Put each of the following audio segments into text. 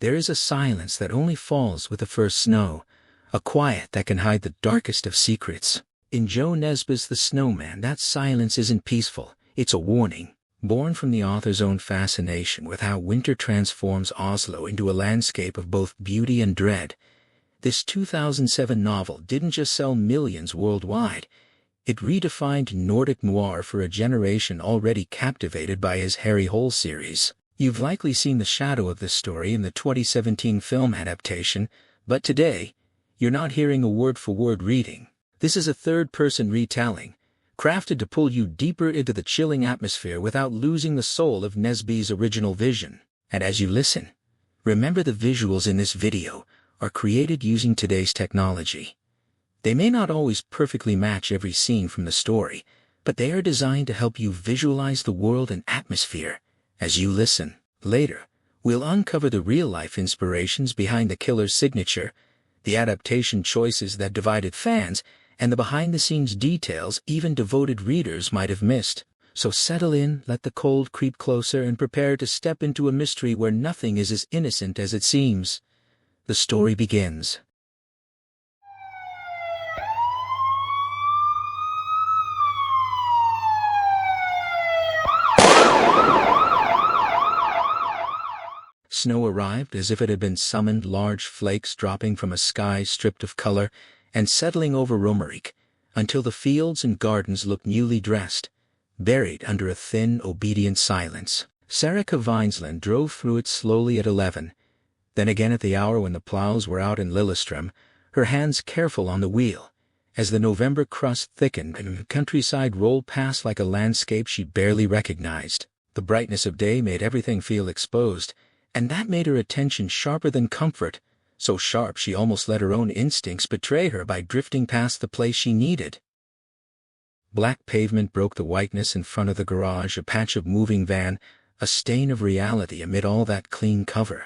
There is a silence that only falls with the first snow, a quiet that can hide the darkest of secrets. In Jo Nesbø's The Snowman, that silence isn't peaceful, it's a warning. Born from the author's own fascination with how winter transforms Oslo into a landscape of both beauty and dread, this 2007 novel didn't just sell millions worldwide, it redefined Nordic Noir for a generation already captivated by his Harry Hole series. You've likely seen the shadow of this story in the 2017 film adaptation, but today, you're not hearing a word-for-word reading. This is a third-person retelling, crafted to pull you deeper into the chilling atmosphere without losing the soul of Nesbø's original vision. And as you listen, remember the visuals in this video are created using today's technology. They may not always perfectly match every scene from the story, but they are designed to help you visualize the world and atmosphere as you listen. Later, we'll uncover the real-life inspirations behind the killer's signature, the adaptation choices that divided fans, and the behind-the-scenes details even devoted readers might have missed. So settle in, let the cold creep closer, and prepare to step into a mystery where nothing is as innocent as it seems. The story begins. Snow arrived as if it had been summoned, large flakes dropping from a sky stripped of color and settling over Romerike, until the fields and gardens looked newly dressed, buried under a thin, obedient silence. Rebecca Ferguson drove through it slowly at 11, then again at the hour when the plows were out in Lillestrøm, her hands careful on the wheel, as the November crust thickened and the countryside rolled past like a landscape she barely recognized. The brightness of day made everything feel exposed, and that made her attention sharper than comfort, so sharp she almost let her own instincts betray her by drifting past the place she needed. Black pavement broke the whiteness in front of the garage, a patch of moving van, a stain of reality amid all that clean cover.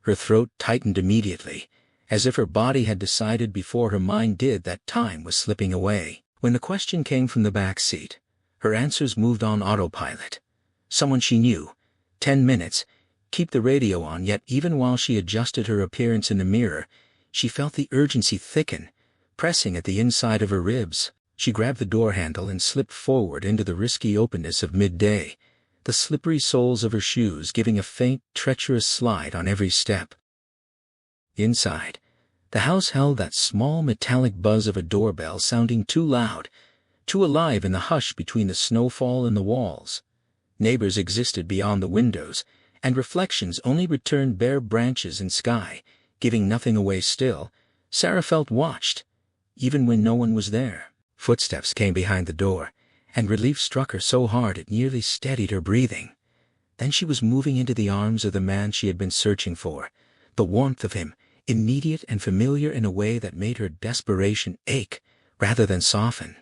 Her throat tightened immediately, as if her body had decided before her mind did that time was slipping away. When the question came from the back seat, her answers moved on autopilot. Someone she knew, 10 minutes, keep the radio on, yet even while she adjusted her appearance in the mirror, she felt the urgency thicken, pressing at the inside of her ribs. She grabbed the door handle and slipped forward into the risky openness of midday, the slippery soles of her shoes giving a faint, treacherous slide on every step. Inside, the house held that small metallic buzz of a doorbell sounding too loud, too alive in the hush between the snowfall and the walls. Neighbors existed beyond the windows, and reflections only returned bare branches and sky, giving nothing away. Still, Sarah felt watched, even when no one was there. Footsteps came behind the door, and relief struck her so hard it nearly steadied her breathing. Then she was moving into the arms of the man she had been searching for, the warmth of him, immediate and familiar in a way that made her desperation ache rather than soften.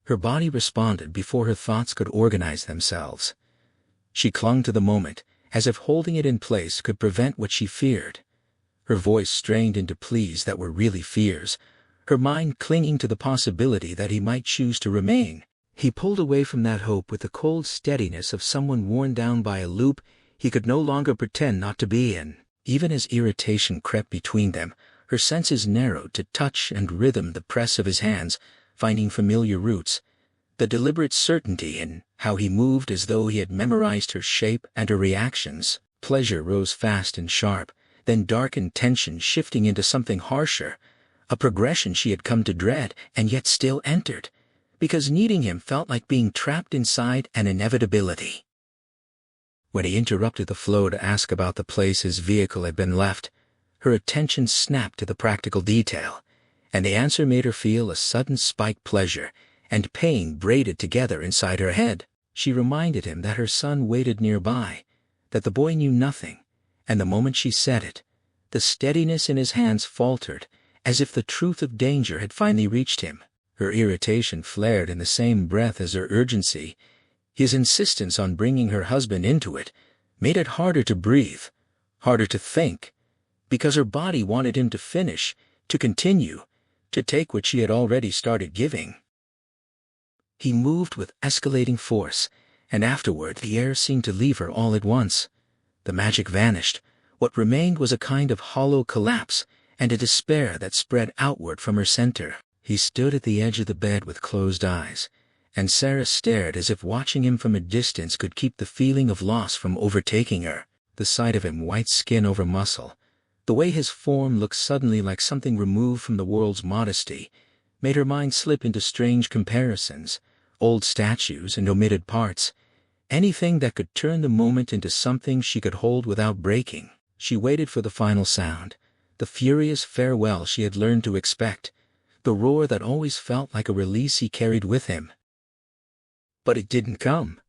Her body responded before her thoughts could organize themselves. She clung to the moment, as if holding it in place could prevent what she feared. Her voice strained into pleas that were really fears, her mind clinging to the possibility that he might choose to remain. He pulled away from that hope with the cold steadiness of someone worn down by a loop he could no longer pretend not to be in. Even as irritation crept between them, her senses narrowed to touch and rhythm, the press of his hands, finding familiar roots, the deliberate certainty in how he moved as though he had memorized her shape and her reactions. Pleasure rose fast and sharp, then darkened tension, shifting into something harsher, a progression she had come to dread and yet still entered, because needing him felt like being trapped inside an inevitability. When he interrupted the flow to ask about the place his vehicle had been left, her attention snapped to the practical detail, and the answer made her feel a sudden spiked pleasure and pain braided together inside her head. She reminded him that her son waited nearby, that the boy knew nothing, and the moment she said it, the steadiness in his hands faltered, as if the truth of danger had finally reached him. Her irritation flared in the same breath as her urgency. His insistence on bringing her husband into it made it harder to breathe, harder to think, because her body wanted him to finish, to continue, to take what she had already started giving. He moved with escalating force, and afterward the air seemed to leave her all at once. The magic vanished, What remained was a kind of hollow collapse and a despair that spread outward from her center. He stood at the edge of the bed with closed eyes, and Sarah stared as if watching him from a distance could keep the feeling of loss from overtaking her. The sight of him, white skin over muscle, the way his form looked suddenly like something removed from the world's modesty, made her mind slip into strange comparisons, old statues and omitted parts, anything that could turn the moment into something she could hold without breaking. She waited for the final sound, the furious farewell she had learned to expect, the roar that always felt like a release he carried with him. But it didn't come.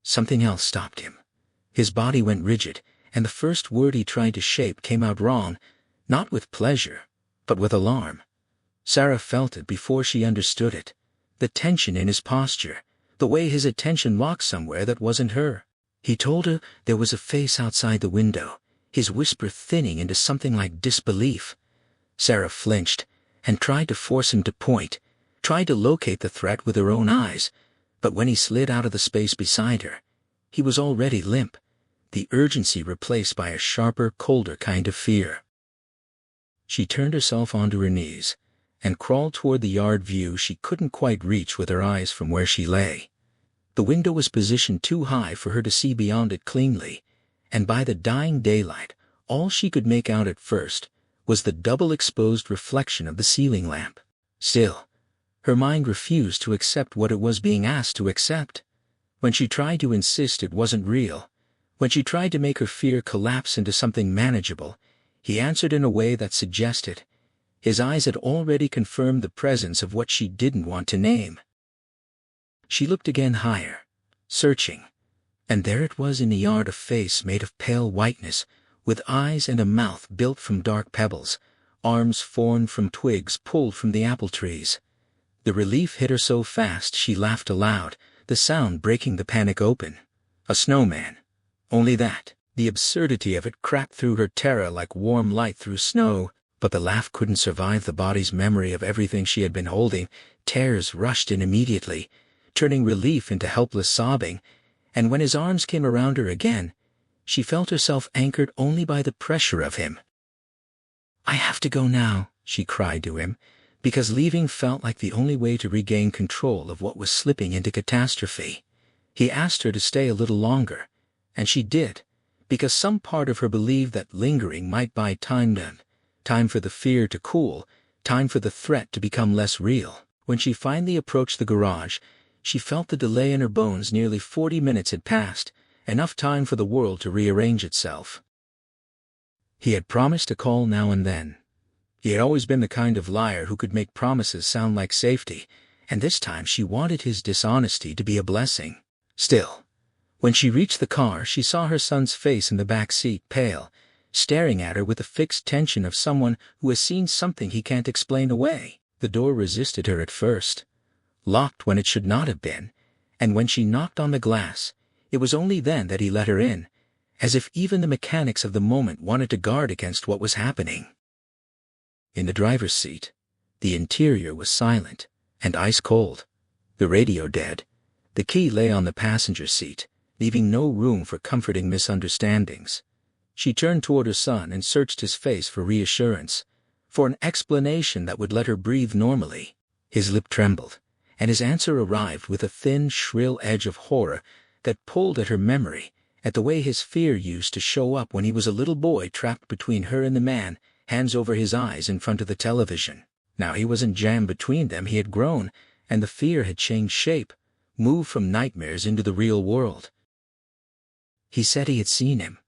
Something else stopped him. His body went rigid, and the first word he tried to shape came out wrong, not with pleasure, but with alarm. Sarah felt it before she understood it, the tension in his posture, the way his attention locked somewhere that wasn't her. He told her there was a face outside the window, his whisper thinning into something like disbelief. Sarah flinched and tried to force him to point, tried to locate the threat with her own eyes, but when he slid out of the space beside her, he was already limp, the urgency replaced by a sharper, colder kind of fear. She turned herself onto her knees and crawled toward the yard view she couldn't quite reach with her eyes from where she lay. The window was positioned too high for her to see beyond it cleanly, and by the dying daylight, all she could make out at first was the double-exposed reflection of the ceiling lamp. Still, her mind refused to accept what it was being asked to accept. When she tried to insist it wasn't real, when she tried to make her fear collapse into something manageable, he answered in a way that suggested his eyes had already confirmed the presence of what she didn't want to name. She looked again higher, searching, and there it was in the yard, a face made of pale whiteness, with eyes and a mouth built from dark pebbles, arms formed from twigs pulled from the apple trees. The relief hit her so fast she laughed aloud, the sound breaking the panic open. A snowman. Only that. The absurdity of it cracked through her terror like warm light through snow, but the laugh couldn't survive the body's memory of everything she had been holding. Tears rushed in immediately, turning relief into helpless sobbing, and when his arms came around her again, she felt herself anchored only by the pressure of him. "I have to go now," she cried to him, because leaving felt like the only way to regain control of what was slipping into catastrophe. He asked her to stay a little longer, and she did, because some part of her believed that lingering might buy time for the fear to cool, time for the threat to become less real. When she finally approached the garage, she felt the delay in her bones. Nearly 40 minutes had passed, enough time for the world to rearrange itself. He had promised to call now and then. He had always been the kind of liar who could make promises sound like safety, and this time she wanted his dishonesty to be a blessing. Still, when she reached the car, she saw her son's face in the back seat, pale, staring at her with the fixed tension of someone who has seen something he can't explain away. The door resisted her at first, locked when it should not have been, and when she knocked on the glass, it was only then that he let her in, as if even the mechanics of the moment wanted to guard against what was happening. In the driver's seat, the interior was silent and ice-cold, the radio dead. The key lay on the passenger seat, leaving no room for comforting misunderstandings. She turned toward her son and searched his face for reassurance, for an explanation that would let her breathe normally. His lip trembled, and his answer arrived with a thin, shrill edge of horror that pulled at her memory, at the way his fear used to show up when he was a little boy trapped between her and the man, hands over his eyes in front of the television. Now he wasn't jammed between them, he had grown, and the fear had changed shape, moved from nightmares into the real world. He said he had seen him.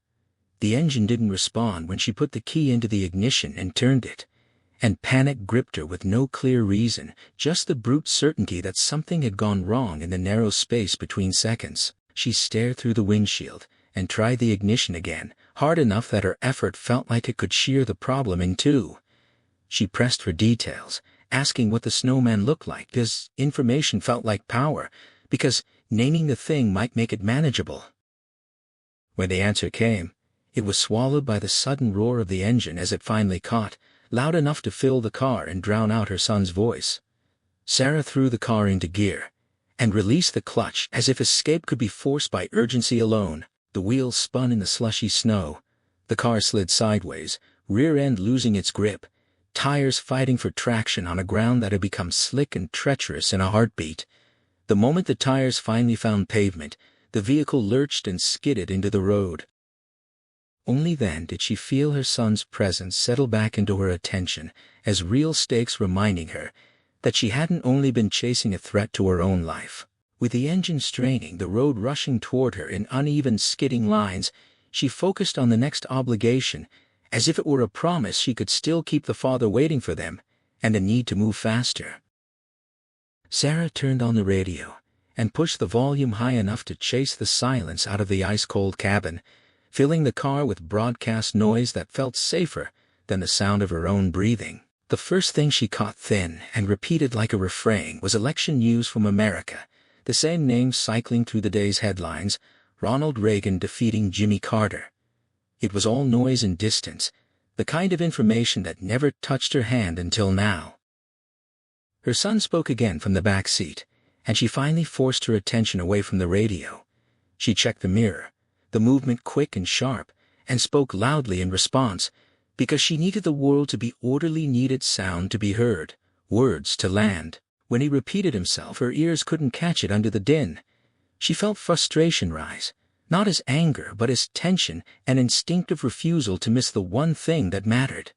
The engine didn't respond when she put the key into the ignition and turned it, and panic gripped her with no clear reason, just the brute certainty that something had gone wrong in the narrow space between seconds. She stared through the windshield and tried the ignition again, hard enough that her effort felt like it could shear the problem in two. She pressed for details, asking what the snowman looked like, because information felt like power, because naming the thing might make it manageable. When the answer came, it was swallowed by the sudden roar of the engine as it finally caught, loud enough to fill the car and drown out her son's voice. Sarah threw the car into gear and released the clutch as if escape could be forced by urgency alone. The wheels spun in the slushy snow, The car slid sideways, rear end losing its grip, tires fighting for traction on a ground that had become slick and treacherous in a heartbeat. The moment the tires finally found pavement, the vehicle lurched and skidded into the road. Only then did she feel her son's presence settle back into her attention as real stakes, reminding her that she hadn't only been chasing a threat to her own life. With the engine straining, the road rushing toward her in uneven, skidding lines, she focused on the next obligation, as if it were a promise she could still keep the father waiting for them, and the need to move faster. Sarah turned on the radio and pushed the volume high enough to chase the silence out of the ice-cold cabin, filling the car with broadcast noise that felt safer than the sound of her own breathing. The first thing she caught, thin and repeated like a refrain, was election news from America, the same names cycling through the day's headlines: Ronald Reagan defeating Jimmy Carter. It was all noise and distance, the kind of information that never touched her hand until now. Her son spoke again from the back seat, and she finally forced her attention away from the radio. She checked the mirror, the movement quick and sharp, and spoke loudly in response, because she needed the world to be orderly, needed sound to be heard, words to land. When he repeated himself, her ears couldn't catch it under the din. She felt frustration rise, not as anger but as tension, an instinctive refusal to miss the one thing that mattered.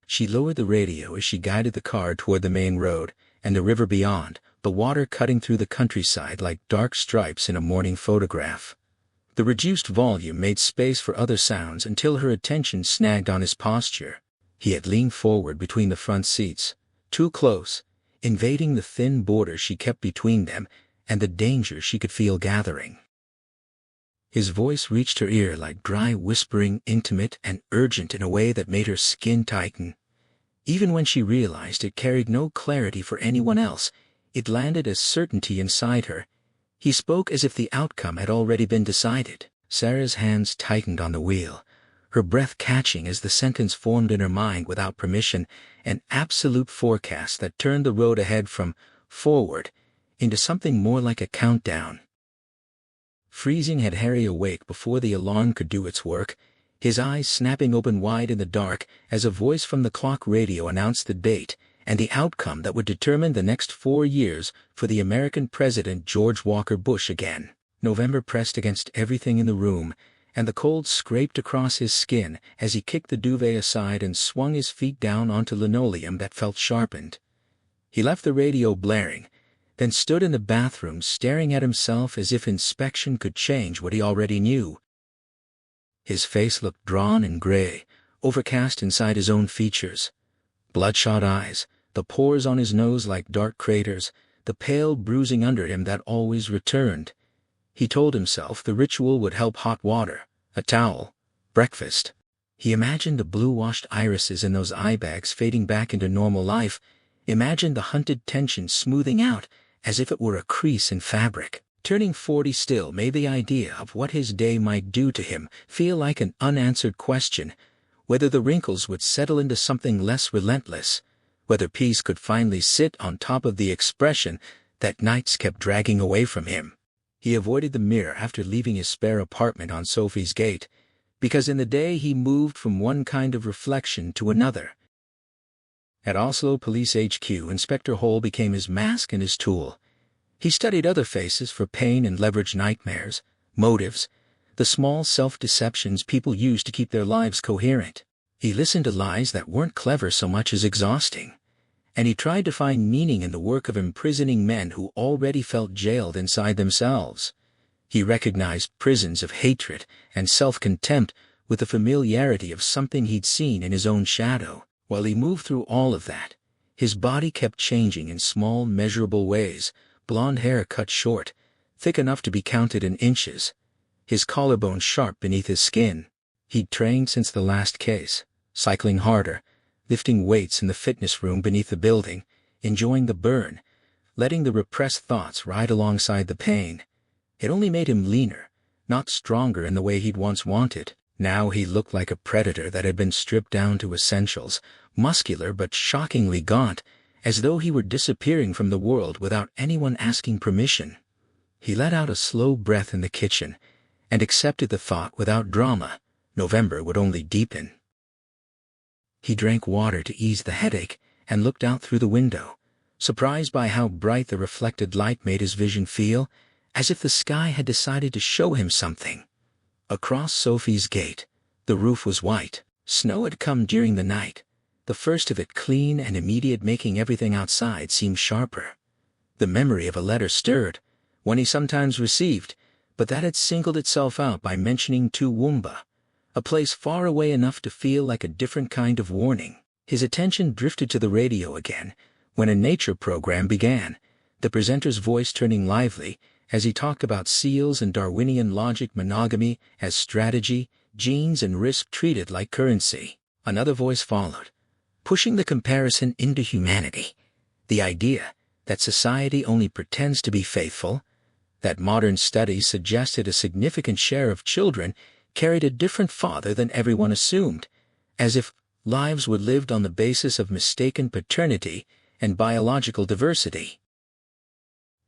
She lowered the radio as she guided the car toward the main road and the river beyond, the water cutting through the countryside like dark stripes in a morning photograph. The reduced volume made space for other sounds until her attention snagged on his posture. He had leaned forward between the front seats, too close, invading the thin border she kept between them and the danger she could feel gathering. His voice reached her ear like dry whispering, intimate and urgent in a way that made her skin tighten. Even when she realized it carried no clarity for anyone else, it landed as certainty inside her. He spoke as if the outcome had already been decided. Sarah's hands tightened on the wheel, her breath catching as the sentence formed in her mind without permission, an absolute forecast that turned the road ahead from forward into something more like a countdown. Freezing had Harry awake before the alarm could do its work, his eyes snapping open wide in the dark as a voice from the clock radio announced the date and the outcome that would determine the next 4 years for the American president George Walker Bush again. November pressed against everything in the room, and the cold scraped across his skin as he kicked the duvet aside and swung his feet down onto linoleum that felt sharpened. He left the radio blaring, then stood in the bathroom staring at himself as if inspection could change what he already knew. His face looked drawn and gray, overcast inside his own features. Bloodshot eyes, the pores on his nose like dark craters, the pale bruising under him that always returned. He told himself the ritual would help: hot water, a towel, breakfast. He imagined the blue-washed irises in those eye bags fading back into normal life, imagined the hunted tension smoothing out as if it were a crease in fabric. Turning 40 still made the idea of what his day might do to him feel like an unanswered question, whether the wrinkles would settle into something less relentless, whether peace could finally sit on top of the expression that nights kept dragging away from him. He avoided the mirror after leaving his spare apartment on Sophie's Gate, because in the day he moved from one kind of reflection to another. At Oslo Police HQ, Inspector Hole became his mask and his tool. He studied other faces for pain and leveraged nightmares, motives, the small self-deceptions people use to keep their lives coherent. He listened to lies that weren't clever so much as exhausting, and he tried to find meaning in the work of imprisoning men who already felt jailed inside themselves. He recognized prisons of hatred and self-contempt with the familiarity of something he'd seen in his own shadow. While he moved through all of that, his body kept changing in small, measurable ways. Blonde hair cut short, thick enough to be counted in inches, his collarbone sharp beneath his skin. He'd trained since the last case, cycling harder, lifting weights in the fitness room beneath the building, enjoying the burn, letting the repressed thoughts ride alongside the pain. It only made him leaner, not stronger in the way he'd once wanted. Now he looked like a predator that had been stripped down to essentials, muscular but shockingly gaunt, as though he were disappearing from the world without anyone asking permission. He let out a slow breath in the kitchen and accepted the thought without drama. November would only deepen. He drank water to ease the headache and looked out through the window, surprised by how bright the reflected light made his vision feel, as if the sky had decided to show him something. Across Sophie's gate, the roof was white. Snow had come during the night, the first of it clean and immediate, making everything outside seem sharper. The memory of a letter stirred, one he sometimes received, but that had singled itself out by mentioning Toowoomba, a place far away enough to feel like a different kind of warning. His attention drifted to the radio again when a nature program began, the presenter's voice turning lively as he talked about seals and Darwinian logic, monogamy as strategy, genes and risk treated like currency. Another voice followed, pushing the comparison into humanity. The idea that society only pretends to be faithful, that modern studies suggested a significant share of children carried a different father than everyone assumed, as if lives were lived on the basis of mistaken paternity and biological diversity.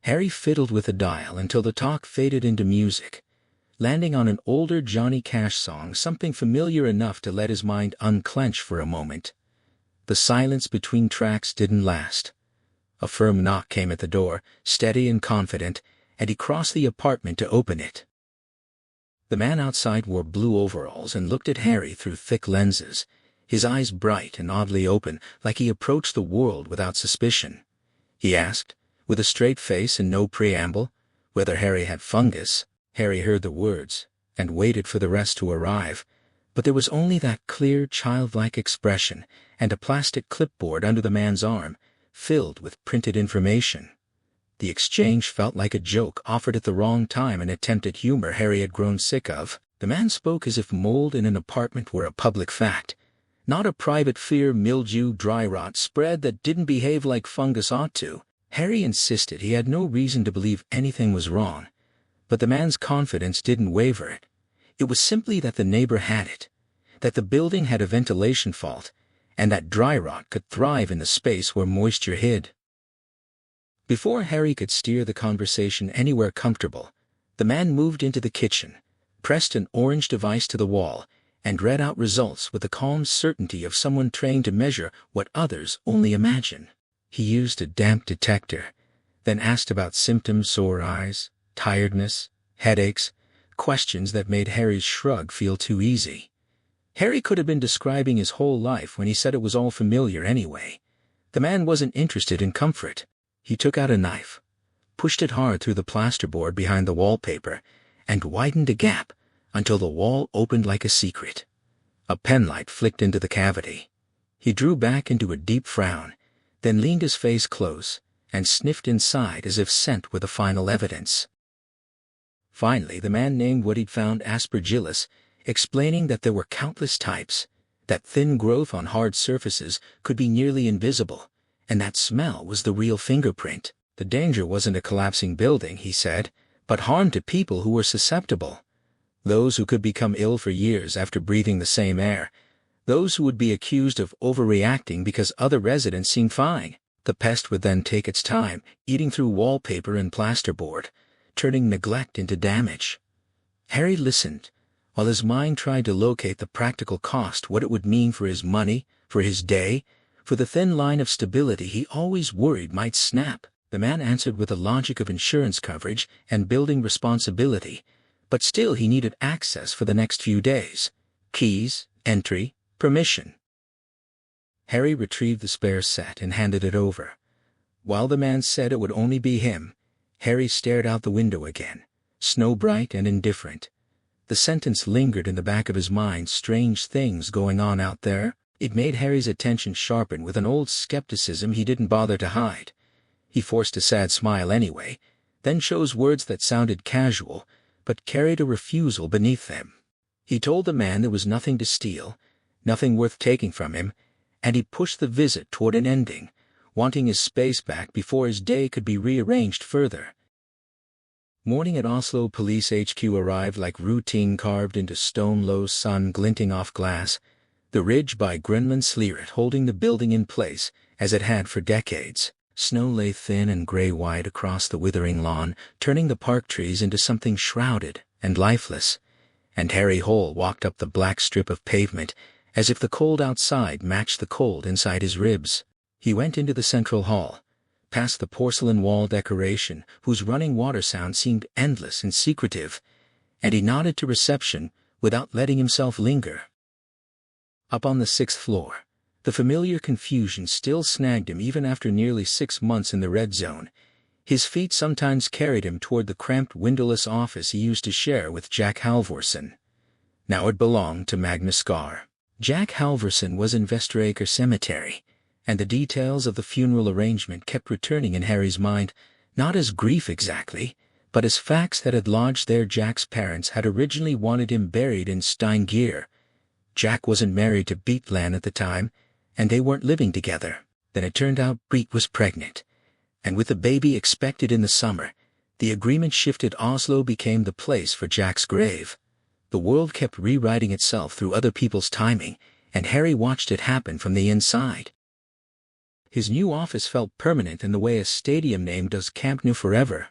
Harry fiddled with the dial until the talk faded into music, landing on an older Johnny Cash song, something familiar enough to let his mind unclench for a moment. The silence between tracks didn't last. A firm knock came at the door, steady and confident, and he crossed the apartment to open it. The man outside wore blue overalls and looked at Harry through thick lenses, his eyes bright and oddly open, like he approached the world without suspicion. He asked, with a straight face and no preamble, whether Harry had fungus. Harry heard the words, and waited for the rest to arrive, but there was only that clear, childlike expression and a plastic clipboard under the man's arm, filled with printed information. The exchange felt like a joke offered at the wrong time, an attempt at humor Harry had grown sick of. The man spoke as if mold in an apartment were a public fact, not a private fear, mildew, dry rot spread that didn't behave like fungus ought to. Harry insisted he had no reason to believe anything was wrong, but the man's confidence didn't waver. It was simply that the neighbor had it, that the building had a ventilation fault, and that dry rot could thrive in the space where moisture hid. Before Harry could steer the conversation anywhere comfortable, the man moved into the kitchen, pressed an orange device to the wall, and read out results with the calm certainty of someone trained to measure what others only imagine. He used a damp detector, then asked about symptoms: sore eyes, tiredness, headaches, questions that made Harry's shrug feel too easy. Harry could have been describing his whole life when he said it was all familiar anyway. The man wasn't interested in comfort. He took out a knife, pushed it hard through the plasterboard behind the wallpaper, and widened a gap until the wall opened like a secret. A penlight flicked into the cavity. He drew back into a deep frown, then leaned his face close and sniffed inside as if sent with the final evidence. Finally, the man named what he'd found: aspergillus, explaining that there were countless types, that thin growth on hard surfaces could be nearly invisible, and that smell was the real fingerprint. The danger wasn't a collapsing building, he said, but harm to people who were susceptible. Those who could become ill for years after breathing the same air. Those who would be accused of overreacting because other residents seemed fine. The pest would then take its time, eating through wallpaper and plasterboard, turning neglect into damage. Harry listened, while his mind tried to locate the practical cost, what it would mean for his money, for his day, for the thin line of stability he always worried might snap. The man answered with the logic of insurance coverage and building responsibility, but still he needed access for the next few days. Keys, entry, permission. Harry retrieved the spare set and handed it over. While the man said it would only be him, Harry stared out the window again, snow-bright and indifferent. The sentence lingered in the back of his mind: strange things going on out there. It made Harry's attention sharpen with an old skepticism he didn't bother to hide. He forced a sad smile anyway, then chose words that sounded casual, but carried a refusal beneath them. He told the man there was nothing to steal, nothing worth taking from him, and he pushed the visit toward an ending, wanting his space back before his day could be rearranged further. Morning at Oslo Police HQ arrived like routine, carved into stone, low sun glinting off glass, the ridge by Grönland Sleret holding the building in place as it had for decades. Snow lay thin and gray-white across the withering lawn, turning the park trees into something shrouded and lifeless, and Harry Hole walked up the black strip of pavement, as if the cold outside matched the cold inside his ribs. He went into the central hall, past the porcelain wall decoration, whose running water sound seemed endless and secretive, and he nodded to reception without letting himself linger. Up on the 6th floor, the familiar confusion still snagged him even after nearly 6 months in the red zone. His feet sometimes carried him toward the cramped windowless office he used to share with Jack Halvorson. Now it belonged to Magnus Skar. Jack Halvorson was in Vesteracre Cemetery, and the details of the funeral arrangement kept returning in Harry's mind, not as grief exactly, but as facts that had lodged there. Jack's parents had originally wanted him buried in Steingear. Jack wasn't married to Beatlan at the time, and they weren't living together. Then it turned out Beat was pregnant, and with the baby expected in the summer, the agreement shifted. Oslo became the place for Jack's grave. The world kept rewriting itself through other people's timing, and Harry watched it happen from the inside. His new office felt permanent in the way a stadium name does Camp Nou forever.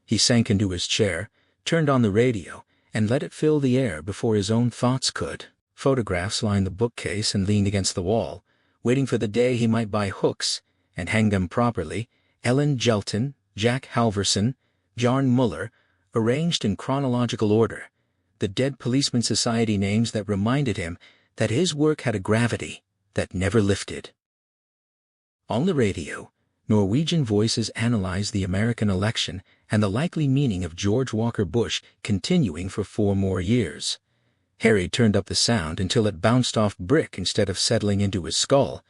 He sank into his chair, turned on the radio, and let it fill the air before his own thoughts could. Photographs lined the bookcase and leaned against the wall, waiting for the day he might buy hooks and hang them properly. Ellen Jelton, Jack Halvorson, Bjarne Muller, arranged in chronological order, the Dead Policeman Society names that reminded him that his work had a gravity that never lifted. On the radio, Norwegian voices analyzed the American election and the likely meaning of George Walker Bush continuing for 4 more years. Harry turned up the sound until it bounced off brick instead of settling into his skull,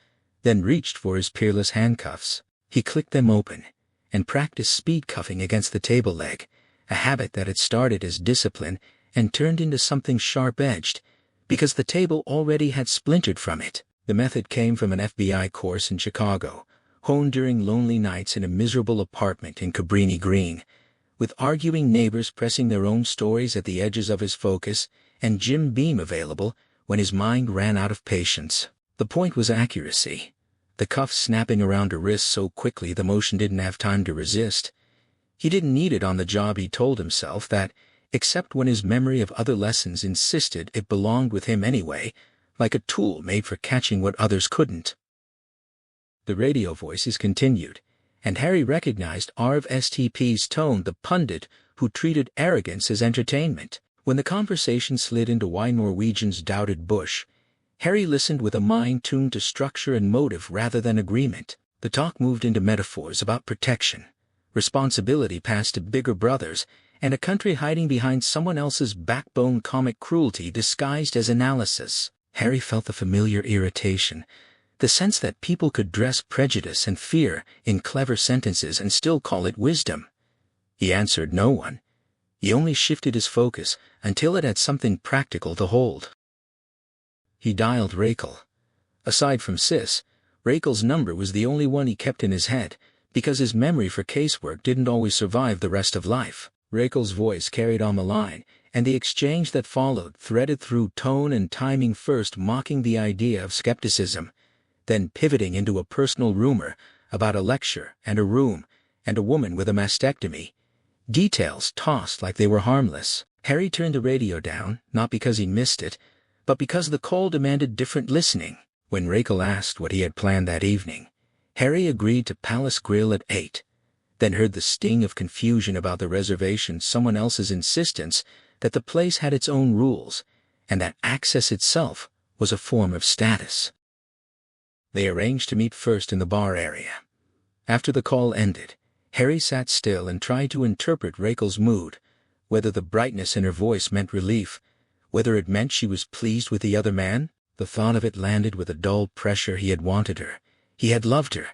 then reached for his peerless handcuffs. He clicked them open and practiced speed cuffing against the table leg, a habit that had started as discipline and turned into something sharp-edged, because the table already had splintered from it. The method came from an FBI course in Chicago, honed during lonely nights in a miserable apartment in Cabrini Green, with arguing neighbors pressing their own stories at the edges of his focus, and Jim Beam available when his mind ran out of patience. The point was accuracy. The cuffs snapping around a wrist so quickly the motion didn't have time to resist. He didn't need it on the job, he told himself that, except when his memory of other lessons insisted it belonged with him anyway, like a tool made for catching what others couldn't. The radio voices continued, and Harry recognized Arv STP's tone, the pundit who treated arrogance as entertainment. When the conversation slid into why Norwegians doubted Bush, Harry listened with a mind tuned to structure and motive rather than agreement. The talk moved into metaphors about protection, responsibility passed to bigger brothers, and a country hiding behind someone else's backbone, comic cruelty disguised as analysis. Harry felt the familiar irritation, the sense that people could dress prejudice and fear in clever sentences and still call it wisdom. He answered no one. He only shifted his focus until it had something practical to hold. He dialed Rachel. Aside from Sis, Rachel's number was the only one he kept in his head, because his memory for casework didn't always survive the rest of life. Rachel's voice carried on the line, and the exchange that followed threaded through tone and timing, first mocking the idea of skepticism, then pivoting into a personal rumor about a lecture and a room and a woman with a mastectomy. Details tossed like they were harmless. Harry turned the radio down, not because he missed it, but because the call demanded different listening. When Rachel asked what he had planned that evening, Harry agreed to Palace Grill at 8, then heard the sting of confusion about the reservation, someone else's insistence that the place had its own rules, and that access itself was a form of status. They arranged to meet first in the bar area. After the call ended, Harry sat still and tried to interpret Rachel's mood, whether the brightness in her voice meant relief, whether it meant she was pleased with the other man. The thought of it landed with a dull pressure. He had wanted her, he had loved her,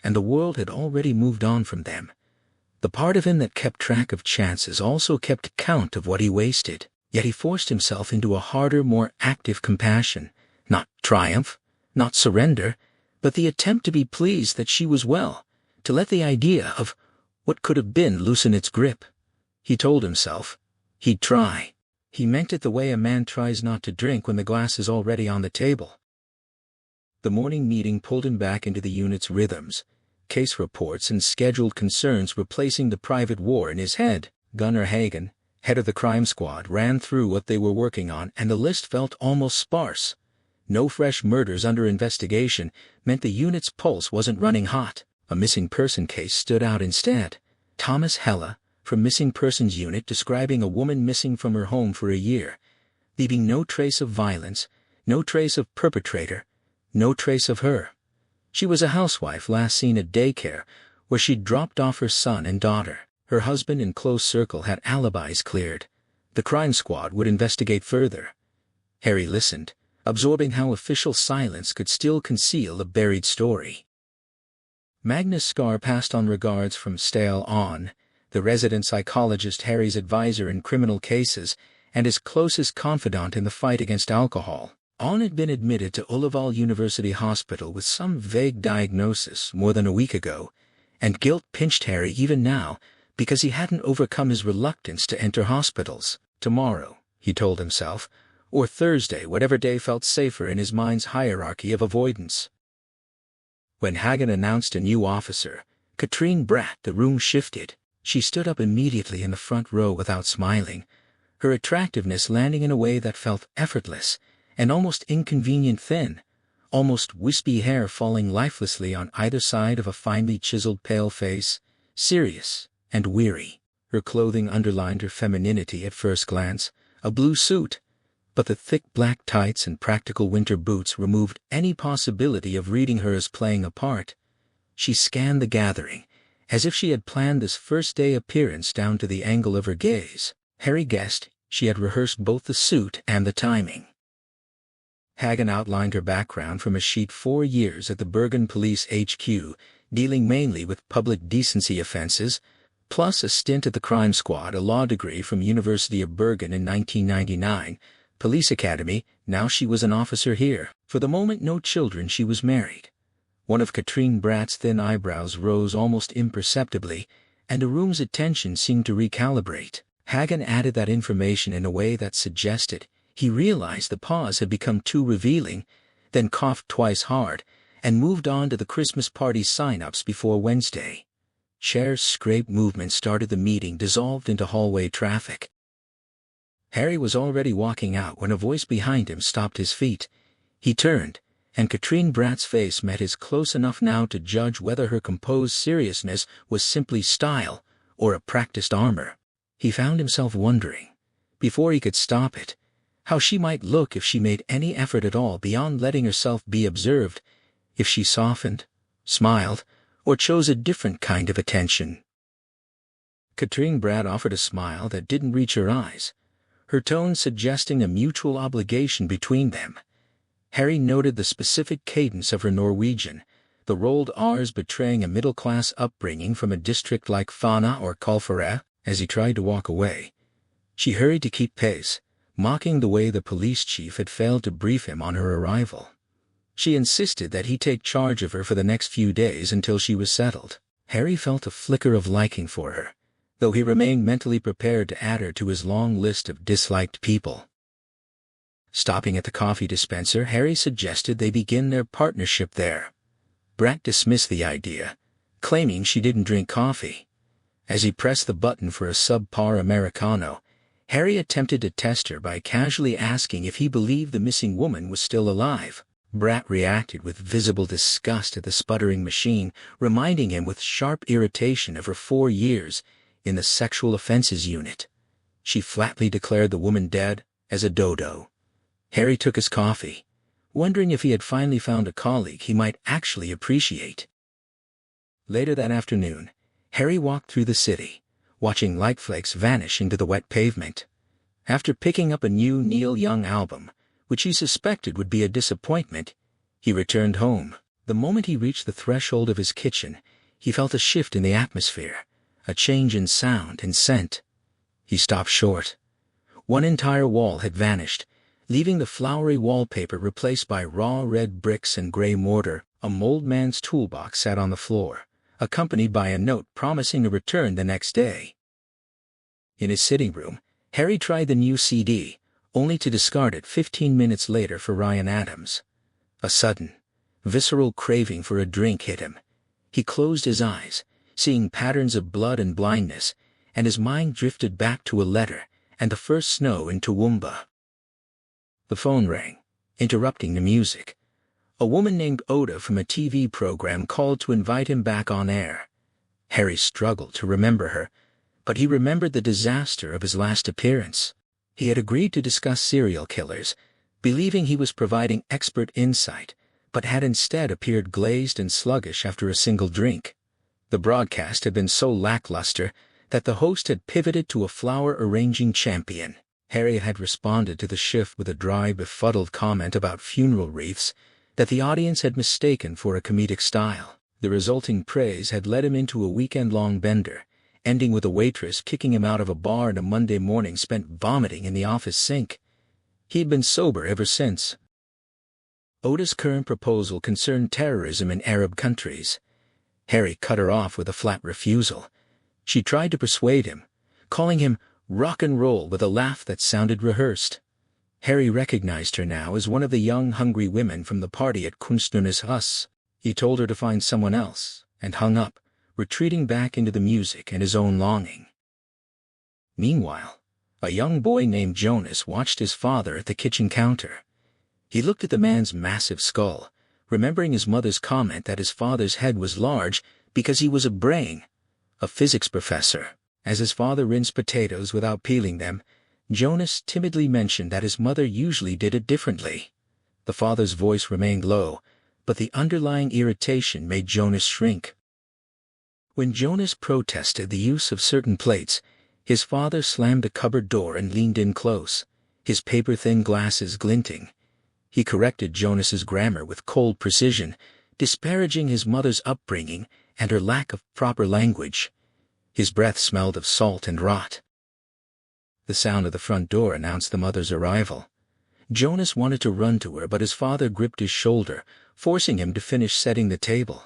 and the world had already moved on from them. The part of him that kept track of chances also kept count of what he wasted. Yet he forced himself into a harder, more active compassion, not triumph, not surrender, but the attempt to be pleased that she was well, to let the idea of what could have been loosen its grip. He told himself he'd try. He meant it the way a man tries not to drink when the glass is already on the table. The morning meeting pulled him back into the unit's rhythms, case reports and scheduled concerns replacing the private war in his head. Gunnar Hagen, Head of the crime squad ran through what they were working on, and the list felt almost sparse. No fresh murders under investigation meant the unit's pulse wasn't running hot. A missing person case stood out instead. Thomas Hella, from Missing Persons Unit, describing a woman missing from her home for a year, leaving no trace of violence, no trace of perpetrator, no trace of her. She was a housewife last seen at daycare, where she'd dropped off her son and daughter. Her husband and close circle had alibis cleared. The crime squad would investigate further. Harry listened, absorbing how official silence could still conceal a buried story. Magnus Scar passed on regards from Stale On, the resident psychologist Harry's advisor in criminal cases and his closest confidant in the fight against alcohol. On had been admitted to Ullevål University Hospital with some vague diagnosis more than a week ago, and guilt pinched Harry even now because he hadn't overcome his reluctance to enter hospitals. Tomorrow, he told himself, or Thursday, whatever day felt safer in his mind's hierarchy of avoidance. When Hagen announced a new officer, Katrine Bratt, the room shifted. She stood up immediately in the front row without smiling, her attractiveness landing in a way that felt effortless and almost inconvenient thin, almost wispy hair falling lifelessly on either side of a finely chiseled pale face, serious and weary. Her clothing underlined her femininity at first glance, a blue suit, but the thick black tights and practical winter boots removed any possibility of reading her as playing a part. She scanned the gathering, as if she had planned this first-day appearance down to the angle of her gaze. Harry guessed she had rehearsed both the suit and the timing. Hagen outlined her background from a sheet: 4 years at the Bergen Police HQ, dealing mainly with public decency offenses, plus a stint at the crime squad, a law degree from University of Bergen in 1999, police academy. Now she was an officer here. For the moment, no children. She was married. One of Katrine Bratt's thin eyebrows rose almost imperceptibly, and the room's attention seemed to recalibrate. Hagen added that information in a way that suggested he realized the pause had become too revealing, then coughed twice hard, and moved on to the Christmas party sign-ups before Wednesday. Chairs scraped, movement started, the meeting dissolved into hallway traffic. Harry was already walking out when a voice behind him stopped his feet. He turned, and Katrine Bratt's face met his close enough now to judge whether her composed seriousness was simply style or a practiced armor. He found himself wondering, before he could stop it, how she might look if she made any effort at all beyond letting herself be observed, if she softened, smiled, or chose a different kind of attention. Katrine Bratt offered a smile that didn't reach her eyes, her tone suggesting a mutual obligation between them. Harry noted the specific cadence of her Norwegian, the rolled R's betraying a middle-class upbringing from a district like Fana or Kolfare. As he tried to walk away, she hurried to keep pace, mocking the way the police chief had failed to brief him on her arrival. She insisted that he take charge of her for the next few days until she was settled. Harry felt a flicker of liking for her, though he remained mentally prepared to add her to his long list of disliked people. Stopping at the coffee dispenser, Harry suggested they begin their partnership there. Bratt dismissed the idea, claiming she didn't drink coffee. As he pressed the button for a subpar Americano, Harry attempted to test her by casually asking if he believed the missing woman was still alive. Bratt reacted with visible disgust at the sputtering machine, reminding him with sharp irritation of her 4 years in the sexual offenses unit. She flatly declared the woman dead as a dodo. Harry took his coffee, wondering if he had finally found a colleague he might actually appreciate. Later that afternoon, Harry walked through the city, watching light flakes vanish into the wet pavement. After picking up a new Neil Young album, which he suspected would be a disappointment, he returned home. The moment he reached the threshold of his kitchen, he felt a shift in the atmosphere, a change in sound and scent. He stopped short. One entire wall had vanished, leaving the flowery wallpaper replaced by raw red bricks and gray mortar. A moldman's toolbox sat on the floor, accompanied by a note promising a return the next day. In his sitting room, Harry tried the new CD, only to discard it 15 minutes later for Ryan Adams. A sudden, visceral craving for a drink hit him. He closed his eyes, seeing patterns of blood and blindness, and his mind drifted back to a letter and the first snow in Toowoomba. The phone rang, interrupting the music. A woman named Oda from a TV program called to invite him back on air. Harry struggled to remember her, but he remembered the disaster of his last appearance. He had agreed to discuss serial killers, believing he was providing expert insight, but had instead appeared glazed and sluggish after a single drink. The broadcast had been so lackluster that the host had pivoted to a flower-arranging champion. Harry had responded to the shift with a dry, befuddled comment about funeral wreaths that the audience had mistaken for a comedic style. The resulting praise had led him into a weekend-long bender, ending with a waitress kicking him out of a bar and a Monday morning spent vomiting in the office sink. He had been sober ever since. Oda's current proposal concerned terrorism in Arab countries. Harry cut her off with a flat refusal. She tried to persuade him, calling him rock and roll with a laugh that sounded rehearsed. Harry recognized her now as one of the young, hungry women from the party at Kunstnernes Hus. He told her to find someone else, and hung up, retreating back into the music and his own longing. Meanwhile, a young boy named Jonas watched his father at the kitchen counter. He looked at the man's massive skull, remembering his mother's comment that his father's head was large because he was a brain, a physics professor. As his father rinsed potatoes without peeling them, Jonas timidly mentioned that his mother usually did it differently. The father's voice remained low, but the underlying irritation made Jonas shrink. When Jonas protested the use of certain plates, his father slammed the cupboard door and leaned in close, his paper-thin glasses glinting. He corrected Jonas's grammar with cold precision, disparaging his mother's upbringing and her lack of proper language. His breath smelled of salt and rot. The sound of the front door announced the mother's arrival. Jonas wanted to run to her, but his father gripped his shoulder, forcing him to finish setting the table.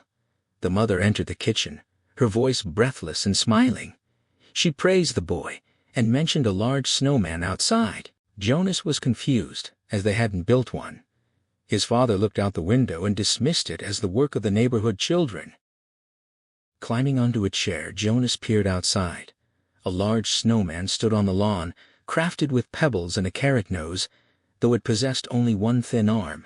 The mother entered the kitchen, her voice breathless and smiling. She praised the boy and mentioned a large snowman outside. Jonas was confused, as they hadn't built one. His father looked out the window and dismissed it as the work of the neighborhood children. Climbing onto a chair, Jonas peered outside. A large snowman stood on the lawn, crafted with pebbles and a carrot nose, though it possessed only one thin arm.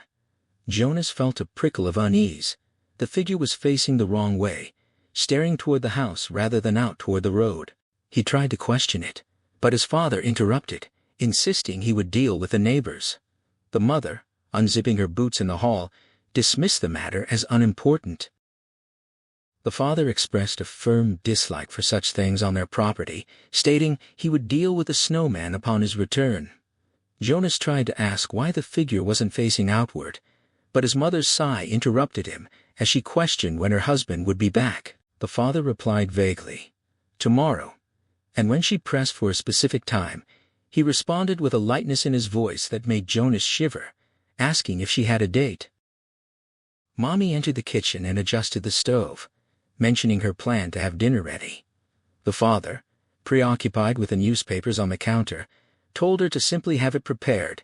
Jonas felt a prickle of unease. The figure was facing the wrong way, staring toward the house rather than out toward the road. He tried to question it, but his father interrupted, insisting he would deal with the neighbors. The mother, unzipping her boots in the hall, dismissed the matter as unimportant. The father expressed a firm dislike for such things on their property, stating he would deal with the snowman upon his return. Jonas tried to ask why the figure wasn't facing outward, but his mother's sigh interrupted him as she questioned when her husband would be back. The father replied vaguely, "Tomorrow," and when she pressed for a specific time, he responded with a lightness in his voice that made Jonas shiver, asking if she had a date. Mommy entered the kitchen and adjusted the stove, mentioning her plan to have dinner ready. The father, preoccupied with the newspapers on the counter, told her to simply have it prepared,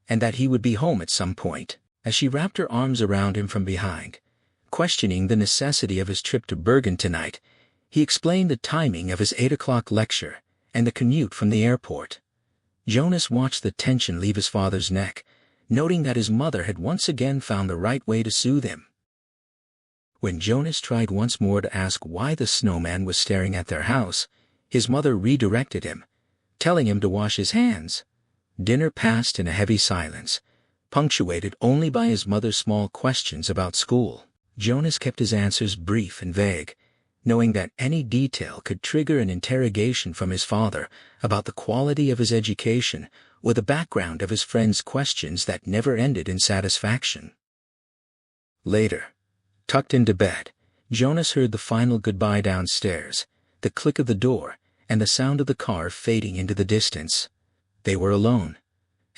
and that he would be home at some point. As she wrapped her arms around him from behind, questioning the necessity of his trip to Bergen tonight, he explained the timing of his 8 o'clock lecture and the commute from the airport. Jonas watched the tension leave his father's neck, noting that his mother had once again found the right way to soothe him. When Jonas tried once more to ask why the snowman was staring at their house, his mother redirected him, telling him to wash his hands. Dinner passed in a heavy silence, punctuated only by his mother's small questions about school. Jonas kept his answers brief and vague, knowing that any detail could trigger an interrogation from his father about the quality of his education or the background of his friends' questions that never ended in satisfaction. Later, tucked into bed, Jonas heard the final goodbye downstairs, the click of the door, and the sound of the car fading into the distance. They were alone.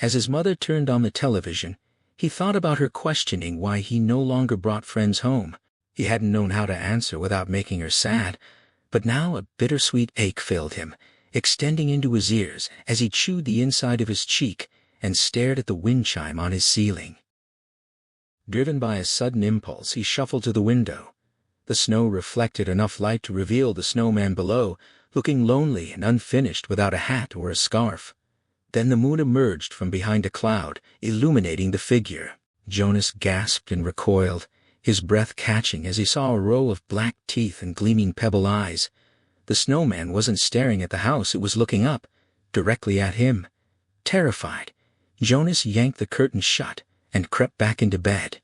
As his mother turned on the television, he thought about her questioning why he no longer brought friends home. He hadn't known how to answer without making her sad, but now a bittersweet ache filled him, extending into his ears as he chewed the inside of his cheek and stared at the wind chime on his ceiling. Driven by a sudden impulse, he shuffled to the window. The snow reflected enough light to reveal the snowman below, looking lonely and unfinished without a hat or a scarf. Then the moon emerged from behind a cloud, illuminating the figure. Jonas gasped and recoiled, his breath catching as he saw a row of black teeth and gleaming pebble eyes. The snowman wasn't staring at the house, it was looking up, directly at him. Terrified, Jonas yanked the curtain shut and crept back into bed.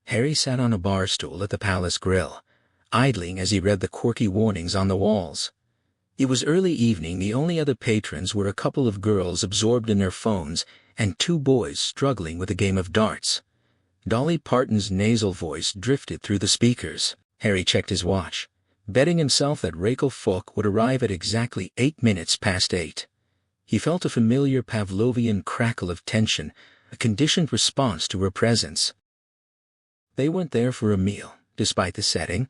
Harry sat on a bar stool at the palace grill, idling as he read the quirky warnings on the walls. It was early evening. The only other patrons were a couple of girls absorbed in their phones and 2 boys struggling with a game of darts. Dolly Parton's nasal voice drifted through the speakers. Harry checked his watch, betting himself that Rachel Falk would arrive at exactly 8 minutes past 8. He felt a familiar Pavlovian crackle of tension, a conditioned response to her presence. They weren't there for a meal, despite the setting,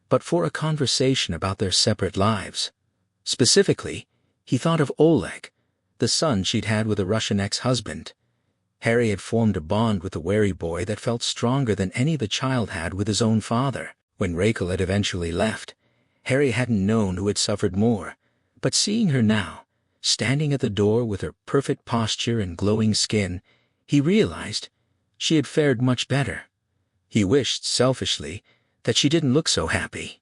but for a conversation about their separate lives. Specifically, he thought of Oleg, the son she'd had with a Russian ex-husband. Harry had formed a bond with the wary boy that felt stronger than any the child had with his own father. When Rachel had eventually left, Harry hadn't known who had suffered more, but seeing her now, standing at the door with her perfect posture and glowing skin, he realized she had fared much better. He wished, selfishly, that she didn't look so happy.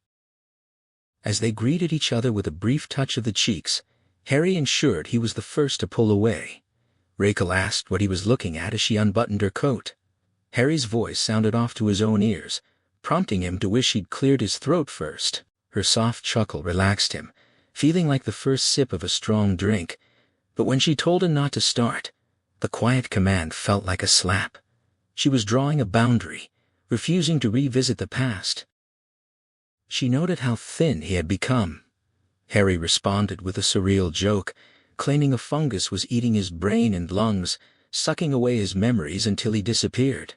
As they greeted each other with a brief touch of the cheeks, Harry ensured he was the first to pull away. Rachel asked what he was looking at as she unbuttoned her coat. Harry's voice sounded off to his own ears, prompting him to wish he'd cleared his throat first. Her soft chuckle relaxed him, feeling like the first sip of a strong drink. But when she told him not to start, the quiet command felt like a slap. She was drawing a boundary, refusing to revisit the past. She noted how thin he had become. Harry responded with a surreal joke, claiming a fungus was eating his brain and lungs, sucking away his memories until he disappeared.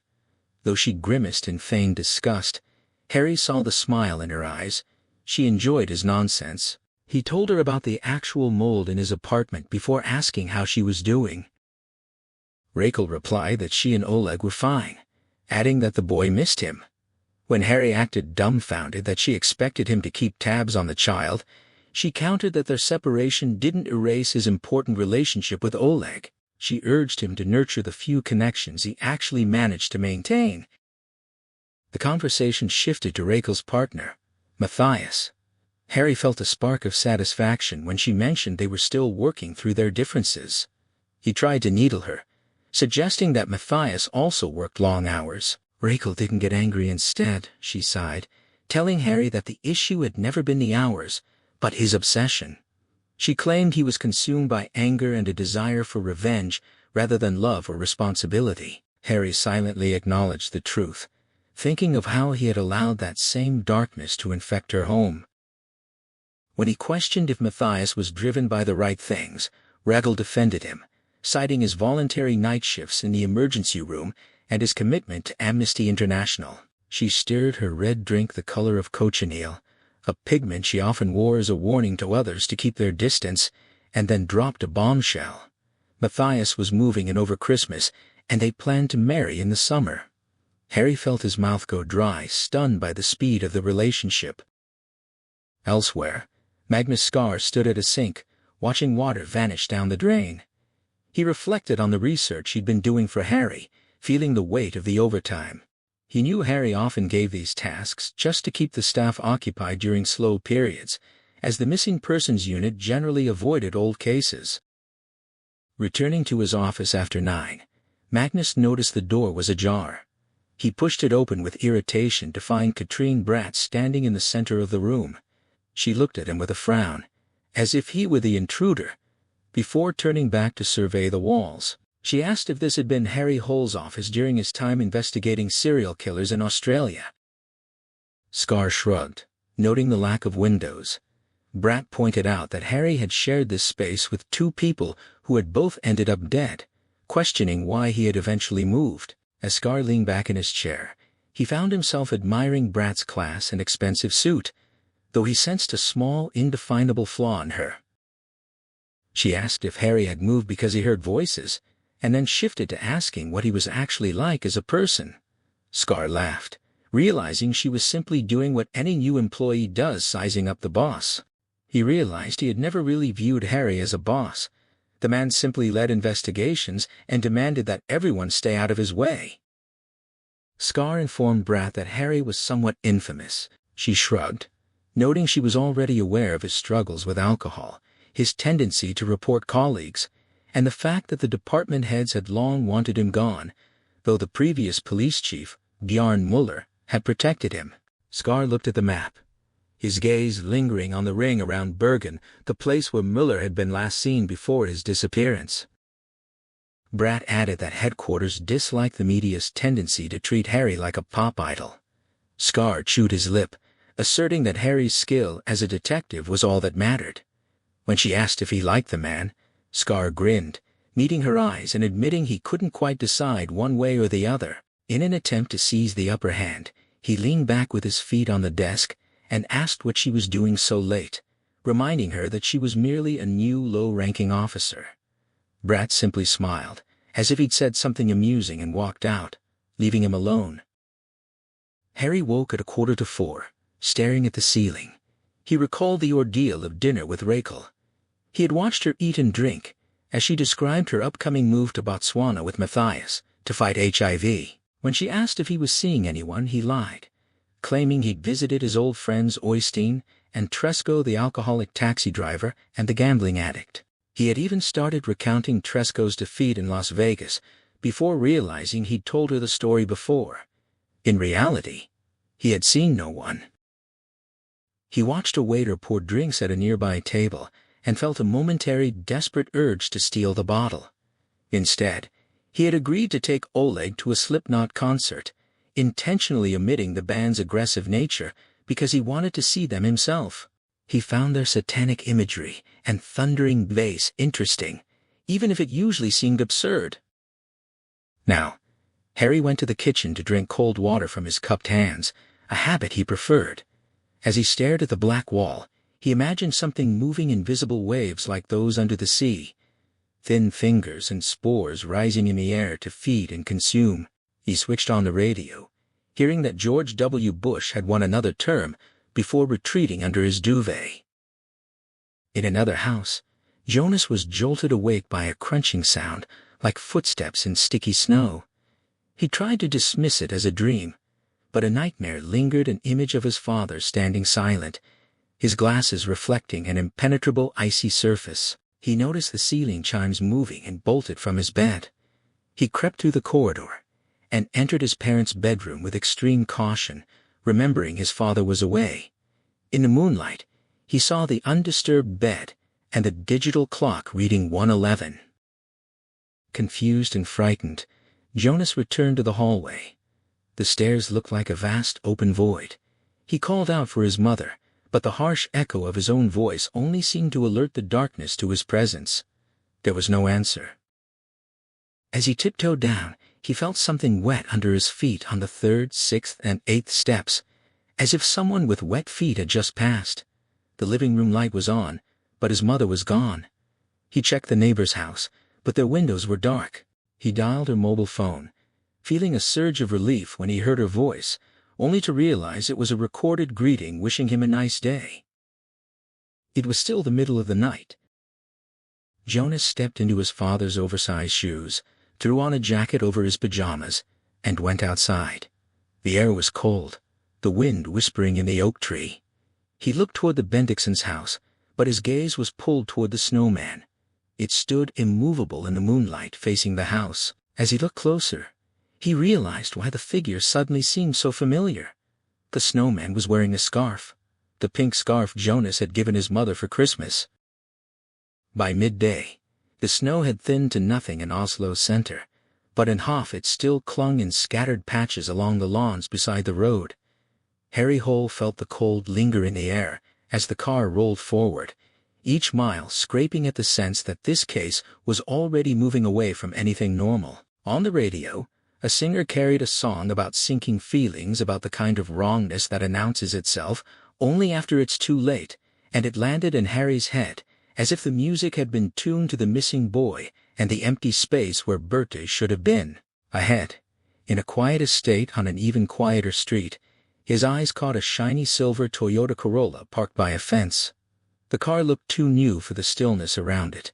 Though she grimaced in feigned disgust, Harry saw the smile in her eyes. She enjoyed his nonsense. He told her about the actual mold in his apartment before asking how she was doing. Rachel replied that she and Oleg were fine, adding that the boy missed him. When Harry acted dumbfounded that she expected him to keep tabs on the child, she countered that their separation didn't erase his important relationship with Oleg. She urged him to nurture the few connections he actually managed to maintain. The conversation shifted to Rachel's partner, Matthias. Harry felt a spark of satisfaction when she mentioned they were still working through their differences. He tried to needle her, suggesting that Matthias also worked long hours. Rachel didn't get angry. Instead, she sighed, telling Harry that the issue had never been the hours, but his obsession. She claimed he was consumed by anger and a desire for revenge rather than love or responsibility. Harry silently acknowledged the truth, thinking of how he had allowed that same darkness to infect her home. When he questioned if Matthias was driven by the right things, Rachel defended him, citing his voluntary night shifts in the emergency room and his commitment to Amnesty International. She stirred her red drink the color of cochineal, a pigment she often wore as a warning to others to keep their distance, and then dropped a bombshell. Matthias was moving in over Christmas, and they planned to marry in the summer. Harry felt his mouth go dry, stunned by the speed of the relationship. Elsewhere, Magnus Skar stood at a sink, watching water vanish down the drain. He reflected on the research he'd been doing for Harry, feeling the weight of the overtime. He knew Harry often gave these tasks just to keep the staff occupied during slow periods, as the missing persons unit generally avoided old cases. Returning to his office after 9, Magnus noticed the door was ajar. He pushed it open with irritation to find Katrine Bratt standing in the center of the room. She looked at him with a frown, as if he were the intruder. Before turning back to survey the walls, she asked if this had been Harry Hole's office during his time investigating serial killers in Australia. Skar shrugged, noting the lack of windows. Bratt pointed out that Harry had shared this space with 2 people who had both ended up dead, questioning why he had eventually moved. As Skar leaned back in his chair, he found himself admiring Bratt's class and expensive suit, though he sensed a small, indefinable flaw in her. She asked if Harry had moved because he heard voices, and then shifted to asking what he was actually like as a person. Skar laughed, realizing she was simply doing what any new employee does, sizing up the boss. He realized he had never really viewed Harry as a boss. The man simply led investigations and demanded that everyone stay out of his way. Scar informed Brat that Harry was somewhat infamous. She shrugged, noting she was already aware of his struggles with alcohol, his tendency to report colleagues, and the fact that the department heads had long wanted him gone, though the previous police chief, Bjarne Muller, had protected him. Scar looked at the map, his gaze lingering on the ring around Bergen, the place where Muller had been last seen before his disappearance. Brat added that headquarters disliked the media's tendency to treat Harry like a pop idol. Scar chewed his lip, asserting that Harry's skill as a detective was all that mattered. When she asked if he liked the man, Scar grinned, meeting her eyes and admitting he couldn't quite decide one way or the other. In an attempt to seize the upper hand, he leaned back with his feet on the desk and asked what she was doing so late, reminding her that she was merely a new low-ranking officer. Brat simply smiled, as if he'd said something amusing, and walked out, leaving him alone. Harry woke at 3:45, staring at the ceiling. He recalled the ordeal of dinner with Rachel. He had watched her eat and drink, as she described her upcoming move to Botswana with Matthias, to fight HIV. When she asked if he was seeing anyone, he lied, claiming he'd visited his old friends Oystein and Tresco, the alcoholic taxi driver and the gambling addict. He had even started recounting Tresco's defeat in Las Vegas, before realizing he'd told her the story before. In reality, he had seen no one. He watched a waiter pour drinks at a nearby table and felt a momentary desperate urge to steal the bottle. Instead, he had agreed to take Oleg to a Slipknot concert, intentionally omitting the band's aggressive nature because he wanted to see them himself. He found their satanic imagery and thundering bass interesting, even if it usually seemed absurd. Now, Harry went to the kitchen to drink cold water from his cupped hands, a habit he preferred. As he stared at the black wall, he imagined something moving in visible waves like those under the sea, thin fingers and spores rising in the air to feed and consume. He switched on the radio, hearing that George W. Bush had won another term, before retreating under his duvet. In another house, Jonas was jolted awake by a crunching sound, like footsteps in sticky snow. He tried to dismiss it as a dream, but a nightmare lingered, an image of his father standing silent, his glasses reflecting an impenetrable icy surface. He noticed the ceiling chimes moving and bolted from his bed. He crept through the corridor and entered his parents' bedroom with extreme caution, remembering his father was away. In the moonlight, he saw the undisturbed bed and the digital clock reading 1:11. Confused and frightened, Jonas returned to the hallway. The stairs looked like a vast open void. He called out for his mother, but the harsh echo of his own voice only seemed to alert the darkness to his presence. There was no answer. As he tiptoed down, he felt something wet under his feet on the 3rd, 6th, and 8th steps, as if someone with wet feet had just passed. The living room light was on, but his mother was gone. He checked the neighbor's house, but their windows were dark. He dialed her mobile phone, feeling a surge of relief when he heard her voice, only to realize it was a recorded greeting wishing him a nice day. It was still the middle of the night. Jonas stepped into his father's oversized shoes, threw on a jacket over his pajamas, and went outside. The air was cold, the wind whispering in the oak tree. He looked toward the Bendixsons' house, but his gaze was pulled toward the Snowman. It stood immovable in the moonlight facing the house. As he looked closer, he realized why the figure suddenly seemed so familiar. The Snowman was wearing a scarf, the pink scarf Jonas had given his mother for Christmas. By midday, the snow had thinned to nothing in Oslo's center, but in Hof it still clung in scattered patches along the lawns beside the road. Harry Hole felt the cold linger in the air as the car rolled forward, each mile scraping at the sense that this case was already moving away from anything normal. On the radio, a singer carried a song about sinking feelings, about the kind of wrongness that announces itself only after it's too late, and it landed in Harry's head, as if the music had been tuned to the missing boy and the empty space where Bertie should have been. Ahead, in a quiet estate on an even quieter street, his eyes caught a shiny silver Toyota Corolla parked by a fence. The car looked too new for the stillness around it,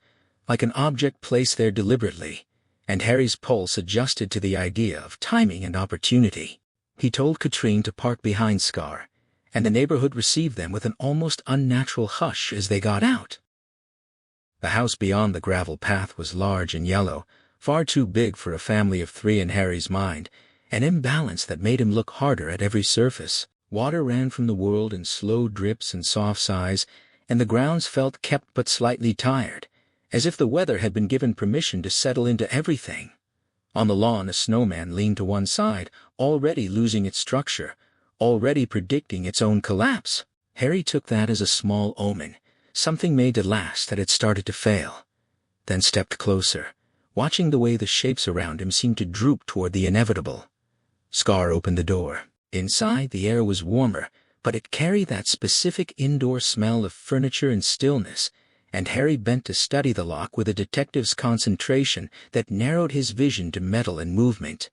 like an object placed there deliberately, and Harry's pulse adjusted to the idea of timing and opportunity. He told Katrine to park behind Scar, and the neighborhood received them with an almost unnatural hush as they got out. The house beyond the gravel path was large and yellow, far too big for a family of 3 in Harry's mind, an imbalance that made him look harder at every surface. Water ran from the world in slow drips and soft sighs, and the grounds felt kept but slightly tired, as if the weather had been given permission to settle into everything. On the lawn a snowman leaned to one side, already losing its structure, already predicting its own collapse. Harry took that as a small omen, something made to last that had started to fail, then stepped closer, watching the way the shapes around him seemed to droop toward the inevitable. Scar opened the door. Inside, the air was warmer, but it carried that specific indoor smell of furniture and stillness, and Harry bent to study the lock with a detective's concentration that narrowed his vision to metal and movement.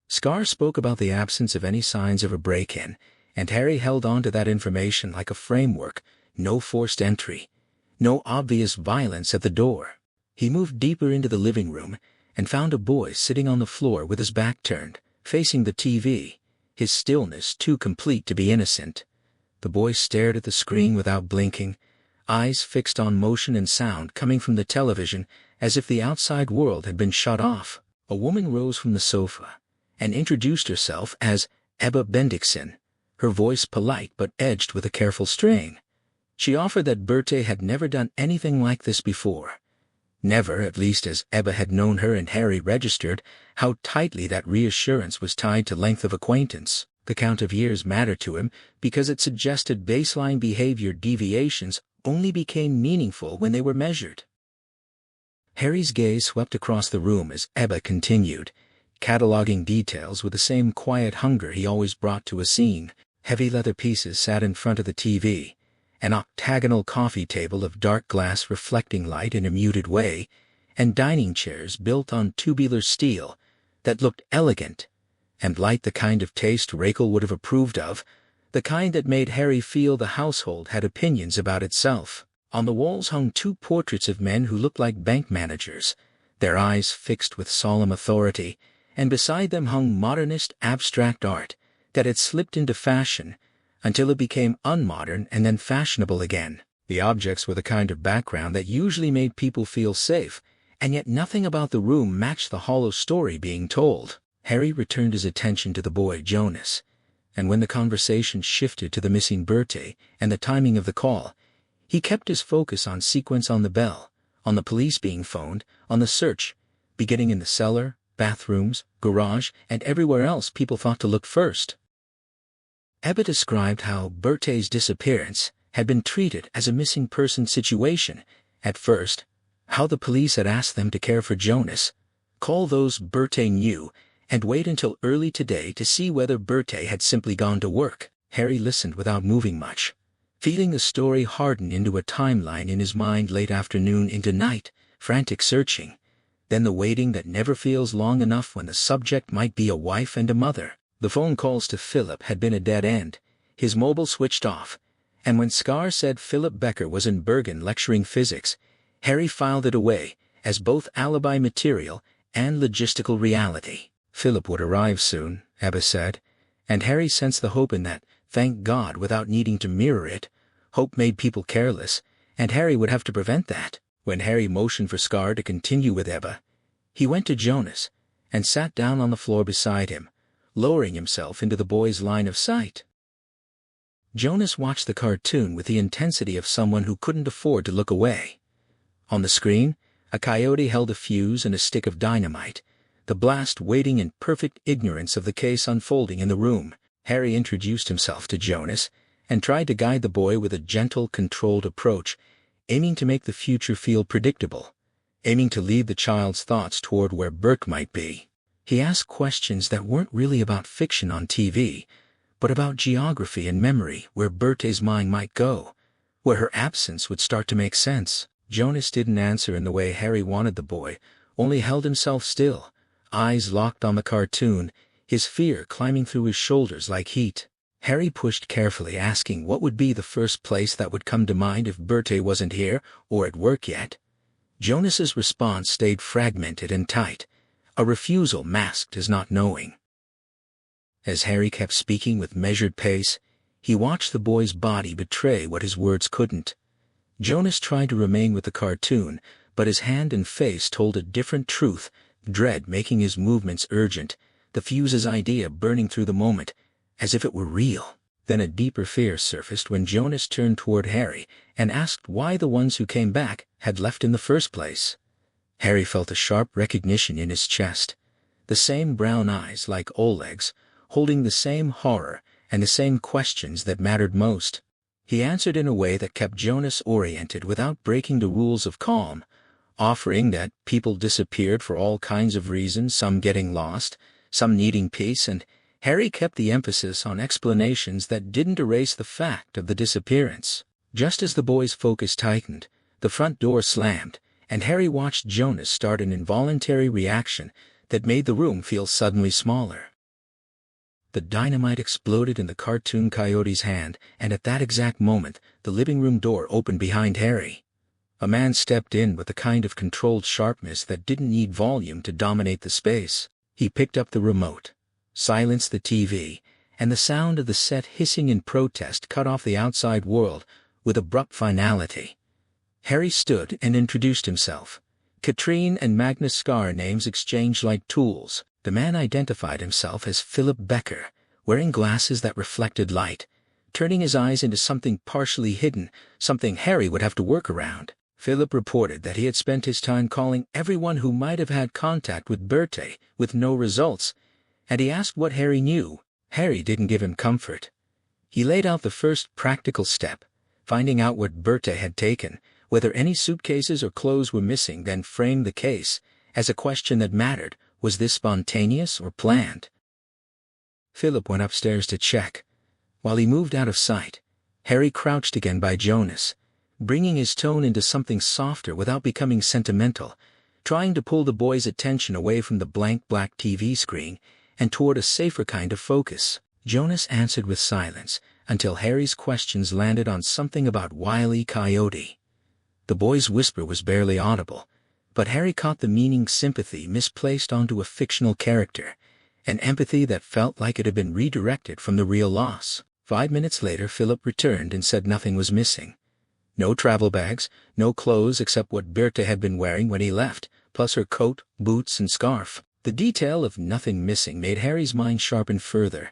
Scar spoke about the absence of any signs of a break-in, and Harry held on to that information like a framework. No forced entry, no obvious violence at the door. He moved deeper into the living room and found a boy sitting on the floor with his back turned, facing the TV, his stillness too complete to be innocent. The boy stared at the screen without blinking, eyes fixed on motion and sound coming from the television as if the outside world had been shut off. A woman rose from the sofa and introduced herself as Ebba Bendixson, her voice polite but edged with a careful strain. She offered that Berthe had never done anything like this before. Never, at least as Ebba had known her, and Harry registered how tightly that reassurance was tied to length of acquaintance. The count of years mattered to him because it suggested baseline behavior deviations only became meaningful when they were measured. Harry's gaze swept across the room as Ebba continued, cataloging details with the same quiet hunger he always brought to a scene. Heavy leather pieces sat in front of the TV, an octagonal coffee table of dark glass reflecting light in a muted way, and dining chairs built on tubular steel that looked elegant and like the kind of taste Rakel would have approved of, the kind that made Harry feel the household had opinions about itself. On the walls hung 2 portraits of men who looked like bank managers, their eyes fixed with solemn authority, and beside them hung modernist abstract art that had slipped into fashion until it became unmodern and then fashionable again. The objects were the kind of background that usually made people feel safe, and yet nothing about the room matched the hollow story being told. Harry returned his attention to the boy Jonas, and when the conversation shifted to the missing Berthe and the timing of the call, he kept his focus on sequence on the bell, on the police being phoned, on the search, beginning in the cellar, bathrooms, garage, and everywhere else people thought to look first. Ebba described how Berthe's disappearance had been treated as a missing person situation at first, how the police had asked them to care for Jonas, call those Berthe knew, and wait until early today to see whether Berthe had simply gone to work. Harry listened without moving much, feeling the story harden into a timeline in his mind. Late afternoon into night, frantic searching, then the waiting that never feels long enough when the subject might be a wife and a mother. The phone calls to Philip had been a dead end, his mobile switched off, and when Scar said Philip Becker was in Bergen lecturing physics, Harry filed it away as both alibi material and logistical reality. Philip would arrive soon, Ebba said, and Harry sensed the hope in that, thank God, without needing to mirror it. Hope made people careless, and Harry would have to prevent that. When Harry motioned for Scar to continue with Ebba, he went to Jonas and sat down on the floor beside him, lowering himself into the boy's line of sight. Jonas watched the cartoon with the intensity of someone who couldn't afford to look away. On the screen, a coyote held a fuse and a stick of dynamite, the blast waiting in perfect ignorance of the case unfolding in the room. Harry introduced himself to Jonas and tried to guide the boy with a gentle, controlled approach, aiming to make the future feel predictable, aiming to lead the child's thoughts toward where Burke might be. He asked questions that weren't really about fiction on TV, but about geography and memory, where Berthe's mind might go, where her absence would start to make sense. Jonas didn't answer in the way Harry wanted the boy, only held himself still, eyes locked on the cartoon, his fear climbing through his shoulders like heat. Harry pushed carefully, asking what would be the first place that would come to mind if Bertie wasn't here or at work yet. Jonas's response stayed fragmented and tight, a refusal masked as not knowing. As Harry kept speaking with measured pace, he watched the boy's body betray what his words couldn't. Jonas tried to remain with the cartoon, but his hand and face told a different truth, dread making his movements urgent, the fuse's idea burning through the moment, as if it were real. Then a deeper fear surfaced when Jonas turned toward Harry and asked why the ones who came back had left in the first place. Harry felt a sharp recognition in his chest. The same brown eyes like Oleg's, holding the same horror and the same questions that mattered most. He answered in a way that kept Jonas oriented without breaking the rules of calm, offering that people disappeared for all kinds of reasons, some getting lost, some needing peace, and Harry kept the emphasis on explanations that didn't erase the fact of the disappearance. Just as the boy's focus tightened, the front door slammed, and Harry watched Jonas start an involuntary reaction that made the room feel suddenly smaller. The dynamite exploded in the cartoon coyote's hand, and at that exact moment, the living room door opened behind Harry. A man stepped in with the kind of controlled sharpness that didn't need volume to dominate the space. He picked up the remote, silenced the TV, and the sound of the set hissing in protest cut off the outside world with abrupt finality. Harry stood and introduced himself. Katrine and Magnus Scar names exchanged like tools. The man identified himself as Philip Becker, wearing glasses that reflected light, turning his eyes into something partially hidden, something Harry would have to work around. Philip reported that he had spent his time calling everyone who might have had contact with Bertie, with no results, and he asked what Harry knew. Harry didn't give him comfort. He laid out the first practical step, finding out what Bertie had taken, whether any suitcases or clothes were missing, then framed the case as a question that mattered. Was this spontaneous or planned? Philip went upstairs to check. While he moved out of sight, Harry crouched again by Jonas, bringing his tone into something softer without becoming sentimental, trying to pull the boy's attention away from the blank black TV screen and toward a safer kind of focus. Jonas answered with silence until Harry's questions landed on something about Wile E. Coyote. The boy's whisper was barely audible, but Harry caught the meaning: sympathy misplaced onto a fictional character, an empathy that felt like it had been redirected from the real loss. 5 minutes later, Philip returned and said nothing was missing. No travel bags, no clothes except what Bertie had been wearing when he left, plus her coat, boots, and scarf. The detail of nothing missing made Harry's mind sharpen further.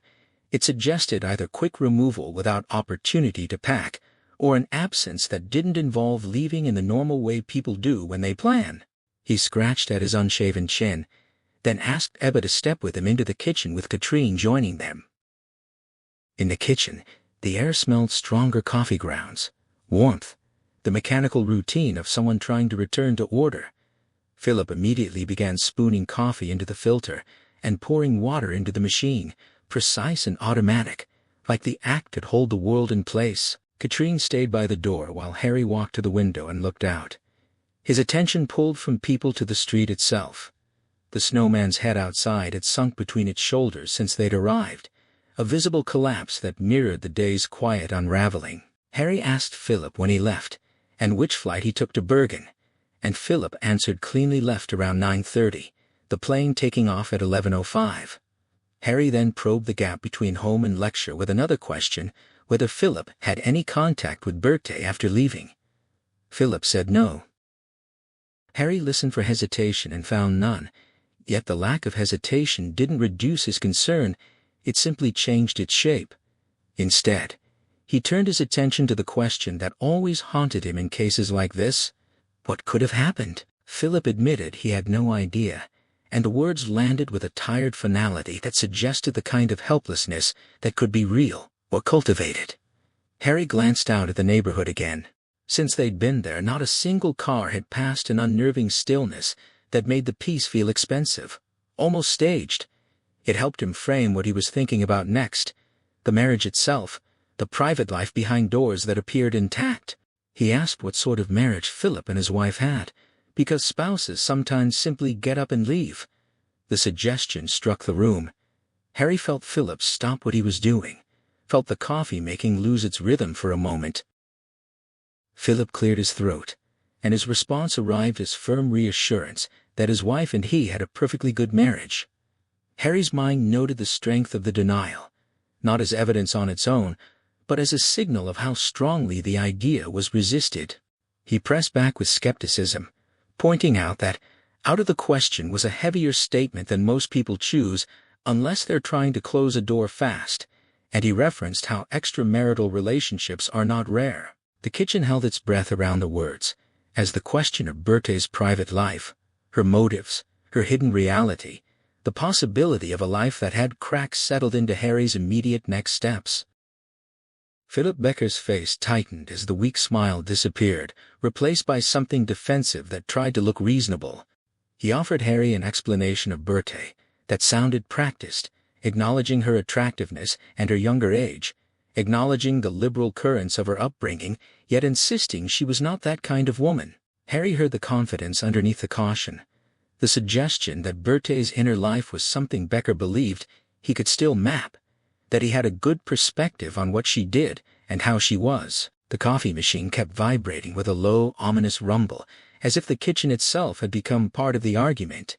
It suggested either quick removal without opportunity to pack, or an absence that didn't involve leaving in the normal way people do when they plan. He scratched at his unshaven chin, then asked Ebba to step with him into the kitchen, with Katrine joining them. In the kitchen, the air smelled stronger coffee grounds, warmth, the mechanical routine of someone trying to return to order. Philip immediately began spooning coffee into the filter and pouring water into the machine, precise and automatic, like the act could hold the world in place. Katrine stayed by the door while Harry walked to the window and looked out. His attention pulled from people to the street itself. The snowman's head outside had sunk between its shoulders since they'd arrived, a visible collapse that mirrored the day's quiet unraveling. Harry asked Philip when he left, and which flight he took to Bergen, and Philip answered cleanly: left around 9:30, the plane taking off at 11:05. Harry then probed the gap between home and lecture with another question: whether Philip had any contact with Bertie after leaving. Philip said no. Harry listened for hesitation and found none, yet the lack of hesitation didn't reduce his concern, it simply changed its shape. Instead, he turned his attention to the question that always haunted him in cases like this: what could have happened? Philip admitted he had no idea, and the words landed with a tired finality that suggested the kind of helplessness that could be real or cultivated. Harry glanced out at the neighborhood again. Since they'd been there, not a single car had passed, an unnerving stillness that made the peace feel expensive, almost staged. It helped him frame what he was thinking about next: the marriage itself, the private life behind doors that appeared intact. He asked what sort of marriage Philip and his wife had, because spouses sometimes simply get up and leave. The suggestion struck the room. Harry felt Philip stop what he was doing. felt the coffee-making lose its rhythm for a moment. Philip cleared his throat, and his response arrived as firm reassurance that his wife and he had a perfectly good marriage. Harry's mind noted the strength of the denial, not as evidence on its own, but as a signal of how strongly the idea was resisted. He pressed back with skepticism, pointing out that out of the question was a heavier statement than most people choose unless they're trying to close a door fast, and he referenced how extramarital relationships are not rare. The kitchen held its breath around the words, as the question of Berthe's private life, her motives, her hidden reality, the possibility of a life that had cracks settled into Harry's immediate next steps. Philip Becker's face tightened as the weak smile disappeared, replaced by something defensive that tried to look reasonable. He offered Harry an explanation of Berthe that sounded practiced, acknowledging her attractiveness and her younger age, acknowledging the liberal currents of her upbringing, yet insisting she was not that kind of woman. Harry heard the confidence underneath the caution, the suggestion that Berthe's inner life was something Becker believed he could still map, that he had a good perspective on what she did and how she was. The coffee machine kept vibrating with a low, ominous rumble, as if the kitchen itself had become part of the argument.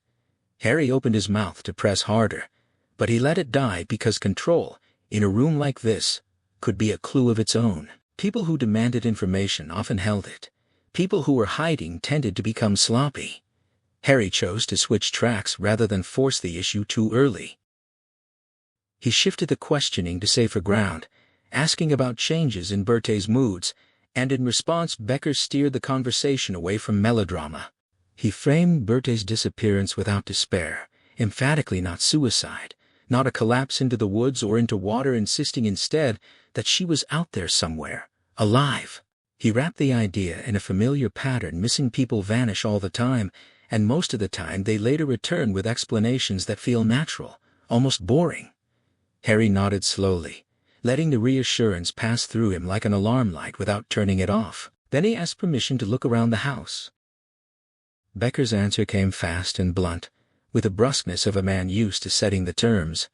Harry opened his mouth to press harder, but he let it die because control, in a room like this, could be a clue of its own. People who demanded information often held it. People who were hiding tended to become sloppy. Harry chose to switch tracks rather than force the issue too early. He shifted the questioning to safer ground, asking about changes in Berthe's moods, and in response Becker steered the conversation away from melodrama. He framed Berthe's disappearance without despair, emphatically not suicide, not a collapse into the woods or into water, insisting instead that she was out there somewhere, alive. He wrapped the idea in a familiar pattern. Missing people vanish all the time, and most of the time they later return with explanations that feel natural, almost boring. Harry nodded slowly, letting the reassurance pass through him like an alarm light without turning it off. Then he asked permission to look around the house. Becker's answer came fast and blunt, with the brusqueness of a man used to setting the terms.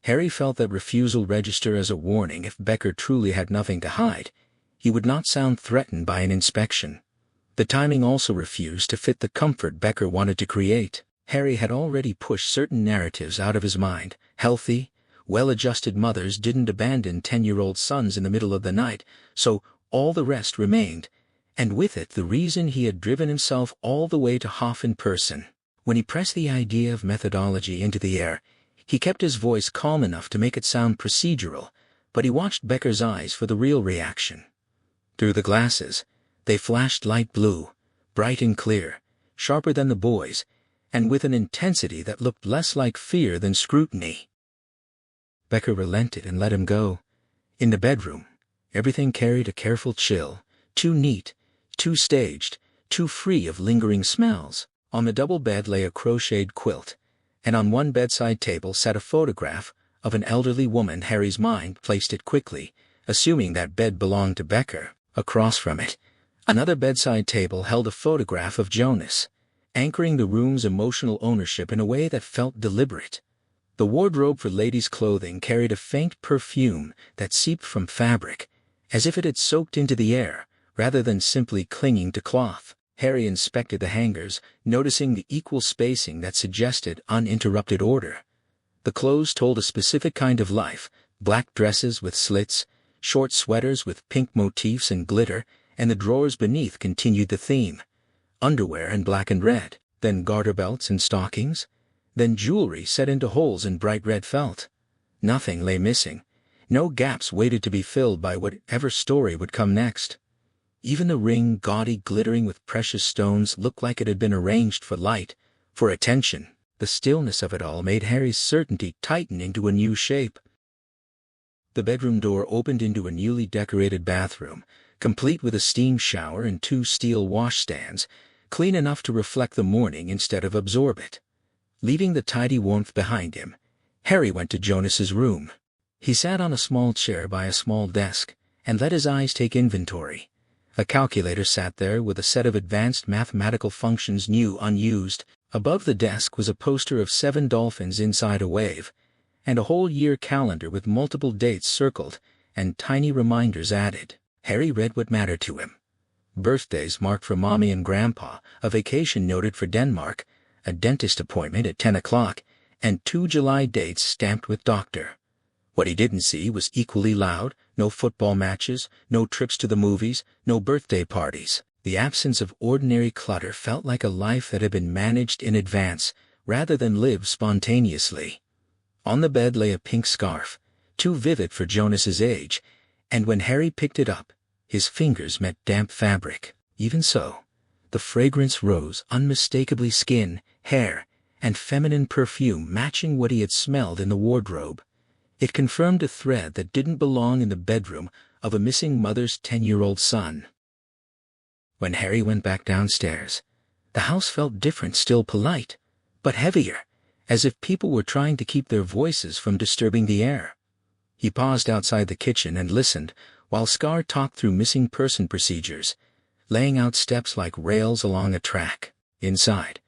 Harry felt that refusal register as a warning. If Becker truly had nothing to hide, he would not sound threatened by an inspection. The timing also refused to fit the comfort Becker wanted to create. Harry had already pushed certain narratives out of his mind. Healthy, well-adjusted mothers didn't abandon 10-year-old sons in the middle of the night, so all the rest remained, and with it the reason he had driven himself all the way to Hof in person. When he pressed the idea of methodology into the air, he kept his voice calm enough to make it sound procedural, but he watched Becker's eyes for the real reaction. Through the glasses, they flashed light blue, bright and clear, sharper than the boy's, and with an intensity that looked less like fear than scrutiny. Becker relented and let him go. In the bedroom, everything carried a careful chill, too neat, too staged, too free of lingering smells. On the double bed lay a crocheted quilt, and on one bedside table sat a photograph of an elderly woman. Harry's mind placed it quickly, assuming that bed belonged to Becker. Across from it, another bedside table held a photograph of Jonas, anchoring the room's emotional ownership in a way that felt deliberate. The wardrobe for ladies' clothing carried a faint perfume that seeped from fabric, as if it had soaked into the air, rather than simply clinging to cloth. Harry inspected the hangers, noticing the equal spacing that suggested uninterrupted order. The clothes told a specific kind of life: black dresses with slits, short sweaters with pink motifs and glitter, and the drawers beneath continued the theme: underwear in black and red, then garter belts and stockings, then jewelry set into holes in bright red felt. Nothing lay missing. No gaps waited to be filled by whatever story would come next. Even the ring, gaudy, glittering with precious stones, looked like it had been arranged for light, for attention. The stillness of it all made Harry's certainty tighten into a new shape. The bedroom door opened into a newly decorated bathroom, complete with a steam shower and 2 steel washstands, clean enough to reflect the morning instead of absorb it. Leaving the tidy warmth behind him, Harry went to Jonas's room. He sat on a small chair by a small desk, and let his eyes take inventory. A calculator sat there with a set of advanced mathematical functions new unused. Above the desk was a poster of 7 dolphins inside a wave, and a whole year calendar with multiple dates circled and tiny reminders added. Harry read what mattered to him. Birthdays marked for Mommy and Grandpa, a vacation noted for Denmark, a dentist appointment at 10 o'clock, and 2 July dates stamped with Doctor. What he didn't see was equally loud: no football matches, no trips to the movies, no birthday parties. The absence of ordinary clutter felt like a life that had been managed in advance, rather than lived spontaneously. On the bed lay a pink scarf, too vivid for Jonas's age, and when Harry picked it up, his fingers met damp fabric. Even so, the fragrance rose unmistakably: skin, hair, and feminine perfume matching what he had smelled in the wardrobe. It confirmed a thread that didn't belong in the bedroom of a missing mother's 10-year-old son. When Harry went back downstairs, the house felt different, still polite, but heavier, as if people were trying to keep their voices from disturbing the air. He paused outside the kitchen and listened while Scar talked through missing person procedures, laying out steps like rails along a track. Inside,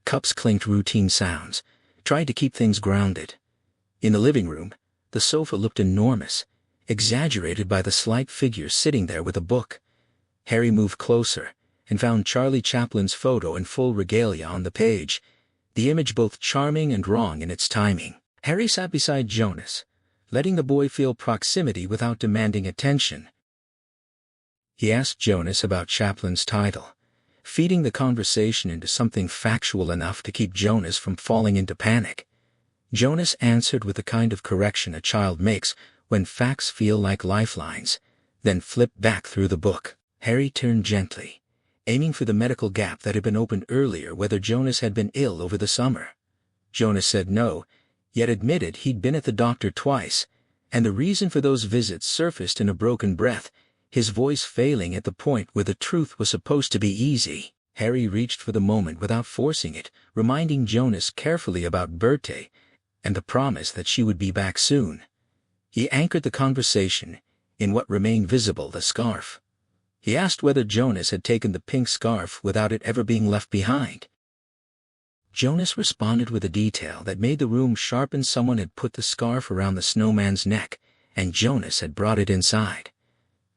cups clinked routine sounds, tried to keep things grounded. In the living room, the sofa looked enormous, exaggerated by the slight figure sitting there with a book. Harry moved closer and found Charlie Chaplin's photo in full regalia on the page, the image both charming and wrong in its timing. Harry sat beside Jonas, letting the boy feel proximity without demanding attention. He asked Jonas about Chaplin's title, feeding the conversation into something factual enough to keep Jonas from falling into panic. Jonas answered with the kind of correction a child makes when facts feel like lifelines, then flipped back through the book. Harry turned gently, aiming for the medical gap that had been opened earlier, whether Jonas had been ill over the summer. Jonas said no, yet admitted he'd been at the doctor twice, and the reason for those visits surfaced in a broken breath, his voice failing at the point where the truth was supposed to be easy. Harry reached for the moment without forcing it, reminding Jonas carefully about Berthe and the promise that she would be back soon. He anchored the conversation in what remained visible: the scarf. He asked whether Jonas had taken the pink scarf without it ever being left behind. Jonas responded with a detail that made the room sharpen: someone had put the scarf around the snowman's neck, and Jonas had brought it inside.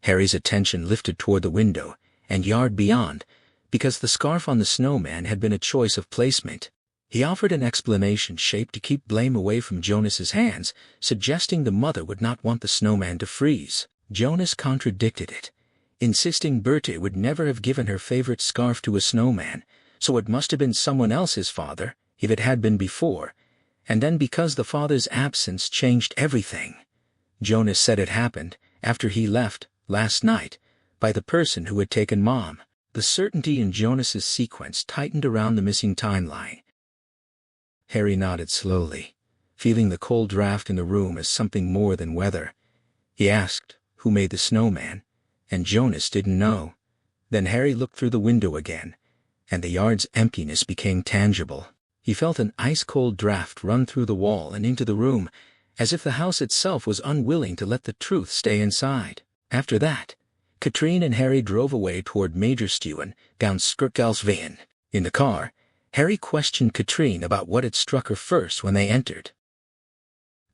Harry's attention lifted toward the window and yard beyond, because the scarf on the snowman had been a choice of placement. He offered an explanation shaped to keep blame away from Jonas's hands, suggesting the mother would not want the snowman to freeze. Jonas contradicted it, insisting Berthe would never have given her favorite scarf to a snowman, so it must have been someone else's father, if it had been before, and then because the father's absence changed everything. Jonas said it happened after he left, last night, by the person who had taken Mom. The certainty in Jonas's sequence tightened around the missing timeline. Harry nodded slowly, feeling the cold draft in the room as something more than weather. He asked, "Who made the snowman?" And Jonas didn't know. Then Harry looked through the window again, and the yard's emptiness became tangible. He felt an ice-cold draft run through the wall and into the room, as if the house itself was unwilling to let the truth stay inside. After that, Katrine and Harry drove away toward Majorstuen, down Skirkalsveien. In the car, Harry questioned Katrine about what had struck her first when they entered.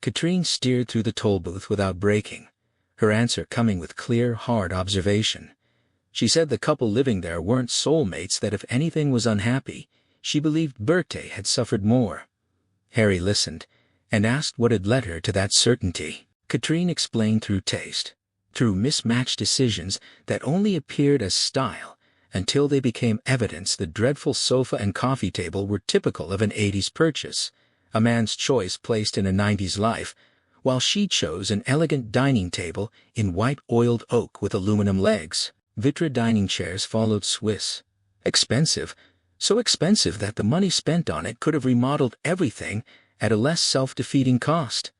Katrine steered through the toll booth without braking, her answer coming with clear, hard observation. She said the couple living there weren't soulmates, that if anything was unhappy, she believed Berthe had suffered more. Harry listened, and asked what had led her to that certainty. Katrine explained: through taste, through mismatched decisions that only appeared as style until they became evidence. The dreadful sofa and coffee table were typical of an 80s purchase, a man's choice placed in a 90s life, while she chose an elegant dining table in white oiled oak with aluminum legs. Vitra dining chairs followed Swiss. Expensive, so expensive that the money spent on it could have remodeled everything at a less self-defeating cost.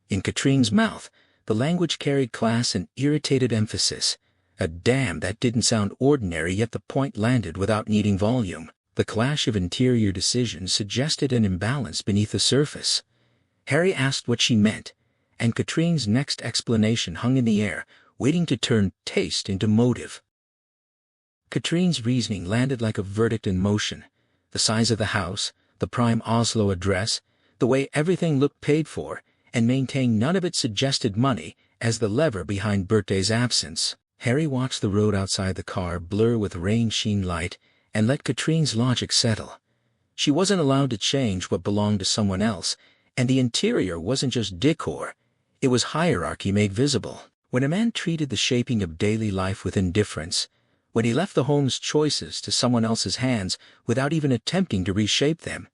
In Katrine's mouth, the language carried class and irritated emphasis, a damn that didn't sound ordinary, yet the point landed without needing volume. The clash of interior decisions suggested an imbalance beneath the surface. Harry asked what she meant, and Katrine's next explanation hung in the air, waiting to turn taste into motive. Katrine's reasoning landed like a verdict in motion: the size of the house, the prime Oslo address, the way everything looked paid for, and maintained none of its suggested money as the lever behind Bertie's absence. Harry watched the road outside the car blur with rain-sheen light and let Katrine's logic settle. She wasn't allowed to change what belonged to someone else, and the interior wasn't just decor, it was hierarchy made visible. When a man treated the shaping of daily life with indifference, when he left the home's choices to someone else's hands without even attempting to reshape them,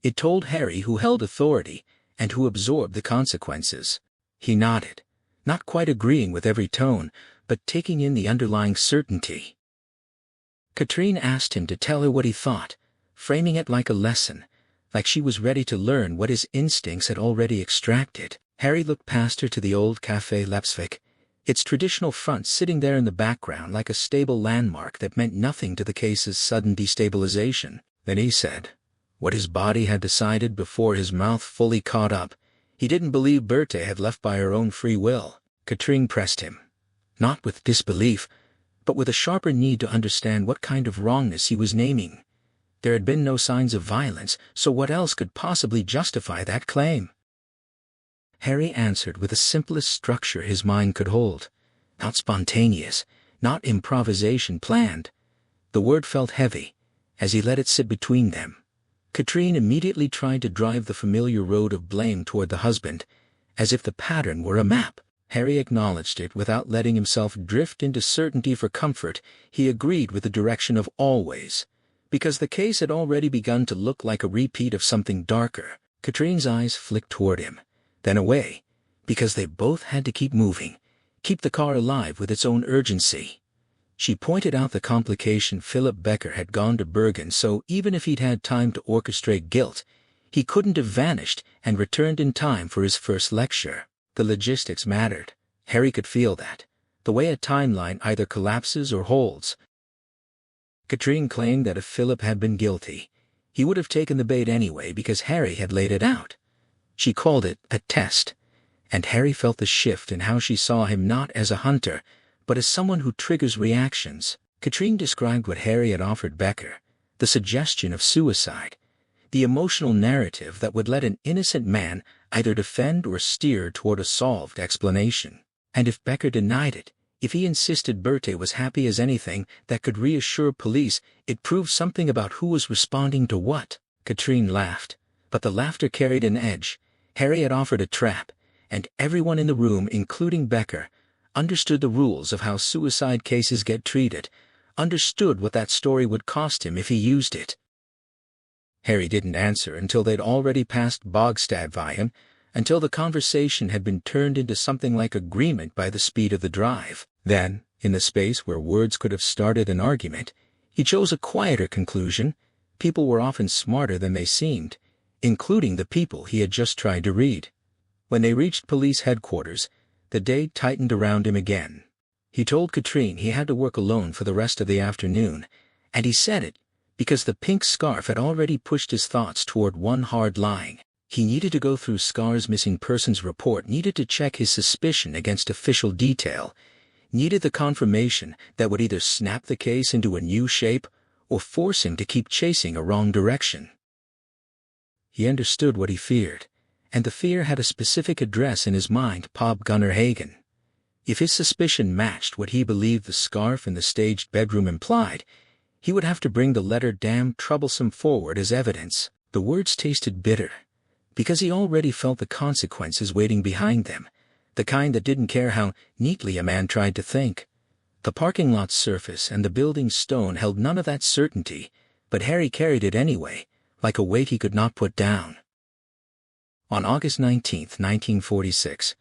it told Harry who held authority and who absorbed the consequences. He nodded, not quite agreeing with every tone, but taking in the underlying certainty. Katrine asked him to tell her what he thought, framing it like a lesson, like she was ready to learn what his instincts had already extracted. Harry looked past her to the old Café Lepsvik, its traditional front sitting there in the background like a stable landmark that meant nothing to the case's sudden destabilization. Then he said what his body had decided before his mouth fully caught up. He didn't believe Bertie had left by her own free will. Katrine pressed him, not with disbelief, but with a sharper need to understand what kind of wrongness he was naming. There had been no signs of violence, so what else could possibly justify that claim? Harry answered with the simplest structure his mind could hold. Not spontaneous, not improvisation planned. The word felt heavy, as he let it sit between them. Katrine immediately tried to drive the familiar road of blame toward the husband, as if the pattern were a map. Harry acknowledged it without letting himself drift into certainty for comfort. He agreed with the direction of always, because the case had already begun to look like a repeat of something darker. Katrine's eyes flicked toward him, then away, because they both had to keep moving, keep the car alive with its own urgency. She pointed out the complication. Philip Becker had gone to Bergen, so even if he'd had time to orchestrate guilt, he couldn't have vanished and returned in time for his first lecture. The logistics mattered. Harry could feel that, the way a timeline either collapses or holds. Katrine claimed that if Philip had been guilty, he would have taken the bait anyway because Harry had laid it out. She called it a test, and Harry felt the shift in how she saw him, not as a hunter, but as someone who triggers reactions. Katrine described what Harry had offered Becker, the suggestion of suicide, the emotional narrative that would let an innocent man either defend or steer toward a solved explanation. And if Becker denied it, if he insisted Bertie was happy as anything that could reassure police, it proved something about who was responding to what. Katrine laughed, but the laughter carried an edge. Harry had offered a trap, and everyone in the room, including Becker, understood the rules of how suicide cases get treated, understood what that story would cost him if he used it. Harry didn't answer until they'd already passed Bogstadveien, until the conversation had been turned into something like agreement by the speed of the drive. Then, in the space where words could have started an argument, he chose a quieter conclusion. People were often smarter than they seemed, including the people he had just tried to read. When they reached police headquarters, the day tightened around him again. He told Katrine he had to work alone for the rest of the afternoon, and he said it because the pink scarf had already pushed his thoughts toward one hard line. He needed to go through Scar's missing persons report, needed to check his suspicion against official detail, needed the confirmation that would either snap the case into a new shape or force him to keep chasing a wrong direction. He understood what he feared, and the fear had a specific address in his mind: Pop Gunnar Hagen. If his suspicion matched what he believed the scarf in the staged bedroom implied, he would have to bring the letter "damn troublesome" forward as evidence. The words tasted bitter, because he already felt the consequences waiting behind them, the kind that didn't care how neatly a man tried to think. The parking lot's surface and the building's stone held none of that certainty, but Harry carried it anyway, like a weight he could not put down. On August 19, 1946,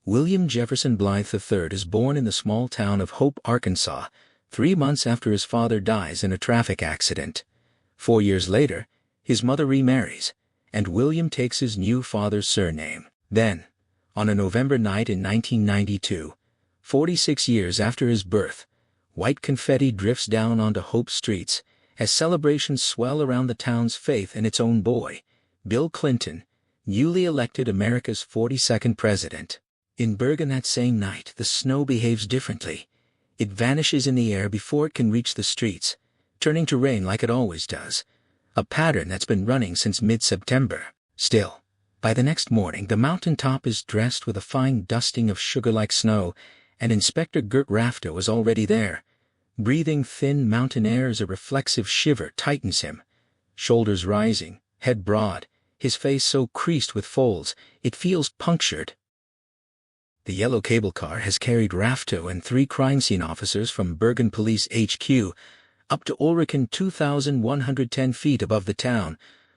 William Jefferson Blythe III is born in the small town of Hope, Arkansas, 3 months after his father dies in a traffic accident. 4 years later, his mother remarries, and William takes his new father's surname. Then, on a November night in 1992, 46 years after his birth, white confetti drifts down onto Hope streets as celebrations swell around the town's faith in its own boy, Bill Clinton, newly elected America's 42nd president. In Bergen that same night, the snow behaves differently. It vanishes in the air before it can reach the streets, turning to rain like it always does, a pattern that's been running since mid-September. Still, By the next morning, the mountain top is dressed with a fine dusting of sugar-like snow, and Inspector Gert Rafto is already there. Breathing thin mountain air as a reflexive shiver tightens him. Shoulders rising, head broad, his face so creased with folds, it feels punctured. The yellow cable car has carried Rafto and 3 crime scene officers from Bergen Police HQ up to Ulriken 2,110 feet above the town,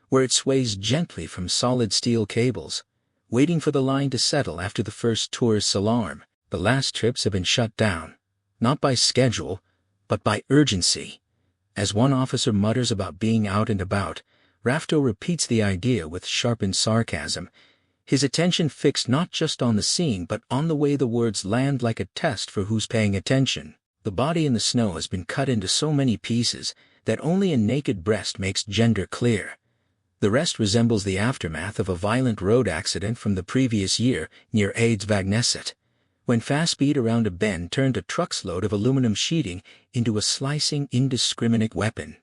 where it sways gently from solid steel cables, waiting for the line to settle after the first tourist's alarm. The last trips have been shut down, not by schedule, but by urgency. As one officer mutters about being out and about, Rafto repeats the idea with sharpened sarcasm, his attention fixed not just on the scene but on the way the words land like a test for who's paying attention. The body in the snow has been cut into so many pieces that only a naked breast makes gender clear. The rest resembles the aftermath of a violent road accident from the previous year near Eidsvagneset, when fast speed around a bend turned a truck's load of aluminum sheeting into a slicing, indiscriminate weapon.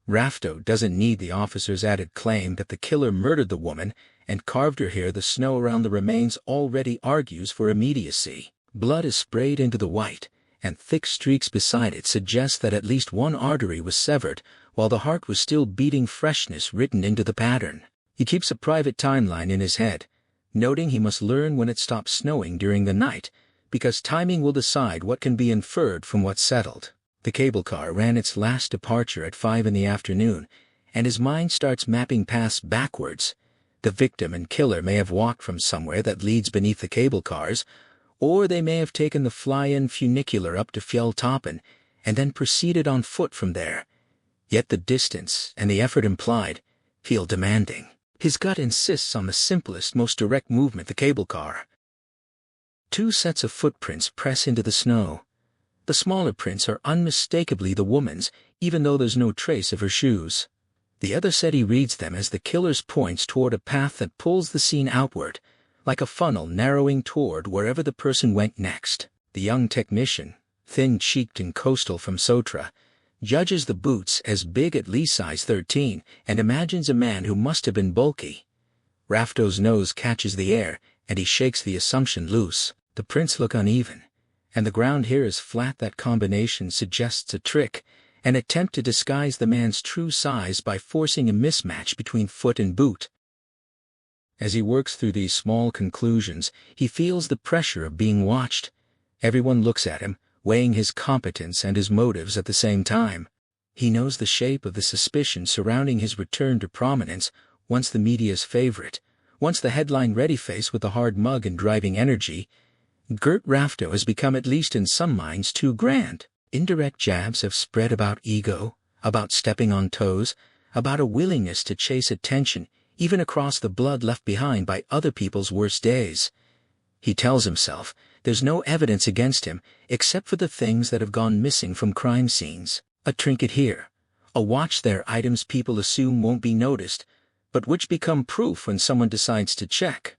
Rafto doesn't need the officer's added claim that the killer murdered the woman and carved her here. The snow around the remains already argues for immediacy. Blood is sprayed into the white, and thick streaks beside it suggest that at least one artery was severed, while the heart was still beating, freshness written into the pattern. He keeps a private timeline in his head, noting he must learn when it stops snowing during the night, because timing will decide what can be inferred from what's settled. The cable car ran its last departure at 5 in the afternoon, and his mind starts mapping paths backwards. The victim and killer may have walked from somewhere that leads beneath the cable cars, or they may have taken the fly-in funicular up to Fjelltoppen and then proceeded on foot from there. Yet the distance, and the effort implied, feel demanding. His gut insists on the simplest, most direct movement, the cable car. 2 sets of footprints press into the snow. The smaller prints are unmistakably the woman's, even though there's no trace of her shoes. The other set, he reads them as the killer's points toward a path that pulls the scene outward, like a funnel narrowing toward wherever the person went next. The young technician, thin-cheeked and coastal from Sotra, judges the boots as big, at least size 13, and imagines a man who must have been bulky. Rafto's nose catches the air, and he shakes the assumption loose. The prints look uneven, and the ground here is flat. That combination suggests a trick, an attempt to disguise the man's true size by forcing a mismatch between foot and boot. As he works through these small conclusions, he feels the pressure of being watched. Everyone looks at him, weighing his competence and his motives at the same time. He knows the shape of the suspicion surrounding his return to prominence, once the media's favorite, once the headline-ready face with the hard mug and driving energy. Gert Rafto has become, at least in some minds, too grand. Indirect jabs have spread about ego, about stepping on toes, about a willingness to chase attention, even across the blood left behind by other people's worst days. He tells himself there's no evidence against him except for the things that have gone missing from crime scenes. A trinket here, a watch there, items people assume won't be noticed, but which become proof when someone decides to check.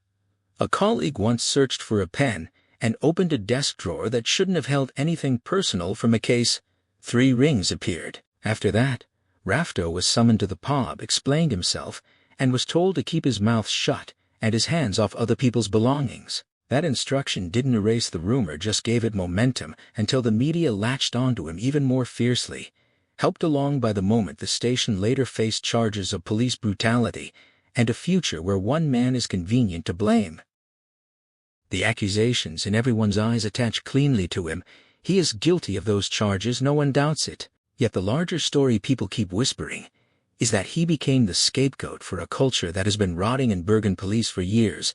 A colleague once searched for a pen and opened a desk drawer that shouldn't have held anything personal from a case. 3 rings appeared. After that, Rafto was summoned to the pub, explained himself, and was told to keep his mouth shut and his hands off other people's belongings. That instruction didn't erase the rumor, just gave it momentum until the media latched onto him even more fiercely. Helped along by the moment, the station later faced charges of police brutality and a future where one man is convenient to blame. The accusations in everyone's eyes attach cleanly to him. He is guilty of those charges, no one doubts it. Yet the larger story people keep whispering is that he became the scapegoat for a culture that has been rotting in Bergen police for years,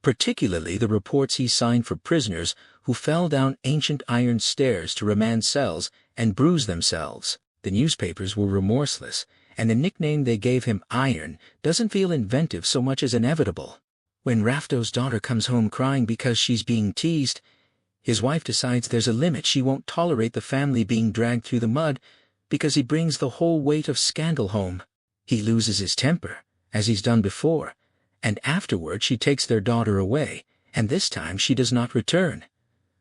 particularly the reports he signed for prisoners who fell down ancient iron stairs to remand cells and bruised themselves. The newspapers were remorseless, and the nickname they gave him, Iron, doesn't feel inventive so much as inevitable. When Rafto's daughter comes home crying because she's being teased, his wife decides there's a limit. She won't tolerate the family being dragged through the mud because he brings the whole weight of scandal home. He loses his temper, as he's done before, and afterward she takes their daughter away, and this time she does not return.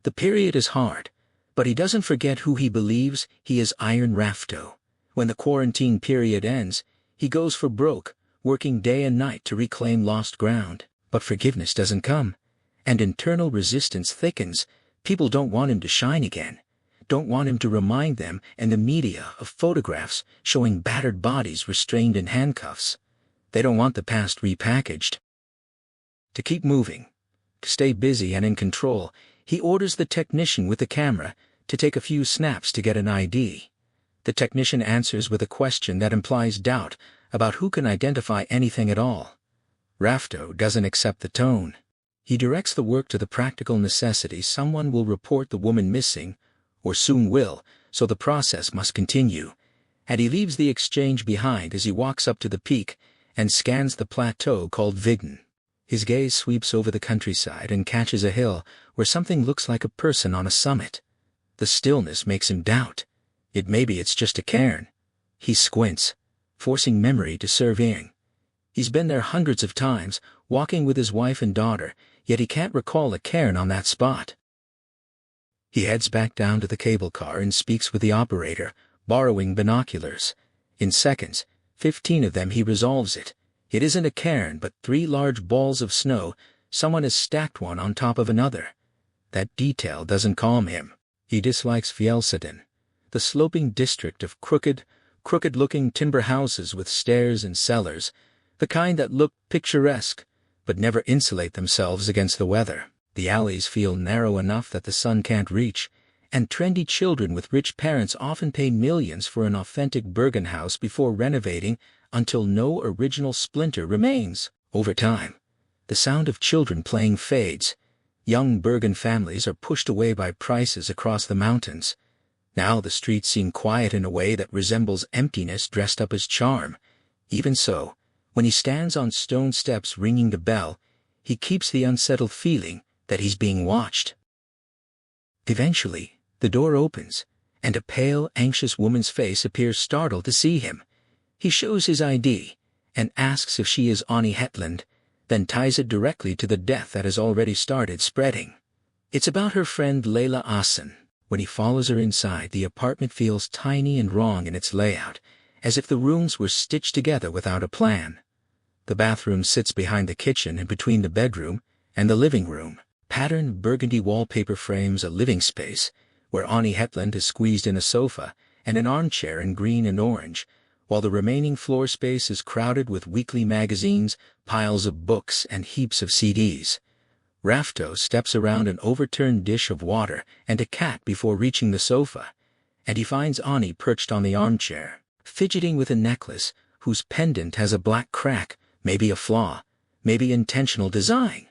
The period is hard, but he doesn't forget who he believes he is, Iron Rafto. When the quarantine period ends, he goes for broke, working day and night to reclaim lost ground. But forgiveness doesn't come, and internal resistance thickens. People don't want him to shine again, don't want him to remind them and the media of photographs showing battered bodies restrained in handcuffs. They don't want the past repackaged. To keep moving, to stay busy and in control, he orders the technician with the camera to take a few snaps to get an ID. The technician answers with a question that implies doubt about who can identify anything at all. Rafto doesn't accept the tone. He directs the work to the practical necessity someone will report the woman missing, or soon will, so the process must continue. And he leaves the exchange behind as he walks up to the peak and scans the plateau called Vigden. His gaze sweeps over the countryside and catches a hill where something looks like a person on a summit. The stillness makes him doubt. Maybe it's just a cairn. He squints, forcing memory to serve in. He's been there hundreds of times, walking with his wife and daughter, yet he can't recall a cairn on that spot. He heads back down to the cable car and speaks with the operator, borrowing binoculars. In seconds, 15 of them, he resolves it. It isn't a cairn but 3 large balls of snow. Someone has stacked one on top of another. That detail doesn't calm him. He dislikes Fjellsiden, the sloping district of crooked-looking timber houses with stairs and cellars, the kind that look picturesque but never insulate themselves against the weather. The alleys feel narrow enough that the sun can't reach, and trendy children with rich parents often pay millions for an authentic Bergen house before renovating until no original splinter remains. Over time, the sound of children playing fades. Young Bergen families are pushed away by prices across the mountains. Now the streets seem quiet in a way that resembles emptiness dressed up as charm. Even so, when he stands on stone steps ringing the bell, he keeps the unsettled feeling that he's being watched. Eventually, the door opens, and a pale, anxious woman's face appears startled to see him. He shows his ID and asks if she is Ani Hetland, then ties it directly to the death that has already started spreading. It's about her friend Layla Assen. When he follows her inside, the apartment feels tiny and wrong in its layout, as if the rooms were stitched together without a plan. The bathroom sits behind the kitchen and between the bedroom and the living room. Patterned burgundy wallpaper frames a living space, where Ani Hetland is squeezed in a sofa and an armchair in green and orange, while the remaining floor space is crowded with weekly magazines, piles of books, and heaps of CDs. Rafto steps around an overturned dish of water and a cat before reaching the sofa, and he finds Ani perched on the armchair, fidgeting with a necklace whose pendant has a black crack, maybe a flaw, maybe intentional design.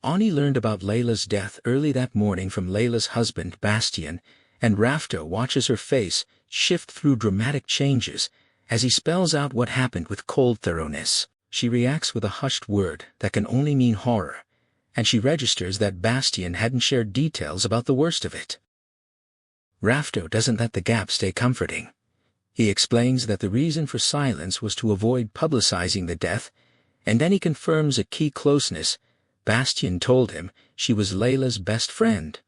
Ani learned about Layla's death early that morning from Layla's husband, Bastian, and Rafto watches her face shift through dramatic changes as he spells out what happened with cold thoroughness. She reacts with a hushed word that can only mean horror, and she registers that Bastian hadn't shared details about the worst of it. Rafto doesn't let the gap stay comforting. He explains that the reason for silence was to avoid publicizing the death, and then he confirms a key closeness. Bastian told him she was Layla's best friend.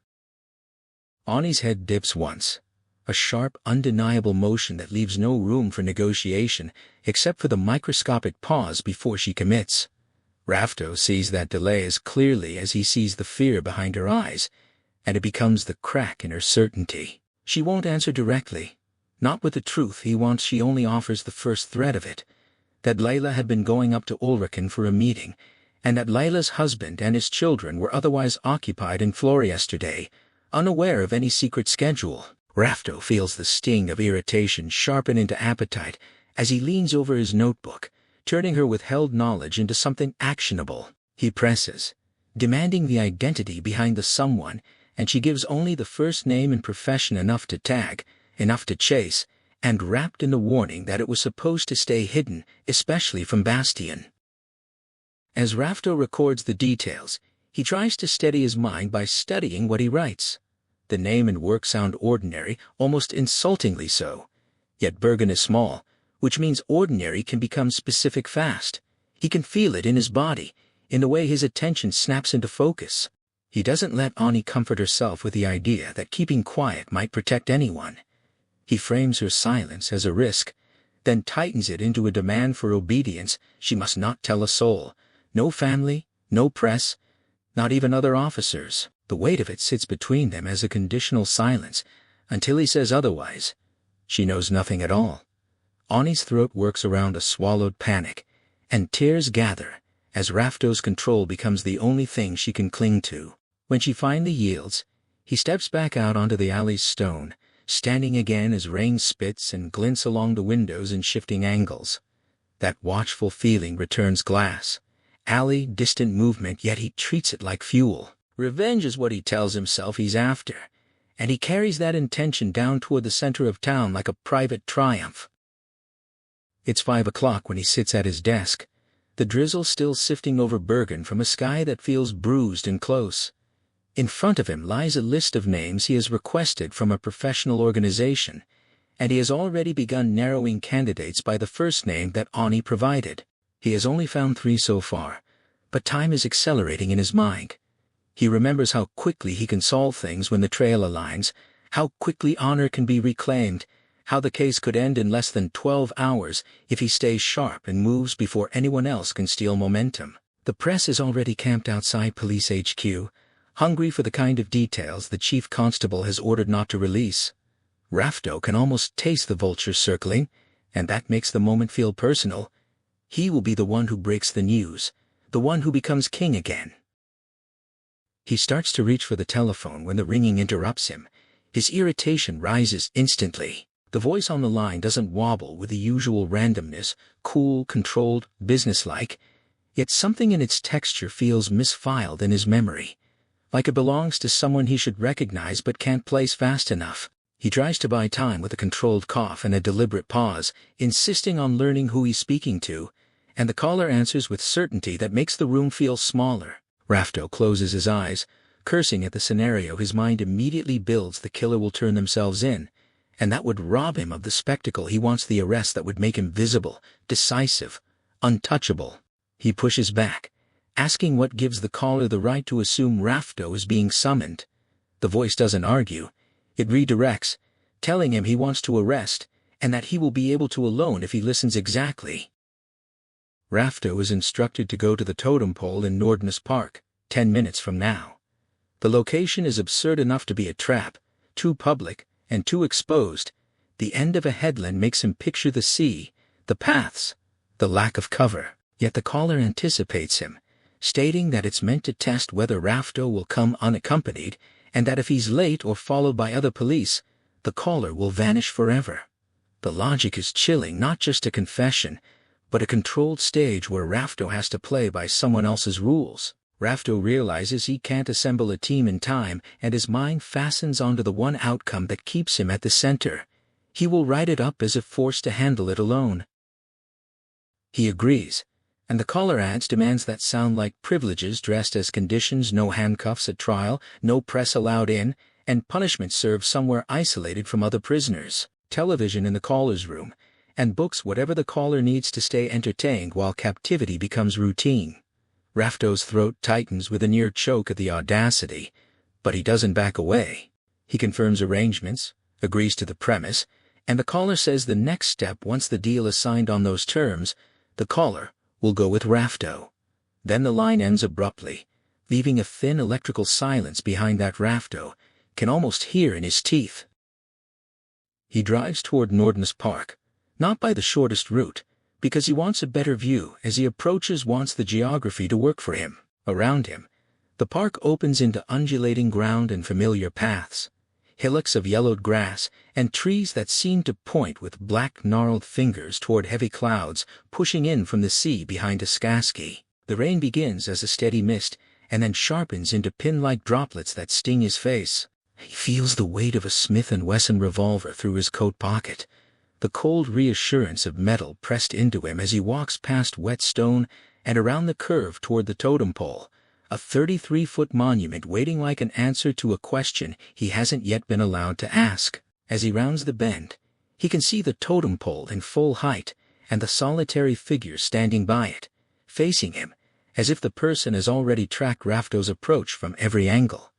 Ani's head dips once, a sharp, undeniable motion that leaves no room for negotiation except for the microscopic pause before she commits. Rafto sees that delay as clearly as he sees the fear behind her eyes, and it becomes the crack in her certainty. She won't answer directly, not with the truth he wants. She only offers the first thread of it, that Layla had been going up to Ulriken for a meeting, and that Layla's husband and his children were otherwise occupied in Flor yesterday, unaware of any secret schedule. Rafto feels the sting of irritation sharpen into appetite as he leans over his notebook, turning her withheld knowledge into something actionable. He presses, demanding the identity behind the someone, and she gives only the first name and profession, enough to tag, enough to chase, and wrapped in the warning that it was supposed to stay hidden, especially from Bastian. As Rafto records the details, he tries to steady his mind by studying what he writes. The name and work sound ordinary, almost insultingly so. Yet Bergen is small, which means ordinary can become specific fast. He can feel it in his body, in the way his attention snaps into focus. He doesn't let Ani comfort herself with the idea that keeping quiet might protect anyone. He frames her silence as a risk, then tightens it into a demand for obedience. She must not tell a soul. No family, no press, not even other officers. The weight of it sits between them as a conditional silence, until he says otherwise. She knows nothing at all. Ani's throat works around a swallowed panic, and tears gather as Rafto's control becomes the only thing she can cling to. When she finally yields, he steps back out onto the alley's stone, standing again as rain spits and glints along the windows in shifting angles. That watchful feeling returns glass. Alley, distant movement, yet he treats it like fuel. Revenge is what he tells himself he's after, and he carries that intention down toward the center of town like a private triumph. It's 5 o'clock when he sits at his desk, the drizzle still sifting over Bergen from a sky that feels bruised and close. In front of him lies a list of names he has requested from a professional organization, and he has already begun narrowing candidates by the first name that Ani provided. He has only found 3 so far, but time is accelerating in his mind. He remembers how quickly he can solve things when the trail aligns, how quickly honor can be reclaimed, how the case could end in less than 12 hours if he stays sharp and moves before anyone else can steal momentum. The press is already camped outside police HQ, hungry for the kind of details the chief constable has ordered not to release. Rafto can almost taste the vultures circling, and that makes the moment feel personal. He will be the one who breaks the news, the one who becomes king again. He starts to reach for the telephone when the ringing interrupts him. His irritation rises instantly. The voice on the line doesn't wobble with the usual randomness, cool, controlled, businesslike, yet something in its texture feels misfiled in his memory, like it belongs to someone he should recognize but can't place fast enough. He tries to buy time with a controlled cough and a deliberate pause, insisting on learning who he's speaking to, and the caller answers with certainty that makes the room feel smaller. Rafto closes his eyes, cursing at the scenario his mind immediately builds the killer will turn themselves in, and that would rob him of the spectacle he wants, the arrest that would make him visible, decisive, untouchable. He pushes back, asking what gives the caller the right to assume Rafto is being summoned. The voice doesn't argue. It redirects, telling him he wants to arrest, and that he will be able to alone if he listens exactly. Rafto is instructed to go to the totem pole in Nordnes Park, 10 minutes from now. The location is absurd enough to be a trap, too public, and too exposed. The end of a headland makes him picture the sea, the paths, the lack of cover. Yet the caller anticipates him, stating that it's meant to test whether Rafto will come unaccompanied, and that if he's late or followed by other police, the caller will vanish forever. The logic is chilling, not just a confession, but a controlled stage where Rafto has to play by someone else's rules. Rafto realizes he can't assemble a team in time, and his mind fastens onto the one outcome that keeps him at the center. He will write it up as if forced to handle it alone. He agrees, and the caller adds demands that sound like privileges dressed as conditions: no handcuffs at trial, no press allowed in, and punishment served somewhere isolated from other prisoners, television in the caller's room, and books, whatever the caller needs to stay entertained while captivity becomes routine. Rafto's throat tightens with a near choke at the audacity, but he doesn't back away. He confirms arrangements, agrees to the premise, and the caller says the next step, once the deal is signed on those terms, the caller will go with Rafto. Then the line ends abruptly, leaving a thin electrical silence behind that Rafto can almost hear in his teeth. He drives toward Nordnes Park, not by the shortest route, because he wants a better view. As he approaches, wants the geography to work for him. Around him, the park opens into undulating ground and familiar paths, hillocks of yellowed grass, and trees that seem to point with black gnarled fingers toward heavy clouds pushing in from the sea behind Askaski. The rain begins as a steady mist, and then sharpens into pin-like droplets that sting his face. He feels the weight of a Smith & Wesson revolver through his coat pocket, the cold reassurance of metal pressed into him as he walks past wet stone and around the curve toward the totem pole, a 33-foot monument waiting like an answer to a question he hasn't yet been allowed to ask. As he rounds the bend, he can see the totem pole in full height and the solitary figure standing by it, facing him, as if the person has already tracked Rafto's approach from every angle.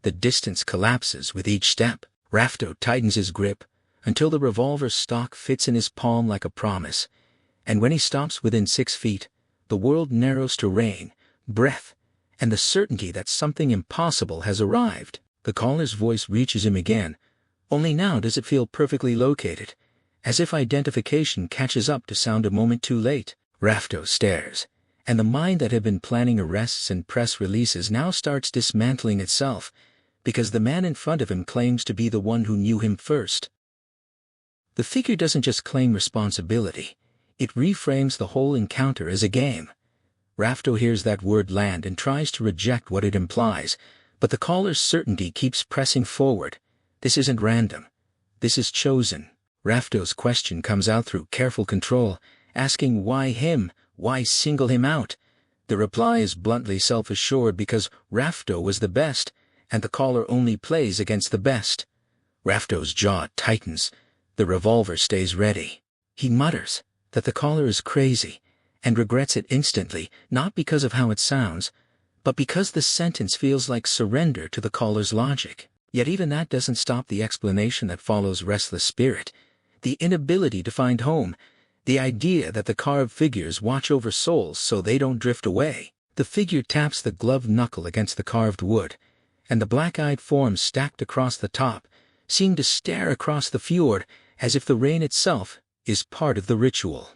The distance collapses with each step. Rafto tightens his grip, until the revolver stock fits in his palm like a promise, and when he stops within 6 feet, the world narrows to rain, breath, and the certainty that something impossible has arrived. The caller's voice reaches him again, only now does it feel perfectly located, as if identification catches up to sound a moment too late. Rafto stares, and the mind that had been planning arrests and press releases now starts dismantling itself, because the man in front of him claims to be the one who knew him first. The figure doesn't just claim responsibility, it reframes the whole encounter as a game. Rafto hears that word land and tries to reject what it implies, but the caller's certainty keeps pressing forward. This isn't random. This is chosen. Rafto's question comes out through careful control, asking why him, why single him out? The reply is bluntly self-assured because Rafto was the best, and the caller only plays against the best. Rafto's jaw tightens. The revolver stays ready. He mutters that the caller is crazy, and regrets it instantly, not because of how it sounds, but because the sentence feels like surrender to the caller's logic. Yet even that doesn't stop the explanation that follows restless spirit, the inability to find home, the idea that the carved figures watch over souls so they don't drift away. The figure taps the gloved knuckle against the carved wood, and the black-eyed forms stacked across the top seem to stare across the fjord as if the rain itself is part of the ritual.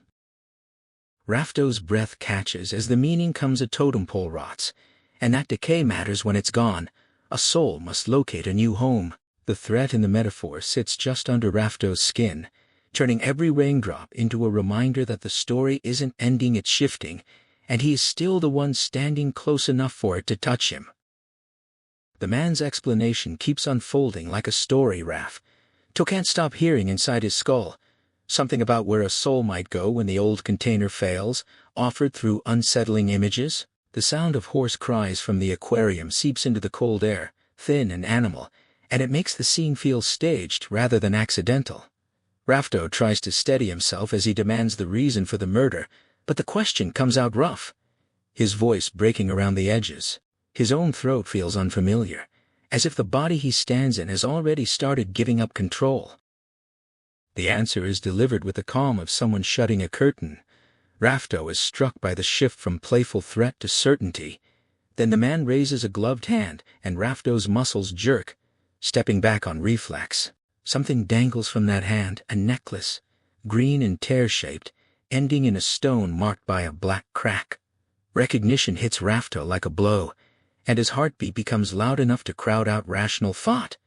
Rafto's breath catches as the meaning comes a totem pole rots, and that decay matters when it's gone. A soul must locate a new home. The threat in the metaphor sits just under Rafto's skin, turning every raindrop into a reminder that the story isn't ending, it's shifting, and he is still the one standing close enough for it to touch him. The man's explanation keeps unfolding like a story Rafto can't stop hearing inside his skull. Something about where a soul might go when the old container fails, offered through unsettling images. The sound of hoarse cries from the aquarium seeps into the cold air, thin and animal, and it makes the scene feel staged rather than accidental. Rafto tries to steady himself as he demands the reason for the murder, but the question comes out rough, his voice breaking around the edges. His own throat feels unfamiliar, as if the body he stands in has already started giving up control. The answer is delivered with the calm of someone shutting a curtain. Rafto is struck by the shift from playful threat to certainty. Then the man raises a gloved hand, and Rafto's muscles jerk, stepping back on reflex. Something dangles from that hand, a necklace, green and tear-shaped, ending in a stone marked by a black crack. Recognition hits Rafto like a blow, and his heartbeat becomes loud enough to crowd out rational thought.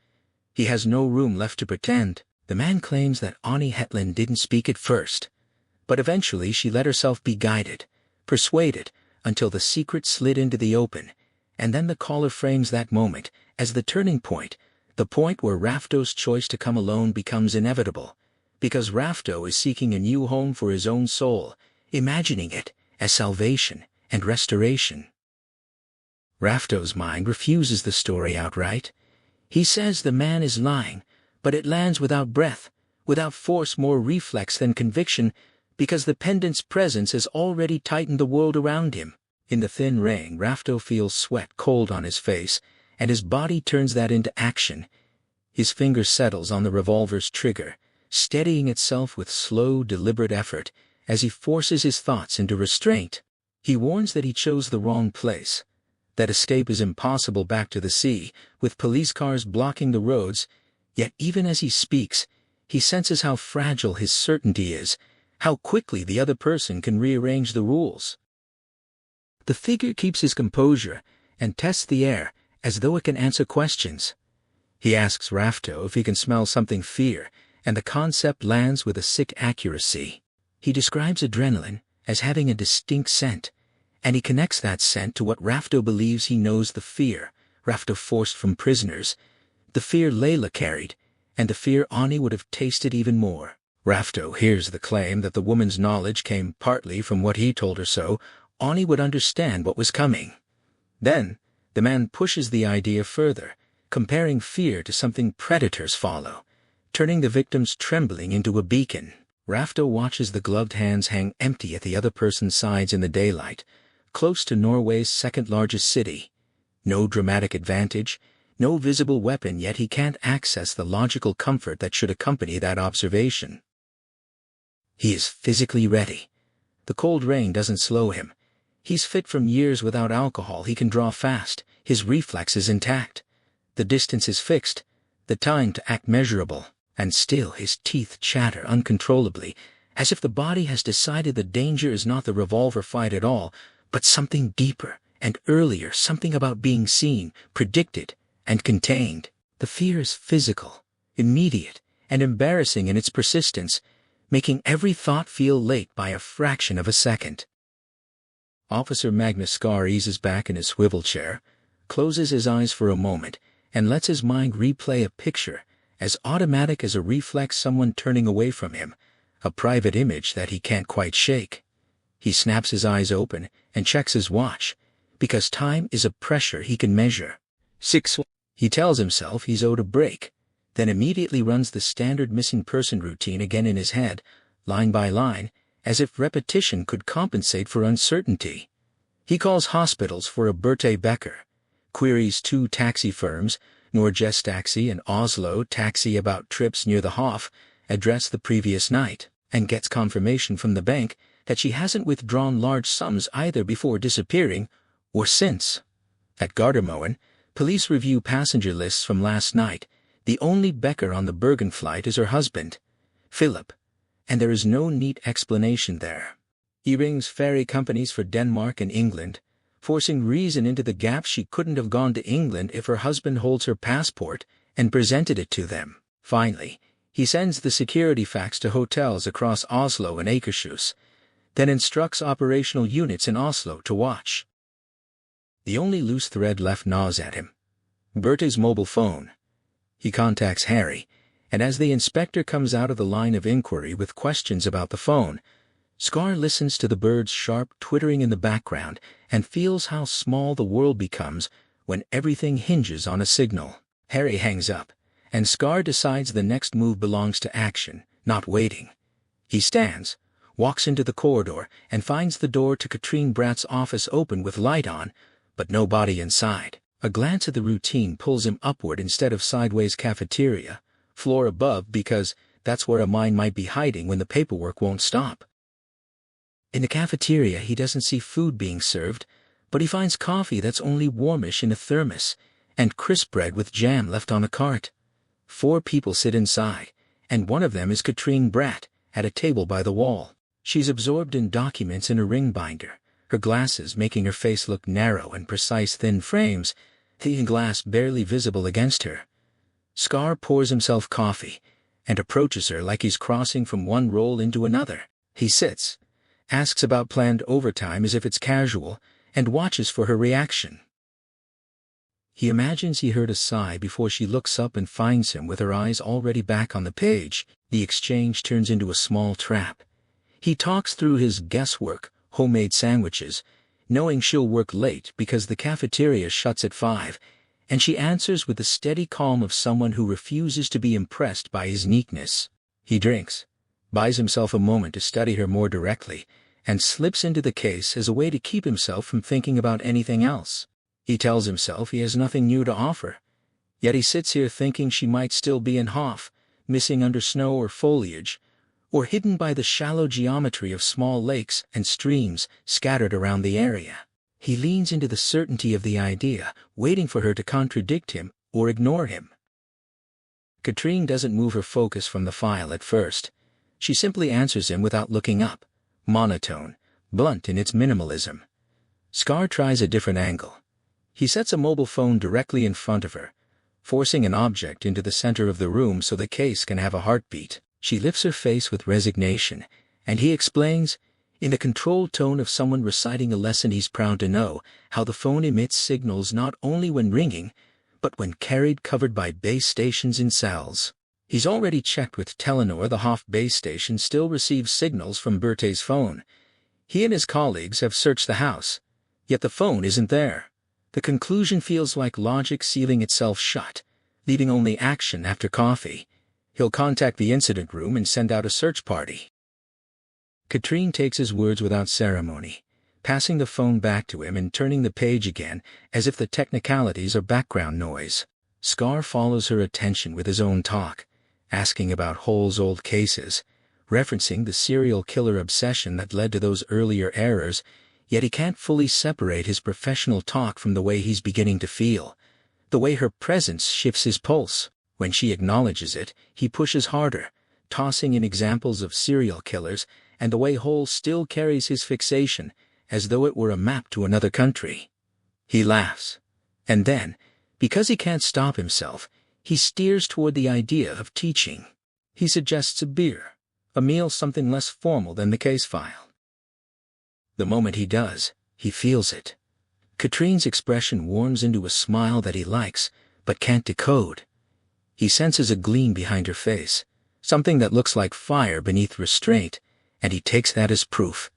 He has no room left to pretend. The man claims that Ani Hetland didn't speak at first, but eventually she let herself be guided, persuaded, until the secret slid into the open, and then the caller frames that moment as the turning point, the point where Rafto's choice to come alone becomes inevitable, because Rafto is seeking a new home for his own soul, imagining it as salvation and restoration. Rafto's mind refuses the story outright. He says the man is lying, but it lands without breath, without force, more reflex than conviction, because the pendant's presence has already tightened the world around him. In the thin rain, Rafto feels sweat cold on his face, and his body turns that into action. His finger settles on the revolver's trigger, steadying itself with slow, deliberate effort, as he forces his thoughts into restraint. He warns that he chose the wrong place, that escape is impossible back to the sea, with police cars blocking the roads. Yet even as he speaks, he senses how fragile his certainty is, how quickly the other person can rearrange the rules. The figure keeps his composure and tests the air as though it can answer questions. He asks Rafto if he can smell something, fear, and the concept lands with a sick accuracy. He describes adrenaline as having a distinct scent, and he connects that scent to what Rafto believes he knows: the fear Rafto forced from prisoners, the fear Layla carried, and the fear Ani would have tasted even more. Rafto hears the claim that the woman's knowledge came partly from what he told her, so Ani would understand what was coming. Then, the man pushes the idea further, comparing fear to something predators follow, turning the victim's trembling into a beacon. Rafto watches the gloved hands hang empty at the other person's sides in the daylight, close to Norway's second-largest city. No dramatic advantage, No visible weapon, yet he can't access the logical comfort that should accompany that observation. He is physically ready. The cold rain doesn't slow him. He's fit from years without alcohol. He can draw fast, his reflexes intact. The distance is fixed, the time to act measurable, and still his teeth chatter uncontrollably, as if the body has decided the danger is not the revolver fight at all, but something deeper and earlier, something about being seen, predicted, and contained. The fear is physical, immediate, and embarrassing in its persistence, making every thought feel late by a fraction of a second. Officer Magnus Scar eases back in his swivel chair, closes his eyes for a moment, and lets his mind replay a picture as automatic as a reflex, someone turning away from him, a private image that he can't quite shake. He snaps his eyes open and checks his watch, because time is a pressure he can measure. 6. He tells himself he's owed a break, then immediately runs the standard missing person routine again in his head, line by line, as if repetition could compensate for uncertainty. He calls hospitals for a Birte Becker, queries 2 taxi firms, Norges Taxi and Oslo Taxi, about trips near the Hof, address the previous night, and gets confirmation from the bank that she hasn't withdrawn large sums either before disappearing or since. At Gardermoen, police review passenger lists from last night. The only Becker on the Bergen flight is her husband, Philip, and there is no neat explanation there. He rings ferry companies for Denmark and England, forcing reason into the gap. She couldn't have gone to England if her husband holds her passport, and presented it to them. Finally, he sends the security fax to hotels across Oslo and Akershus, then instructs operational units in Oslo to watch. The only loose thread left gnaws at him: Berte's mobile phone. He contacts Harry, and as the inspector comes out of the line of inquiry with questions about the phone, Scar listens to the birds' sharp twittering in the background and feels how small the world becomes when everything hinges on a signal. Harry hangs up, and Scar decides the next move belongs to action, not waiting. He stands, walks into the corridor, and finds the door to Katrine Bratt's office open with light on, but nobody inside. A glance at the routine pulls him upward instead of sideways. Cafeteria, floor above, because that's where a mine might be hiding when the paperwork won't stop. In the cafeteria he doesn't see food being served, but he finds coffee that's only warmish in a thermos, and crisp bread with jam left on a cart. 4 people sit inside, and one of them is Katrine Bratt, at a table by the wall. She's absorbed in documents in a ring binder, her glasses making her face look narrow and precise, thin frames, the glass barely visible against her. Scar pours himself coffee, and approaches her like he's crossing from one role into another. He sits, asks about planned overtime as if it's casual, and watches for her reaction. He imagines he heard a sigh before she looks up and finds him with her eyes already back on the page. The exchange turns into a small trap. He talks through his guesswork, homemade sandwiches, knowing she'll work late because the cafeteria shuts at 5, and she answers with the steady calm of someone who refuses to be impressed by his neatness. He drinks, buys himself a moment to study her more directly, and slips into the case as a way to keep himself from thinking about anything else. He tells himself he has nothing new to offer, yet he sits here thinking she might still be in Hof, missing under snow or foliage, or hidden by the shallow geometry of small lakes and streams scattered around the area. He leans into the certainty of the idea, waiting for her to contradict him or ignore him. Katrine doesn't move her focus from the file at first. She simply answers him without looking up, monotone, blunt in its minimalism. Scar tries a different angle. He sets a mobile phone directly in front of her, forcing an object into the center of the room so the case can have a heartbeat. She lifts her face with resignation, and he explains, in the controlled tone of someone reciting a lesson he's proud to know, how the phone emits signals not only when ringing, but when carried, covered by base stations in cells. He's already checked with Telenor. The Hof base station still receives signals from Berte's phone. He and his colleagues have searched the house, yet the phone isn't there. The conclusion feels like logic sealing itself shut, leaving only action after coffee. He'll contact the incident room and send out a search party. Katrine takes his words without ceremony, passing the phone back to him and turning the page again as if the technicalities are background noise. Scar follows her attention with his own talk, asking about Hole's old cases, referencing the serial killer obsession that led to those earlier errors, yet he can't fully separate his professional talk from the way he's beginning to feel. The way her presence shifts his pulse. When she acknowledges it, he pushes harder, tossing in examples of serial killers, and the way Hole still carries his fixation, as though it were a map to another country. He laughs. And then, because he can't stop himself, he steers toward the idea of teaching. He suggests a beer, a meal something less formal than the case file. The moment he does, he feels it. Katrine's expression warms into a smile that he likes, but can't decode. He senses a gleam behind her face, something that looks like fire beneath restraint, and he takes that as proof.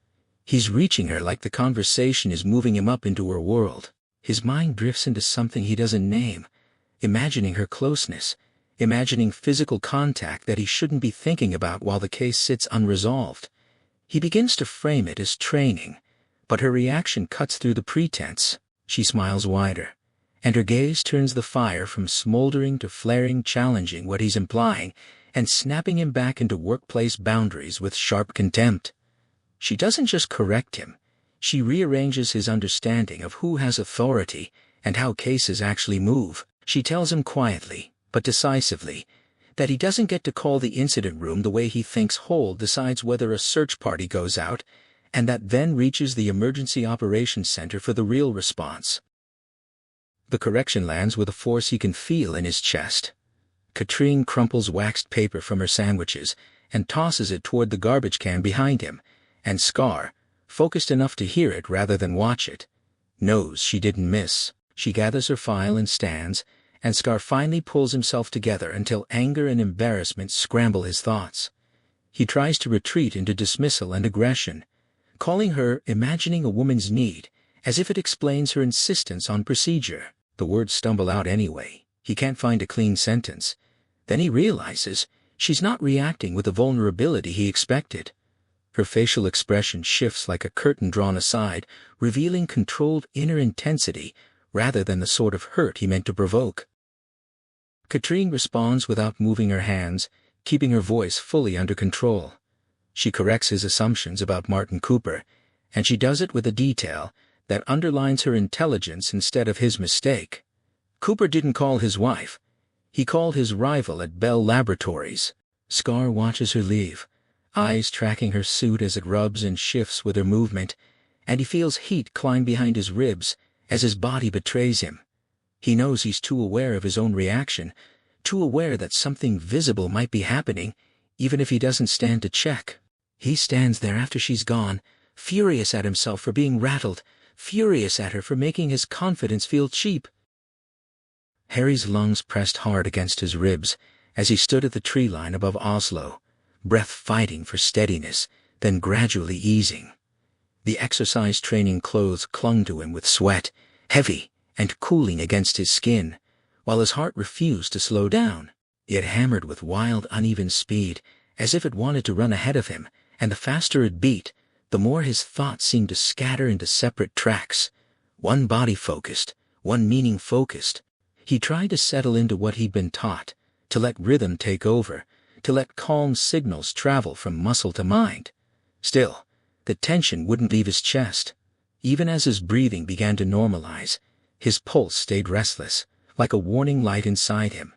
He's reaching her like the conversation is moving him up into her world. His mind drifts into something he doesn't name, imagining her closeness, imagining physical contact that he shouldn't be thinking about while the case sits unresolved. He begins to frame it as training, but her reaction cuts through the pretense. She smiles wider, and her gaze turns the fire from smoldering to flaring, challenging what he's implying, and snapping him back into workplace boundaries with sharp contempt. She doesn't just correct him, she rearranges his understanding of who has authority and how cases actually move. She tells him quietly, but decisively, that he doesn't get to call the incident room the way he thinks Hole decides whether a search party goes out, and that then reaches the emergency operations center for the real response. The correction lands with a force he can feel in his chest. Katrine crumples waxed paper from her sandwiches and tosses it toward the garbage can behind him, and Scar, focused enough to hear it rather than watch it, knows she didn't miss. She gathers her file and stands, and Scar finally pulls himself together until anger and embarrassment scramble his thoughts. He tries to retreat into dismissal and aggression, calling her imagining a woman's need, as if it explains her insistence on procedure. The words stumble out anyway. He can't find a clean sentence. Then he realizes she's not reacting with the vulnerability he expected. Her facial expression shifts like a curtain drawn aside, revealing controlled inner intensity rather than the sort of hurt he meant to provoke. Katrine responds without moving her hands, keeping her voice fully under control. She corrects his assumptions about Martin Cooper, and she does it with a detail that underlines her intelligence instead of his mistake. Cooper didn't call his wife. He called his rival at Bell Laboratories. Scar watches her leave, eyes tracking her suit as it rubs and shifts with her movement, and he feels heat climb behind his ribs as his body betrays him. He knows he's too aware of his own reaction, too aware that something visible might be happening, even if he doesn't stand to check. He stands there after she's gone, furious at himself for being rattled, furious at her for making his confidence feel cheap. Harry's lungs pressed hard against his ribs as he stood at the tree line above Oslo, breath fighting for steadiness, then gradually easing. The exercise training clothes clung to him with sweat, heavy and cooling against his skin, while his heart refused to slow down. It hammered with wild, uneven speed, as if it wanted to run ahead of him, and the faster it beat, the more his thoughts seemed to scatter into separate tracks, one body-focused, one meaning-focused. He tried to settle into what he'd been taught, to let rhythm take over, to let calm signals travel from muscle to mind. Still, the tension wouldn't leave his chest. Even as his breathing began to normalize, his pulse stayed restless, like a warning light inside him.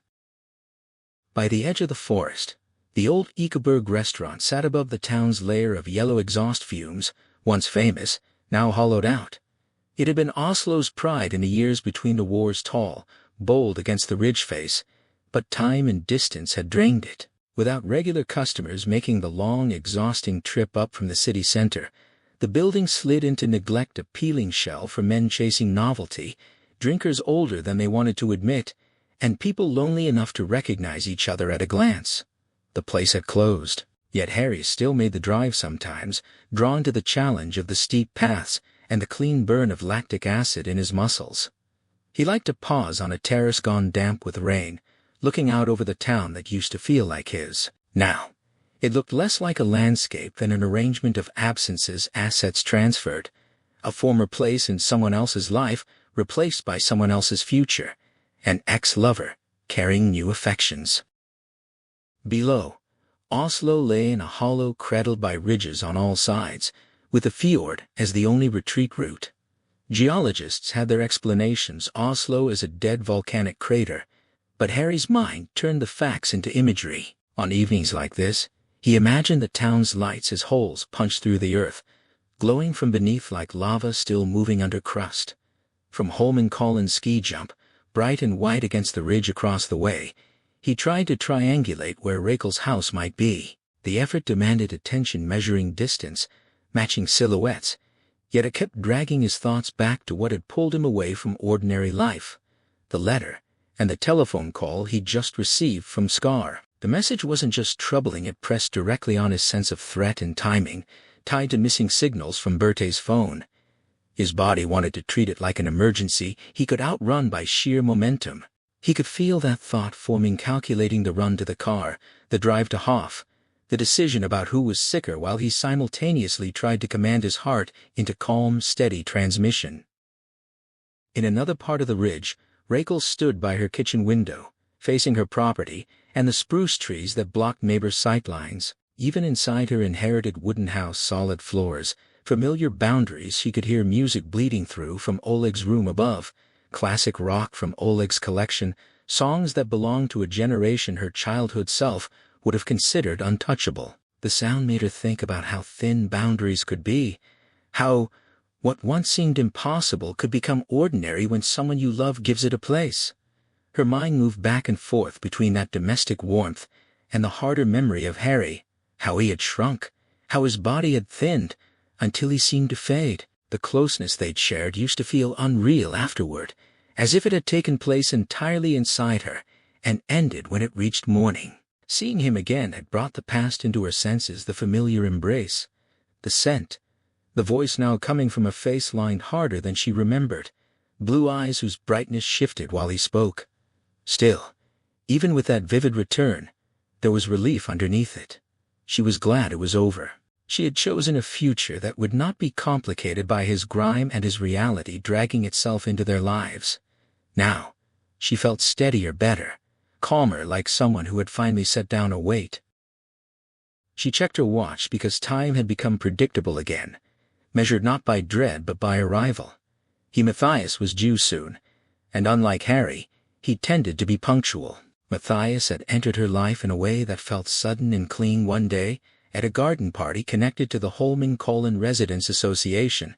By the edge of the forest, the old Ekeberg restaurant sat above the town's layer of yellow exhaust fumes, once famous, now hollowed out. It had been Oslo's pride in the years between the wars, tall, bold against the ridge face, but time and distance had drained it. Without regular customers making the long, exhausting trip up from the city center, the building slid into neglect, a peeling shell for men chasing novelty, drinkers older than they wanted to admit, and people lonely enough to recognize each other at a glance. The place had closed, yet Harry still made the drive sometimes, drawn to the challenge of the steep paths and the clean burn of lactic acid in his muscles. He liked to pause on a terrace gone damp with rain, looking out over the town that used to feel like his. Now, it looked less like a landscape than an arrangement of absences, assets transferred, a former place in someone else's life replaced by someone else's future, an ex-lover, carrying new affections. Below, Oslo lay in a hollow cradled by ridges on all sides, with the fjord as the only retreat route. Geologists had their explanations. Oslo is a dead volcanic crater, but Harry's mind turned the facts into imagery. On evenings like this, he imagined the town's lights as holes punched through the earth, glowing from beneath like lava still moving under crust. From Holmenkollen ski jump, bright and white against the ridge across the way, he tried to triangulate where Rakel's house might be. The effort demanded attention, measuring distance, matching silhouettes, yet it kept dragging his thoughts back to what had pulled him away from ordinary life: the letter and the telephone call he'd just received from Scar. The message wasn't just troubling, it pressed directly on his sense of threat and timing, tied to missing signals from Berthe's phone. His body wanted to treat it like an emergency he could outrun by sheer momentum. He could feel that thought forming, calculating the run to the car, the drive to Hof, the decision about who was sicker, while he simultaneously tried to command his heart into calm, steady transmission. In another part of the ridge, Rakel stood by her kitchen window, facing her property and the spruce trees that blocked neighbors' sightlines. Even inside her inherited wooden house, solid floors, familiar boundaries, she could hear music bleeding through from Oleg's room above, classic rock from Oleg's collection, songs that belonged to a generation her childhood self would have considered untouchable. The sound made her think about how thin boundaries could be, how what once seemed impossible could become ordinary when someone you love gives it a place. Her mind moved back and forth between that domestic warmth and the harder memory of Harry, how he had shrunk, how his body had thinned, until he seemed to fade. The closeness they'd shared used to feel unreal afterward, as if it had taken place entirely inside her and ended when it reached morning. Seeing him again had brought the past into her senses, the familiar embrace, the scent, the voice now coming from a face lined harder than she remembered, blue eyes whose brightness shifted while he spoke. Still, even with that vivid return, there was relief underneath it. She was glad it was over. She had chosen a future that would not be complicated by his grime and his reality dragging itself into their lives. Now, she felt steadier, better, calmer, like someone who had finally set down a weight. She checked her watch because time had become predictable again, measured not by dread but by arrival. Matthias was due soon, and unlike Harry, he tended to be punctual. Matthias had entered her life in a way that felt sudden and clean. One day, at a garden party connected to the Holmenkollen Residents Association,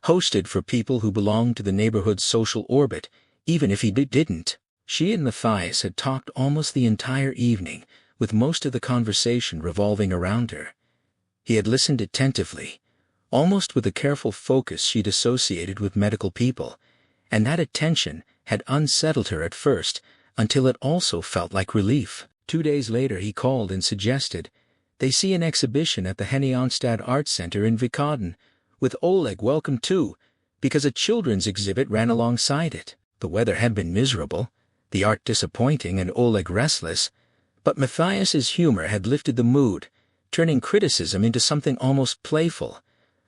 hosted for people who belonged to the neighborhood's social orbit, even if he didn't. She and Matthias had talked almost the entire evening, with most of the conversation revolving around her. He had listened attentively, almost with the careful focus she'd associated with medical people, and that attention had unsettled her at first, until it also felt like relief. 2 days later he called and suggested they see an exhibition at the Henny-Onstad Art Center in Vikaden, with Oleg welcome too, because a children's exhibit ran alongside it. The weather had been miserable, the art disappointing, and Oleg restless, but Matthias's humor had lifted the mood, turning criticism into something almost playful,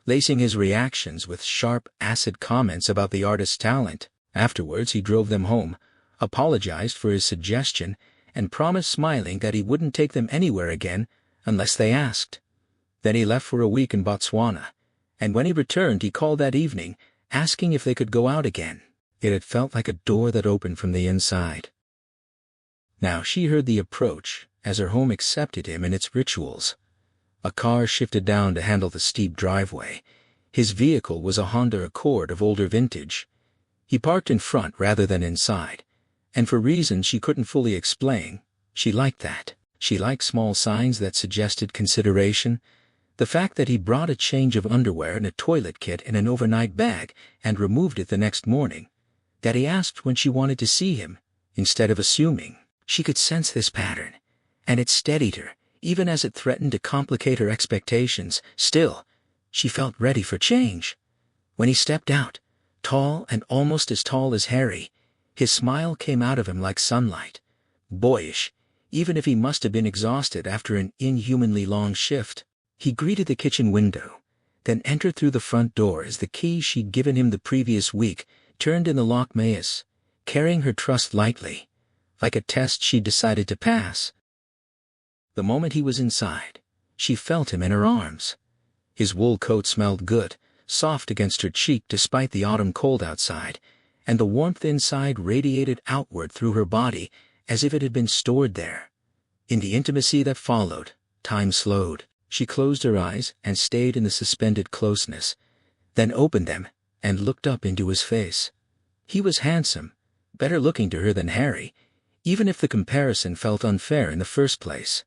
lacing his reactions with sharp, acid comments about the artist's talent. Afterwards he drove them home, apologized for his suggestion, and promised, smiling, that he wouldn't take them anywhere again unless they asked. Then he left for a week in Botswana, and when he returned he called that evening, asking if they could go out again. It had felt like a door that opened from the inside. Now she heard the approach, as her home accepted him in its rituals. A car shifted down to handle the steep driveway. His vehicle was a Honda Accord of older vintage. He parked in front rather than inside, and for reasons she couldn't fully explain, she liked that. She liked small signs that suggested consideration, the fact that he brought a change of underwear and a toilet kit in an overnight bag and removed it the next morning, that he asked when she wanted to see him, instead of assuming. She could sense this pattern, and it steadied her, even as it threatened to complicate her expectations. Still, she felt ready for change. When he stepped out, tall and almost as tall as Harry, his smile came out of him like sunlight, boyish, even if he must have been exhausted after an inhumanly long shift. He greeted the kitchen window, then entered through the front door as the key she'd given him the previous week turned in the lock. Mayas, carrying her trust lightly, like a test she decided to pass. The moment he was inside, she felt him in her arms. His wool coat smelled good, soft against her cheek despite the autumn cold outside, and the warmth inside radiated outward through her body as if it had been stored there. In the intimacy that followed, time slowed. She closed her eyes and stayed in the suspended closeness, then opened them and looked up into his face. He was handsome, better looking to her than Harry, even if the comparison felt unfair in the first place.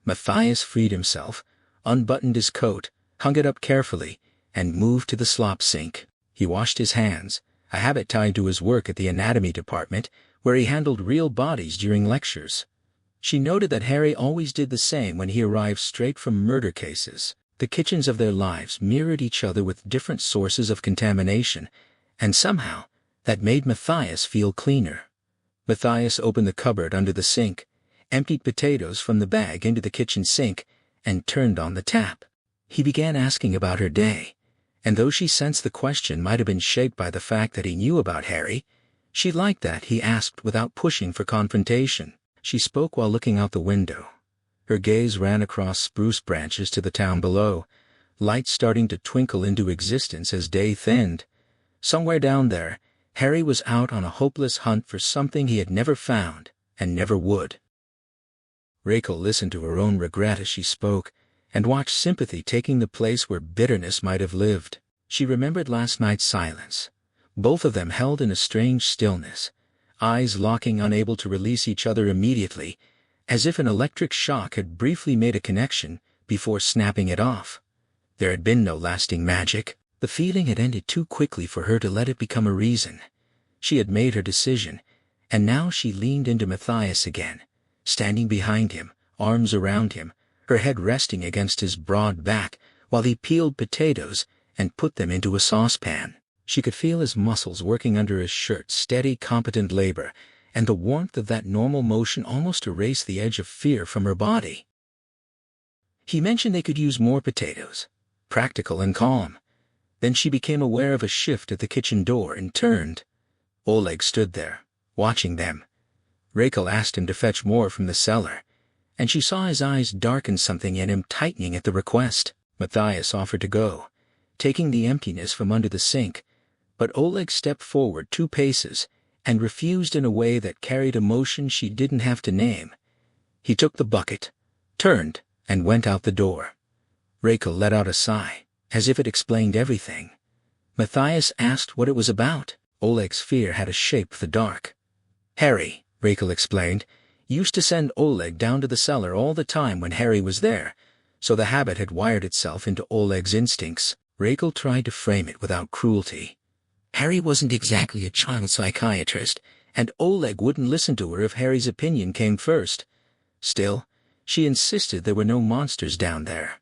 Matthias freed himself, unbuttoned his coat, hung it up carefully, and moved to the slop sink. He washed his hands, a habit tied to his work at the anatomy department, where he handled real bodies during lectures. She noted that Harry always did the same when he arrived straight from murder cases. The kitchens of their lives mirrored each other with different sources of contamination, and somehow that made Matthias feel cleaner. Matthias opened the cupboard under the sink, emptied potatoes from the bag into the kitchen sink, and turned on the tap. He began asking about her day, and though she sensed the question might have been shaped by the fact that he knew about Harry, she liked that he asked without pushing for confrontation. She spoke while looking out the window. Her gaze ran across spruce branches to the town below, lights starting to twinkle into existence as day thinned. Somewhere down there, Harry was out on a hopeless hunt for something he had never found and never would. Rachel listened to her own regret as she spoke, and watched sympathy taking the place where bitterness might have lived. She remembered last night's silence, both of them held in a strange stillness, eyes locking, unable to release each other immediately, as if an electric shock had briefly made a connection before snapping it off. There had been no lasting magic. The feeling had ended too quickly for her to let it become a reason. She had made her decision, and now she leaned into Matthias again, standing behind him, arms around him, her head resting against his broad back, while he peeled potatoes and put them into a saucepan. She could feel his muscles working under his shirt, steady, competent labor, and the warmth of that normal motion almost erased the edge of fear from her body. He mentioned they could use more potatoes, practical and calm. Then she became aware of a shift at the kitchen door and turned. Oleg stood there, watching them. Rachel asked him to fetch more from the cellar, and she saw his eyes darken, something in him tightening at the request. Matthias offered to go, taking the emptiness from under the sink, but Oleg stepped forward 2 paces and refused in a way that carried emotion she didn't have to name. He took the bucket, turned, and went out the door. Rachel let out a sigh, as if it explained everything. Matthias asked what it was about. Oleg's fear had a shape of the dark. Harry, Rachel explained, used to send Oleg down to the cellar all the time when Harry was there, so the habit had wired itself into Oleg's instincts. Rachel tried to frame it without cruelty. Harry wasn't exactly a child psychiatrist, and Oleg wouldn't listen to her if Harry's opinion came first. Still, she insisted there were no monsters down there.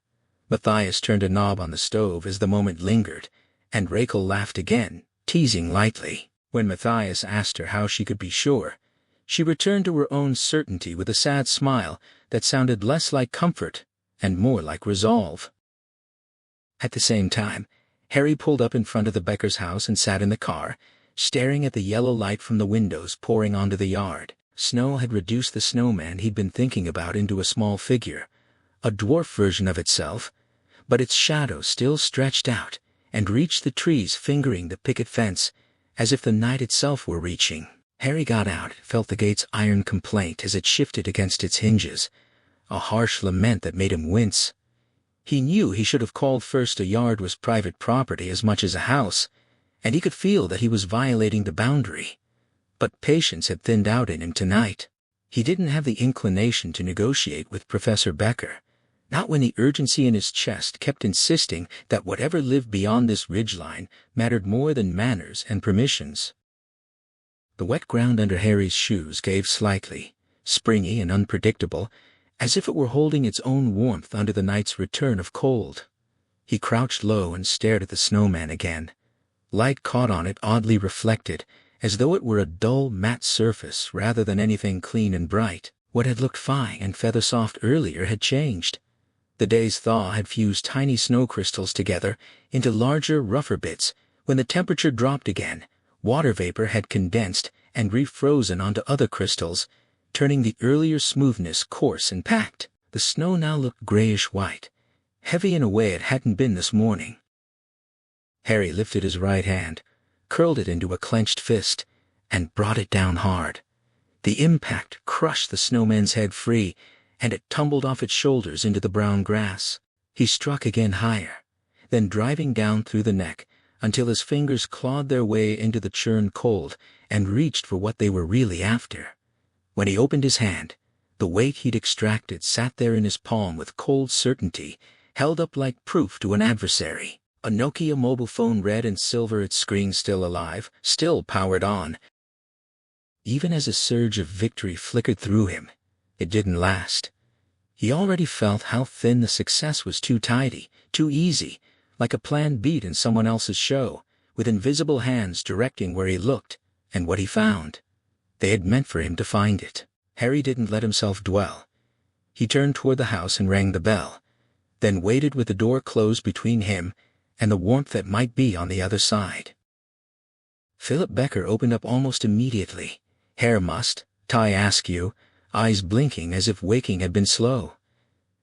Matthias turned a knob on the stove as the moment lingered, and Rachel laughed again, teasing lightly. When Matthias asked her how she could be sure, she returned to her own certainty with a sad smile that sounded less like comfort and more like resolve. At the same time, Harry pulled up in front of the Becker's house and sat in the car, staring at the yellow light from the windows pouring onto the yard. Snow had reduced the snowman he'd been thinking about into a small figure, a dwarf version of itself, but its shadow still stretched out and reached the trees, fingering the picket fence, as if the night itself were reaching. Harry got out, felt the gate's iron complaint as it shifted against its hinges, a harsh lament that made him wince. He knew he should have called first. A yard was private property as much as a house, and he could feel that he was violating the boundary. But patience had thinned out in him tonight. He didn't have the inclination to negotiate with Professor Becker, not when the urgency in his chest kept insisting that whatever lived beyond this ridgeline mattered more than manners and permissions. The wet ground under Harry's shoes gave slightly, springy and unpredictable, as if it were holding its own warmth under the night's return of cold. He crouched low and stared at the snowman again. Light caught on it, oddly reflected, as though it were a dull, matte surface rather than anything clean and bright. What had looked fine and feather-soft earlier had changed. The day's thaw had fused tiny snow crystals together into larger, rougher bits. When the temperature dropped again, water vapor had condensed and refrozen onto other crystals, turning the earlier smoothness coarse and packed. The snow now looked grayish-white, heavy in a way it hadn't been this morning. Harry lifted his right hand, curled it into a clenched fist, and brought it down hard. The impact crushed the snowman's head free, and it tumbled off its shoulders into the brown grass. He struck again higher, then driving down through the neck, until his fingers clawed their way into the churned cold and reached for what they were really after. When he opened his hand, the weight he'd extracted sat there in his palm with cold certainty, held up like proof to an adversary. A Nokia mobile phone, red and silver, its screen still alive, still powered on. Even as a surge of victory flickered through him, it didn't last. He already felt how thin the success was, too tidy, too easy, like a planned beat in someone else's show, with invisible hands directing where he looked and what he found. They had meant for him to find it. Harry didn't let himself dwell. He turned toward the house and rang the bell, then waited with the door closed between him and the warmth that might be on the other side. Philip Becker opened up almost immediately. "Hair must, Ty ask you," eyes blinking as if waking had been slow.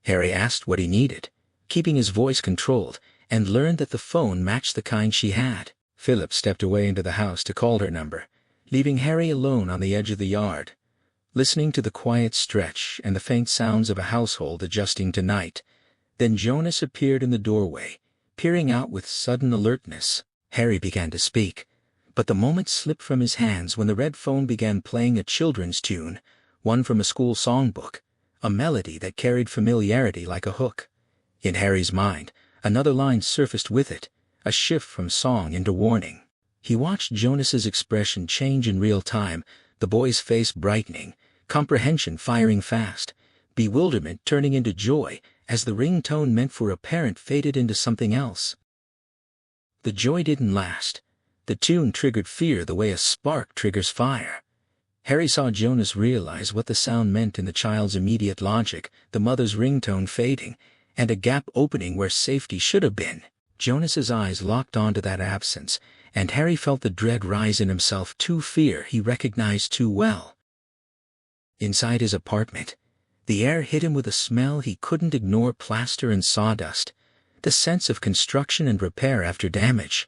Harry asked what he needed, keeping his voice controlled, and learned that the phone matched the kind she had. Philip stepped away into the house to call her number, leaving Harry alone on the edge of the yard, listening to the quiet stretch and the faint sounds of a household adjusting to night. Then Jonas appeared in the doorway, peering out with sudden alertness. Harry began to speak, but the moment slipped from his hands when the red phone began playing a children's tune, one from a school songbook, a melody that carried familiarity like a hook. In Harry's mind, another line surfaced with it, a shift from song into warning. He watched Jonas's expression change in real time, the boy's face brightening, comprehension firing fast, bewilderment turning into joy as the ringtone meant for a parent faded into something else. The joy didn't last. The tune triggered fear the way a spark triggers fire. Harry saw Jonas realize what the sound meant in the child's immediate logic, the mother's ringtone fading, and a gap opening where safety should have been. Jonas's eyes locked onto that absence, and Harry felt the dread rise in himself, fear he recognized too well. Inside his apartment, the air hit him with a smell he couldn't ignore: plaster and sawdust, the sense of construction and repair after damage.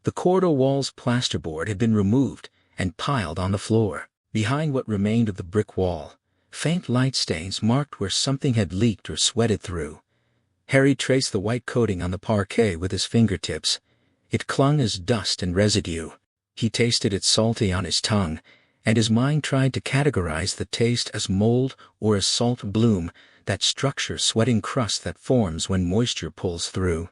The corridor wall's plasterboard had been removed and piled on the floor. Behind what remained of the brick wall, faint light stains marked where something had leaked or sweated through. Harry traced the white coating on the parquet with his fingertips. It clung as dust and residue. He tasted it salty on his tongue, and his mind tried to categorize the taste as mold or as salt bloom, that structure sweating crust that forms when moisture pulls through.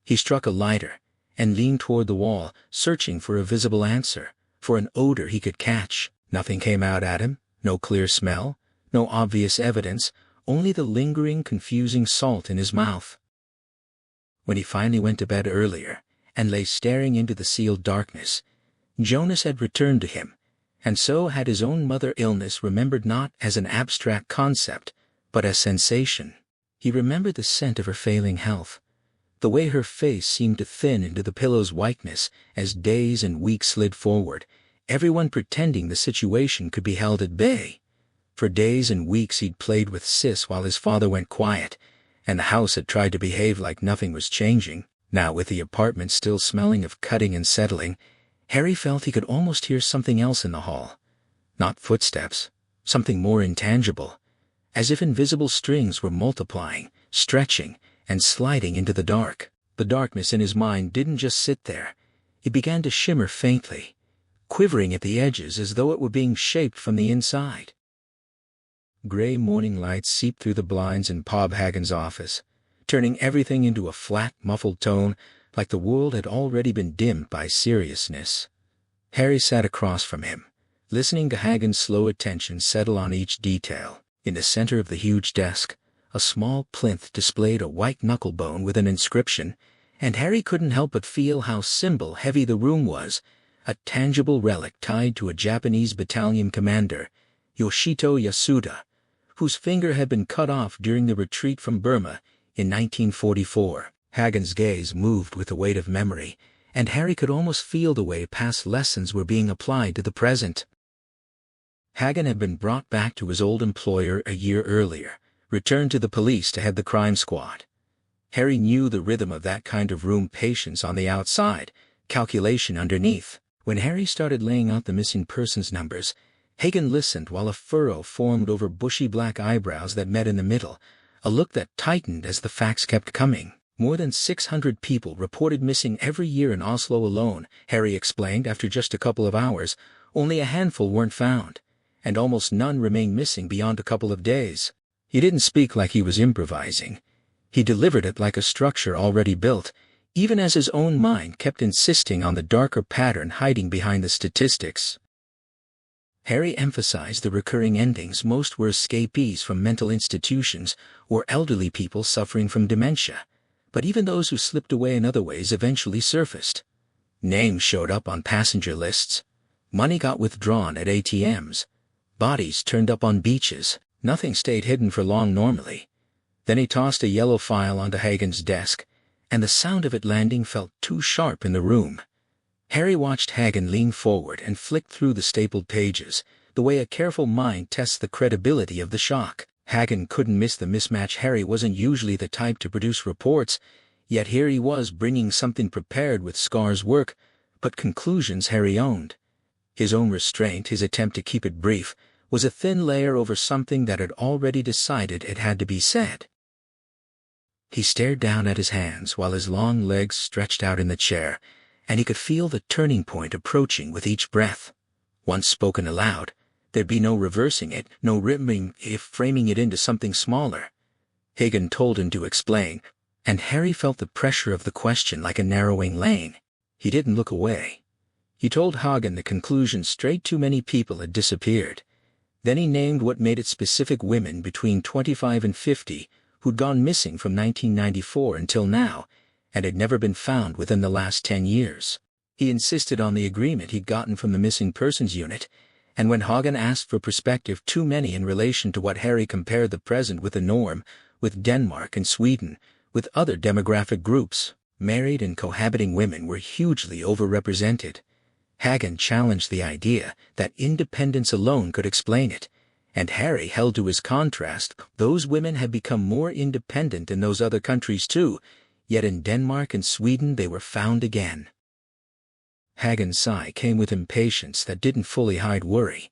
He struck a lighter and leaned toward the wall, searching for a visible answer, for an odor he could catch. Nothing came out at him, no clear smell, no obvious evidence, only the lingering, confusing salt in his mouth. When he finally went to bed earlier and lay staring into the sealed darkness, Jonas had returned to him, and so had his own mother illness, remembered not as an abstract concept, but as sensation. He remembered the scent of her failing health, the way her face seemed to thin into the pillow's whiteness as days and weeks slid forward, everyone pretending the situation could be held at bay. For days and weeks he'd played with Sis while his father went quiet, and the house had tried to behave like nothing was changing. Now, with the apartment still smelling of cutting and settling, Harry felt he could almost hear something else in the hall. Not footsteps, something more intangible, as if invisible strings were multiplying, stretching, and sliding into the dark. The darkness in his mind didn't just sit there. It began to shimmer faintly, quivering at the edges as though it were being shaped from the inside. Gray morning lights seeped through the blinds in Bob Hagen's office, turning everything into a flat, muffled tone, like the world had already been dimmed by seriousness. Harry sat across from him, listening to Hagen's slow attention settle on each detail. In the center of the huge desk, a small plinth displayed a white knuckle bone with an inscription, and Harry couldn't help but feel how symbol-heavy the room was, a tangible relic tied to a Japanese battalion commander, Yoshito Yasuda, whose finger had been cut off during the retreat from Burma in 1944. Hagen's gaze moved with the weight of memory, and Harry could almost feel the way past lessons were being applied to the present. Hagen had been brought back to his old employer a year earlier, returned to the police to head the crime squad. Harry knew the rhythm of that kind of room: patience on the outside, calculation underneath. When Harry started laying out the missing persons numbers, Hagen listened while a furrow formed over bushy black eyebrows that met in the middle, a look that tightened as the facts kept coming. More than 600 people reported missing every year in Oslo alone, Harry explained after just a couple of hours. Only a handful weren't found, and almost none remained missing beyond a couple of days. He didn't speak like he was improvising. He delivered it like a structure already built, even as his own mind kept insisting on the darker pattern hiding behind the statistics. Harry emphasized the recurring endings. Most were escapees from mental institutions or elderly people suffering from dementia, but even those who slipped away in other ways eventually surfaced. Names showed up on passenger lists. Money got withdrawn at ATMs. Bodies turned up on beaches. Nothing stayed hidden for long normally. Then he tossed a yellow file onto Hagen's desk, and the sound of it landing felt too sharp in the room. Harry watched Hagen lean forward and flick through the stapled pages, the way a careful mind tests the credibility of the shock. Hagen couldn't miss the mismatch. Harry wasn't usually the type to produce reports, yet here he was bringing something prepared with Scar's work, but conclusions Harry owned. His own restraint, his attempt to keep it brief, was a thin layer over something that had already decided it had to be said. He stared down at his hands while his long legs stretched out in the chair, and he could feel the turning point approaching with each breath. Once spoken aloud, there'd be no reversing it, no rimming if framing it into something smaller. Hagen told him to explain, and Harry felt the pressure of the question like a narrowing lane. He didn't look away. He told Hagen the conclusion: straight too many people had disappeared. Then he named what made it specific: women between 25 and 50 who'd gone missing from 1994 until now, and had never been found within the last 10 years. He insisted on the agreement he'd gotten from the missing persons unit, and when Hagen asked for perspective, too many in relation to what Harry compared the present with the norm, with Denmark and Sweden, with other demographic groups, married and cohabiting women were hugely overrepresented. Hagen challenged the idea that independence alone could explain it, and Harry held to his contrast. Those women had become more independent in those other countries too, yet in Denmark and Sweden they were found again. Hagen's sigh came with impatience that didn't fully hide worry.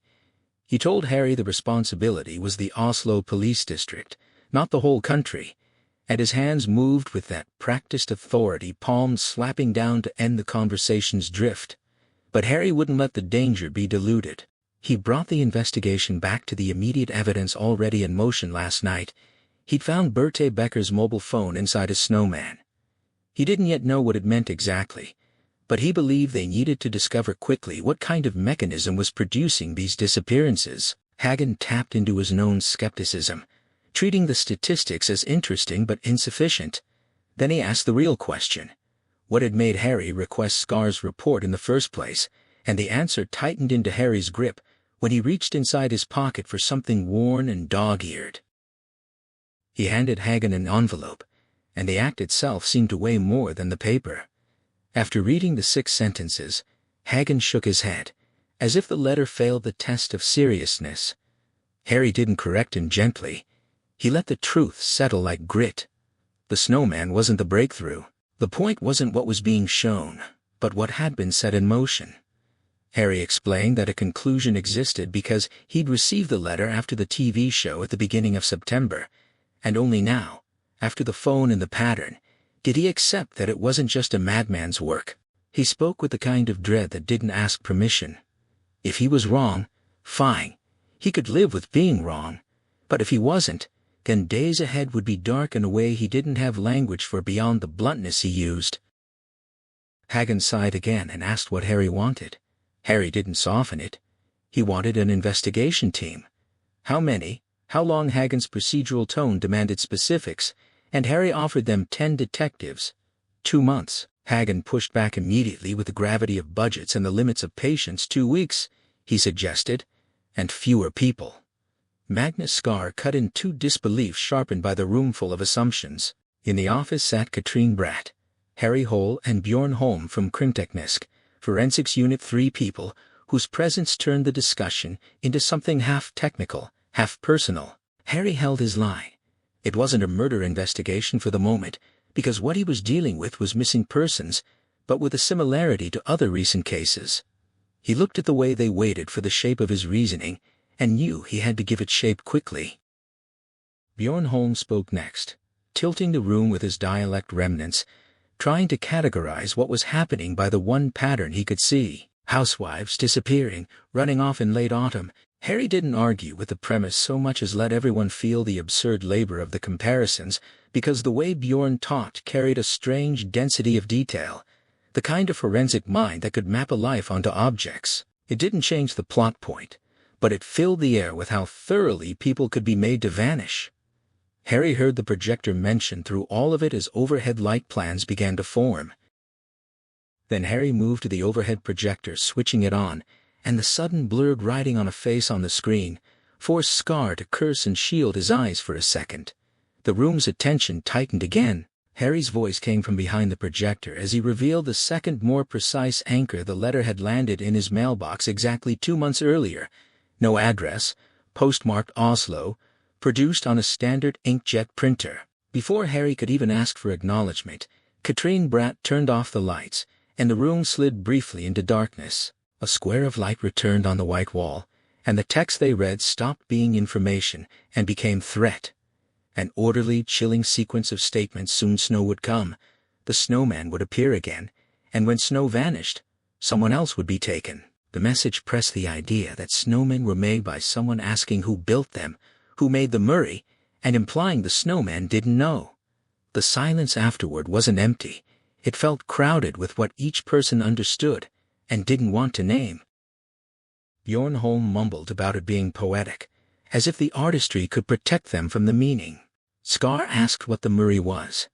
He told Harry the responsibility was the Oslo police district, not the whole country, and his hands moved with that practiced authority, palms slapping down to end the conversation's drift. But Harry wouldn't let the danger be diluted. He brought the investigation back to the immediate evidence already in motion last night. He'd found Berthe Becker's mobile phone inside a Snowman. He didn't yet know what it meant exactly, but he believed they needed to discover quickly what kind of mechanism was producing these disappearances. Hagen tapped into his known skepticism, treating the statistics as interesting but insufficient. Then he asked the real question: what had made Harry request Scar's report in the first place? And the answer tightened into Harry's grip when he reached inside his pocket for something worn and dog-eared. He handed Hagen an envelope, and the act itself seemed to weigh more than the paper. After reading the 6 sentences, Hagen shook his head, as if the letter failed the test of seriousness. Harry didn't correct him gently. He let the truth settle like grit. The Snowman wasn't the breakthrough. The point wasn't what was being shown, but what had been set in motion. Harry explained that a conclusion existed because he'd received the letter after the TV show at the beginning of September, and only now, after the phone and the pattern, did he accept that it wasn't just a madman's work. He spoke with the kind of dread that didn't ask permission. If he was wrong, fine. He could live with being wrong. But if he wasn't, then days ahead would be dark in a way he didn't have language for beyond the bluntness he used. Hagen sighed again and asked what Harry wanted. Harry didn't soften it. He wanted an investigation team. How many? How long? Hagen's procedural tone demanded specifics, and Harry offered them 10 detectives. 2 months. Hagen pushed back immediately with the gravity of budgets and the limits of patience. 2 weeks, he suggested, and fewer people. Magnus Scar cut in to disbelief sharpened by the roomful of assumptions. In the office sat Katrine Bratt, Harry Hole and Bjorn Holm from Krimteknisk, Forensics Unit, 3 people whose presence turned the discussion into something half technical, half personal. Harry held his lie. It wasn't a murder investigation for the moment, because what he was dealing with was missing persons, but with a similarity to other recent cases. He looked at the way they waited for the shape of his reasoning, and knew he had to give it shape quickly. Bjorn Holm spoke next, tilting the room with his dialect remnants, trying to categorize what was happening by the one pattern he could see: housewives disappearing, running off in late autumn. Harry didn't argue with the premise so much as let everyone feel the absurd labor of the comparisons, because the way Bjorn talked carried a strange density of detail, the kind of forensic mind that could map a life onto objects. It didn't change the plot point, but it filled the air with how thoroughly people could be made to vanish. Harry heard the projector mentioned through all of it as overhead light plans began to form. Then Harry moved to the overhead projector, switching it on, and the sudden blurred writing on a face on the screen forced Scar to curse and shield his eyes for a second. The room's attention tightened again. Harry's voice came from behind the projector as he revealed the second, more precise anchor. The letter had landed in his mailbox exactly 2 months earlier. No address, postmarked Oslo, produced on a standard inkjet printer. Before Harry could even ask for acknowledgement, Katrine Bratt turned off the lights, and the room slid briefly into darkness. A square of light returned on the white wall, and the text they read stopped being information and became threat. An orderly, chilling sequence of statements. Soon snow would come, the snowman would appear again, and when snow vanished, someone else would be taken. The message pressed the idea that snowmen were made by someone, asking who built them, who made the Murray, and implying the snowman didn't know. The silence afterward wasn't empty. It felt crowded with what each person understood and didn't want to name. Bjorn Holm mumbled about it being poetic, as if the artistry could protect them from the meaning. Scar asked what the Murray was,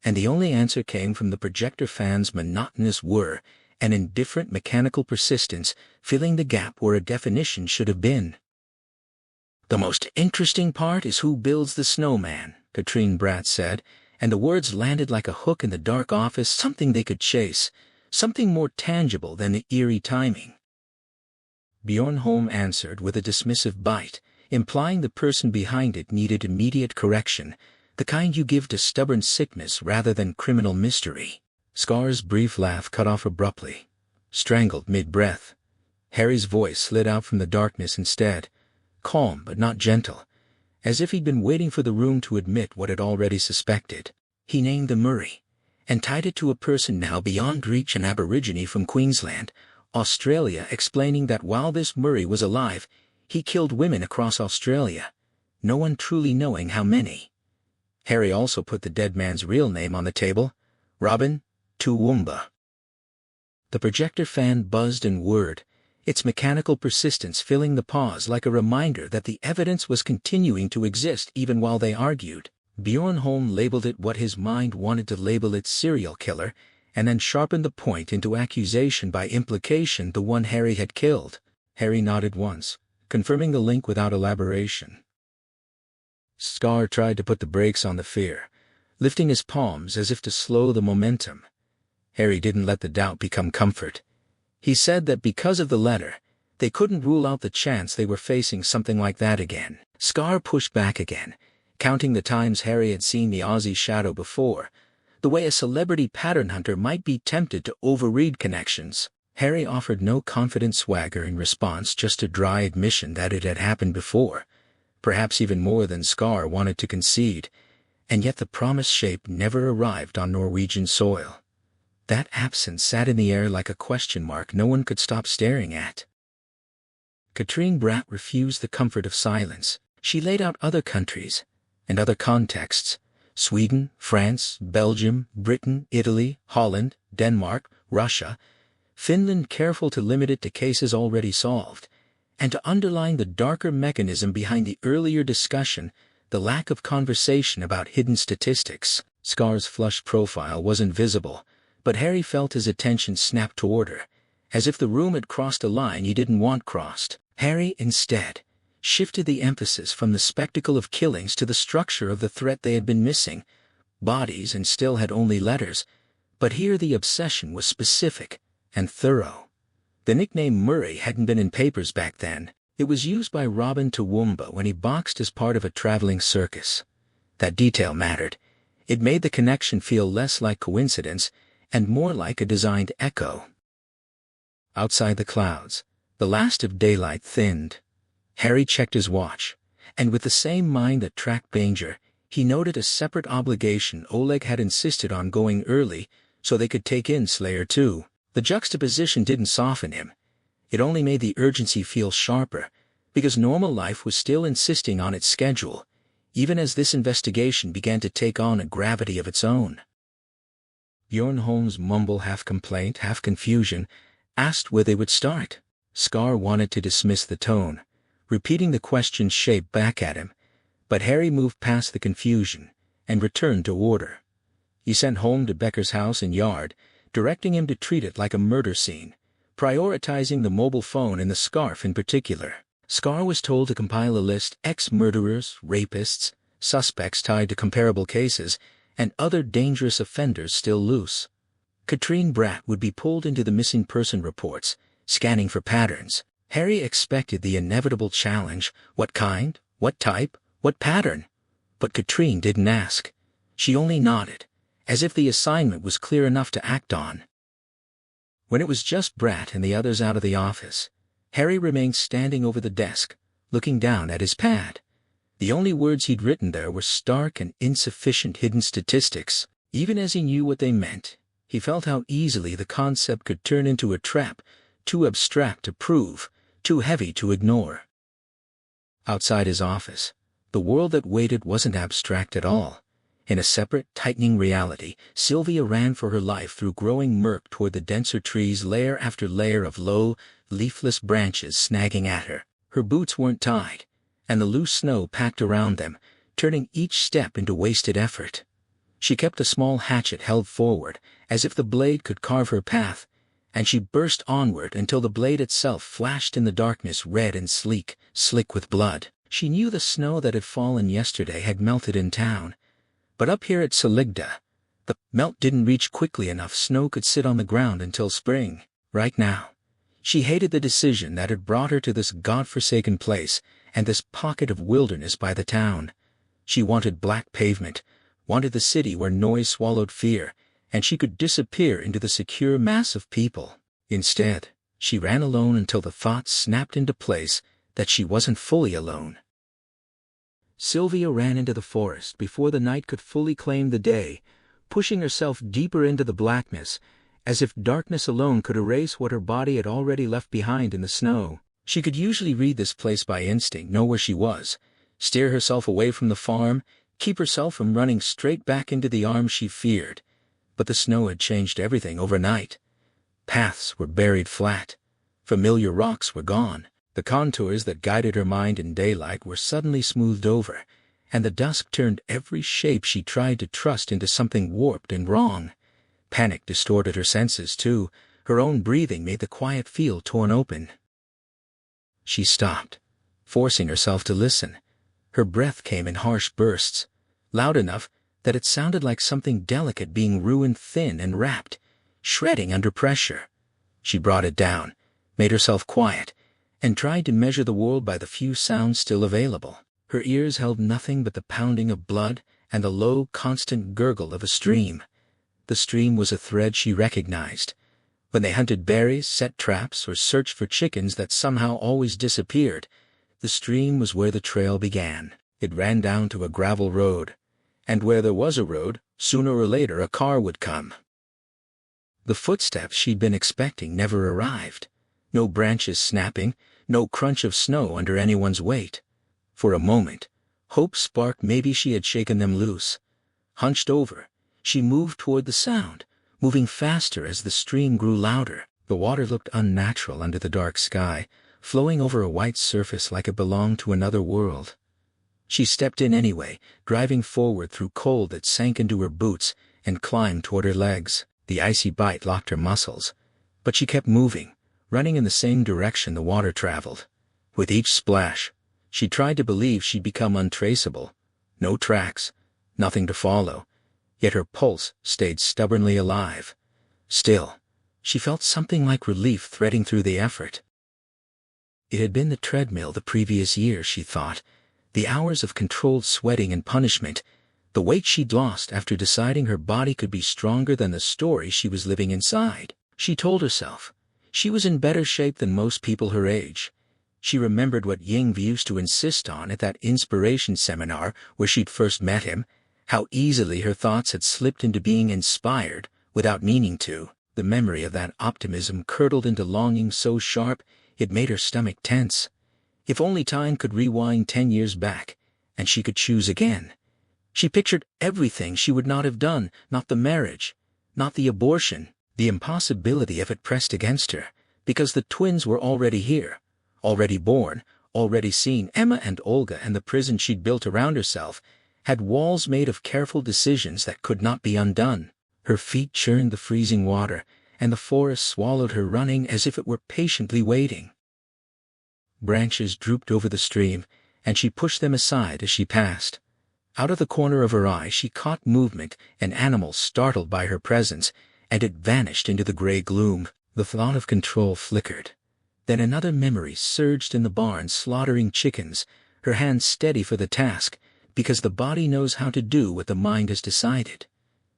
and the only answer came from the projector fan's monotonous whir, an indifferent mechanical persistence filling the gap where a definition should have been. "The most interesting part is who builds the snowman," Katrine Bratt said, and the words landed like a hook in the dark office, something they could chase, something more tangible than the eerie timing. Bjorn Holm answered with a dismissive bite, implying the person behind it needed immediate correction, the kind you give to stubborn sickness rather than criminal mystery. Scar's brief laugh cut off abruptly, strangled mid-breath. Harry's voice slid out from the darkness instead, calm but not gentle, as if he'd been waiting for the room to admit what it already suspected. He named the Murray, and tied it to a person now beyond reach, an Aborigine from Queensland, Australia, explaining that while this Murray was alive, he killed women across Australia, no one truly knowing how many. Harry also put the dead man's real name on the table, Robin Toowoomba. The projector fan buzzed and whirred, its mechanical persistence filling the pause like a reminder that the evidence was continuing to exist even while they argued. Bjorn Holm labeled it what his mind wanted to label it: serial killer, and then sharpened the point into accusation, by implication the one Harry had killed. Harry nodded once, confirming the link without elaboration. Scar tried to put the brakes on the fear, lifting his palms as if to slow the momentum. Harry didn't let the doubt become comfort. He said that because of the letter, they couldn't rule out the chance they were facing something like that again. Scar pushed back again, counting the times Harry had seen the Aussie shadow before, the way a celebrity pattern hunter might be tempted to overread connections. Harry offered no confident swagger in response, just a dry admission that it had happened before, perhaps even more than Scar wanted to concede, and yet the promised shape never arrived on Norwegian soil. That absence sat in the air like a question mark no one could stop staring at. Katrine Bratt refused the comfort of silence. She laid out other countries and other contexts: Sweden, France, Belgium, Britain, Italy, Holland, Denmark, Russia, Finland, careful to limit it to cases already solved, and to underline the darker mechanism behind the earlier discussion, the lack of conversation about hidden statistics. Scar's flushed profile wasn't visible, but Harry felt his attention snap toward her, as if the room had crossed a line he didn't want crossed. Harry, instead, shifted the emphasis from the spectacle of killings to the structure of the threat they had been missing. Bodies and still had only letters, but here the obsession was specific and thorough. The nickname Murray hadn't been in papers back then. It was used by Robin Toowoomba when he boxed as part of a traveling circus. That detail mattered. It made the connection feel less like coincidence and more like a designed echo. Outside the clouds, the last of daylight thinned. Harry checked his watch, and with the same mind that tracked danger, he noted a separate obligation. Oleg had insisted on going early so they could take in Slayer 2. The juxtaposition didn't soften him. It only made the urgency feel sharper, because normal life was still insisting on its schedule, even as this investigation began to take on a gravity of its own. Bjorn Holm's mumble, half complaint, half confusion, asked where they would start. Scar wanted to dismiss the tone, repeating the question's shape back at him, but Harry moved past the confusion and returned to order. He sent Holm to Becker's house and yard, directing him to treat it like a murder scene, prioritizing the mobile phone and the scarf in particular. Scar was told to compile a list: ex-murderers, rapists, suspects tied to comparable cases, and other dangerous offenders still loose. Katrine Bratt would be pulled into the missing person reports, scanning for patterns. Harry expected the inevitable challenge: what kind, what type, what pattern? But Katrine didn't ask. She only nodded, as if the assignment was clear enough to act on. When it was just Bratt and the others out of the office, Harry remained standing over the desk, looking down at his pad. The only words he'd written there were stark and insufficient hidden statistics. Even as he knew what they meant, he felt how easily the concept could turn into a trap, too abstract to prove, too heavy to ignore. Outside his office, the world that waited wasn't abstract at all. In a separate, tightening reality, Sylvia ran for her life through growing murk toward the denser trees, layer after layer of low, leafless branches snagging at her. Her boots weren't tied, and the loose snow packed around them, turning each step into wasted effort. She kept a small hatchet held forward, as if the blade could carve her path, and she burst onward until the blade itself flashed in the darkness, red and sleek, slick with blood. She knew the snow that had fallen yesterday had melted in town, but up here at Seligda, the melt didn't reach quickly enough. Snow could sit on the ground until spring. Right now, she hated the decision that had brought her to this godforsaken place and this pocket of wilderness by the town. She wanted black pavement, wanted the city where noise swallowed fear, and she could disappear into the secure mass of people. Instead, she ran alone until the thought snapped into place that she wasn't fully alone. Sylvia ran into the forest before the night could fully claim the day, pushing herself deeper into the blackness, as if darkness alone could erase what her body had already left behind in the snow. She could usually read this place by instinct, know where she was, steer herself away from the farm, keep herself from running straight back into the arms she feared. But the snow had changed everything overnight. Paths were buried flat. Familiar rocks were gone. The contours that guided her mind in daylight were suddenly smoothed over, and the dusk turned every shape she tried to trust into something warped and wrong. Panic distorted her senses, too. Her own breathing made the quiet feel torn open. She stopped, forcing herself to listen. Her breath came in harsh bursts, loud enough that it sounded like something delicate being ruined thin and wrapped, shredding under pressure. She brought it down, made herself quiet, and tried to measure the world by the few sounds still available. Her ears held nothing but the pounding of blood and the low, constant gurgle of a stream. The stream was a thread she recognized. When they hunted berries, set traps, or searched for chickens that somehow always disappeared, the stream was where the trail began. It ran down to a gravel road, and where there was a road, sooner or later a car would come. The footsteps she'd been expecting never arrived. No branches snapping, no crunch of snow under anyone's weight. For a moment, hope sparked. Maybe she had shaken them loose. Hunched over, she moved toward the sound, moving faster as the stream grew louder. The water looked unnatural under the dark sky, flowing over a white surface like it belonged to another world. She stepped in anyway, driving forward through cold that sank into her boots and climbed toward her legs. The icy bite locked her muscles, but she kept moving, running in the same direction the water traveled. With each splash, she tried to believe she'd become untraceable. No tracks, nothing to follow, yet her pulse stayed stubbornly alive. Still, She felt something like relief threading through the effort. It had been the treadmill the previous year, she thought, the hours of controlled sweating and punishment, the weight she'd lost after deciding her body could be stronger than the story she was living inside. She told herself she was in better shape than most people her age. She remembered what Yingve used to insist on at that inspiration seminar where she'd first met him, how easily her thoughts had slipped into being inspired without meaning to. The memory of that optimism curdled into longing so sharp it made her stomach tense. If only time could rewind 10 years back, and she could choose again. She pictured everything she would not have done, not the marriage, not the abortion, the impossibility of it pressed against her, because the twins were already here, already born, already seen. Emma and Olga and the prison she'd built around herself had walls made of careful decisions that could not be undone. Her feet churned the freezing water, and the forest swallowed her running as if it were patiently waiting. Branches drooped over the stream, and she pushed them aside as she passed. Out of the corner of her eye she caught movement, an animal startled by her presence, and it vanished into the gray gloom. The thought of control flickered. Then another memory surged in the barn, slaughtering chickens, her hands steady for the task, because the body knows how to do what the mind has decided.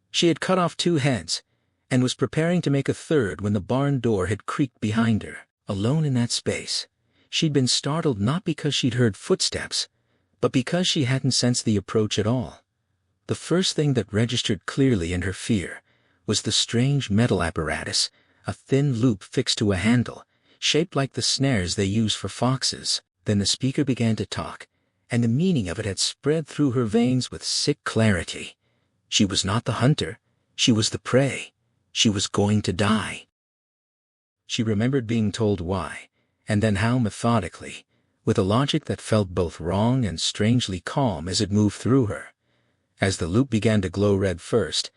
She had cut off 2 heads, and was preparing to make a third when the barn door had creaked behind her. Alone in that space, she'd been startled not because she'd heard footsteps, but because she hadn't sensed the approach at all. The first thing that registered clearly in her fear was the strange metal apparatus, a thin loop fixed to a handle, shaped like the snares they use for foxes. Then the speaker began to talk, and the meaning of it had spread through her veins with sick clarity. She was not the hunter, she was the prey. She was going to die. She remembered being told why, and then how methodically, with a logic that felt both wrong and strangely calm as it moved through her. As the loop began to glow red first,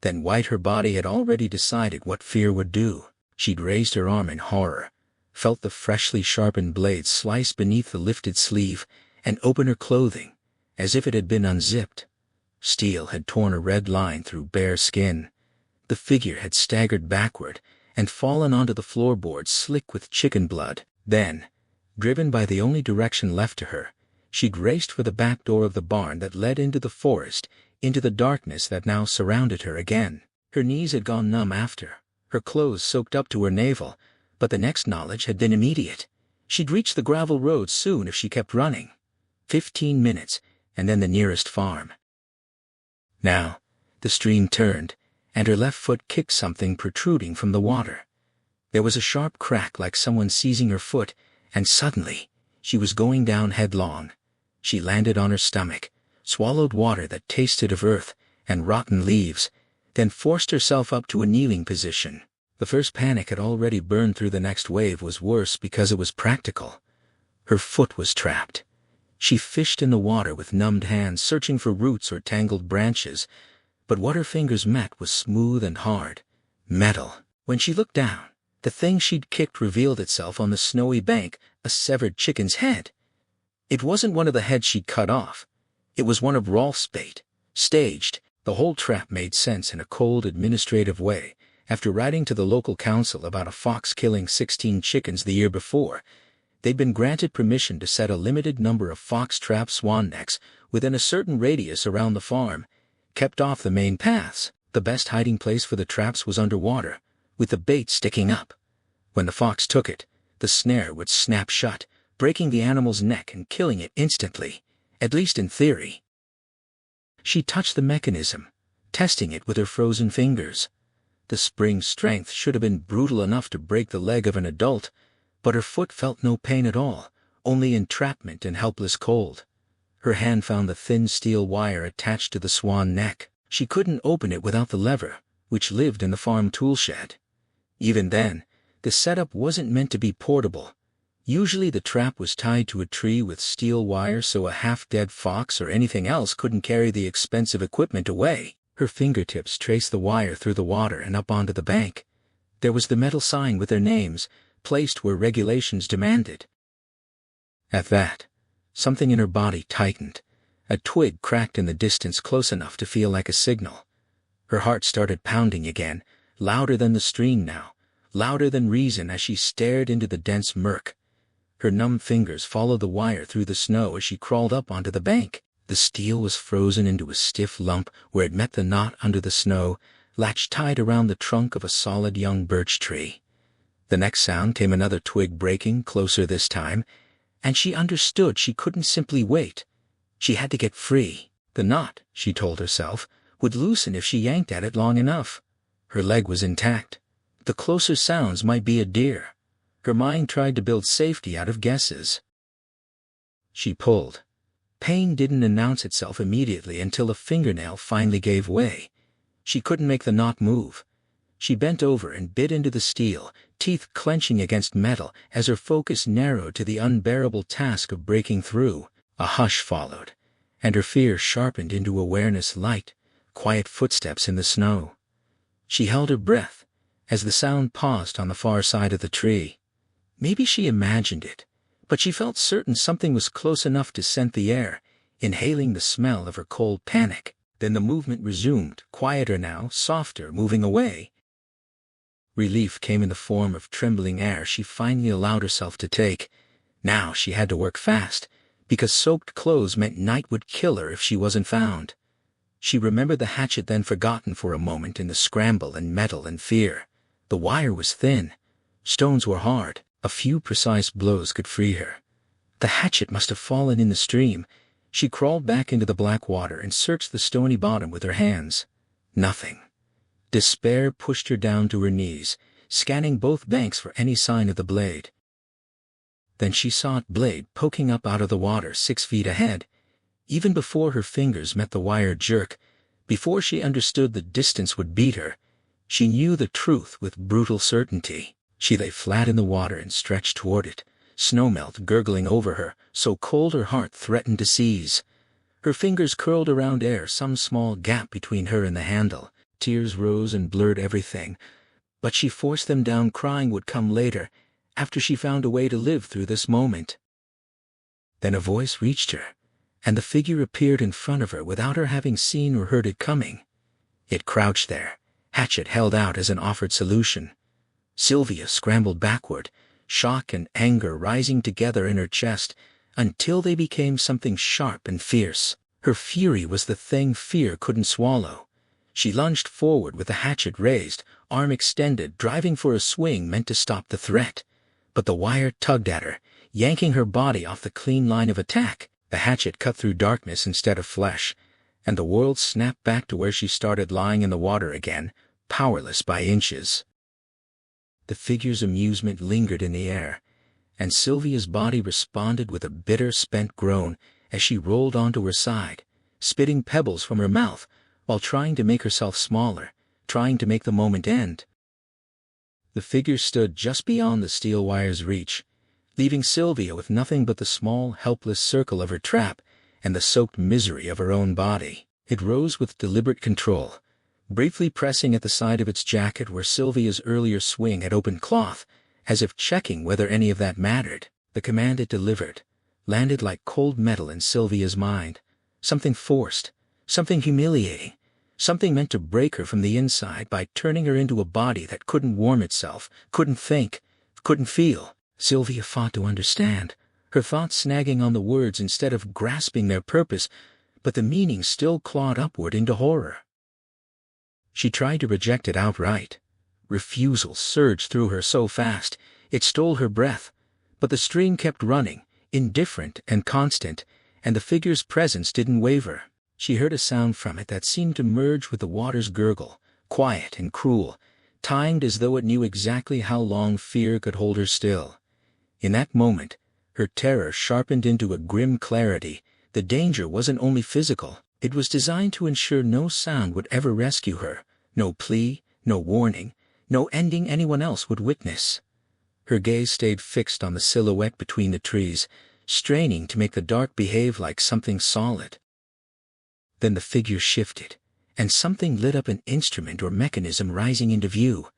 then white, her body had already decided what fear would do. She'd raised her arm in horror, felt the freshly sharpened blade slice beneath the lifted sleeve, and open her clothing, as if it had been unzipped. Steel had torn a red line through bare skin. The figure had staggered backward and fallen onto the floorboard slick with chicken blood. Then, driven by the only direction left to her, she'd raced for the back door of the barn that led into the forest, into the darkness that now surrounded her again. Her knees had gone numb after, her clothes soaked up to her navel, but the next knowledge had been immediate. She'd reach the gravel road soon if she kept running. 15 minutes, and then the nearest farm. Now, the stream turned, and her left foot kicked something protruding from the water. There was a sharp crack like someone seizing her foot, and suddenly, she was going down headlong. She landed on her stomach, swallowed water that tasted of earth and rotten leaves, then forced herself up to a kneeling position. The first panic had already burned through. The next wave was worse because it was practical. Her foot was trapped. She fished in the water with numbed hands, searching for roots or tangled branches, but what her fingers met was smooth and hard. Metal. When she looked down, the thing she'd kicked revealed itself on the snowy bank, a severed chicken's head. It wasn't one of the heads she'd cut off. It was one of Rolf's bait, staged. The whole trap made sense in a cold administrative way. After writing to the local council about a fox killing 16 chickens the year before, they'd been granted permission to set a limited number of fox-trap swan necks within a certain radius around the farm, kept off the main paths. The best hiding place for the traps was underwater, with the bait sticking up. When the fox took it, the snare would snap shut, breaking the animal's neck and killing it instantly, at least in theory. She touched the mechanism, testing it with her frozen fingers. The spring strength should have been brutal enough to break the leg of an adult, but her foot felt no pain at all, only entrapment and helpless cold. Her hand found the thin steel wire attached to the swan neck. She couldn't open it without the lever, which lived in the farm tool shed. Even then, the setup wasn't meant to be portable. Usually the trap was tied to a tree with steel wire so a half-dead fox or anything else couldn't carry the expensive equipment away. Her fingertips traced the wire through the water and up onto the bank. There was the metal sign with their names, placed where regulations demanded. At that, something in her body tightened. A twig cracked in the distance close enough to feel like a signal. Her heart started pounding again, louder than the stream now, louder than reason as she stared into the dense murk. Her numb fingers followed the wire through the snow as she crawled up onto the bank. The steel was frozen into a stiff lump where it met the knot under the snow, latch tied around the trunk of a solid young birch tree. The next sound came another twig breaking, closer this time, and she understood she couldn't simply wait. She had to get free. The knot, she told herself, would loosen if she yanked at it long enough. Her leg was intact. The closer sounds might be a deer. Her mind tried to build safety out of guesses. She pulled. Pain didn't announce itself immediately until a fingernail finally gave way. She couldn't make the knot move. She bent over and bit into the steel, teeth clenching against metal as her focus narrowed to the unbearable task of breaking through. A hush followed, and her fear sharpened into awareness: light, quiet footsteps in the snow. She held her breath as the sound paused on the far side of the tree. Maybe she imagined it, but she felt certain something was close enough to scent the air, inhaling the smell of her cold panic. Then the movement resumed, quieter now, softer, moving away. Relief came in the form of trembling air she finally allowed herself to take. Now she had to work fast, because soaked clothes meant night would kill her if she wasn't found. She remembered the hatchet, then forgotten for a moment in the scramble and metal and fear. The wire was thin. Stones were hard. A few precise blows could free her. The hatchet must have fallen in the stream. She crawled back into the black water and searched the stony bottom with her hands. Nothing. Despair pushed her down to her knees, scanning both banks for any sign of the blade. Then she saw a blade poking up out of the water 6 feet ahead. Even before her fingers met the wire jerk, before she understood the distance would beat her, she knew the truth with brutal certainty. She lay flat in the water and stretched toward it, snowmelt gurgling over her, so cold her heart threatened to seize. Her fingers curled around air, some small gap between her and the handle. Tears rose and blurred everything, but she forced them down. Crying would come later, after she found a way to live through this moment. Then a voice reached her, and the figure appeared in front of her without her having seen or heard it coming. It crouched there, hatchet held out as an offered solution. Sylvia scrambled backward, shock and anger rising together in her chest, until they became something sharp and fierce. Her fury was the thing fear couldn't swallow. She lunged forward with the hatchet raised, arm extended, driving for a swing meant to stop the threat. But the wire tugged at her, yanking her body off the clean line of attack. The hatchet cut through darkness instead of flesh, and the world snapped back to where she started, lying in the water again, powerless by inches. The figure's amusement lingered in the air, and Sylvia's body responded with a bitter, spent groan as she rolled onto her side, spitting pebbles from her mouth, while trying to make herself smaller, trying to make the moment end. The figure stood just beyond the steel wire's reach, leaving Sylvia with nothing but the small, helpless circle of her trap and the soaked misery of her own body. It rose with deliberate control, briefly pressing at the side of its jacket where Sylvia's earlier swing had opened cloth, as if checking whether any of that mattered. The command it delivered landed like cold metal in Sylvia's mind, something forced, something humiliating, something meant to break her from the inside by turning her into a body that couldn't warm itself, couldn't think, couldn't feel. Sylvia fought to understand, her thoughts snagging on the words instead of grasping their purpose, but the meaning still clawed upward into horror. She tried to reject it outright. Refusal surged through her so fast, it stole her breath, but the stream kept running, indifferent and constant, and the figure's presence didn't waver. She heard a sound from it that seemed to merge with the water's gurgle, quiet and cruel, timed as though it knew exactly how long fear could hold her still. In that moment, her terror sharpened into a grim clarity. The danger wasn't only physical, it was designed to ensure no sound would ever rescue her, no plea, no warning, no ending anyone else would witness. Her gaze stayed fixed on the silhouette between the trees, straining to make the dark behave like something solid. Then the figure shifted, and something lit up, an instrument or mechanism rising into view.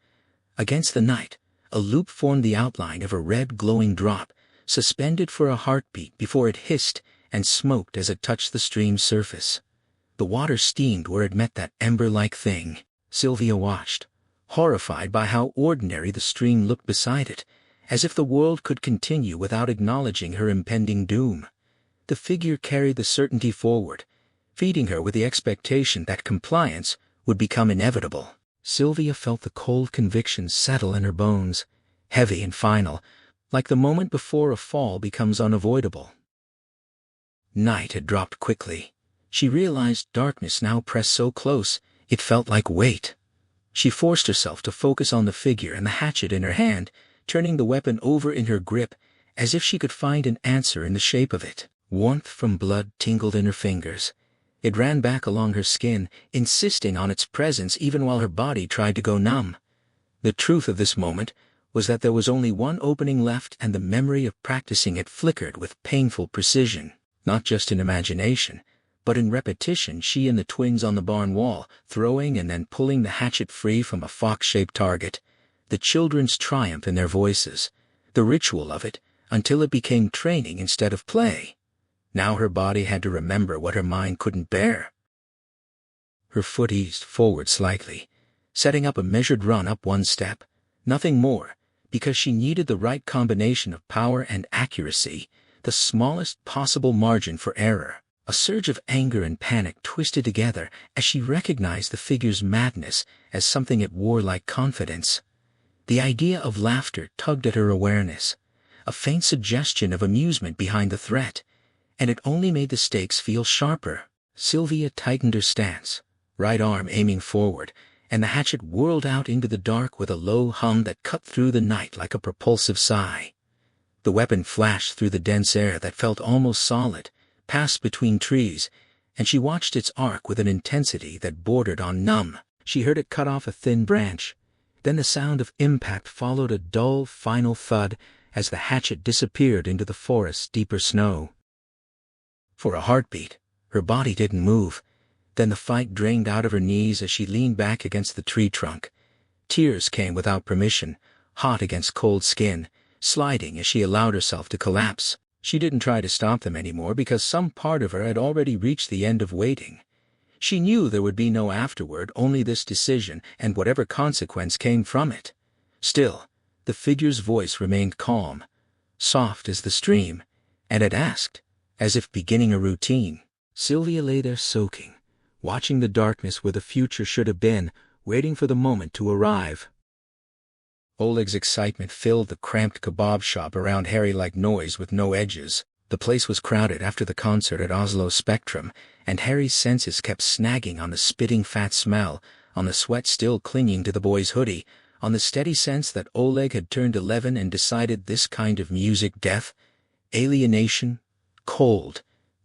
Against the night, a loop formed the outline of a red glowing drop, suspended for a heartbeat before it hissed and smoked as it touched the stream's surface. The water steamed where it met that ember-like thing. Sylvia watched, horrified by how ordinary the stream looked beside it, as if the world could continue without acknowledging her impending doom. The figure carried the certainty forward, feeding her with the expectation that compliance would become inevitable. Sylvia felt the cold conviction settle in her bones, heavy and final, like the moment before a fall becomes unavoidable. Night had dropped quickly. She realized darkness now pressed so close, it felt like weight. She forced herself to focus on the figure and the hatchet in her hand, turning the weapon over in her grip, as if she could find an answer in the shape of it. Warmth from blood tingled in her fingers. It ran back along her skin, insisting on its presence even while her body tried to go numb. The truth of this moment was that there was only one opening left, and the memory of practicing it flickered with painful precision. Not just in imagination, but in repetition. She and the twins on the barn wall, throwing and then pulling the hatchet free from a fox-shaped target. The children's triumph in their voices. The ritual of it, until it became training instead of play. Now her body had to remember what her mind couldn't bear. Her foot eased forward slightly, setting up a measured run up one step. Nothing more, because she needed the right combination of power and accuracy, the smallest possible margin for error. A surge of anger and panic twisted together as she recognized the figure's madness as something it wore like confidence. The idea of laughter tugged at her awareness, a faint suggestion of amusement behind the threat, and it only made the stakes feel sharper. Sylvia tightened her stance, right arm aiming forward, and the hatchet whirled out into the dark with a low hum that cut through the night like a propulsive sigh. The weapon flashed through the dense air that felt almost solid, passed between trees, and she watched its arc with an intensity that bordered on numb. She heard it cut off a thin branch. Then the sound of impact followed a dull, final thud as the hatchet disappeared into the forest's deeper snow. For a heartbeat, her body didn't move. Then the fight drained out of her knees as she leaned back against the tree trunk. Tears came without permission, hot against cold skin, sliding as she allowed herself to collapse. She didn't try to stop them anymore because some part of her had already reached the end of waiting. She knew there would be no afterward, only this decision and whatever consequence came from it. Still, the figure's voice remained calm, soft as the stream, and it asked, as if beginning a routine. Sylvia lay there soaking, watching the darkness where the future should have been, waiting for the moment to arrive. Oleg's excitement filled the cramped kebab shop around Harry like noise with no edges. The place was crowded after the concert at Oslo Spectrum, and Harry's senses kept snagging on the spitting fat smell, on the sweat still clinging to the boy's hoodie, on the steady sense that Oleg had turned 11 and decided this kind of music, death, alienation, cold,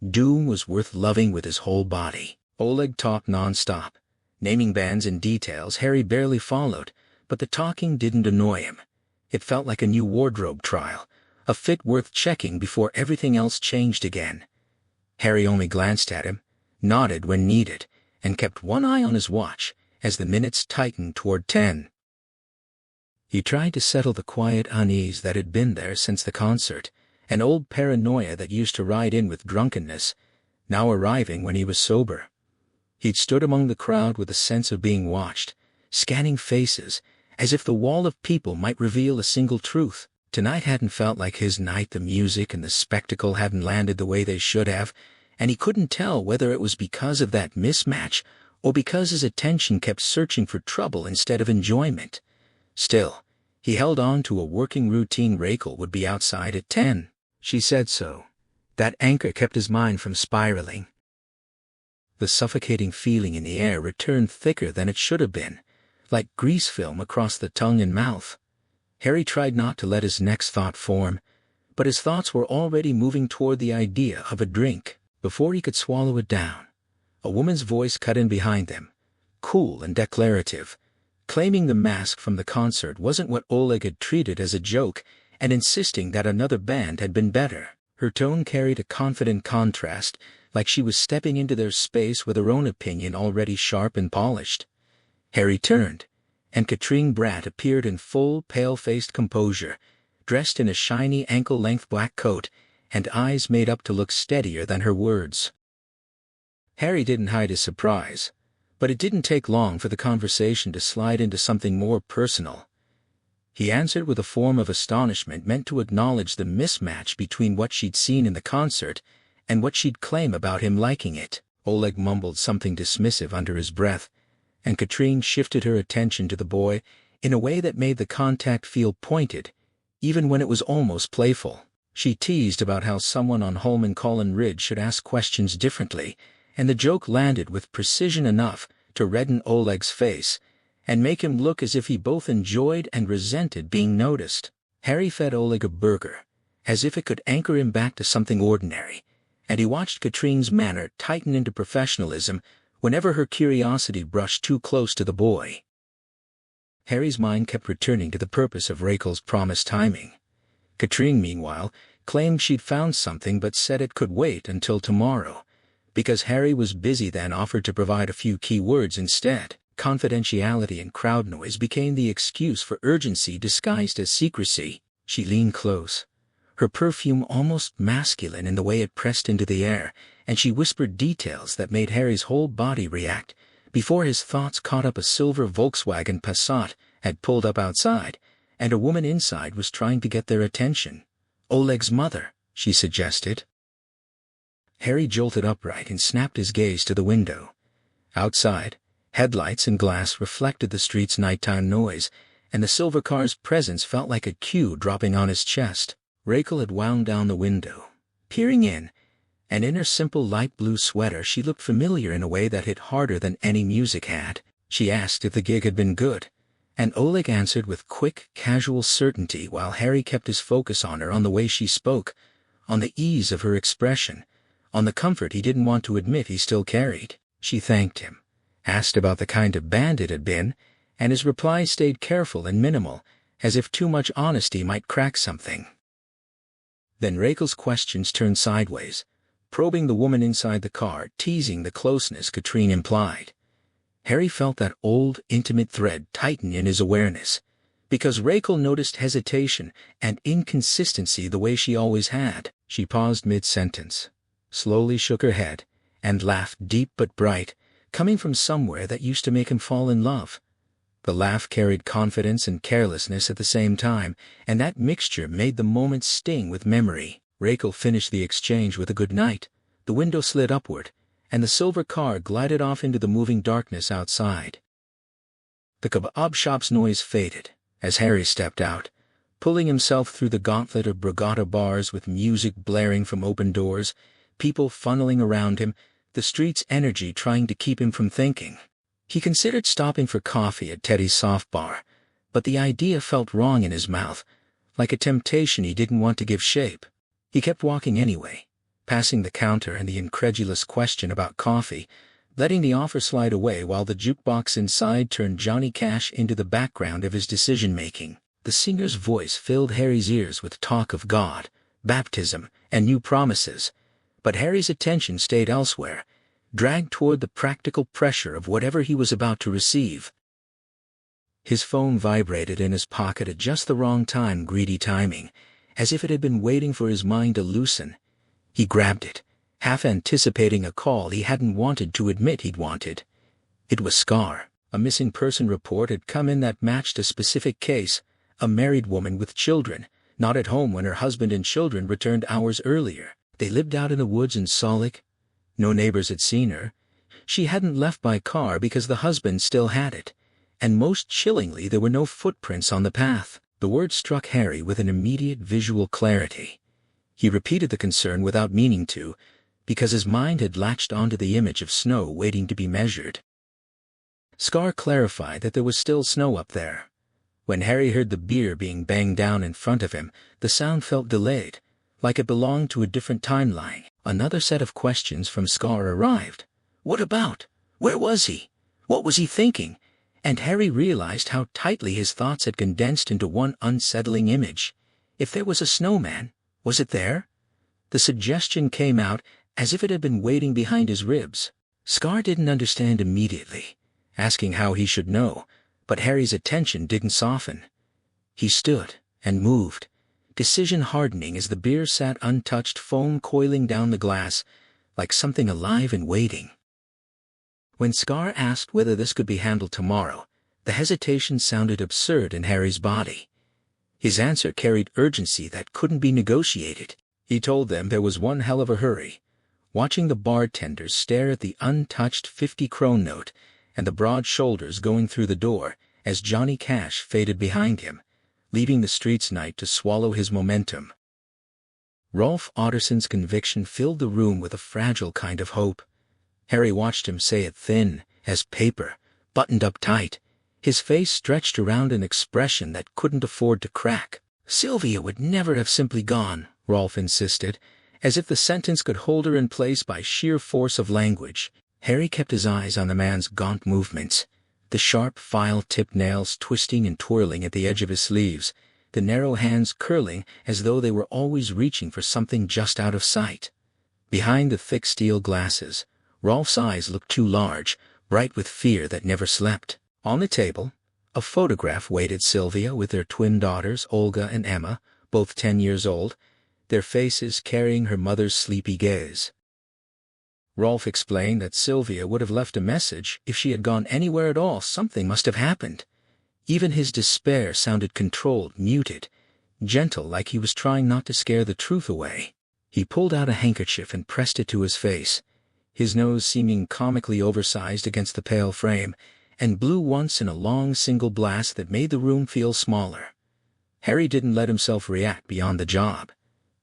doom, was worth loving with his whole body. Oleg talked non-stop, naming bands and details Harry barely followed, but the talking didn't annoy him. It felt like a new wardrobe trial, a fit worth checking before everything else changed again. Harry only glanced at him, nodded when needed, and kept one eye on his watch as the minutes tightened toward 10. He tried to settle the quiet unease that had been there since the concert, an old paranoia that used to ride in with drunkenness, now arriving when he was sober. He'd stood among the crowd with a sense of being watched, scanning faces, as if the wall of people might reveal a single truth. Tonight hadn't felt like his night. The music and the spectacle hadn't landed the way they should have, and he couldn't tell whether it was because of that mismatch or because his attention kept searching for trouble instead of enjoyment. Still, he held on to a working routine. Rachel would be outside at 10. She said so. That anchor kept his mind from spiraling. The suffocating feeling in the air returned thicker than it should have been, like grease film across the tongue and mouth. Harry tried not to let his next thought form, but his thoughts were already moving toward the idea of a drink. Before he could swallow it down, a woman's voice cut in behind them, cool and declarative, claiming the mask from the concert wasn't what Oleg had treated as a joke and insisting that another band had been better. Her tone carried a confident contrast, like she was stepping into their space with her own opinion already sharp and polished. Harry turned, and Katrine Bratt appeared in full, pale-faced composure, dressed in a shiny ankle-length black coat, and eyes made up to look steadier than her words. Harry didn't hide his surprise. But it didn't take long for the conversation to slide into something more personal. He answered with a form of astonishment meant to acknowledge the mismatch between what she'd seen in the concert and what she'd claim about him liking it. Oleg mumbled something dismissive under his breath, and Katrine shifted her attention to the boy in a way that made the contact feel pointed, even when it was almost playful. She teased about how someone on Holmenkollen Ridge should ask questions differently, and the joke landed with precision enough to redden Oleg's face and make him look as if he both enjoyed and resented being noticed. Harry fed Oleg a burger, as if it could anchor him back to something ordinary, and he watched Katrine's manner tighten into professionalism whenever her curiosity brushed too close to the boy. Harry's mind kept returning to the purpose of Rachel's promised timing. Katrine, meanwhile, claimed she'd found something but said it could wait until tomorrow, because Harry was busy, then offered to provide a few key words instead. Confidentiality and crowd noise became the excuse for urgency disguised as secrecy. She leaned close, her perfume almost masculine in the way it pressed into the air, and she whispered details that made Harry's whole body react before his thoughts caught up a silver Volkswagen Passat had pulled up outside, and a woman inside was trying to get their attention. Oleg's mother, she suggested. Harry jolted upright and snapped his gaze to the window. Outside, headlights and glass reflected the street's nighttime noise, and the silver car's presence felt like a cue dropping on his chest. Rachel had wound down the window, peering in, and in her simple light blue sweater she looked familiar in a way that hit harder than any music had. She asked if the gig had been good, and Oleg answered with quick, casual certainty while Harry kept his focus on her, on the way she spoke, on the ease of her expression, on the comfort he didn't want to admit he still carried. She thanked him, asked about the kind of band it had been, and his reply stayed careful and minimal, as if too much honesty might crack something. Then Rachel's questions turned sideways, probing the woman inside the car, teasing the closeness Katrine implied. Harry felt that old, intimate thread tighten in his awareness, because Rachel noticed hesitation and inconsistency the way she always had. She paused mid-sentence, slowly shook her head, and laughed deep but bright, coming from somewhere that used to make him fall in love. The laugh carried confidence and carelessness at the same time, and that mixture made the moment sting with memory. Rachel finished the exchange with a good night. The window slid upward, and the silver car glided off into the moving darkness outside. The kebab shop's noise faded as Harry stepped out, pulling himself through the gauntlet of Brigada bars with music blaring from open doors, people funneling around him, the street's energy trying to keep him from thinking. He considered stopping for coffee at Teddy's soft bar, but the idea felt wrong in his mouth, like a temptation he didn't want to give shape. He kept walking anyway, passing the counter and the incredulous question about coffee, letting the offer slide away while the jukebox inside turned Johnny Cash into the background of his decision-making. The singer's voice filled Harry's ears with talk of God, baptism, and new promises, but Harry's attention stayed elsewhere, dragged toward the practical pressure of whatever he was about to receive. His phone vibrated in his pocket at just the wrong time, greedy timing, as if it had been waiting for his mind to loosen. He grabbed it, half anticipating a call he hadn't wanted to admit he'd wanted. It was Scar. A missing person report had come in that matched a specific case, a married woman with children, not at home when her husband and children returned hours earlier. They lived out in the woods in Solik. No neighbors had seen her. She hadn't left by car because the husband still had it, and most chillingly there were no footprints on the path. The word struck Harry with an immediate visual clarity. He repeated the concern without meaning to, because his mind had latched onto the image of snow waiting to be measured. Scar clarified that there was still snow up there. When Harry heard the beer being banged down in front of him, the sound felt delayed, like it belonged to a different timeline. Another set of questions from Scar arrived. What about? Where was he? What was he thinking? And Harry realized how tightly his thoughts had condensed into one unsettling image. If there was a snowman, was it there? The suggestion came out as if it had been waiting behind his ribs. Scar didn't understand immediately, asking how he should know, but Harry's attention didn't soften. He stood and moved, decision hardening as the beer sat untouched, foam coiling down the glass, like something alive and waiting. When Scar asked whether this could be handled tomorrow, the hesitation sounded absurd in Harry's body. His answer carried urgency that couldn't be negotiated. He told them there was one hell of a hurry. Watching the bartenders stare at the untouched 50-krone note and the broad shoulders going through the door as Johnny Cash faded behind him, leaving the streets night to swallow his momentum. Rolf Otterson's conviction filled the room with a fragile kind of hope. Harry watched him say it thin as paper, buttoned up tight, his face stretched around an expression that couldn't afford to crack. Sylvia would never have simply gone, Rolf insisted, as if the sentence could hold her in place by sheer force of language. Harry kept his eyes on the man's gaunt movements, the sharp file-tipped nails twisting and twirling at the edge of his sleeves, the narrow hands curling as though they were always reaching for something just out of sight. Behind the thick steel glasses, Rolf's eyes looked too large, bright with fear that never slept. On the table, a photograph waited Sylvia with their twin daughters, Olga and Emma, both 10 years old, their faces carrying her mother's sleepy gaze. Rolf explained that Sylvia would have left a message if she had gone anywhere at all. Something must have happened. Even his despair sounded controlled, muted, gentle, like he was trying not to scare the truth away. He pulled out a handkerchief and pressed it to his face, his nose seeming comically oversized against the pale frame, and blew once in a long single blast that made the room feel smaller. Harry didn't let himself react beyond the job.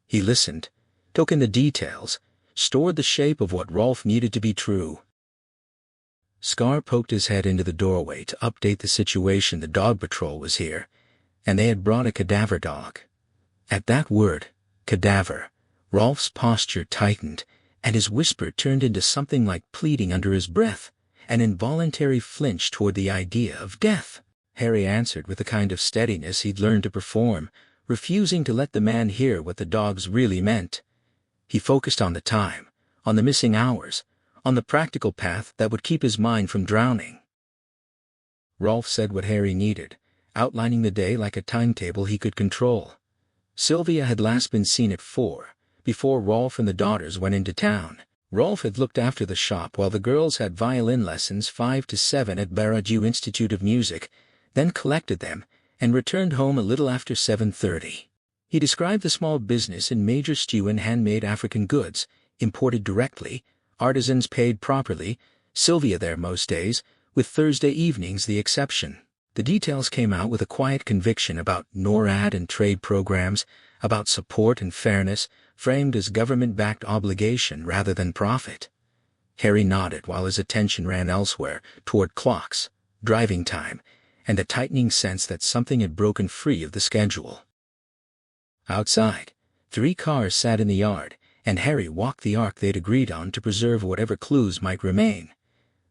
He listened, took in the details, stored the shape of what Rolf needed to be true. Scar poked his head into the doorway to update the situation. The dog patrol was here, and they had brought a cadaver dog. At that word, cadaver, Rolf's posture tightened, and his whisper turned into something like pleading under his breath, an involuntary flinch toward the idea of death. Harry answered with a kind of steadiness he'd learned to perform, refusing to let the man hear what the dogs really meant. He focused on the time, on the missing hours, on the practical path that would keep his mind from drowning. Rolf said what Harry needed, outlining the day like a timetable he could control. Sylvia had last been seen at 4, before Rolf and the daughters went into town. Rolf had looked after the shop while the girls had violin lessons 5 to 7 at Barraju Institute of Music, then collected them and returned home a little after 7:30. He described the small business in major stew and handmade African goods, imported directly, artisans paid properly, Sylvia there most days, with Thursday evenings the exception. The details came out with a quiet conviction about NORAD and trade programs, about support and fairness, framed as government-backed obligation rather than profit. Harry nodded while his attention ran elsewhere, toward clocks, driving time, and the tightening sense that something had broken free of the schedule. Outside, 3 cars sat in the yard, and Harry walked the arc they'd agreed on to preserve whatever clues might remain.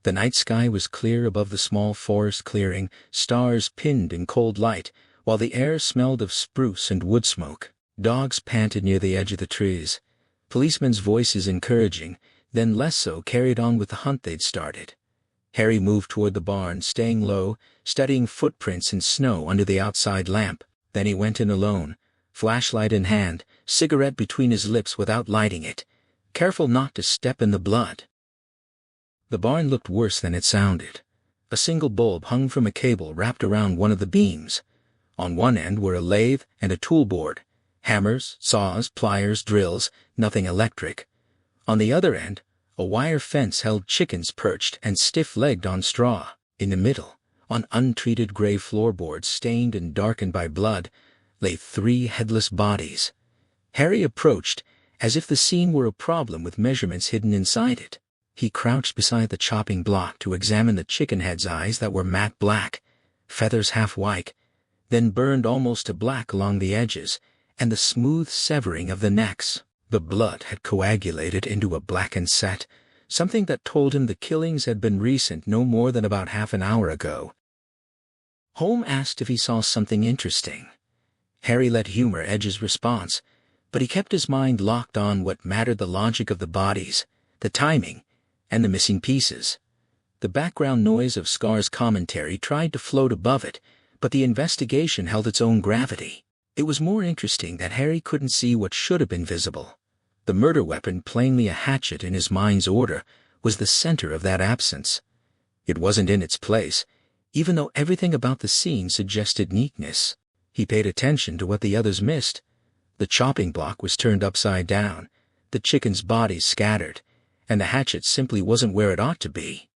The night sky was clear above the small forest clearing, stars pinned in cold light, while the air smelled of spruce and wood smoke. Dogs panted near the edge of the trees. Policemen's voices encouraging, then less so, carried on with the hunt they'd started. Harry moved toward the barn, staying low, studying footprints in snow under the outside lamp. Then he went in alone, flashlight in hand, cigarette between his lips without lighting it, careful not to step in the blood. The barn looked worse than it sounded. A single bulb hung from a cable wrapped around one of the beams. On one end were a lathe and a toolboard, hammers, saws, pliers, drills, nothing electric. On the other end, a wire fence held chickens perched and stiff-legged on straw. In the middle, on untreated gray floorboards stained and darkened by blood, lay 3 headless bodies. Harry approached, as if the scene were a problem with measurements hidden inside it. He crouched beside the chopping block to examine the chicken heads' eyes that were matte black, feathers half white, then burned almost to black along the edges, and the smooth severing of the necks. The blood had coagulated into a blackened set, something that told him the killings had been recent, no more than about half an hour ago. Holmes asked if he saw something interesting. Harry let humor edge his response, but he kept his mind locked on what mattered: the logic of the bodies, the timing, and the missing pieces. The background noise of Scar's commentary tried to float above it, but the investigation held its own gravity. It was more interesting that Harry couldn't see what should have been visible. The murder weapon, plainly a hatchet in his mind's order, was the center of that absence. It wasn't in its place, even though everything about the scene suggested neatness. He paid attention to what the others missed. The chopping block was turned upside down, the chickens' bodies scattered, and the hatchet simply wasn't where it ought to be.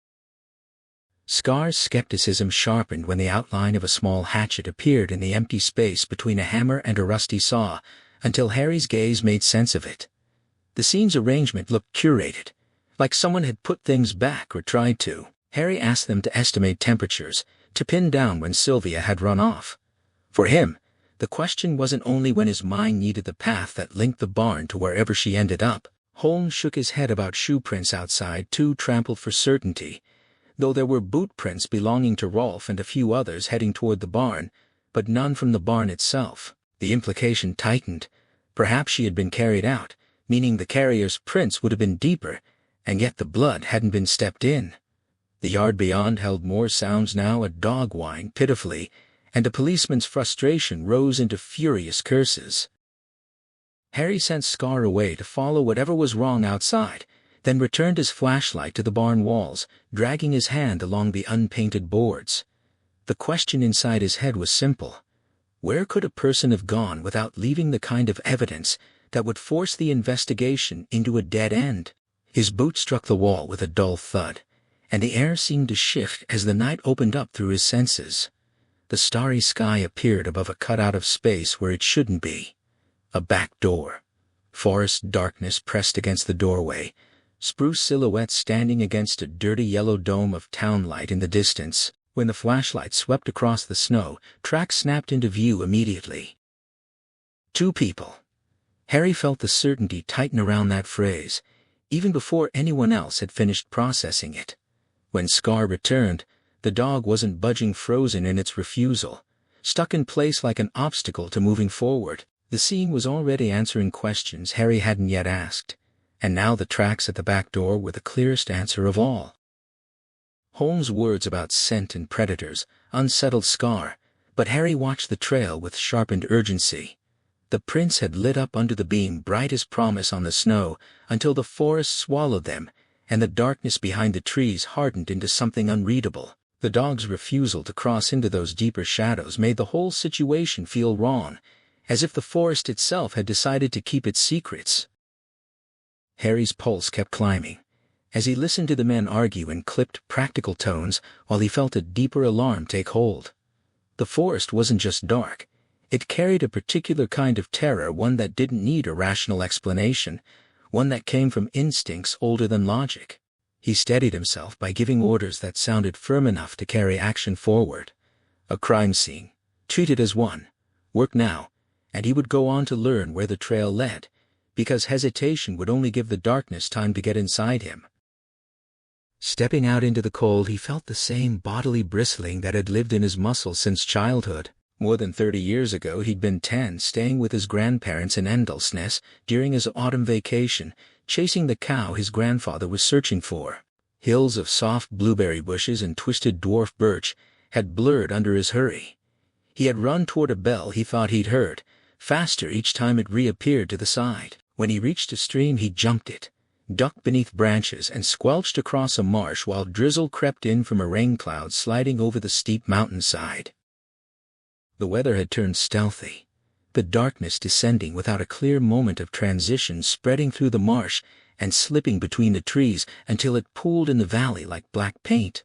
Scar's skepticism sharpened when the outline of a small hatchet appeared in the empty space between a hammer and a rusty saw, until Harry's gaze made sense of it. The scene's arrangement looked curated, like someone had put things back or tried to. Harry asked them to estimate temperatures, to pin down when Sylvia had run off. For him, the question wasn't only when his mind needed the path that linked the barn to wherever she ended up. Holmes shook his head about shoe prints outside, too trampled for certainty, though there were boot prints belonging to Rolf and a few others heading toward the barn, but none from the barn itself. The implication tightened. Perhaps she had been carried out, meaning the carrier's prints would have been deeper, and yet the blood hadn't been stepped in. The yard beyond held more sounds now, a dog whined pitifully, and a policeman's frustration rose into furious curses. Harry sent Scar away to follow whatever was wrong outside, then returned his flashlight to the barn walls, dragging his hand along the unpainted boards. The question inside his head was simple. Where could a person have gone without leaving the kind of evidence that would force the investigation into a dead end? His boot struck the wall with a dull thud, and the air seemed to shift as the night opened up through his senses. The starry sky appeared above a cutout of space where it shouldn't be. A back door. Forest darkness pressed against the doorway, spruce silhouettes standing against a dirty yellow dome of town light in the distance. When the flashlight swept across the snow, tracks snapped into view immediately. 2 people. Harry felt the certainty tighten around that phrase, even before anyone else had finished processing it. When Scar returned, the dog wasn't budging, frozen in its refusal, stuck in place like an obstacle to moving forward. The scene was already answering questions Harry hadn't yet asked, and now the tracks at the back door were the clearest answer of all. Holmes' words about scent and predators unsettled Scar, but Harry watched the trail with sharpened urgency. The prints had lit up under the beam, bright as promise on the snow, until the forest swallowed them, and the darkness behind the trees hardened into something unreadable. The dog's refusal to cross into those deeper shadows made the whole situation feel wrong, as if the forest itself had decided to keep its secrets. Harry's pulse kept climbing, as he listened to the men argue in clipped, practical tones, while he felt a deeper alarm take hold. The forest wasn't just dark. It carried a particular kind of terror, one that didn't need a rational explanation, one that came from instincts older than logic. He steadied himself by giving orders that sounded firm enough to carry action forward. A crime scene. Treat it as one. Work now, and he would go on to learn where the trail led, because hesitation would only give the darkness time to get inside him. Stepping out into the cold, he felt the same bodily bristling that had lived in his muscles since childhood. More than 30 years ago he'd been 10, staying with his grandparents in Endalsnes during his autumn vacation, chasing the cow his grandfather was searching for. Hills of soft blueberry bushes and twisted dwarf birch had blurred under his hurry. He had run toward a bell he thought he'd heard, faster each time it reappeared to the side. When he reached a stream he jumped it, ducked beneath branches, and squelched across a marsh while drizzle crept in from a rain cloud sliding over the steep mountainside. The weather had turned stealthy, the darkness descending without a clear moment of transition, spreading through the marsh and slipping between the trees until it pooled in the valley like black paint.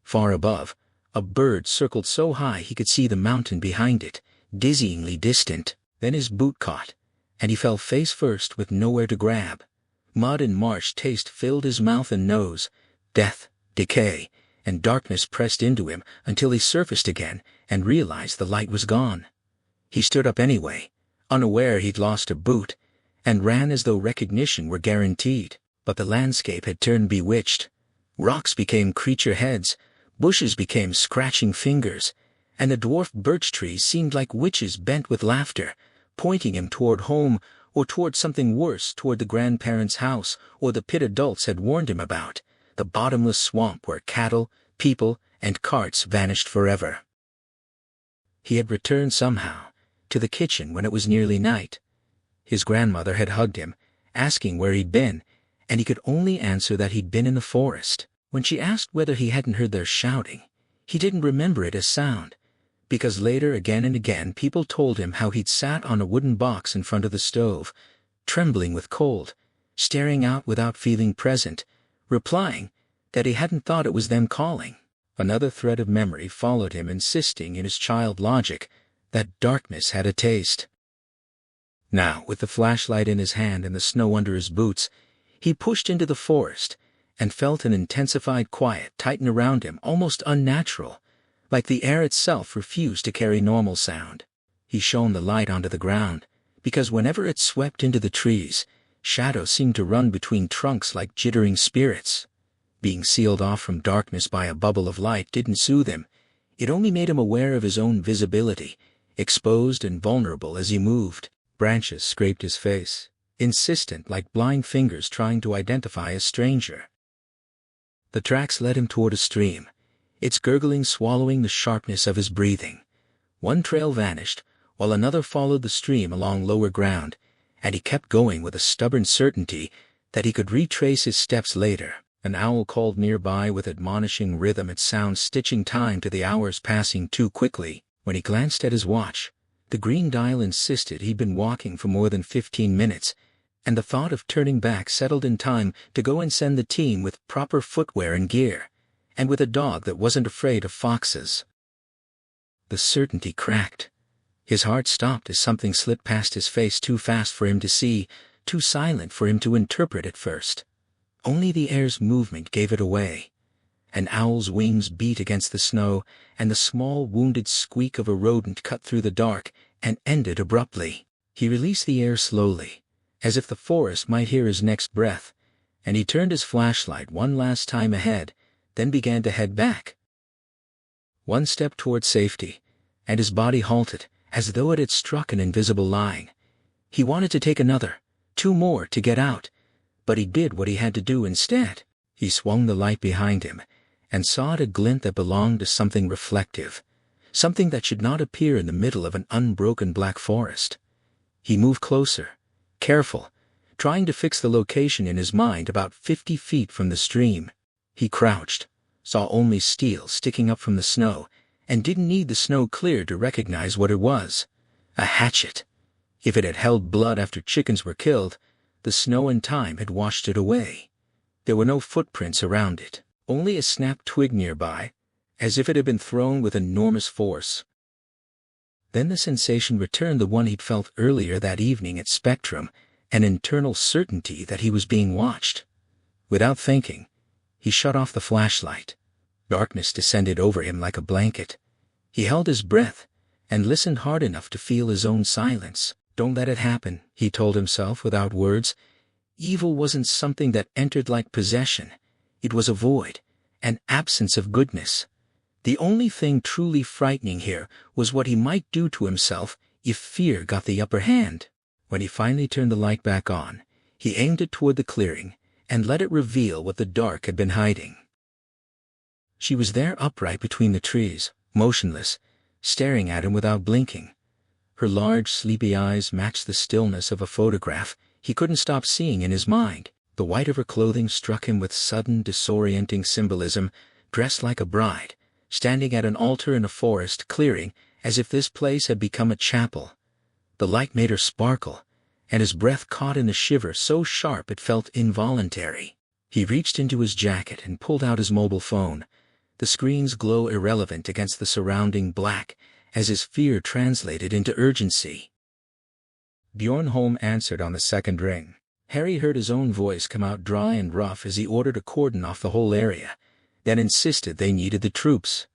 Far above, a bird circled so high he could see the mountain behind it, dizzyingly distant. Then his boot caught, and he fell face first with nowhere to grab. Mud and marsh taste filled his mouth and nose. Death, decay, and darkness pressed into him until he surfaced again and realized the light was gone. He stood up anyway, unaware he'd lost a boot, and ran as though recognition were guaranteed. But the landscape had turned bewitched. Rocks became creature heads, bushes became scratching fingers, and the dwarf birch trees seemed like witches bent with laughter, pointing him toward home, or toward something worse, toward the grandparents' house, or the pit adults had warned him about, the bottomless swamp where cattle, people, and carts vanished forever. He had returned somehow, to the kitchen when it was nearly night. His grandmother had hugged him, asking where he'd been, and he could only answer that he'd been in the forest. When she asked whether he hadn't heard their shouting, he didn't remember it as sound, because later again and again people told him how he'd sat on a wooden box in front of the stove, trembling with cold, staring out without feeling present, replying that he hadn't thought it was them calling. Another thread of memory followed him, insisting in his child logic that darkness had a taste. Now, with the flashlight in his hand and the snow under his boots, he pushed into the forest and felt an intensified quiet tighten around him, almost unnatural, like the air itself refused to carry normal sound. He shone the light onto the ground, because whenever it swept into the trees, shadows seemed to run between trunks like jittering spirits. Being sealed off from darkness by a bubble of light didn't soothe him. It only made him aware of his own visibility, exposed and vulnerable as he moved. Branches scraped his face, insistent like blind fingers trying to identify a stranger. The tracks led him toward a stream, its gurgling swallowing the sharpness of his breathing. One trail vanished, while another followed the stream along lower ground, and he kept going with a stubborn certainty that he could retrace his steps later. An owl called nearby with admonishing rhythm, its sound stitching time to the hours passing too quickly. When he glanced at his watch, the green dial insisted he'd been walking for more than 15 minutes, and the thought of turning back settled in time to go and send the team with proper footwear and gear, and with a dog that wasn't afraid of foxes. The certainty cracked. His heart stopped as something slipped past his face, too fast for him to see, too silent for him to interpret at first. Only the air's movement gave it away. An owl's wings beat against the snow, and the small wounded squeak of a rodent cut through the dark and ended abruptly. He released the air slowly, as if the forest might hear his next breath, and he turned his flashlight one last time ahead, then began to head back. One step toward safety, and his body halted, as though it had struck an invisible line. He wanted to take another, 2 more to get out, but he did what he had to do instead. He swung the light behind him, and saw at a glint that belonged to something reflective, something that should not appear in the middle of an unbroken black forest. He moved closer, careful, trying to fix the location in his mind about 50 feet from the stream. He crouched, saw only steel sticking up from the snow, and didn't need the snow cleared to recognize what it was. A hatchet. If it had held blood after chickens were killed, the snow and time had washed it away. There were no footprints around it, only a snapped twig nearby, as if it had been thrown with enormous force. Then the sensation returned, the one he'd felt earlier that evening at Spectrum, an internal certainty that he was being watched. Without thinking, he shut off the flashlight. Darkness descended over him like a blanket. He held his breath and listened hard enough to feel his own silence. Don't let it happen, he told himself without words. Evil wasn't something that entered like possession. It was a void, an absence of goodness. The only thing truly frightening here was what he might do to himself if fear got the upper hand. When he finally turned the light back on, he aimed it toward the clearing and let it reveal what the dark had been hiding. She was there, upright between the trees, motionless, staring at him without blinking. Her large, sleepy eyes matched the stillness of a photograph he couldn't stop seeing in his mind. The white of her clothing struck him with sudden, disorienting symbolism, dressed like a bride, standing at an altar in a forest clearing, as if this place had become a chapel. The light made her sparkle, and his breath caught in a shiver so sharp it felt involuntary. He reached into his jacket and pulled out his mobile phone, the screen's glow irrelevant against the surrounding black, as his fear translated into urgency. Bjornholm answered on the second ring. Harry heard his own voice come out dry and rough as he ordered a cordon off the whole area, then insisted they needed the troops.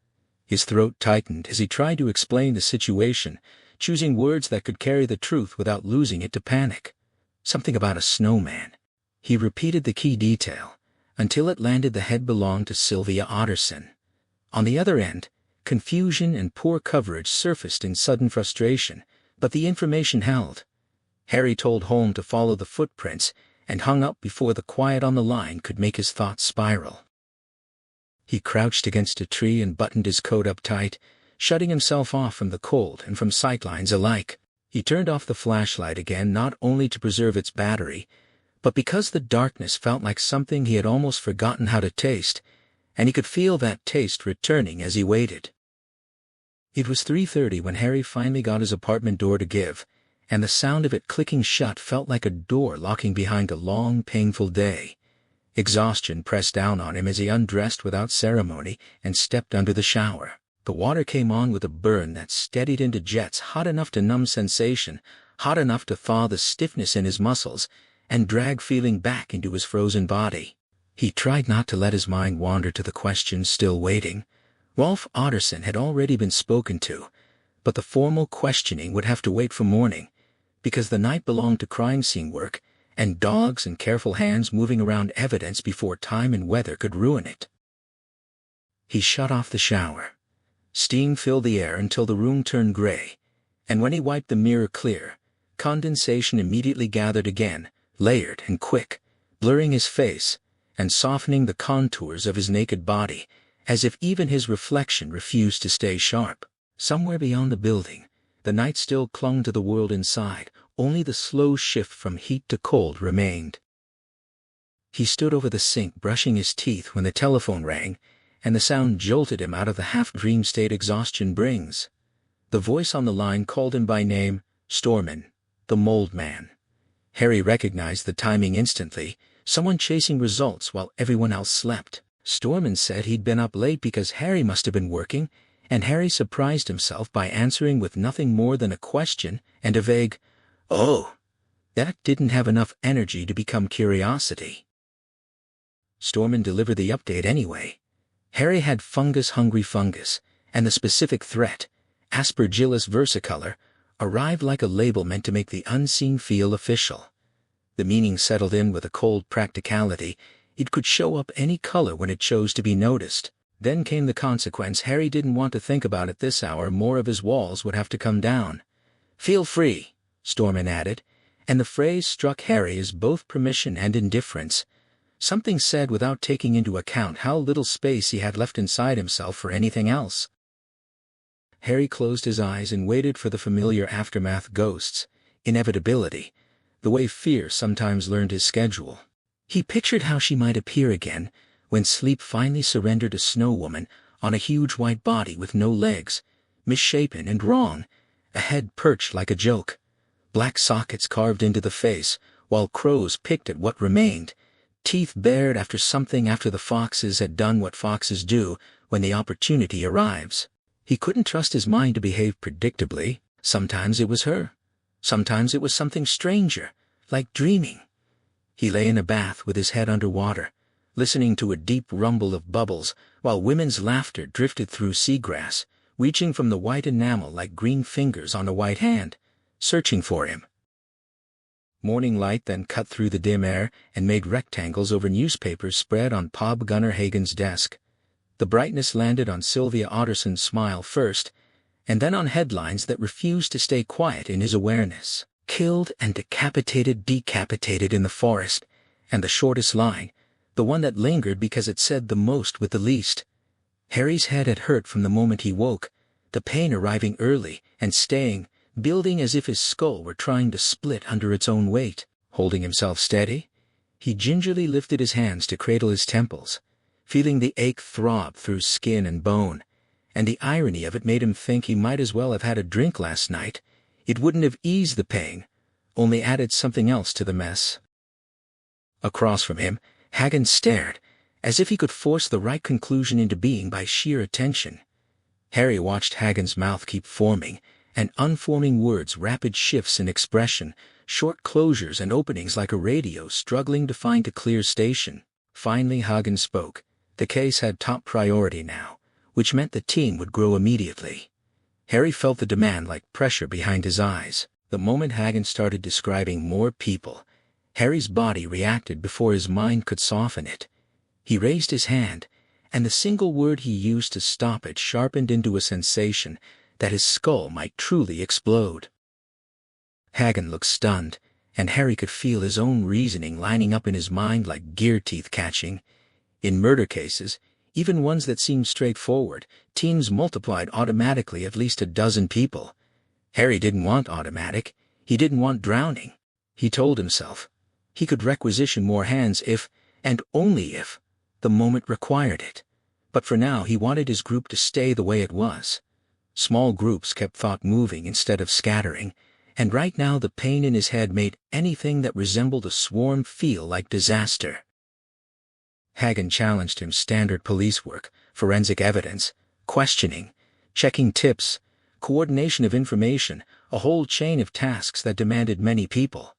His throat tightened as he tried to explain the situation, choosing words that could carry the truth without losing it to panic. Something about a snowman. He repeated the key detail, until it landed the head belonged to Sylvia Otterson. On the other end, confusion and poor coverage surfaced in sudden frustration, but the information held. Harry told Holm to follow the footprints and hung up before the quiet on the line could make his thoughts spiral. He crouched against a tree and buttoned his coat up tight, shutting himself off from the cold and from sightlines alike. He turned off the flashlight again, not only to preserve its battery, but because the darkness felt like something he had almost forgotten how to taste, and he could feel that taste returning as he waited. It was 3:30 when Harry finally got his apartment door to give, and the sound of it clicking shut felt like a door locking behind a long, painful day. Exhaustion pressed down on him as he undressed without ceremony and stepped under the shower. The water came on with a burn that steadied into jets hot enough to numb sensation, hot enough to thaw the stiffness in his muscles, and drag feeling back into his frozen body. He tried not to let his mind wander to the questions still waiting. Rolf Otterson had already been spoken to, but the formal questioning would have to wait for morning, because the night belonged to crime scene work, and dogs and careful hands moving around evidence before time and weather could ruin it. He shut off the shower. Steam filled the air until the room turned gray, and when he wiped the mirror clear, condensation immediately gathered again, layered and quick, blurring his face and softening the contours of his naked body, as if even his reflection refused to stay sharp. Somewhere beyond the building, the night still clung to the world inside, only the slow shift from heat to cold remained. He stood over the sink brushing his teeth when the telephone rang, and the sound jolted him out of the half-dream state exhaustion brings. The voice on the line called him by name, Snowman, the mold man. Harry recognized the timing instantly, someone chasing results while everyone else slept. Snowman said he'd been up late because Harry must have been working, and Harry surprised himself by answering with nothing more than a question and a vague, "Oh." That didn't have enough energy to become curiosity. Snowman delivered the update anyway. Harry had fungus-hungry fungus, and the specific threat, Aspergillus versicolor, arrived like a label meant to make the unseen feel official. The meaning settled in with a cold practicality. It could show up any color when it chose to be noticed. Then came the consequence. Harry didn't want to think about it this hour. More of his walls would have to come down. "Feel free," Snowman added, and the phrase struck Harry as both permission and indifference. Something said without taking into account how little space he had left inside himself for anything else. Harry closed his eyes and waited for the familiar aftermath: ghosts, inevitability, the way fear sometimes learned his schedule. He pictured how she might appear again when sleep finally surrendered a snow woman on a huge white body with no legs, misshapen and wrong, a head perched like a joke, black sockets carved into the face, while crows picked at what remained, teeth bared after the foxes had done what foxes do when the opportunity arrives. He couldn't trust his mind to behave predictably. Sometimes it was her. Sometimes it was something stranger, like dreaming. He lay in a bath with his head under water, listening to a deep rumble of bubbles while women's laughter drifted through seagrass, reaching from the white enamel like green fingers on a white hand, searching for him. Morning light then cut through the dim air and made rectangles over newspapers spread on Pob Gunnar Hagen's desk. The brightness landed on Sylvia Otterson's smile first, and then on headlines that refused to stay quiet in his awareness. "Killed and decapitated in the forest," and the shortest line, the one that lingered because it said the most with the least. Harry's head had hurt from the moment he woke, the pain arriving early and staying, building as if his skull were trying to split under its own weight. Holding himself steady, he gingerly lifted his hands to cradle his temples, feeling the ache throb through skin and bone, and the irony of it made him think he might as well have had a drink last night. It wouldn't have eased the pain, only added something else to the mess. Across from him, Hagen stared, as if he could force the right conclusion into being by sheer attention. Harry watched Hagen's mouth keep forming and unforming words, rapid shifts in expression, short closures and openings like a radio struggling to find a clear station. Finally Hagen spoke. The case had top priority now, which meant the team would grow immediately. Harry felt the demand like pressure behind his eyes. The moment Hagen started describing more people, Harry's body reacted before his mind could soften it. He raised his hand, and the single word he used to stop it sharpened into a sensation that his skull might truly explode. Hagen looked stunned, and Harry could feel his own reasoning lining up in his mind like gear teeth catching. In murder cases, even ones that seemed straightforward, teams multiplied automatically at least a dozen people. Harry didn't want automatic. He didn't want drowning. He told himself he could requisition more hands if, and only if, the moment required it. But for now he wanted his group to stay the way it was. Small groups kept thought moving instead of scattering, and right now the pain in his head made anything that resembled a swarm feel like disaster. Hagen challenged him: standard police work, forensic evidence, questioning, checking tips, coordination of information, a whole chain of tasks that demanded many people.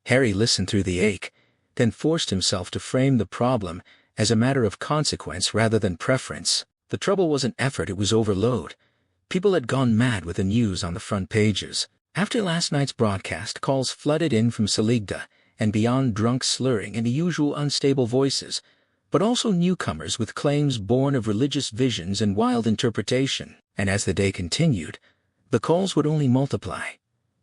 Harry listened through the ache, then forced himself to frame the problem as a matter of consequence rather than preference. The trouble wasn't effort, it was overload. People had gone mad with the news on the front pages. After last night's broadcast, calls flooded in from Saligda and beyond, drunk slurring and the usual unstable voices, but also newcomers with claims born of religious visions and wild interpretation. And as the day continued, the calls would only multiply.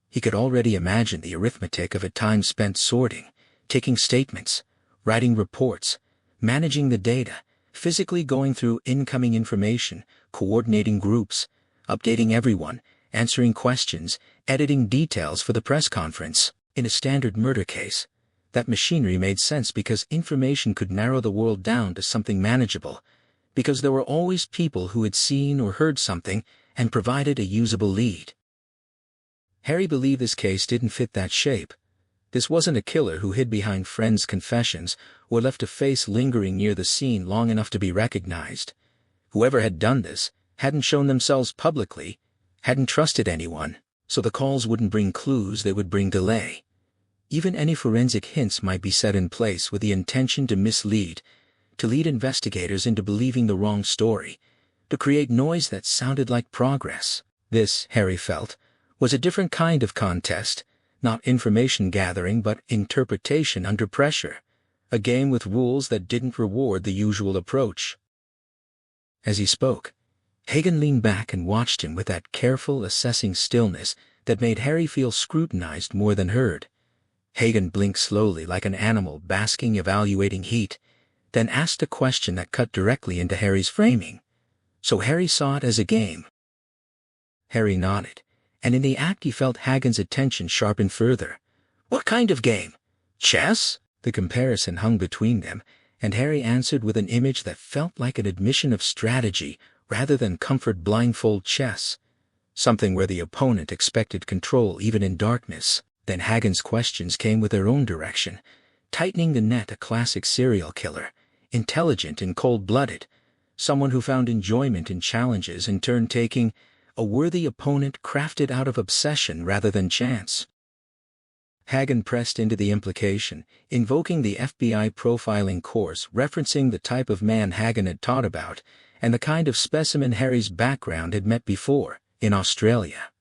He could already imagine the arithmetic of a time spent sorting, taking statements, writing reports, managing the data, physically going through incoming information, coordinating groups, updating everyone, answering questions, editing details for the press conference. In a standard murder case, that machinery made sense because information could narrow the world down to something manageable, because there were always people who had seen or heard something and provided a usable lead. Harry believed this case didn't fit that shape. This wasn't a killer who hid behind friends' confessions or left a face lingering near the scene long enough to be recognized. Whoever had done this hadn't shown themselves publicly, hadn't trusted anyone, so the calls wouldn't bring clues, they would bring delay. Even any forensic hints might be set in place with the intention to mislead, to lead investigators into believing the wrong story, to create noise that sounded like progress. This, Harry felt, was a different kind of contest, not information gathering but interpretation under pressure, a game with rules that didn't reward the usual approach. As he spoke, Hagen leaned back and watched him with that careful, assessing stillness that made Harry feel scrutinized more than heard. Hagen blinked slowly like an animal basking, evaluating heat, then asked a question that cut directly into Harry's framing. So Harry saw it as a game. Harry nodded, and in the act he felt Hagen's attention sharpen further. "What kind of game? Chess?" The comparison hung between them, and Harry answered with an image that felt like an admission of strategy rather than comfort blindfold chess, something where the opponent expected control even in darkness. Then Hagen's questions came with their own direction, tightening the net. A classic serial killer, intelligent and cold-blooded, someone who found enjoyment in challenges and turn-taking, a worthy opponent crafted out of obsession rather than chance. Hagen pressed into the implication, invoking the FBI profiling course, referencing the type of man Hagen had taught about, and the kind of specimen Harry's background had met before, in Australia.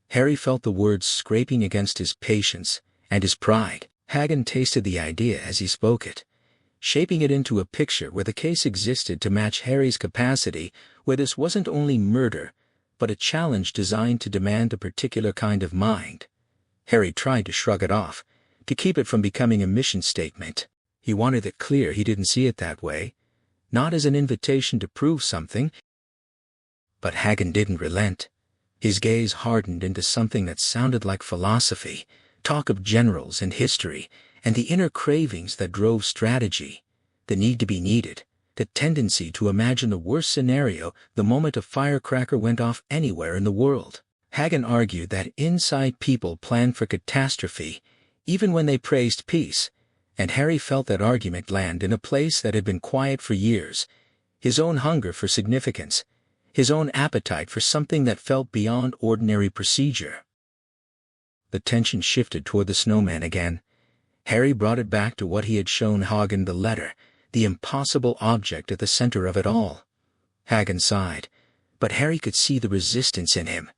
Harry felt the words scraping against his patience and his pride. Hagen tasted the idea as he spoke it, shaping it into a picture where the case existed to match Harry's capacity, where this wasn't only murder, but a challenge designed to demand a particular kind of mind. Harry tried to shrug it off, to keep it from becoming a mission statement. He wanted it clear he didn't see it that way, not as an invitation to prove something. But Hagen didn't relent. His gaze hardened into something that sounded like philosophy, talk of generals and history, and the inner cravings that drove strategy, the need to be needed, the tendency to imagine the worst scenario the moment a firecracker went off anywhere in the world. Hagen argued that inside people planned for catastrophe, even when they praised peace, and Harry felt that argument land in a place that had been quiet for years, his own hunger for significance, his own appetite for something that felt beyond ordinary procedure. The tension shifted toward the snowman again. Harry brought it back to what he had shown Hagen, the letter, the impossible object at the center of it all. Hagen sighed, but Harry could see the resistance in him.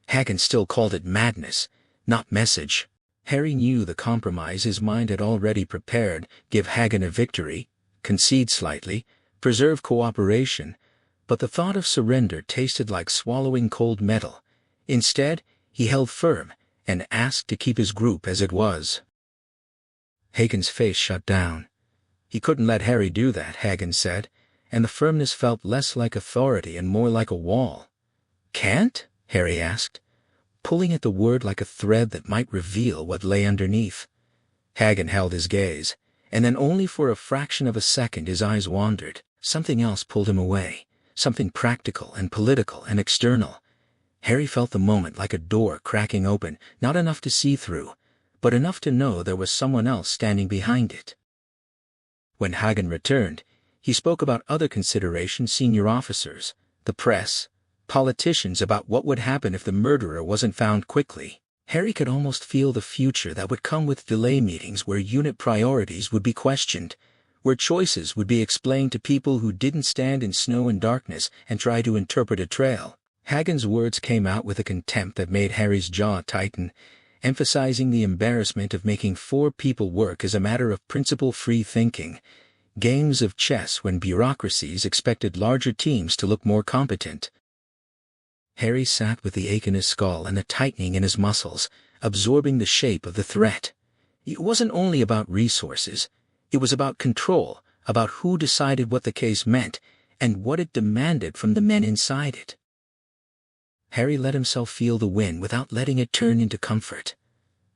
Hagen still called it madness, not message. Harry knew the compromise his mind had already prepared: give Hagen a victory, concede slightly, preserve cooperation, but the thought of surrender tasted like swallowing cold metal. Instead, he held firm and asked to keep his group as it was. Hagen's face shut down. He couldn't let Harry do that, Hagen said, and the firmness felt less like authority and more like a wall. "Can't?" Harry asked, pulling at the word like a thread that might reveal what lay underneath. Hagen held his gaze, and then only for a fraction of a second his eyes wandered. Something else pulled him away, something practical and political and external. Harry felt the moment like a door cracking open, not enough to see through, but enough to know there was someone else standing behind it. When Hagen returned, he spoke about other considerations: senior officers, the press, politicians, about what would happen if the murderer wasn't found quickly. Harry could almost feel the future that would come with delay meetings where unit priorities would be questioned, where choices would be explained to people who didn't stand in snow and darkness and try to interpret a trail. Hagen's words came out with a contempt that made Harry's jaw tighten, emphasizing the embarrassment of making 4 people work as a matter of principle-free thinking, games of chess when bureaucracies expected larger teams to look more competent. Harry sat with the ache in his skull and the tightening in his muscles, absorbing the shape of the threat. It wasn't only about resources. It was about control, about who decided what the case meant, and what it demanded from the men inside it. Harry let himself feel the win without letting it turn into comfort.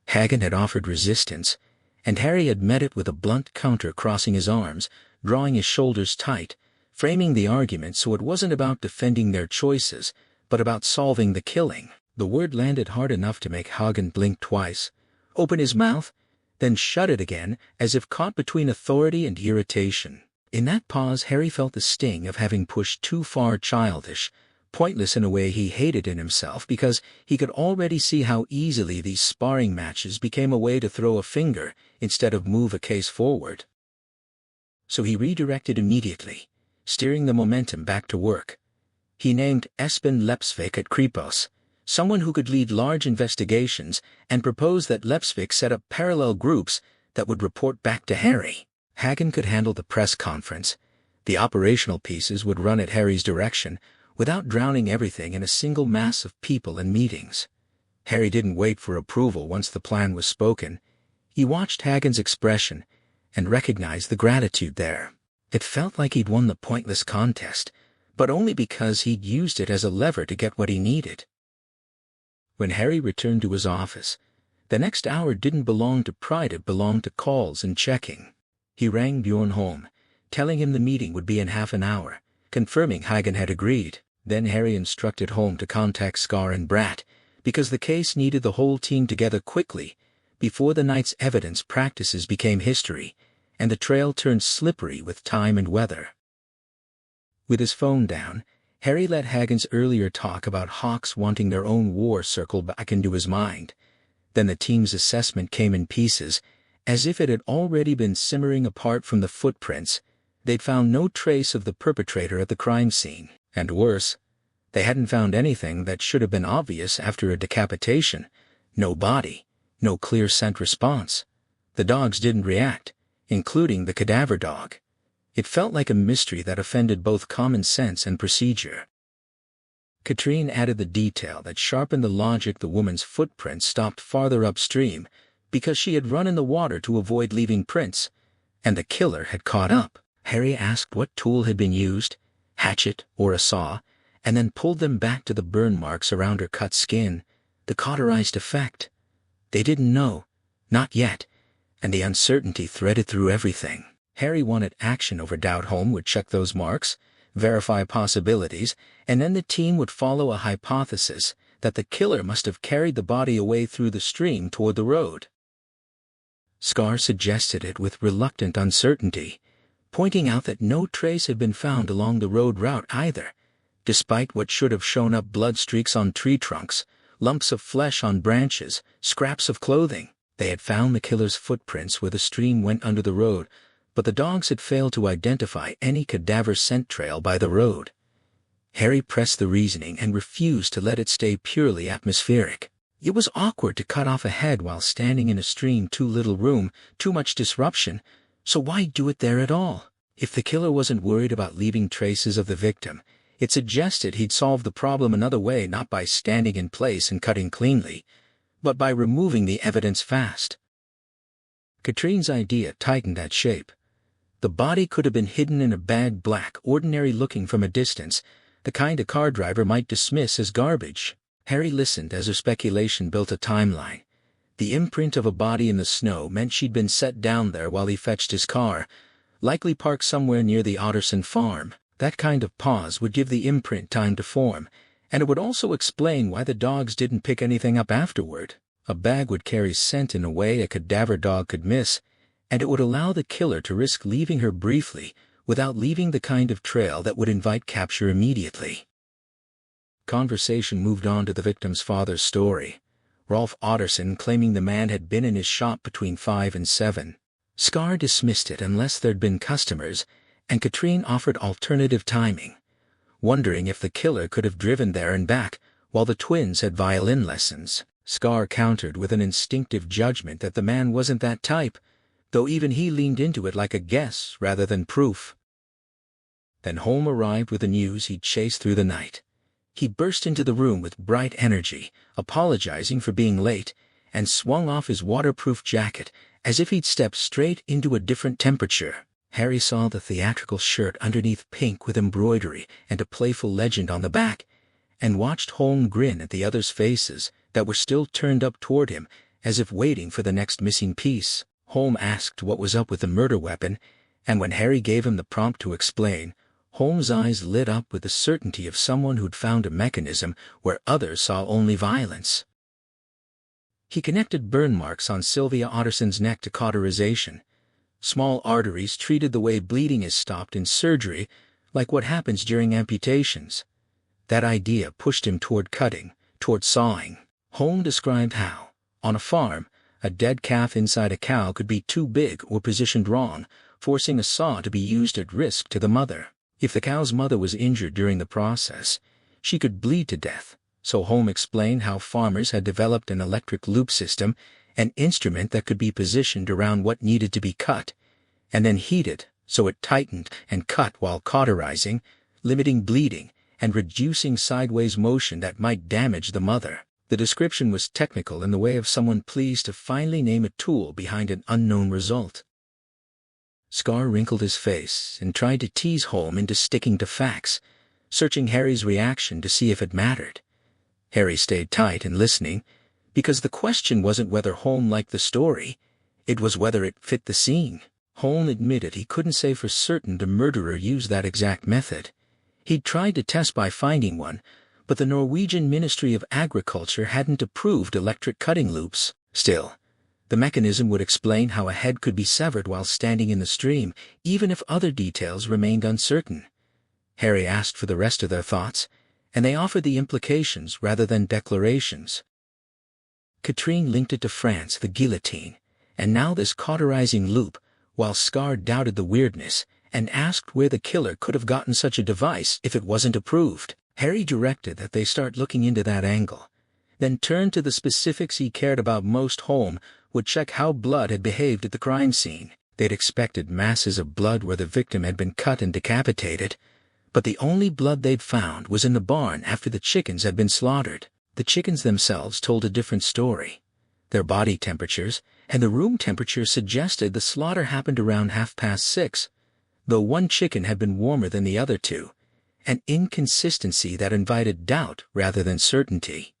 Hagen had offered resistance, and Harry had met it with a blunt counter, crossing his arms, drawing his shoulders tight, framing the argument so it wasn't about defending their choices, but about solving the killing. The word landed hard enough to make Hagen blink twice, open his mouth, then shut it again, as if caught between authority and irritation. In that pause, Harry felt the sting of having pushed too far, childish, pointless in a way he hated in himself, because he could already see how easily these sparring matches became a way to throw a finger instead of move a case forward. So he redirected immediately, steering the momentum back to work. He named Espen Lepsvik at Kripos, someone who could lead large investigations, and proposed that Lepsvik set up parallel groups that would report back to Harry. Hagen could handle the press conference. The operational pieces would run at Harry's direction, without drowning everything in a single mass of people and meetings. Harry didn't wait for approval once the plan was spoken. He watched Hagen's expression and recognized the gratitude there. It felt like he'd won the pointless contest, but only because he'd used it as a lever to get what he needed. When Harry returned to his office, the next hour didn't belong to pride, it belonged to calls and checking. He rang Bjorn home, telling him the meeting would be in half an hour, confirming Hagen had agreed. Then Harry instructed Holm to contact Scar and Bratt, because the case needed the whole team together quickly, before the night's evidence practices became history, and the trail turned slippery with time and weather. With his phone down, Harry let Hagen's earlier talk about Hawks wanting their own war circle back into his mind. Then the team's assessment came in pieces, as if it had already been simmering apart from the footprints. They'd found no trace of the perpetrator at the crime scene. And worse, they hadn't found anything that should have been obvious after a decapitation. No body, no clear scent response. The dogs didn't react, including the cadaver dog. It felt like a mystery that offended both common sense and procedure. Katrine added the detail that sharpened the logic: the woman's footprints stopped farther upstream because she had run in the water to avoid leaving prints, and the killer had caught up. Harry asked what tool had been used, hatchet or a saw, and then pulled them back to the burn marks around her cut skin, the cauterized effect. They didn't know, not yet, and the uncertainty threaded through everything. Harry wanted action over doubt. Holm would check those marks, verify possibilities, and then the team would follow a hypothesis that the killer must have carried the body away through the stream toward the road. Scar suggested it with reluctant uncertainty, pointing out that no trace had been found along the road route either, despite what should have shown up: blood streaks on tree trunks, lumps of flesh on branches, scraps of clothing. They had found the killer's footprints where the stream went under the road, but the dogs had failed to identify any cadaver scent trail by the road. Harry pressed the reasoning and refused to let it stay purely atmospheric. It was awkward to cut off a head while standing in a stream, too little room, too much disruption. So why do it there at all? If the killer wasn't worried about leaving traces of the victim, it suggested he'd solve the problem another way, not by standing in place and cutting cleanly, but by removing the evidence fast. Katrine's idea tightened that shape. The body could have been hidden in a bag, black, ordinary looking from a distance, the kind a car driver might dismiss as garbage. Harry listened as her speculation built a timeline. The imprint of a body in the snow meant she'd been set down there while he fetched his car, likely parked somewhere near the Otterson farm. That kind of pause would give the imprint time to form, and it would also explain why the dogs didn't pick anything up afterward. A bag would carry scent in a way a cadaver dog could miss, and it would allow the killer to risk leaving her briefly without leaving the kind of trail that would invite capture immediately. Conversation moved on to the victim's father's story, Rolf Otterson claiming the man had been in his shop between 5 and 7. Scar dismissed it unless there'd been customers, and Katrine offered alternative timing, wondering if the killer could have driven there and back while the twins had violin lessons. Scar countered with an instinctive judgment that the man wasn't that type, though even he leaned into it like a guess rather than proof. Then Holm arrived with the news he'd chased through the night. He burst into the room with bright energy, apologizing for being late, and swung off his waterproof jacket as if he'd stepped straight into a different temperature. Harry saw the theatrical shirt underneath pink with embroidery and a playful legend on the back, and watched Holm grin at the others' faces that were still turned up toward him as if waiting for the next missing piece. Holm asked what was up with the murder weapon, and when Harry gave him the prompt to explain, Holmes' eyes lit up with the certainty of someone who'd found a mechanism where others saw only violence. He connected burn marks on Sylvia Otterson's neck to cauterization, small arteries treated the way bleeding is stopped in surgery, like what happens during amputations. That idea pushed him toward cutting, toward sawing. Holmes described how, on a farm, a dead calf inside a cow could be too big or positioned wrong, forcing a saw to be used at risk to the mother. If the cow's mother was injured during the process, she could bleed to death, so Holm explained how farmers had developed an electric loop system, an instrument that could be positioned around what needed to be cut, and then heated so it tightened and cut while cauterizing, limiting bleeding and reducing sideways motion that might damage the mother. The description was technical in the way of someone pleased to finally name a tool behind an unknown result. Scar wrinkled his face and tried to tease Holm into sticking to facts, searching Harry's reaction to see if it mattered. Harry stayed tight and listening, because the question wasn't whether Holm liked the story, it was whether it fit the scene. Holm admitted he couldn't say for certain the murderer used that exact method. He'd tried to test by finding one, but the Norwegian Ministry of Agriculture hadn't approved electric cutting loops. Still, the mechanism would explain how a head could be severed while standing in the stream, even if other details remained uncertain. Harry asked for the rest of their thoughts, and they offered the implications rather than declarations. Katrine linked it to France, the guillotine, and now this cauterizing loop, while Scar doubted the weirdness and asked where the killer could have gotten such a device if it wasn't approved. Harry directed that they start looking into that angle, then turned to the specifics he cared about most. Holm would check how blood had behaved at the crime scene. They'd expected masses of blood where the victim had been cut and decapitated, but the only blood they'd found was in the barn after the chickens had been slaughtered. The chickens themselves told a different story. Their body temperatures and the room temperature suggested the slaughter happened around 6:30, though one chicken had been warmer than the other two, an inconsistency that invited doubt rather than certainty.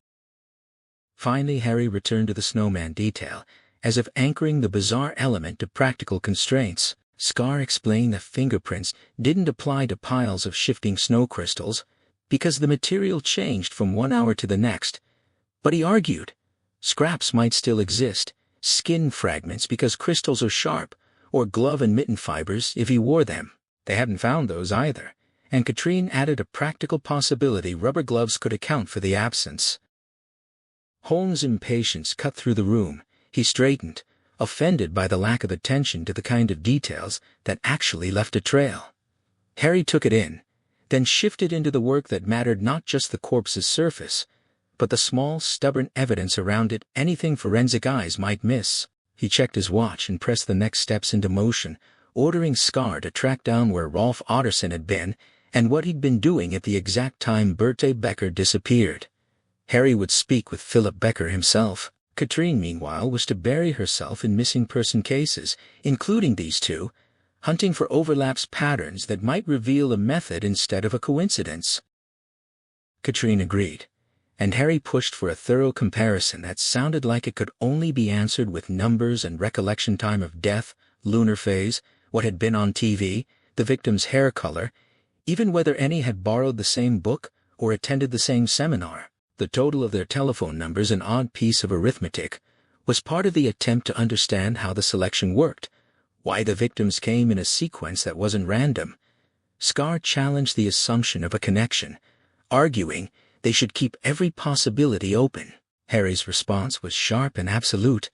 Finally, Harry returned to the snowman detail, as if anchoring the bizarre element to practical constraints. Scar explained that fingerprints didn't apply to piles of shifting snow crystals, because the material changed from one hour to the next. But he argued, scraps might still exist, skin fragments because crystals are sharp, or glove and mitten fibers if he wore them. They hadn't found those either, and Katrine added a practical possibility: rubber gloves could account for the absence. Holmes' impatience cut through the room. He straightened, offended by the lack of attention to the kind of details that actually left a trail. Harry took it in, then shifted into the work that mattered: not just the corpse's surface, but the small, stubborn evidence around it, anything forensic eyes might miss. He checked his watch and pressed the next steps into motion, ordering Scar to track down where Rolf Otterson had been and what he'd been doing at the exact time Berthe Becker disappeared. Harry would speak with Philip Becker himself. Katrine, meanwhile, was to bury herself in missing person cases, including these two, hunting for overlaps, patterns that might reveal a method instead of a coincidence. Katrine agreed, and Harry pushed for a thorough comparison that sounded like it could only be answered with numbers and recollection: time of death, lunar phase, what had been on TV, the victim's hair color, even whether any had borrowed the same book or attended the same seminar. The total of their telephone numbers, an odd piece of arithmetic, was part of the attempt to understand how the selection worked, why the victims came in a sequence that wasn't random. Scar challenged the assumption of a connection, arguing they should keep every possibility open. Harry's response was sharp and absolute.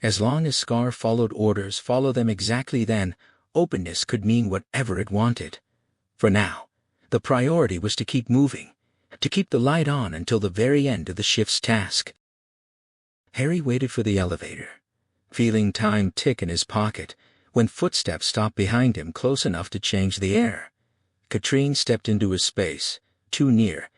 As long as Scar followed orders, follow them exactly, then openness could mean whatever it wanted. For now, the priority was to keep moving, to keep the light on until the very end of the shift's task. Harry waited for the elevator, feeling time tick in his pocket, when footsteps stopped behind him close enough to change the air. Katrine stepped into his space, too near,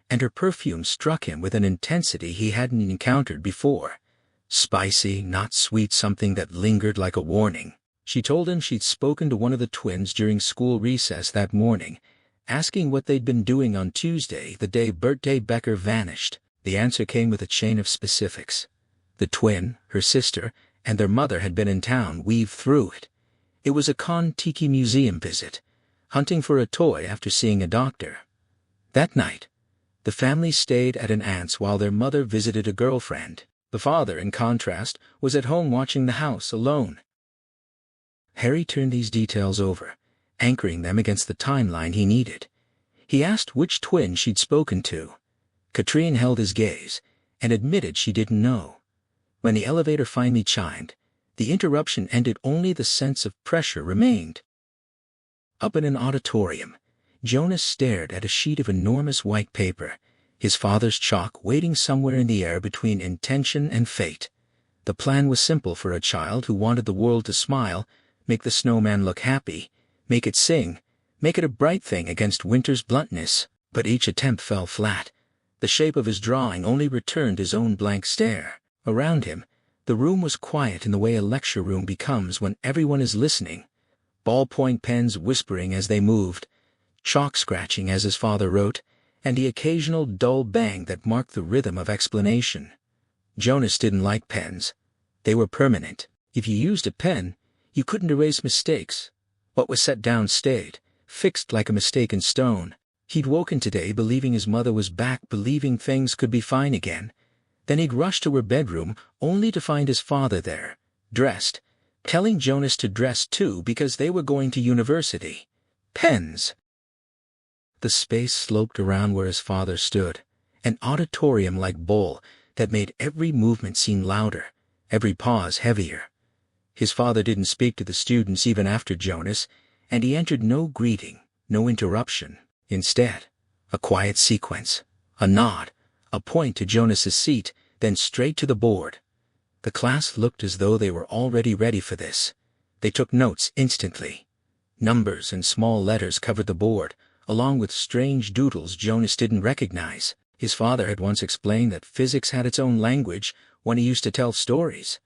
and her perfume struck him with an intensity he hadn't encountered before. Spicy, not sweet, something that lingered like a warning. She told him she'd spoken to one of the twins during school recess that morning, asking what they'd been doing on Tuesday, the day birthday Becker vanished. The answer came with a chain of specifics. The twin, her sister, and their mother had been in town, weaved through it. It was a Kon-Tiki museum visit, hunting for a toy after seeing a doctor. That night, the family stayed at an aunt's while their mother visited a girlfriend. The father, in contrast, was at home watching the house alone. Harry turned these details over, anchoring them against the timeline he needed. He asked which twin she'd spoken to. Katrine held his gaze and admitted she didn't know. When the elevator finally chimed, the interruption ended, only the sense of pressure remained. Up in an auditorium, Jonas stared at a sheet of enormous white paper, his father's chalk waiting somewhere in the air between intention and fate. The plan was simple for a child who wanted the world to smile, make the snowman look happy, make it sing, make it a bright thing against winter's bluntness, but each attempt fell flat. The shape of his drawing only returned his own blank stare. Around him, the room was quiet in the way a lecture room becomes when everyone is listening. Ballpoint pens whispering as they moved, chalk scratching as his father wrote, and the occasional dull bang that marked the rhythm of explanation. Jonas didn't like pens. They were permanent. If you used a pen, you couldn't erase mistakes. What was set down stayed, fixed like a mistake in stone. He'd woken today believing his mother was back, believing things could be fine again. Then he'd rush to her bedroom, only to find his father there, dressed, telling Jonas to dress too because they were going to university. Pens. The space sloped around where his father stood, an auditorium-like bowl that made every movement seem louder, every pause heavier. His father didn't speak to the students even after Jonas, and he entered no greeting, no interruption. Instead, a quiet sequence, a nod, a point to Jonas's seat, then straight to the board. The class looked as though they were already ready for this. They took notes instantly. Numbers and small letters covered the board, along with strange doodles Jonas didn't recognize. His father had once explained that physics had its own language when he used to tell stories.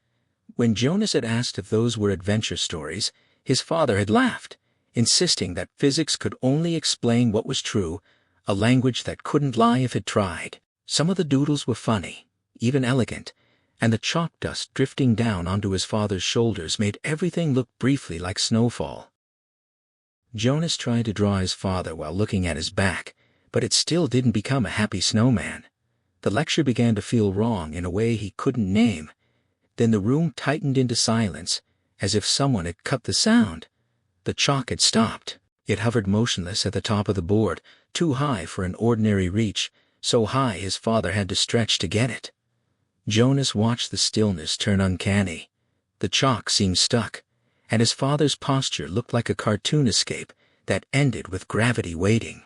When Jonas had asked if those were adventure stories, his father had laughed, insisting that physics could only explain what was true, a language that couldn't lie if it tried. Some of the doodles were funny, even elegant, and the chalk dust drifting down onto his father's shoulders made everything look briefly like snowfall. Jonas tried to draw his father while looking at his back, but it still didn't become a happy snowman. The lecture began to feel wrong in a way he couldn't name. Then the room tightened into silence, as if someone had cut the sound. The chalk had stopped. It hovered motionless at the top of the board, too high for an ordinary reach, so high his father had to stretch to get it. Jonas watched the stillness turn uncanny. The chalk seemed stuck, and his father's posture looked like a cartoon escape that ended with gravity waiting.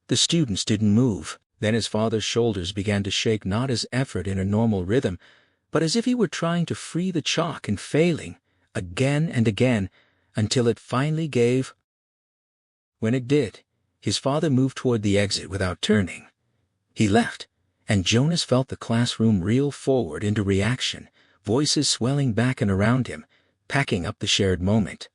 The students didn't move. Then his father's shoulders began to shake, not as effort in a normal rhythm, but as if he were trying to free the chalk and failing, again and again, until it finally gave. When it did, his father moved toward the exit without turning. He left, and Jonas felt the classroom reel forward into reaction, voices swelling back and around him, packing up the shared moment.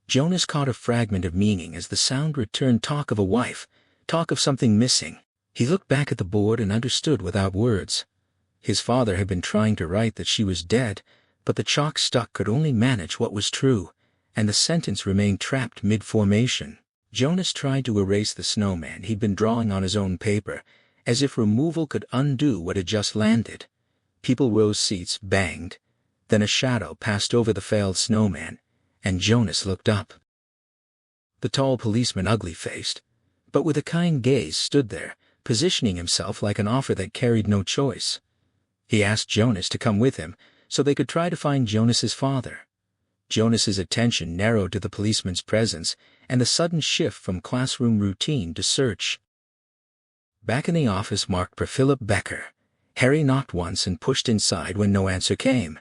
Jonas caught a fragment of meaning as the sound returned, talk of a wife, talk of something missing. He looked back at the board and understood without words. His father had been trying to write that she was dead, but the chalk stuck could only manage what was true, and the sentence remained trapped mid-formation. Jonas tried to erase the snowman he'd been drawing on his own paper, as if removal could undo what had just landed. People rose, seats banged. Then a shadow passed over the failed snowman, and Jonas looked up. The tall policeman, ugly-faced, but with a kind gaze, stood there, positioning himself like an offer that carried no choice. He asked Jonas to come with him so they could try to find Jonas's father. Jonas's attention narrowed to the policeman's presence and the sudden shift from classroom routine to search. Back in the office marked for Philip Becker, Harry knocked once and pushed inside when no answer came.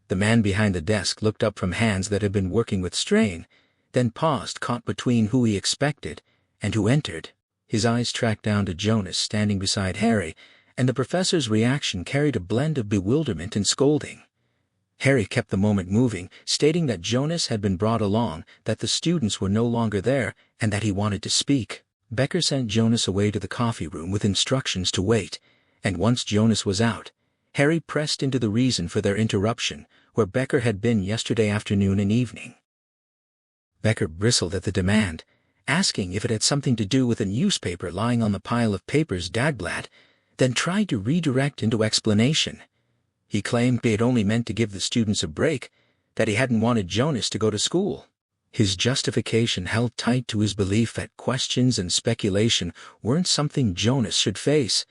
The man behind the desk looked up from hands that had been working with strain, then paused, caught between who he expected and who entered. His eyes tracked down to Jonas standing beside Harry, and the professor's reaction carried a blend of bewilderment and scolding. Harry kept the moment moving, stating that Jonas had been brought along, that the students were no longer there, and that he wanted to speak. Becker sent Jonas away to the coffee room with instructions to wait, and once Jonas was out, Harry pressed into the reason for their interruption, where Becker had been yesterday afternoon and evening. Becker bristled at the demand, asking if it had something to do with a newspaper lying on the pile of papers Dagblatt, then tried to redirect into explanation. He claimed he had only meant to give the students a break, that he hadn't wanted Jonas to go to school. His justification held tight to his belief that questions and speculation weren't something Jonas should face.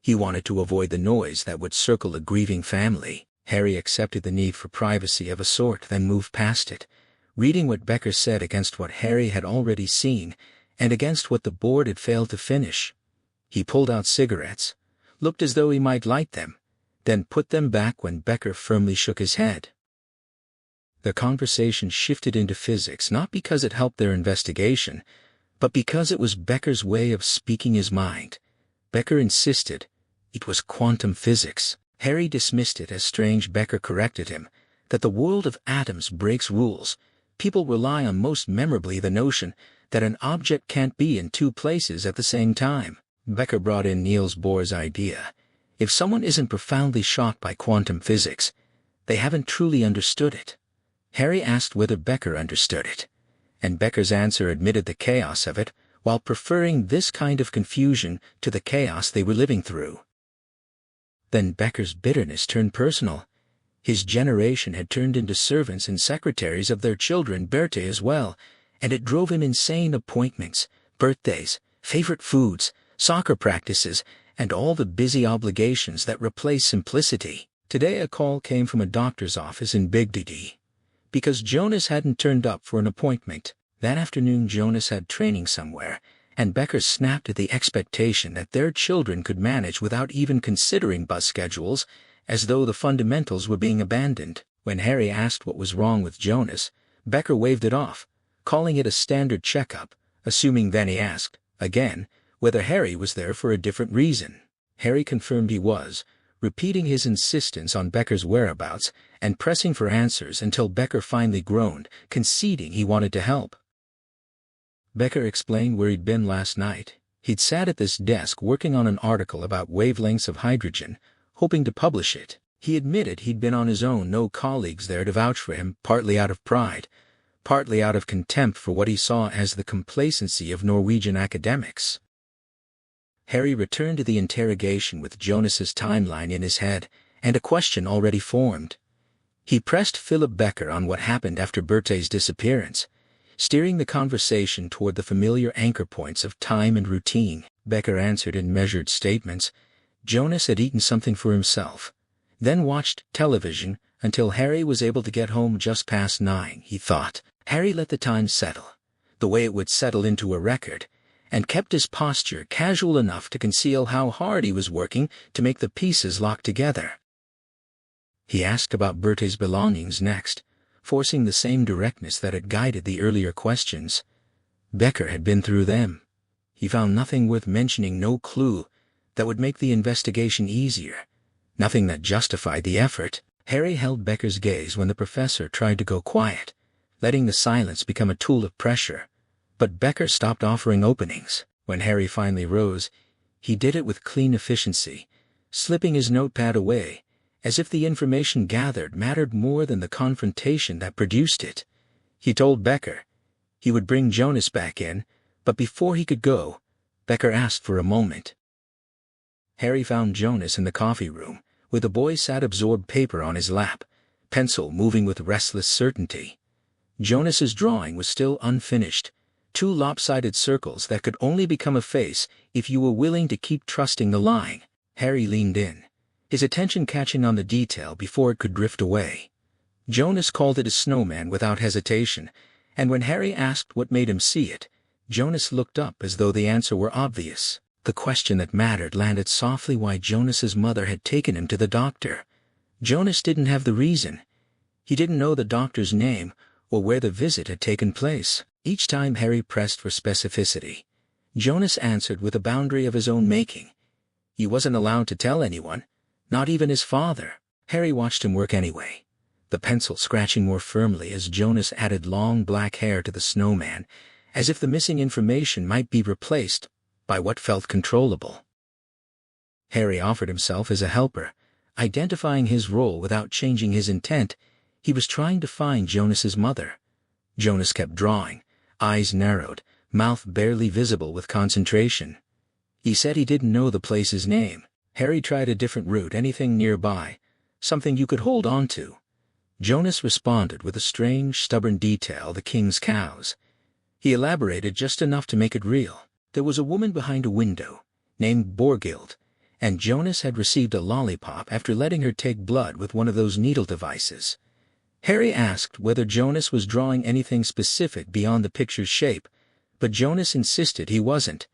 He wanted to avoid the noise that would circle a grieving family. Harry accepted the need for privacy of a sort, then moved past it, reading what Becker said against what Harry had already seen, and against what the board had failed to finish. He pulled out cigarettes, looked as though he might light them, then put them back when Becker firmly shook his head. The conversation shifted into physics, not because it helped their investigation, but because it was Becker's way of speaking his mind. Becker insisted it was quantum physics. Harry dismissed it as strange. Becker corrected him that the world of atoms breaks rules. People rely on, most memorably, the notion that an object can't be in two places at the same time. Becker brought in Niels Bohr's idea. If someone isn't profoundly shocked by quantum physics, they haven't truly understood it. Harry asked whether Becker understood it, and Becker's answer admitted the chaos of it, while preferring this kind of confusion to the chaos they were living through. Then Becker's bitterness turned personal. His generation had turned into servants and secretaries of their children, Berthe as well, and it drove him insane. Appointments, birthdays, favorite foods, soccer practices, and all the busy obligations that replace simplicity. Today a call came from a doctor's office in Big Didi, because Jonas hadn't turned up for an appointment. That afternoon Jonas had training somewhere, and Becker snapped at the expectation that their children could manage without even considering bus schedules, as though the fundamentals were being abandoned. When Harry asked what was wrong with Jonas, Becker waved it off, calling it a standard checkup, assuming then he asked, again, whether Harry was there for a different reason. Harry confirmed he was, repeating his insistence on Becker's whereabouts and pressing for answers until Becker finally groaned, conceding he wanted to help. Becker explained where he'd been last night. He'd sat at this desk working on an article about wavelengths of hydrogen, hoping to publish it. He admitted he'd been on his own, no colleagues there to vouch for him, partly out of pride, partly out of contempt for what he saw as the complacency of Norwegian academics. Harry returned to the interrogation with Jonas's timeline in his head and a question already formed. He pressed Philip Becker on what happened after Berthe's disappearance, steering the conversation toward the familiar anchor points of time and routine. Becker answered in measured statements. Jonas had eaten something for himself, then watched television until Harry was able to get home just past 9, he thought. Harry let the time settle, the way it would settle into a record, and kept his posture casual enough to conceal how hard he was working to make the pieces lock together. He asked about Berthe's belongings next, forcing the same directness that had guided the earlier questions. Becker had been through them. He found nothing worth mentioning, no clue that would make the investigation easier, nothing that justified the effort. Harry held Becker's gaze when the professor tried to go quiet, letting the silence become a tool of pressure. But Becker stopped offering openings. When Harry finally rose, he did it with clean efficiency, slipping his notepad away, as if the information gathered mattered more than the confrontation that produced it. He told Becker he would bring Jonas back in, but before he could go, Becker asked for a moment. Harry found Jonas in the coffee room, where the boy sat absorbed paper on his lap, pencil moving with restless certainty. Jonas's drawing was still unfinished, 2 lopsided circles that could only become a face if you were willing to keep trusting the line. Harry leaned in, his attention catching on the detail before it could drift away. Jonas called it a snowman without hesitation, and when Harry asked what made him see it, Jonas looked up as though the answer were obvious. The question that mattered landed softly: why Jonas's mother had taken him to the doctor. Jonas didn't have the reason. He didn't know the doctor's name or where the visit had taken place. Each time Harry pressed for specificity, Jonas answered with a boundary of his own making. He wasn't allowed to tell anyone, not even his father. Harry watched him work anyway, the pencil scratching more firmly as Jonas added long black hair to the snowman, as if the missing information might be replaced by what felt controllable. Harry offered himself as a helper, identifying his role without changing his intent. He was trying to find Jonas's mother. Jonas kept drawing, eyes narrowed, mouth barely visible with concentration. He said he didn't know the place's name. Harry tried a different route, anything nearby, something you could hold on to. Jonas responded with a strange, stubborn detail: the king's cows. He elaborated just enough to make it real. There was a woman behind a window, named Borghild, and Jonas had received a lollipop after letting her take blood with one of those needle devices. Harry asked whether Jonas was drawing anything specific beyond the picture's shape, but Jonas insisted he wasn't.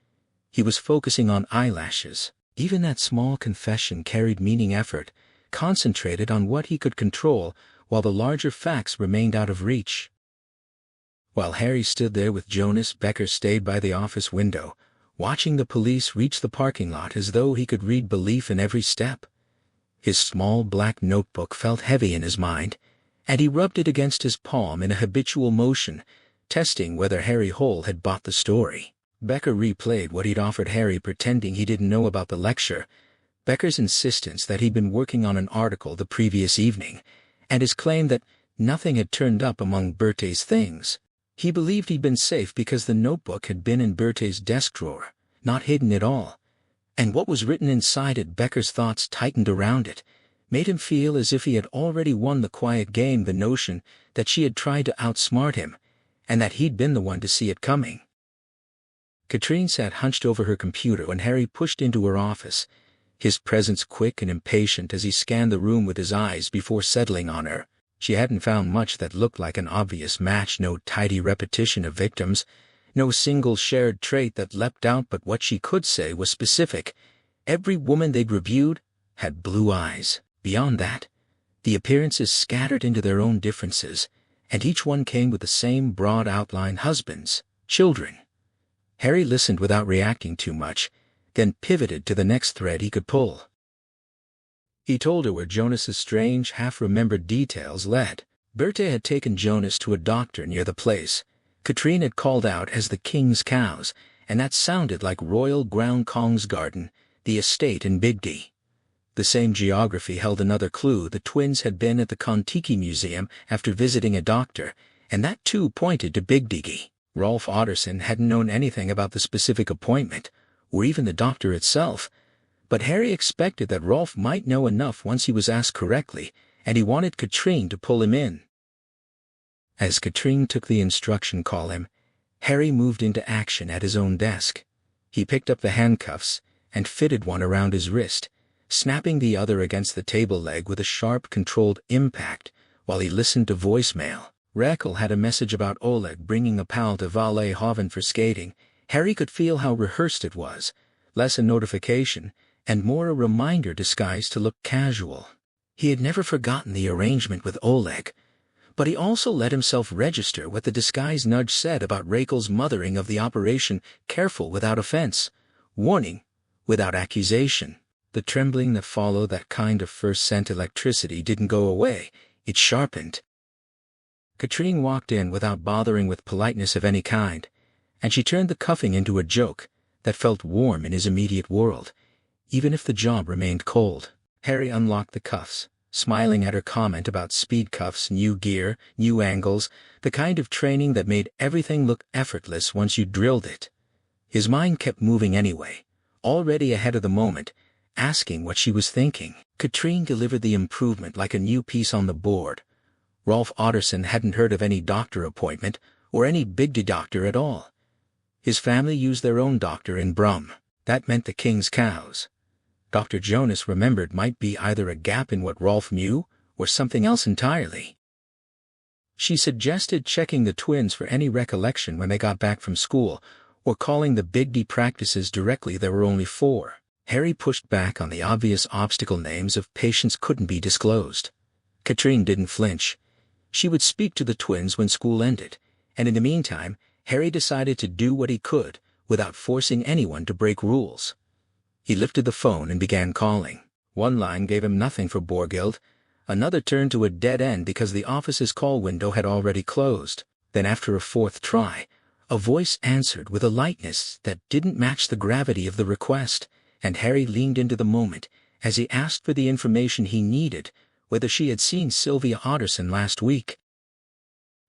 He was focusing on eyelashes. Even that small confession carried meaning: effort, concentrated on what he could control, while the larger facts remained out of reach. While Harry stood there with Jonas, Becker stayed by the office window, watching the police reach the parking lot as though he could read belief in every step. His small black notebook felt heavy in his mind, and he rubbed it against his palm in a habitual motion, testing whether Harry Hole had bought the story. Becker replayed what he'd offered Harry, pretending he didn't know about the lecture, Becker's insistence that he'd been working on an article the previous evening, and his claim that nothing had turned up among Berthe's things. He believed he'd been safe because the notebook had been in Berthe's desk drawer, not hidden at all. And what was written inside it, Becker's thoughts tightened around it, made him feel as if he had already won the quiet game, the notion that she had tried to outsmart him, and that he'd been the one to see it coming. Katrine sat hunched over her computer when Harry pushed into her office, his presence quick and impatient as he scanned the room with his eyes before settling on her. She hadn't found much that looked like an obvious match, no tidy repetition of victims, no single shared trait that leapt out, but what she could say was specific. Every woman they'd reviewed had blue eyes. Beyond that, the appearances scattered into their own differences, and each one came with the same broad outline: husbands, children. Harry listened without reacting too much, then pivoted to the next thread he could pull. He told her where Jonas's strange, half-remembered details led. Berthe had taken Jonas to a doctor near the place Katrine had called out as the king's cows, and that sounded like Royal Ground Kong's garden, the estate in Bigdy. The same geography held another clue: the twins had been at the Kon-Tiki Museum after visiting a doctor, and that too pointed to Bigdigi. Rolf Otterson hadn't known anything about the specific appointment, or even the doctor itself, but Harry expected that Rolf might know enough once he was asked correctly, and he wanted Katrine to pull him in. As Katrine took the instruction column, Harry moved into action at his own desk. He picked up the handcuffs and fitted one around his wrist, snapping the other against the table leg with a sharp, controlled impact while he listened to voicemail. Rakel had a message about Oleg bringing a pal to Vallehaven for skating. Harry could feel how rehearsed it was, less a notification and more a reminder disguised to look casual. He had never forgotten the arrangement with Oleg, but he also let himself register what the disguised nudge said about Rakel's mothering of the operation: careful without offense, warning without accusation. The trembling that followed that kind of first-sent electricity didn't go away, it sharpened. Katrine walked in without bothering with politeness of any kind, and she turned the cuffing into a joke that felt warm in his immediate world, even if the job remained cold. Harry unlocked the cuffs, smiling at her comment about speed cuffs, new gear, new angles, the kind of training that made everything look effortless once you drilled it. His mind kept moving anyway, already ahead of the moment, asking what she was thinking. Katrine delivered the improvement like a new piece on the board. Rolf Otterson hadn't heard of any doctor appointment or any big doctor at all. His family used their own doctor in Brum. That meant the King's Cows. Dr. Jonas remembered might be either a gap in what Rolf knew or something else entirely. She suggested checking the twins for any recollection when they got back from school, or calling the Big D practices directly. There were only 4. Harry pushed back on the obvious obstacle names of patients couldn't be disclosed. Katrine didn't flinch. She would speak to the twins when school ended, and in the meantime, Harry decided to do what he could without forcing anyone to break rules. He lifted the phone and began calling. One line gave him nothing for Borghild, another turned to a dead end because the office's call window had already closed. Then after a 4th try, a voice answered with a lightness that didn't match the gravity of the request, and Harry leaned into the moment as he asked for the information he needed, whether she had seen Sylvia Otterson last week.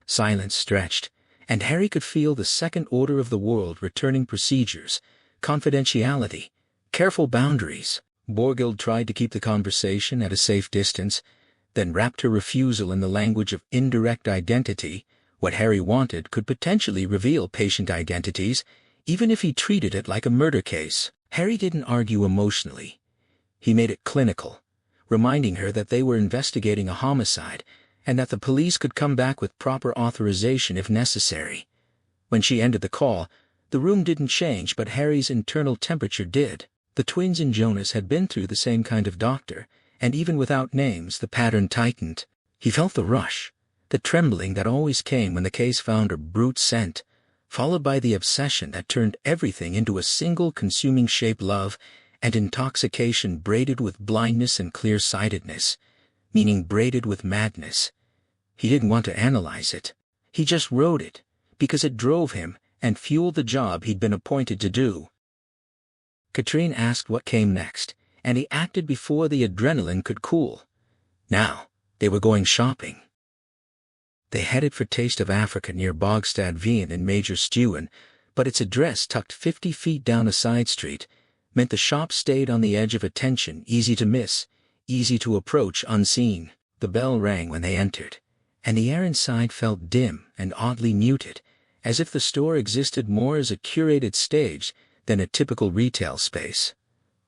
Silence stretched, and Harry could feel the second order of the world returning: procedures, confidentiality, careful boundaries. Borghild tried to keep the conversation at a safe distance, then wrapped her refusal in the language of indirect identity. What Harry wanted could potentially reveal patient identities, even if he treated it like a murder case. Harry didn't argue emotionally. He made it clinical, reminding her that they were investigating a homicide and that the police could come back with proper authorization if necessary. When she ended the call, the room didn't change, but Harry's internal temperature did. The twins and Jonas had been through the same kind of doctor, and even without names, the pattern tightened. He felt the rush, the trembling that always came when the case found a brute scent, followed by the obsession that turned everything into a single consuming shape: love and intoxication braided with blindness and clear-sightedness, meaning braided with madness. He didn't want to analyze it. He just wrote it, because it drove him and fueled the job he'd been appointed to do. Katrine asked what came next, and he acted before the adrenaline could cool. Now, they were going shopping. They headed for Taste of Africa near Bogstad Veen in Major Stewin, but its address, tucked 50 feet down a side street, meant the shop stayed on the edge of attention, easy to miss, easy to approach unseen. The bell rang when they entered, and the air inside felt dim and oddly muted, as if the store existed more as a curated stage than a typical retail space.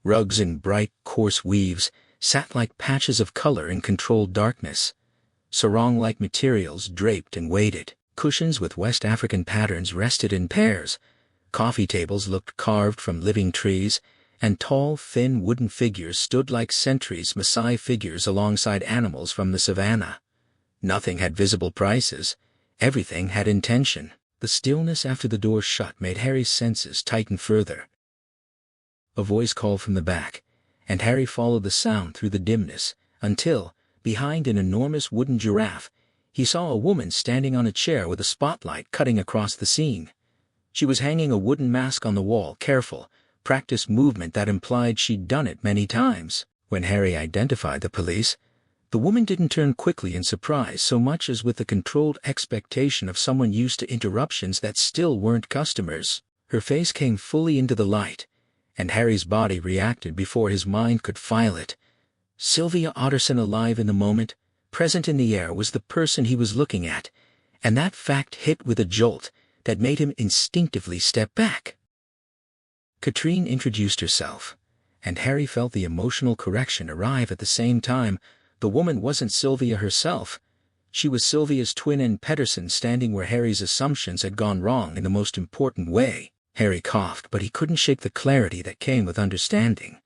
Rugs in bright, coarse weaves sat like patches of color in controlled darkness. Sarong-like materials draped and weighted. Cushions with West African patterns rested in pairs. Coffee tables looked carved from living trees, and tall, thin wooden figures stood like sentries, Maasai figures alongside animals from the savannah. Nothing had visible prices. Everything had intention. The stillness after the door shut made Harry's senses tighten further. A voice called from the back, and Harry followed the sound through the dimness, until, behind an enormous wooden giraffe, he saw a woman standing on a chair with a spotlight cutting across the scene. She was hanging a wooden mask on the wall, careful, practiced movement that implied she'd done it many times. When Harry identified the police, the woman didn't turn quickly in surprise so much as with the controlled expectation of someone used to interruptions that still weren't customers. Her face came fully into the light, and Harry's body reacted before his mind could file it. Sylvia Otterson, alive in the moment, present in the air, was the person he was looking at, and that fact hit with a jolt that made him instinctively step back. Katrine introduced herself, and Harry felt the emotional correction arrive at the same time. The woman wasn't Sylvia herself. She was Sylvia's twin, Ann Pettersson, standing where Harry's assumptions had gone wrong in the most important way. Harry coughed, but he couldn't shake the clarity that came with understanding.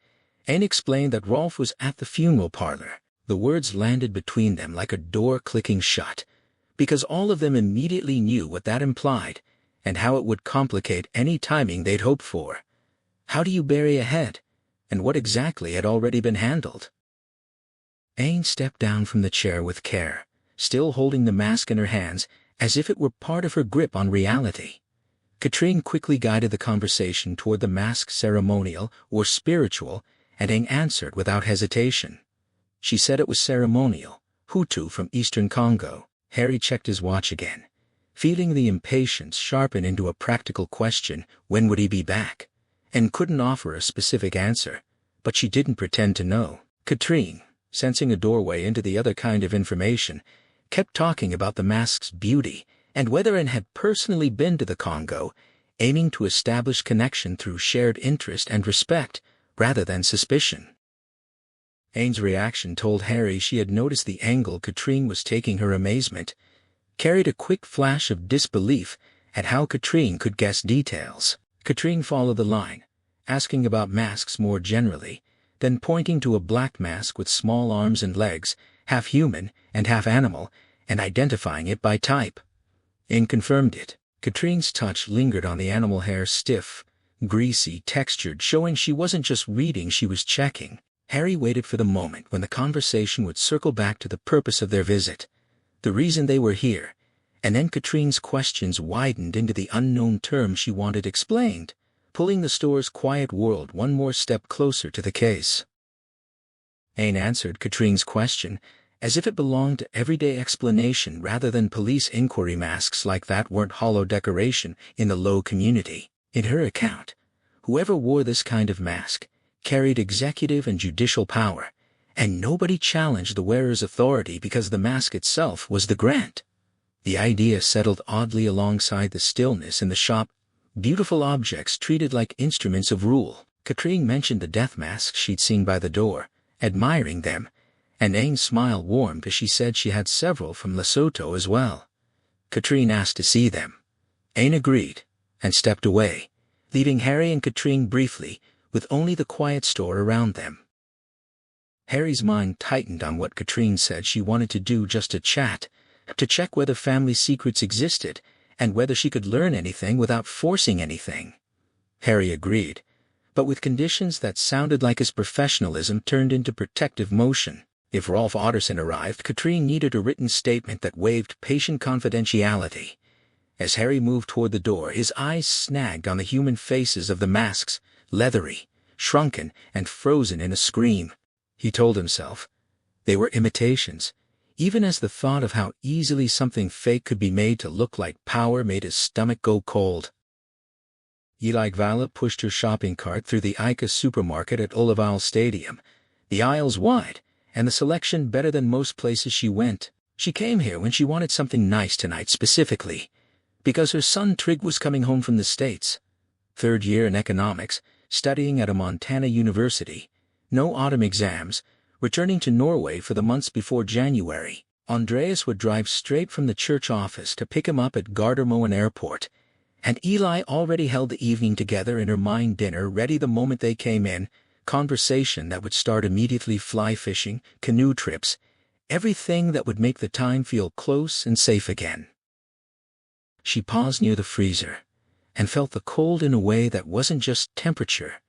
Anne explained that Rolf was at the funeral parlor. The words landed between them like a door clicking shut, because all of them immediately knew what that implied and how it would complicate any timing they'd hoped for. How do you bury a head? And what exactly had already been handled? Anne stepped down from the chair with care, still holding the mask in her hands as if it were part of her grip on reality. Katrine quickly guided the conversation toward the mask, ceremonial or spiritual, and Anne answered without hesitation. She said it was ceremonial, Hutu from Eastern Congo. Harry checked his watch again, feeling the impatience sharpen into a practical question, when would he be back? And couldn't offer a specific answer, but she didn't pretend to know. Katrine, sensing a doorway into the other kind of information, kept talking about the mask's beauty and whether Anne had personally been to the Congo, aiming to establish connection through shared interest and respect rather than suspicion. Anne's reaction told Harry she had noticed the angle Katrine was taking. Her amazement carried a quick flash of disbelief at how Katrine could guess details. Katrine followed the line, asking about masks more generally, then pointing to a black mask with small arms and legs, half human and half animal, and identifying it by type. Anne confirmed it. Katrine's touch lingered on the animal hair, stiff, greasy, textured, showing she wasn't just reading, she was checking. Harry waited for the moment when the conversation would circle back to the purpose of their visit, the reason they were here, and then Katrine's questions widened into the unknown term she wanted explained, pulling the store's quiet world one more step closer to the case. Anne answered Katrine's question as if it belonged to everyday explanation rather than police inquiry. Masks like that weren't hollow decoration in the low community. In her account, whoever wore this kind of mask carried executive and judicial power, and nobody challenged the wearer's authority because the mask itself was the grant. The idea settled oddly alongside the stillness in the shop, beautiful objects treated like instruments of rule. Katrine mentioned the death masks she'd seen by the door, admiring them, and Anne's smile warmed as she said she had several from Lesotho as well. Katrine asked to see them. Anne agreed, and stepped away, leaving Harry and Katrine briefly, with only the quiet store around them. Harry's mind tightened on what Katrine said she wanted to do, just to chat, to check whether family secrets existed, and whether she could learn anything without forcing anything. Harry agreed, but with conditions that sounded like his professionalism turned into protective motion. If Rolf Otterson arrived, Katrine needed a written statement that waived patient confidentiality. As Harry moved toward the door, his eyes snagged on the human faces of the masks, leathery, shrunken, and frozen in a scream. He told himself they were imitations, even as the thought of how easily something fake could be made to look like power made his stomach go cold. Eli Vala pushed her shopping cart through the ICA supermarket at Ullevål Stadium, the aisles wide, and the selection better than most places she went. She came here when she wanted something nice tonight specifically, because her son Trig was coming home from the States. Third year in economics, studying at a Montana university, no autumn exams, returning to Norway for the months before January. Andreas would drive straight from the church office to pick him up at Gardermoen Airport, and Eli already held the evening together in her mind, dinner ready the moment they came in, conversation that would start immediately, fly fishing, canoe trips, everything that would make the time feel close and safe again. She paused near the freezer, and felt the cold in a way that wasn't just temperature.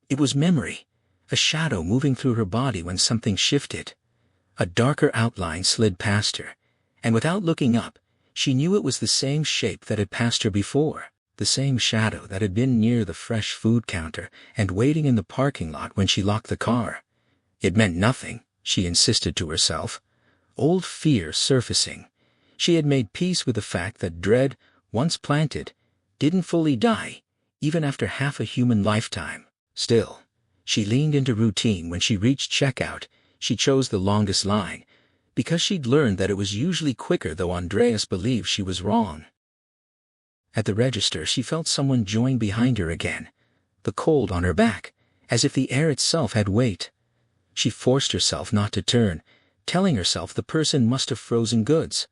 It was memory, a shadow moving through her body when something shifted. A darker outline slid past her, and without looking up, she knew it was the same shape that had passed her before, the same shadow that had been near the fresh food counter and waiting in the parking lot when she locked the car. It meant nothing, she insisted to herself. Old fear surfacing. She had made peace with the fact that dread, once planted, didn't fully die, even after half a human lifetime. Still, she leaned into routine. When she reached checkout, she chose the longest line, because she'd learned that it was usually quicker, though Andreas believed she was wrong. At the register, she felt someone join behind her again, the cold on her back, as if the air itself had weight. She forced herself not to turn, telling herself the person must have frozen goods.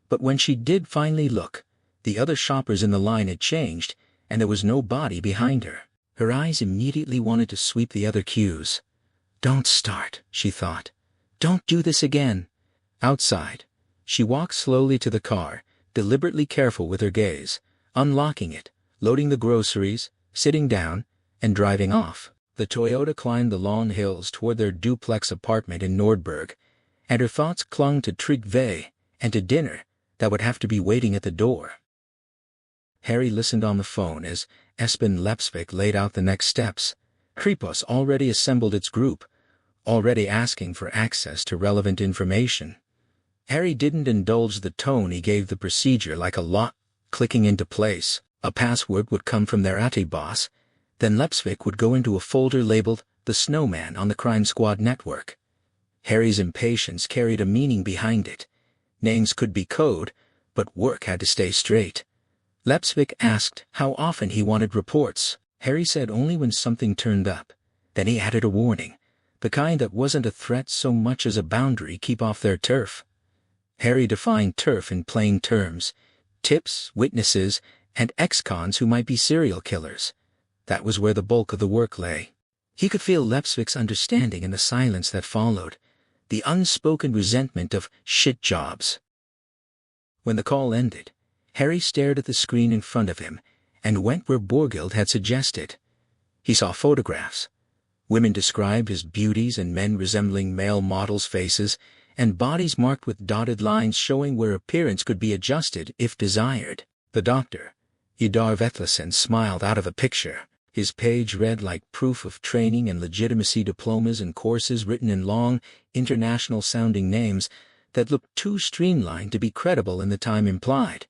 But when she did finally look, the other shoppers in the line had changed, and there was no body behind her. Her eyes immediately wanted to sweep the other queues. Don't start, she thought. Don't do this again. Outside, she walked slowly to the car, deliberately careful with her gaze, unlocking it, loading the groceries, sitting down, and driving off. The Toyota climbed the long hills toward their duplex apartment in Nordberg, and her thoughts clung to Trygve and to dinner that would have to be waiting at the door. Harry listened on the phone as Espen Lepsvik laid out the next steps. Kripos already assembled its group, already asking for access to relevant information. Harry didn't indulge the tone he gave the procedure like a lock clicking into place. A password would come from their IT boss, then Lepsvik would go into a folder labeled the Snowman on the Crime Squad network. Harry's impatience carried a meaning behind it. Names could be code, but work had to stay straight. Lepsvik asked how often he wanted reports. Harry said only when something turned up. Then he added a warning, the kind that wasn't a threat so much as a boundary: keep off their turf. Harry defined turf in plain terms: tips, witnesses, and ex-cons who might be serial killers. That was where the bulk of the work lay. He could feel Lepsvik's understanding in the silence that followed, the unspoken resentment of shit jobs. When the call ended, Harry stared at the screen in front of him and went where Borghild had suggested. He saw photographs, women described as beauties and men resembling male models' faces, and bodies marked with dotted lines showing where appearance could be adjusted if desired. The doctor, Idar Vetlesen, smiled out of a picture. His page read like proof of training and legitimacy: diplomas and courses written in long, international-sounding names that looked too streamlined to be credible in the time implied,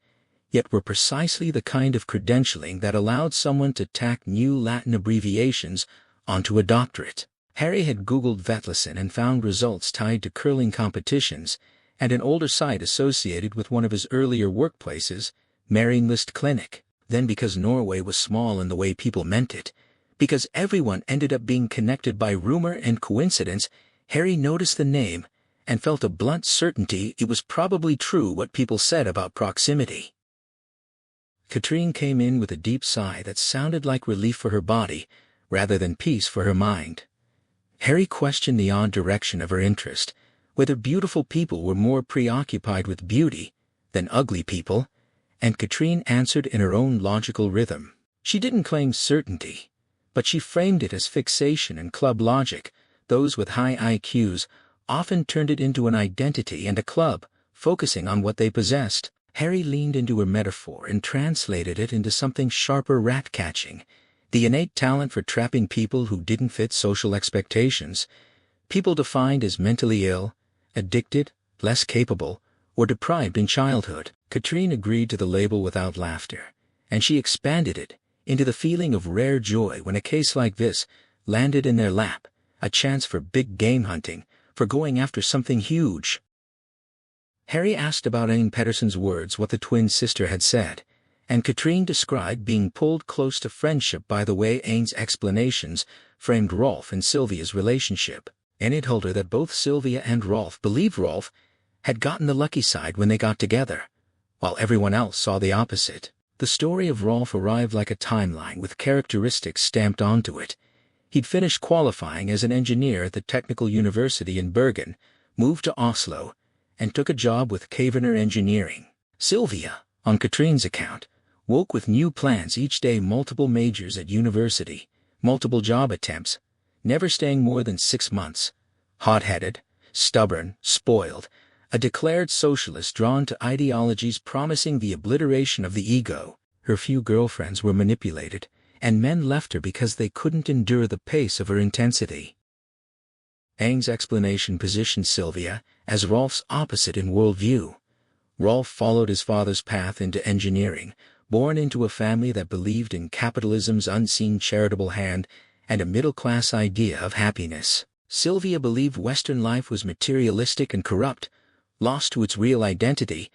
yet were precisely the kind of credentialing that allowed someone to tack new Latin abbreviations onto a doctorate. Harry had Googled Vetlesen and found results tied to curling competitions and an older site associated with one of his earlier workplaces, Marienlyst Clinic. Then, because Norway was small in the way people meant it, because everyone ended up being connected by rumor and coincidence, Harry noticed the name and felt a blunt certainty it was probably true what people said about proximity. Katrine came in with a deep sigh that sounded like relief for her body rather than peace for her mind. Harry questioned the odd direction of her interest, whether beautiful people were more preoccupied with beauty than ugly people, and Katrine answered in her own logical rhythm. She didn't claim certainty, but she framed it as fixation and club logic. Those with high IQs often turned it into an identity and a club, focusing on what they possessed. Harry leaned into her metaphor and translated it into something sharper: rat-catching, the innate talent for trapping people who didn't fit social expectations, people defined as mentally ill, addicted, less capable, or deprived in childhood. Katrine agreed to the label without laughter, and she expanded it into the feeling of rare joy when a case like this landed in their lap, a chance for big game hunting, for going after something huge. Harry asked about Aine Petterson's words what the twin sister had said, and Katrine described being pulled close to friendship by the way Aine's explanations framed Rolf and Sylvia's relationship. Aine told her that both Sylvia and Rolf believed Rolf had gotten the lucky side when they got together, while everyone else saw the opposite. The story of Rolf arrived like a timeline with characteristics stamped onto it. He'd finished qualifying as an engineer at the Technical University in Bergen, moved to Oslo, and took a job with Kavener Engineering. Sylvia, on Katrine's account, woke with new plans each day: multiple majors at university, multiple job attempts, never staying more than 6 months. Hot-headed, stubborn, spoiled, a declared socialist drawn to ideologies promising the obliteration of the ego. Her few girlfriends were manipulated, and men left her because they couldn't endure the pace of her intensity. Aine's explanation positioned Sylvia as Rolf's opposite in worldview. Rolf followed his father's path into engineering, born into a family that believed in capitalism's unseen charitable hand and a middle-class idea of happiness. Sylvia believed Western life was materialistic and corrupt, lost to its real identity,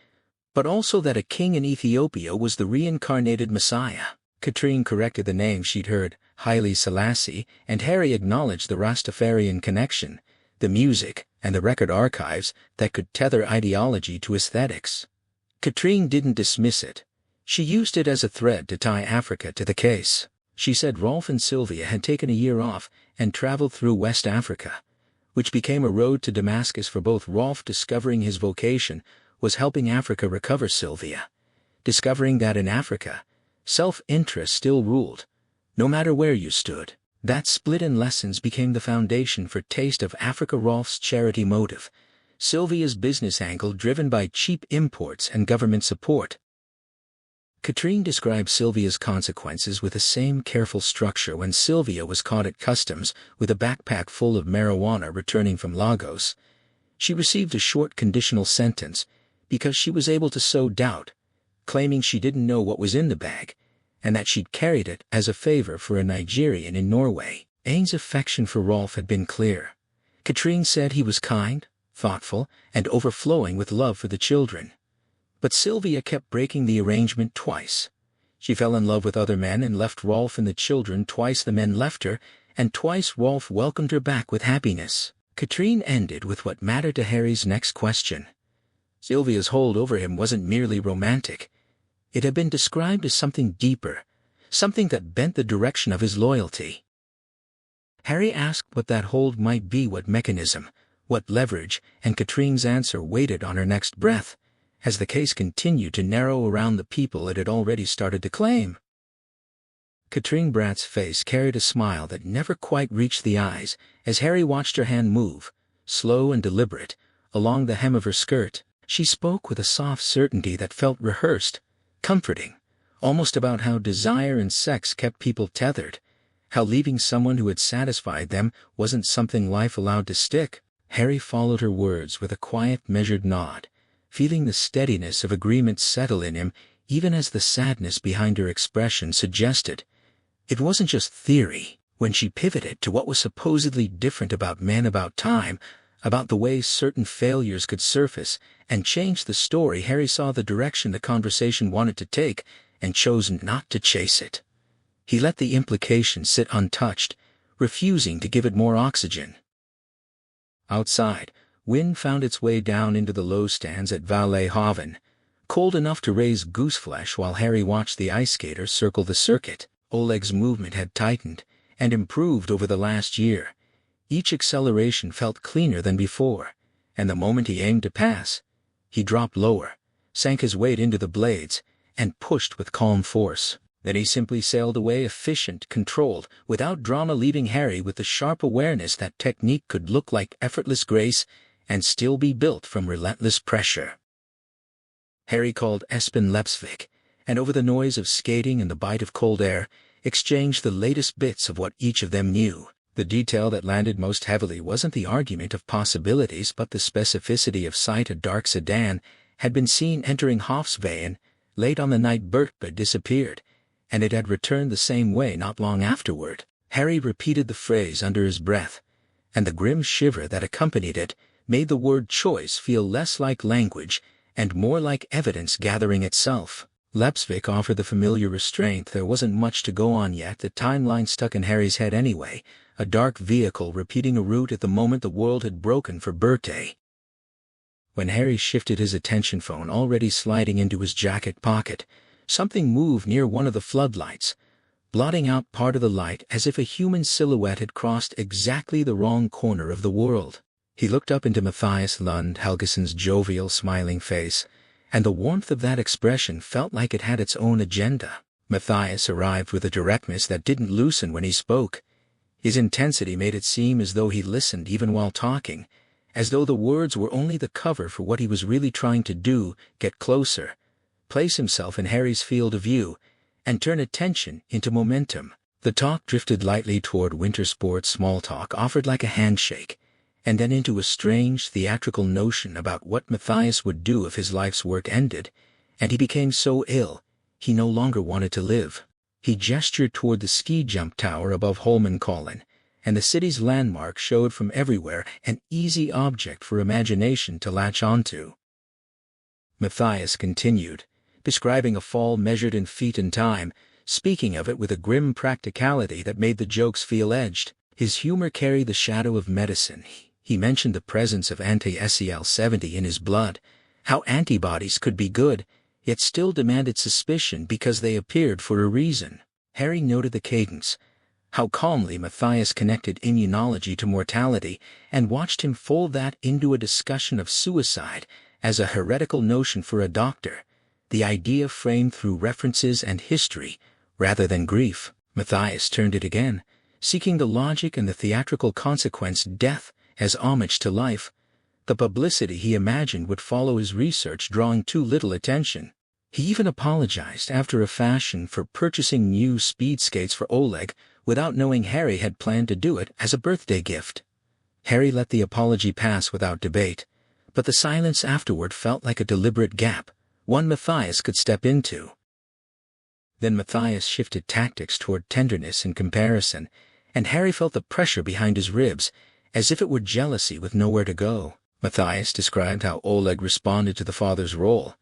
but also that a king in Ethiopia was the reincarnated Messiah. Katrine corrected the name she'd heard, Haile Selassie, and Harry acknowledged the Rastafarian connection, the music, and the record archives that could tether ideology to aesthetics. Katrine didn't dismiss it. She used it as a thread to tie Africa to the case. She said Rolf and Sylvia had taken a year off and traveled through West Africa, which became a road to Damascus for both. Rolf, discovering his vocation, was helping Africa recover. Sylvia, discovering that in Africa, self-interest still ruled, no matter where you stood. That split in lessons became the foundation for Taste of Africa. Rolf's charity motive, Sylvia's business angle driven by cheap imports and government support. Katrine described Sylvia's consequences with the same careful structure when Sylvia was caught at customs with a backpack full of marijuana returning from Lagos. She received a short conditional sentence because she was able to sow doubt, claiming she didn't know what was in the bag, and that she'd carried it as a favor for a Nigerian in Norway. Aang's affection for Rolf had been clear. Katrine said he was kind, thoughtful, and overflowing with love for the children. But Sylvia kept breaking the arrangement twice. She fell in love with other men and left Rolf and the children. Twice the men left her, and twice Rolf welcomed her back with happiness. Katrine ended with what mattered to Harry's next question. Sylvia's hold over him wasn't merely romantic. It had been described as something deeper, something that bent the direction of his loyalty. Harry asked what that hold might be, what mechanism, what leverage, and Katrine's answer waited on her next breath, as the case continued to narrow around the people it had already started to claim. Katrine Bratt's face carried a smile that never quite reached the eyes as Harry watched her hand move, slow and deliberate, along the hem of her skirt. She spoke with a soft certainty that felt rehearsed, comforting, almost about how desire and sex kept people tethered, how leaving someone who had satisfied them wasn't something life allowed to stick. Harry followed her words with a quiet, measured nod, feeling the steadiness of agreement settle in him even as the sadness behind her expression suggested. It wasn't just theory. When she pivoted to what was supposedly different about men, about time, about the way certain failures could surface and change the story, Harry saw the direction the conversation wanted to take and chose not to chase it. He let the implication sit untouched, refusing to give it more oxygen. Outside, wind found its way down into the low stands at Valais Haven, cold enough to raise gooseflesh while Harry watched the ice skaters circle the circuit. Oleg's movement had tightened and improved over the last year. Each acceleration felt cleaner than before, and the moment he aimed to pass, he dropped lower, sank his weight into the blades, and pushed with calm force. Then he simply sailed away, efficient, controlled, without drama, leaving Harry with the sharp awareness that technique could look like effortless grace and still be built from relentless pressure. Harry called Espen Lepsvik, and over the noise of skating and the bite of cold air, exchanged the latest bits of what each of them knew. The detail that landed most heavily wasn't the argument of possibilities but the specificity of sight. A dark sedan had been seen entering Hofsveien late on the night Bertha disappeared, and it had returned the same way not long afterward. Harry repeated the phrase under his breath, and the grim shiver that accompanied it made the word choice feel less like language and more like evidence gathering itself. Lepsvik offered the familiar restraint. There wasn't much to go on yet. The timeline stuck in Harry's head anyway, a dark vehicle repeating a route at the moment the world had broken for Bertha. When Harry shifted his attention, phone already sliding into his jacket pocket, something moved near one of the floodlights, blotting out part of the light as if a human silhouette had crossed exactly the wrong corner of the world. He looked up into Matthias Lund Helgeson's jovial, smiling face, and the warmth of that expression felt like it had its own agenda. Matthias arrived with a directness that didn't loosen when he spoke. His intensity made it seem as though he listened even while talking, as though the words were only the cover for what he was really trying to do: get closer, place himself in Harry's field of view, and turn attention into momentum. The talk drifted lightly toward winter sports, small talk offered like a handshake, and then into a strange theatrical notion about what Matthias would do if his life's work ended, and he became so ill, he no longer wanted to live. He gestured toward the ski jump tower above Holmenkollen, and the city's landmark showed from everywhere, an easy object for imagination to latch onto. Matthias continued, describing a fall measured in feet and time, speaking of it with a grim practicality that made the jokes feel edged. His humor carried the shadow of medicine. He mentioned the presence of anti-SEL70 in his blood, how antibodies could be good, yet still demanded suspicion because they appeared for a reason. Harry noted the cadence, how calmly Matthias connected immunology to mortality, and watched him fold that into a discussion of suicide as a heretical notion for a doctor, the idea framed through references and history rather than grief. Matthias turned it again, seeking the logic and the theatrical consequence: death as homage to life. The publicity he imagined would follow his research drawing too little attention. He even apologized after a fashion for purchasing new speed skates for Oleg without knowing Harry had planned to do it as a birthday gift. Harry let the apology pass without debate, but the silence afterward felt like a deliberate gap, one Matthias could step into. Then Matthias shifted tactics toward tenderness and comparison, and Harry felt the pressure behind his ribs, as if it were jealousy with nowhere to go. Matthias described how Oleg responded to the father's role,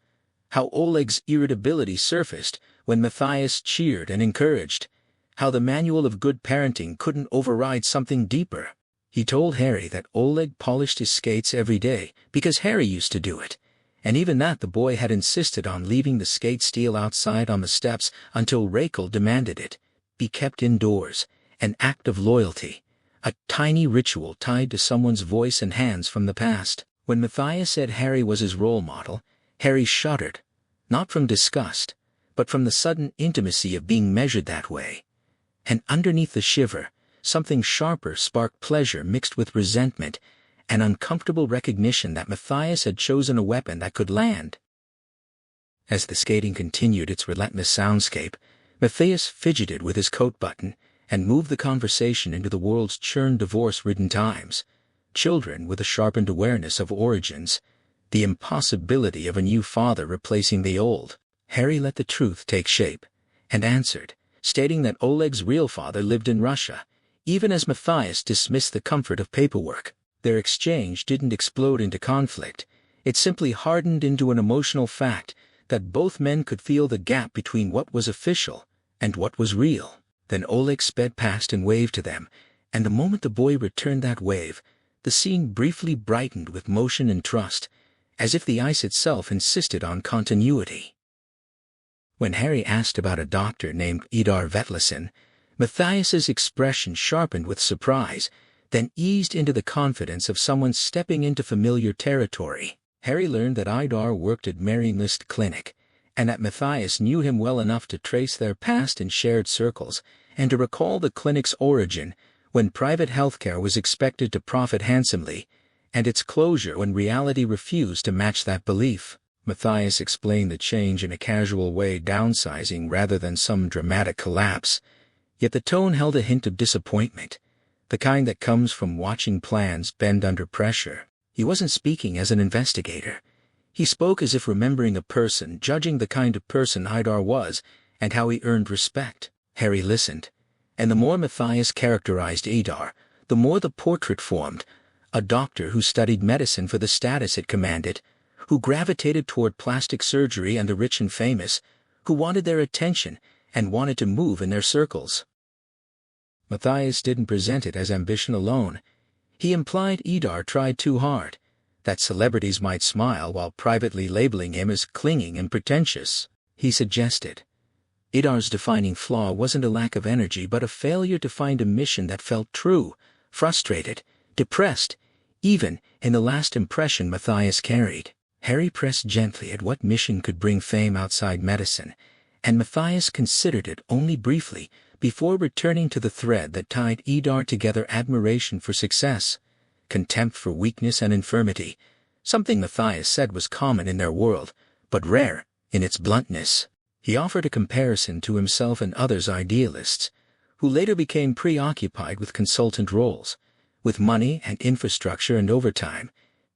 how Oleg's irritability surfaced when Matthias cheered and encouraged, how the manual of good parenting couldn't override something deeper. He told Harry that Oleg polished his skates every day because Harry used to do it, and even that the boy had insisted on leaving the skate steel outside on the steps until Rachel demanded it be kept indoors, an act of loyalty, a tiny ritual tied to someone's voice and hands from the past. When Matthias said Harry was his role model, Harry shuddered, not from disgust, but from the sudden intimacy of being measured that way. And underneath the shiver, something sharper sparked pleasure mixed with resentment, an uncomfortable recognition that Matthias had chosen a weapon that could land. As the skating continued its relentless soundscape, Matthias fidgeted with his coat button and moved the conversation into the world's churned divorce-ridden times, children with a sharpened awareness of origins, the impossibility of a new father replacing the old. Harry let the truth take shape, and answered, stating that Oleg's real father lived in Russia, even as Matthias dismissed the comfort of paperwork. Their exchange didn't explode into conflict, it simply hardened into an emotional fact that both men could feel the gap between what was official and what was real. Then Oleg sped past and waved to them, and the moment the boy returned that wave, the scene briefly brightened with motion and trust, as if the ice itself insisted on continuity. When Harry asked about a doctor named Idar Vetlesen, Matthias's expression sharpened with surprise, then eased into the confidence of someone stepping into familiar territory. Harry learned that Idar worked at Marienlyst Clinic, and that Matthias knew him well enough to trace their past in shared circles, and to recall the clinic's origin when private healthcare was expected to profit handsomely, and its closure when reality refused to match that belief. Matthias explained the change in a casual way, downsizing rather than some dramatic collapse, yet the tone held a hint of disappointment, the kind that comes from watching plans bend under pressure. He wasn't speaking as an investigator. He spoke as if remembering a person, judging the kind of person Idar was and how he earned respect. Harry listened, and the more Matthias characterized Idar, the more the portrait formed, a doctor who studied medicine for the status it commanded, who gravitated toward plastic surgery and the rich and famous, who wanted their attention and wanted to move in their circles. Matthias didn't present it as ambition alone. He implied Idar tried too hard, that celebrities might smile while privately labeling him as clinging and pretentious. He suggested Idar's defining flaw wasn't a lack of energy but a failure to find a mission that felt true, frustrated, depressed, even in the last impression Matthias carried. Harry pressed gently at what mission could bring fame outside medicine, and Matthias considered it only briefly before returning to the thread that tied Idar together: admiration for success, contempt for weakness and infirmity, something Matthias said was common in their world, but rare in its bluntness. He offered a comparison to himself and others idealists, who later became preoccupied with consultant roles, with money and infrastructure and overtime,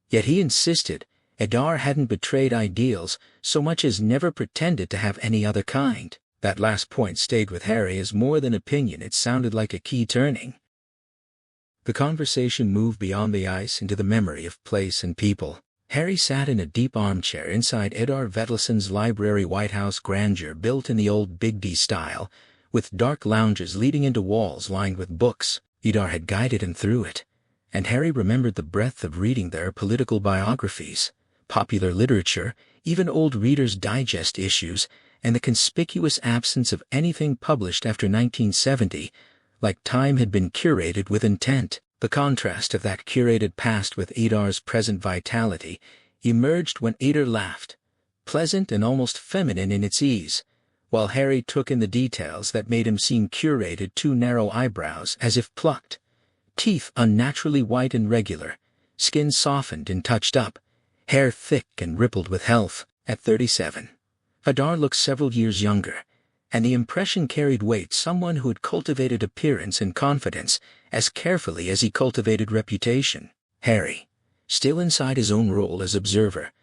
yet he insisted Idar hadn't betrayed ideals so much as never pretended to have any other kind. That last point stayed with Harry as more than opinion. It sounded like a key turning. The conversation moved beyond the ice into the memory of place and people. Harry sat in a deep armchair inside Idar Vetlesen's library, White House grandeur built in the old Big D style, with dark lounges leading into walls lined with books. Idar had guided him through it, and Harry remembered the breadth of reading there: political biographies, popular literature, even old Reader's Digest issues, and the conspicuous absence of anything published after 1970, like time had been curated with intent. The contrast of that curated past with Idar's present vitality emerged when Idar laughed, pleasant and almost feminine in its ease, while Harry took in the details that made him seem curated: too narrow eyebrows as if plucked, teeth unnaturally white and regular, skin softened and touched up, hair thick and rippled with health. At 37, Hadar looked several years younger, and the impression carried weight. Someone who had cultivated appearance and confidence as carefully as he cultivated reputation. Harry, still inside his own role as observer,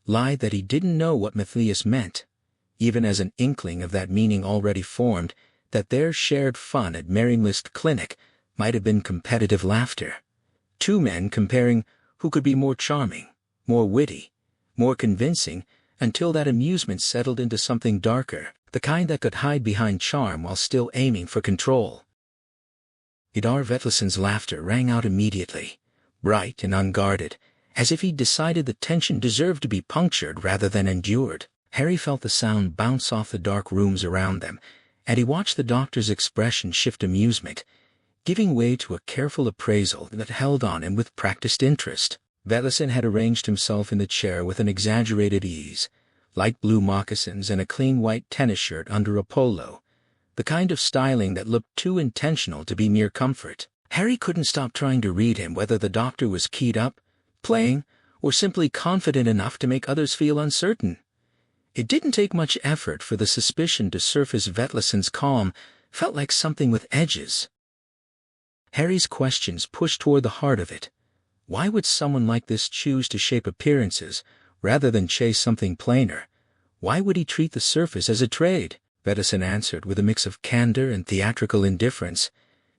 lied that he didn't know what Matthias meant, even as an inkling of that meaning already formed, that their shared fun at Merrimlist Clinic might have been competitive laughter. Two men comparing who could be more charming, more witty, more convincing, until that amusement settled into something darker, the kind that could hide behind charm while still aiming for control. Hadar Vetlison's laughter rang out immediately, bright and unguarded, as if he'd decided the tension deserved to be punctured rather than endured. Harry felt the sound bounce off the dark rooms around them, and he watched the doctor's expression shift amusement, giving way to a careful appraisal that held on him with practiced interest. Vetlison had arranged himself in the chair with an exaggerated ease, light blue moccasins and a clean white tennis shirt under a polo, the kind of styling that looked too intentional to be mere comfort. Harry couldn't stop trying to read him, whether the doctor was keyed up, playing, or simply confident enough to make others feel uncertain. It didn't take much effort for the suspicion to surface. Vetlison's calm felt like something with edges. Harry's questions pushed toward the heart of it. Why would someone like this choose to shape appearances rather than chase something plainer? Why would he treat the surface as a trade? Vetlison answered with a mix of candor and theatrical indifference,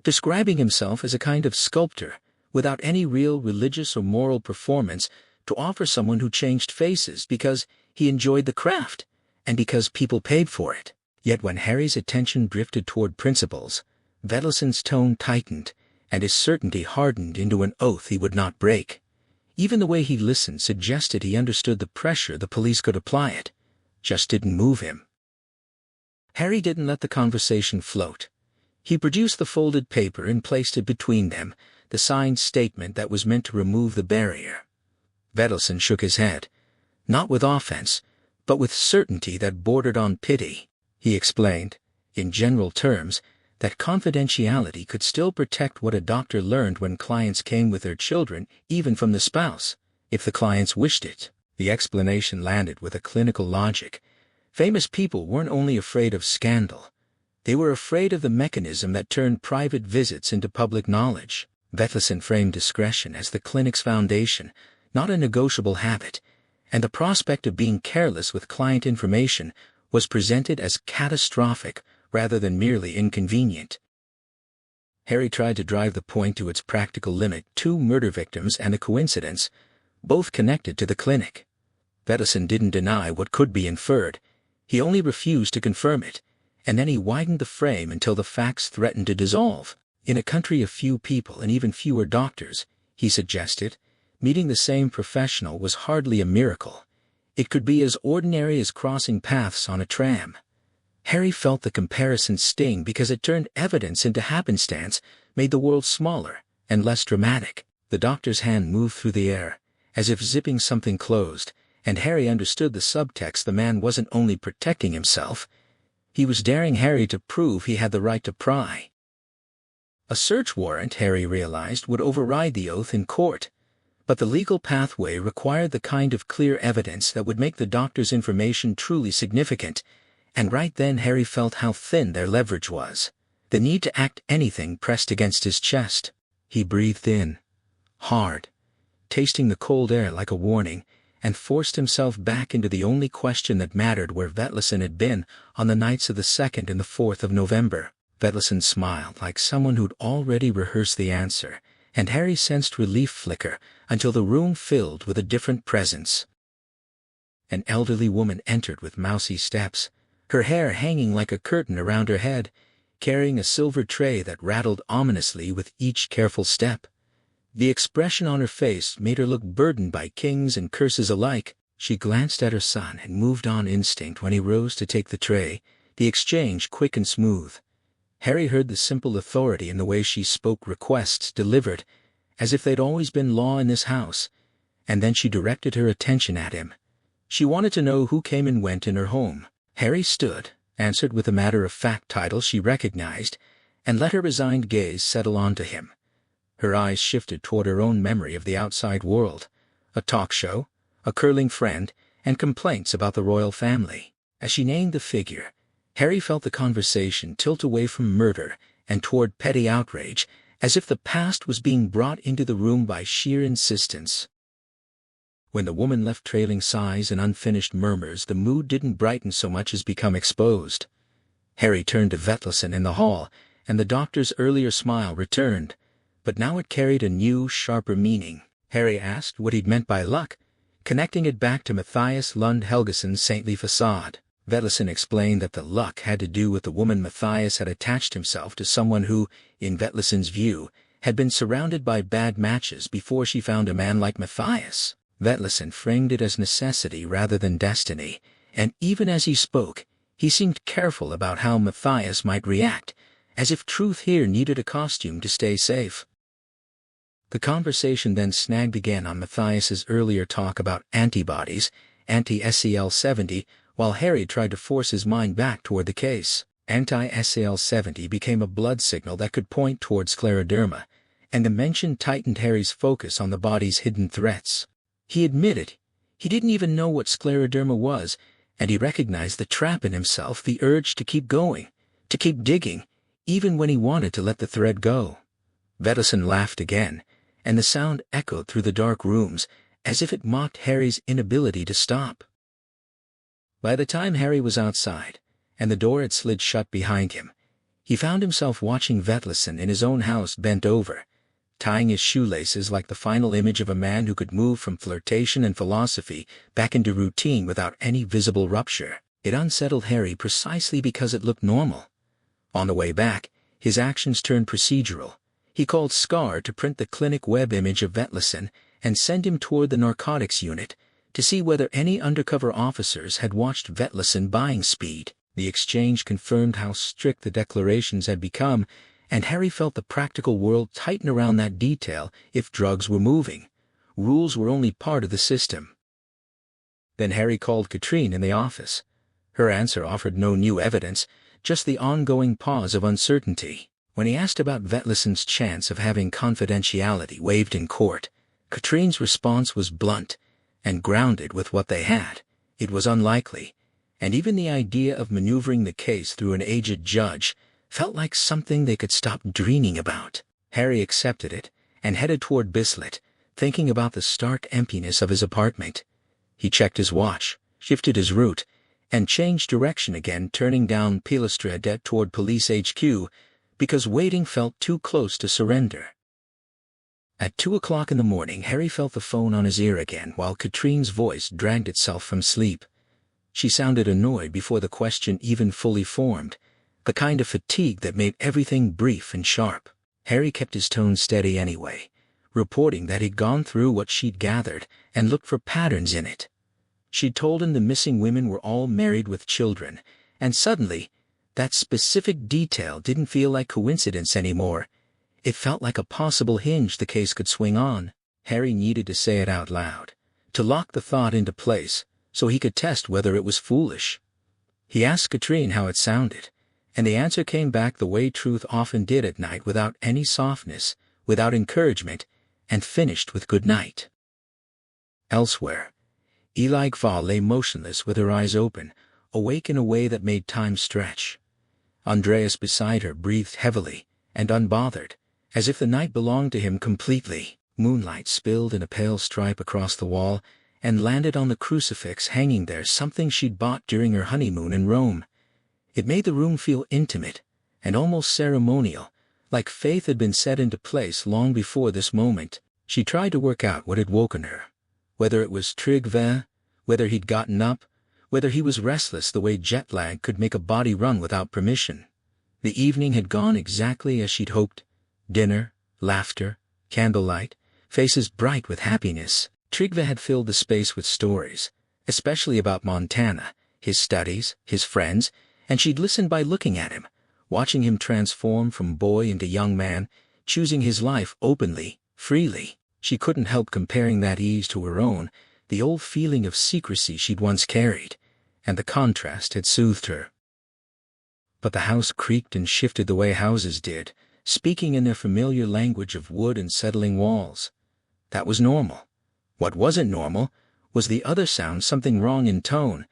describing himself as a kind of sculptor, without any real religious or moral performance to offer someone who changed faces because he enjoyed the craft, and because people paid for it. Yet when Harry's attention drifted toward principles, Vetlison's tone tightened, and his certainty hardened into an oath he would not break. Even the way he listened suggested he understood the pressure the police could apply. It just didn't move him. Harry didn't let the conversation float. He produced the folded paper and placed it between them, the signed statement that was meant to remove the barrier. Vetlison shook his head, not with offense, but with certainty that bordered on pity. He explained, in general terms, that confidentiality could still protect what a doctor learned when clients came with their children, even from the spouse, if the clients wished it. The explanation landed with a clinical logic. Famous people weren't only afraid of scandal. They were afraid of the mechanism that turned private visits into public knowledge. Vetlison framed discretion as the clinic's foundation, not a negotiable habit, and the prospect of being careless with client information was presented as catastrophic rather than merely inconvenient. Harry tried to drive the point to its practical limit: 2 murder victims and a coincidence, both connected to the clinic. Vetlison didn't deny what could be inferred. He only refused to confirm it, and then he widened the frame until the facts threatened to dissolve. In a country of few people and even fewer doctors, he suggested, meeting the same professional was hardly a miracle. It could be as ordinary as crossing paths on a tram. Harry felt the comparison sting because it turned evidence into happenstance, made the world smaller and less dramatic. The doctor's hand moved through the air, as if zipping something closed, and Harry understood the subtext. The man wasn't only protecting himself, he was daring Harry to prove he had the right to pry. A search warrant, Harry realized, would override the oath in court, but the legal pathway required the kind of clear evidence that would make the doctor's information truly significant, and right then Harry felt how thin their leverage was. The need to act anything pressed against his chest. He breathed in, hard, tasting the cold air like a warning, and forced himself back into the only question that mattered: where Vetlison had been on the nights of the 2nd and the 4th of November. Vetlison smiled like someone who'd already rehearsed the answer, and Harry sensed relief flicker until the room filled with a different presence. An elderly woman entered with mousy steps, her hair hanging like a curtain around her head, carrying a silver tray that rattled ominously with each careful step. The expression on her face made her look burdened by kings and curses alike. She glanced at her son and moved on instinct when he rose to take the tray, the exchange quick and smooth. Harry heard the simple authority in the way she spoke, requests delivered, as if they'd always been law in this house, and then she directed her attention at him. She wanted to know who came and went in her home. Harry stood, answered with a matter-of-fact title she recognized, and let her resigned gaze settle onto him. Her eyes shifted toward her own memory of the outside world, a talk show, a curling friend, and complaints about the royal family. As she named the figure, Harry felt the conversation tilt away from murder and toward petty outrage, as if the past was being brought into the room by sheer insistence. When the woman left trailing sighs and unfinished murmurs, the mood didn't brighten so much as become exposed. Harry turned to Vetlesen in the hall, and the doctor's earlier smile returned, but now it carried a new, sharper meaning. Harry asked what he'd meant by luck, connecting it back to Matthias Lund Helgeson's saintly facade. Vetlesen explained that the luck had to do with the woman Matthias had attached himself to someone who, in Vetlesen's view, had been surrounded by bad matches before she found a man like Matthias. Vetlesen framed it as necessity rather than destiny, and even as he spoke, he seemed careful about how Matthias might react, as if truth here needed a costume to stay safe. The conversation then snagged again on Matthias's earlier talk about antibodies, anti-SEL-70, while Harry tried to force his mind back toward the case. Anti-SEL-70 became a blood signal that could point towards scleroderma, and the mention tightened Harry's focus on the body's hidden threats. He admitted he didn't even know what scleroderma was, and he recognized the trap in himself, the urge to keep going, to keep digging, even when he wanted to let the thread go. Vetlesen laughed again, and the sound echoed through the dark rooms, as if it mocked Harry's inability to stop. By the time Harry was outside, and the door had slid shut behind him, he found himself watching Vetlesen in his own house bent over, tying his shoelaces like the final image of a man who could move from flirtation and philosophy back into routine without any visible rupture. It unsettled Harry precisely because it looked normal. On the way back, his actions turned procedural. He called Scar to print the clinic web image of Vetlesen and send him toward the narcotics unit to see whether any undercover officers had watched Vetlesen buying speed. The exchange confirmed how strict the declarations had become, and Harry felt the practical world tighten around that detail if drugs were moving. Rules were only part of the system. Then Harry called Katrine in the office. Her answer offered no new evidence, just the ongoing pause of uncertainty. When he asked about Vetlesen's chance of having confidentiality waived in court, Katrine's response was blunt and grounded with what they had. It was unlikely, and even the idea of maneuvering the case through an aged judge felt like something they could stop dreaming about. Harry accepted it and headed toward Bislett, thinking about the stark emptiness of his apartment. He checked his watch, shifted his route, and changed direction again, turning down Pilestredet toward Police HQ, because waiting felt too close to surrender. At 2 o'clock in the morning, Harry felt the phone on his ear again while Katrine's voice dragged itself from sleep. She sounded annoyed before the question even fully formed, the kind of fatigue that made everything brief and sharp. Harry kept his tone steady anyway, reporting that he'd gone through what she'd gathered and looked for patterns in it. She'd told him the missing women were all married with children, and suddenly, that specific detail didn't feel like coincidence anymore. It felt like a possible hinge the case could swing on. Harry needed to say it out loud, to lock the thought into place, so he could test whether it was foolish. He asked Katrine how it sounded, and the answer came back the way truth often did at night, without any softness, without encouragement, and finished with good night. Elsewhere, Eli Gva lay motionless with her eyes open, awake in a way that made time stretch. Andreas beside her breathed heavily and unbothered, as if the night belonged to him completely. Moonlight spilled in a pale stripe across the wall and landed on the crucifix hanging there, something she'd bought during her honeymoon in Rome. It made the room feel intimate and almost ceremonial, like faith had been set into place long before this moment. She tried to work out what had woken her, whether it was Trygve, whether he'd gotten up, whether he was restless the way jet lag could make a body run without permission. The evening had gone exactly as she'd hoped. Dinner, laughter, candlelight, faces bright with happiness. Trygve had filled the space with stories, especially about Montana, his studies, his friends, and she'd listened by looking at him, watching him transform from boy into young man, choosing his life openly, freely. She couldn't help comparing that ease to her own, the old feeling of secrecy she'd once carried, and the contrast had soothed her. But the house creaked and shifted the way houses did, speaking in their familiar language of wood and settling walls. That was normal. What wasn't normal was the other sound, something wrong in tone,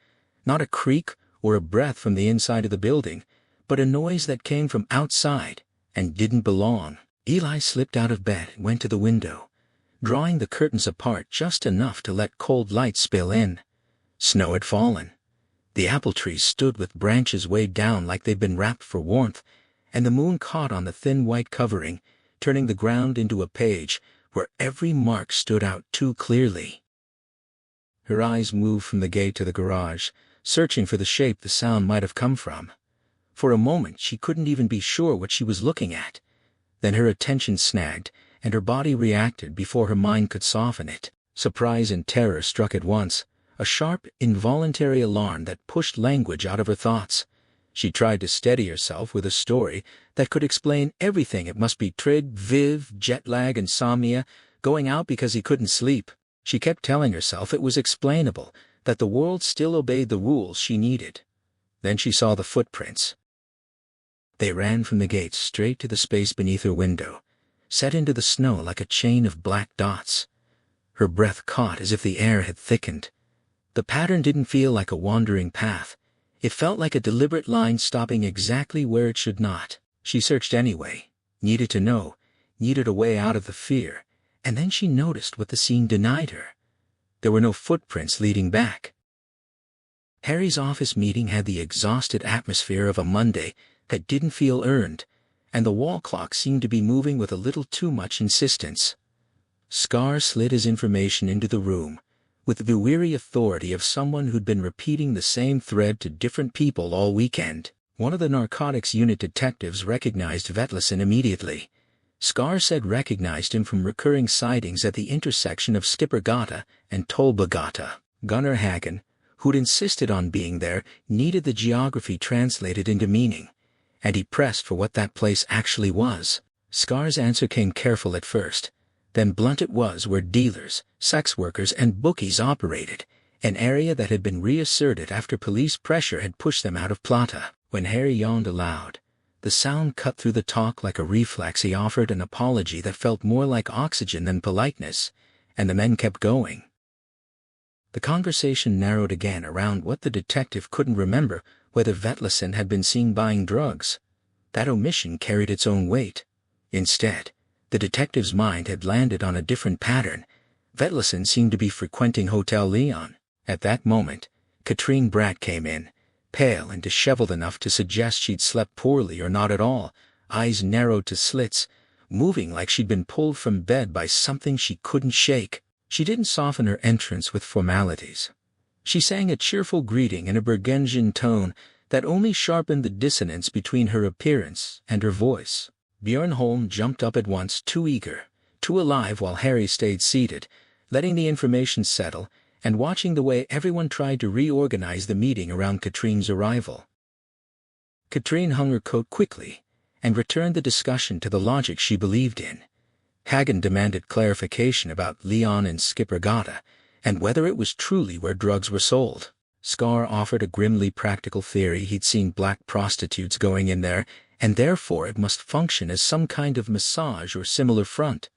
not a creak or a breath from the inside of the building, but a noise that came from outside and didn't belong. Eli slipped out of bed and went to the window, drawing the curtains apart just enough to let cold light spill in. Snow had fallen. The apple trees stood with branches weighed down like they'd been wrapped for warmth, and the moon caught on the thin white covering, turning the ground into a page where every mark stood out too clearly. Her eyes moved from the gate to the garage, searching for the shape the sound might have come from. For a moment she couldn't even be sure what she was looking at. Then her attention snagged, and her body reacted before her mind could soften it. Surprise and terror struck at once, a sharp, involuntary alarm that pushed language out of her thoughts. She tried to steady herself with a story that could explain everything. It must be trig, viv, jet lag, insomnia, going out because he couldn't sleep. She kept telling herself it was explainable, that the world still obeyed the rules she needed. Then she saw the footprints. They ran from the gate straight to the space beneath her window, set into the snow like a chain of black dots. Her breath caught as if the air had thickened. The pattern didn't feel like a wandering path. It felt like a deliberate line stopping exactly where it should not. She searched anyway, needed to know, needed a way out of the fear, and then she noticed what the scene denied her. There were no footprints leading back. Harry's office meeting had the exhausted atmosphere of a Monday that didn't feel earned, and the wall clock seemed to be moving with a little too much insistence. Scar slid his information into the room, with the weary authority of someone who'd been repeating the same thread to different people all weekend. One of the narcotics unit detectives recognized Vetlesen immediately. Scar said recognized him from recurring sightings at the intersection of Skippergata and Tollbugata. Gunnar Hagen, who'd insisted on being there, needed the geography translated into meaning, and he pressed for what that place actually was. Scar's answer came careful at first, then blunt. It was where dealers, sex workers, and bookies operated, an area that had been reasserted after police pressure had pushed them out of Plata. When Harry yawned aloud, the sound cut through the talk like a reflex. He offered an apology that felt more like oxygen than politeness, and the men kept going. The conversation narrowed again around what the detective couldn't remember, whether Vetlesen had been seen buying drugs. That omission carried its own weight. Instead, the detective's mind had landed on a different pattern. Vetlesen seemed to be frequenting Hotel Leon. At that moment, Katrine Bratt came in, pale and disheveled enough to suggest she'd slept poorly or not at all, eyes narrowed to slits, moving like she'd been pulled from bed by something she couldn't shake. She didn't soften her entrance with formalities. She sang a cheerful greeting in a Bergensian tone that only sharpened the dissonance between her appearance and her voice. Björn Holm jumped up at once, too eager, too alive, while Harry stayed seated, letting the information settle and watching the way everyone tried to reorganize the meeting around Katrine's arrival. Katrine hung her coat quickly and returned the discussion to the logic she believed in. Hagen demanded clarification about Leon and Skippergata, and whether it was truly where drugs were sold. Scar offered a grimly practical theory. He'd seen black prostitutes going in there, and therefore it must function as some kind of massage or similar front.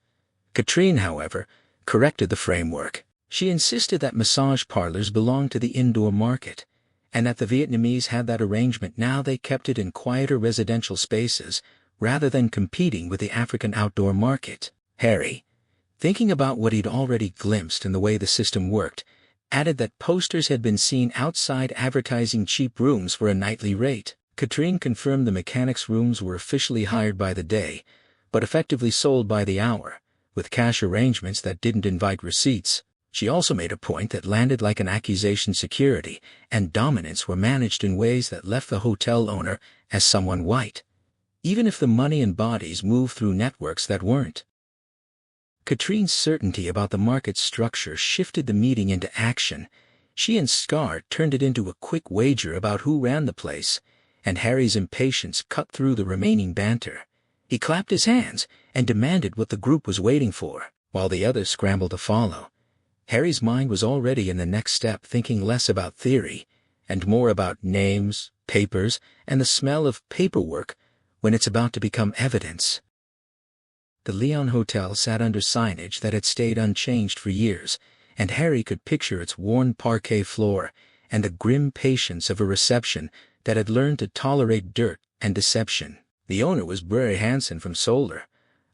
Katrine, however, corrected the framework. She insisted that massage parlors belonged to the indoor market, and that the Vietnamese had that arrangement. Now they kept it in quieter residential spaces, rather than competing with the African outdoor market. Harry, thinking about what he'd already glimpsed in the way the system worked, added that posters had been seen outside advertising cheap rooms for a nightly rate. Katrine confirmed the mechanics' rooms were officially hired by the day, but effectively sold by the hour, with cash arrangements that didn't invite receipts. She also made a point that landed like an accusation. Security and dominance were managed in ways that left the hotel owner as someone white, even if the money and bodies moved through networks that weren't. Katrine's certainty about the market structure shifted the meeting into action. She and Scar turned it into a quick wager about who ran the place, and Harry's impatience cut through the remaining banter. He clapped his hands and demanded what the group was waiting for, while the others scrambled to follow. Harry's mind was already in the next step, thinking less about theory and more about names, papers, and the smell of paperwork when it's about to become evidence. The Leon Hotel sat under signage that had stayed unchanged for years, and Harry could picture its worn parquet floor and the grim patience of a reception that had learned to tolerate dirt and deception. The owner was Bray Hansen from Solar,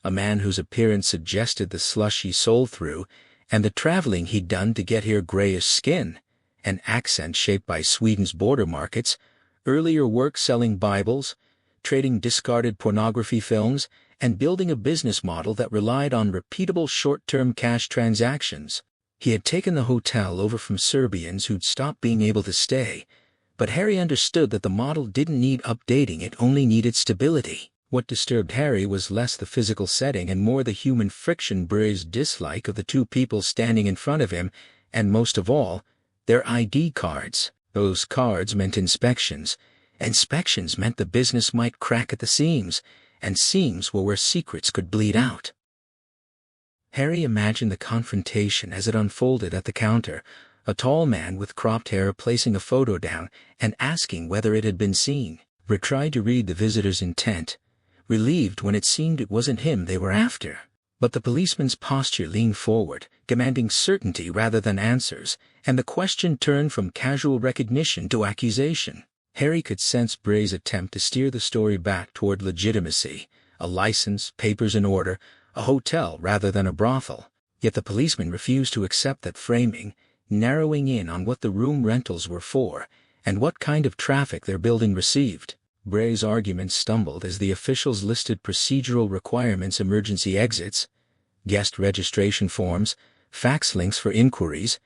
a man whose appearance suggested the slush he sold through and the traveling he'd done to get here. Grayish skin, an accent shaped by Sweden's border markets, earlier work selling Bibles, trading discarded pornography films, and building a business model that relied on repeatable short-term cash transactions. He had taken the hotel over from Serbians who'd stopped being able to stay, but Harry understood that the model didn't need updating, it only needed stability. What disturbed Harry was less the physical setting and more the human friction, Bray's dislike of the two people standing in front of him, and most of all, their ID cards. Those cards meant inspections. Inspections meant the business might crack at the seams, and seams were where secrets could bleed out. Harry imagined the confrontation as it unfolded at the counter, a tall man with cropped hair placing a photo down and asking whether it had been seen. Bray tried to read the visitor's intent, relieved when it seemed it wasn't him they were after. But the policeman's posture leaned forward, demanding certainty rather than answers, and the question turned from casual recognition to accusation. Harry could sense Bray's attempt to steer the story back toward legitimacy, a license, papers in order, a hotel rather than a brothel. Yet the policeman refused to accept that framing, narrowing in on what the room rentals were for and what kind of traffic their building received. Bray's arguments stumbled as the officials listed procedural requirements: emergency exits, guest registration forms, fax links for inquiries,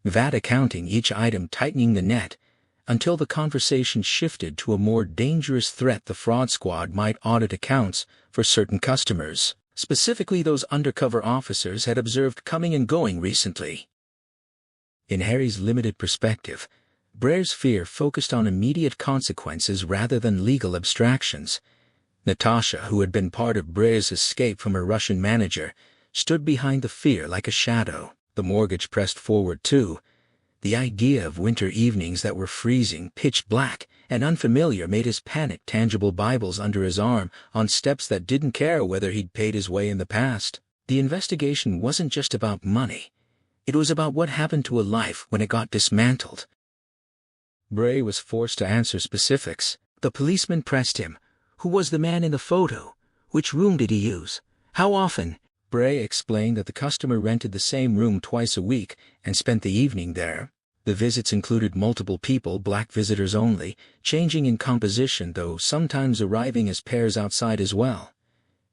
VAT accounting, each item tightening the net, until the conversation shifted to a more dangerous threat: the fraud squad might audit accounts for certain customers, specifically those undercover officers had observed coming and going recently. In Harry's limited perspective, Bray's fear focused on immediate consequences rather than legal abstractions. Natasha, who had been part of Bray's escape from her Russian manager, stood behind the fear like a shadow. The mortgage pressed forward too. The idea of winter evenings that were freezing, pitch black, and unfamiliar made his panic tangible: Bibles under his arm, on steps that didn't care whether he'd paid his way in the past. The investigation wasn't just about money. It was about what happened to a life when it got dismantled. Bray was forced to answer specifics. The policeman pressed him. Who was the man in the photo? Which room did he use? How often? Bray explained that the customer rented the same room twice a week and spent the evening there. The visits included multiple people, black visitors only, changing in composition, though sometimes arriving as pairs outside as well.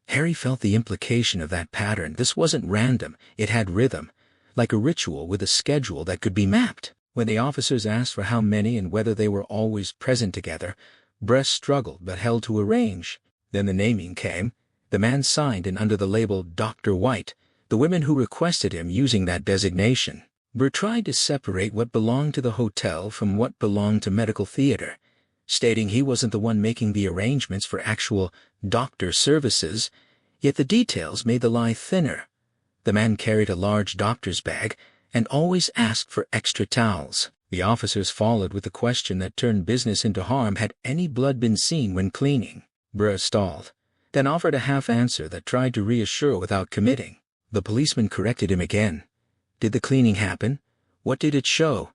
Harry felt the implication of that pattern. This wasn't random, it had rhythm, like a ritual with a schedule that could be mapped. When the officers asked for how many and whether they were always present together, Bray struggled but held to a range. Then the naming came. The man signed in under the label Dr. White, the women who requested him using that designation. Bray tried to separate what belonged to the hotel from what belonged to medical theater, stating he wasn't the one making the arrangements for actual doctor services, yet the details made the lie thinner. The man carried a large doctor's bag and always asked for extra towels. The officers followed with the question that turned business into harm: had any blood been seen when cleaning? Bray stalled, then offered a half answer that tried to reassure without committing. The policeman corrected him again. Did the cleaning happen? What did it show?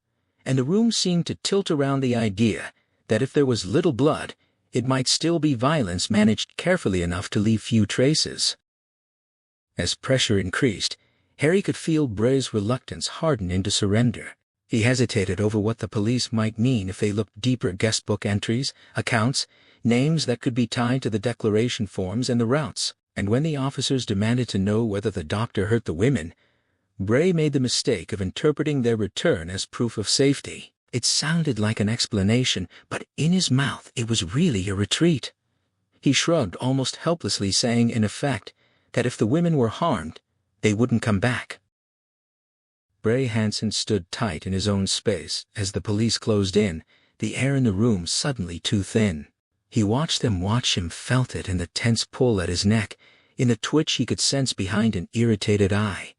And the room seemed to tilt around the idea that if there was little blood, it might still be violence managed carefully enough to leave few traces. As pressure increased, Harry could feel Bray's reluctance harden into surrender. He hesitated over what the police might mean if they looked deeper: guestbook entries, accounts, names that could be tied to the declaration forms and the routes. And when the officers demanded to know whether the doctor hurt the women, Bray made the mistake of interpreting their return as proof of safety. It sounded like an explanation, but in his mouth it was really a retreat. He shrugged almost helplessly, saying in effect that if the women were harmed, they wouldn't come back. Bray Hansen stood tight in his own space as the police closed in, the air in the room suddenly too thin. He watched them watch him, felt it in the tense pull at his neck, in the twitch he could sense behind an irritated eye.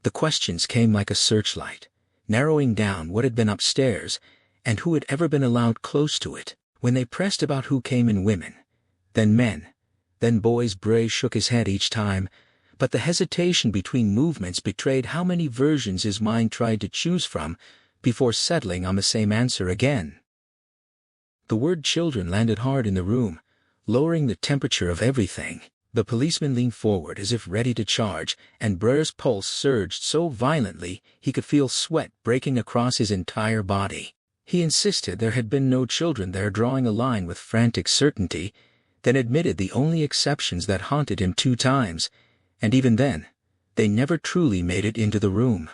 The questions came like a searchlight, narrowing down what had been upstairs and who had ever been allowed close to it. When they pressed about who came in: women, then men, then boys, Bray shook his head each time, but the hesitation between movements betrayed how many versions his mind tried to choose from before settling on the same answer again. The word children landed hard in the room, lowering the temperature of everything. The policeman leaned forward as if ready to charge, and Brer's pulse surged so violently he could feel sweat breaking across his entire body. He insisted there had been no children there, drawing a line with frantic certainty, then admitted the only exceptions that haunted him 2 times, and even then, they never truly made it into the room.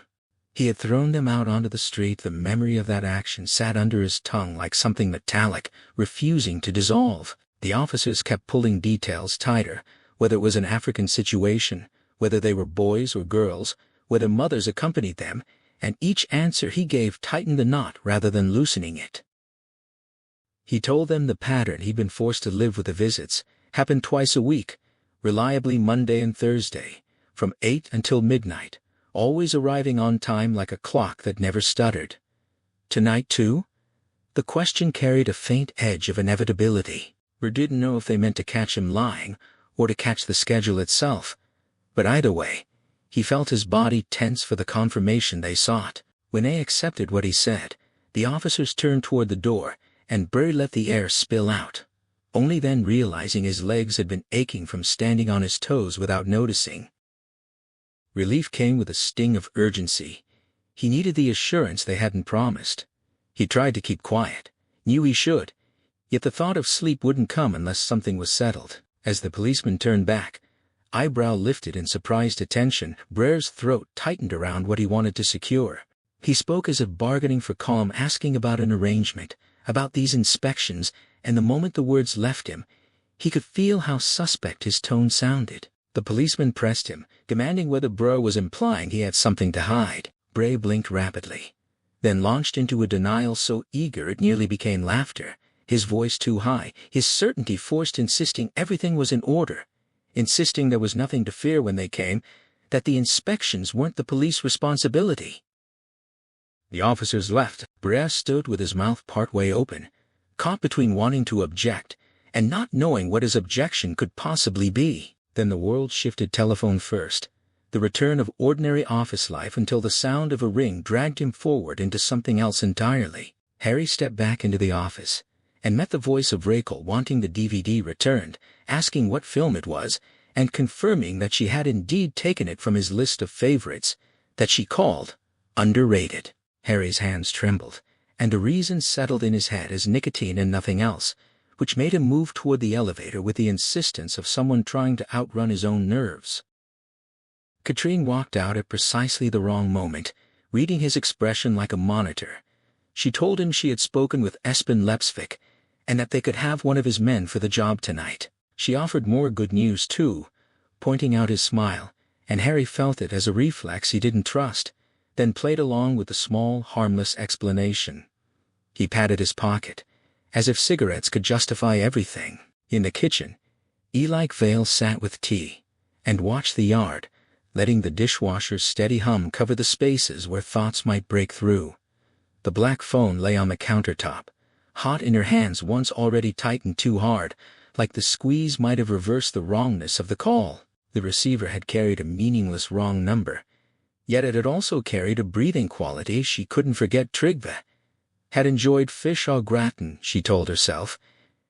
He had thrown them out onto the street. The memory of that action sat under his tongue like something metallic, refusing to dissolve. The officers kept pulling details tighter, whether it was an African situation, whether they were boys or girls, whether mothers accompanied them, and each answer he gave tightened the knot rather than loosening it. He told them the pattern he'd been forced to live with. The visits happened twice a week, reliably Monday and Thursday, from 8 until midnight, always arriving on time like a clock that never stuttered. Tonight too? The question carried a faint edge of inevitability. Brr didn't know if they meant to catch him lying or to catch the schedule itself, but either way, he felt his body tense for the confirmation they sought. When they accepted what he said, the officers turned toward the door, and Brr let the air spill out, only then realizing his legs had been aching from standing on his toes without noticing. Relief came with a sting of urgency. He needed the assurance they hadn't promised. He tried to keep quiet, knew he should, yet the thought of sleep wouldn't come unless something was settled. As the policeman turned back, eyebrow lifted in surprised attention, Brer's throat tightened around what he wanted to secure. He spoke as if bargaining for calm, asking about an arrangement, about these inspections, and the moment the words left him, he could feel how suspect his tone sounded. The policeman pressed him, demanding whether Brr was implying he had something to hide. Brr blinked rapidly, then launched into a denial so eager it nearly became laughter, his voice too high, his certainty forced, insisting everything was in order, insisting there was nothing to fear when they came, that the inspections weren't the police responsibility. The officers left. Brr stood with his mouth partway open, caught between wanting to object and not knowing what his objection could possibly be. Then the world shifted. Telephone first, the return of ordinary office life, until the sound of a ring dragged him forward into something else entirely. Harry stepped back into the office and met the voice of Rachel wanting the DVD returned, asking what film it was, and confirming that she had indeed taken it from his list of favorites, that she called underrated. Harry's hands trembled, and a reason settled in his head as nicotine and nothing else, which made him move toward the elevator with the insistence of someone trying to outrun his own nerves. Katrine walked out at precisely the wrong moment, reading his expression like a monitor. She told him she had spoken with Espen Lepsvik, and that they could have one of his men for the job tonight. She offered more good news too, pointing out his smile, and Harry felt it as a reflex he didn't trust, then played along with the small, harmless explanation. He patted his pocket, as if cigarettes could justify everything. In the kitchen, Eli Vale sat with tea and watched the yard, letting the dishwasher's steady hum cover the spaces where thoughts might break through. The black phone lay on the countertop, hot in her hands, once already tightened too hard, like the squeeze might have reversed the wrongness of the call. The receiver had carried a meaningless wrong number, yet it had also carried a breathing quality she couldn't forget. Trygve had enjoyed fish au gratin, she told herself,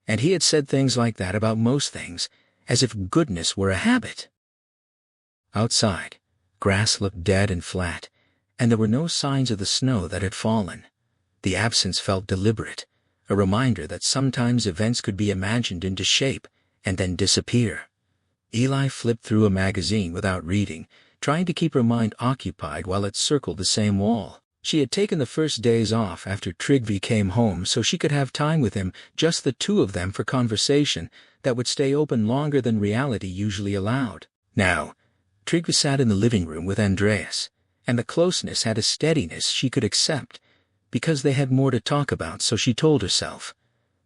and he had said things like that about most things, as if goodness were a habit. Outside, grass looked dead and flat, and there were no signs of the snow that had fallen. The absence felt deliberate, a reminder that sometimes events could be imagined into shape and then disappear. Eli flipped through a magazine without reading, trying to keep her mind occupied while it circled the same wall. She had taken the first days off after Trygve came home so she could have time with him, just the two of them, for conversation that would stay open longer than reality usually allowed. Now, Trygve sat in the living room with Andreas, and the closeness had a steadiness she could accept, because they had more to talk about, so she told herself.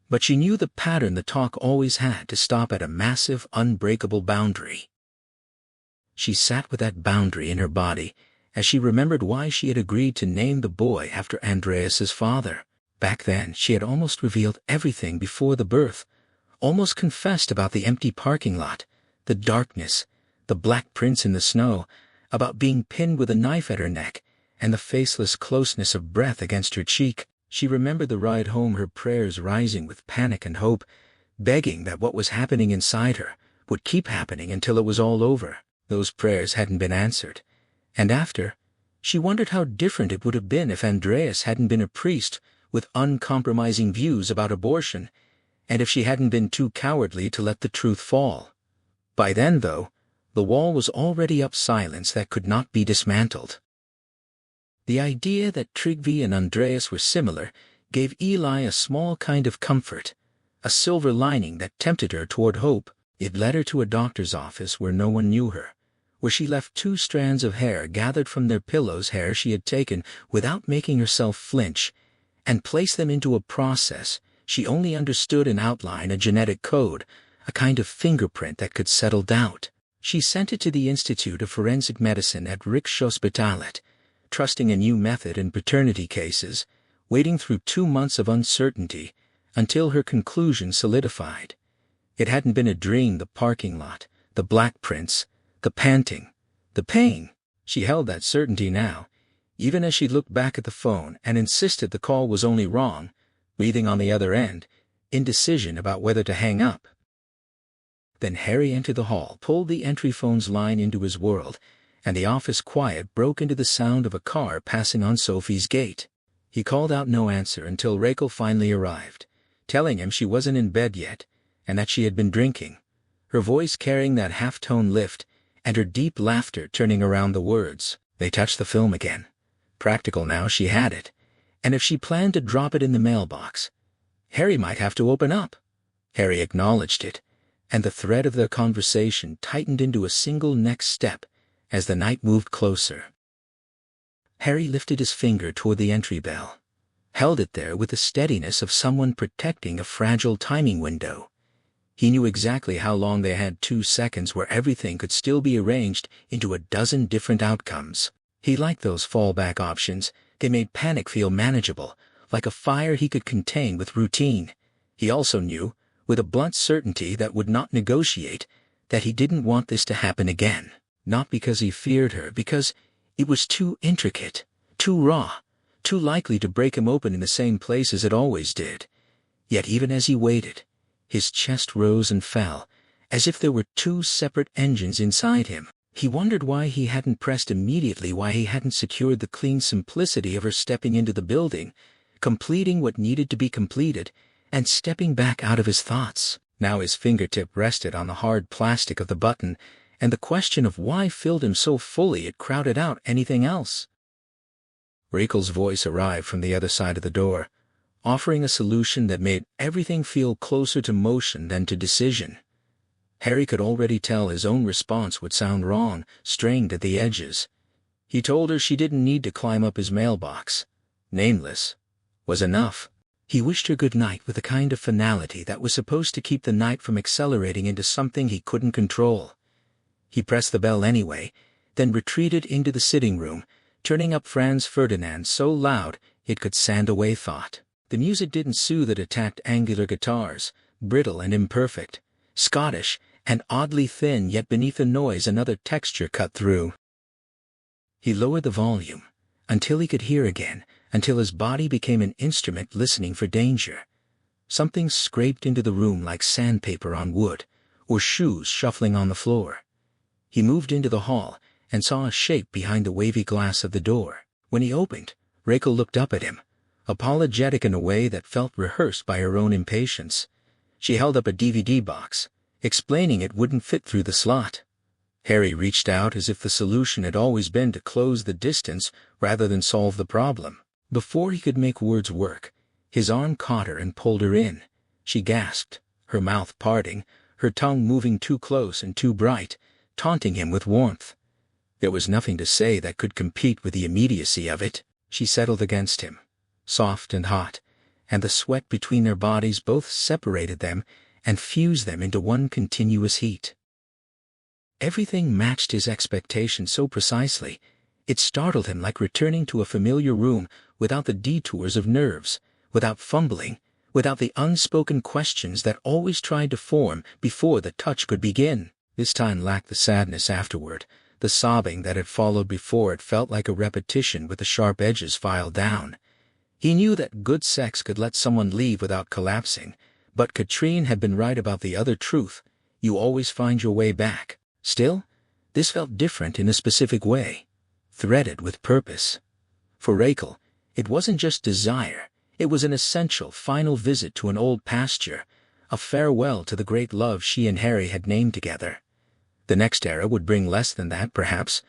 But she knew the pattern the talk always had to stop at a massive, unbreakable boundary. She sat with that boundary in her body as she remembered why she had agreed to name the boy after Andreas's father. Back then she had almost revealed everything before the birth, almost confessed about the empty parking lot, the darkness, the black prints in the snow, about being pinned with a knife at her neck, and the faceless closeness of breath against her cheek. She remembered the ride home, her prayers rising with panic and hope, begging that what was happening inside her would keep happening until it was all over. Those prayers hadn't been answered. And after, she wondered how different it would have been if Andreas hadn't been a priest with uncompromising views about abortion, and if she hadn't been too cowardly to let the truth fall. By then, though, the wall was already up, silence that could not be dismantled. The idea that Trygve and Andreas were similar gave Eli a small kind of comfort, a silver lining that tempted her toward hope. It led her to a doctor's office where no one knew her, where she left 2 strands of hair gathered from their pillows, hair she had taken without making herself flinch, and placed them into a process she only understood in outline, a genetic code, a kind of fingerprint that could settle doubt. She sent it to the Institute of Forensic Medicine at Rikshospitalet, trusting a new method in paternity cases, waiting through 2 months of uncertainty until her conclusion solidified. It hadn't been a dream, the parking lot, the black prints, the panting, the pain. She held that certainty now, even as she looked back at the phone and insisted the call was only wrong, breathing on the other end, indecision about whether to hang up. Then Harry entered the hall, pulled the entry phone's line into his world, and the office quiet broke into the sound of a car passing on Sophie's gate. He called out no answer until Rachel finally arrived, telling him she wasn't in bed yet, and that she had been drinking, her voice carrying that half-tone lift, and her deep laughter turning around the words. They touched the film again. Practical now, she had it, and if she planned to drop it in the mailbox, Harry might have to open up. Harry acknowledged it, and the thread of their conversation tightened into a single next step as the night moved closer. Harry lifted his finger toward the entry bell, held it there with the steadiness of someone protecting a fragile timing window. He knew exactly how long they had, 2 seconds where everything could still be arranged into a dozen different outcomes. He liked those fallback options. They made panic feel manageable, like a fire he could contain with routine. He also knew, with a blunt certainty that would not negotiate, that he didn't want this to happen again. Not because he feared her, because it was too intricate, too raw, too likely to break him open in the same place as it always did. Yet even as he waited, his chest rose and fell, as if there were 2 separate engines inside him. He wondered why he hadn't pressed immediately, why he hadn't secured the clean simplicity of her stepping into the building, completing what needed to be completed, and stepping back out of his thoughts. Now his fingertip rested on the hard plastic of the button, and the question of why filled him so fully it crowded out anything else. Rachel's voice arrived from the other side of the door, offering a solution that made everything feel closer to motion than to decision. Harry could already tell his own response would sound wrong, strained at the edges. He told her she didn't need to climb up his mailbox. Nameless was enough. He wished her good night with a kind of finality that was supposed to keep the night from accelerating into something he couldn't control. He pressed the bell anyway, then retreated into the sitting room, turning up Franz Ferdinand so loud it could sand away thought. The music didn't soothe it attacked angular guitars, brittle and imperfect, Scottish and oddly thin, yet beneath the noise another texture cut through. He lowered the volume, until he could hear again, until his body became an instrument listening for danger. Something scraped into the room like sandpaper on wood, or shoes shuffling on the floor. He moved into the hall, and saw a shape behind the wavy glass of the door. When he opened, Rachel looked up at him, apologetic in a way that felt rehearsed by her own impatience. She held up a DVD box, explaining it wouldn't fit through the slot. Harry reached out as if the solution had always been to close the distance rather than solve the problem. Before he could make words work, his arm caught her and pulled her in. She gasped, her mouth parting, her tongue moving too close and too bright, taunting him with warmth. There was nothing to say that could compete with the immediacy of it. She settled against him, soft and hot, and the sweat between their bodies both separated them and fused them into one continuous heat. Everything matched his expectations so precisely, it startled him like returning to a familiar room without the detours of nerves, without fumbling, without the unspoken questions that always tried to form before the touch could begin. This time lacked the sadness afterward, The sobbing that had followed before it felt like a repetition with the sharp edges filed down. He knew that good sex could let someone leave without collapsing, but Katrine had been right about the other truth: you always find your way back. Still, this felt different in a specific way, threaded with purpose. For Rachel, it wasn't just desire, it was an essential, final visit to an old pasture, a farewell to the great love she and Harry had named together. The next era would bring less than that, perhaps,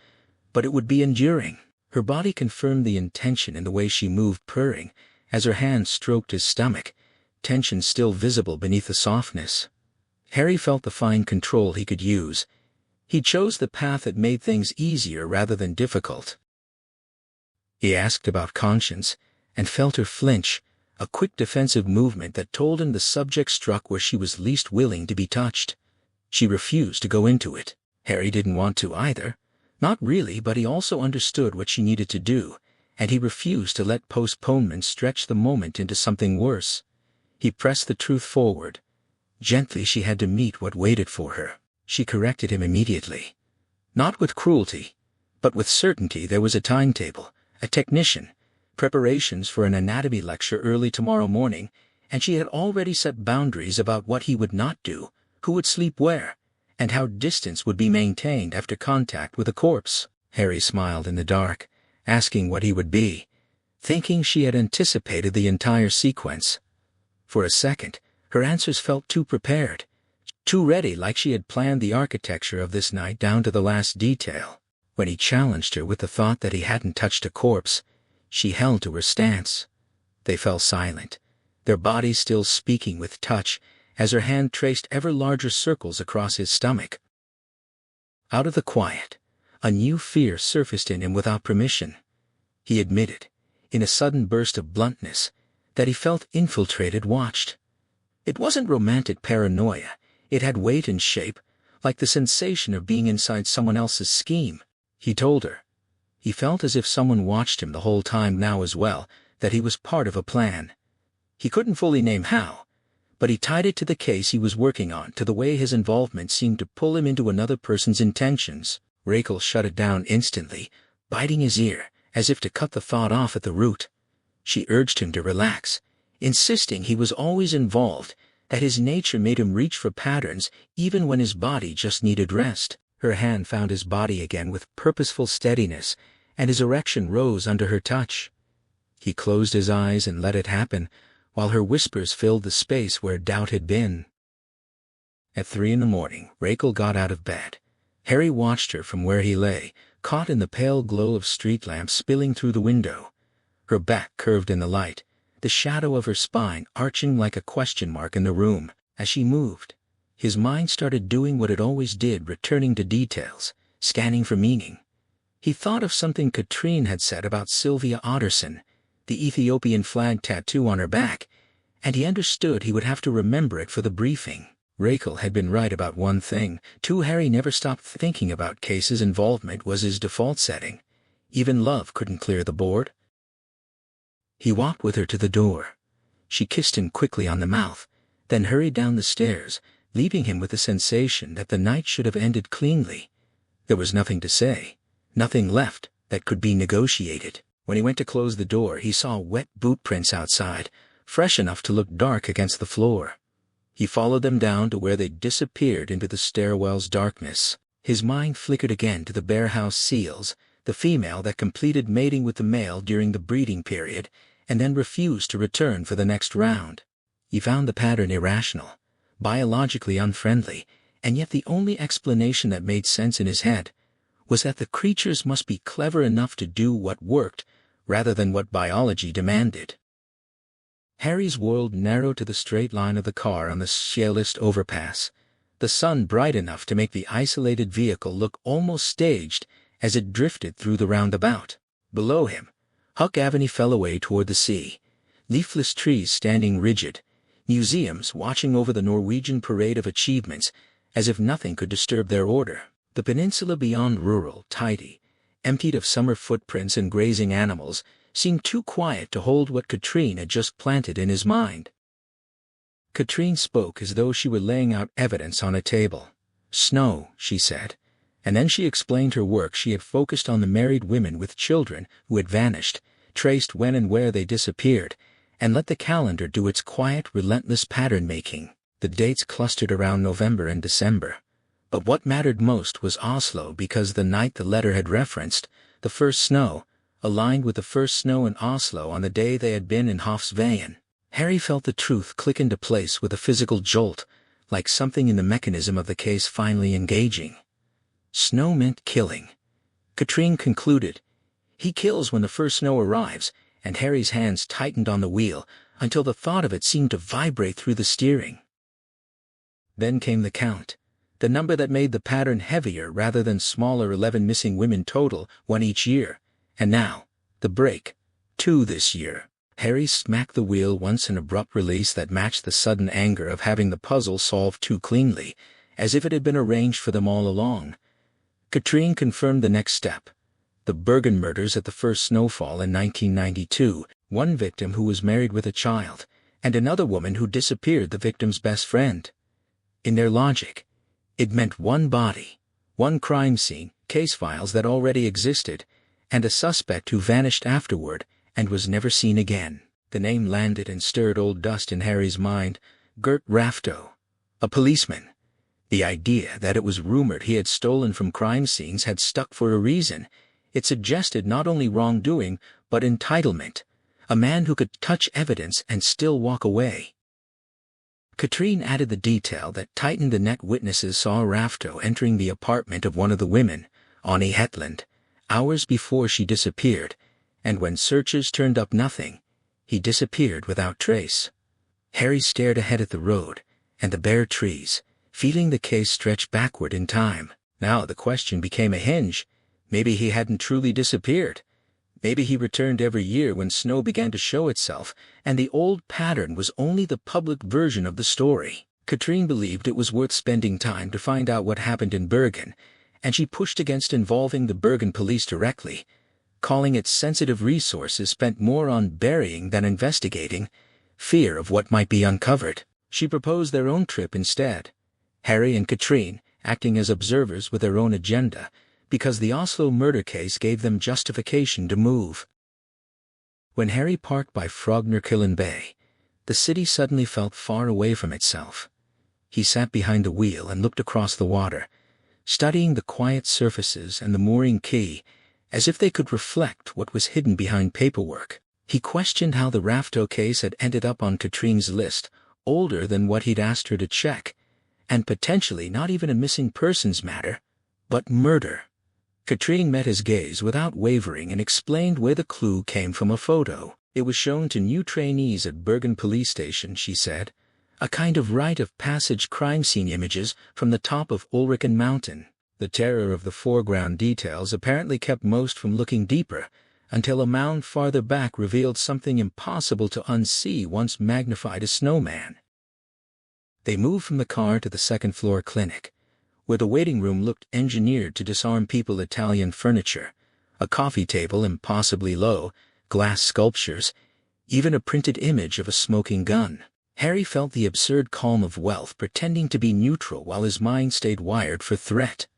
but it would be enduring. Her body confirmed the intention in the way she moved, purring, as her hand stroked his stomach, tension still visible beneath the softness. Harry felt the fine control he could use. He chose the path that made things easier rather than difficult. He asked about conscience, and felt her flinch, a quick defensive movement that told him the subject struck where she was least willing to be touched. She refused to go into it. Harry didn't want to either. Not really, but he also understood what she needed to do, and he refused to let postponement stretch the moment into something worse. He pressed the truth forward. Gently she had to meet what waited for her. She corrected him immediately. Not with cruelty, but with certainty. There was a timetable, a technician, preparations for an anatomy lecture early tomorrow morning, and she had already set boundaries about what he would not do, who would sleep where, and how distance would be maintained after contact with a corpse. Harry smiled in the dark, asking what he would be, thinking she had anticipated the entire sequence. For a second, her answers felt too prepared, too ready, like she had planned the architecture of this night down to the last detail. When he challenged her with the thought that he hadn't touched a corpse, she held to her stance. They fell silent, their bodies still speaking with touch, as her hand traced ever larger circles across his stomach. Out of the quiet, a new fear surfaced in him without permission. He admitted, in a sudden burst of bluntness, that he felt infiltrated, watched. It wasn't romantic paranoia. It had weight and shape, like the sensation of being inside someone else's scheme. He told her. He felt as if someone watched him the whole time now as well, that he was part of a plan. He couldn't fully name how, but he tied it to the case he was working on, to the way his involvement seemed to pull him into another person's intentions. Rachel shut it down instantly, biting his ear, as if to cut the thought off at the root. She urged him to relax, insisting he was always involved, that his nature made him reach for patterns even when his body just needed rest. Her hand found his body again with purposeful steadiness, and his erection rose under her touch. He closed his eyes and let it happen, while her whispers filled the space where doubt had been. At 3 a.m, Rachel got out of bed. Harry watched her from where he lay, caught in the pale glow of street lamps spilling through the window. Her back curved in the light, the shadow of her spine arching like a question mark in the room. As she moved, his mind started doing what it always did, returning to details, scanning for meaning. He thought of something Katrine had said about Sylvia Otterson, the Ethiopian flag tattoo on her back, and he understood he would have to remember it for the briefing. Rachel had been right about one thing, too. Harry never stopped thinking about cases. Involvement was his default setting. Even love couldn't clear the board. He walked with her to the door. She kissed him quickly on the mouth, then hurried down the stairs, leaving him with the sensation that the night should have ended cleanly. There was nothing to say, nothing left that could be negotiated. When he went to close the door, he saw wet boot prints outside, fresh enough to look dark against the floor. He followed them down to where they disappeared into the stairwell's darkness. His mind flickered again to the bear house seals, the female that completed mating with the male during the breeding period, and then refused to return for the next round. He found the pattern irrational, biologically unfriendly, and yet the only explanation that made sense in his head was that the creatures must be clever enough to do what worked, rather than what biology demanded. Harry's world narrowed to the straight line of the car on the Cielist overpass, the sun bright enough to make the isolated vehicle look almost staged as it drifted through the roundabout. Below him, Huck Avenue fell away toward the sea, leafless trees standing rigid, museums watching over the Norwegian parade of achievements as if nothing could disturb their order. The peninsula beyond, rural, tidy, emptied of summer footprints and grazing animals, seemed too quiet to hold what Katrine had just planted in his mind. Katrine spoke as though she were laying out evidence on a table. "Snow," she said, And then she explained her work. She had focused on the married women with children who had vanished, traced when and where they disappeared, and let the calendar do its quiet, relentless pattern-making. The dates clustered around November and December. But what mattered most was Oslo, because the night the letter had referenced, the first snow, aligned with the first snow in Oslo on the day they had been in Hofsveien. Harry felt the truth click into place with a physical jolt, like something in the mechanism of the case finally engaging. Snow meant killing. Katrine concluded. He kills when the first snow arrives, and Harry's hands tightened on the wheel until the thought of it seemed to vibrate through the steering. Then came the count, the number that made the pattern heavier rather than smaller. 11 missing women total, 1 each year. And now, the break, 2 this year. Harry smacked the wheel once, an abrupt release that matched the sudden anger of having the puzzle solved too cleanly, as if it had been arranged for them all along. Katrine confirmed the next step. The Bergen murders at the first snowfall in 1992, one victim who was married with a child, and another woman who disappeared, the victim's best friend. In their logic, it meant one body, one crime scene, case files that already existed, and a suspect who vanished afterward and was never seen again. The name landed and stirred old dust in Harry's mind. Gert Rafto, a policeman. The idea that it was rumored he had stolen from crime scenes had stuck for a reason. It suggested not only wrongdoing, but entitlement. A man who could touch evidence and still walk away. Katrine added the detail that tightened the net. Witnesses saw Rafto entering the apartment of one of the women, Annie Hetland, hours before she disappeared, and when searchers turned up nothing, he disappeared without trace. Harry stared ahead at the road and the bare trees, feeling the case stretch backward in time. Now the question became a hinge. Maybe he hadn't truly disappeared. Maybe he returned every year when snow began to show itself, and the old pattern was only the public version of the story. Katrine believed it was worth spending time to find out what happened in Bergen, and she pushed against involving the Bergen police directly, calling it sensitive resources spent more on burying than investigating, fear of what might be uncovered. She proposed their own trip instead, Harry and Katrine acting as observers with their own agenda, because the Oslo murder case gave them justification to move. When Harry parked by Frognerkillen Bay, the city suddenly felt far away from itself. He sat behind the wheel and looked across the water, studying the quiet surfaces and the mooring quay, as if they could reflect what was hidden behind paperwork. He questioned how the Rafto case had ended up on Katrine's list, older than what he'd asked her to check, and potentially not even a missing persons matter, but murder. Katrine met his gaze without wavering and explained where the clue came from. A photo. It was shown to new trainees at Bergen police station, she said. A kind of rite of passage, crime scene images from the top of Ulriken Mountain. The terror of the foreground details apparently kept most from looking deeper, until a mound farther back revealed something impossible to unsee once magnified as Snowman. They moved from the car to the second-floor clinic, where the waiting room looked engineered to disarm people. Italian furniture, a coffee table impossibly low, glass sculptures, even a printed image of a smoking gun. Harry felt the absurd calm of wealth pretending to be neutral while his mind stayed wired for threat.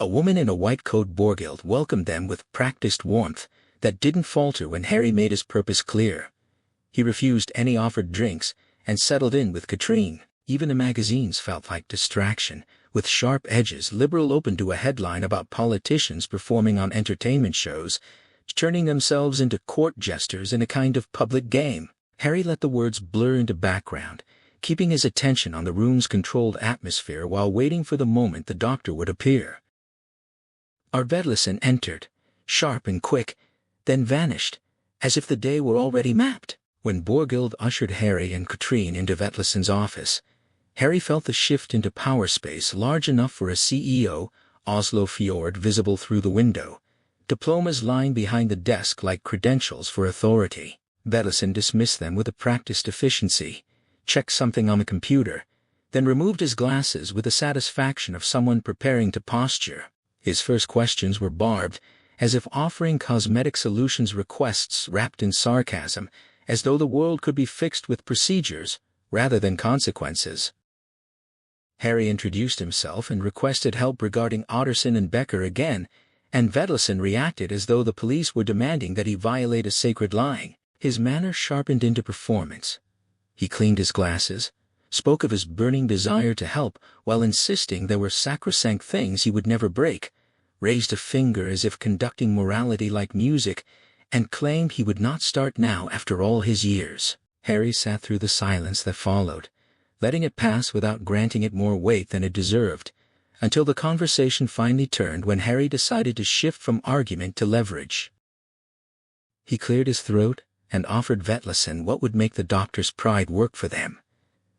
A woman in a white coat Borghild welcomed them with practiced warmth that didn't falter when Harry made his purpose clear. He refused any offered drinks and settled in with Katrine. Even the magazines felt like distraction, with sharp edges. Liberal opened to a headline about politicians performing on entertainment shows, turning themselves into court jesters in a kind of public game. Harry let the words blur into background, keeping his attention on the room's controlled atmosphere while waiting for the moment the doctor would appear. Arvedlison entered, sharp and quick, then vanished, as if the day were already mapped. When Borghild ushered Harry and Katrine into Vetlison's office, Harry felt the shift into power space large enough for a CEO, Oslo Fjord visible through the window, diplomas lying behind the desk like credentials for authority. Vetlison dismissed them with a practiced efficiency, checked something on the computer, then removed his glasses with the satisfaction of someone preparing to posture. His first questions were barbed, as if offering cosmetic solutions requests wrapped in sarcasm, as though the world could be fixed with procedures rather than consequences. Harry introduced himself and requested help regarding Otterson and Becker again, and Vetlesen reacted as though the police were demanding that he violate a sacred line. His manner sharpened into performance. He cleaned his glasses, spoke of his burning desire to help while insisting there were sacrosanct things he would never break, raised a finger as if conducting morality like music, and claimed he would not start now after all his years. Harry sat through the silence that followed, letting it pass without granting it more weight than it deserved, until the conversation finally turned when Harry decided to shift from argument to leverage. He cleared his throat and offered Vetlesen what would make the doctor's pride work for them.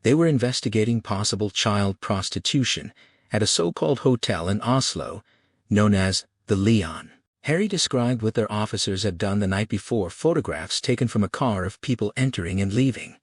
They were investigating possible child prostitution at a so-called hotel in Oslo, known as the Leon. Harry described what their officers had done the night before, photographs taken from a car of people entering and leaving.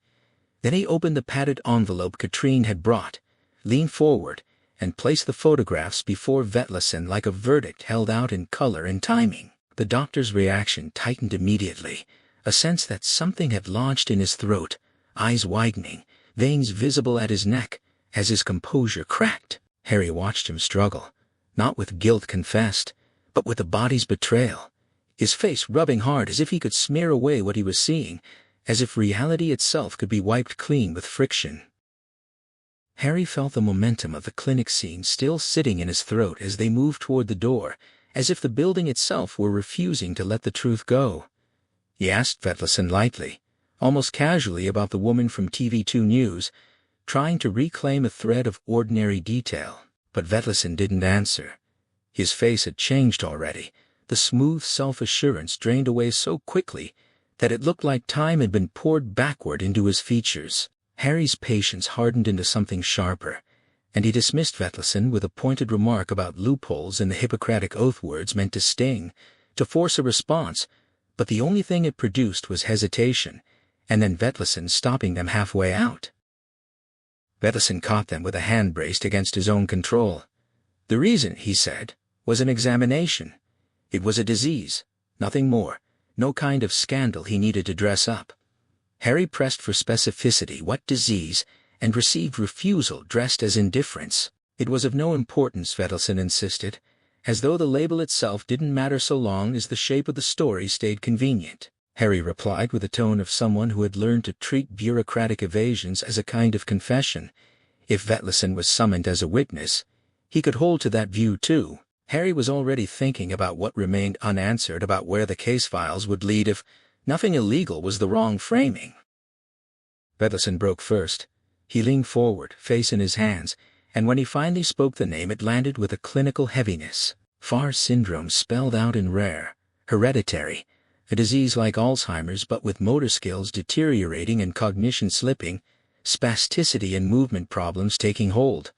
Then he opened the padded envelope Katrine had brought, leaned forward, and placed the photographs before Vetlesen like a verdict held out in color and timing. The doctor's reaction tightened immediately, a sense that something had lodged in his throat, eyes widening, veins visible at his neck, as his composure cracked. Harry watched him struggle, not with guilt confessed, but with the body's betrayal, his face rubbing hard as if he could smear away what he was seeing, as if reality itself could be wiped clean with friction. Harry felt the momentum of the clinic scene still sitting in his throat as they moved toward the door, as if the building itself were refusing to let the truth go. He asked Vetlesen lightly, almost casually, about the woman from TV2 News, trying to reclaim a thread of ordinary detail, but Vetlesen didn't answer. His face had changed already, the smooth self-assurance drained away so quickly that it looked like time had been poured backward into his features. Harry's patience hardened into something sharper, and he dismissed Vetlesen with a pointed remark about loopholes in the Hippocratic oath words meant to sting, to force a response, but the only thing it produced was hesitation, and then Vetlesen stopping them halfway out. Vetlesen caught them with a hand braced against his own control. The reason, he said, was an examination. It was a disease, nothing more, no kind of scandal he needed to dress up. Harry pressed for specificity, what disease, and received refusal dressed as indifference. It was of no importance, Vetlesen insisted, as though the label itself didn't matter so long as the shape of the story stayed convenient. Harry replied with the tone of someone who had learned to treat bureaucratic evasions as a kind of confession. If Vetlesen was summoned as a witness, he could hold to that view too. Harry was already thinking about what remained unanswered about where the case files would lead if nothing illegal was the wrong framing. Vetlesen broke first. He leaned forward, face in his hands, and when he finally spoke the name, it landed with a clinical heaviness. Farr syndrome, spelled out in rare, hereditary, a disease like Alzheimer's but with motor skills deteriorating and cognition slipping, spasticity and movement problems taking hold.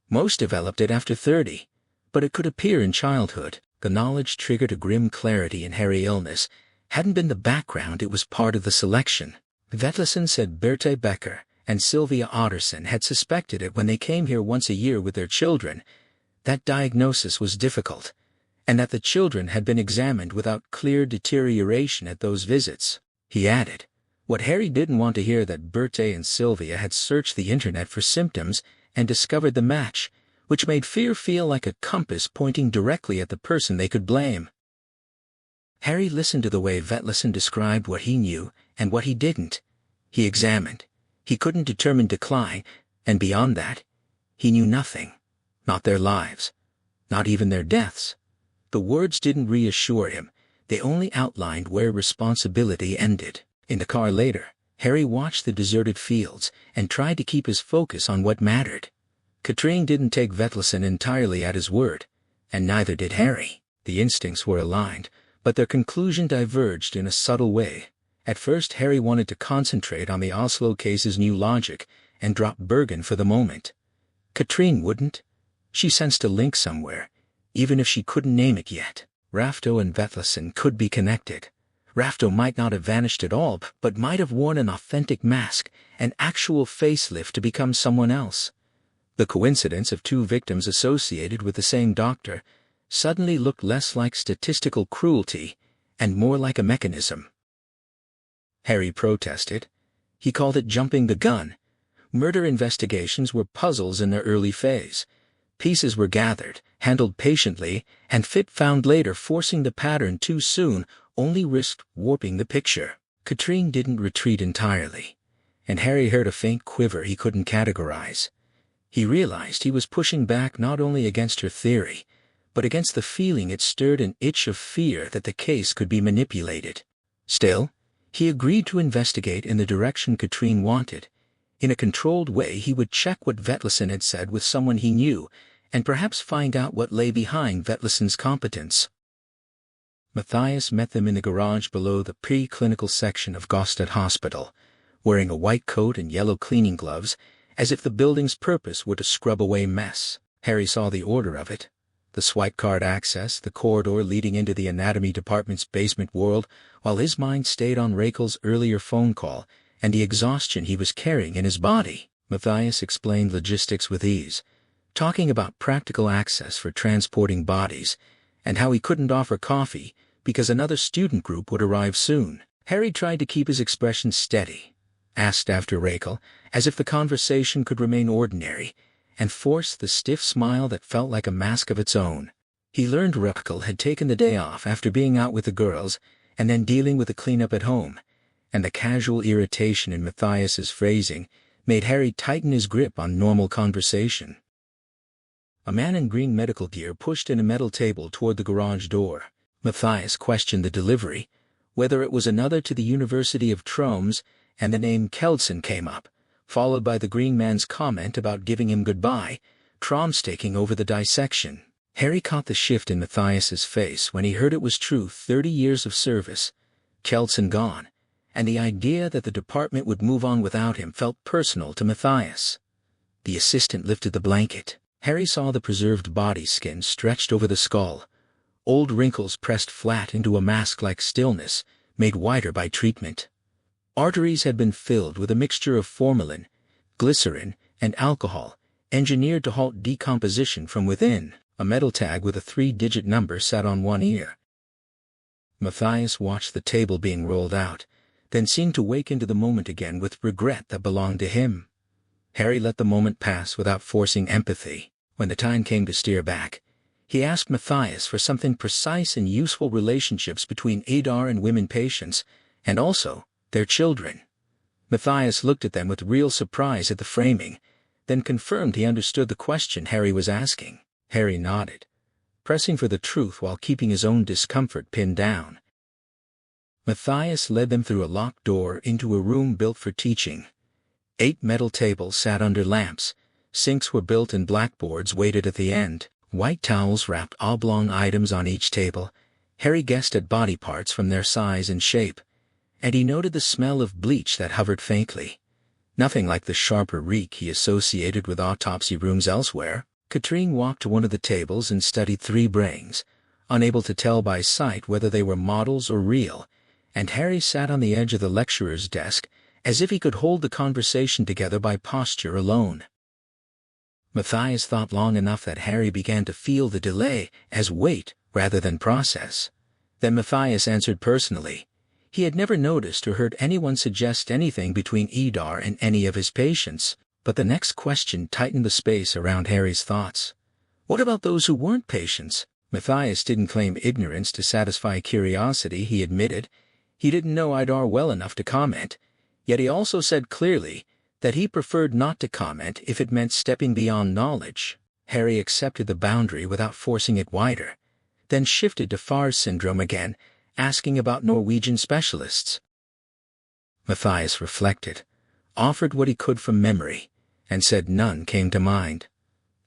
Most developed it after 30, but it could appear in childhood. The knowledge triggered a grim clarity in Harry's illness. Hadn't been the background, it was part of the selection. Vetlesen said Berthe Becker and Sylvia Otterson had suspected it when they came here once a year with their children. That diagnosis was difficult, and that the children had been examined without clear deterioration at those visits. He added, what Harry didn't want to hear, that Berthe and Sylvia had searched the internet for symptoms and discovered the match, which made fear feel like a compass pointing directly at the person they could blame. Harry listened to the way Vetlesen described what he knew and what he didn't. He examined. He couldn't determine decline, and beyond that, he knew nothing. Not their lives. Not even their deaths. The words didn't reassure him. They only outlined where responsibility ended. In the car later, Harry watched the deserted fields and tried to keep his focus on what mattered. Katrine didn't take Vetlesen entirely at his word, and neither did Harry. The instincts were aligned, but their conclusion diverged in a subtle way. At first, Harry wanted to concentrate on the Oslo case's new logic and drop Bergen for the moment. Katrine wouldn't. She sensed a link somewhere, even if she couldn't name it yet. Rafto and Vetlesen could be connected. Rafto might not have vanished at all, but might have worn an authentic mask, an actual facelift to become someone else. The coincidence of two victims associated with the same doctor suddenly looked less like statistical cruelty and more like a mechanism. Harry protested. He called it jumping the gun. Murder investigations were puzzles in their early phase. Pieces were gathered, handled patiently, and found later. Forcing the pattern too soon only risked warping the picture. Katrine didn't retreat entirely, and Harry heard a faint quiver he couldn't categorize. He realized he was pushing back not only against her theory, but against the feeling it stirred, an itch of fear that the case could be manipulated. Still, he agreed to investigate in the direction Katrine wanted. In a controlled way, he would check what Vetlesen had said with someone he knew, and perhaps find out what lay behind Vetlesen's competence. Matthias met them in the garage below the pre-clinical section of Gostad Hospital, wearing a white coat and yellow cleaning gloves, as if the building's purpose were to scrub away mess. Harry saw the order of it: the swipe card access, the corridor leading into the anatomy department's basement world, while his mind stayed on Rachel's earlier phone call and the exhaustion he was carrying in his body. Matthias explained logistics with ease, talking about practical access for transporting bodies, and how he couldn't offer coffee because another student group would arrive soon. Harry tried to keep his expression steady, asked after Rachel, as if the conversation could remain ordinary, and forced the stiff smile that felt like a mask of its own. He learned Rachel had taken the day off after being out with the girls and then dealing with the cleanup at home, and the casual irritation in Matthias's phrasing made Harry tighten his grip on normal conversation. A man in green medical gear pushed in a metal table toward the garage door. Matthias questioned the delivery, whether it was another to the University of Troms, and the name Keldson came up, followed by the green man's comment about giving him goodbye, Troms taking over the dissection. Harry caught the shift in Matthias's face when he heard it was true: 30 years of service, Keldson gone, and the idea that the department would move on without him felt personal to Matthias. The assistant lifted the blanket. Harry saw the preserved body skin stretched over the skull, old wrinkles pressed flat into a mask-like stillness, made wider by treatment. Arteries had been filled with a mixture of formalin, glycerin, and alcohol, engineered to halt decomposition from within. A metal tag with a 3-digit number sat on one ear. Matthias watched the table being rolled out, then seemed to wake into the moment again with regret that belonged to him. Harry let the moment pass without forcing empathy. When the time came to steer back, he asked Matthias for something precise and useful: relationships between Adar and women patients, and also their children. Matthias looked at them with real surprise at the framing, then confirmed he understood the question Harry was asking. Harry nodded, pressing for the truth while keeping his own discomfort pinned down. Matthias led them through a locked door into a room built for teaching. 8 metal tables sat under lamps, sinks were built and blackboards waited at the end. White towels wrapped oblong items on each table. Harry guessed at body parts from their size and shape, and he noted the smell of bleach that hovered faintly. Nothing like the sharper reek he associated with autopsy rooms elsewhere. Katrine walked to one of the tables and studied 3 brains, unable to tell by sight whether they were models or real, and Harry sat on the edge of the lecturer's desk, as if he could hold the conversation together by posture alone. Matthias thought long enough that Harry began to feel the delay as wait rather than process. Then Matthias answered personally. He had never noticed or heard anyone suggest anything between Adar and any of his patients, but the next question tightened the space around Harry's thoughts. What about those who weren't patients? Matthias didn't claim ignorance to satisfy curiosity, he admitted. He didn't know Adar well enough to comment, yet he also said clearly that he preferred not to comment if it meant stepping beyond knowledge. Harry accepted the boundary without forcing it wider, then shifted to Farr's syndrome again, asking about Norwegian specialists. Matthias reflected, offered what he could from memory, and said none came to mind.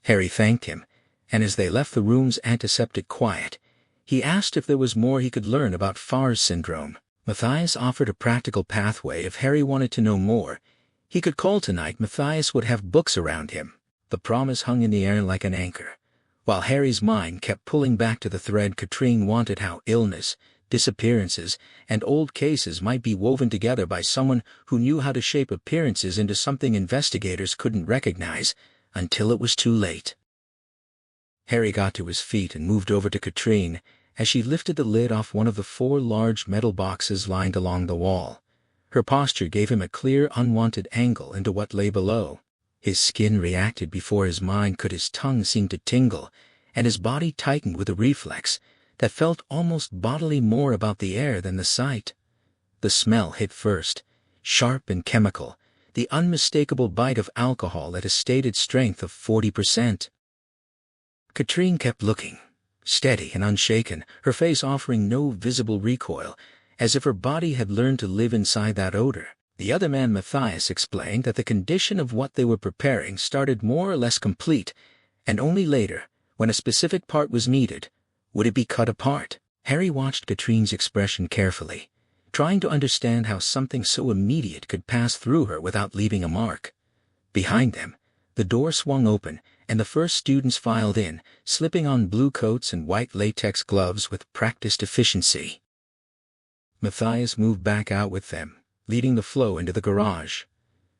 Harry thanked him, and as they left the room's antiseptic quiet, he asked if there was more he could learn about Farr's syndrome. Matthias offered a practical pathway if Harry wanted to know more. He could call tonight. Matthias would have books around him. The promise hung in the air like an anchor, while Harry's mind kept pulling back to the thread Katrine wanted: how illness, disappearances, and old cases might be woven together by someone who knew how to shape appearances into something investigators couldn't recognize until it was too late. Harry got to his feet and moved over to Katrine as she lifted the lid off one of the 4 large metal boxes lined along the wall. Her posture gave him a clear, unwanted angle into what lay below. His skin reacted before his mind could. His tongue seemed to tingle, and his body tightened with a reflex that felt almost bodily, more about the air than the sight. The smell hit first, sharp and chemical, the unmistakable bite of alcohol at a stated strength of 40%. Katrine kept looking, steady and unshaken, her face offering no visible recoil, as if her body had learned to live inside that odor. The other man, Matthias, explained that the condition of what they were preparing started more or less complete, and only later, when a specific part was needed, would it be cut apart. Harry watched Katrine's expression carefully, trying to understand how something so immediate could pass through her without leaving a mark. Behind them, the door swung open, and the first students filed in, slipping on blue coats and white latex gloves with practiced efficiency. Matthias moved back out with them, leading the flow into the garage.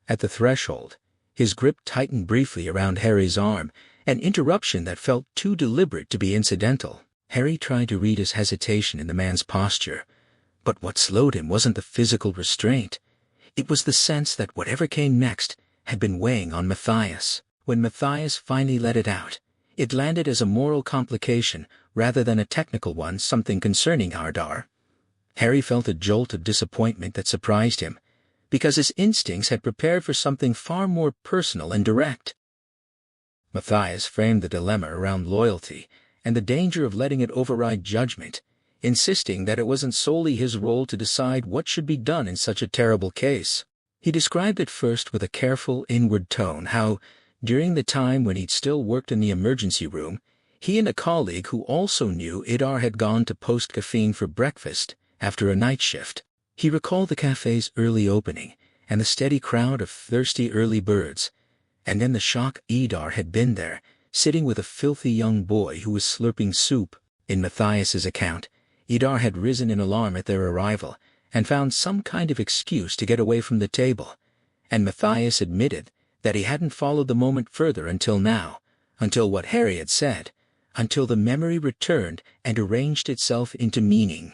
At the threshold, his grip tightened briefly around Harry's arm, an interruption that felt too deliberate to be incidental. Harry tried to read his hesitation in the man's posture, but what slowed him wasn't the physical restraint. It was the sense that whatever came next had been weighing on Matthias. When Matthias finally let it out, it landed as a moral complication rather than a technical one, something concerning Ardar. Harry felt a jolt of disappointment that surprised him, because his instincts had prepared for something far more personal and direct. Matthias framed the dilemma around loyalty and the danger of letting it override judgment, insisting that it wasn't solely his role to decide what should be done in such a terrible case. He described it first with a careful, inward tone how, during the time when he'd still worked in the emergency room, he and a colleague who also knew Idar had gone to post-caffeine for breakfast after a night shift. He recalled the cafe's early opening and the steady crowd of thirsty early birds, and then the shock Idar had been there, sitting with a filthy young boy who was slurping soup. In Matthias's account, Idar had risen in alarm at their arrival and found some kind of excuse to get away from the table, and Matthias admitted that he hadn't followed the moment further until now, until what Harry had said, until the memory returned and arranged itself into meaning.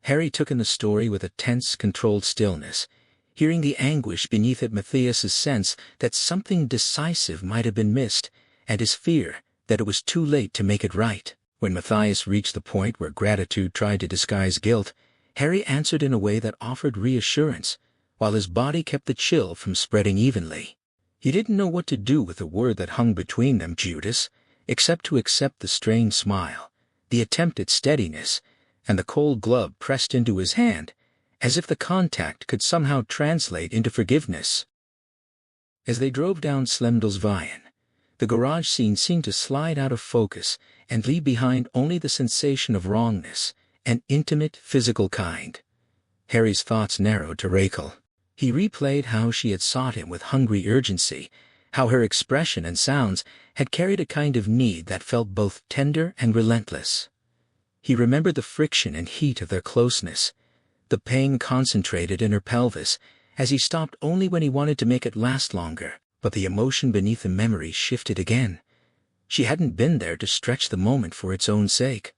Harry took in the story with a tense, controlled stillness, hearing the anguish beneath it, Matthias's sense that something decisive might have been missed, and his fear that it was too late to make it right. When Matthias reached the point where gratitude tried to disguise guilt, Harry answered in a way that offered reassurance, while his body kept the chill from spreading evenly. He didn't know what to do with the word that hung between them, Judas, except to accept the strained smile, the attempt at steadiness, and the cold glove pressed into his hand, as if the contact could somehow translate into forgiveness. As they drove down Slemdalsveien, the garage scene seemed to slide out of focus and leave behind only the sensation of wrongness, an intimate, physical kind. Harry's thoughts narrowed to Rachel. He replayed how she had sought him with hungry urgency, how her expression and sounds had carried a kind of need that felt both tender and relentless. He remembered the friction and heat of their closeness, the pain concentrated in her pelvis, as he stopped only when he wanted to make it last longer. But the emotion beneath the memory shifted again. She hadn't been there to stretch the moment for its own sake.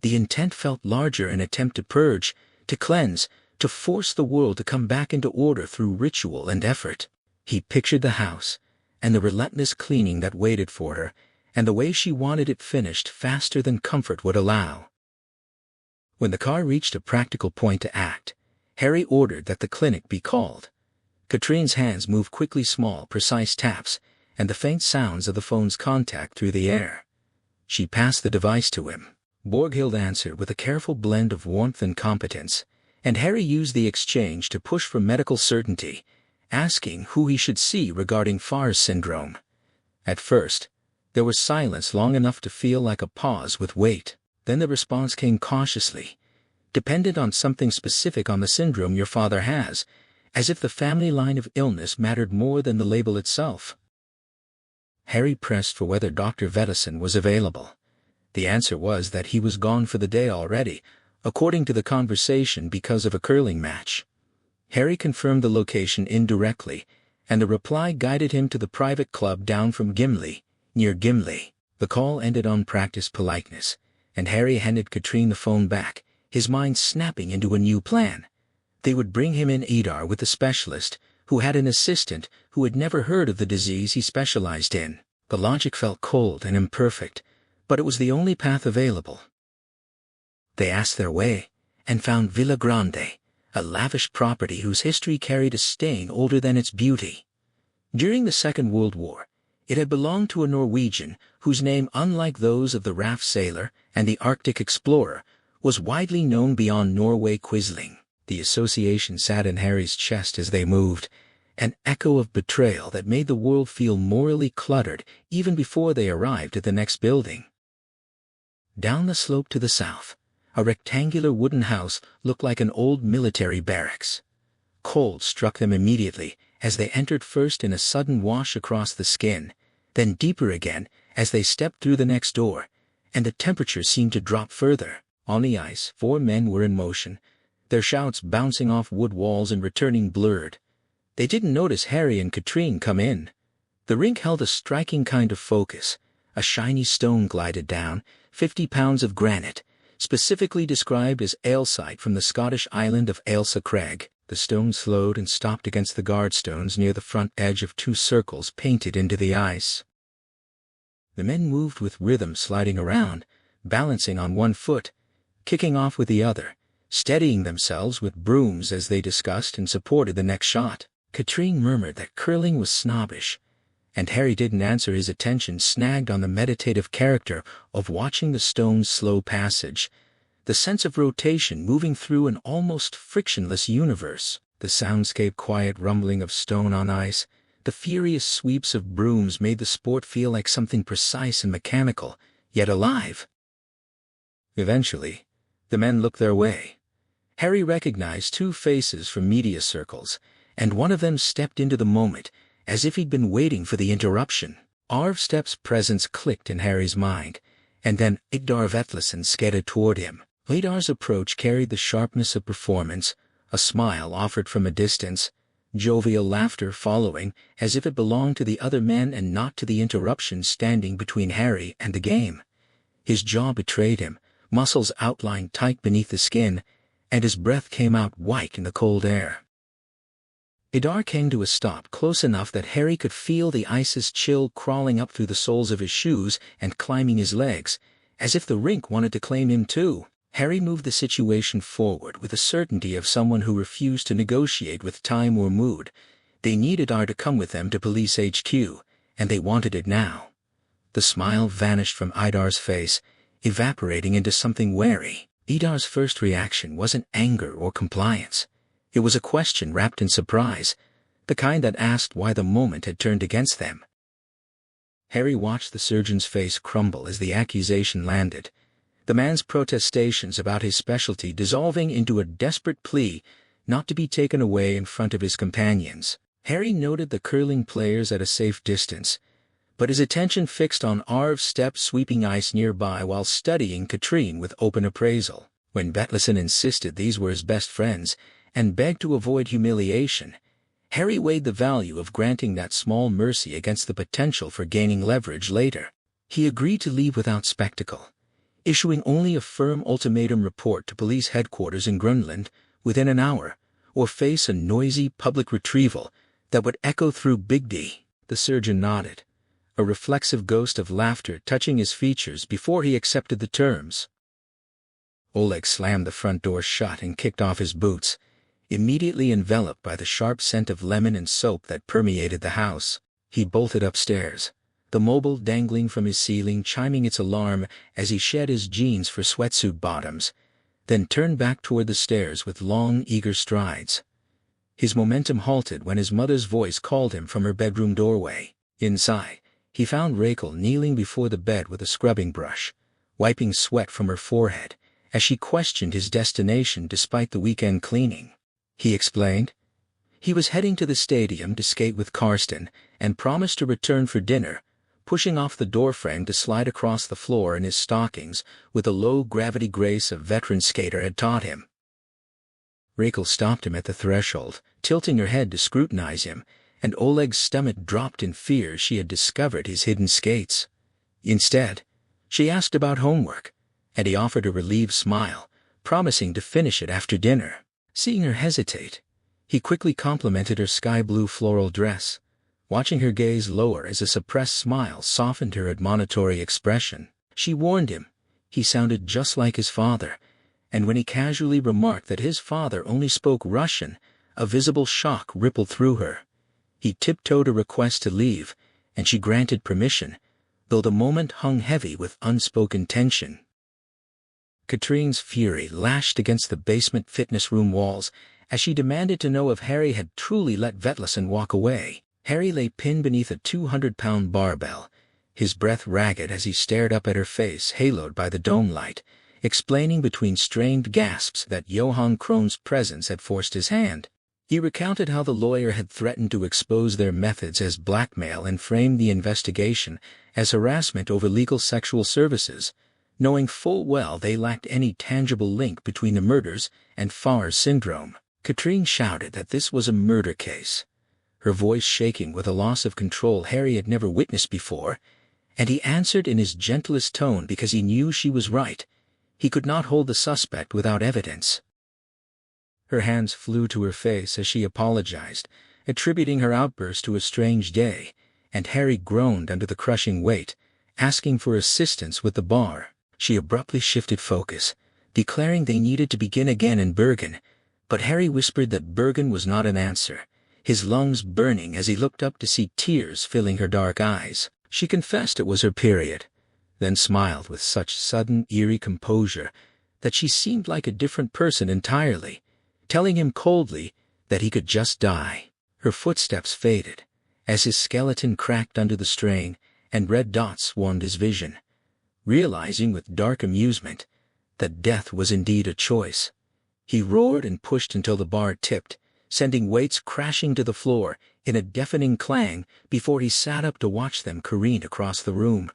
The intent felt larger, an attempt to purge, to cleanse, to force the world to come back into order through ritual and effort. He pictured the house, and the relentless cleaning that waited for her, and the way she wanted it finished faster than comfort would allow. When the car reached a practical point to act, Harry ordered that the clinic be called. Katrine's hands moved quickly, small, precise taps, and the faint sounds of the phone's contact through the air. She passed the device to him. Borghild answered with a careful blend of warmth and competence, and Harry used the exchange to push for medical certainty, asking who he should see regarding Farr's syndrome. At first, there was silence long enough to feel like a pause with weight. Then the response came cautiously, dependent on something specific on the syndrome your father has, as if the family line of illness mattered more than the label itself. Harry pressed for whether Dr. Vettison was available. The answer was that he was gone for the day already, according to the conversation, because of a curling match. Harry confirmed the location indirectly, and the reply guided him to the private club down from Gimli, near Gimli. The call ended on practiced politeness, and Harry handed Katrine the phone back, his mind snapping into a new plan. They would bring him in Idar with the specialist, who had an assistant who had never heard of the disease he specialized in. The logic felt cold and imperfect, but it was the only path available. They asked their way, and found Villa Grande, a lavish property whose history carried a stain older than its beauty. During the Second World War, it had belonged to a Norwegian whose name, unlike those of the raft sailor and the Arctic explorer, was widely known beyond Norway. Quisling. The association sat in Harry's chest as they moved, an echo of betrayal that made the world feel morally cluttered even before they arrived at the next building. Down the slope to the south, a rectangular wooden house looked like an old military barracks. Cold struck them immediately as they entered, first in a sudden wash across the skin, then deeper again as they stepped through the next door, and the temperature seemed to drop further. On the ice, 4 men were in motion, their shouts bouncing off wood walls and returning blurred. They didn't notice Harry and Katrine come in. The rink held a striking kind of focus. A shiny stone glided down, 50 pounds of granite, specifically described as ailsite from the Scottish island of Ailsa Craig. The stone slowed and stopped against the guardstones near the front edge of 2 circles painted into the ice. The men moved with rhythm, sliding around, balancing on one foot, kicking off with the other, steadying themselves with brooms as they discussed and supported the next shot. Katrine murmured that curling was snobbish, and Harry didn't answer, his attention snagged on the meditative character of watching the stone's slow passage, the sense of rotation moving through an almost frictionless universe, the soundscape quiet rumbling of stone on ice, the furious sweeps of brooms made the sport feel like something precise and mechanical, yet alive. Eventually, the men looked their way. Harry recognized 2 faces from media circles, and one of them stepped into the moment, as if he'd been waiting for the interruption. Arvstep's presence clicked in Harry's mind, and then Idar Vetlesen skated toward him. Idar's approach carried the sharpness of performance, a smile offered from a distance, jovial laughter following, as if it belonged to the other men and not to the interruption standing between Harry and the game. His jaw betrayed him, muscles outlined tight beneath the skin, and his breath came out white in the cold air. Idar came to a stop close enough that Harry could feel the ice's chill crawling up through the soles of his shoes and climbing his legs, as if the rink wanted to claim him too. Harry moved the situation forward with the certainty of someone who refused to negotiate with time or mood. They needed Idar to come with them to police HQ, and they wanted it now. The smile vanished from Idar's face, evaporating into something wary. Idar's first reaction wasn't anger or compliance. It was a question wrapped in surprise, the kind that asked why the moment had turned against them. Harry watched the surgeon's face crumble as the accusation landed, the man's protestations about his specialty dissolving into a desperate plea not to be taken away in front of his companions. Harry noted the curling players at a safe distance, but his attention fixed on Arvstep sweeping ice nearby while studying Katrine with open appraisal. When Vetlesen insisted these were his best friends and begged to avoid humiliation, Harry weighed the value of granting that small mercy against the potential for gaining leverage later. He agreed to leave without spectacle, issuing only a firm ultimatum report to police headquarters in Grönland within an hour, or face a noisy public retrieval that would echo through Big D. The surgeon nodded, a reflexive ghost of laughter touching his features before he accepted the terms. Oleg slammed the front door shut and kicked off his boots, immediately enveloped by the sharp scent of lemon and soap that permeated the house. He bolted upstairs, the mobile dangling from his ceiling chiming its alarm as he shed his jeans for sweatsuit bottoms, then turned back toward the stairs with long, eager strides. His momentum halted when his mother's voice called him from her bedroom doorway. Inside, he found Rachel kneeling before the bed with a scrubbing brush, wiping sweat from her forehead, as she questioned his destination despite the weekend cleaning. He explained. He was heading to the stadium to skate with Karsten and promised to return for dinner, pushing off the doorframe to slide across the floor in his stockings with the low-gravity grace a veteran skater had taught him. Rachel stopped him at the threshold, tilting her head to scrutinize him, and Oleg's stomach dropped in fear she had discovered his hidden skates. Instead, she asked about homework, and he offered a relieved smile, promising to finish it after dinner. Seeing her hesitate, he quickly complimented her sky-blue floral dress, watching her gaze lower as a suppressed smile softened her admonitory expression. She warned him he sounded just like his father, and when he casually remarked that his father only spoke Russian, a visible shock rippled through her. He tiptoed a request to leave, and she granted permission, though the moment hung heavy with unspoken tension. Katrine's fury lashed against the basement fitness room walls as she demanded to know if Harry had truly let Vetlesen walk away. Harry lay pinned beneath a 200-pound barbell, his breath ragged as he stared up at her face haloed by the dome light, explaining between strained gasps that Johann Krohn's presence had forced his hand. He recounted how the lawyer had threatened to expose their methods as blackmail and framed the investigation as harassment over legal sexual services, knowing full well they lacked any tangible link between the murders and Farr's syndrome. Katrine shouted that this was a murder case, her voice shaking with a loss of control Harry had never witnessed before, and he answered in his gentlest tone because he knew she was right. He could not hold the suspect without evidence. Her hands flew to her face as she apologized, attributing her outburst to a strange day, and Harry groaned under the crushing weight, asking for assistance with the bar. She abruptly shifted focus, declaring they needed to begin again in Bergen, but Harry whispered that Bergen was not an answer, his lungs burning as he looked up to see tears filling her dark eyes. She confessed it was her period, then smiled with such sudden, eerie composure that she seemed like a different person entirely, telling him coldly that he could just die. Her footsteps faded as his skeleton cracked under the strain, and red dots swarmed his vision. Realizing with dark amusement that death was indeed a choice, he roared and pushed until the bar tipped, sending weights crashing to the floor in a deafening clang before he sat up to watch them careen across the room.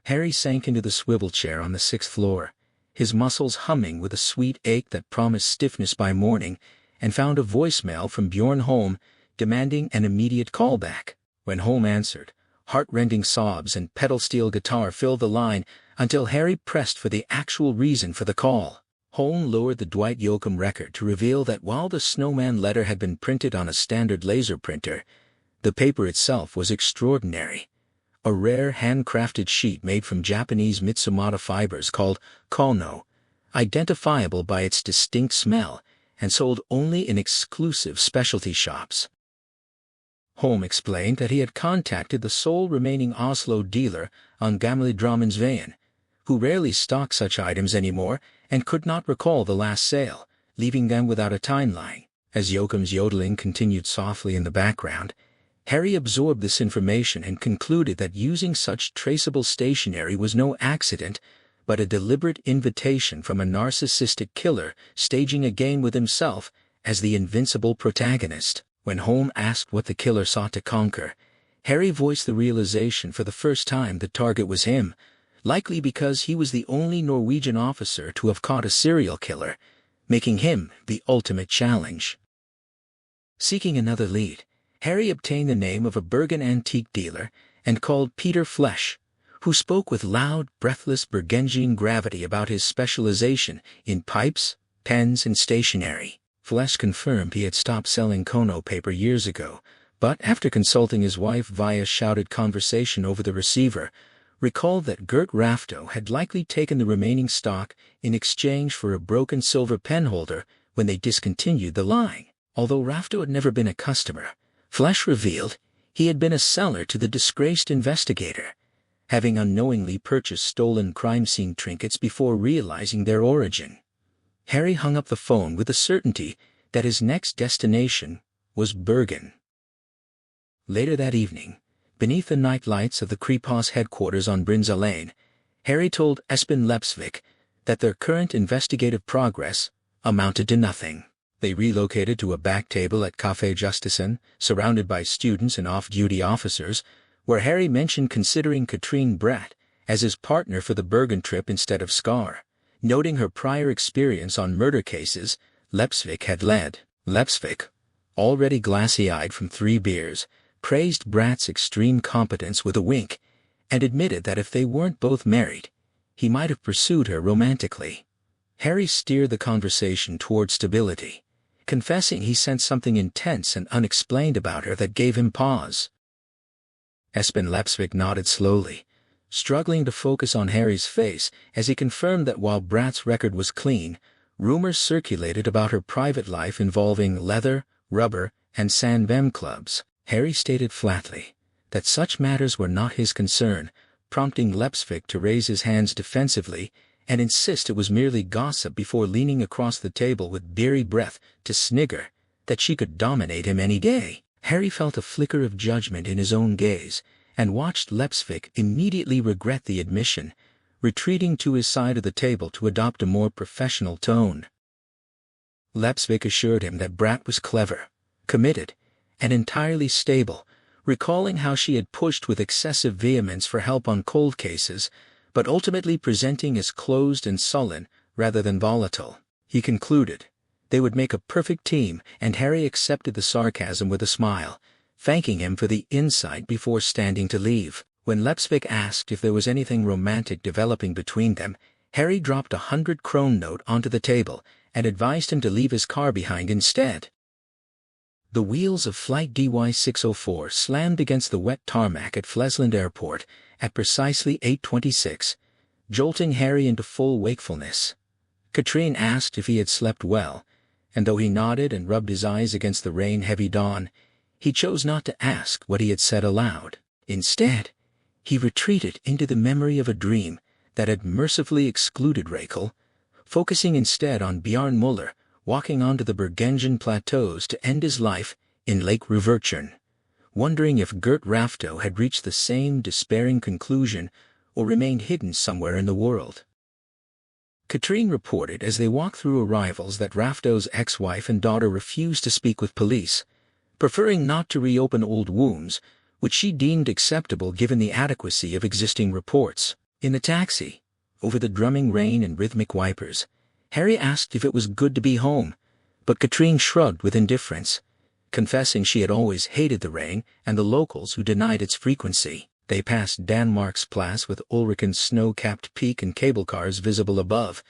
Harry sank into the swivel chair on the 6th floor, his muscles humming with a sweet ache that promised stiffness by morning, and found a voicemail from Bjorn Holm demanding an immediate callback. When Holm answered, heart-rending sobs and pedal steel guitar filled the line until Harry pressed for the actual reason for the call. Holm lowered the Dwight Yoakam record to reveal that while the Snowman letter had been printed on a standard laser printer, the paper itself was extraordinary. A rare handcrafted sheet made from Japanese Mitsumata fibers called kono, identifiable by its distinct smell, and sold only in exclusive specialty shops. Holm explained that he had contacted the sole remaining Oslo dealer on Gamle Drammensveien, who rarely stocked such items anymore and could not recall the last sale, leaving them without a timeline. As Yoakam's yodeling continued softly in the background, Harry absorbed this information and concluded that using such traceable stationery was no accident, but a deliberate invitation from a narcissistic killer staging a game with himself as the invincible protagonist. When Holm asked what the killer sought to conquer, Harry voiced the realization for the first time the target was him, likely because he was the only Norwegian officer to have caught a serial killer, making him the ultimate challenge. Seeking another lead, Harry obtained the name of a Bergen antique dealer and called Peter Flesch, who spoke with loud, breathless Bergensian gravity about his specialization in pipes, pens, and stationery. Flesch confirmed he had stopped selling kono paper years ago, but after consulting his wife via shouted conversation over the receiver, recalled that Gert Rafto had likely taken the remaining stock in exchange for a broken silver penholder when they discontinued the line. Although Rafto had never been a customer, Flesch revealed he had been a seller to the disgraced investigator, having unknowingly purchased stolen crime scene trinkets before realizing their origin. Harry hung up the phone with the certainty that his next destination was Bergen. Later that evening, beneath the night lights of the Kripos headquarters on Brinza Lane, Harry told Espen Lepsvik that their current investigative progress amounted to nothing. They relocated to a back table at Café Justisen, surrounded by students and off-duty officers, where Harry mentioned considering Katrine Bratt as his partner for the Bergen trip instead of Skar. Noting her prior experience on murder cases Lepsvik had led. Lepsvik, already glassy-eyed from 3 beers, praised Bratt's extreme competence with a wink, and admitted that if they weren't both married, he might have pursued her romantically. Harry steered the conversation toward stability, confessing he sensed something intense and unexplained about her that gave him pause. Espen Lepsvik nodded slowly, struggling to focus on Harry's face as he confirmed that while Brat's record was clean, rumors circulated about her private life involving leather, rubber, and sandbem clubs. Harry stated flatly that such matters were not his concern, prompting Lepsvik to raise his hands defensively and insist it was merely gossip before leaning across the table with beery breath to snigger that she could dominate him any day. Harry felt a flicker of judgment in his own gaze and watched Lepsvik immediately regret the admission, retreating to his side of the table to adopt a more professional tone. Lepsvik assured him that Brat was clever, committed, and entirely stable, recalling how she had pushed with excessive vehemence for help on cold cases, but ultimately presenting as closed and sullen rather than volatile. He concluded they would make a perfect team, and Harry accepted the sarcasm with a smile, thanking him for the insight before standing to leave. When Lepsvik asked if there was anything romantic developing between them, Harry dropped a 100-krone note onto the table and advised him to leave his car behind instead. The wheels of Flight DY604 slammed against the wet tarmac at Flesland Airport at precisely 8:26, jolting Harry into full wakefulness. Katrine asked if he had slept well, and though he nodded and rubbed his eyes against the rain-heavy dawn, he chose not to ask what he had said aloud. Instead, he retreated into the memory of a dream that had mercifully excluded Rakel, focusing instead on Bjarne Muller walking onto the Bergengen plateaus to end his life in Lake Ruvertjern, wondering if Gert Rafto had reached the same despairing conclusion or remained hidden somewhere in the world. Katrine reported as they walked through arrivals that Rafto's ex-wife and daughter refused to speak with police, preferring not to reopen old wounds, which she deemed acceptable given the adequacy of existing reports. In the taxi, over the drumming rain and rhythmic wipers, Harry asked if it was good to be home, but Katrine shrugged with indifference, confessing she had always hated the rain and the locals who denied its frequency. They passed Danmarksplass with Ulriken's snow-capped peak and cable cars visible above,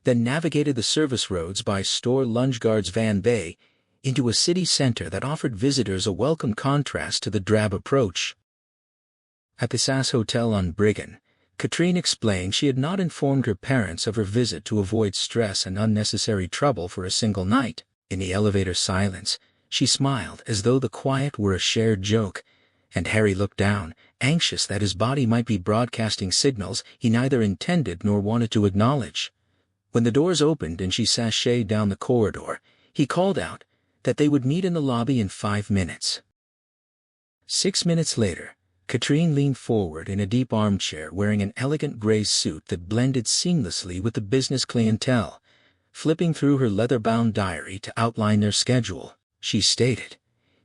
then navigated the service roads by Store Lundgaard's Van Bay into a city center that offered visitors a welcome contrast to the drab approach. At the SAS Hotel on Bryggen, Katrine explained she had not informed her parents of her visit to avoid stress and unnecessary trouble for a single night. In the elevator silence, she smiled as though the quiet were a shared joke, and Harry looked down, anxious that his body might be broadcasting signals he neither intended nor wanted to acknowledge. When the doors opened and she sashayed down the corridor, he called out that they would meet in the lobby in 5 minutes. 6 minutes later, Katrine leaned forward in a deep armchair wearing an elegant gray suit that blended seamlessly with the business clientele, flipping through her leather-bound diary to outline their schedule. She stated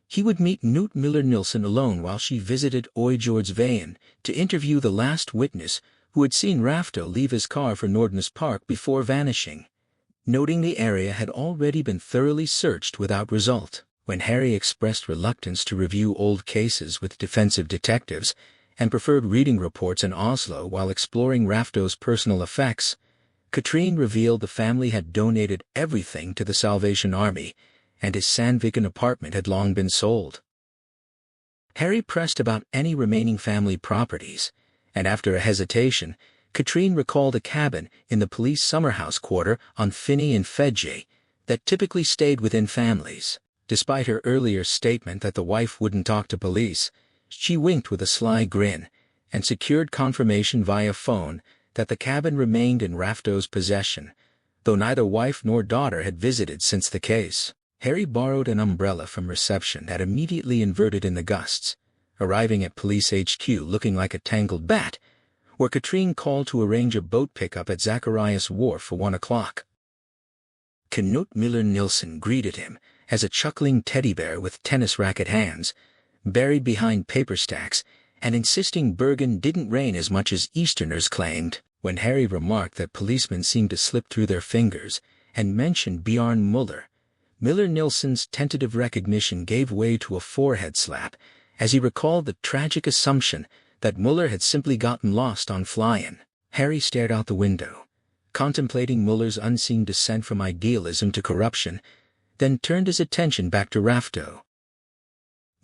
he would meet Knut Møller-Nielsen alone while she visited Øyjordsveien to interview the last witness who had seen Rafto leave his car for Nordnes Park before vanishing, noting the area had already been thoroughly searched without result. When Harry expressed reluctance to review old cases with defensive detectives and preferred reading reports in Oslo while exploring Rafto's personal effects, Katrine revealed the family had donated everything to the Salvation Army, and his Sandviken apartment had long been sold. Harry pressed about any remaining family properties, and after a hesitation, Katrine recalled a cabin in the police summer house quarter on Finney and Fedje that typically stayed within families. Despite her earlier statement that the wife wouldn't talk to police, she winked with a sly grin and secured confirmation via phone that the cabin remained in Rafto's possession, though neither wife nor daughter had visited since the case. Harry borrowed an umbrella from reception that immediately inverted in the gusts, arriving at police HQ looking like a tangled bat, where Katrine called to arrange a boat pickup at Zacharias Wharf for 1 o'clock. Knut Møller-Nielsen greeted him as a chuckling teddy bear with tennis racket hands, buried behind paper stacks, and insisting Bergen didn't rain as much as Easterners claimed. When Harry remarked that policemen seemed to slip through their fingers and mentioned Bjarne Muller, Møller-Nielsen's tentative recognition gave way to a forehead slap as he recalled the tragic assumption that Muller had simply gotten lost on Flyen. Harry stared out the window, contemplating Muller's unseen descent from idealism to corruption, then turned his attention back to Rafto.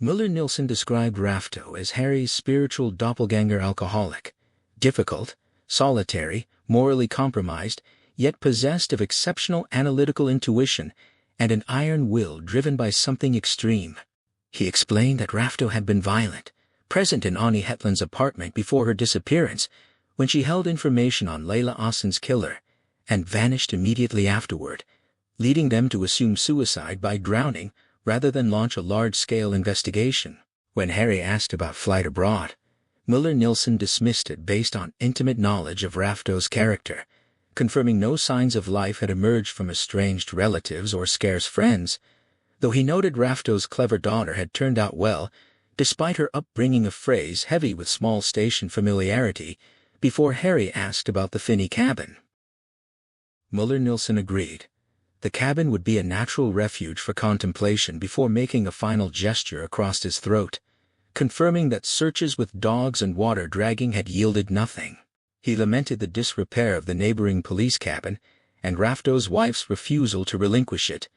Müller-Nilsson described Rafto as Harry's spiritual doppelganger alcoholic, difficult, solitary, morally compromised, yet possessed of exceptional analytical intuition and an iron will driven by something extreme. He explained that Rafto had been violent, present in Annie Hetland's apartment before her disappearance, when she held information on Layla Ossen's killer, and vanished immediately afterward, leading them to assume suicide by drowning rather than launch a large-scale investigation. When Harry asked about flight abroad, Müller-Nilsson dismissed it based on intimate knowledge of Rafto's character, confirming no signs of life had emerged from estranged relatives or scarce friends, though he noted Rafto's clever daughter had turned out well, despite her upbringing a phrase heavy with small station familiarity, before Harry asked about the Finney cabin. Müller-Nilsson agreed. The cabin would be a natural refuge for contemplation before making a final gesture across his throat, confirming that searches with dogs and water dragging had yielded nothing. He lamented the disrepair of the neighboring police cabin and Rafto's wife's refusal to relinquish it,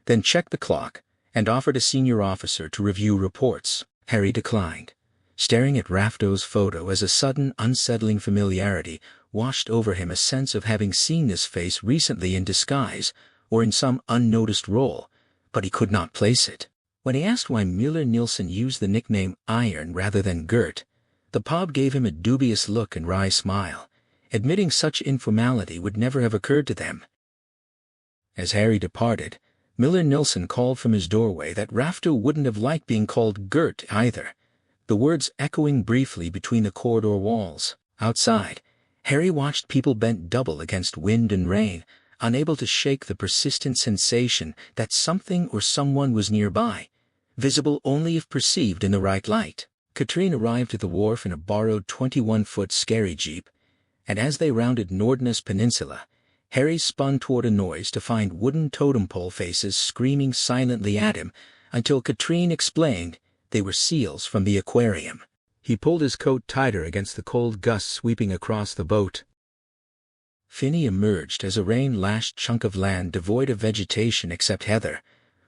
then checked the clock and offered a senior officer to review reports. Harry declined, staring at Rafto's photo as a sudden unsettling familiarity washed over him, a sense of having seen this face recently in disguise or in some unnoticed role, but he could not place it. When he asked why Müller-Nilsson used the nickname Iron rather than Gert, the Pob gave him a dubious look and wry smile, admitting such informality would never have occurred to them. As Harry departed, Müller-Nilsson called from his doorway that Rafto wouldn't have liked being called Gert either, the words echoing briefly between the corridor walls. Outside, Harry watched people bent double against wind and rain, unable to shake the persistent sensation that something or someone was nearby, visible only if perceived in the right light. Katrine arrived at the wharf in a borrowed 21-foot scary jeep, and as they rounded Nordnes Peninsula, Harry spun toward a noise to find wooden totem pole faces screaming silently at him until Katrine explained they were seals from the aquarium. He pulled his coat tighter against the cold gusts sweeping across the boat. Finney emerged as a rain-lashed chunk of land devoid of vegetation except heather,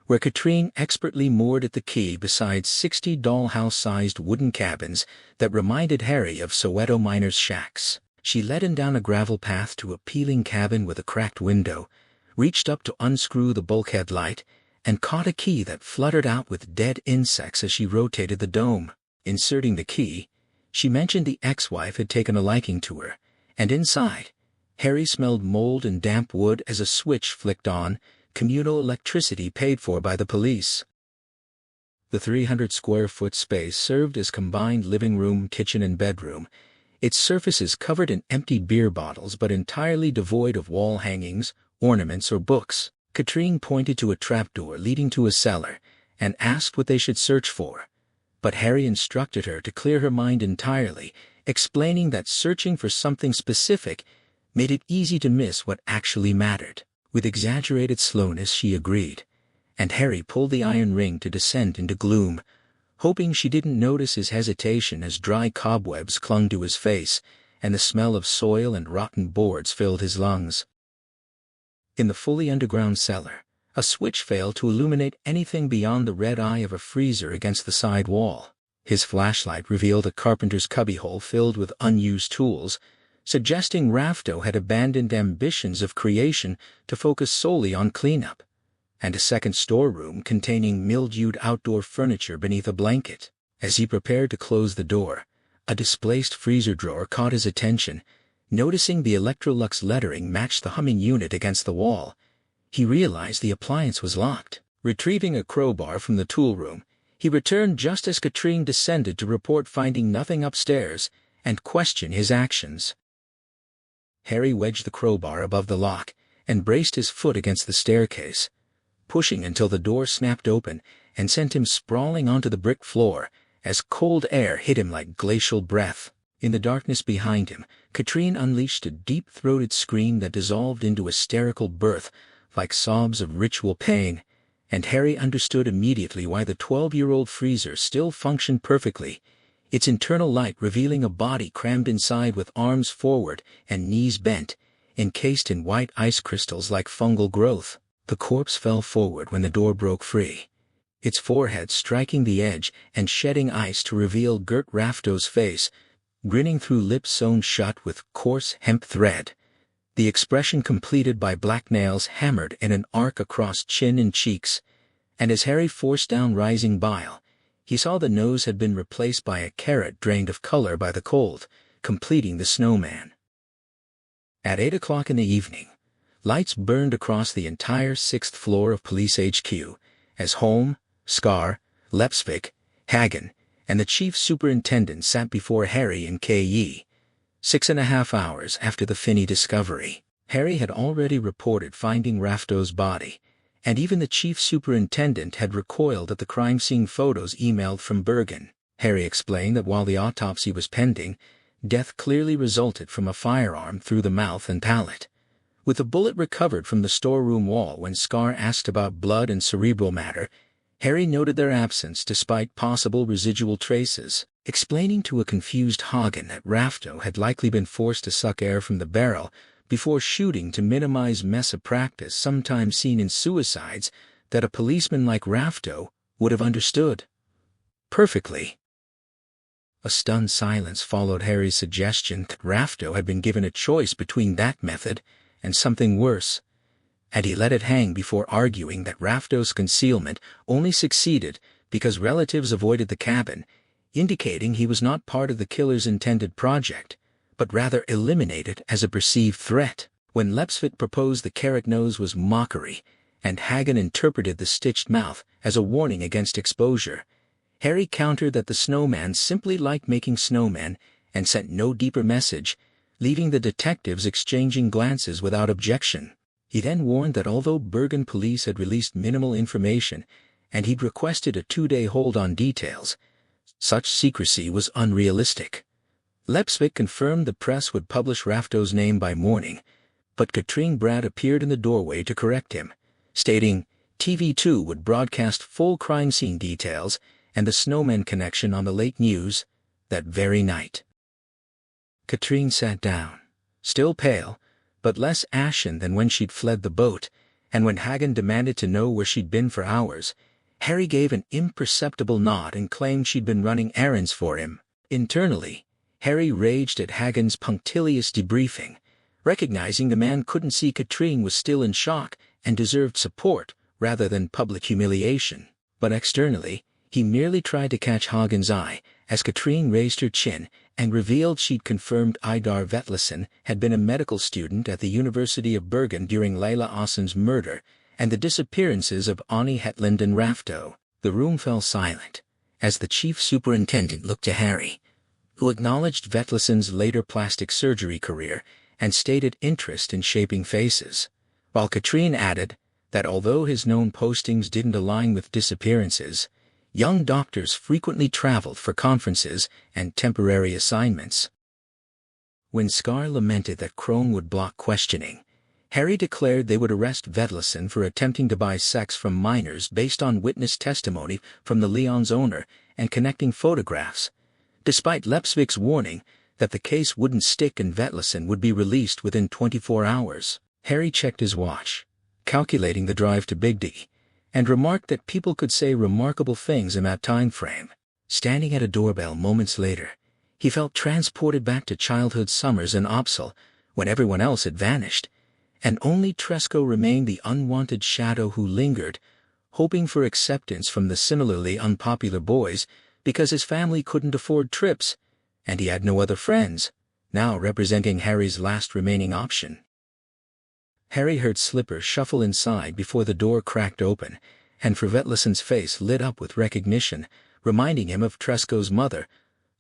where Katrine expertly moored at the quay beside 60 dollhouse-sized wooden cabins that reminded Harry of Soweto miners' shacks. She led him down a gravel path to a peeling cabin with a cracked window, reached up to unscrew the bulkhead light, and caught a key that fluttered out with dead insects as she rotated the dome. Inserting the key, she mentioned the ex-wife had taken a liking to her, and inside, Harry smelled mold and damp wood as a switch flicked on, communal electricity paid for by the police. The 300-square-foot space served as combined living room, kitchen, and bedroom, its surfaces covered in empty beer bottles but entirely devoid of wall hangings, ornaments, or books. Katrine pointed to a trapdoor leading to a cellar and asked what they should search for, but Harry instructed her to clear her mind entirely, explaining that searching for something specific made it easy to miss what actually mattered. With exaggerated slowness she agreed, and Harry pulled the iron ring to descend into gloom, hoping she didn't notice his hesitation as dry cobwebs clung to his face and the smell of soil and rotten boards filled his lungs. In the fully underground cellar, a switch failed to illuminate anything beyond the red eye of a freezer against the side wall. His flashlight revealed a carpenter's cubbyhole filled with unused tools, suggesting Rafto had abandoned ambitions of creation to focus solely on cleanup, and a second storeroom containing mildewed outdoor furniture beneath a blanket. As he prepared to close the door, a displaced freezer drawer caught his attention. Noticing the Electrolux lettering matched the humming unit against the wall, he realized the appliance was locked. Retrieving a crowbar from the tool room, he returned just as Katrine descended to report finding nothing upstairs and question his actions. Harry wedged the crowbar above the lock and braced his foot against the staircase, pushing until the door snapped open and sent him sprawling onto the brick floor as cold air hit him like glacial breath. In the darkness behind him, Katrine unleashed a deep-throated scream that dissolved into hysterical birth like sobs of ritual pain, and Harry understood immediately why the 12-year-old freezer still functioned perfectly, its internal light revealing a body crammed inside with arms forward and knees bent, encased in white ice crystals like fungal growth. The corpse fell forward when the door broke free, its forehead striking the edge and shedding ice to reveal Gert Rafto's face, grinning through lips sewn shut with coarse hemp thread, the expression completed by black nails hammered in an arc across chin and cheeks, and as Harry forced down rising bile, he saw the nose had been replaced by a carrot drained of color by the cold, completing the snowman. At 8 o'clock in the evening, lights burned across the entire 6th floor of Police HQ, as Holm, Scar, Lepsvik, Hagen, and the chief superintendent sat before Harry and K.E. 6.5 hours after the Finney discovery. Harry had already reported finding Rafto's body, and even the chief superintendent had recoiled at the crime scene photos emailed from Bergen. Harry explained that while the autopsy was pending, death clearly resulted from a firearm through the mouth and palate, with a bullet recovered from the storeroom wall. When Scar asked about blood and cerebral matter, Harry noted their absence despite possible residual traces, explaining to a confused Hagen that Rafto had likely been forced to suck air from the barrel before shooting to minimize mess, a practice sometimes seen in suicides that a policeman like Rafto would have understood perfectly. A stunned silence followed Harry's suggestion that Rafto had been given a choice between that method and something worse, and he let it hang before arguing that Rafto's concealment only succeeded because relatives avoided the cabin, indicating he was not part of the killer's intended project, but rather eliminated as a perceived threat. When Lepsvik proposed the carrot nose was mockery, and Hagen interpreted the stitched mouth as a warning against exposure, Harry countered that the snowman simply liked making snowmen and sent no deeper message, leaving the detectives exchanging glances without objection. He then warned that although Bergen police had released minimal information and he'd requested a 2-day hold on details, such secrecy was unrealistic. Lepsvik confirmed the press would publish Rafto's name by morning, but Katrine Brad appeared in the doorway to correct him, stating TV2 would broadcast full crime scene details and the snowman connection on the late news that very night. Katrine sat down, still pale, but less ashen than when she'd fled the boat, and when Hagen demanded to know where she'd been for hours, Harry gave an imperceptible nod and claimed she'd been running errands for him. Internally, Harry raged at Hagen's punctilious debriefing, recognizing the man couldn't see Katrine was still in shock and deserved support rather than public humiliation. But externally, he merely tried to catch Hagen's eye as Katrine raised her chin and revealed she'd confirmed Idar Vetlesen had been a medical student at the University of Bergen during Leila Assen's murder and the disappearances of Ani Hetland and Rafto. The room fell silent as the chief superintendent looked to Harry, who acknowledged Vetlesen's later plastic surgery career and stated interest in shaping faces, while Katrine added that although his known postings didn't align with disappearances, young doctors frequently traveled for conferences and temporary assignments. When Scar lamented that Crone would block questioning, Harry declared they would arrest Vetlesen for attempting to buy sex from minors based on witness testimony from the Leon's owner and connecting photographs, despite Lepsvik's warning that the case wouldn't stick and Vetlesen would be released within 24 hours. Harry checked his watch, calculating the drive to Big D, and remarked that people could say remarkable things in that time frame. Standing at a doorbell moments later, he felt transported back to childhood summers in Opsal when everyone else had vanished, and only Tresco remained the unwanted shadow who lingered, hoping for acceptance from the similarly unpopular boys because his family couldn't afford trips, and he had no other friends, now representing Harry's last remaining option. Harry heard Slipper shuffle inside before the door cracked open, and Vetlesen's face lit up with recognition, reminding him of Tresco's mother,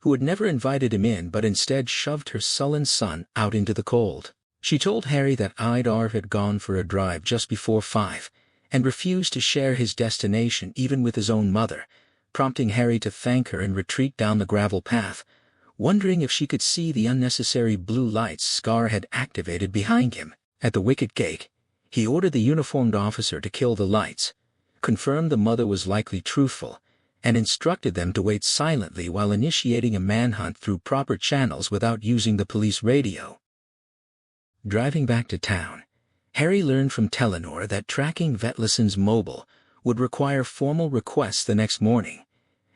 who had never invited him in but instead shoved her sullen son out into the cold. She told Harry that Idar had gone for a drive just before 5, and refused to share his destination even with his own mother, prompting Harry to thank her and retreat down the gravel path, wondering if she could see the unnecessary blue lights Scar had activated behind him. At the wicket gate, he ordered the uniformed officer to kill the lights, confirmed the mother was likely truthful, and instructed them to wait silently while initiating a manhunt through proper channels without using the police radio. Driving back to town, Harry learned from Tailor that tracking Vetlison's mobile would require formal requests the next morning,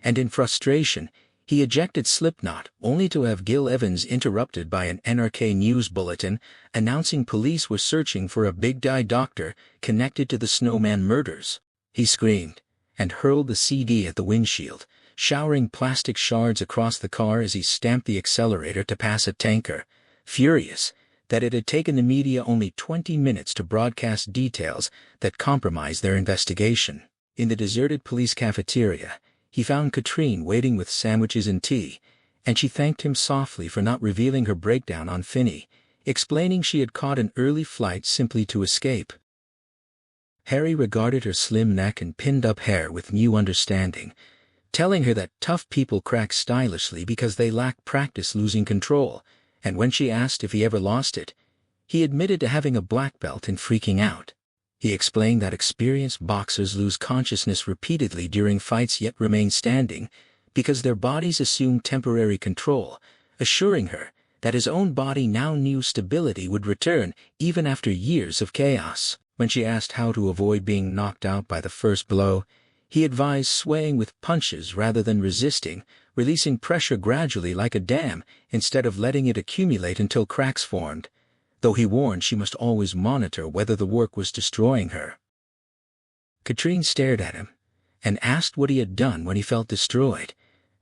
and in frustration, he ejected Slipknot only to have Gil Evans interrupted by an NRK news bulletin announcing police were searching for a big eye doctor connected to the Snowman murders. He screamed and hurled the CD at the windshield, showering plastic shards across the car as he stamped the accelerator to pass a tanker, furious that it had taken the media only 20 minutes to broadcast details that compromised their investigation. In the deserted police cafeteria, he found Katrine waiting with sandwiches and tea, and she thanked him softly for not revealing her breakdown on Finney, explaining she had caught an early flight simply to escape. Harry regarded her slim neck and pinned-up hair with new understanding, telling her that tough people crack stylishly because they lack practice losing control, and when she asked if he ever lost it, he admitted to having a black belt and freaking out. He explained that experienced boxers lose consciousness repeatedly during fights yet remain standing because their bodies assume temporary control, assuring her that his own body now knew stability would return even after years of chaos. When she asked how to avoid being knocked out by the first blow, he advised swaying with punches rather than resisting, releasing pressure gradually like a dam instead of letting it accumulate until cracks formed, though he warned she must always monitor whether the work was destroying her. Katrine stared at him and asked what he had done when he felt destroyed,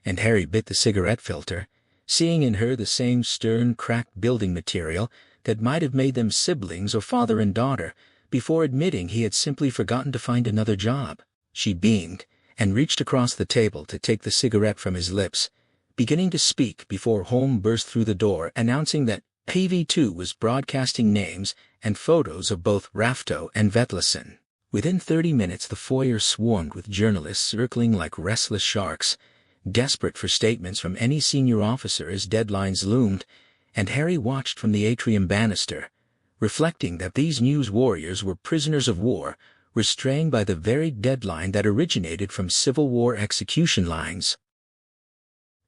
and Harry bit the cigarette filter, seeing in her the same stern, cracked building material that might have made them siblings or father and daughter, before admitting he had simply forgotten to find another job. She beamed and reached across the table to take the cigarette from his lips, beginning to speak before Holm burst through the door announcing that PV2 was broadcasting names and photos of both Rafto and Vetlison. Within 30 minutes the foyer swarmed with journalists circling like restless sharks, desperate for statements from any senior officer as deadlines loomed, and Harry watched from the atrium banister, reflecting that these news warriors were prisoners of war, restrained by the very deadline that originated from Civil War execution lines.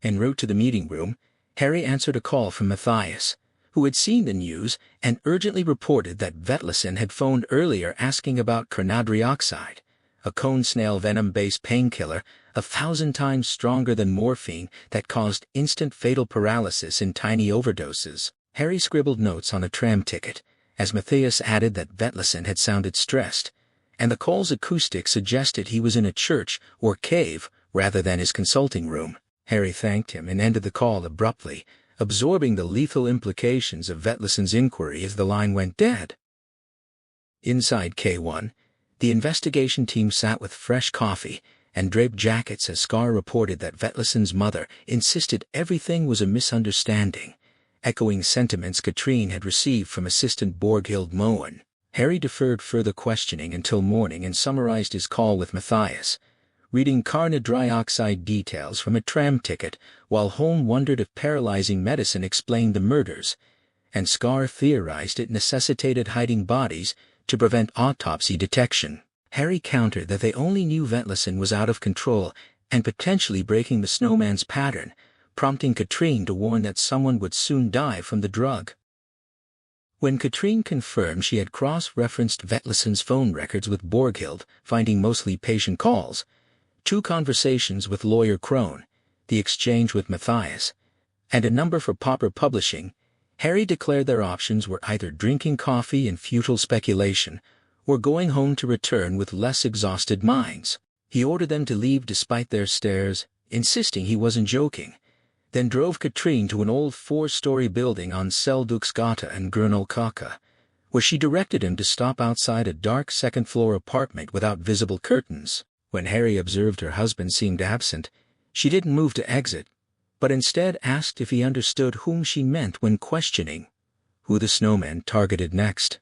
En route to the meeting room, Harry answered a call from Matthias, who had seen the news and urgently reported that Vetlison had phoned earlier asking about carnadrioxide, a cone snail venom-based painkiller 1,000 times stronger than morphine that caused instant fatal paralysis in tiny overdoses. Harry scribbled notes on a tram ticket, as Matthias added that Vetlison had sounded stressed, and the call's acoustics suggested he was in a church or cave rather than his consulting room. Harry thanked him and ended the call abruptly, absorbing the lethal implications of Vetlison's inquiry as the line went dead. Inside K1, the investigation team sat with fresh coffee and draped jackets as Scar reported that Vetlison's mother insisted everything was a misunderstanding, echoing sentiments Katrine had received from Assistant Borghild Moen. Harry deferred further questioning until morning and summarized his call with Matthias, reading carnadrioxide details from a tram ticket while Holm wondered if paralyzing medicine explained the murders, and Scar theorized it necessitated hiding bodies to prevent autopsy detection. Harry countered that they only knew Vetlison was out of control and potentially breaking the Snowman's pattern, prompting Katrine to warn that someone would soon die from the drug. When Katrine confirmed she had cross-referenced Vetlison's phone records with Borghild, finding mostly patient calls, 2 conversations with lawyer Crone, the exchange with Matthias, and a number for Popper Publishing, Harry declared their options were either drinking coffee and futile speculation or going home to return with less exhausted minds. He ordered them to leave despite their stares, insisting he wasn't joking, then drove Katrine to an old 4-story building on Selduksgata and Grunolkaka, where she directed him to stop outside a dark second-floor apartment without visible curtains. When Harry observed her husband seemed absent, she didn't move to exit, but instead asked if he understood whom she meant when questioning who the Snowman targeted next.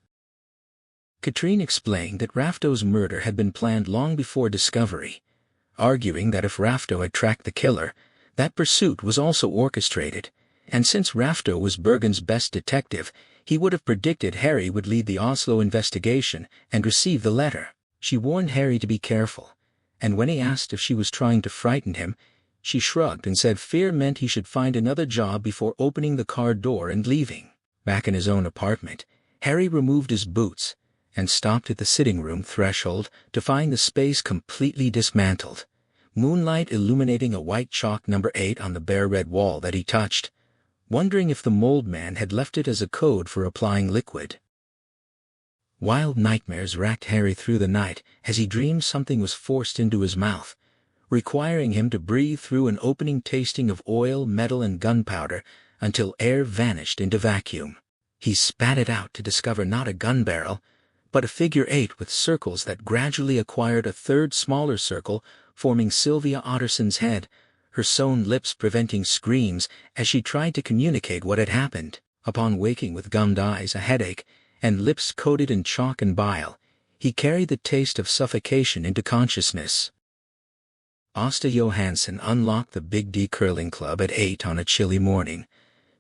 Katrine explained that Rafto's murder had been planned long before discovery, arguing that if Rafto had tracked the killer, that pursuit was also orchestrated, and since Rafto was Bergen's best detective, he would have predicted Harry would lead the Oslo investigation and receive the letter. She warned Harry to be careful, and when he asked if she was trying to frighten him, she shrugged and said fear meant he should find another job before opening the car door and leaving. Back in his own apartment, Harry removed his boots and stopped at the sitting room threshold to find the space completely dismantled, moonlight illuminating a white chalk number 8 on the bare red wall that he touched, wondering if the mold man had left it as a code for applying liquid. Wild nightmares racked Harry through the night as he dreamed something was forced into his mouth, requiring him to breathe through an opening tasting of oil, metal, and gunpowder until air vanished into vacuum. He spat it out to discover not a gun barrel, but a figure 8 with circles that gradually acquired a third smaller circle, forming Sylvia Otterson's head, her sewn lips preventing screams as she tried to communicate what had happened. Upon waking with gummed eyes, a headache, and lips coated in chalk and bile, he carried the taste of suffocation into consciousness. Asta Johansson unlocked the Big D Curling Club at 8 on a chilly morning,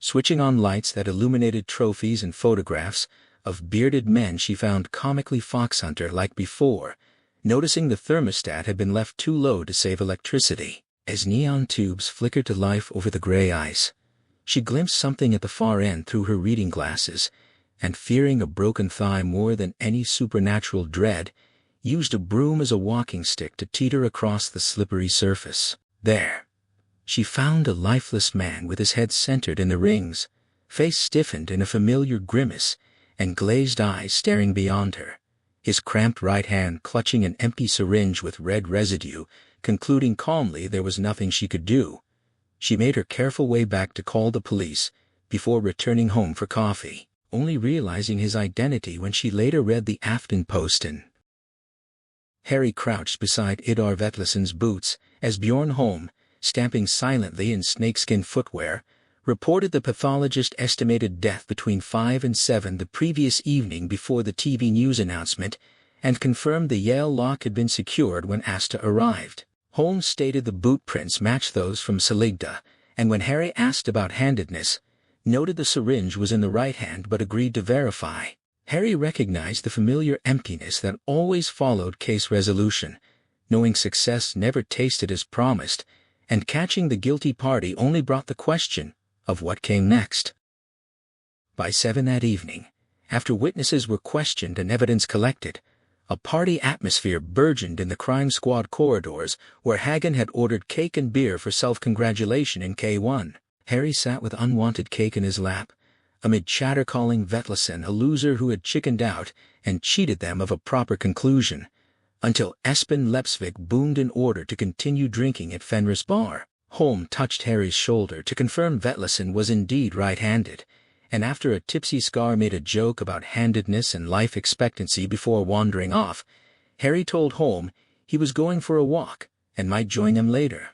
switching on lights that illuminated trophies and photographs of bearded men she found comically foxhunter-like before, noticing the thermostat had been left too low to save electricity. As neon tubes flickered to life over the gray ice, she glimpsed something at the far end through her reading glasses, and fearing a broken thigh more than any supernatural dread, used a broom as a walking stick to teeter across the slippery surface. There, she found a lifeless man with his head centered in the rings, face stiffened in a familiar grimace, and glazed eyes staring beyond her, his cramped right hand clutching an empty syringe with red residue, concluding calmly there was nothing she could do. She made her careful way back to call the police before returning home for coffee, only realizing his identity when she later read the Aftenposten. Harry crouched beside Idar Vetleson's boots as Bjorn Holm, stamping silently in snakeskin footwear, reported the pathologist estimated death between 5 and 7 the previous evening before the TV news announcement, and confirmed the Yale lock had been secured when Asta arrived. Holmes stated the boot prints matched those from Seligda, and when Harry asked about handedness, noted the syringe was in the right hand but agreed to verify. Harry recognized the familiar emptiness that always followed case resolution, knowing success never tasted as promised, and catching the guilty party only brought the question of what came next. By 7 that evening, after witnesses were questioned and evidence collected, a party atmosphere burgeoned in the crime squad corridors where Hagen had ordered cake and beer for self-congratulation in K1. Harry sat with unwanted cake in his lap, amid chatter calling Vetleson a loser who had chickened out and cheated them of a proper conclusion, until Espen Lepsvik boomed an order to continue drinking at Fenris Bar. Holm touched Harry's shoulder to confirm Vetleson was indeed right-handed, and after a tipsy Scar made a joke about handedness and life expectancy before wandering off, Harry told Holm he was going for a walk and might join them later.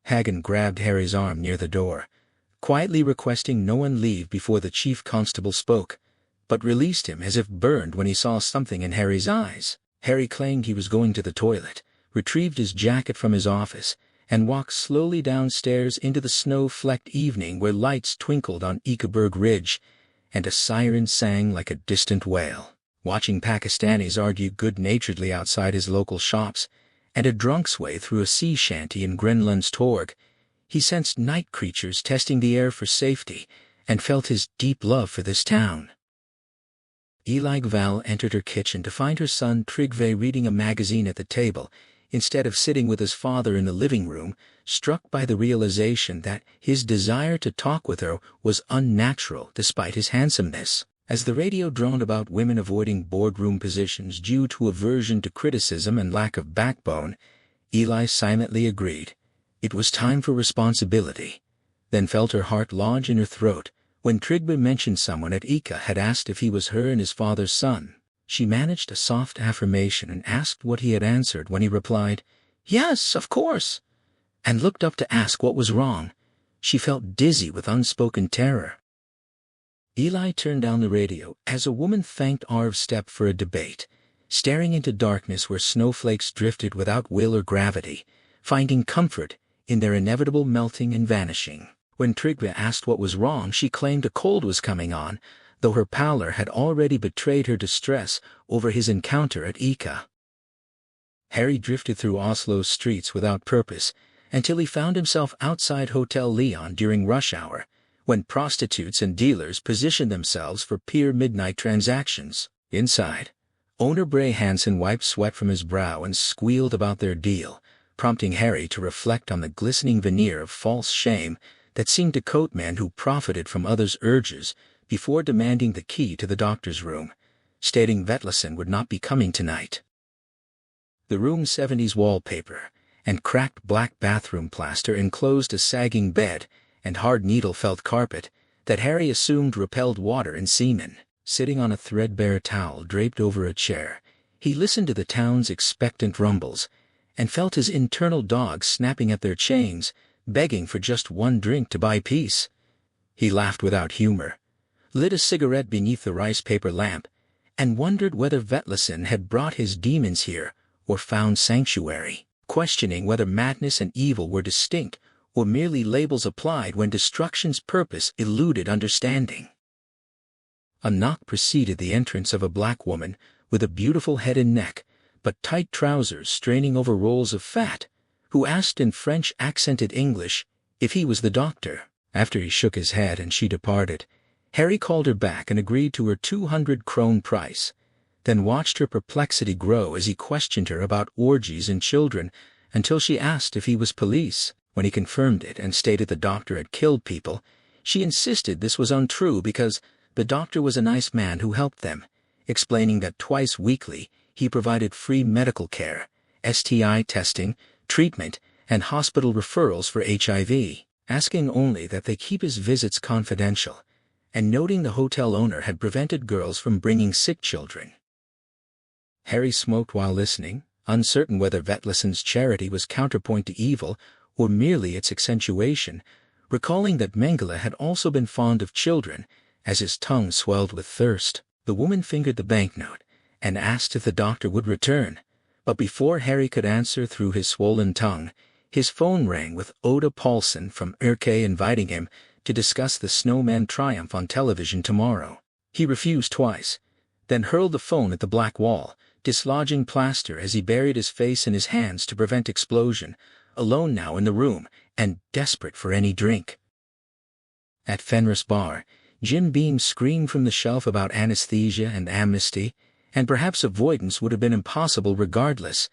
Hagen grabbed Harry's arm near the door, quietly requesting no one leave before the chief constable spoke, but released him as if burned when he saw something in Harry's eyes. Harry claimed he was going to the toilet, retrieved his jacket from his office, and walked slowly downstairs into the snow-flecked evening where lights twinkled on Ekeberg Ridge, and a siren sang like a distant wail. Watching Pakistanis argue good-naturedly outside his local shops, and a drunk sway through a sea shanty in Grenlandstorg, he sensed night creatures testing the air for safety, and felt his deep love for this town. Elig Val entered her kitchen to find her son Trygve reading a magazine at the table, instead of sitting with his father in the living room, struck by the realization that his desire to talk with her was unnatural despite his handsomeness. As the radio droned about women avoiding boardroom positions due to aversion to criticism and lack of backbone, Eli silently agreed. It was time for responsibility, then felt her heart lodge in her throat when Trygve mentioned someone at Ika had asked if he was her and his father's son. She managed a soft affirmation and asked what he had answered when he replied, "Yes, of course," and looked up to ask what was wrong. She felt dizzy with unspoken terror. Eli turned down the radio as a woman thanked Arv Stepp for a debate, staring into darkness where snowflakes drifted without will or gravity, finding comfort in their inevitable melting and vanishing. When Trygve asked what was wrong, she claimed a cold was coming on, though her pallor had already betrayed her distress over his encounter at Ika. Harry drifted through Oslo's streets without purpose until he found himself outside Hotel Leon during rush hour, when prostitutes and dealers positioned themselves for pure midnight transactions. Inside, owner Bray Hansen wiped sweat from his brow and squealed about their deal, prompting Harry to reflect on the glistening veneer of false shame that seemed to coat men who profited from others' urges before demanding the key to the doctor's room, stating Vetlesen would not be coming tonight. The room's 70s wallpaper and cracked black bathroom plaster enclosed a sagging bed and hard needle-felt carpet that Harry assumed repelled water and semen. Sitting on a threadbare towel draped over a chair, he listened to the town's expectant rumbles and felt his internal dogs snapping at their chains, begging for just one drink to buy peace. He laughed without humor, lit a cigarette beneath the rice paper lamp, and wondered whether Vetlesen had brought his demons here or found sanctuary, questioning whether madness and evil were distinct or merely labels applied when destruction's purpose eluded understanding. A knock preceded the entrance of a black woman with a beautiful head and neck, but tight trousers straining over rolls of fat, who asked in French-accented English if he was the doctor. After he shook his head and she departed, Harry called her back and agreed to her 200 krone price, then watched her perplexity grow as he questioned her about orgies and children until she asked if he was police. When he confirmed it and stated the doctor had killed people, she insisted this was untrue because the doctor was a nice man who helped them, explaining that twice weekly he provided free medical care, STI testing, treatment, and hospital referrals for HIV, asking only that they keep his visits confidential, and noting the hotel owner had prevented girls from bringing sick children. Harry smoked while listening, uncertain whether Vetlesen's charity was counterpoint to evil or merely its accentuation, recalling that Mengele had also been fond of children. As his tongue swelled with thirst, the woman fingered the banknote and asked if the doctor would return, but before Harry could answer through his swollen tongue, his phone rang with Oda Paulsen from Urke inviting him to discuss the Snowman triumph on television tomorrow. He refused twice, then hurled the phone at the black wall, dislodging plaster as he buried his face in his hands to prevent explosion, alone now in the room and desperate for any drink. At Fenris Bar, Jim Beam screamed from the shelf about anesthesia and amnesty, and perhaps avoidance would have been impossible regardless.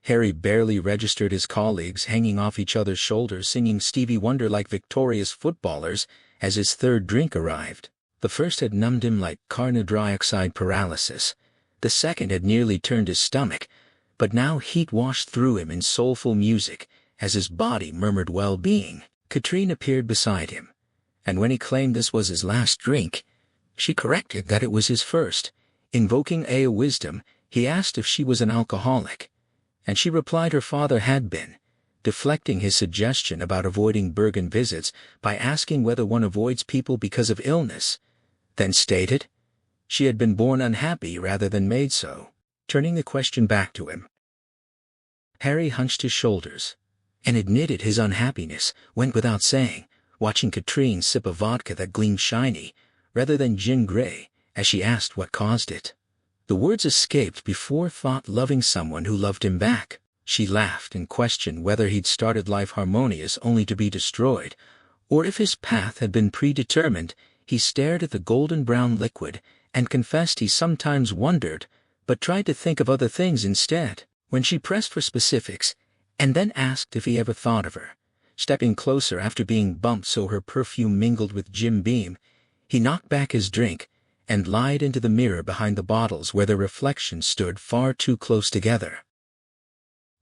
Harry barely registered his colleagues hanging off each other's shoulders singing Stevie Wonder like victorious footballers as his third drink arrived. The first had numbed him like carbon dioxide paralysis. The second had nearly turned his stomach, but now heat washed through him in soulful music as his body murmured well-being. Katrine appeared beside him, and when he claimed this was his last drink, she corrected that it was his first. Invoking a wisdom, he asked if she was an alcoholic, and she replied her father had been, deflecting his suggestion about avoiding Bergen visits by asking whether one avoids people because of illness, then stated she had been born unhappy rather than made so, turning the question back to him. Harry hunched his shoulders and admitted his unhappiness went without saying, watching Katrine sip a vodka that gleamed shiny rather than gin grey as she asked what caused it. The words escaped before thought loving someone who loved him back. She laughed and questioned whether he'd started life harmonious only to be destroyed, or if his path had been predetermined. He stared at the golden brown liquid and confessed he sometimes wondered, but tried to think of other things instead. When she pressed for specifics, and then asked if he ever thought of her, stepping closer after being bumped so her perfume mingled with Jim Beam, he knocked back his drink and lied into the mirror behind the bottles where their reflections stood far too close together.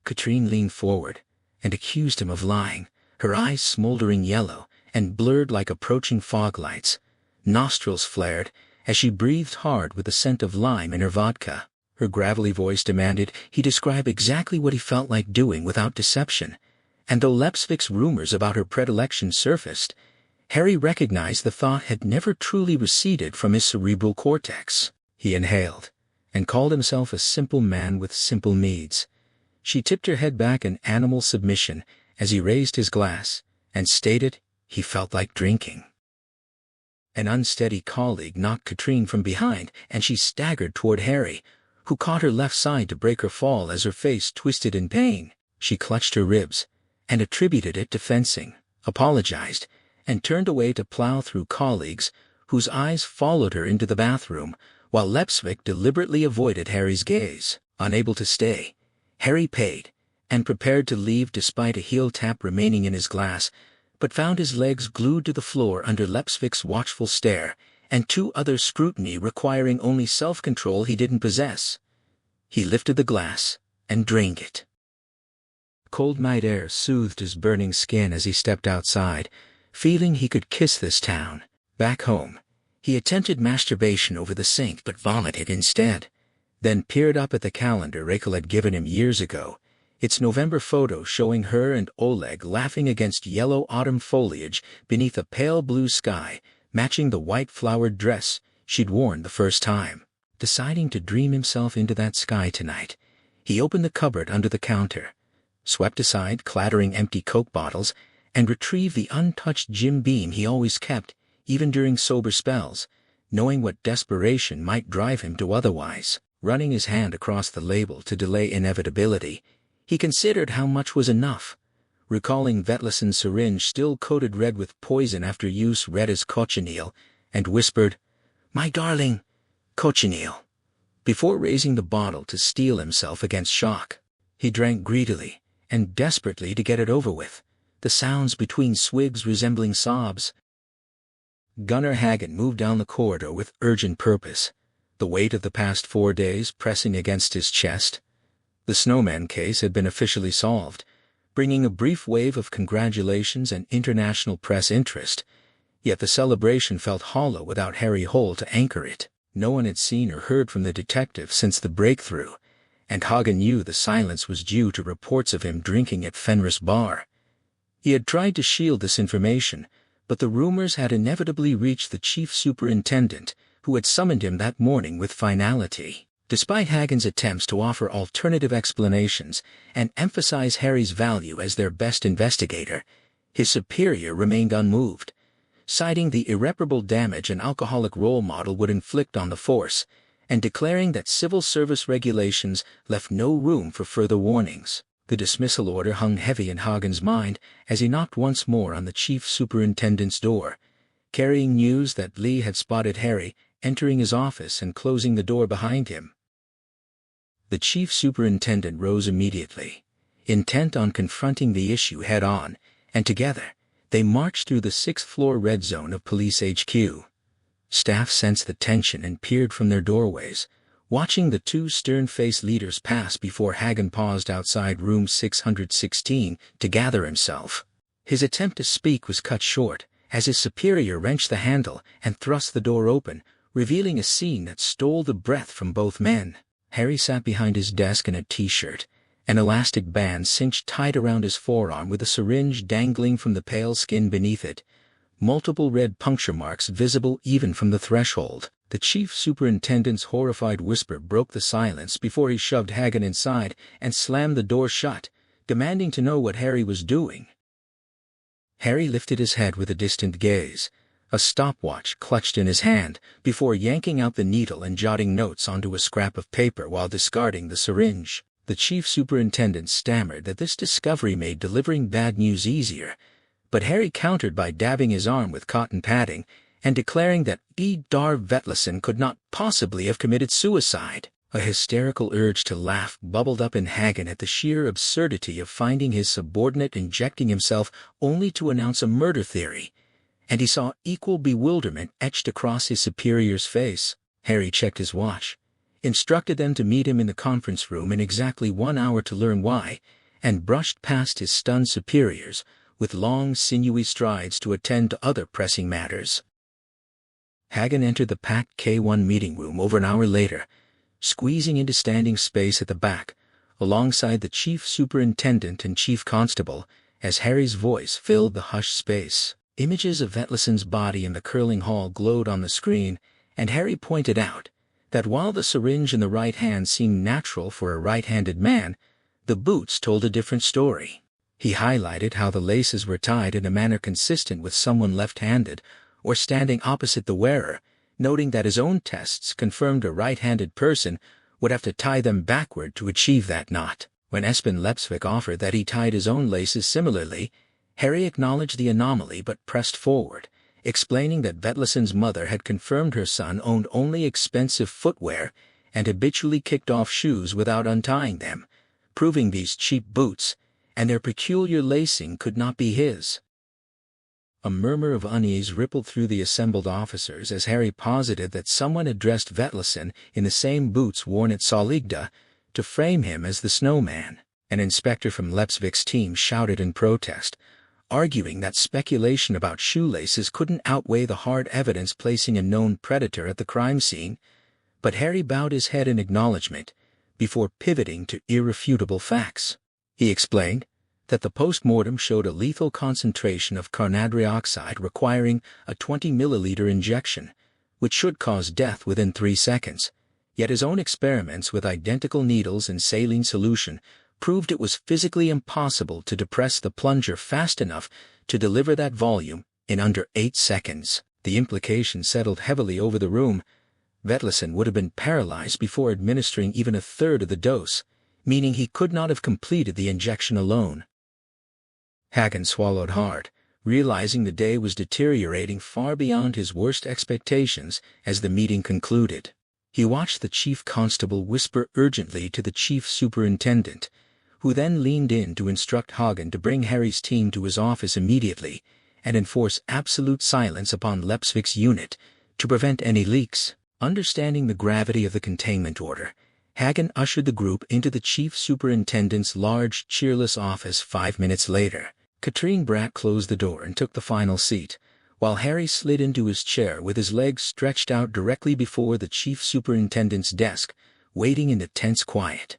Katrine leaned forward and accused him of lying, her eyes smoldering yellow and blurred like approaching fog lights. Nostrils flared as she breathed hard with the scent of lime in her vodka. Her gravelly voice demanded he describe exactly what he felt like doing without deception, and though Lepsvik's rumors about her predilection surfaced, Harry recognized the thought had never truly receded from his cerebral cortex. He inhaled and called himself a simple man with simple needs. She tipped her head back in animal submission as he raised his glass and stated he felt like drinking. An unsteady colleague knocked Katrine from behind and she staggered toward Harry, who caught her left side to break her fall as her face twisted in pain. She clutched her ribs and attributed it to fencing, apologized, and turned away to plow through colleagues whose eyes followed her into the bathroom, while Lepsvik deliberately avoided Harry's gaze. Unable to stay, Harry paid, and prepared to leave despite a heel tap remaining in his glass, but found his legs glued to the floor under Lepsvik's watchful stare, and two others' scrutiny requiring only self-control he didn't possess. He lifted the glass and drained it. Cold night air soothed his burning skin as he stepped outside, feeling he could kiss this town. Back home, he attempted masturbation over the sink but vomited instead, then peered up at the calendar Rachel had given him years ago, its November photo showing her and Oleg laughing against yellow autumn foliage beneath a pale blue sky, matching the white flowered dress she'd worn the first time. Deciding to dream himself into that sky tonight, he opened the cupboard under the counter, swept aside clattering empty Coke bottles, and retrieved the untouched Jim Beam he always kept, even during sober spells, knowing what desperation might drive him to otherwise. Running his hand across the label to delay inevitability, he considered how much was enough, recalling Vetlison's syringe still coated red with poison after use read as cochineal, and whispered, "My darling, cochineal," before raising the bottle to steel himself against shock. He drank greedily, and desperately to get it over with, the sounds between swigs resembling sobs. Gunnar Hagen moved down the corridor with urgent purpose, the weight of the past 4 days pressing against his chest. The Snowman case had been officially solved, bringing a brief wave of congratulations and international press interest, yet the celebration felt hollow without Harry Hole to anchor it. No one had seen or heard from the detective since the breakthrough, and Hagen knew the silence was due to reports of him drinking at Fenris Bar. He had tried to shield this information, but the rumors had inevitably reached the chief superintendent, who had summoned him that morning with finality. Despite Hagen's attempts to offer alternative explanations and emphasize Harry's value as their best investigator, his superior remained unmoved, citing the irreparable damage an alcoholic role model would inflict on the force, and declaring that civil service regulations left no room for further warnings. The dismissal order hung heavy in Hagen's mind as he knocked once more on the chief superintendent's door, carrying news that Lee had spotted Harry entering his office and closing the door behind him. The chief superintendent rose immediately, intent on confronting the issue head-on, and together, they marched through the 6th-floor red zone of Police HQ. Staff sensed the tension and peered from their doorways, watching the two stern-faced leaders pass before Hagen paused outside room 616 to gather himself. His attempt to speak was cut short, as his superior wrenched the handle and thrust the door open, revealing a scene that stole the breath from both men. Harry sat behind his desk in a t-shirt, an elastic band cinched tight around his forearm with a syringe dangling from the pale skin beneath it, multiple red puncture marks visible even from the threshold. The chief superintendent's horrified whisper broke the silence before he shoved Hagen inside and slammed the door shut, demanding to know what Harry was doing. Harry lifted his head with a distant gaze, a stopwatch clutched in his hand, before yanking out the needle and jotting notes onto a scrap of paper while discarding the syringe. The chief superintendent stammered that this discovery made delivering bad news easier, but Harry countered by dabbing his arm with cotton padding and declaring that Dar Vetlison could not possibly have committed suicide. A hysterical urge to laugh bubbled up in Hagen at the sheer absurdity of finding his subordinate injecting himself only to announce a murder theory, and he saw equal bewilderment etched across his superior's face. Harry checked his watch, instructed them to meet him in the conference room in exactly 1 hour to learn why, and brushed past his stunned superiors with long, sinewy strides to attend to other pressing matters. Hagen entered the packed K1 meeting room over an hour later, squeezing into standing space at the back, alongside the chief superintendent and chief constable, as Harry's voice filled the hushed space. Images of Vetlison's body in the curling hall glowed on the screen, and Harry pointed out that while the syringe in the right hand seemed natural for a right-handed man, the boots told a different story. He highlighted how the laces were tied in a manner consistent with someone left-handed or standing opposite the wearer, noting that his own tests confirmed a right-handed person would have to tie them backward to achieve that knot. When Espen Lepsvik offered that he tied his own laces similarly, Harry acknowledged the anomaly but pressed forward, explaining that Vetlison's mother had confirmed her son owned only expensive footwear and habitually kicked off shoes without untying them, proving these cheap boots and their peculiar lacing could not be his. A murmur of unease rippled through the assembled officers as Harry posited that someone had dressed Vetlison in the same boots worn at Saligda to frame him as the Snowman. An inspector from Lepsvik's team shouted in protest, arguing that speculation about shoelaces couldn't outweigh the hard evidence placing a known predator at the crime scene, but Harry bowed his head in acknowledgement before pivoting to irrefutable facts. He explained that the post-mortem showed a lethal concentration of carnadry oxide requiring a 20 milliliter injection, which should cause death within 3 seconds, yet his own experiments with identical needles and saline solution proved it was physically impossible to depress the plunger fast enough to deliver that volume in under 8 seconds. The implication settled heavily over the room. Vetlison would have been paralyzed before administering even a third of the dose, meaning he could not have completed the injection alone. Hagen swallowed hard, realizing the day was deteriorating far beyond his worst expectations as the meeting concluded. He watched the chief constable whisper urgently to the chief superintendent, who then leaned in to instruct Hagen to bring Harry's team to his office immediately and enforce absolute silence upon Lepsvik's unit to prevent any leaks. Understanding the gravity of the containment order, Hagen ushered the group into the chief superintendent's large, cheerless office 5 minutes later. Katrine Bratt closed the door and took the final seat, while Harry slid into his chair with his legs stretched out directly before the chief superintendent's desk, waiting in the tense quiet.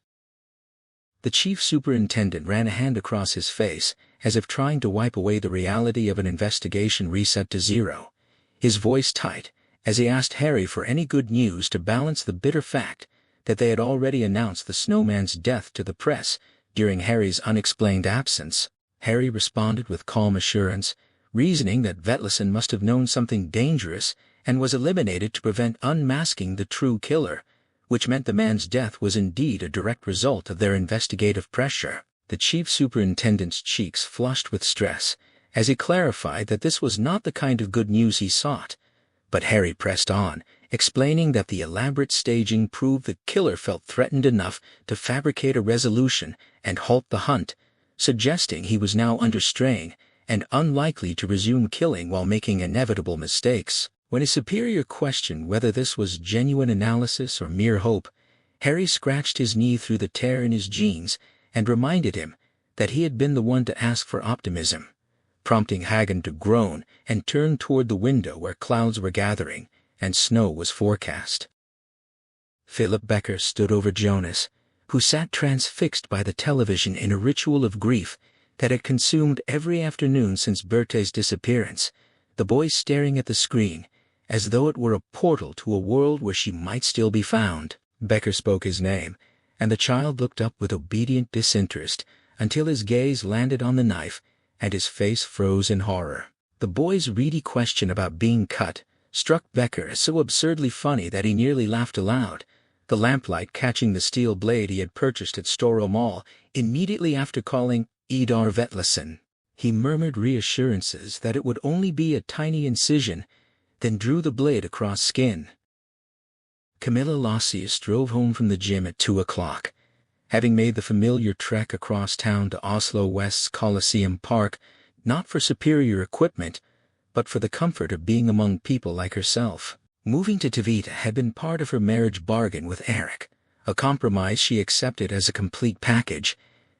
The chief superintendent ran a hand across his face, as if trying to wipe away the reality of an investigation reset to zero, his voice tight, as he asked Harry for any good news to balance the bitter fact that they had already announced the Snowman's death to the press during Harry's unexplained absence. Harry responded with calm assurance, reasoning that Vetlison must have known something dangerous and was eliminated to prevent unmasking the true killer, which meant the man's death was indeed a direct result of their investigative pressure. The chief superintendent's cheeks flushed with stress as he clarified that this was not the kind of good news he sought, but Harry pressed on, explaining that the elaborate staging proved the killer felt threatened enough to fabricate a resolution and halt the hunt, suggesting he was now under strain and unlikely to resume killing while making inevitable mistakes. When his superior questioned whether this was genuine analysis or mere hope, Harry scratched his knee through the tear in his jeans and reminded him that he had been the one to ask for optimism, prompting Hagen to groan and turn toward the window where clouds were gathering and snow was forecast. Philip Becker stood over Jonas, who sat transfixed by the television in a ritual of grief that had consumed every afternoon since Berthe's disappearance, the boy staring at the screen as though it were a portal to a world where she might still be found. Becker spoke his name, and the child looked up with obedient disinterest until his gaze landed on the knife and his face froze in horror. The boy's reedy question about being cut struck Becker as so absurdly funny that he nearly laughed aloud, the lamplight catching the steel blade he had purchased at Storo Mall immediately after calling Idar Vetlison. He murmured reassurances that it would only be a tiny incision, then drew the blade across skin. Camilla Lossius drove home from the gym at 2 o'clock, having made the familiar trek across town to Oslo West's Coliseum Park, not for superior equipment, but for the comfort of being among people like herself. Moving to Tavita had been part of her marriage bargain with Eric, a compromise she accepted as a complete package,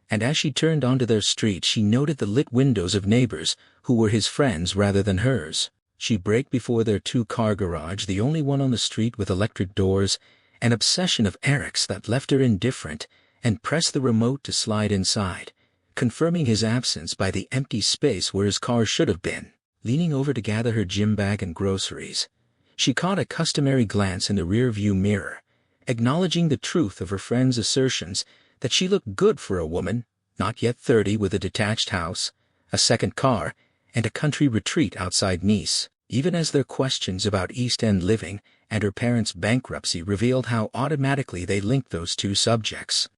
and as she turned onto their street she noted the lit windows of neighbors who were his friends rather than hers. She braked before their 2-car garage, the only one on the street with electric doors, an obsession of Eric's that left her indifferent, and pressed the remote to slide inside, confirming his absence by the empty space where his car should have been. Leaning over to gather her gym bag and groceries, she caught a customary glance in the rear-view mirror, acknowledging the truth of her friend's assertions that she looked good for a woman, not yet 30, with a detached house, a second car, and a country retreat outside Nice, even as their questions about East End living and her parents' bankruptcy revealed how automatically they linked those two subjects.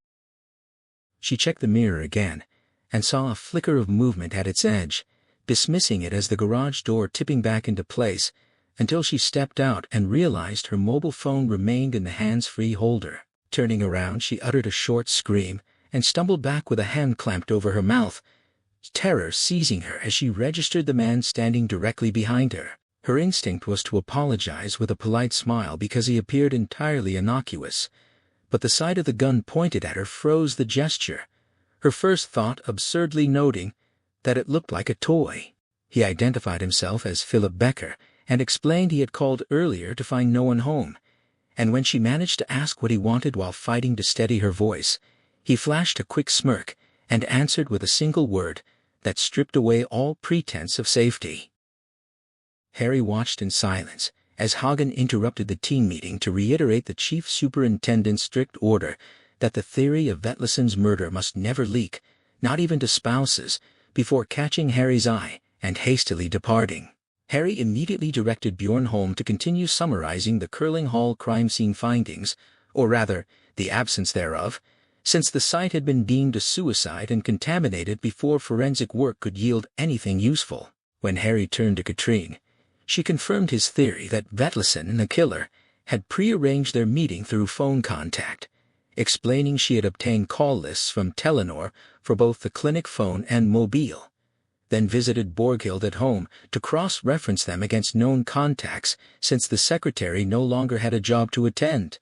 She checked the mirror again, and saw a flicker of movement at its edge, dismissing it as the garage door tipping back into place, until she stepped out and realized her mobile phone remained in the hands-free holder. Turning around, she uttered a short scream and stumbled back with a hand clamped over her mouth, terror seizing her as she registered the man standing directly behind her. Her instinct was to apologize with a polite smile because he appeared entirely innocuous, but the sight of the gun pointed at her froze the gesture, her first thought absurdly noting that it looked like a toy. He identified himself as Philip Becker and explained he had called earlier to find no one home, and when she managed to ask what he wanted while fighting to steady her voice, he flashed a quick smirk and answered with a single word that stripped away all pretense of safety. Harry watched in silence as Hagen interrupted the team meeting to reiterate the chief superintendent's strict order that the theory of Vetleson's murder must never leak, not even to spouses, before catching Harry's eye and hastily departing. Harry immediately directed Bjorn Holm to continue summarizing the Curling Hall crime scene findings, or rather, the absence thereof, since the site had been deemed a suicide and contaminated before forensic work could yield anything useful. When Harry turned to Katrine, she confirmed his theory that Vetleson and the killer had prearranged their meeting through phone contact, explaining she had obtained call lists from Tailor for both the clinic phone and mobile, then visited Borghild at home to cross-reference them against known contacts since the secretary no longer had a job to attend.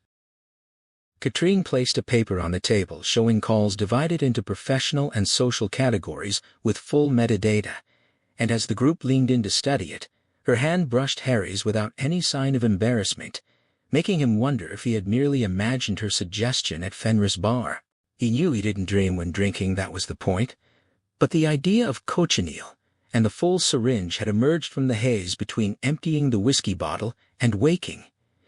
Katrine placed a paper on the table showing calls divided into professional and social categories with full metadata, and as the group leaned in to study it, her hand brushed Harry's without any sign of embarrassment, making him wonder if he had merely imagined her suggestion at Fenris Bar. He knew he didn't dream when drinking, that was the point, but the idea of cochineal and the full syringe had emerged from the haze between emptying the whiskey bottle and waking,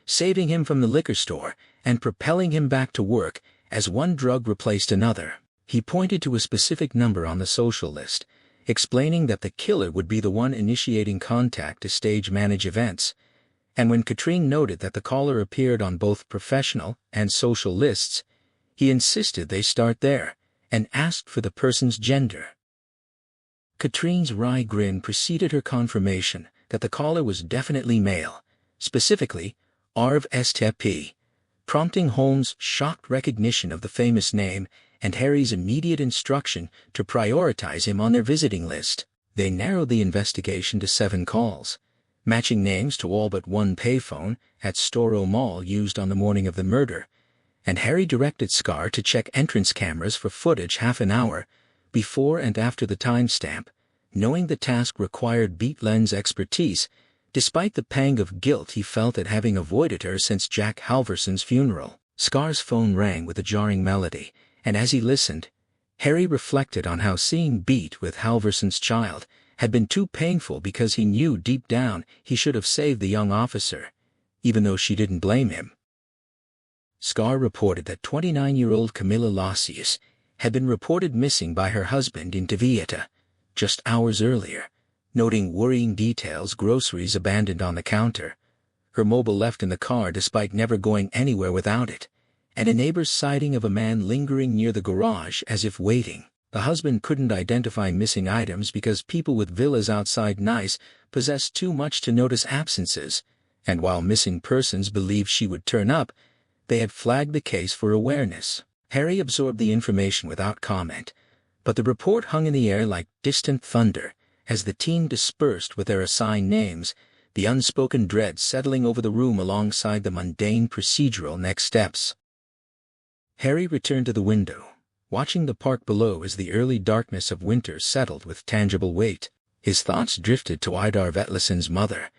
saving him from the liquor store and propelling him back to work as one drug replaced another. He pointed to a specific number on the social list, explaining that the killer would be the one initiating contact to stage manage events, and when Katrine noted that the caller appeared on both professional and social lists, he insisted they start there, and asked for the person's gender. Katrine's wry grin preceded her confirmation that the caller was definitely male, specifically Arv Stp, prompting Holmes' shocked recognition of the famous name and Harry's immediate instruction to prioritize him on their visiting list. They narrowed the investigation to 7 calls, matching names to all but one payphone at Storrow Mall used on the morning of the murder, and Harry directed Scar to check entrance cameras for footage half an hour before and after the timestamp, knowing the task required beat lens expertise, despite the pang of guilt he felt at having avoided her since Jack Halverson's funeral. Scar's phone rang with a jarring melody, and as he listened, Harry reflected on how seeing Beat with Halverson's child had been too painful because he knew deep down he should have saved the young officer, even though she didn't blame him. Scar reported that 29-year-old Camilla Lassius had been reported missing by her husband in Tvieta just hours earlier, noting worrying details: groceries abandoned on the counter, her mobile left in the car despite never going anywhere without it, and a neighbor's sighting of a man lingering near the garage as if waiting. The husband couldn't identify missing items because people with villas outside Nice possessed too much to notice absences, and while missing persons believed she would turn up, they had flagged the case for awareness. Harry absorbed the information without comment, but the report hung in the air like distant thunder as the team dispersed with their assigned names, the unspoken dread settling over the room alongside the mundane procedural next steps. Harry returned to the window, watching the park below as the early darkness of winter settled with tangible weight. His thoughts drifted to Idar Vetleson's mother,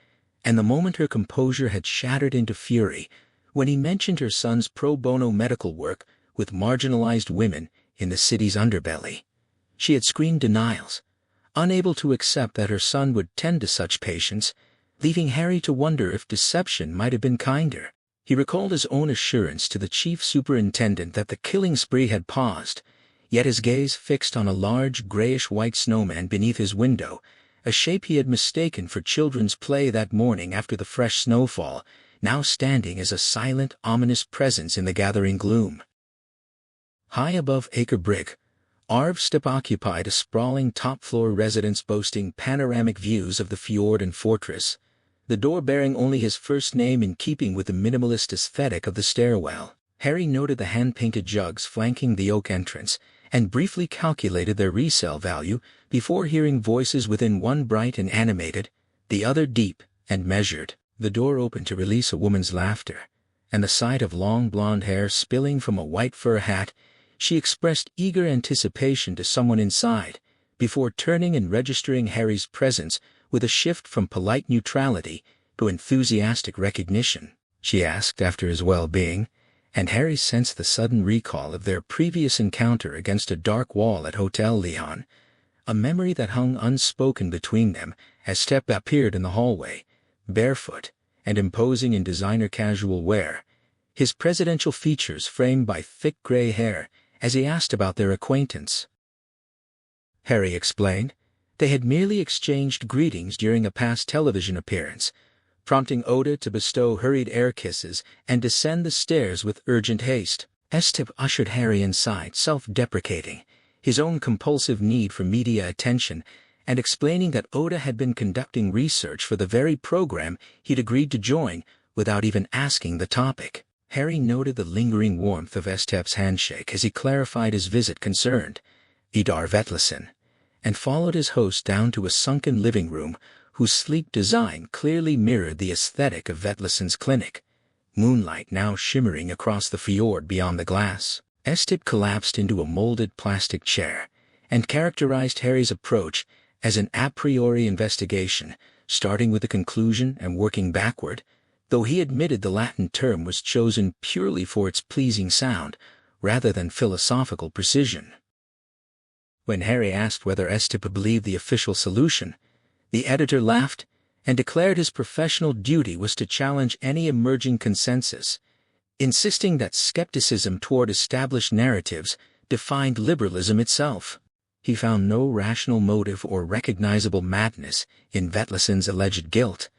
and the moment her composure had shattered into fury when he mentioned her son's pro bono medical work with marginalized women in the city's underbelly. She had screamed denials, unable to accept that her son would tend to such patients, leaving Harry to wonder if deception might have been kinder. He recalled his own assurance to the chief superintendent that the killing spree had paused, yet his gaze fixed on a large grayish-white snowman beneath his window, a shape he had mistaken for children's play that morning after the fresh snowfall, now standing as a silent, ominous presence in the gathering gloom. High above Acre Brick, Step occupied a sprawling top-floor residence boasting panoramic views of the fjord and fortress, the door bearing only his first name in keeping with the minimalist aesthetic of the stairwell. Harry noted the hand-painted jugs flanking the oak entrance, and briefly calculated their resale value before hearing voices within, one bright and animated, the other deep and measured. The door opened to release a woman's laughter, and the sight of long blonde hair spilling from a white fur hat, she expressed eager anticipation to someone inside, before turning and registering Harry's presence with a shift from polite neutrality to enthusiastic recognition. She asked after his well-being, and Harry sensed the sudden recall of their previous encounter against a dark wall at Hotel Leon, a memory that hung unspoken between them as Step appeared in the hallway, barefoot and imposing in designer casual wear, his presidential features framed by thick gray hair, as he asked about their acquaintance. Harry explained. They had merely exchanged greetings during a past television appearance, prompting Oda to bestow hurried air kisses and descend the stairs with urgent haste. Step ushered Harry inside, self-deprecating, his own compulsive need for media attention, and explaining that Oda had been conducting research for the very program he'd agreed to join without even asking the topic. Harry noted the lingering warmth of Step's handshake as he clarified his visit concerned Idar Vetlesen, and followed his host down to a sunken living room whose sleek design clearly mirrored the aesthetic of Vetlesen's clinic, moonlight now shimmering across the fjord beyond the glass. Step collapsed into a molded plastic chair, and characterized Harry's approach as an a priori investigation, starting with the conclusion and working backward, though he admitted the Latin term was chosen purely for its pleasing sound, rather than philosophical precision. When Harry asked whether Step believed the official solution, the editor laughed and declared his professional duty was to challenge any emerging consensus, insisting that skepticism toward established narratives defined liberalism itself. He found no rational motive or recognizable madness in Vetlesen's alleged guilt,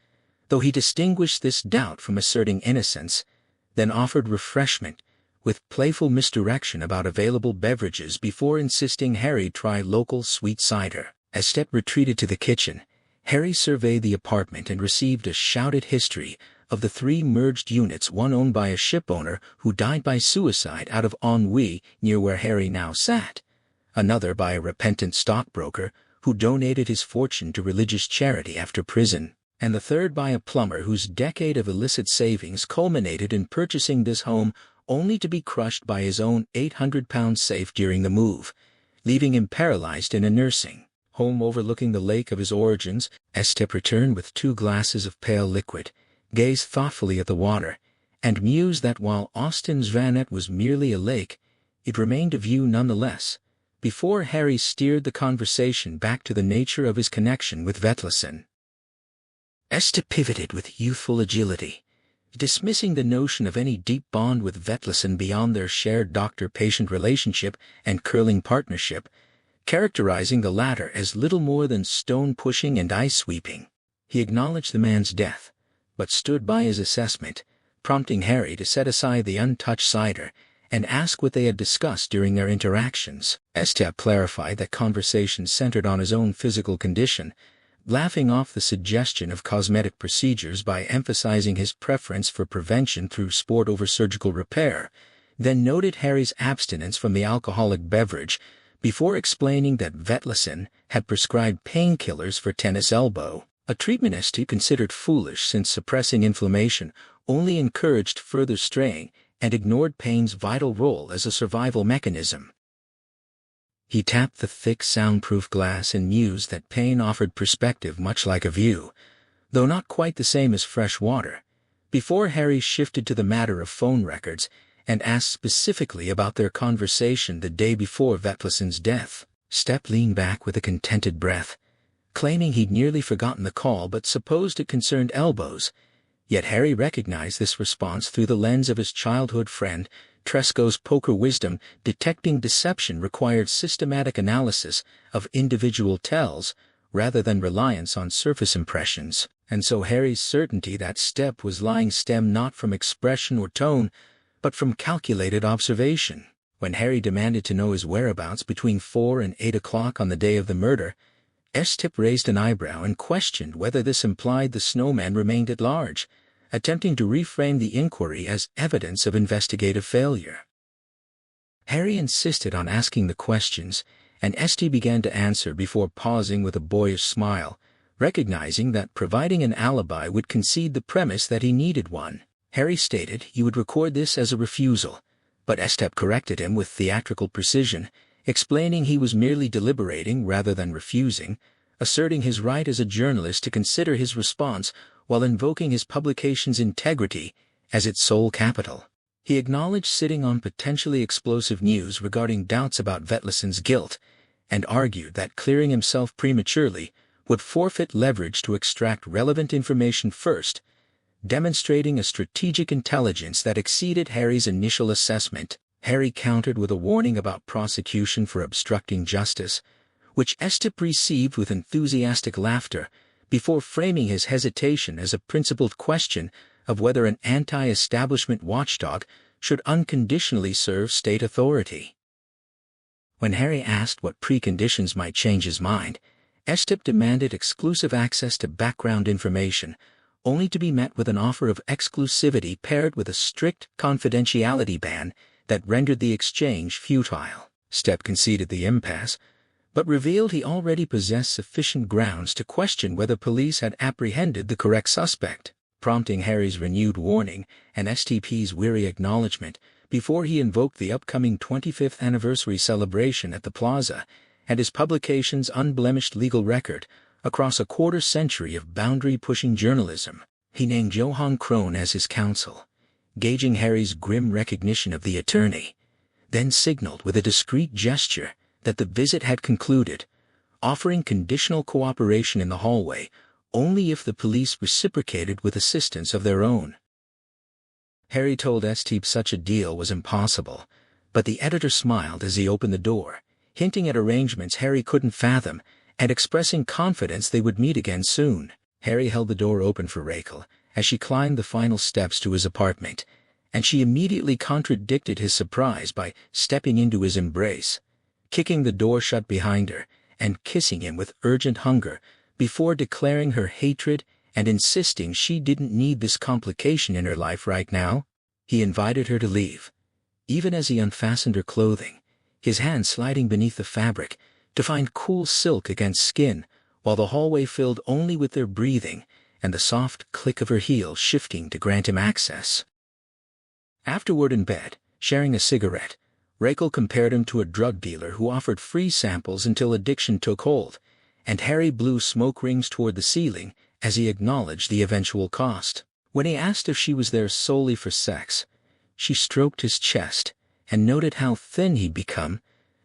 though he distinguished this doubt from asserting innocence, then offered refreshment with playful misdirection about available beverages before insisting Harry try local sweet cider. As Step retreated to the kitchen, Harry surveyed the apartment and received a shouted history of the three merged units, one owned by a shipowner who died by suicide out of ennui near where Harry now sat, another by a repentant stockbroker who donated his fortune to religious charity after prison, and the third by a plumber whose decade of illicit savings culminated in purchasing this home only to be crushed by his own £800 safe during the move, leaving him paralyzed in a nursing home overlooking the lake of his origins. Step returned with 2 glasses of pale liquid, gazed thoughtfully at the water, and mused that while Austin's Vanet was merely a lake, it remained a view nonetheless, before Harry steered the conversation back to the nature of his connection with Vetlesen. Step pivoted with youthful agility, dismissing the notion of any deep bond with Vetlesen beyond their shared doctor-patient relationship and curling partnership, characterizing the latter as little more than stone-pushing and ice-sweeping. He acknowledged the man's death, but stood by his assessment, prompting Harry to set aside the untouched cider and ask what they had discussed during their interactions. Step clarified that conversations centered on his own physical condition, laughing off the suggestion of cosmetic procedures by emphasizing his preference for prevention through sport over surgical repair, then noted Harry's abstinence from the alcoholic beverage before explaining that Vetlesen had prescribed painkillers for tennis elbow, a treatment Step considered foolish since suppressing inflammation only encouraged further straying and ignored pain's vital role as a survival mechanism. He tapped the thick soundproof glass and mused that pain offered perspective much like a view, though not quite the same as fresh water, before Harry shifted to the matter of phone records and asked specifically about their conversation the day before Vetlesen's death. Step leaned back with a contented breath, claiming he'd nearly forgotten the call but supposed it concerned elbows, yet Harry recognized this response through the lens of his childhood friend Tresco's poker wisdom. Detecting deception required systematic analysis of individual tells rather than reliance on surface impressions, and so Harry's certainty that Step was lying stemmed not from expression or tone, but from calculated observation. When Harry demanded to know his whereabouts between 4 and 8 o'clock on the day of the murder, Estep raised an eyebrow and questioned whether this implied the Snowman remained at large, attempting to reframe the inquiry as evidence of investigative failure. Harry insisted on asking the questions, and Estep began to answer before pausing with a boyish smile, recognizing that providing an alibi would concede the premise that he needed one. Harry stated he would record this as a refusal, but Estep corrected him with theatrical precision, explaining he was merely deliberating rather than refusing, asserting his right as a journalist to consider his response while invoking his publication's integrity as its sole capital. He acknowledged sitting on potentially explosive news regarding doubts about Vetleson's guilt, and argued that clearing himself prematurely would forfeit leverage to extract relevant information first, demonstrating a strategic intelligence that exceeded Harry's initial assessment. Harry countered with a warning about prosecution for obstructing justice, which Estep received with enthusiastic laughter, before framing his hesitation as a principled question of whether an anti-establishment watchdog should unconditionally serve state authority. When Harry asked what preconditions might change his mind, Estep demanded exclusive access to background information, only to be met with an offer of exclusivity paired with a strict confidentiality ban that rendered the exchange futile. Estep conceded the impasse, but revealed he already possessed sufficient grounds to question whether police had apprehended the correct suspect, prompting Harry's renewed warning and STP's weary acknowledgement before he invoked the upcoming 25th anniversary celebration at the Plaza and his publication's unblemished legal record across a quarter-century of boundary-pushing journalism. He named Johan Krohn as his counsel, gauging Harry's grim recognition of the attorney, then signaled with a discreet gesture that the visit had concluded, offering conditional cooperation in the hallway only if the police reciprocated with assistance of their own. Harry told Estep such a deal was impossible, but the editor smiled as he opened the door, hinting at arrangements Harry couldn't fathom and expressing confidence they would meet again soon. Harry held the door open for Rachel as she climbed the final steps to his apartment, and she immediately contradicted his surprise by stepping into his embrace, kicking the door shut behind her and kissing him with urgent hunger before declaring her hatred and insisting she didn't need this complication in her life right now. He invited her to leave, even as he unfastened her clothing, his hand sliding beneath the fabric to find cool silk against skin, while the hallway filled only with their breathing and the soft click of her heels shifting to grant him access. Afterward in bed, sharing a cigarette, Rachel compared him to a drug dealer who offered free samples until addiction took hold, and Harry blew smoke rings toward the ceiling as he acknowledged the eventual cost. When he asked if she was there solely for sex, she stroked his chest and noted how thin he'd become,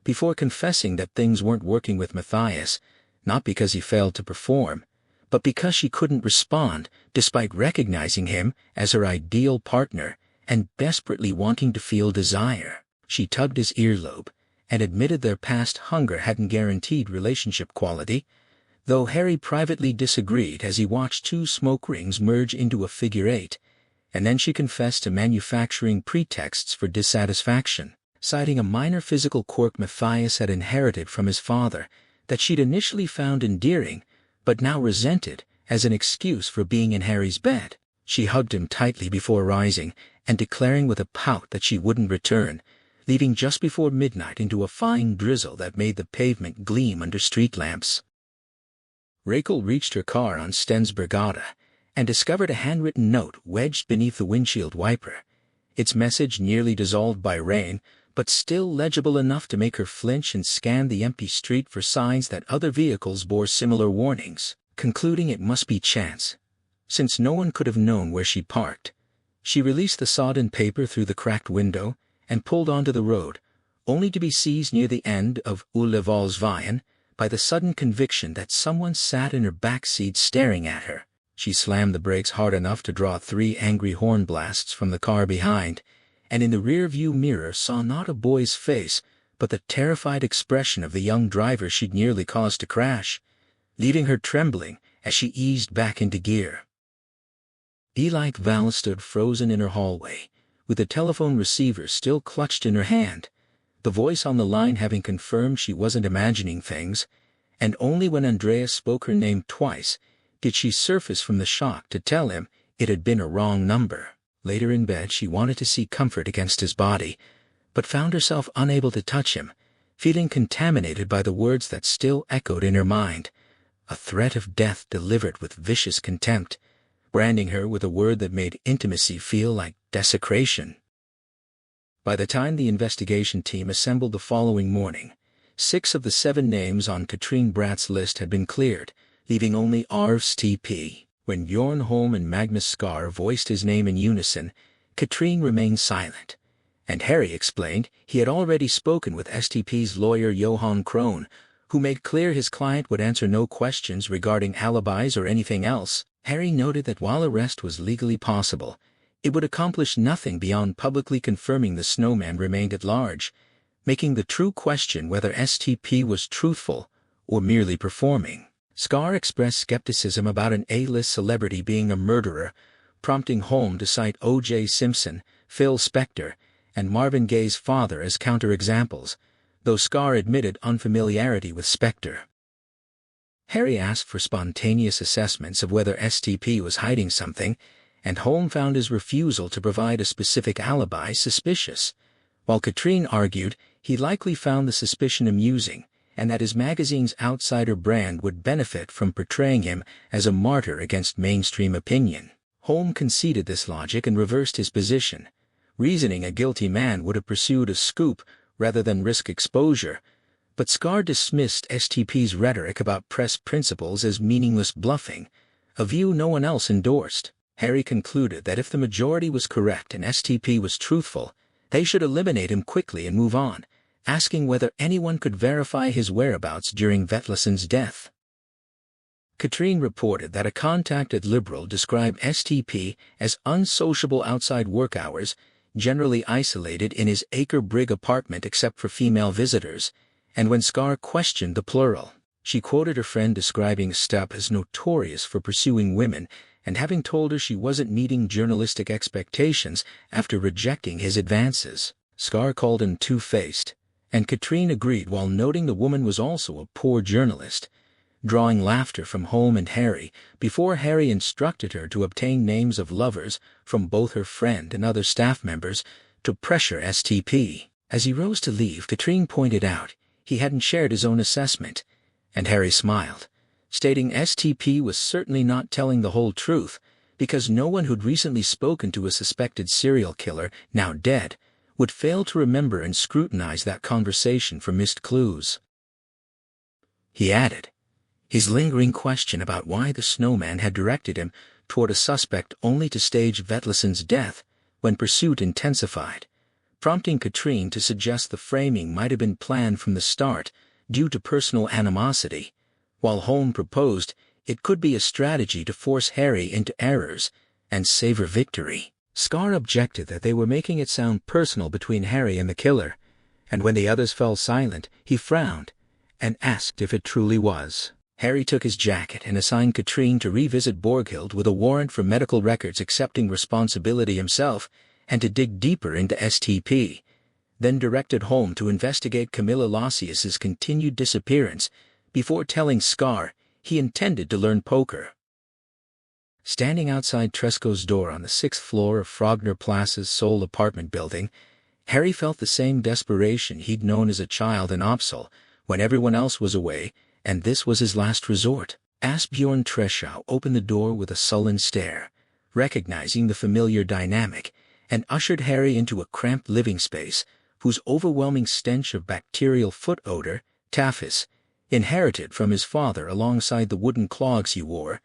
before confessing that things weren't working with Matthias, not because he failed to perform, but because she couldn't respond despite recognizing him as her ideal partner and desperately wanting to feel desire. She tugged his earlobe and admitted their past hunger hadn't guaranteed relationship quality, though Harry privately disagreed as he watched two smoke rings merge into a figure eight, and then she confessed to manufacturing pretexts for dissatisfaction, citing a minor physical quirk Matthias had inherited from his father that she'd initially found endearing but now resented as an excuse for being in Harry's bed. She hugged him tightly before rising and declaring with a pout that she wouldn't return, leaving just before midnight into a fine drizzle that made the pavement gleam under street lamps. Rachel reached her car on Stensbergata and discovered a handwritten note wedged beneath the windshield wiper, its message nearly dissolved by rain, but still legible enough to make her flinch and scan the empty street for signs that other vehicles bore similar warnings. Concluding it must be chance, since no one could have known where she parked, she released the sodden paper through the cracked window and pulled onto the road, only to be seized near the end of Ulevalsveien by the sudden conviction that someone sat in her back seat staring at her. She slammed the brakes hard enough to draw 3 angry horn blasts from the car behind, and in the rear-view mirror saw not a boy's face, but the terrified expression of the young driver she'd nearly caused to crash, leaving her trembling as she eased back into gear. Like Val stood frozen in her hallway, with the telephone receiver still clutched in her hand, the voice on the line having confirmed she wasn't imagining things, and only when Andreas spoke her name twice did she surface from the shock to tell him it had been a wrong number. Later in bed she wanted to seek comfort against his body, but found herself unable to touch him, feeling contaminated by the words that still echoed in her mind, a threat of death delivered with vicious contempt, branding her with a word that made intimacy feel like desecration. By the time the investigation team assembled the following morning, 6 of the 7 names on Katrine Bratt's list had been cleared, leaving only RSTP. When Bjorn Holm and Magnus Skar voiced his name in unison, Katrine remained silent, and Harry explained he had already spoken with STP's lawyer Johan Krohn, who made clear his client would answer no questions regarding alibis or anything else. Harry noted that while arrest was legally possible, it would accomplish nothing beyond publicly confirming the Snowman remained at large, making the true question whether STP was truthful or merely performing. Skar expressed skepticism about an A-list celebrity being a murderer, prompting Holm to cite O.J. Simpson, Phil Spector, and Marvin Gaye's father as counterexamples, though Skar admitted unfamiliarity with Spector. Harry asked for spontaneous assessments of whether STP was hiding something, and Holm found his refusal to provide a specific alibi suspicious, while Katrine argued he likely found the suspicion amusing, and that his magazine's outsider brand would benefit from portraying him as a martyr against mainstream opinion. Holm conceded this logic and reversed his position, reasoning a guilty man would have pursued a scoop rather than risk exposure, but Skar dismissed STP's rhetoric about press principles as meaningless bluffing, a view no one else endorsed. Harry concluded that if the majority was correct and STP was truthful, they should eliminate him quickly and move on, asking whether anyone could verify his whereabouts during Vetleson's death. Katrine reported that a contacted liberal described STP as unsociable outside work hours, generally isolated in his acre-brig apartment except for female visitors, and when Skar questioned the plural, she quoted her friend describing Stubb as notorious for pursuing women and having told her she wasn't meeting journalistic expectations after rejecting his advances. Skar called him two-faced, and Katrine agreed while noting the woman was also a poor journalist, drawing laughter from Holm and Harry before Harry instructed her to obtain names of lovers from both her friend and other staff members to pressure STP. As he rose to leave, Katrine pointed out he hadn't shared his own assessment, and Harry smiled, stating STP was certainly not telling the whole truth, because no one who'd recently spoken to a suspected serial killer, now dead, would fail to remember and scrutinize that conversation for missed clues. He added, his lingering question about why the Snowman had directed him toward a suspect only to stage Vetleson's death when pursuit intensified, prompting Katrine to suggest the framing might have been planned from the start due to personal animosity, while Holm proposed it could be a strategy to force Harry into errors and savor victory. Skar objected that they were making it sound personal between Harry and the killer, and when the others fell silent, he frowned and asked if it truly was. Harry took his jacket and assigned Katrine to revisit Borghild with a warrant for medical records accepting responsibility himself and to dig deeper into STP, then directed Holm to investigate Camilla Lossius's continued disappearance before telling Skar he intended to learn poker. Standing outside Tresco's door on the 6th floor of Frogner Plaza's sole apartment building, Harry felt the same desperation he'd known as a child in Opsal when everyone else was away, and this was his last resort. Asbjorn Treschow opened the door with a sullen stare, recognizing the familiar dynamic, and ushered Harry into a cramped living space whose overwhelming stench of bacterial foot odor, taphis, inherited from his father alongside the wooden clogs he wore,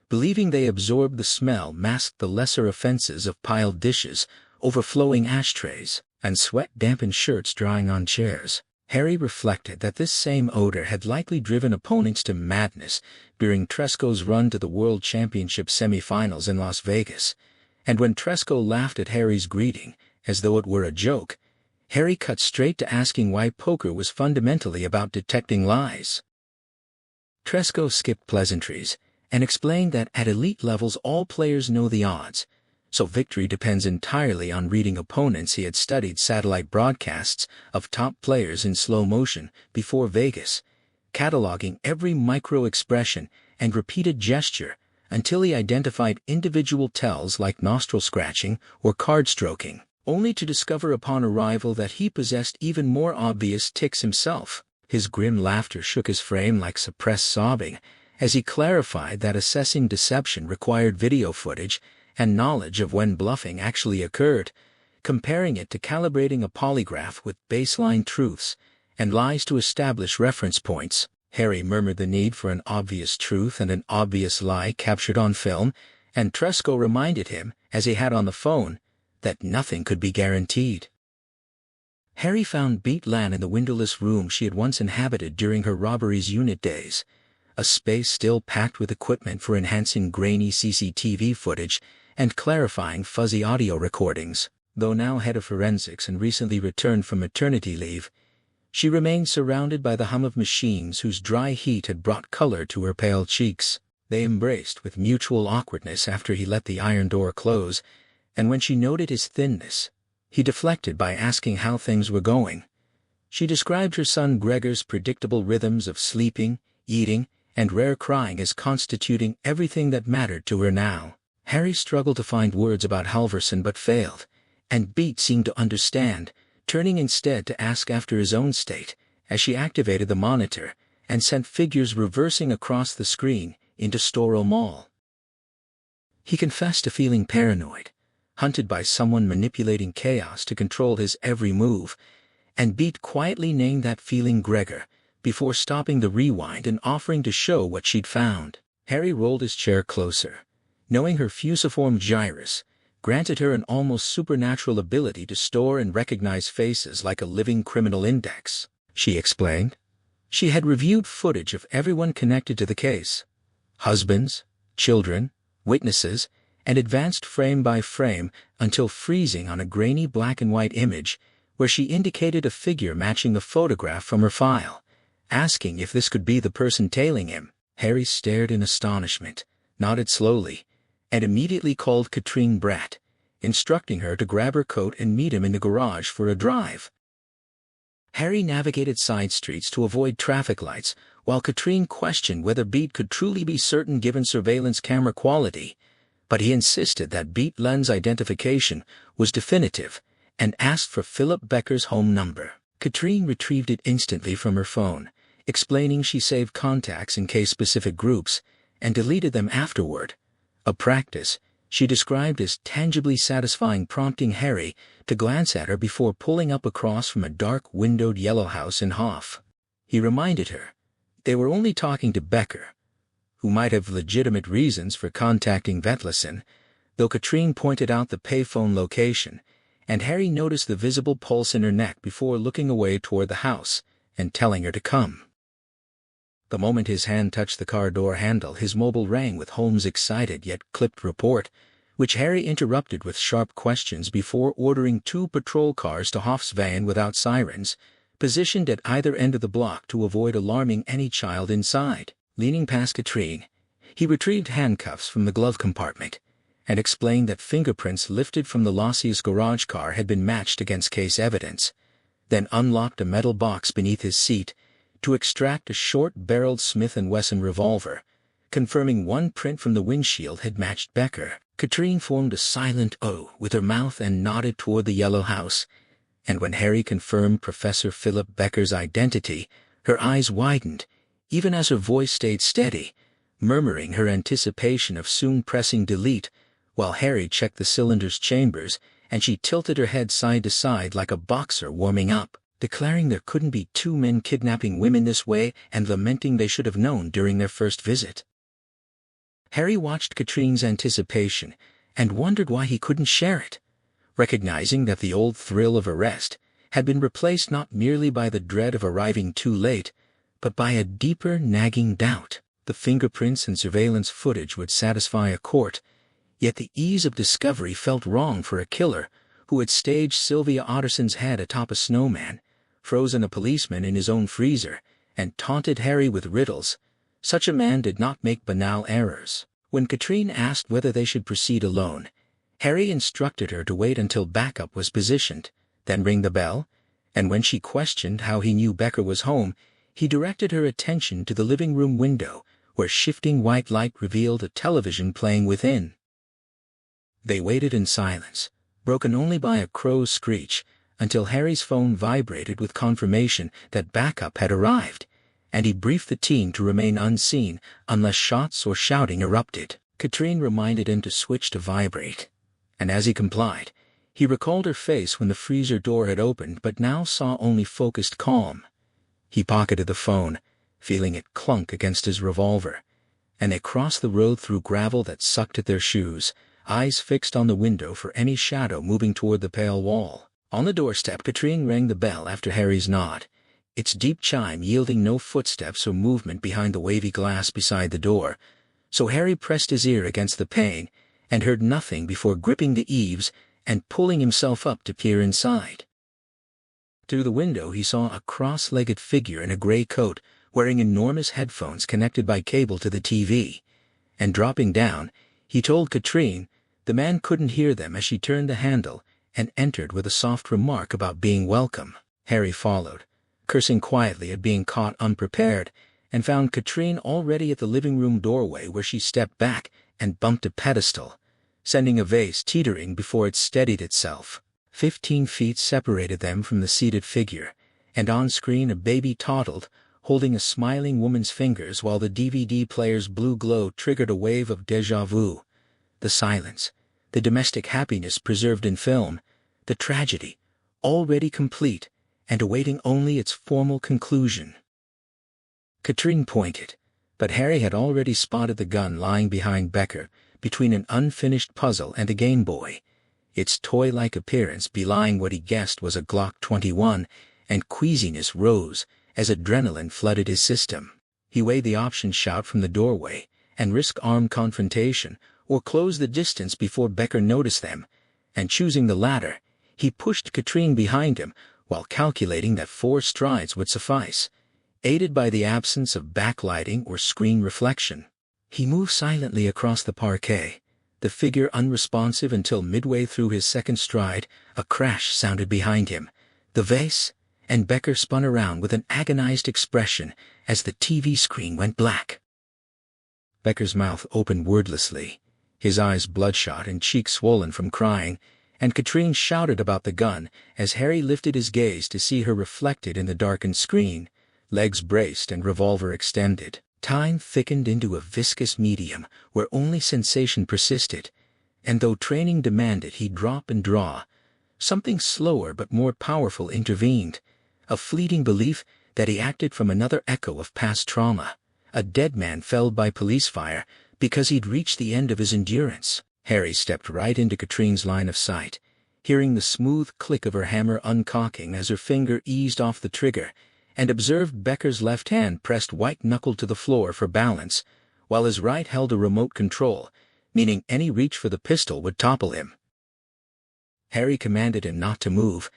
believing they absorbed the smell masked the lesser offenses of piled dishes, overflowing ashtrays, and sweat-dampened shirts drying on chairs. Harry reflected that this same odor had likely driven opponents to madness during Tresco's run to the World Championship semifinals in Las Vegas, and when Tresco laughed at Harry's greeting, as though it were a joke, Harry cut straight to asking why poker was fundamentally about detecting lies. Tresco skipped pleasantries and explained that at elite levels all players know the odds, so victory depends entirely on reading opponents. He had studied satellite broadcasts of top players in slow motion before Vegas, cataloging every micro-expression and repeated gesture until he identified individual tells like nostril scratching or card stroking, only to discover upon arrival that he possessed even more obvious tics himself. His grim laughter shook his frame like suppressed sobbing as he clarified that assessing deception required video footage and knowledge of when bluffing actually occurred, comparing it to calibrating a polygraph with baseline truths and lies to establish reference points. Harry murmured the need for an obvious truth and an obvious lie captured on film, and Tresco reminded him, as he had on the phone, that nothing could be guaranteed. Harry found Beat Lan in the windowless room she had once inhabited during her robberies unit days, a space still packed with equipment for enhancing grainy CCTV footage and clarifying fuzzy audio recordings. Though now head of forensics and recently returned from maternity leave, she remained surrounded by the hum of machines whose dry heat had brought color to her pale cheeks. They embraced with mutual awkwardness after he let the iron door close, and when she noted his thinness, he deflected by asking how things were going. She described her son Gregor's predictable rhythms of sleeping, eating, and rare crying as constituting everything that mattered to her now. Harry struggled to find words about Halvorsen but failed, and Beat seemed to understand, turning instead to ask after his own state, as she activated the monitor and sent figures reversing across the screen into Storrow Mall. He confessed to feeling paranoid, hunted by someone manipulating chaos to control his every move, and Beat quietly named that feeling Gregor, before stopping the rewind and offering to show what she'd found. Harry rolled his chair closer, knowing her fusiform gyrus granted her an almost supernatural ability to store and recognize faces like a living criminal index. She explained. She had reviewed footage of everyone connected to the case. Husbands, children, witnesses, and advanced frame by frame until freezing on a grainy black and white image where she indicated a figure matching a photograph from her file, asking if this could be the person tailing him. Harry stared in astonishment, nodded slowly, and immediately called Katrine Bratt, instructing her to grab her coat and meet him in the garage for a drive. Harry navigated side streets to avoid traffic lights while Katrine questioned whether Beat could truly be certain given surveillance camera quality, but he insisted that Beat Lan's identification was definitive and asked for Philip Becker's home number. Katrine retrieved it instantly from her phone, explaining she saved contacts in case-specific groups and deleted them afterward, a practice she described as tangibly satisfying, prompting Harry to glance at her before pulling up across from a dark windowed yellow house in Hof. He reminded her they were only talking to Becker, who might have legitimate reasons for contacting Vetlesen, though Katrine pointed out the payphone location, and Harry noticed the visible pulse in her neck before looking away toward the house and telling her to come. The moment his hand touched the car door handle, his mobile rang with Holmes' excited yet clipped report, which Harry interrupted with sharp questions before ordering 2 patrol cars to Hof's van without sirens, positioned at either end of the block to avoid alarming any child inside. Leaning past Katrine, he retrieved handcuffs from the glove compartment and explained that fingerprints lifted from the Lossius garage car had been matched against case evidence, then unlocked a metal box beneath his seat to extract a short-barreled Smith & Wesson revolver, confirming one print from the windshield had matched Becker. Katrine formed a silent O with her mouth and nodded toward the yellow house, and when Harry confirmed Professor Philip Becker's identity, her eyes widened, even as her voice stayed steady, murmuring her anticipation of soon pressing delete, while Harry checked the cylinder's chambers and she tilted her head side to side like a boxer warming up, declaring there couldn't be 2 men kidnapping women this way and lamenting they should have known during their first visit. Harry watched Katrine's anticipation and wondered why he couldn't share it, recognizing that the old thrill of arrest had been replaced not merely by the dread of arriving too late, but by a deeper nagging doubt. The fingerprints and surveillance footage would satisfy a court, yet the ease of discovery felt wrong for a killer who had staged Sylvia Otterson's head atop a snowman, frozen a policeman in his own freezer, and taunted Harry with riddles. Such a man did not make banal errors. When Katrine asked whether they should proceed alone, Harry instructed her to wait until backup was positioned, then ring the bell, and when she questioned how he knew Becker was home, he directed her attention to the living room window, where shifting white light revealed a television playing within. They waited in silence, broken only by a crow's screech, until Harry's phone vibrated with confirmation that backup had arrived, and he briefed the team to remain unseen unless shots or shouting erupted. Katrine reminded him to switch to vibrate, and as he complied, he recalled her face when the freezer door had opened but now saw only focused calm. He pocketed the phone, feeling it clunk against his revolver, and they crossed the road through gravel that sucked at their shoes, eyes fixed on the window for any shadow moving toward the pale wall. On the doorstep, Katrine rang the bell after Harry's nod, its deep chime yielding no footsteps or movement behind the wavy glass beside the door, so Harry pressed his ear against the pane and heard nothing before gripping the eaves and pulling himself up to peer inside. Through the window he saw a cross-legged figure in a gray coat wearing enormous headphones connected by cable to the TV, and dropping down, he told Katrine the man couldn't hear them as she turned the handle and entered with a soft remark about being welcome. Harry followed, cursing quietly at being caught unprepared, and found Katrine already at the living room doorway where she stepped back and bumped a pedestal, sending a vase teetering before it steadied itself. 15 feet separated them from the seated figure, and on screen a baby toddled, holding a smiling woman's fingers while the DVD player's blue glow triggered a wave of déjà vu. The silence, the domestic happiness preserved in film, the tragedy, already complete and awaiting only its formal conclusion. Katrine pointed, but Harry had already spotted the gun lying behind Becker, between an unfinished puzzle and a Game Boy, its toy-like appearance belying what he guessed was a Glock 21, and queasiness rose as adrenaline flooded his system. He weighed the options: shout from the doorway and risk armed confrontation, or close the distance before Becker noticed them, and choosing the latter, he pushed Katrine behind him while calculating that 4 strides would suffice, aided by the absence of backlighting or screen reflection. He moved silently across the parquet, the figure unresponsive until midway through his second stride, a crash sounded behind him, the vase, and Becker spun around with an agonized expression as the TV screen went black. Becker's mouth opened wordlessly, his eyes bloodshot and cheeks swollen from crying, and Katrine shouted about the gun as Harry lifted his gaze to see her reflected in the darkened screen, legs braced and revolver extended. Time thickened into a viscous medium where only sensation persisted, and though training demanded he drop and draw, something slower but more powerful intervened, a fleeting belief that he acted from another echo of past trauma, a dead man felled by police fire because he'd reached the end of his endurance. Harry stepped right into Katrine's line of sight, hearing the smooth click of her hammer uncocking as her finger eased off the trigger, and observed Becker's left hand pressed white-knuckled to the floor for balance, while his right held a remote control, meaning any reach for the pistol would topple him. Harry commanded him not to move,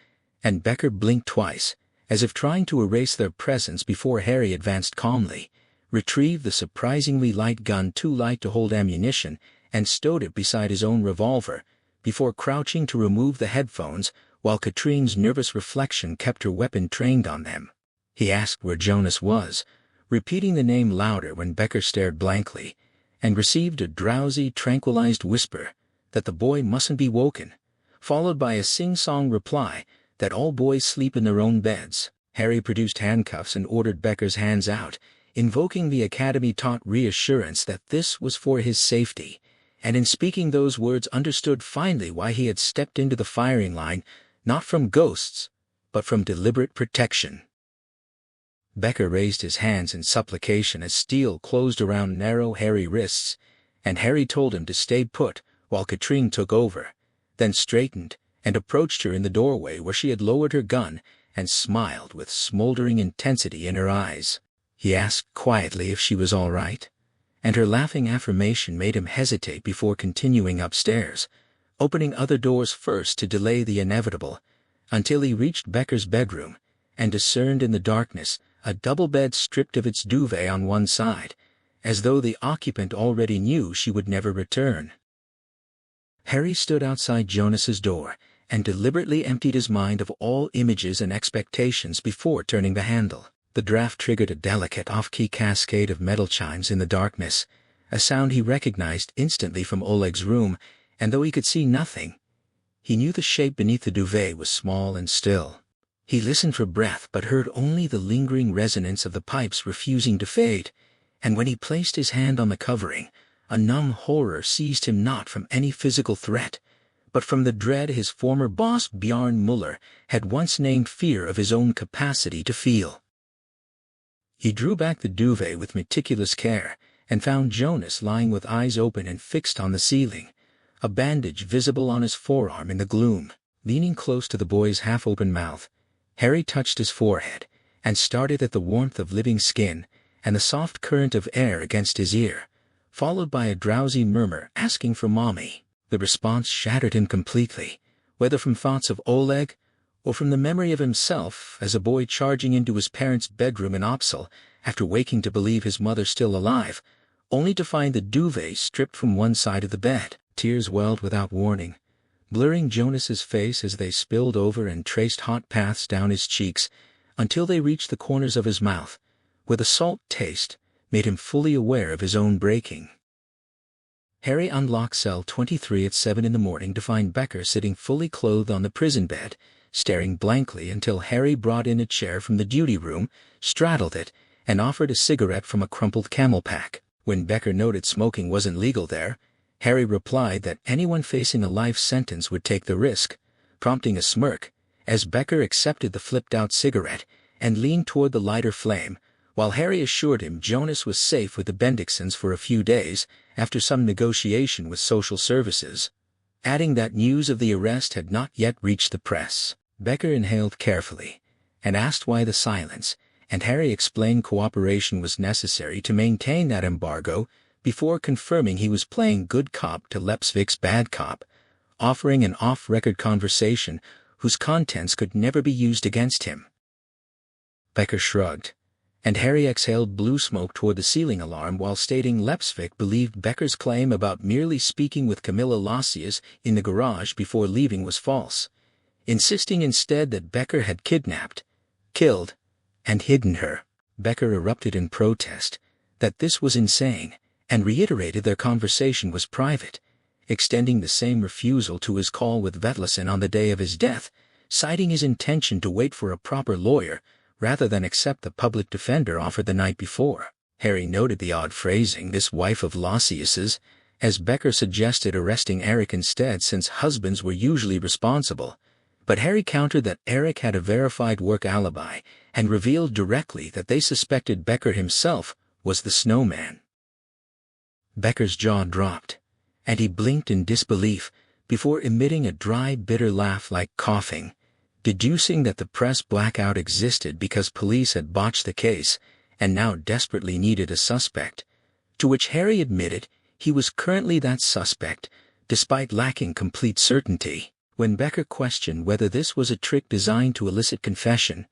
and Becker blinked twice, as if trying to erase their presence before Harry advanced calmly, retrieved the surprisingly light gun too light to hold ammunition, and stowed it beside his own revolver, before crouching to remove the headphones while Katrine's nervous reflection kept her weapon trained on them. He asked where Jonas was, repeating the name louder when Becker stared blankly, and received a drowsy, tranquilized whisper that the boy mustn't be woken, followed by a sing-song reply that all boys sleep in their own beds. Harry produced handcuffs and ordered Becker's hands out, invoking the academy-taught reassurance that this was for his safety, and in speaking those words understood finally why he had stepped into the firing line, not from ghosts, but from deliberate protection. Becker raised his hands in supplication as steel closed around narrow, hairy wrists, and Harry told him to stay put while Katrine took over, then straightened and approached her in the doorway where she had lowered her gun and smiled with smoldering intensity in her eyes. He asked quietly if she was all right, and her laughing affirmation made him hesitate before continuing upstairs, opening other doors first to delay the inevitable, until he reached Becker's bedroom and discerned in the darkness a double bed stripped of its duvet on one side, as though the occupant already knew she would never return. Harry stood outside Jonas's door and deliberately emptied his mind of all images and expectations before turning the handle. The draft triggered a delicate off-key cascade of metal chimes in the darkness, a sound he recognized instantly from Oleg's room, and though he could see nothing, he knew the shape beneath the duvet was small and still. He listened for breath but heard only the lingering resonance of the pipes refusing to fade, and when he placed his hand on the covering, a numb horror seized him not from any physical threat, but from the dread his former boss Bjarne Muller had once named fear of his own capacity to feel. He drew back the duvet with meticulous care and found Jonas lying with eyes open and fixed on the ceiling, a bandage visible on his forearm in the gloom. Leaning close to the boy's half-open mouth, Harry touched his forehead and started at the warmth of living skin and the soft current of air against his ear, followed by a drowsy murmur asking for mommy. The response shattered him completely, whether from thoughts of Oleg or from the memory of himself as a boy charging into his parents' bedroom in Opsal after waking to believe his mother still alive, only to find the duvet stripped from one side of the bed. Tears welled without warning, blurring Jonas's face as they spilled over and traced hot paths down his cheeks until they reached the corners of his mouth, where the salt taste made him fully aware of his own breaking. Harry unlocked cell 23 at 7 in the morning to find Becker sitting fully clothed on the prison bed, staring blankly until Harry brought in a chair from the duty room, straddled it, and offered a cigarette from a crumpled camel pack. When Becker noted smoking wasn't legal there, Harry replied that anyone facing a life sentence would take the risk, prompting a smirk, as Becker accepted the flipped-out cigarette and leaned toward the lighter flame, while Harry assured him Jonas was safe with the Bendixsons for a few days after some negotiation with social services, adding that news of the arrest had not yet reached the press. Becker inhaled carefully and asked why the silence, and Harry explained cooperation was necessary to maintain that embargo before confirming he was playing good cop to Lepsvik's bad cop, offering an off-record conversation whose contents could never be used against him. Becker shrugged, and Harry exhaled blue smoke toward the ceiling alarm while stating Lepsvik believed Becker's claim about merely speaking with Camilla Lassius in the garage before leaving was false, insisting instead that Becker had kidnapped, killed, and hidden her. Becker erupted in protest that this was insane and reiterated their conversation was private, extending the same refusal to his call with Vetlesen on the day of his death, citing his intention to wait for a proper lawyer rather than accept the public defender offered the night before. Harry noted the odd phrasing, this wife of Lassius's, as Becker suggested arresting Eric instead since husbands were usually responsible, but Harry countered that Eric had a verified work alibi and revealed directly that they suspected Becker himself was the Snowman. Becker's jaw dropped, and he blinked in disbelief before emitting a dry, bitter laugh like coughing, deducing that the press blackout existed because police had botched the case and now desperately needed a suspect, to which Harry admitted he was currently that suspect, despite lacking complete certainty. When Becker questioned whether this was a trick designed to elicit confession,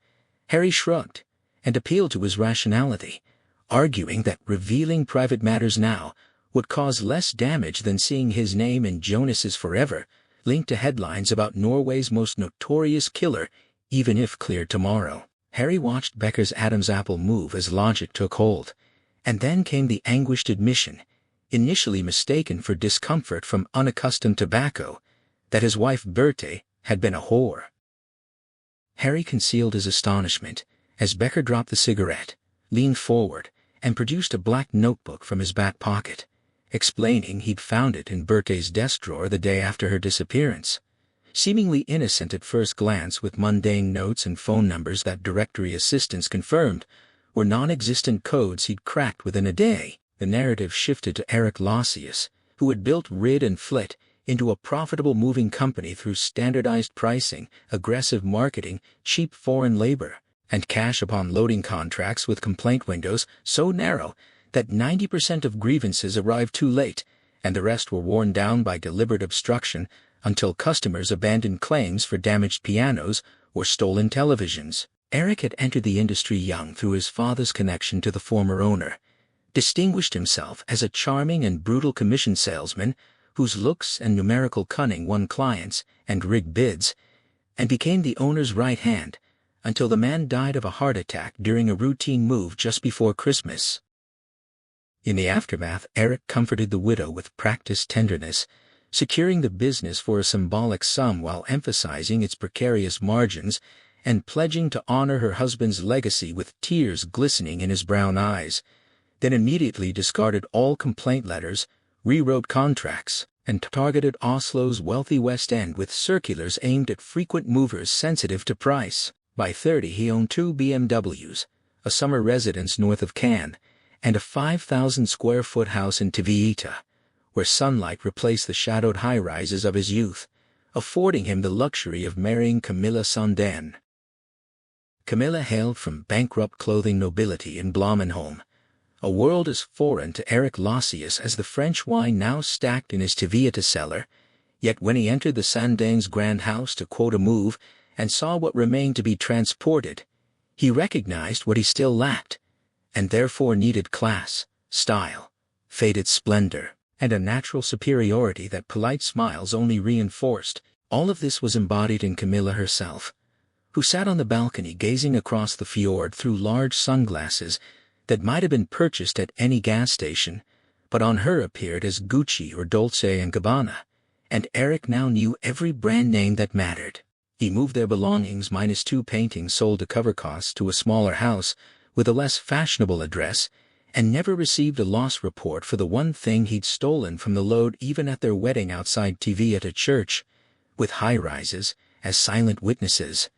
Harry shrugged and appealed to his rationality, arguing that revealing private matters now would cause less damage than seeing his name in Jonas's forever, linked to headlines about Norway's most notorious killer, even if cleared tomorrow. Harry watched Becker's Adam's apple move as logic took hold, and then came the anguished admission, initially mistaken for discomfort from unaccustomed tobacco, that his wife Berthe had been a whore. Harry concealed his astonishment as Becker dropped the cigarette, leaned forward, and produced a black notebook from his back pocket, explaining he'd found it in Berthe's desk drawer the day after her disappearance. Seemingly innocent at first glance with mundane notes and phone numbers that directory assistants confirmed were non-existent codes he'd cracked within a day. The narrative shifted to Eric Lassius, who had built Rid and Flit into a profitable moving company through standardized pricing, aggressive marketing, cheap foreign labor, and cash upon loading contracts with complaint windows so narrow that 90% of grievances arrived too late, and the rest were worn down by deliberate obstruction until customers abandoned claims for damaged pianos or stolen televisions. Eric had entered the industry young through his father's connection to the former owner, distinguished himself as a charming and brutal commission salesman whose looks and numerical cunning won clients and rigged bids, and became the owner's right hand, until the man died of a heart attack during a routine move just before Christmas. In the aftermath, Eric comforted the widow with practiced tenderness, securing the business for a symbolic sum while emphasizing its precarious margins and pledging to honor her husband's legacy with tears glistening in his brown eyes, then immediately discarded all complaint letters, rewrote contracts, and targeted Oslo's wealthy West End with circulars aimed at frequent movers sensitive to price. By 30 he owned 2 BMWs, a summer residence north of Cannes, and a 5,000-square-foot house in Tvita, where sunlight replaced the shadowed high-rises of his youth, affording him the luxury of marrying Camilla Sandén. Camilla hailed from bankrupt clothing nobility in Blommenholm, a world as foreign to Eric Lossius as the French wine now stacked in his Tvita cellar, yet when he entered the Sandéns' grand house to quote a move and saw what remained to be transported, he recognized what he still lacked, and therefore needed class, style, faded splendor, and a natural superiority that polite smiles only reinforced. All of this was embodied in Camilla herself, who sat on the balcony gazing across the fjord through large sunglasses that might have been purchased at any gas station, but on her appeared as Gucci or Dolce & Gabbana, and Eric now knew every brand name that mattered. He moved their belongings minus 2 paintings sold to cover costs to a smaller house with a less fashionable address, and never received a loss report for the one thing he'd stolen from the load even at their wedding outside TV at a church, with high-rises as silent witnesses.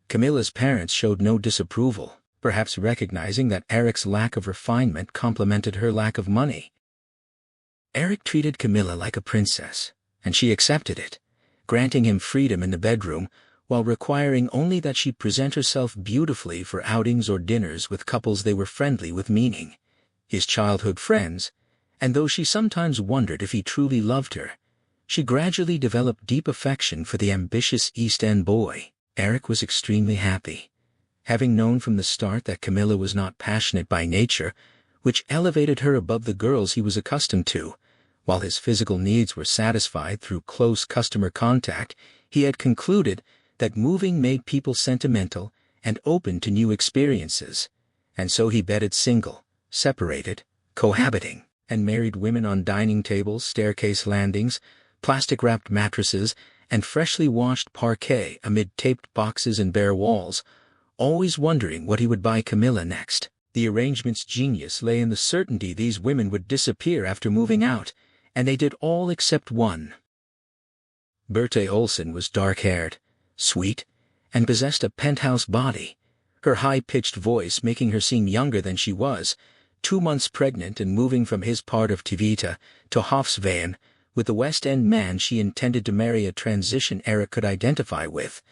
Camilla's parents showed no disapproval, perhaps recognizing that Eric's lack of refinement complemented her lack of money. Eric treated Camilla like a princess, and she accepted it, granting him freedom in the bedroom, while requiring only that she present herself beautifully for outings or dinners with couples they were friendly with, meaning his childhood friends, and though she sometimes wondered if he truly loved her, she gradually developed deep affection for the ambitious East End boy. Eric was extremely happy, having known from the start that Camilla was not passionate by nature, which elevated her above the girls he was accustomed to. While his physical needs were satisfied through close customer contact, he had concluded that moving made people sentimental and open to new experiences, and so he bedded single, separated, cohabiting, and married women on dining tables, staircase landings, plastic-wrapped mattresses, and freshly washed parquet amid taped boxes and bare walls, always wondering what he would buy Camilla next. The arrangement's genius lay in the certainty these women would disappear after moving out, and they did all except one. Berthe Olsen was dark-haired, sweet, and possessed a penthouse body, her high-pitched voice making her seem younger than she was, 2 months pregnant and moving from his part of Tvita to Hofsveien, with the West End man she intended to marry, a transition Eric could identify with,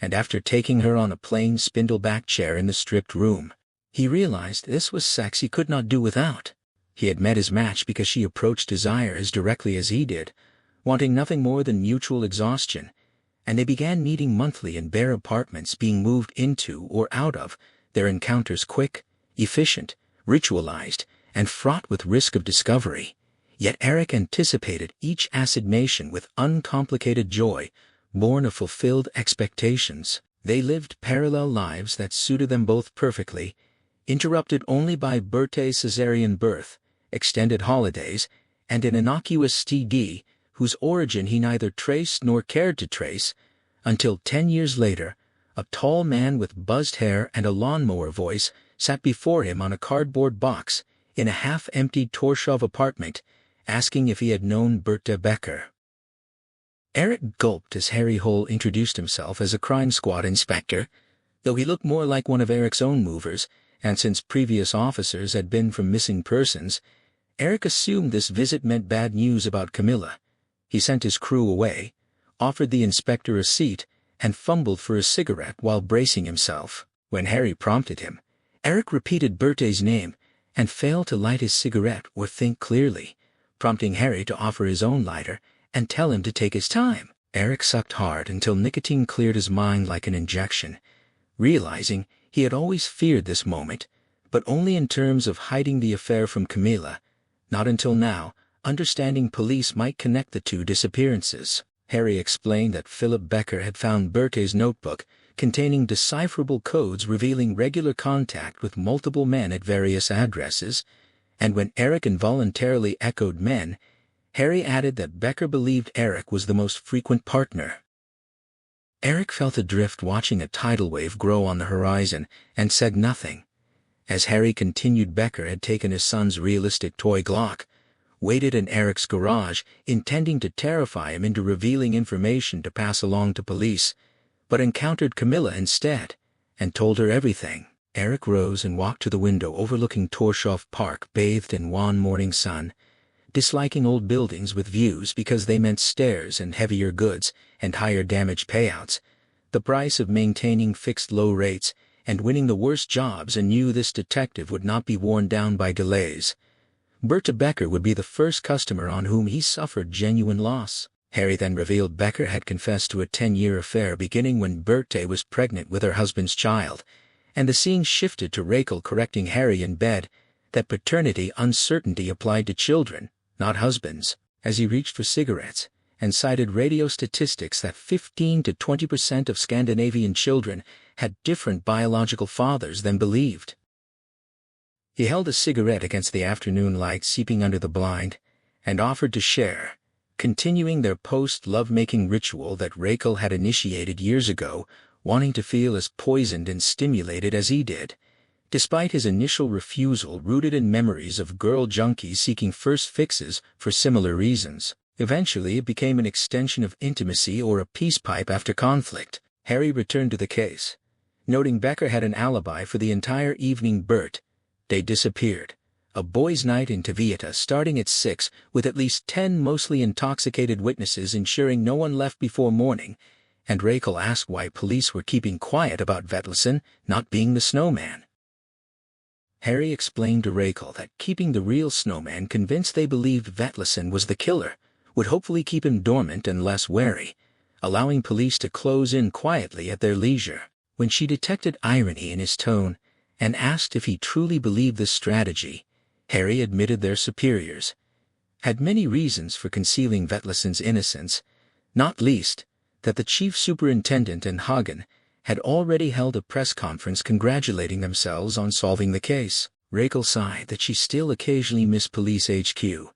and after taking her on a plain spindle-back chair in the stripped room, he realized this was sex he could not do without. He had met his match because she approached desire as directly as he did, wanting nothing more than mutual exhaustion, and they began meeting monthly in bare apartments being moved into or out of, their encounters quick, efficient, ritualized, and fraught with risk of discovery. Yet Eric anticipated each assignation with uncomplicated joy, born of fulfilled expectations. They lived parallel lives that suited them both perfectly, interrupted only by Berthe's cesarean birth, extended holidays, and an innocuous STD, whose origin he neither traced nor cared to trace, until 10 years later, a tall man with buzzed hair and a lawnmower voice sat before him on a cardboard box in a half-emptied Torshov apartment, asking if he had known Bertha Becker. Eric gulped as Harry Hole introduced himself as a crime squad inspector, though he looked more like one of Eric's own movers, and since previous officers had been from missing persons, Eric assumed this visit meant bad news about Camilla. He sent his crew away, offered the inspector a seat, and fumbled for a cigarette while bracing himself. When Harry prompted him, Eric repeated Berthe's name and failed to light his cigarette or think clearly, prompting Harry to offer his own lighter and tell him to take his time. Eric sucked hard until nicotine cleared his mind like an injection, realizing he had always feared this moment, but only in terms of hiding the affair from Camilla. Not until now, understanding police might connect the two disappearances. Harry explained that Philip Becker had found Berthe's notebook containing decipherable codes revealing regular contact with multiple men at various addresses, and when Eric involuntarily echoed men, Harry added that Becker believed Eric was the most frequent partner. Eric felt adrift watching a tidal wave grow on the horizon and said nothing. As Harry continued, Becker had taken his son's realistic toy Glock, waited in Eric's garage, intending to terrify him into revealing information to pass along to police, but encountered Camilla instead, and told her everything. Eric rose and walked to the window overlooking Torshoff Park, bathed in wan morning sun, disliking old buildings with views because they meant stairs and heavier goods and higher damage payouts, the price of maintaining fixed low rates and winning the worst jobs, and knew this detective would not be worn down by delays. Bertha Becker would be the first customer on whom he suffered genuine loss. Harry then revealed Becker had confessed to a 10-year affair beginning when Bertha was pregnant with her husband's child, and the scene shifted to Rachel correcting Harry in bed that paternity uncertainty applied to children, not husbands, as he reached for cigarettes, and cited radio statistics that 15 to 20% of Scandinavian children had different biological fathers than believed. He held a cigarette against the afternoon light seeping under the blind, and offered to share, continuing their post-love-making ritual that Rachel had initiated years ago, wanting to feel as poisoned and stimulated as he did, despite his initial refusal rooted in memories of girl junkies seeking first fixes for similar reasons. Eventually it became an extension of intimacy or a peace pipe after conflict. Harry returned to the case, noting Becker had an alibi for the entire evening. They disappeared. A boys' night in Taviata starting at 6 with at least 10 mostly intoxicated witnesses ensuring no one left before morning, and Rachel asked why police were keeping quiet about Vetlesen not being the snowman. Harry explained to Rachel that keeping the real snowman convinced they believed Vetlesen was the killer would hopefully keep him dormant and less wary, allowing police to close in quietly at their leisure. When she detected irony in his tone and asked if he truly believed this strategy, Harry admitted their superiors had many reasons for concealing Vetlesen's innocence, not least that the chief superintendent and Hagen had already held a press conference congratulating themselves on solving the case. Rachel sighed that she still occasionally missed police HQ,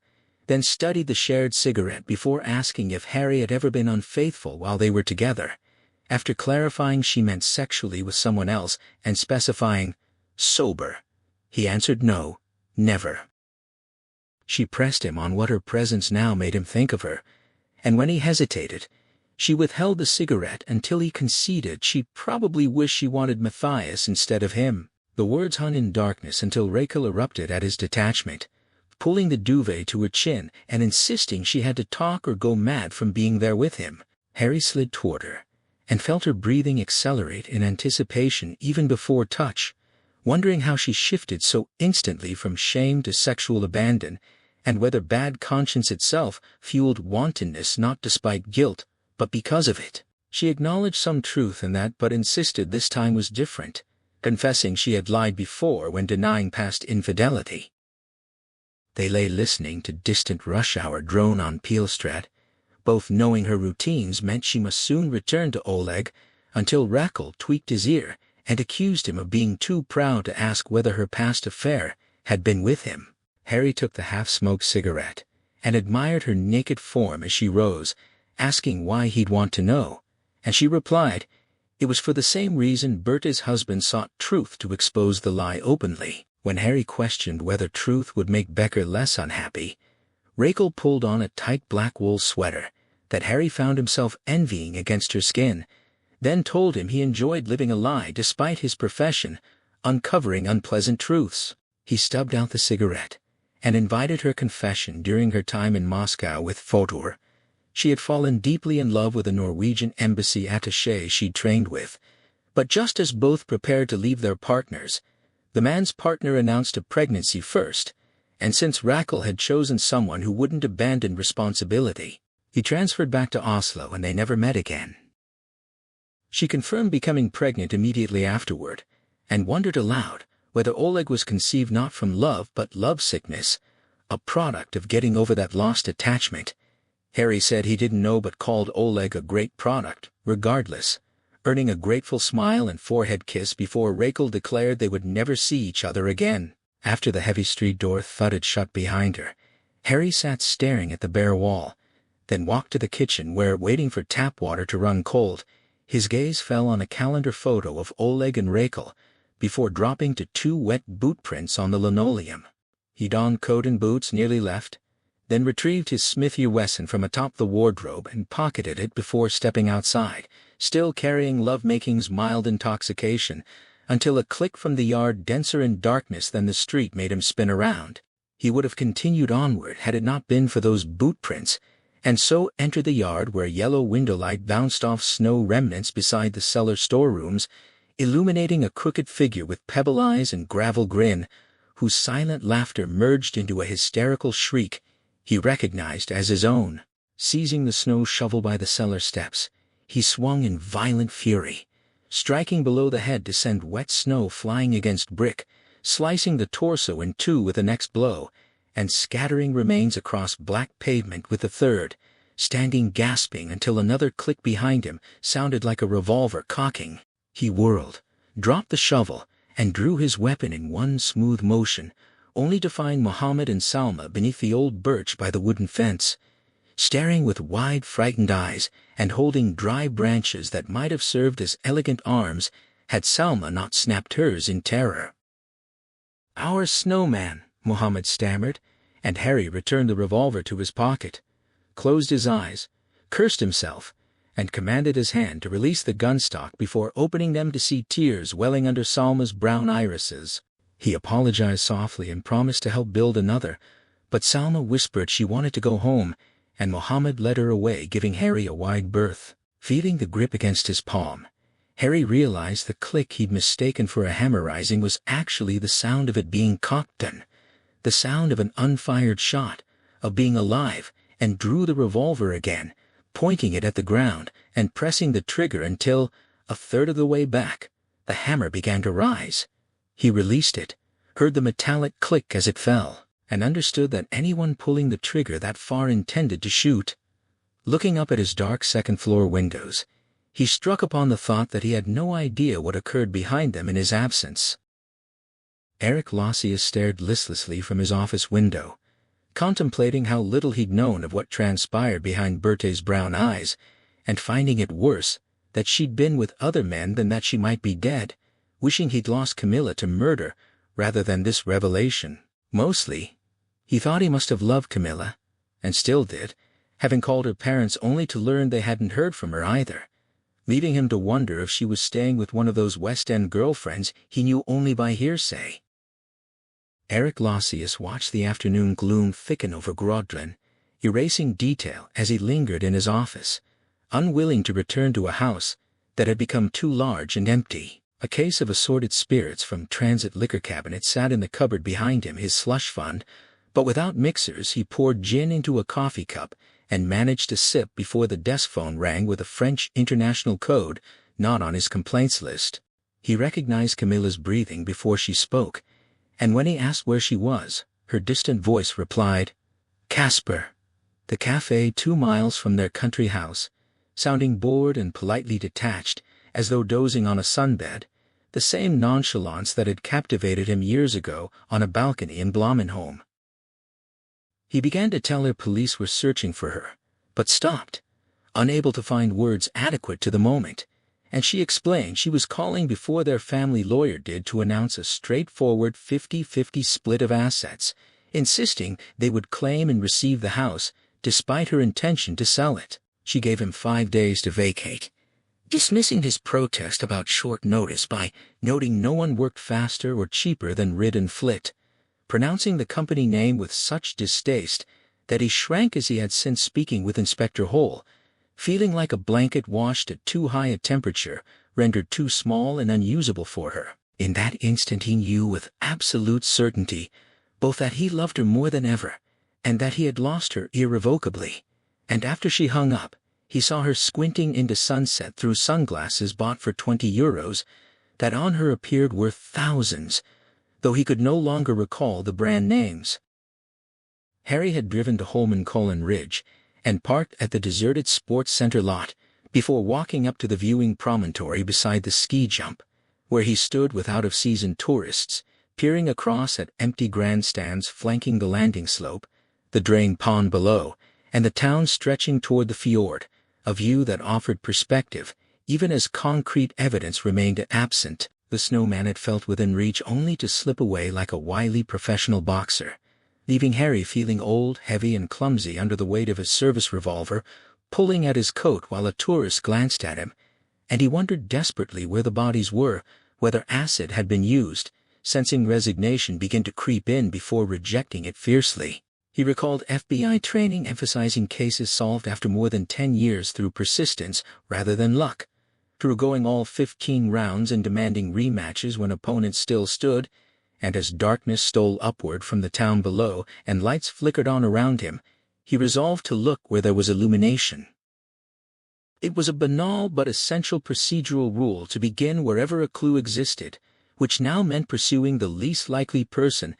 then studied the shared cigarette before asking if Harry had ever been unfaithful while they were together. After clarifying she meant sexually with someone else and specifying, sober, he answered no, never. She pressed him on what her presence now made him think of her, and when he hesitated, she withheld the cigarette until he conceded she probably wished she wanted Matthias instead of him. The words hung in darkness until Rachel erupted at his detachment, pulling the duvet to her chin and insisting she had to talk or go mad from being there with him. Harry slid toward her and felt her breathing accelerate in anticipation even before touch, wondering how she shifted so instantly from shame to sexual abandon, and whether bad conscience itself fueled wantonness not despite guilt, but because of it. She acknowledged some truth in that but insisted this time was different, confessing she had lied before when denying past infidelity. They lay listening to distant rush hour drone on Peelstraat, both knowing her routines meant she must soon return to Oleg, until Rakel tweaked his ear and accused him of being too proud to ask whether her past affair had been with him. Harry took the half-smoked cigarette and admired her naked form as she rose, asking why he'd want to know, and she replied, it was for the same reason Berta's husband sought truth to expose the lie openly. When Harry questioned whether truth would make Becker less unhappy, Rachel pulled on a tight black wool sweater that Harry found himself envying against her skin, then told him he enjoyed living a lie despite his profession, uncovering unpleasant truths. He stubbed out the cigarette and invited her confession during her time in Moscow with Fodor. She had fallen deeply in love with a Norwegian embassy attaché she'd trained with, but just as both prepared to leave their partners, the man's partner announced a pregnancy first, and since Rakel had chosen someone who wouldn't abandon responsibility, he transferred back to Oslo and they never met again. She confirmed becoming pregnant immediately afterward, and wondered aloud whether Oleg was conceived not from love but lovesickness, a product of getting over that lost attachment. Harry said he didn't know but called Oleg a great product, regardless, earning a grateful smile and forehead kiss before Rachel declared they would never see each other again. After the heavy street door thudded shut behind her, Harry sat staring at the bare wall, then walked to the kitchen where, waiting for tap water to run cold, his gaze fell on a calendar photo of Oleg and Rachel, before dropping to 2 wet boot prints on the linoleum. He donned coat and boots, nearly left, then retrieved his Smith & Wesson from atop the wardrobe and pocketed it before stepping outside, still carrying lovemaking mild intoxication, until a click from the yard denser in darkness than the street made him spin around. He would have continued onward had it not been for those boot prints, and so entered the yard where yellow window light bounced off snow remnants beside the cellar storerooms, illuminating a crooked figure with pebble eyes and gravel grin, whose silent laughter merged into a hysterical shriek he recognized as his own. Seizing the snow shovel by the cellar steps, he swung in violent fury, striking below the head to send wet snow flying against brick, slicing the torso in two with the next blow, and scattering remains across black pavement with the third, standing gasping until another click behind him sounded like a revolver cocking. He whirled, dropped the shovel, and drew his weapon in one smooth motion, only to find Mohammed and Salma beneath the old birch by the wooden fence, staring with wide, frightened eyes and holding dry branches that might have served as elegant arms had Salma not snapped hers in terror. "Our Snowman," Mohammed stammered, and Harry returned the revolver to his pocket, closed his eyes, cursed himself, and commanded his hand to release the gunstock before opening them to see tears welling under Salma's brown irises. He apologized softly and promised to help build another, but Salma whispered she wanted to go home, and Mohammed led her away, giving Harry a wide berth. Feeling the grip against his palm, Harry realized the click he'd mistaken for a hammer rising was actually the sound of it being cocked, the sound of an unfired shot, of being alive, and drew the revolver again, pointing it at the ground and pressing the trigger until, a third of the way back, the hammer began to rise. He released it, heard the metallic click as it fell, and understood that anyone pulling the trigger that far intended to shoot. Looking up at his dark second-floor windows, he struck upon the thought that he had no idea what occurred behind them in his absence. Eric Lossius stared listlessly from his office window, contemplating how little he'd known of what transpired behind Berthe's brown eyes, and finding it worse that she'd been with other men than that she might be dead, wishing he'd lost Camilla to murder rather than this revelation. Mostly, he thought he must have loved Camilla, and still did, having called her parents only to learn they hadn't heard from her either, leaving him to wonder if she was staying with one of those West End girlfriends he knew only by hearsay. Eric Lossius watched the afternoon gloom thicken over Grodlin, erasing detail as he lingered in his office, unwilling to return to a house that had become too large and empty. A case of assorted spirits from Transit liquor cabinet sat in the cupboard behind him, his slush fund, but without mixers he poured gin into a coffee cup and managed to sip before the desk phone rang with a French international code not on his complaints list. He recognized Camilla's breathing before she spoke, and when he asked where she was, her distant voice replied, "Casper." The cafe 2 miles from their country house, sounding bored and politely detached, as though dozing on a sunbed, the same nonchalance that had captivated him years ago on a balcony in Blommenholm. He began to tell her police were searching for her, but stopped, unable to find words adequate to the moment, and she explained she was calling before their family lawyer did to announce a straightforward 50-50 split of assets, insisting they would claim and receive the house, despite her intention to sell it. She gave him 5 days to vacate, dismissing his protest about short notice by noting no one worked faster or cheaper than Rid and Flit, pronouncing the company name with such distaste that he shrank as he had since speaking with Inspector Hole, feeling like a blanket washed at too high a temperature, rendered too small and unusable for her. In that instant he knew with absolute certainty both that he loved her more than ever, and that he had lost her irrevocably. And after she hung up, he saw her squinting into sunset through sunglasses bought for €20 that on her appeared worth thousands, though he could no longer recall the brand names. Harry had driven to Holmenkollen Ridge and parked at the deserted sports center lot before walking up to the viewing promontory beside the ski jump, where he stood with out-of-season tourists, peering across at empty grandstands flanking the landing slope, the drain pond below, and the town stretching toward the fjord, a view that offered perspective, even as concrete evidence remained absent. The snowman had felt within reach only to slip away like a wily professional boxer, leaving Harry feeling old, heavy, and clumsy under the weight of his service revolver, pulling at his coat while a tourist glanced at him, and he wondered desperately where the bodies were, whether acid had been used, sensing resignation begin to creep in before rejecting it fiercely. He recalled FBI training emphasizing cases solved after more than 10 years through persistence rather than luck, through going all 15 rounds and demanding rematches when opponents still stood, and as darkness stole upward from the town below and lights flickered on around him, he resolved to look where there was illumination. It was a banal but essential procedural rule to begin wherever a clue existed, which now meant pursuing the least likely person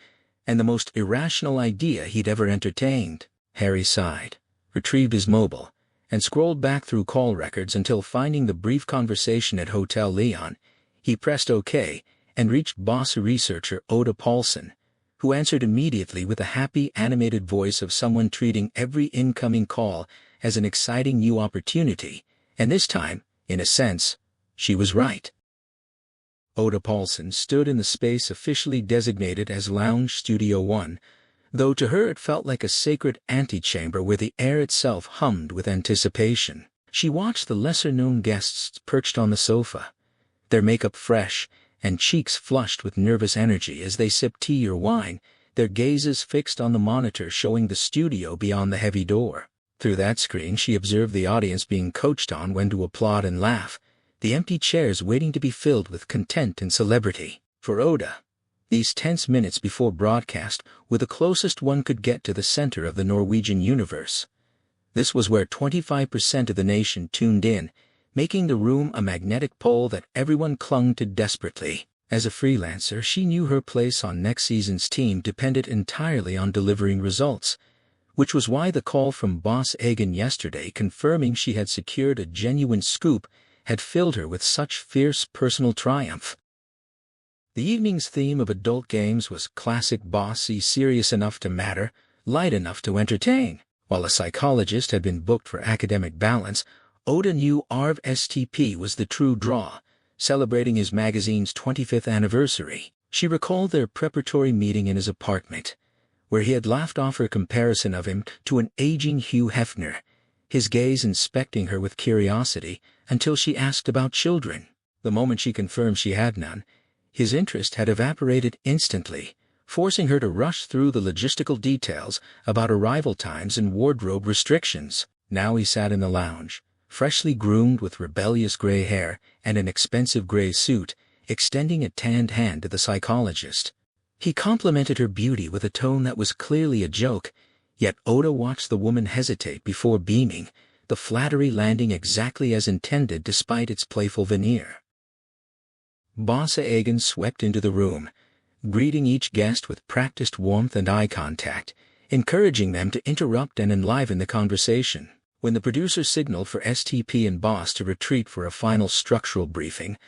and the most irrational idea he'd ever entertained. Harry sighed, retrieved his mobile, and scrolled back through call records until finding the brief conversation at Hotel Leon. He pressed OK and reached boss researcher Oda Paulson, who answered immediately with a happy animated voice of someone treating every incoming call as an exciting new opportunity, and this time, in a sense, she was right. Oda Paulson stood in the space officially designated as Lounge Studio 1, though to her it felt like a sacred antechamber where the air itself hummed with anticipation. She watched the lesser-known guests perched on the sofa, their makeup fresh and cheeks flushed with nervous energy as they sipped tea or wine, their gazes fixed on the monitor showing the studio beyond the heavy door. Through that screen she observed the audience being coached on when to applaud and laugh, the empty chairs waiting to be filled with content and celebrity. For Oda, these tense minutes before broadcast were the closest one could get to the center of the Norwegian universe. This was where 25% of the nation tuned in, making the room a magnetic pole that everyone clung to desperately. As a freelancer, she knew her place on next season's team depended entirely on delivering results, which was why the call from Boss Egan yesterday confirming she had secured a genuine scoop had filled her with such fierce personal triumph. The evening's theme of adult games was classic bossy, serious enough to matter, light enough to entertain. While a psychologist had been booked for academic balance, Oda knew Arv STP was the true draw, celebrating his magazine's 25th anniversary. She recalled their preparatory meeting in his apartment, where he had laughed off her comparison of him to an aging Hugh Hefner, his gaze inspecting her with curiosity until she asked about children. The moment she confirmed she had none, his interest had evaporated instantly, forcing her to rush through the logistical details about arrival times and wardrobe restrictions. Now he sat in the lounge, freshly groomed with rebellious gray hair and an expensive gray suit, extending a tanned hand to the psychologist. He complimented her beauty with a tone that was clearly a joke, yet Oda watched the woman hesitate before beaming, the flattery landing exactly as intended despite its playful veneer. Boss Egan swept into the room, greeting each guest with practiced warmth and eye contact, encouraging them to interrupt and enliven the conversation. When the producer signaled for STP and Boss to retreat for a final structural briefing,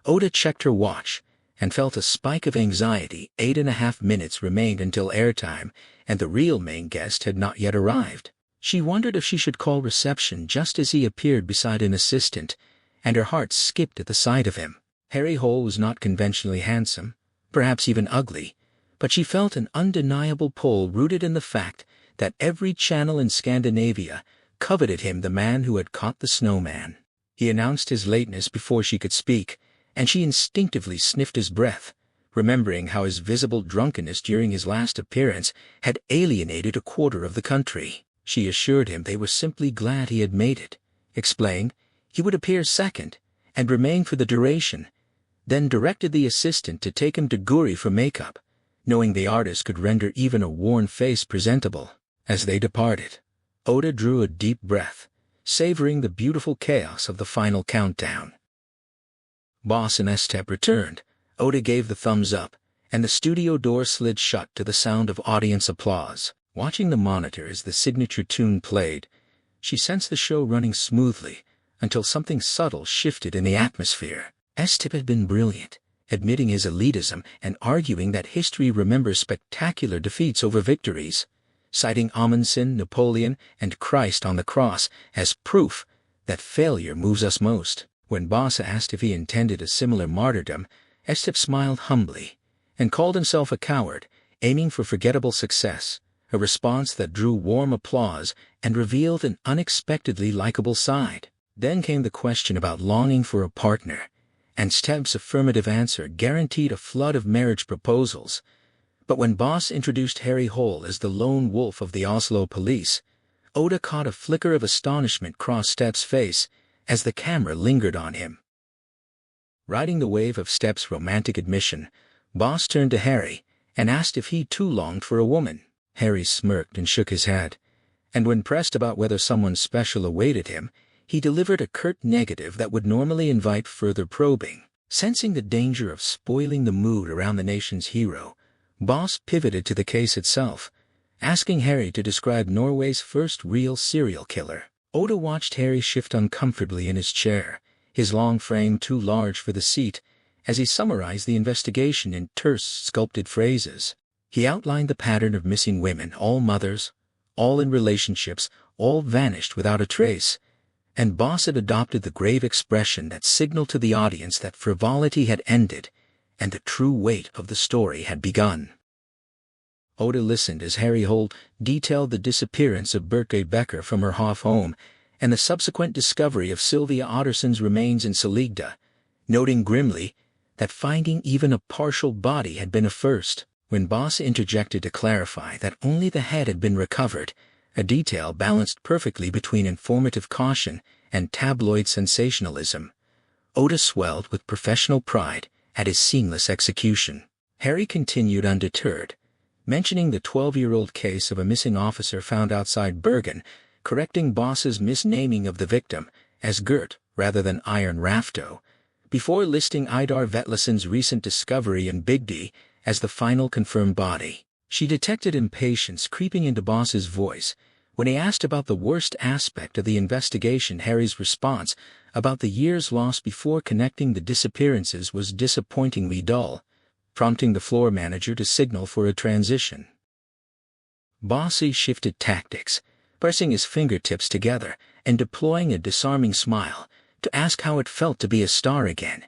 Oda checked her watch and felt a spike of anxiety. 8.5 minutes remained until airtime, and the real main guest had not yet arrived. She wondered if she should call reception just as he appeared beside an assistant, and her heart skipped at the sight of him. Harry Hole was not conventionally handsome, perhaps even ugly, but she felt an undeniable pull rooted in the fact that every channel in Scandinavia coveted him, the man who had caught the snowman. He announced his lateness before she could speak, and she instinctively sniffed his breath, remembering how his visible drunkenness during his last appearance had alienated a quarter of the country. She assured him they were simply glad he had made it, explained he would appear second and remain for the duration, then directed the assistant to take him to Guri for makeup, knowing the artist could render even a worn face presentable. As they departed, Oda drew a deep breath, savoring the beautiful chaos of the final countdown. Boss and Estep returned. Oda gave the thumbs up, and the studio door slid shut to the sound of audience applause. Watching the monitor as the signature tune played, she sensed the show running smoothly until something subtle shifted in the atmosphere. Estep had been brilliant, admitting his elitism and arguing that history remembers spectacular defeats over victories, citing Amundsen, Napoleon, and Christ on the cross as proof that failure moves us most. When Boss asked if he intended a similar martyrdom, Estep smiled humbly and called himself a coward, aiming for forgettable success, a response that drew warm applause and revealed an unexpectedly likable side. Then came the question about longing for a partner, and Steb's affirmative answer guaranteed a flood of marriage proposals. But when Boss introduced Harry Hole as the lone wolf of the Oslo police, Oda caught a flicker of astonishment cross Steb's face as the camera lingered on him. Riding the wave of Steb's romantic admission, Boss turned to Harry and asked if he too longed for a woman. Harry smirked and shook his head, and when pressed about whether someone special awaited him, he delivered a curt negative that would normally invite further probing. Sensing the danger of spoiling the mood around the nation's hero, Boss pivoted to the case itself, asking Harry to describe Norway's first real serial killer. Oda watched Harry shift uncomfortably in his chair, his long frame too large for the seat, as he summarized the investigation in terse, sculpted phrases. He outlined the pattern of missing women, all mothers, all in relationships, all vanished without a trace, and Boss had adopted the grave expression that signaled to the audience that frivolity had ended and the true weight of the story had begun. Oda listened as Harry Holt detailed the disappearance of Birte Becker from her Hof home and the subsequent discovery of Sylvia Otterson's remains in Seligda, noting grimly that finding even a partial body had been a first. When Boss interjected to clarify that only the head had been recovered, a detail balanced perfectly between informative caution and tabloid sensationalism, Oda swelled with professional pride at his seamless execution. Harry continued undeterred, mentioning the 12-year-old case of a missing officer found outside Bergen, correcting Boss's misnaming of the victim as Gert rather than Iron Rafto, before listing Idar Vetlason's recent discovery in Big D as the final confirmed body. She detected impatience creeping into Boss's voice when he asked about the worst aspect of the investigation. Harry's response about the years lost before connecting the disappearances was disappointingly dull, prompting the floor manager to signal for a transition. Bossy shifted tactics, pressing his fingertips together and deploying a disarming smile to ask how it felt to be a star again,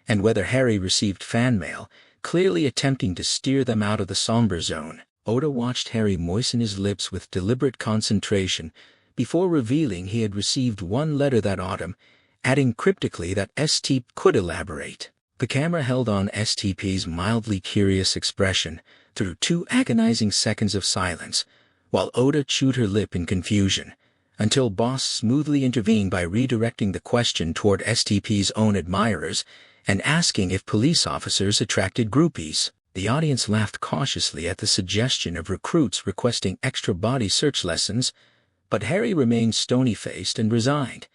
and whether Harry received fan mail, clearly attempting to steer them out of the somber zone. Oda watched Harry moisten his lips with deliberate concentration before revealing he had received one letter that autumn, adding cryptically that STP could elaborate. The camera held on STP's mildly curious expression through 2 agonizing seconds of silence, while Oda chewed her lip in confusion, until Boss smoothly intervened by redirecting the question toward STP's own admirers and asking if police officers attracted groupies. The audience laughed cautiously at the suggestion of recruits requesting extra body search lessons, but Harry remained stony-faced and resigned,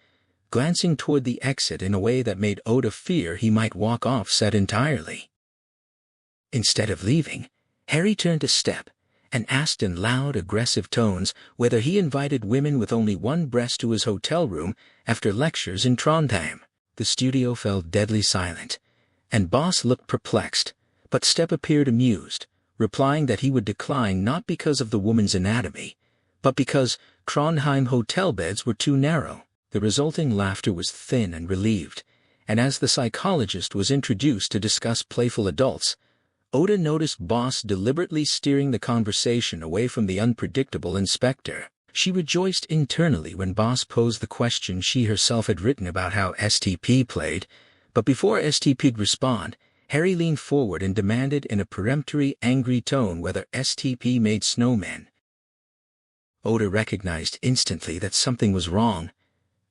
glancing toward the exit in a way that made Oda fear he might walk off set entirely. Instead of leaving, Harry turned to Step and asked in loud, aggressive tones whether he invited women with only one breast to his hotel room after lectures in Trondheim. The studio fell deadly silent, and Boss looked perplexed, but Step appeared amused, replying that he would decline not because of the woman's anatomy, but because Trondheim hotel beds were too narrow. The resulting laughter was thin and relieved, and as the psychologist was introduced to discuss playful adults, Oda noticed Boss deliberately steering the conversation away from the unpredictable inspector. She rejoiced internally when Boss posed the question she herself had written about how STP played, but before STP could respond, Harry leaned forward and demanded in a peremptory, angry tone whether STP made Snowman. Oda recognized instantly that something was wrong.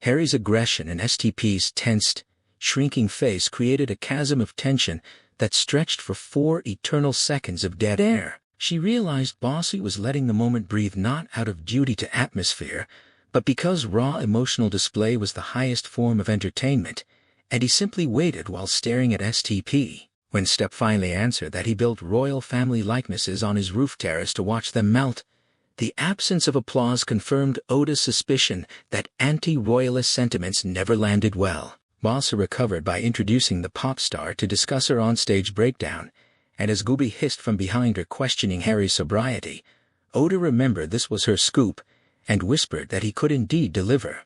Harry's aggression and STP's tensed, shrinking face created a chasm of tension that stretched for 4 eternal seconds of dead air. She realized Bossy was letting the moment breathe not out of duty to atmosphere, but because raw emotional display was the highest form of entertainment, and he simply waited while staring at STP. When Step finally answered that he built royal family likenesses on his roof terrace to watch them melt, The absence of applause confirmed Oda's suspicion that anti-royalist sentiments never landed well. Bosse recovered by introducing the pop star to discuss her onstage breakdown, and as Gooby hissed from behind her questioning Harry's sobriety, Oda remembered this was her scoop and whispered that he could indeed deliver.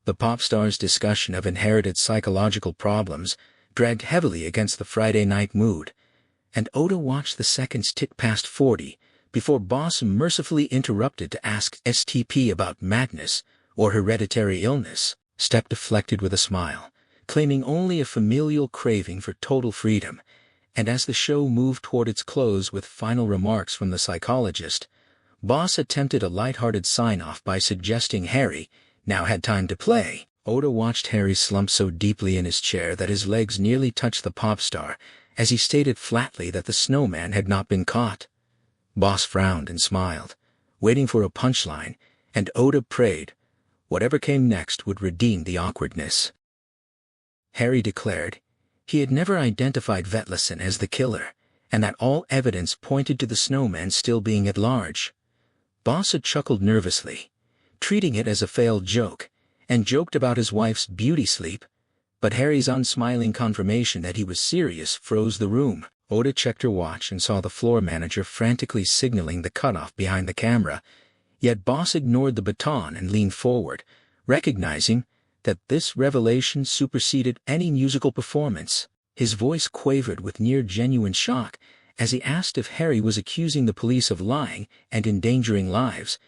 The pop star's discussion of inherited psychological problems dragged heavily against the Friday night mood, and Oda watched the seconds tick past 40 before Bosse mercifully interrupted to ask STP about madness or hereditary illness. Step deflected with a smile, claiming only a familial craving for total freedom, and as the show moved toward its close with final remarks from the psychologist, Bosse attempted a light-hearted sign-off by suggesting Harry now had time to play. Oda watched Harry slump so deeply in his chair that his legs nearly touched the pop star as he stated flatly that the snowman had not been caught. Bosse frowned and smiled, waiting for a punchline, and Oda prayed whatever came next would redeem the awkwardness. Harry declared he had never identified Vetlesen as the killer, and that all evidence pointed to the snowman still being at large. Bosse chuckled nervously, treating it as a failed joke, and joked about his wife's beauty sleep, but Harry's unsmiling confirmation that he was serious froze the room. Oda checked her watch and saw the floor manager frantically signaling the cutoff behind the camera, yet Bosse ignored the baton and leaned forward, recognizing that this revelation superseded any musical performance. His voice quavered with near-genuine shock as he asked if Harry was accusing the police of lying and endangering lives.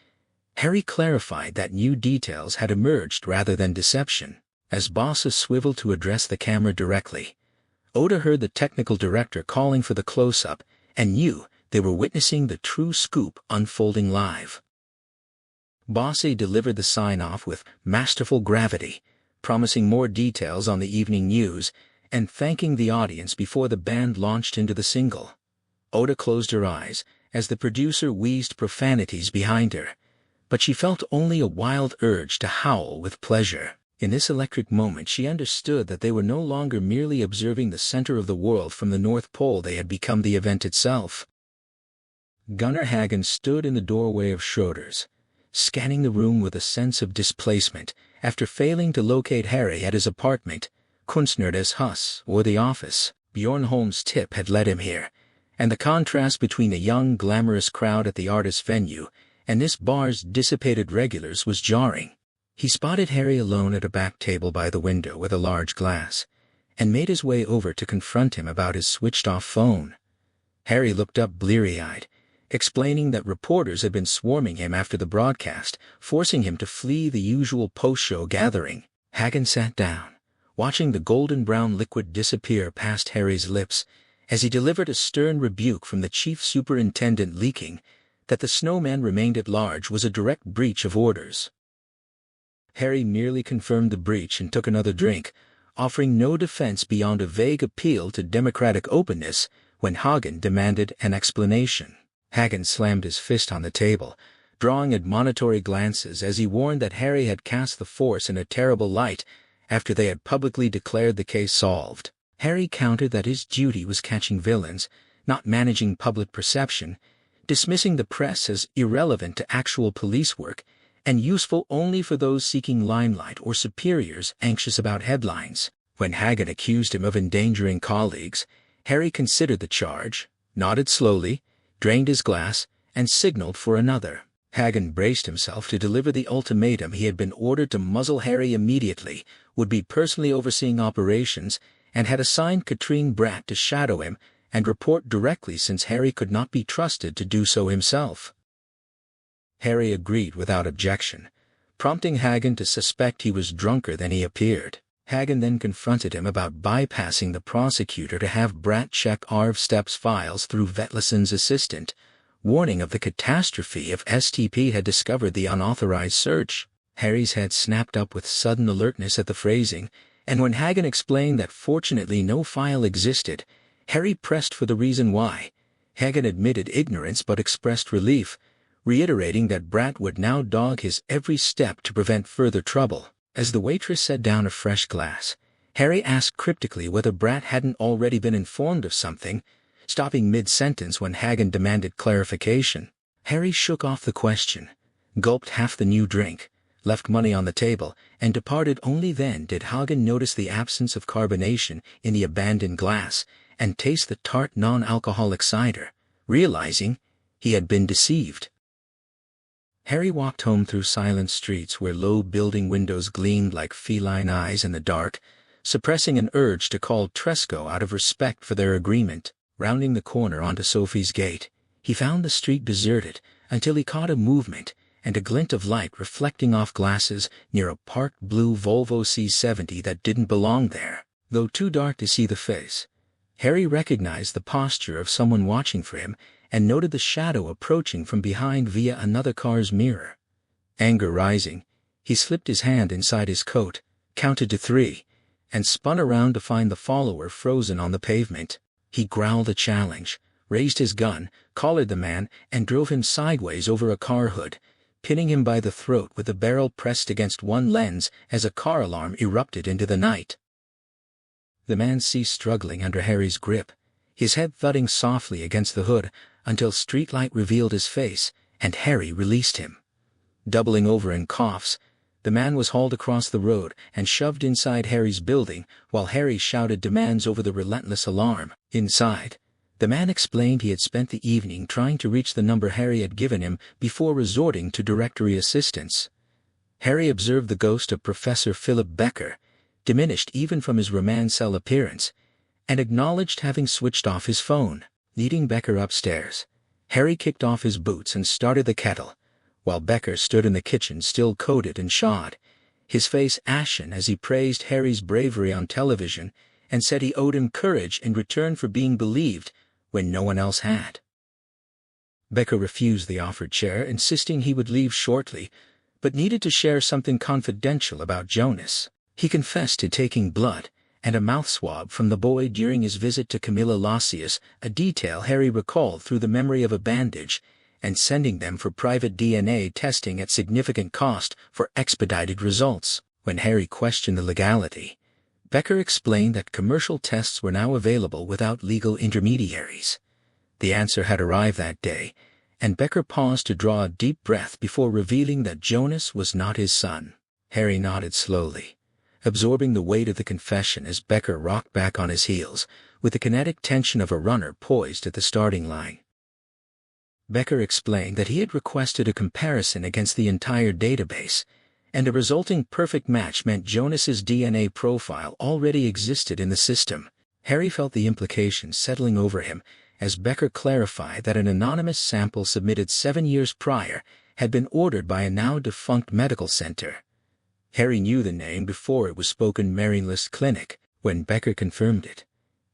Harry clarified that new details had emerged rather than deception. As Bosse swiveled to address the camera directly, Oda heard the technical director calling for the close-up and knew they were witnessing the true scoop unfolding live. Bosse delivered the sign-off with masterful gravity, promising more details on the evening news and thanking the audience before the band launched into the single. Oda closed her eyes as the producer wheezed profanities behind her, but she felt only a wild urge to howl with pleasure. In this electric moment she understood that they were no longer merely observing the center of the world from the North Pole, they had become the event itself. Gunnar Hagen stood in the doorway of Schroeder's, scanning the room with a sense of displacement after failing to locate Harry at his apartment, Kunstnerdes Hus, or the office. Bjorn Holm's tip had led him here, and the contrast between the young, glamorous crowd at the artist's venue and this bar's dissipated regulars was jarring. He spotted Harry alone at a back table by the window with a large glass, and made his way over to confront him about his switched-off phone. Harry looked up bleary-eyed, explaining that reporters had been swarming him after the broadcast, forcing him to flee the usual post-show gathering. Hagen sat down, watching the golden-brown liquid disappear past Harry's lips as he delivered a stern rebuke from the chief superintendent, leaking that the snowman remained at large was a direct breach of orders. Harry merely confirmed the breach and took another drink, offering no defense beyond a vague appeal to democratic openness when Hagen demanded an explanation. Hagen slammed his fist on the table, drawing admonitory glances as he warned that Harry had cast the force in a terrible light after they had publicly declared the case solved. Harry countered that his duty was catching villains, not managing public perception, dismissing the press as irrelevant to actual police work and useful only for those seeking limelight or superiors anxious about headlines. When Hagen accused him of endangering colleagues, Harry considered the charge, nodded slowly, drained his glass, and signaled for another. Hagen braced himself to deliver the ultimatum he had been ordered to muzzle Harry immediately, would be personally overseeing operations, and had assigned Katrine Bratt to shadow him and report directly since Harry could not be trusted to do so himself. Harry agreed without objection, prompting Hagen to suspect he was drunker than he appeared. Hagen then confronted him about bypassing the prosecutor to have Bratt check Arv Stepp's files through Vetlesen's assistant, warning of the catastrophe if STP had discovered the unauthorized search. Harry's head snapped up with sudden alertness at the phrasing, and when Hagen explained that fortunately no file existed, Harry pressed for the reason why. Hagen admitted ignorance but expressed relief, reiterating that Bratt would now dog his every step to prevent further trouble. As the waitress set down a fresh glass, Harry asked cryptically whether Bratt hadn't already been informed of something, stopping mid-sentence when Hagen demanded clarification. Harry shook off the question, gulped half the new drink, left money on the table, and departed. Only then did Hagen notice the absence of carbonation in the abandoned glass and taste the tart non-alcoholic cider, realizing he had been deceived. Harry walked home through silent streets where low building windows gleamed like feline eyes in the dark, suppressing an urge to call Tresco out of respect for their agreement. Rounding the corner onto Sophie's Gate, he found the street deserted until he caught a movement and a glint of light reflecting off glasses near a parked blue Volvo C70 that didn't belong there. Though too dark to see the face, Harry recognized the posture of someone watching for him and noted the shadow approaching from behind via another car's mirror. Anger rising, he slipped his hand inside his coat, counted to 3, and spun around to find the follower frozen on the pavement. He growled a challenge, raised his gun, collared the man, and drove him sideways over a car hood, pinning him by the throat with the barrel pressed against one lens as a car alarm erupted into the night. The man ceased struggling under Harry's grip, his head thudding softly against the hood until streetlight revealed his face, and Harry released him. Doubling over in coughs, the man was hauled across the road and shoved inside Harry's building while Harry shouted demands over the relentless alarm. Inside, the man explained he had spent the evening trying to reach the number Harry had given him before resorting to directory assistance. Harry observed the ghost of Professor Philip Becker, diminished even from his romancel appearance, and acknowledged having switched off his phone. Leading Becker upstairs, Harry kicked off his boots and started the kettle, while Becker stood in the kitchen still coated and shod, his face ashen as he praised Harry's bravery on television and said he owed him courage in return for being believed when no one else had. Becker refused the offered chair, insisting he would leave shortly, but needed to share something confidential about Jonas. He confessed to taking blood and a mouth swab from the boy during his visit to Camilla Lausius, a detail Harry recalled through the memory of a bandage, and sending them for private DNA testing at significant cost for expedited results. When Harry questioned the legality, Becker explained that commercial tests were now available without legal intermediaries. The answer had arrived that day, and Becker paused to draw a deep breath before revealing that Jonas was not his son. Harry nodded slowly, absorbing the weight of the confession as Becker rocked back on his heels, with the kinetic tension of a runner poised at the starting line. Becker explained that he had requested a comparison against the entire database, and a resulting perfect match meant Jonas's DNA profile already existed in the system. Harry felt the implications settling over him as Becker clarified that an anonymous sample submitted 7 years prior had been ordered by a now-defunct medical center. Harry knew the name before it was spoken Marienlyst Clinic. When Becker confirmed it,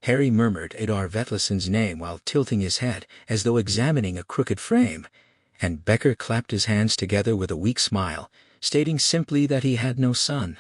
Harry murmured Adar Vetlison's name while tilting his head as though examining a crooked frame, and Becker clapped his hands together with a weak smile, stating simply that he had no son.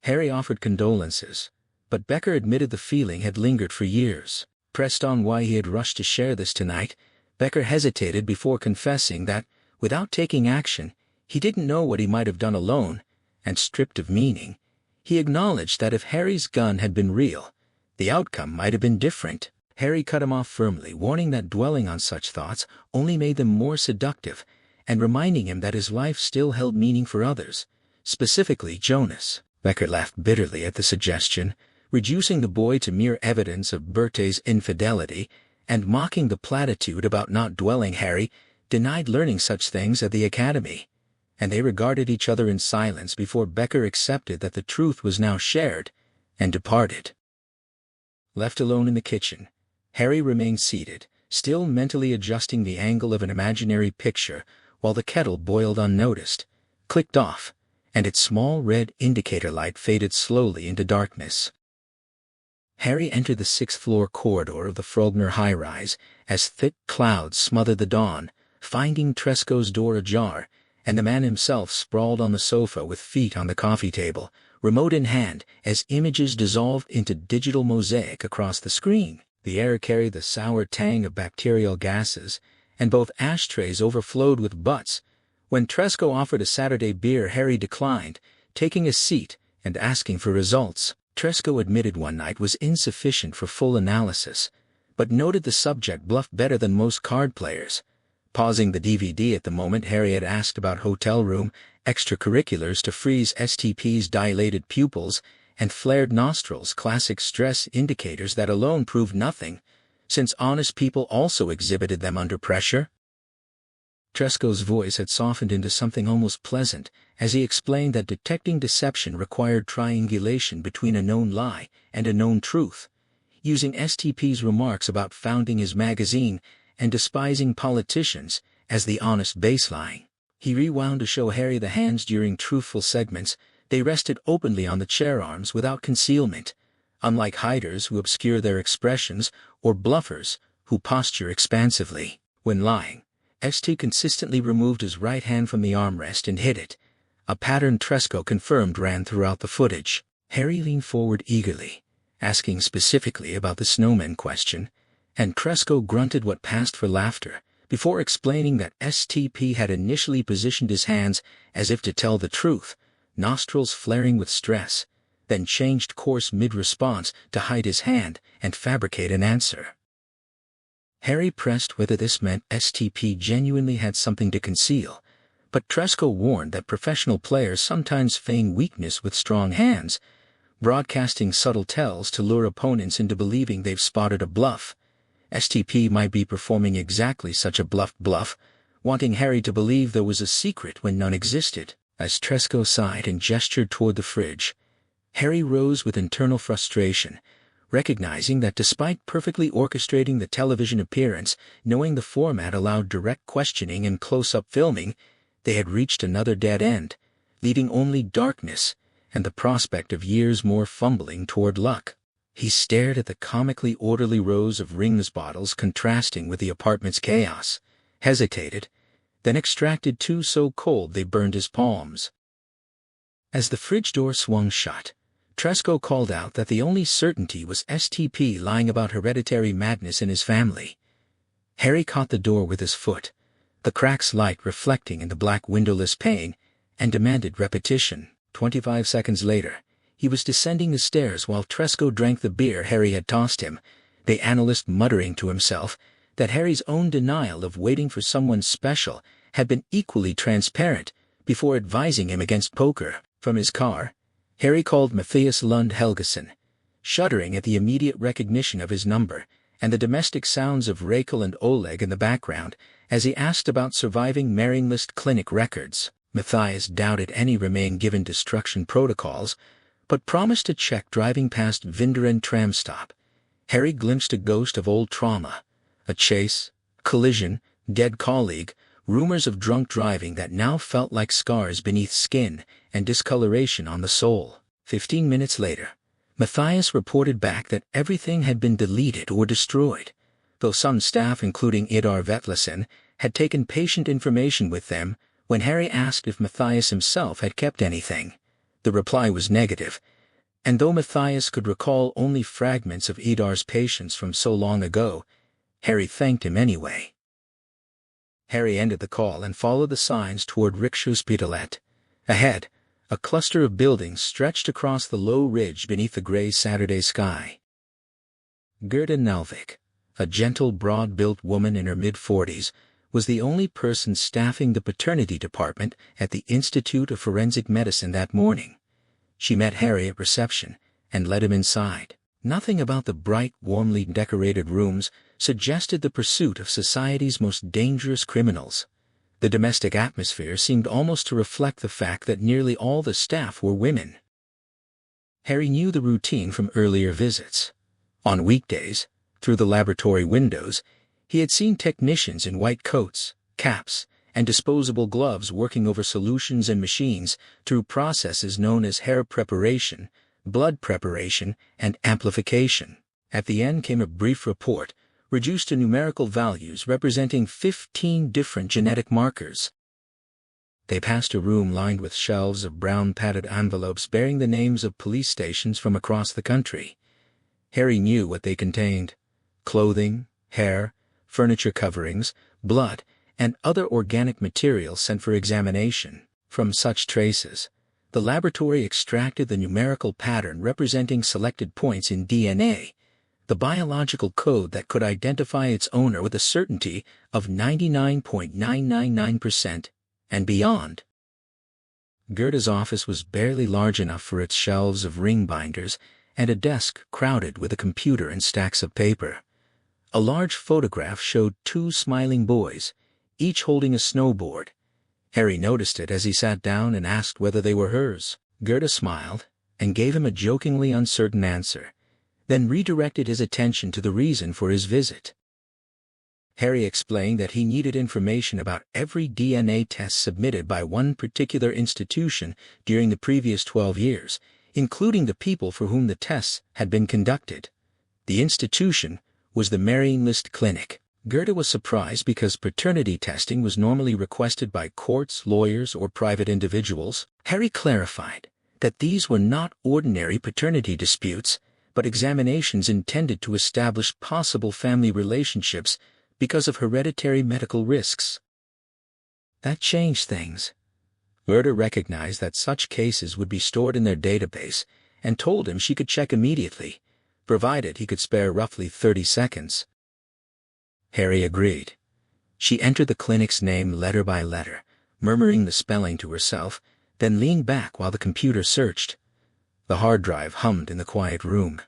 Harry offered condolences, but Becker admitted the feeling had lingered for years. Pressed on why he had rushed to share this tonight, Becker hesitated before confessing that, without taking action, he didn't know what he might have done alone, and stripped of meaning, he acknowledged that if Harry's gun had been real, the outcome might have been different. Harry cut him off firmly, warning that dwelling on such thoughts only made them more seductive, and reminding him that his life still held meaning for others, specifically Jonas. Becker laughed bitterly at the suggestion, reducing the boy to mere evidence of Berthe's infidelity, and mocking the platitude about not dwelling. Harry denied learning such things at the academy, and they regarded each other in silence before Becker accepted that the truth was now shared, and departed. Left alone in the kitchen, Harry remained seated, still mentally adjusting the angle of an imaginary picture while the kettle boiled unnoticed, clicked off, and its small red indicator light faded slowly into darkness. Harry entered the 6th-floor corridor of the Frogner high-rise as thick clouds smothered the dawn, finding Tresco's door ajar, and the man himself sprawled on the sofa with feet on the coffee table, remote in hand, as images dissolved into digital mosaic across the screen. The air carried the sour tang of bacterial gases, and both ashtrays overflowed with butts. When Tresco offered a Saturday beer, Harry declined, taking a seat and asking for results. Tresco admitted one night was insufficient for full analysis, but noted the subject bluffed better than most card players. Pausing the DVD at the moment Harry had asked about hotel room extracurriculars to freeze STP's dilated pupils and flared nostrils, classic stress indicators that alone proved nothing, since honest people also exhibited them under pressure. Tresco's voice had softened into something almost pleasant as he explained that detecting deception required triangulation between a known lie and a known truth, using STP's remarks about founding his magazine and despising politicians as the honest baseline. He rewound to show Harry the hands during truthful segments. They rested openly on the chair arms without concealment, unlike hiders who obscure their expressions or bluffers who posture expansively. When lying, ST consistently removed his right hand from the armrest and hid it, a pattern Tresco confirmed ran throughout the footage. Harry leaned forward eagerly, asking specifically about the Snowman question, and Tresco grunted what passed for laughter, before explaining that STP had initially positioned his hands as if to tell the truth, nostrils flaring with stress, then changed course mid-response to hide his hand and fabricate an answer. Harry pressed whether this meant STP genuinely had something to conceal, but Tresco warned that professional players sometimes feign weakness with strong hands, broadcasting subtle tells to lure opponents into believing they've spotted a bluff. STP might be performing exactly such a bluff, wanting Harry to believe there was a secret when none existed. As Tresco sighed and gestured toward the fridge, Harry rose with internal frustration, recognizing that despite perfectly orchestrating the television appearance, knowing the format allowed direct questioning and close-up filming, they had reached another dead end, leaving only darkness and the prospect of years more fumbling toward luck. He stared at the comically orderly rows of rings bottles contrasting with the apartment's chaos, hesitated, then extracted two so cold they burned his palms. As the fridge door swung shut, Tresco called out that the only certainty was STP lying about hereditary madness in his family. Harry caught the door with his foot, the crack's light reflecting in the black windowless pane, and demanded repetition. 25 seconds later, he was descending the stairs while Tresco drank the beer Harry had tossed him, the analyst muttering to himself that Harry's own denial of waiting for someone special had been equally transparent before advising him against poker. From his car, Harry called Matthias Lund Helgeson, shuddering at the immediate recognition of his number and the domestic sounds of Rachel and Oleg in the background as he asked about surviving mailing list clinic records. Matthias doubted any remain given destruction protocols, but promised to check driving past Vinderen tram stop. Harry glimpsed a ghost of old trauma, a chase, collision, dead colleague, rumors of drunk driving that now felt like scars beneath skin and discoloration on the soul. 15 minutes later, Matthias reported back that everything had been deleted or destroyed, though some staff including Idar Vetlesen had taken patient information with them. When Harry asked if Matthias himself had kept anything, the reply was negative, and though Matthias could recall only fragments of Idar's patients from so long ago, Harry thanked him anyway. Harry ended the call and followed the signs toward Rikshospitalet. Ahead, a cluster of buildings stretched across the low ridge beneath the gray Saturday sky. Gerda Nalvik, a gentle, broad-built woman in her mid-40s, was the only person staffing the paternity department at the Institute of Forensic Medicine that morning. She met Harry at reception and led him inside. Nothing about the bright, warmly decorated rooms suggested the pursuit of society's most dangerous criminals. The domestic atmosphere seemed almost to reflect the fact that nearly all the staff were women. Harry knew the routine from earlier visits. On weekdays, through the laboratory windows, he had seen technicians in white coats, caps, and disposable gloves working over solutions and machines through processes known as hair preparation, blood preparation, and amplification. At the end came a brief report, reduced to numerical values representing 15 different genetic markers. They passed a room lined with shelves of brown padded envelopes bearing the names of police stations from across the country. Harry knew what they contained: clothing, hair, furniture coverings, blood, and other organic materials sent for examination. From such traces, the laboratory extracted the numerical pattern representing selected points in DNA, the biological code that could identify its owner with a certainty of 99.999% and beyond. Gerda's office was barely large enough for its shelves of ring binders and a desk crowded with a computer and stacks of paper. A large photograph showed two smiling boys, each holding a snowboard. Harry noticed it as he sat down and asked whether they were hers. Gerda smiled and gave him a jokingly uncertain answer, then redirected his attention to the reason for his visit. Harry explained that he needed information about every DNA test submitted by one particular institution during the previous 12 years, including the people for whom the tests had been conducted. The institution was the Marrying List Clinic. Gerda was surprised because paternity testing was normally requested by courts, lawyers, or private individuals. Harry clarified that these were not ordinary paternity disputes, but examinations intended to establish possible family relationships because of hereditary medical risks. That changed things. Gerda recognized that such cases would be stored in their database and told him she could check immediately, provided he could spare roughly 30 seconds. Harry agreed. She entered the clinic's name letter by letter, murmuring the spelling to herself, then leaned back while the computer searched. The hard drive hummed in the quiet room.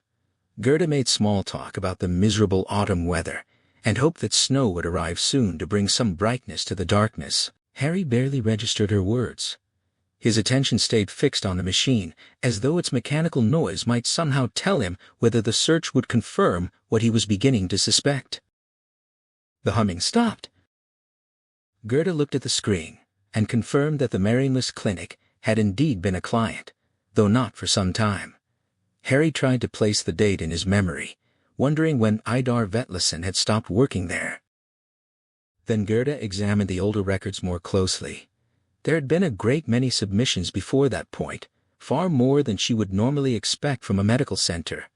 Gerda made small talk about the miserable autumn weather and hoped that snow would arrive soon to bring some brightness to the darkness. Harry barely registered her words. His attention stayed fixed on the machine, as though its mechanical noise might somehow tell him whether the search would confirm what he was beginning to suspect. The humming stopped. Gerda looked at the screen and confirmed that the Marrying List Clinic had indeed been a client, though not for some time. Harry tried to place the date in his memory, wondering when Idar Vetlesen had stopped working there. Then Gerda examined the older records more closely. There had been a great many submissions before that point, far more than she would normally expect from a medical center.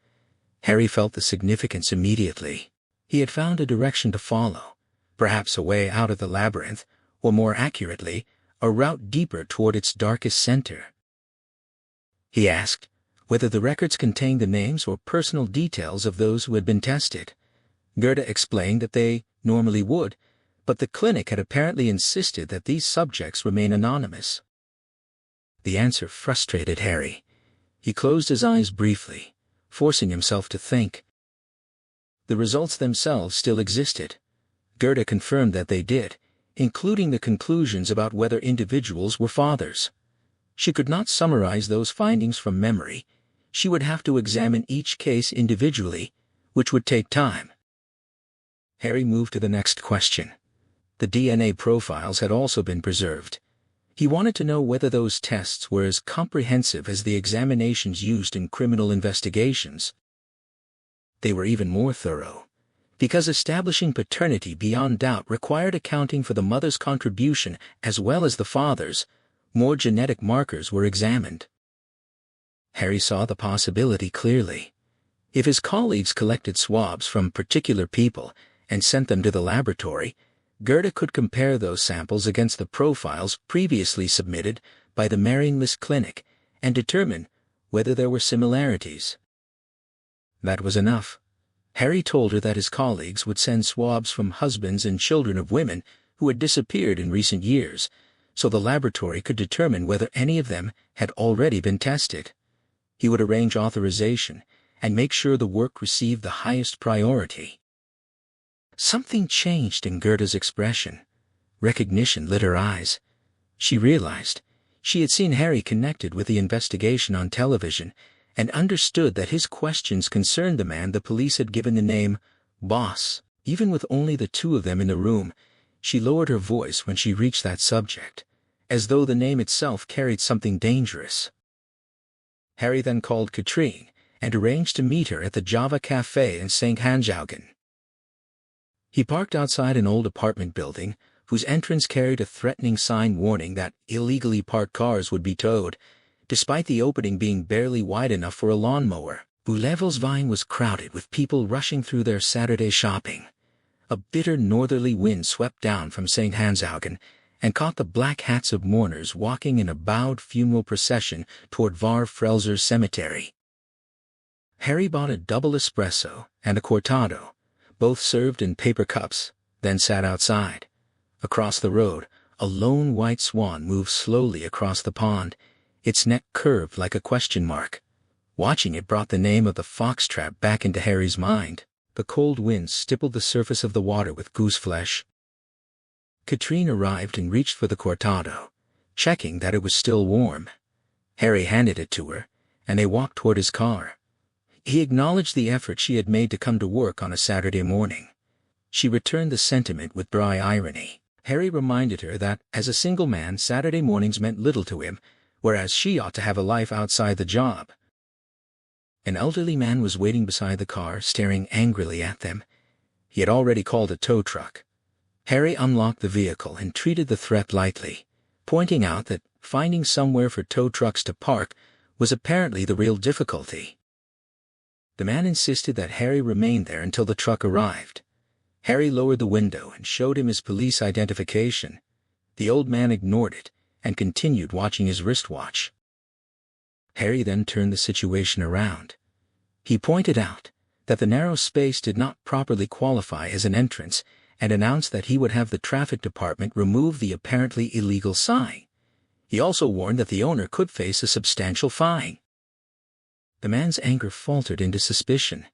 Harry felt the significance immediately. He had found a direction to follow, perhaps a way out of the labyrinth, or more accurately, a route deeper toward its darkest center. He asked whether the records contained the names or personal details of those who had been tested. Gerda explained that they normally would, but the clinic had apparently insisted that these subjects remain anonymous. The answer frustrated Harry. He closed his eyes briefly, forcing himself to think. The results themselves still existed. Gerda confirmed that they did, including the conclusions about whether individuals were fathers. She could not summarize those findings from memory. She would have to examine each case individually, which would take time. Harry moved to the next question. The DNA profiles had also been preserved. He wanted to know whether those tests were as comprehensive as the examinations used in criminal investigations. They were even more thorough, because establishing paternity beyond doubt required accounting for the mother's contribution as well as the father's. More genetic markers were examined. Harry saw the possibility clearly. If his colleagues collected swabs from particular people and sent them to the laboratory, Gerda could compare those samples against the profiles previously submitted by the Marrying List Clinic and determine whether there were similarities. That was enough. Harry told her that his colleagues would send swabs from husbands and children of women who had disappeared in recent years, so the laboratory could determine whether any of them had already been tested. He would arrange authorization and make sure the work received the highest priority. Something changed in Gerda's expression. Recognition lit her eyes. She realized she had seen Harry connected with the investigation on television and understood that his questions concerned the man the police had given the name Boss. Even with only the two of them in the room, she lowered her voice when she reached that subject, as though the name itself carried something dangerous. Harry then called Katrine and arranged to meet her at the Java Café in St. Hansjaugen. He parked outside an old apartment building whose entrance carried a threatening sign warning that illegally parked cars would be towed, despite the opening being barely wide enough for a lawnmower. Boulevelsveien was crowded with people rushing through their Saturday shopping. A bitter northerly wind swept down from St. Hansjaugen and caught the black hats of mourners walking in a bowed funeral procession toward Var Frelser's cemetery. Harry bought a double espresso and a cortado, both served in paper cups, then sat outside. Across the road, a lone white swan moved slowly across the pond, its neck curved like a question mark. Watching it brought the name of the fox trap back into Harry's mind. The cold wind stippled the surface of the water with goose flesh. Katrine arrived and reached for the cortado, checking that it was still warm. Harry handed it to her, and they walked toward his car. He acknowledged the effort she had made to come to work on a Saturday morning. She returned the sentiment with dry irony. Harry reminded her that, as a single man, Saturday mornings meant little to him, whereas she ought to have a life outside the job. An elderly man was waiting beside the car, staring angrily at them. He had already called a tow truck. Harry unlocked the vehicle and treated the threat lightly, pointing out that finding somewhere for tow trucks to park was apparently the real difficulty. The man insisted that Harry remain there until the truck arrived. Harry lowered the window and showed him his police identification. The old man ignored it and continued watching his wristwatch. Harry then turned the situation around. He pointed out that the narrow space did not properly qualify as an entrance and announced that he would have the traffic department remove the apparently illegal sign. He also warned that the owner could face a substantial fine. The man's anger faltered into suspicion.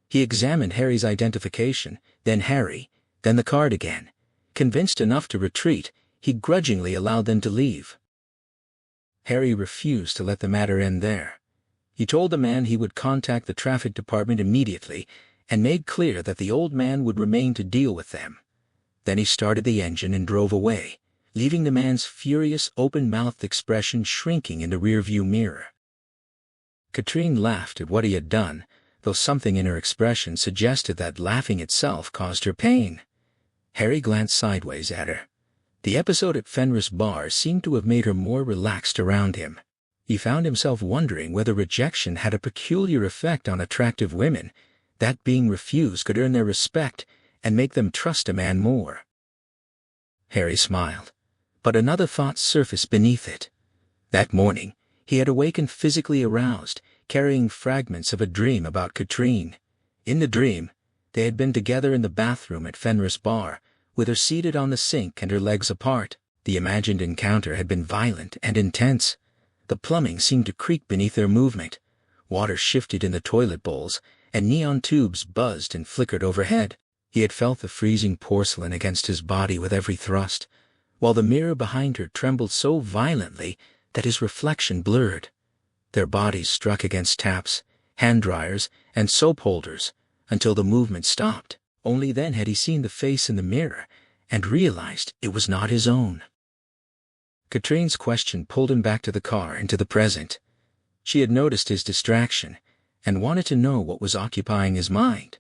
He examined Harry's identification, then Harry, then the card again. Convinced enough to retreat, he grudgingly allowed them to leave. Harry refused to let the matter end there. He told the man he would contact the traffic department immediately and made clear that the old man would remain to deal with them. Then he started the engine and drove away, leaving the man's furious, open-mouthed expression shrinking in the rearview mirror. Katrine laughed at what he had done, though something in her expression suggested that laughing itself caused her pain. Harry glanced sideways at her. The episode at Fenris Bar seemed to have made her more relaxed around him. He found himself wondering whether rejection had a peculiar effect on attractive women, that being refused could earn their respect and make them trust a man more. Harry smiled, but another thought surfaced beneath it. That morning, he had awakened physically aroused, carrying fragments of a dream about Katrine. In the dream, they had been together in the bathroom at Fenris Bar, with her seated on the sink and her legs apart. The imagined encounter had been violent and intense. The plumbing seemed to creak beneath their movement. Water shifted in the toilet bowls, and neon tubes buzzed and flickered overhead. He had felt the freezing porcelain against his body with every thrust, while the mirror behind her trembled so violently that his reflection blurred. Their bodies struck against taps, hand dryers, and soap holders, until the movement stopped. Only then had he seen the face in the mirror and realized it was not his own. Katrine's question pulled him back to the car and to the present. She had noticed his distraction and wanted to know what was occupying his mind.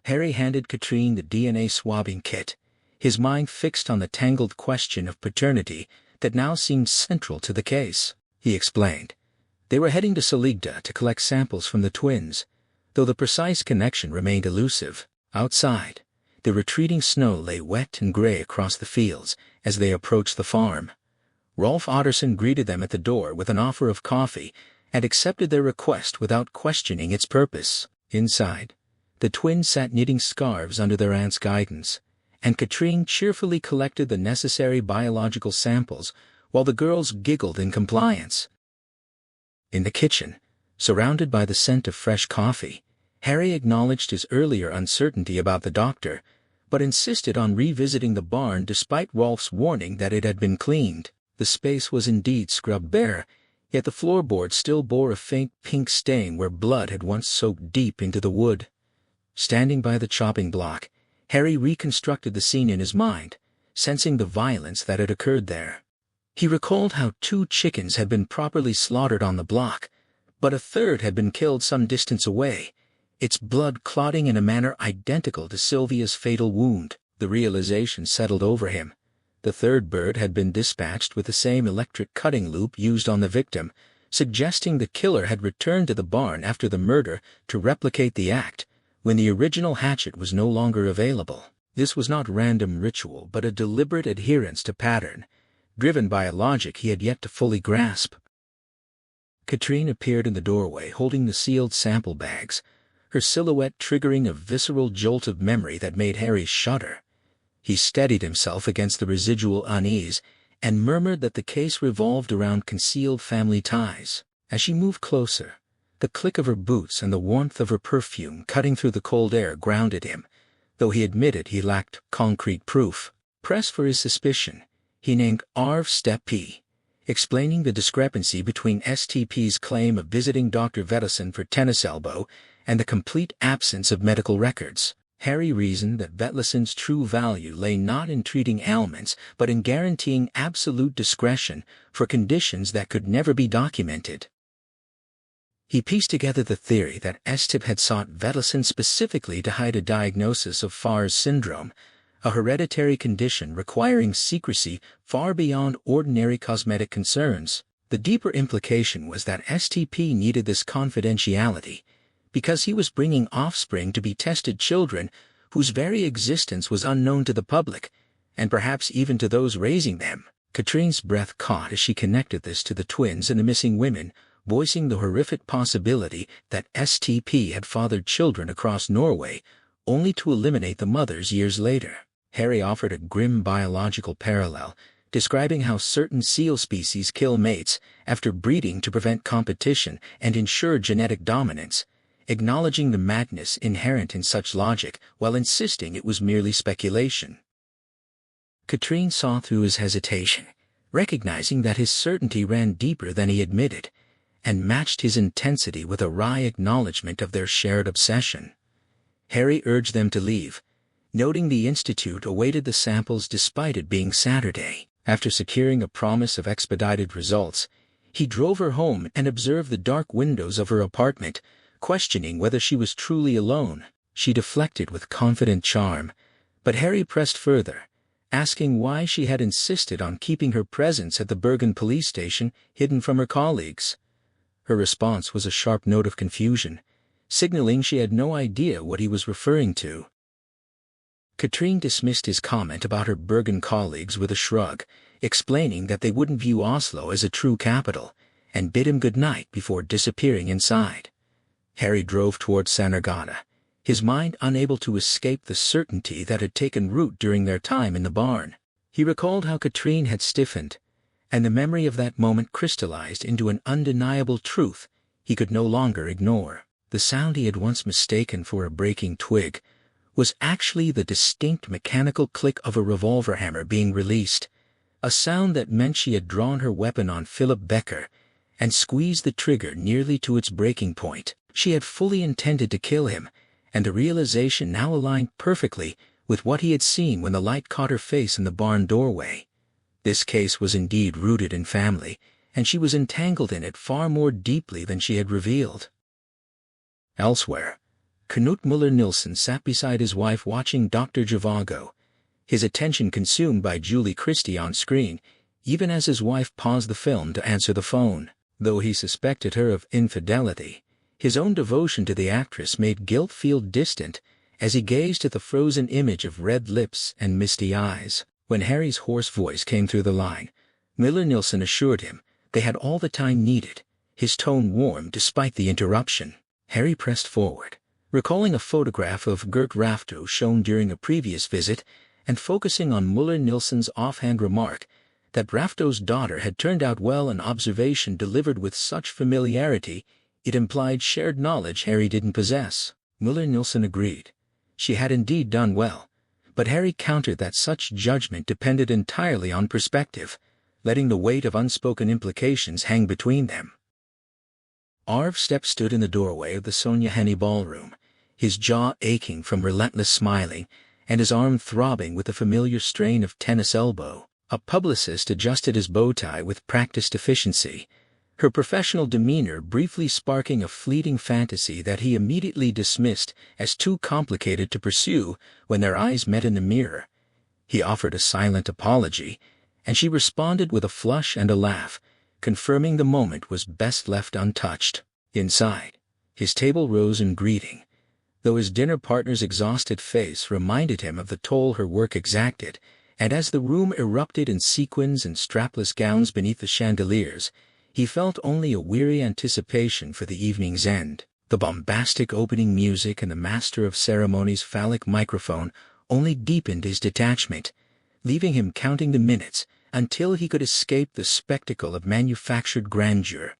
Harry handed Katrine the DNA swabbing kit, his mind fixed on the tangled question of paternity that now seemed central to the case. He explained. They were heading to Saligda to collect samples from the twins, though the precise connection remained elusive. Outside, the retreating snow lay wet and gray across the fields as they approached the farm. Rolf Otterson greeted them at the door with an offer of coffee and accepted their request without questioning its purpose. Inside, the twins sat knitting scarves under their aunt's guidance, and Katrine cheerfully collected the necessary biological samples while the girls giggled in compliance. In the kitchen, surrounded by the scent of fresh coffee, Harry acknowledged his earlier uncertainty about the doctor, but insisted on revisiting the barn despite Rolf's warning that it had been cleaned. The space was indeed scrubbed bare, yet the floorboards still bore a faint pink stain where blood had once soaked deep into the wood. Standing by the chopping block, Harry reconstructed the scene in his mind, sensing the violence that had occurred there. He recalled how 2 chickens had been properly slaughtered on the block, but a third had been killed some distance away, its blood clotting in a manner identical to Sylvia's fatal wound. The realization settled over him. The third bird had been dispatched with the same electric cutting loop used on the victim, suggesting the killer had returned to the barn after the murder to replicate the act, when the original hatchet was no longer available. This was not random ritual but a deliberate adherence to pattern, driven by a logic he had yet to fully grasp. Katrine appeared in the doorway holding the sealed sample bags, her silhouette triggering a visceral jolt of memory that made Harry shudder. He steadied himself against the residual unease and murmured that the case revolved around concealed family ties. As she moved closer, the click of her boots and the warmth of her perfume cutting through the cold air grounded him, though he admitted he lacked concrete proof. Pressed for his suspicion, he named Arv Step P, explaining the discrepancy between STP's claim of visiting Dr. Vettison for tennis elbow and the complete absence of medical records. Harry reasoned that Vetlison's true value lay not in treating ailments but in guaranteeing absolute discretion for conditions that could never be documented. He pieced together the theory that STIP had sought Vettison specifically to hide a diagnosis of Farr's syndrome, a hereditary condition requiring secrecy far beyond ordinary cosmetic concerns. The deeper implication was that STP needed this confidentiality because he was bringing offspring to be tested children whose very existence was unknown to the public, and perhaps even to those raising them. Katrine's breath caught as she connected this to the twins and the missing women, voicing the horrific possibility that STP had fathered children across Norway, only to eliminate the mothers years later. Harry offered a grim biological parallel, describing how certain seal species kill mates after breeding to prevent competition and ensure genetic dominance, acknowledging the madness inherent in such logic while insisting it was merely speculation. Katrine saw through his hesitation, recognizing that his certainty ran deeper than he admitted, and matched his intensity with a wry acknowledgement of their shared obsession. Harry urged them to leave, noting the Institute awaited the samples despite it being Saturday. After securing a promise of expedited results, he drove her home and observed the dark windows of her apartment, questioning whether she was truly alone. She deflected with confident charm, but Harry pressed further, asking why she had insisted on keeping her presence at the Bergen police station hidden from her colleagues. Her response was a sharp note of confusion, signaling she had no idea what he was referring to. Katrine dismissed his comment about her Bergen colleagues with a shrug, explaining that they wouldn't view Oslo as a true capital, and bid him good night before disappearing inside. Harry drove toward Sannergata, his mind unable to escape the certainty that had taken root during their time in the barn. He recalled how Katrine had stiffened, and the memory of that moment crystallized into an undeniable truth he could no longer ignore. The sound he had once mistaken for a breaking twig was actually the distinct mechanical click of a revolver hammer being released, a sound that meant she had drawn her weapon on Philip Becker and squeezed the trigger nearly to its breaking point. She had fully intended to kill him, and the realization now aligned perfectly with what he had seen when the light caught her face in the barn doorway. This case was indeed rooted in family, and she was entangled in it far more deeply than she had revealed. Elsewhere, Knut Muller-Nilsson sat beside his wife watching Dr. Zhivago, his attention consumed by Julie Christie on screen, even as his wife paused the film to answer the phone. Though he suspected her of infidelity, his own devotion to the actress made guilt feel distant as he gazed at the frozen image of red lips and misty eyes. When Harry's hoarse voice came through the line, Muller-Nilsson assured him they had all the time needed, his tone warm despite the interruption. Harry pressed forward, recalling a photograph of Gert Rafto shown during a previous visit and focusing on Muller-Nilsson's offhand remark that Rafto's daughter had turned out well, an observation delivered with such familiarity it implied shared knowledge Harry didn't possess. Muller-Nilsson agreed. She had indeed done well, but Harry countered that such judgment depended entirely on perspective, letting the weight of unspoken implications hang between them. Arv Stepp stood in the doorway of the Sonja Henie ballroom, his jaw aching from relentless smiling and his arm throbbing with the familiar strain of tennis elbow. A publicist adjusted his bow tie with practiced efficiency, her professional demeanor briefly sparking a fleeting fantasy that he immediately dismissed as too complicated to pursue when their eyes met in the mirror. He offered a silent apology, and she responded with a flush and a laugh, confirming the moment was best left untouched. Inside, his table rose in greeting, though his dinner partner's exhausted face reminded him of the toll her work exacted, and as the room erupted in sequins and strapless gowns beneath the chandeliers, He felt only a weary anticipation for the evening's end. The bombastic opening music and the master of ceremonies' phallic microphone only deepened his detachment, leaving him counting the minutes until he could escape the spectacle of manufactured grandeur.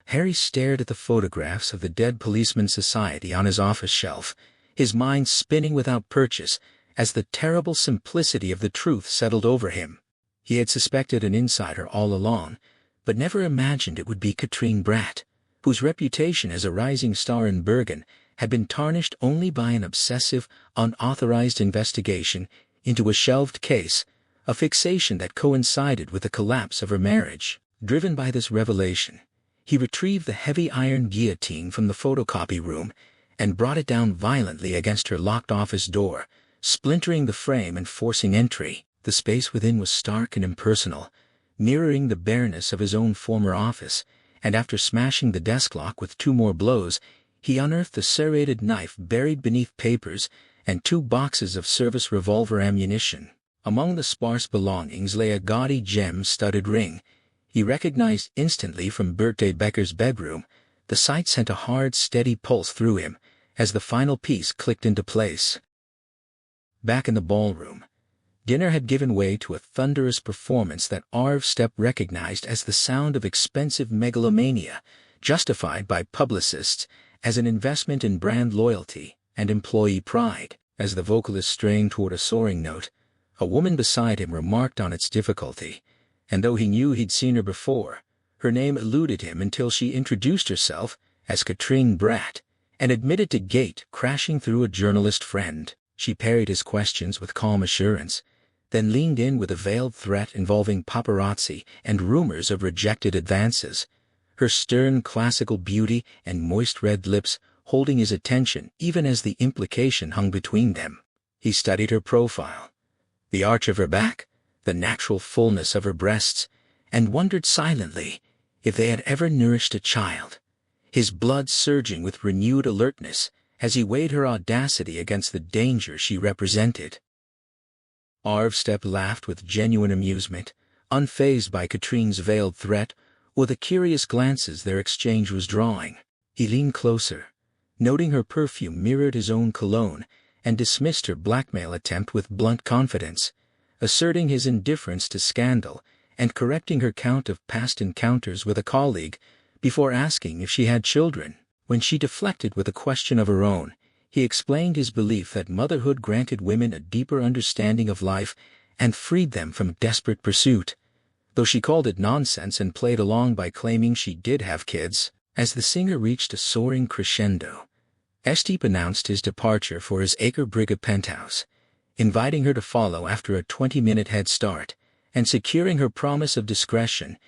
Harry stared at the photographs of the Dead Policeman Society on his office shelf, his mind spinning without purchase as the terrible simplicity of the truth settled over him. He had suspected an insider all along, but never imagined it would be Katrine Bratt, whose reputation as a rising star in Bergen had been tarnished only by an obsessive, unauthorized investigation into a shelved case, a fixation that coincided with the collapse of her marriage. Driven by this revelation, he retrieved the heavy iron guillotine from the photocopy room and brought it down violently against her locked office door, splintering the frame and forcing entry. The space within was stark and impersonal, mirroring the bareness of his own former office, and after smashing the desk lock with 2 more blows, he unearthed a serrated knife buried beneath papers and 2 boxes of service revolver ammunition. Among the sparse belongings lay a gaudy gem-studded ring. He recognized instantly from Birthday Becker's bedroom. The sight sent a hard, steady pulse through him as the final piece clicked into place. Back in the ballroom, dinner had given way to a thunderous performance that Arv Stepp recognized as the sound of expensive megalomania, justified by publicists as an investment in brand loyalty and employee pride. As the vocalist strained toward a soaring note, a woman beside him remarked on its difficulty, and though he knew he'd seen her before, her name eluded him until she introduced herself as Katrine Bratt and admitted to Gate crashing through a journalist friend. She parried his questions with calm assurance, then leaned in with a veiled threat involving paparazzi and rumors of rejected advances, her stern classical beauty and moist red lips holding his attention even as the implication hung between them. He studied her profile, the arch of her back, the natural fullness of her breasts, and wondered silently if they had ever nourished a child, his blood surging with renewed alertness as he weighed her audacity against the danger she represented. Arv Stepp laughed with genuine amusement, unfazed by Katrine's veiled threat or the curious glances their exchange was drawing. He leaned closer, noting her perfume mirrored his own cologne, and dismissed her blackmail attempt with blunt confidence, asserting his indifference to scandal and correcting her count of past encounters with a colleague before asking if she had children. When she deflected with a question of her own, he explained his belief that motherhood granted women a deeper understanding of life and freed them from desperate pursuit, though she called it nonsense and played along by claiming she did have kids. As the singer reached a soaring crescendo, Stepp announced his departure for his Aker Brygge penthouse, inviting her to follow after a 20-minute head start, and securing her promise of discretion.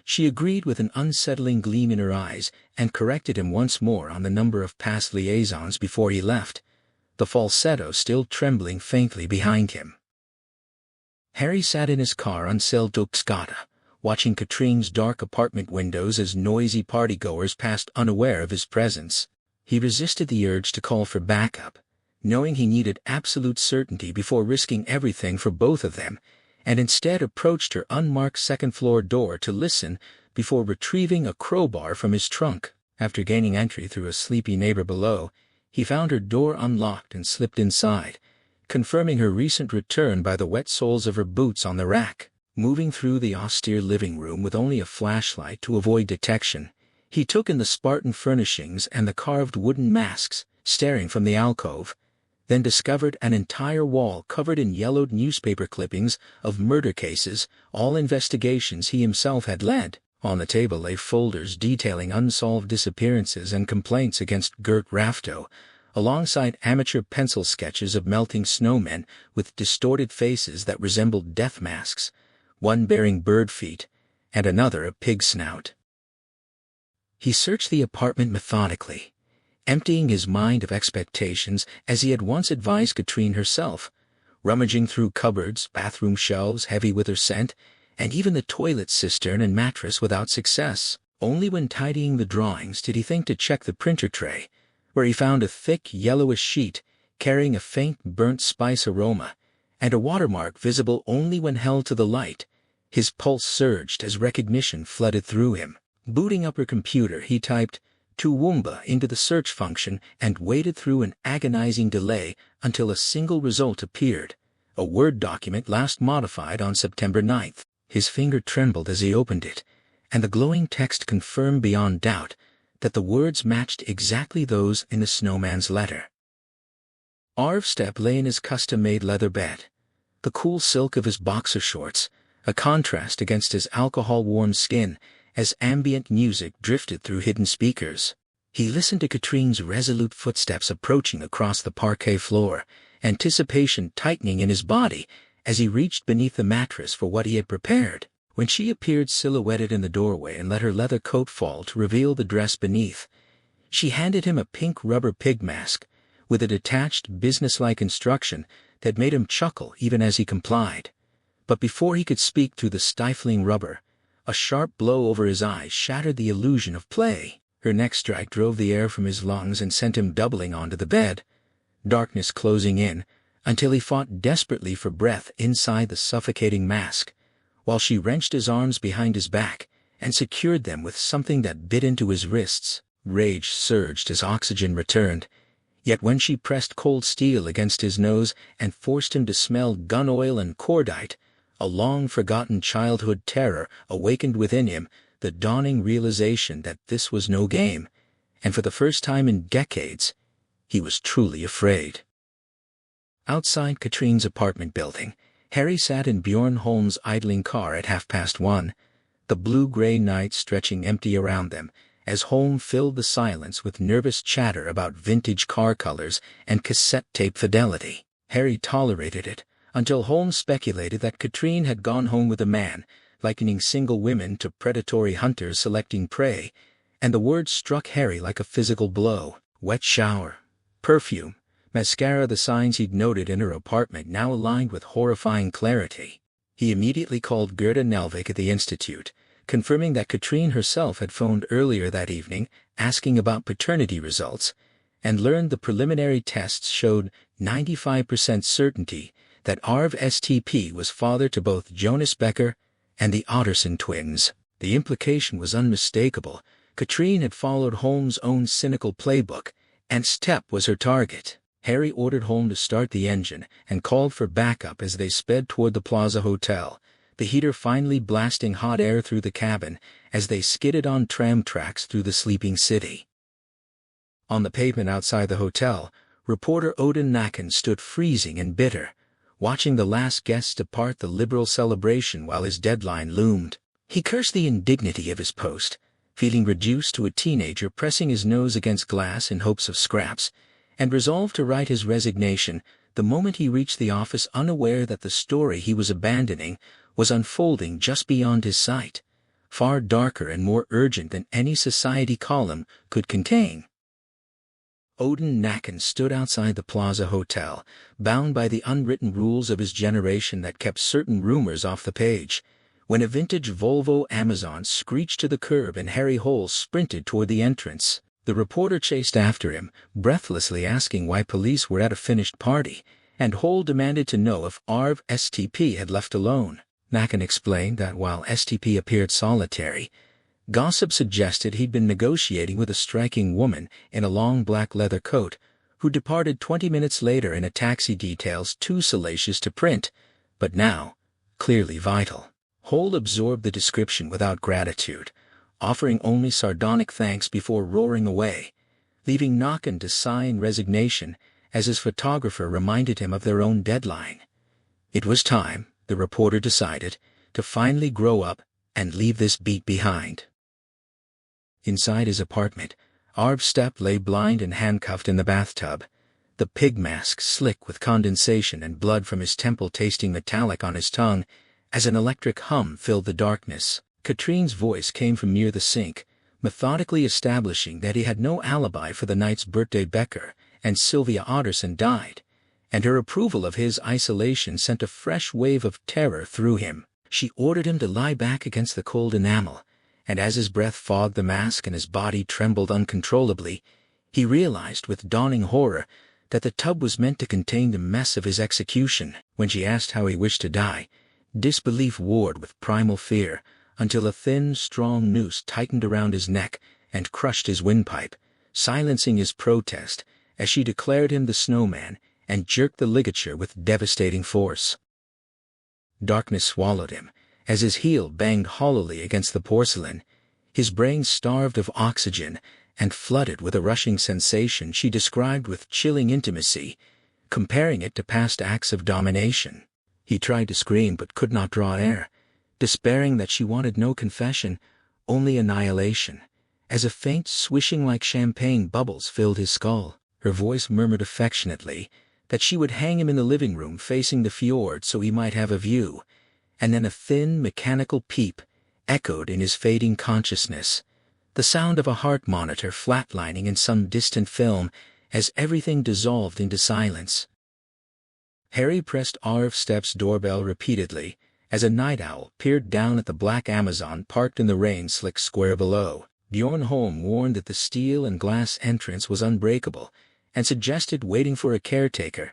She agreed with an unsettling gleam in her eyes and corrected him once more on the number of past liaisons before he left, the falsetto still trembling faintly behind him. Harry sat in his car on Seldukskata, watching Katrine's dark apartment windows as noisy partygoers passed unaware of his presence. He resisted the urge to call for backup, knowing he needed absolute certainty before risking everything for both of them, and instead approached her unmarked second-floor door to listen before retrieving a crowbar from his trunk. After gaining entry through a sleepy neighbor below, he found her door unlocked and slipped inside, confirming her recent return by the wet soles of her boots on the rack. Moving through the austere living room with only a flashlight to avoid detection, he took in the Spartan furnishings and the carved wooden masks staring from the alcove, then discovered an entire wall covered in yellowed newspaper clippings of murder cases, all investigations he himself had led. On the table lay folders detailing unsolved disappearances and complaints against Gert Rafto, alongside amateur pencil sketches of melting snowmen with distorted faces that resembled death masks, one bearing bird feet, and another a pig snout. He searched the apartment methodically, emptying his mind of expectations as he had once advised Katrine herself, rummaging through cupboards, bathroom shelves heavy with her scent, and even the toilet cistern and mattress without success. Only when tidying the drawings did he think to check the printer tray, where he found a thick yellowish sheet carrying a faint burnt spice aroma, and a watermark visible only when held to the light, His pulse surged as recognition flooded through him. Booting up her computer, he typed Toowoomba into the search function and waited through an agonizing delay until a single result appeared, a Word document last modified on September 9th. His finger trembled as he opened it, and the glowing text confirmed beyond doubt that the words matched exactly those in the snowman's letter. Arv Stepp lay in his custom-made leather bed, the cool silk of his boxer shorts, a contrast against his alcohol-warm skin as ambient music drifted through hidden speakers. He listened to Katrine's resolute footsteps approaching across the parquet floor, anticipation tightening in his body as he reached beneath the mattress for what he had prepared. When she appeared silhouetted in the doorway and let her leather coat fall to reveal the dress beneath, she handed him a pink rubber pig mask with a detached, businesslike instruction that made him chuckle even as he complied. But before he could speak through the stifling rubber, a sharp blow over his eyes shattered the illusion of play. Her next strike drove the air from his lungs and sent him doubling onto the bed, darkness closing in until he fought desperately for breath inside the suffocating mask, while she wrenched his arms behind his back and secured them with something that bit into his wrists. Rage surged as oxygen returned, yet when she pressed cold steel against his nose and forced him to smell gun oil and cordite, a long-forgotten childhood terror awakened within him, the dawning realization that this was no game, and for the first time in decades, he was truly afraid. Outside Katrine's apartment building, Harry sat in Bjorn Holm's idling car at 1:30, the blue-gray night stretching empty around them, as Holm filled the silence with nervous chatter about vintage car colors and cassette tape fidelity. Harry tolerated it until Holmes speculated that Katrine had gone home with a man, likening single women to predatory hunters selecting prey, and the words struck Harry like a physical blow. Wet shower, perfume, mascara, the signs he'd noted in her apartment now aligned with horrifying clarity. He immediately called Gerda Nelvik at the Institute, confirming that Katrine herself had phoned earlier that evening, asking about paternity results, and learned the preliminary tests showed 95% certainty that Arv STP was father to both Jo Nesbø and the Otterson twins. The implication was unmistakable. Katrine had followed Holmes' own cynical playbook, and Stepp was her target. Harry ordered Holmes to start the engine and called for backup as they sped toward the Plaza Hotel, the heater finally blasting hot air through the cabin as they skidded on tram tracks through the sleeping city. On the pavement outside the hotel, reporter Odin Nakken stood freezing and bitter, watching the last guests depart the liberal celebration while his deadline loomed. He cursed the indignity of his post, feeling reduced to a teenager pressing his nose against glass in hopes of scraps, and resolved to write his resignation the moment he reached the office, unaware that the story he was abandoning was unfolding just beyond his sight, far darker and more urgent than any society column could contain. Odin Nakken stood outside the Plaza Hotel, bound by the unwritten rules of his generation that kept certain rumors off the page, when a vintage Volvo Amazon screeched to the curb and Harry Hole sprinted toward the entrance. The reporter chased after him, breathlessly asking why police were at a finished party, and Hole demanded to know if Arv STP had left alone. Nakken explained that while STP appeared solitary, gossip suggested he'd been negotiating with a striking woman in a long black leather coat, who departed 20 minutes later in a taxi details too salacious to print, but now clearly vital. Hole absorbed the description without gratitude, offering only sardonic thanks before roaring away, leaving Nakken to sigh in resignation as his photographer reminded him of their own deadline. It was time, the reporter decided, to finally grow up and leave this beat behind. Inside his apartment, Arv Stepp lay blind and handcuffed in the bathtub, the pig mask slick with condensation and blood from his temple tasting metallic on his tongue as an electric hum filled the darkness. Katrine's voice came from near the sink, methodically establishing that he had no alibi for the night's birthday Becker and Sylvia Otterson died, and her approval of his isolation sent a fresh wave of terror through him. She ordered him to lie back against the cold enamel, and as his breath fogged the mask and his body trembled uncontrollably, he realized with dawning horror that the tub was meant to contain the mess of his execution. When she asked how he wished to die, Disbelief warred with primal fear, until a thin, strong noose tightened around his neck and crushed his windpipe, silencing his protest as she declared him the Snowman and jerked the ligature with devastating force. Darkness swallowed him as his heel banged hollowly against the porcelain, his brain starved of oxygen and flooded with a rushing sensation she described with chilling intimacy, comparing it to past acts of domination. He tried to scream but could not draw air, despairing that she wanted no confession, only annihilation, as a faint swishing like champagne bubbles filled his skull. Her voice murmured affectionately that she would hang him in the living room facing the fjord so he might have a view, and then a thin, mechanical peep echoed in his fading consciousness, the sound of a heart monitor flatlining in some distant film as everything dissolved into silence. Harry pressed Arvstep's doorbell repeatedly as a night owl peered down at the black Amazon parked in the rain-slicked square below. Bjorn Holm warned that the steel and glass entrance was unbreakable and suggested waiting for a caretaker,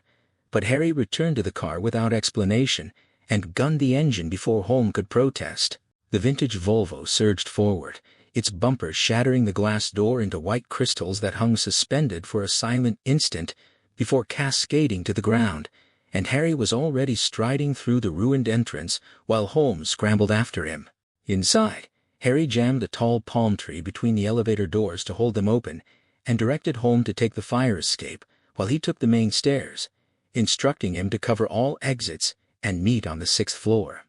but Harry returned to the car without explanation and gunned the engine before Holm could protest. The vintage Volvo surged forward, its bumper shattering the glass door into white crystals that hung suspended for a silent instant before cascading to the ground, and Harry was already striding through the ruined entrance while Holmes scrambled after him. Inside, Harry jammed a tall palm tree between the elevator doors to hold them open and directed Holmes to take the fire escape while he took the main stairs, instructing him to cover all exits and meet on the 6th floor.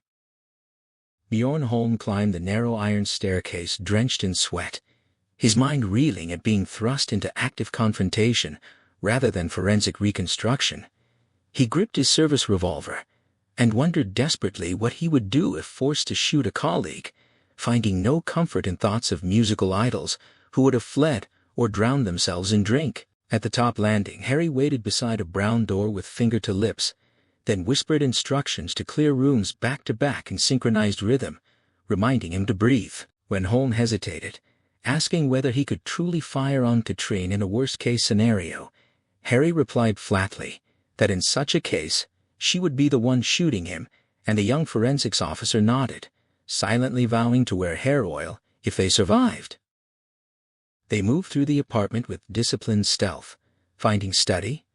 Bjorn Holm climbed the narrow iron staircase drenched in sweat, his mind reeling at being thrust into active confrontation rather than forensic reconstruction. He gripped his service revolver and wondered desperately what he would do if forced to shoot a colleague, finding no comfort in thoughts of musical idols who would have fled or drowned themselves in drink. At the top landing, Harry waited beside a brown door with finger to lips, then whispered instructions to clear rooms back-to-back in synchronized rhythm, reminding him to breathe. When Holm hesitated, asking whether he could truly fire on Katrine in a worst-case scenario, Harry replied flatly that in such a case, she would be the one shooting him, and the young forensics officer nodded, silently vowing to wear hair oil if they survived. They moved through the apartment with disciplined stealth, finding study,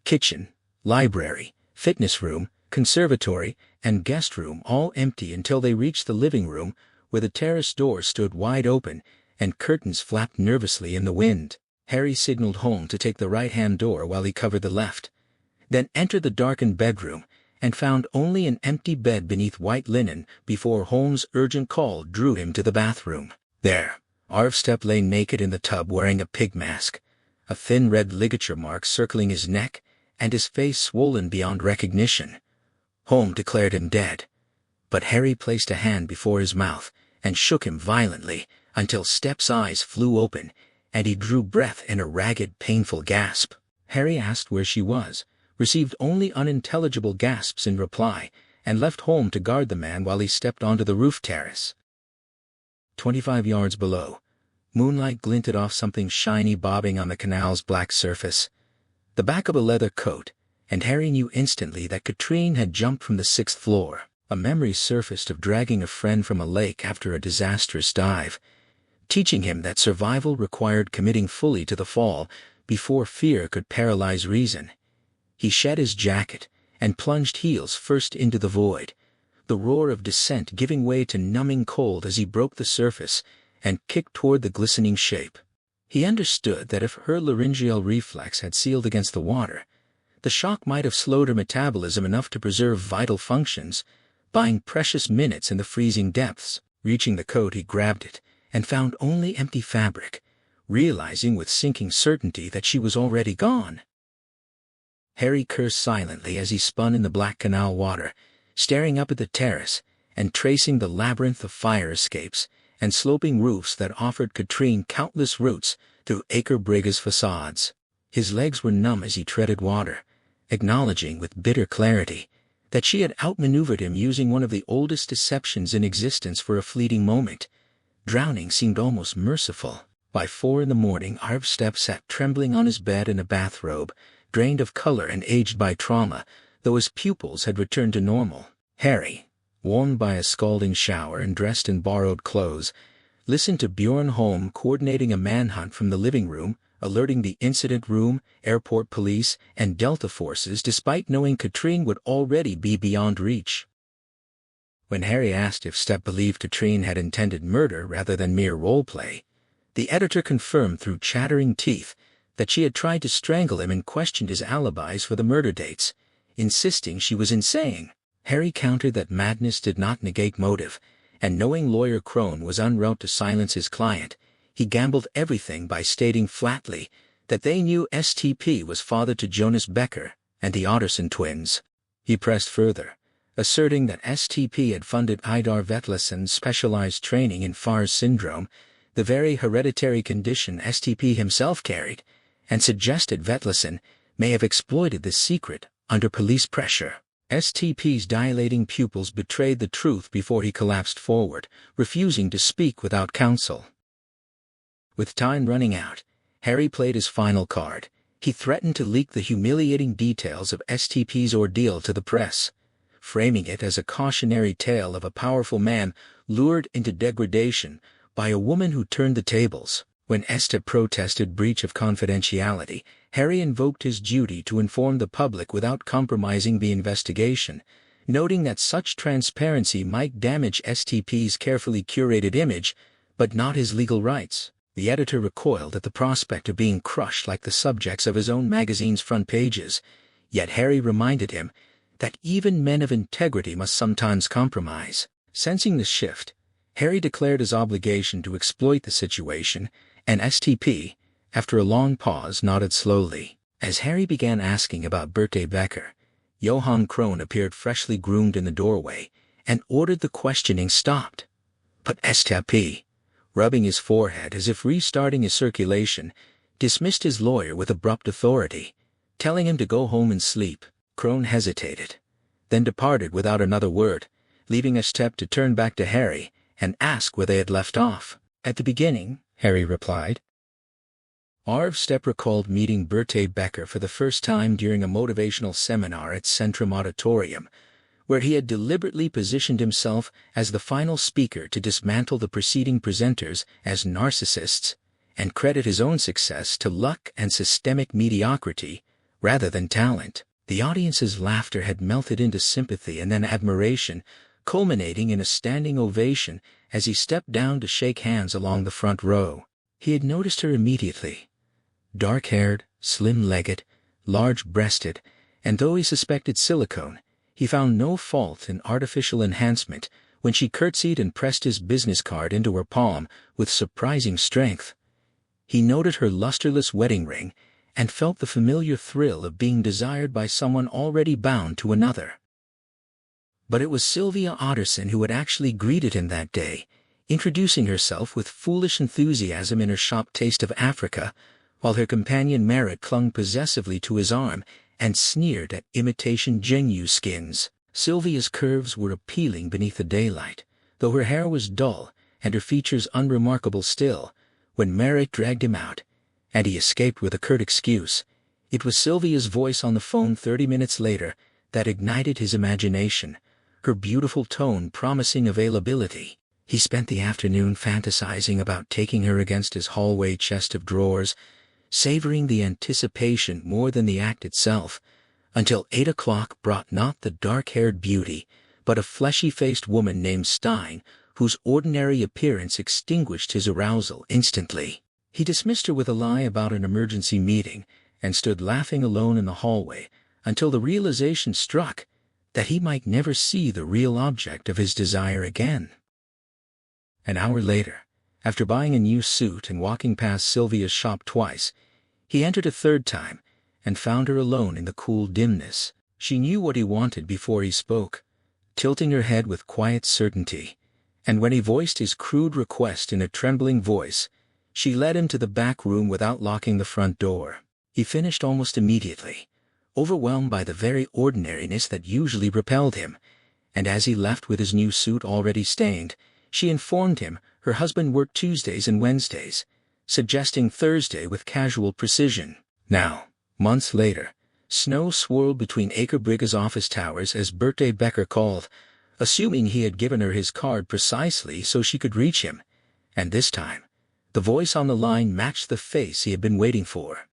kitchen, library, fitness room, conservatory, and guest room all empty until they reached the living room where the terrace door stood wide open and curtains flapped nervously in the wind. Harry signaled Holmes to take the right-hand door while he covered the left, then entered the darkened bedroom and found only an empty bed beneath white linen before Holmes' urgent call drew him to the bathroom. There, Arvstep lay naked in the tub wearing a pig mask, a thin red ligature mark circling his neck and his face swollen beyond recognition. Holmes declared him dead, but Harry placed a hand before his mouth and shook him violently until Step's eyes flew open and he drew breath in a ragged, painful gasp. Harry asked where she was, received only unintelligible gasps in reply, and left Holmes to guard the man while he stepped onto the roof terrace. 25 yards below, moonlight glinted off something shiny bobbing on the canal's black surface. The back of a leather coat, and Harry knew instantly that Katrine had jumped from the 6th floor. A memory surfaced of dragging a friend from a lake after a disastrous dive, teaching him that survival required committing fully to the fall before fear could paralyze reason. He shed his jacket and plunged heels first into the void, the roar of descent giving way to numbing cold as he broke the surface and kicked toward the glistening shape. He understood that if her laryngeal reflex had sealed against the water, the shock might have slowed her metabolism enough to preserve vital functions, buying precious minutes in the freezing depths. Reaching the coat, he grabbed it and found only empty fabric, realizing with sinking certainty that she was already gone. Harry cursed silently as he spun in the black canal water, staring up at the terrace and tracing the labyrinth of fire escapes and sloping roofs that offered Katrine countless routes through Acre Briga's facades. His legs were numb as he treaded water, acknowledging with bitter clarity that she had outmaneuvered him using one of the oldest deceptions in existence for a fleeting moment. Drowning seemed almost merciful. By 4 a.m, Arvstep sat trembling on his bed in a bathrobe, drained of color and aged by trauma, though his pupils had returned to normal. Harry, warmed by a scalding shower and dressed in borrowed clothes, listened to Bjorn Holm coordinating a manhunt from the living room, alerting the incident room, airport police, and Delta forces despite knowing Katrine would already be beyond reach. When Harry asked if Stepp believed Katrine had intended murder rather than mere role-play, the editor confirmed through chattering teeth that she had tried to strangle him and questioned his alibis for the murder dates, insisting she was insane. Harry countered that madness did not negate motive, and knowing lawyer Crone was en route to silence his client, he gambled everything by stating flatly that they knew STP was father to Jonas Becker and the Otterson twins. He pressed further, asserting that STP had funded Idar Vetleson's specialized training in Farr's syndrome, the very hereditary condition STP himself carried, and suggested Vetleson may have exploited this secret under police pressure. STP's dilating pupils betrayed the truth before he collapsed forward, refusing to speak without counsel. With time running out, Harry played his final card. He threatened to leak the humiliating details of STP's ordeal to the press, framing it as a cautionary tale of a powerful man lured into degradation by a woman who turned the tables. When Stepp protested breach of confidentiality, Harry invoked his duty to inform the public without compromising the investigation, noting that such transparency might damage STP's carefully curated image, but not his legal rights. The editor recoiled at the prospect of being crushed like the subjects of his own magazine's front pages, yet Harry reminded him that even men of integrity must sometimes compromise. Sensing the shift, Harry declared his obligation to exploit the situation, and STP, after a long pause, nodded slowly. As Harry began asking about Birte Becker, Johan Crone appeared freshly groomed in the doorway and ordered the questioning stopped. But STP, rubbing his forehead as if restarting his circulation, dismissed his lawyer with abrupt authority, telling him to go home and sleep. Crone hesitated, then departed without another word, leaving Stepp to turn back to Harry and ask where they had left off. At the beginning, Harry replied. Arv Stepp recalled meeting Birte Becker for the first time during a motivational seminar at Centrum Auditorium, where he had deliberately positioned himself as the final speaker to dismantle the preceding presenters as narcissists and credit his own success to luck and systemic mediocrity rather than talent. The audience's laughter had melted into sympathy and then admiration, culminating in a standing ovation as he stepped down to shake hands along the front row. He had noticed her immediately. Dark-haired, slim-legged, large-breasted, and though he suspected silicone, he found no fault in artificial enhancement when she curtsied and pressed his business card into her palm with surprising strength. He noted her lusterless wedding ring and felt the familiar thrill of being desired by someone already bound to another. But it was Sylvia Otterson who had actually greeted him that day, introducing herself with foolish enthusiasm in her shop Taste of Africa, while her companion Merritt clung possessively to his arm and sneered at imitation Genu skins. Sylvia's curves were appealing beneath the daylight, though her hair was dull and her features unremarkable still. When Merritt dragged him out, and he escaped with a curt excuse, it was Sylvia's voice on the phone 30 minutes later that ignited his imagination, her beautiful tone promising availability. He spent the afternoon fantasizing about taking her against his hallway chest of drawers, savoring the anticipation more than the act itself, until 8 o'clock brought not the dark-haired beauty, but a fleshy-faced woman named Stein, whose ordinary appearance extinguished his arousal instantly. He dismissed her with a lie about an emergency meeting and stood laughing alone in the hallway until the realization struck that he might never see the real object of his desire again. An hour later, after buying a new suit and walking past Sylvia's shop twice, he entered a third time and found her alone in the cool dimness. She knew what he wanted before he spoke, tilting her head with quiet certainty, and when he voiced his crude request in a trembling voice, she led him to the back room without locking the front door. He finished almost immediately, overwhelmed by the very ordinariness that usually repelled him, and as he left with his new suit already stained, she informed him her husband worked Tuesdays and Wednesdays, suggesting Thursday with casual precision. Now, months later, snow swirled between Aker Brygge's office towers as Birte Becker called, assuming he had given her his card precisely so she could reach him, and this time, the voice on the line matched the face he had been waiting for.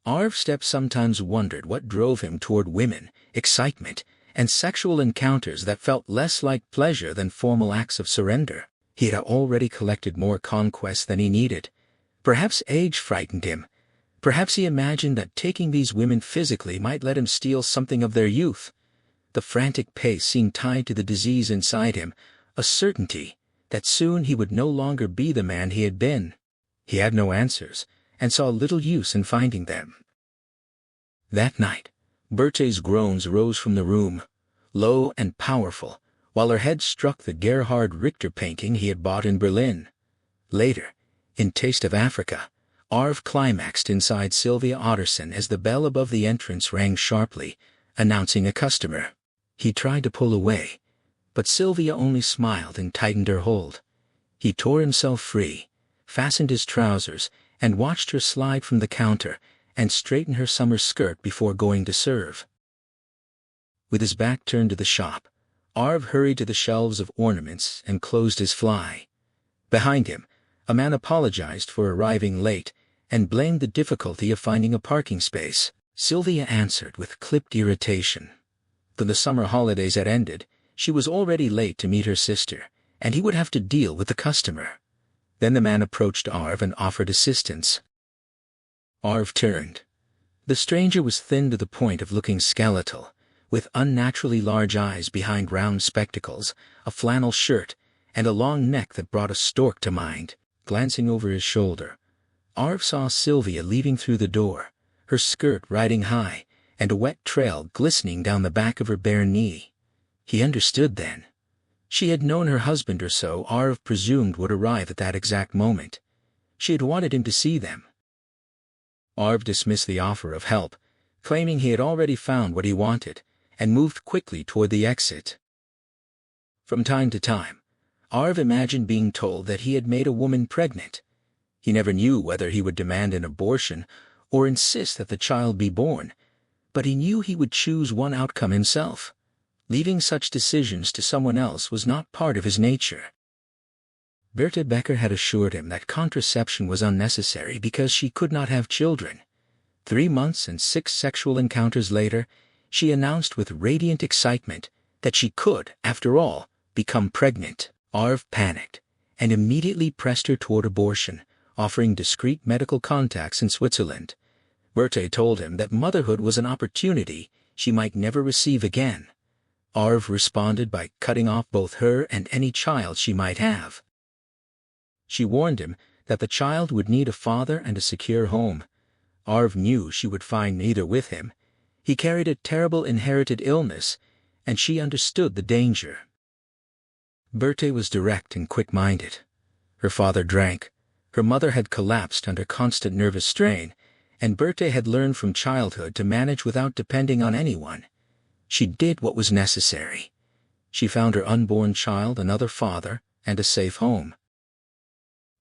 Arv Stepp sometimes wondered what drove him toward women, excitement, and sexual encounters that felt less like pleasure than formal acts of surrender. He had already collected more conquests than he needed. Perhaps age frightened him. Perhaps he imagined that taking these women physically might let him steal something of their youth. The frantic pace seemed tied to the disease inside him, a certainty that soon he would no longer be the man he had been. He had no answers, and saw little use in finding them. That night, Berthe's groans rose from the room, low and powerful, while her head struck the Gerhard Richter painting he had bought in Berlin. Later, in Taste of Africa, Arv climaxed inside Sylvia Otterson as the bell above the entrance rang sharply, announcing a customer. He tried to pull away, but Sylvia only smiled and tightened her hold. He tore himself free, fastened his trousers, and watched her slide from the counter and straighten her summer skirt before going to serve. With his back turned to the shop, Arv hurried to the shelves of ornaments and closed his fly. Behind him, a man apologized for arriving late and blamed the difficulty of finding a parking space. Sylvia answered with clipped irritation. Though the summer holidays had ended, she was already late to meet her sister, and he would have to deal with the customer. Then the man approached Arv and offered assistance. Arv turned. The stranger was thin to the point of looking skeletal, with unnaturally large eyes behind round spectacles, a flannel shirt, and a long neck that brought a stork to mind. Glancing over his shoulder, Arv saw Sylvia leaving through the door, her skirt riding high, and a wet trail glistening down the back of her bare knee. He understood then. She had known her husband, or so Arv presumed would arrive at that exact moment. She had wanted him to see them. Arv dismissed the offer of help, claiming he had already found what he wanted, and moved quickly toward the exit. From time to time, Arv imagined being told that he had made a woman pregnant. He never knew whether he would demand an abortion or insist that the child be born, but he knew he would choose one outcome himself. Leaving such decisions to someone else was not part of his nature. Bertha Becker had assured him that contraception was unnecessary because she could not have children. 3 months and 6 sexual encounters later, she announced with radiant excitement that she could, after all, become pregnant. Arv panicked and immediately pressed her toward abortion, offering discreet medical contacts in Switzerland. Bertha told him that motherhood was an opportunity she might never receive again. Arv responded by cutting off both her and any child she might have. She warned him that the child would need a father and a secure home. Arv knew she would find neither with him. He carried a terrible inherited illness, and she understood the danger. Bertha was direct and quick-minded. Her father drank, her mother had collapsed under constant nervous strain, and Bertha had learned from childhood to manage without depending on anyone. She did what was necessary. She found her unborn child another father and a safe home.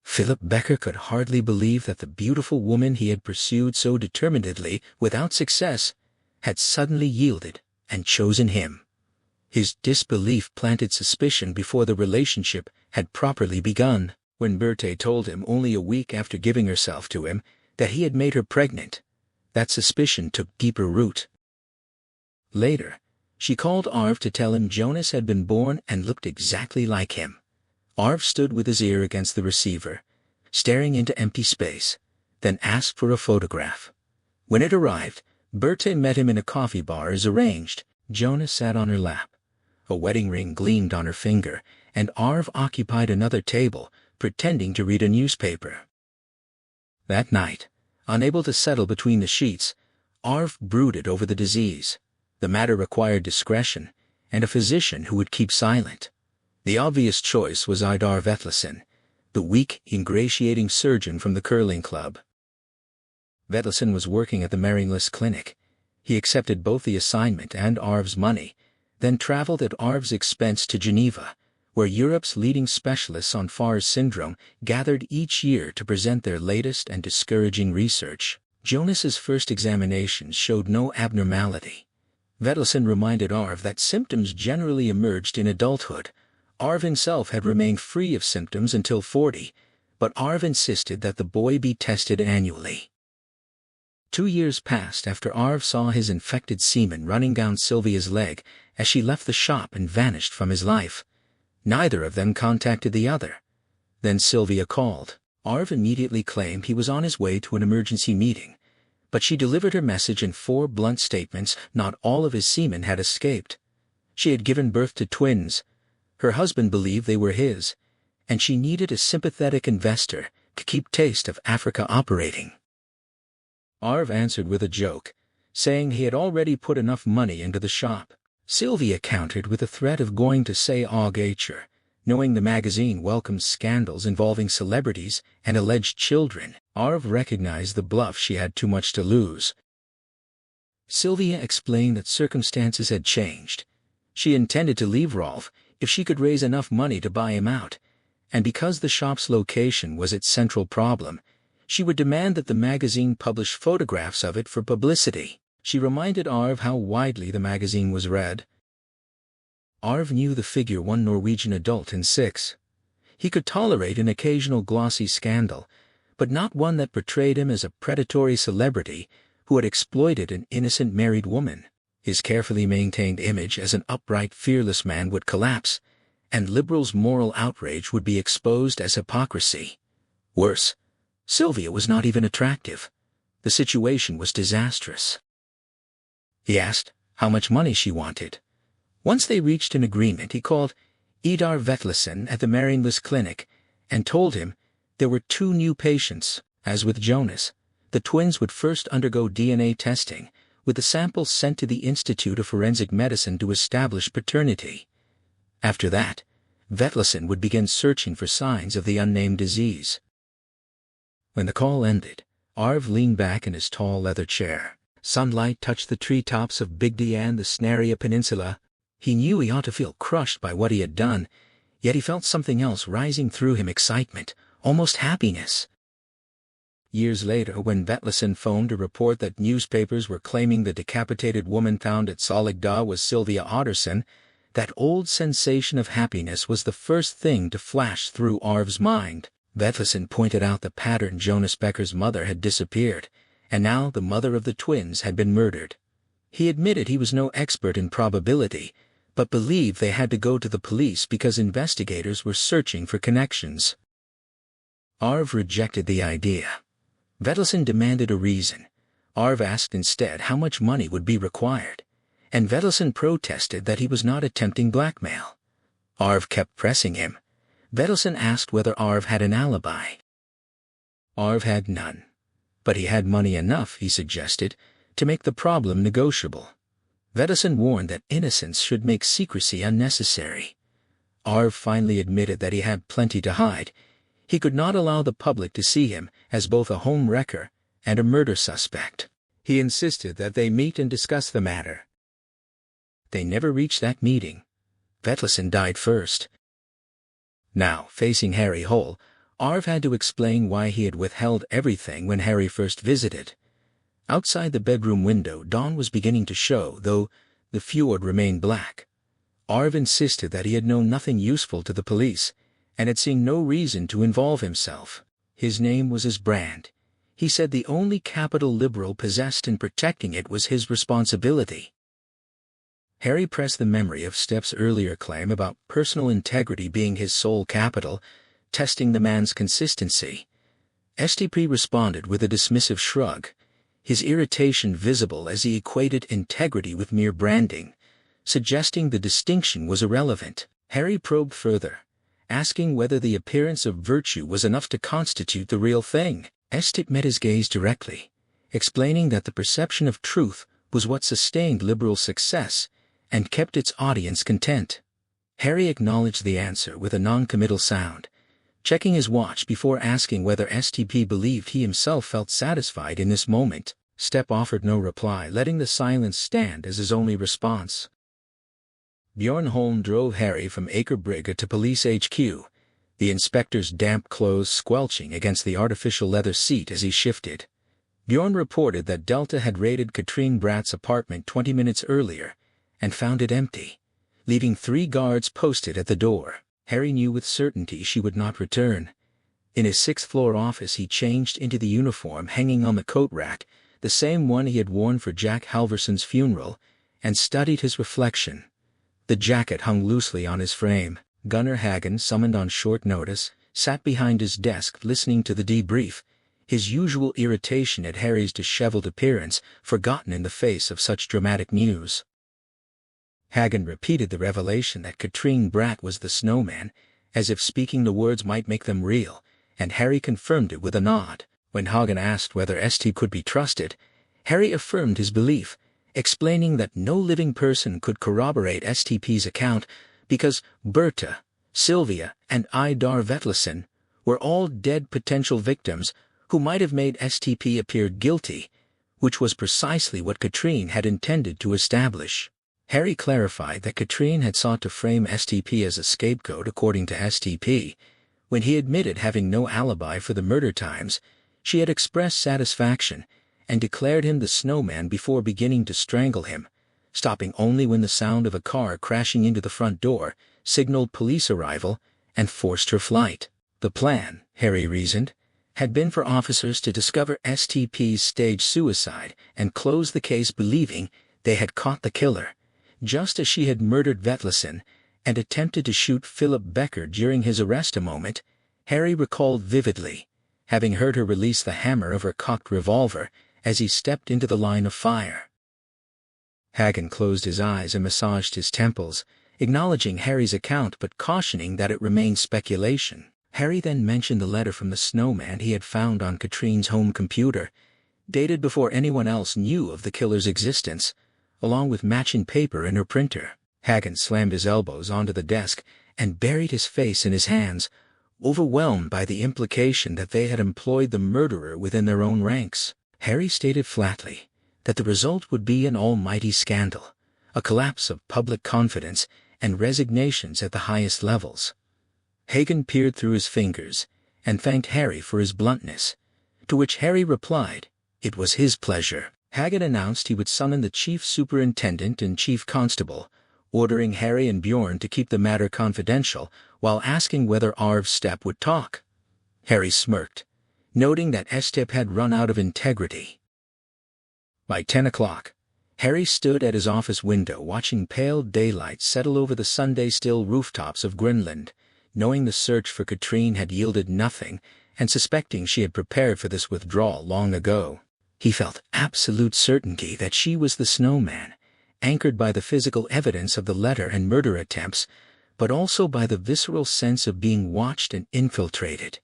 Philip Becker could hardly believe that the beautiful woman he had pursued so determinedly without success had suddenly yielded and chosen him. His disbelief planted suspicion before the relationship had properly begun. When Bertha told him only a week after giving herself to him that he had made her pregnant, that suspicion took deeper root. Later, she called Arv to tell him Jonas had been born and looked exactly like him. Arv stood with his ear against the receiver, staring into empty space, then asked for a photograph. When it arrived, Bertha met him in a coffee bar as arranged. Jonas sat on her lap. A wedding ring gleamed on her finger, and Arv occupied another table, pretending to read a newspaper. That night, unable to settle between the sheets, Arv brooded over the disease. The matter required discretion, and a physician who would keep silent. The obvious choice was Idar Vetlesen, the weak, ingratiating surgeon from the curling club. Vetlesen was working at the Meringless Clinic. He accepted both the assignment and Arv's money, then traveled at Arv's expense to Geneva, where Europe's leading specialists on Farr's syndrome gathered each year to present their latest and discouraging research. Jonas's first examinations showed no abnormality. Vetlesen reminded Arv that symptoms generally emerged in adulthood. Arv himself had remained free of symptoms until 40, but Arv insisted that the boy be tested annually. 2 years passed after Arv saw his infected semen running down Sylvia's leg as she left the shop and vanished from his life. Neither of them contacted the other. Then Sylvia called. Arv immediately claimed he was on his way to an emergency meeting, but she delivered her message in 4 blunt statements. Not all of his semen had escaped. She had given birth to twins. Her husband believed they were his, and she needed a sympathetic investor to keep Taste of Africa operating. Arv answered with a joke, saying he had already put enough money into the shop. Sylvia countered with a threat of going to say Augacher, knowing the magazine welcomes scandals involving celebrities and alleged children. Arv recognized the bluff. She had too much to lose. Sylvia explained that circumstances had changed. She intended to leave Rolf if she could raise enough money to buy him out, and because the shop's location was its central problem, she would demand that the magazine publish photographs of it for publicity. She reminded Arv how widely the magazine was read. Arv knew the figure one Norwegian adult in 6. He could tolerate an occasional glossy scandal, but not one that portrayed him as a predatory celebrity who had exploited an innocent married woman. His carefully maintained image as an upright, fearless man would collapse, and liberals' moral outrage would be exposed as hypocrisy. Worse, Sylvia was not even attractive. The situation was disastrous. He asked how much money she wanted. Once they reached an agreement, he called Idar Vetlesen at the Marienlyst clinic and told him there were 2 new patients. As with Jonas, the twins would first undergo DNA testing, with the samples sent to the Institute of Forensic Medicine to establish paternity. After that, Vetlesen would begin searching for signs of the unnamed disease. When the call ended, Arv leaned back in his tall leather chair. Sunlight touched the treetops of Bygde and the Snaria Peninsula. He knew he ought to feel crushed by what he had done, yet he felt something else rising through him, excitement, almost happiness. Years later, when Vetlesen phoned to report that newspapers were claiming the decapitated woman found at Soligda was Sylvia Otterson, that old sensation of happiness was the first thing to flash through Arv's mind. Vetlesen pointed out the pattern. Jo Nesbø's mother had disappeared, and now the mother of the twins had been murdered. He admitted he was no expert in probability, but believed they had to go to the police because investigators were searching for connections. Arv rejected the idea. Vetlesen demanded a reason. Arv asked instead how much money would be required, and Vetlesen protested that he was not attempting blackmail. Arv kept pressing him. Vetlesen asked whether Arv had an alibi. Arv had none, but he had money enough, he suggested, to make the problem negotiable. Vetlesen warned that innocence should make secrecy unnecessary. Arv finally admitted that he had plenty to hide. He could not allow the public to see him as both a home wrecker and a murder suspect. He insisted that they meet and discuss the matter. They never reached that meeting. Vetlesen died first. Now, facing Harry Hole, Arv had to explain why he had withheld everything when Harry first visited. Outside the bedroom window, dawn was beginning to show, though the fjord remained black. Arv insisted that he had known nothing useful to the police, and had seen no reason to involve himself. His name was his brand. He said the only capital liberal possessed in protecting it was his responsibility. Harry pressed the memory of Stepp's earlier claim about personal integrity being his sole capital, testing the man's consistency. STP responded with a dismissive shrug, his irritation visible as he equated integrity with mere branding, suggesting the distinction was irrelevant. Harry probed further, asking whether the appearance of virtue was enough to constitute the real thing. Estip met his gaze directly, explaining that the perception of truth was what sustained liberal success and kept its audience content. Harry acknowledged the answer with a non-committal sound, checking his watch before asking whether STP believed he himself felt satisfied in this moment. Stepp offered no reply, letting the silence stand as his only response. Bjorn Holm drove Harry from Aker Brygge to police HQ, the inspector's damp clothes squelching against the artificial leather seat as he shifted. Bjorn reported that Delta had raided Katrine Bratt's apartment 20 minutes earlier and found it empty, leaving 3 guards posted at the door. Harry knew with certainty she would not return. In his 6th-floor office he changed into the uniform hanging on the coat rack, the same one he had worn for Jack Halverson's funeral, and studied his reflection. The jacket hung loosely on his frame. Gunnar Hagen, summoned on short notice, sat behind his desk listening to the debrief, his usual irritation at Harry's disheveled appearance forgotten in the face of such dramatic news. Hagen repeated the revelation that Katrine Bratt was the Snowman, as if speaking the words might make them real, and Harry confirmed it with a nod. When Hagen asked whether St could be trusted, Harry affirmed his belief, explaining that no living person could corroborate STP's account because Berta, Sylvia, and Idar Vetlesen were all dead potential victims who might have made STP appear guilty, which was precisely what Katrine had intended to establish. Harry clarified that Katrine had sought to frame STP as a scapegoat according to STP. When he admitted having no alibi for the murder times, she had expressed satisfaction and declared him the Snowman before beginning to strangle him, stopping only when the sound of a car crashing into the front door signaled police arrival and forced her flight. The plan, Harry reasoned, had been for officers to discover STP's staged suicide and close the case believing they had caught the killer, just as she had murdered Vetlesen and attempted to shoot Philip Becker during his arrest. A moment, Harry recalled vividly, having heard her release the hammer of her cocked revolver as he stepped into the line of fire. Hagen closed his eyes and massaged his temples, acknowledging Harry's account but cautioning that it remained speculation. Harry then mentioned the letter from the Snowman he had found on Katrine's home computer, dated before anyone else knew of the killer's existence, along with matching paper in her printer. Hagen slammed his elbows onto the desk and buried his face in his hands, overwhelmed by the implication that they had employed the murderer within their own ranks. Harry stated flatly that the result would be an almighty scandal, a collapse of public confidence and resignations at the highest levels. Hagen peered through his fingers and thanked Harry for his bluntness, to which Harry replied, it was his pleasure. Hagen announced he would summon the chief superintendent and chief constable, ordering Harry and Bjorn to keep the matter confidential while asking whether Arv Stepp would talk. Harry smirked, noting that Stepp had run out of integrity. By 10 o'clock, Harry stood at his office window watching pale daylight settle over the Sunday-still rooftops of Greenland, knowing the search for Katrine had yielded nothing and suspecting she had prepared for this withdrawal long ago. He felt absolute certainty that she was the Snowman, anchored by the physical evidence of the letter and murder attempts, but also by the visceral sense of being watched and infiltrated.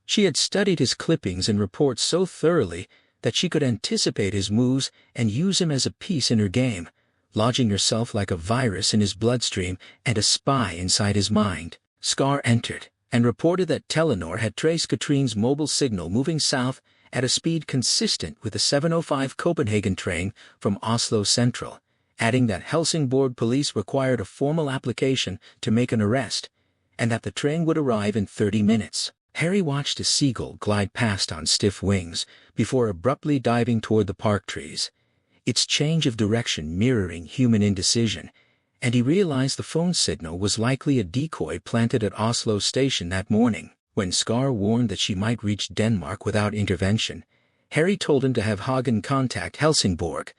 She had studied his clippings and reports so thoroughly that she could anticipate his moves and use him as a piece in her game, lodging herself like a virus in his bloodstream and a spy inside his mind. Skar entered and reported that Tailor had traced Katrine's mobile signal moving south at a speed consistent with the 7:05 Copenhagen train from Oslo Central, adding that Helsingborg police required a formal application to make an arrest, and that the train would arrive in 30 minutes. Harry watched a seagull glide past on stiff wings before abruptly diving toward the park trees, its change of direction mirroring human indecision, and he realized the phone signal was likely a decoy planted at Oslo station that morning. When Skar warned that she might reach Denmark without intervention, Harry told him to have Hagen contact Helsingborg,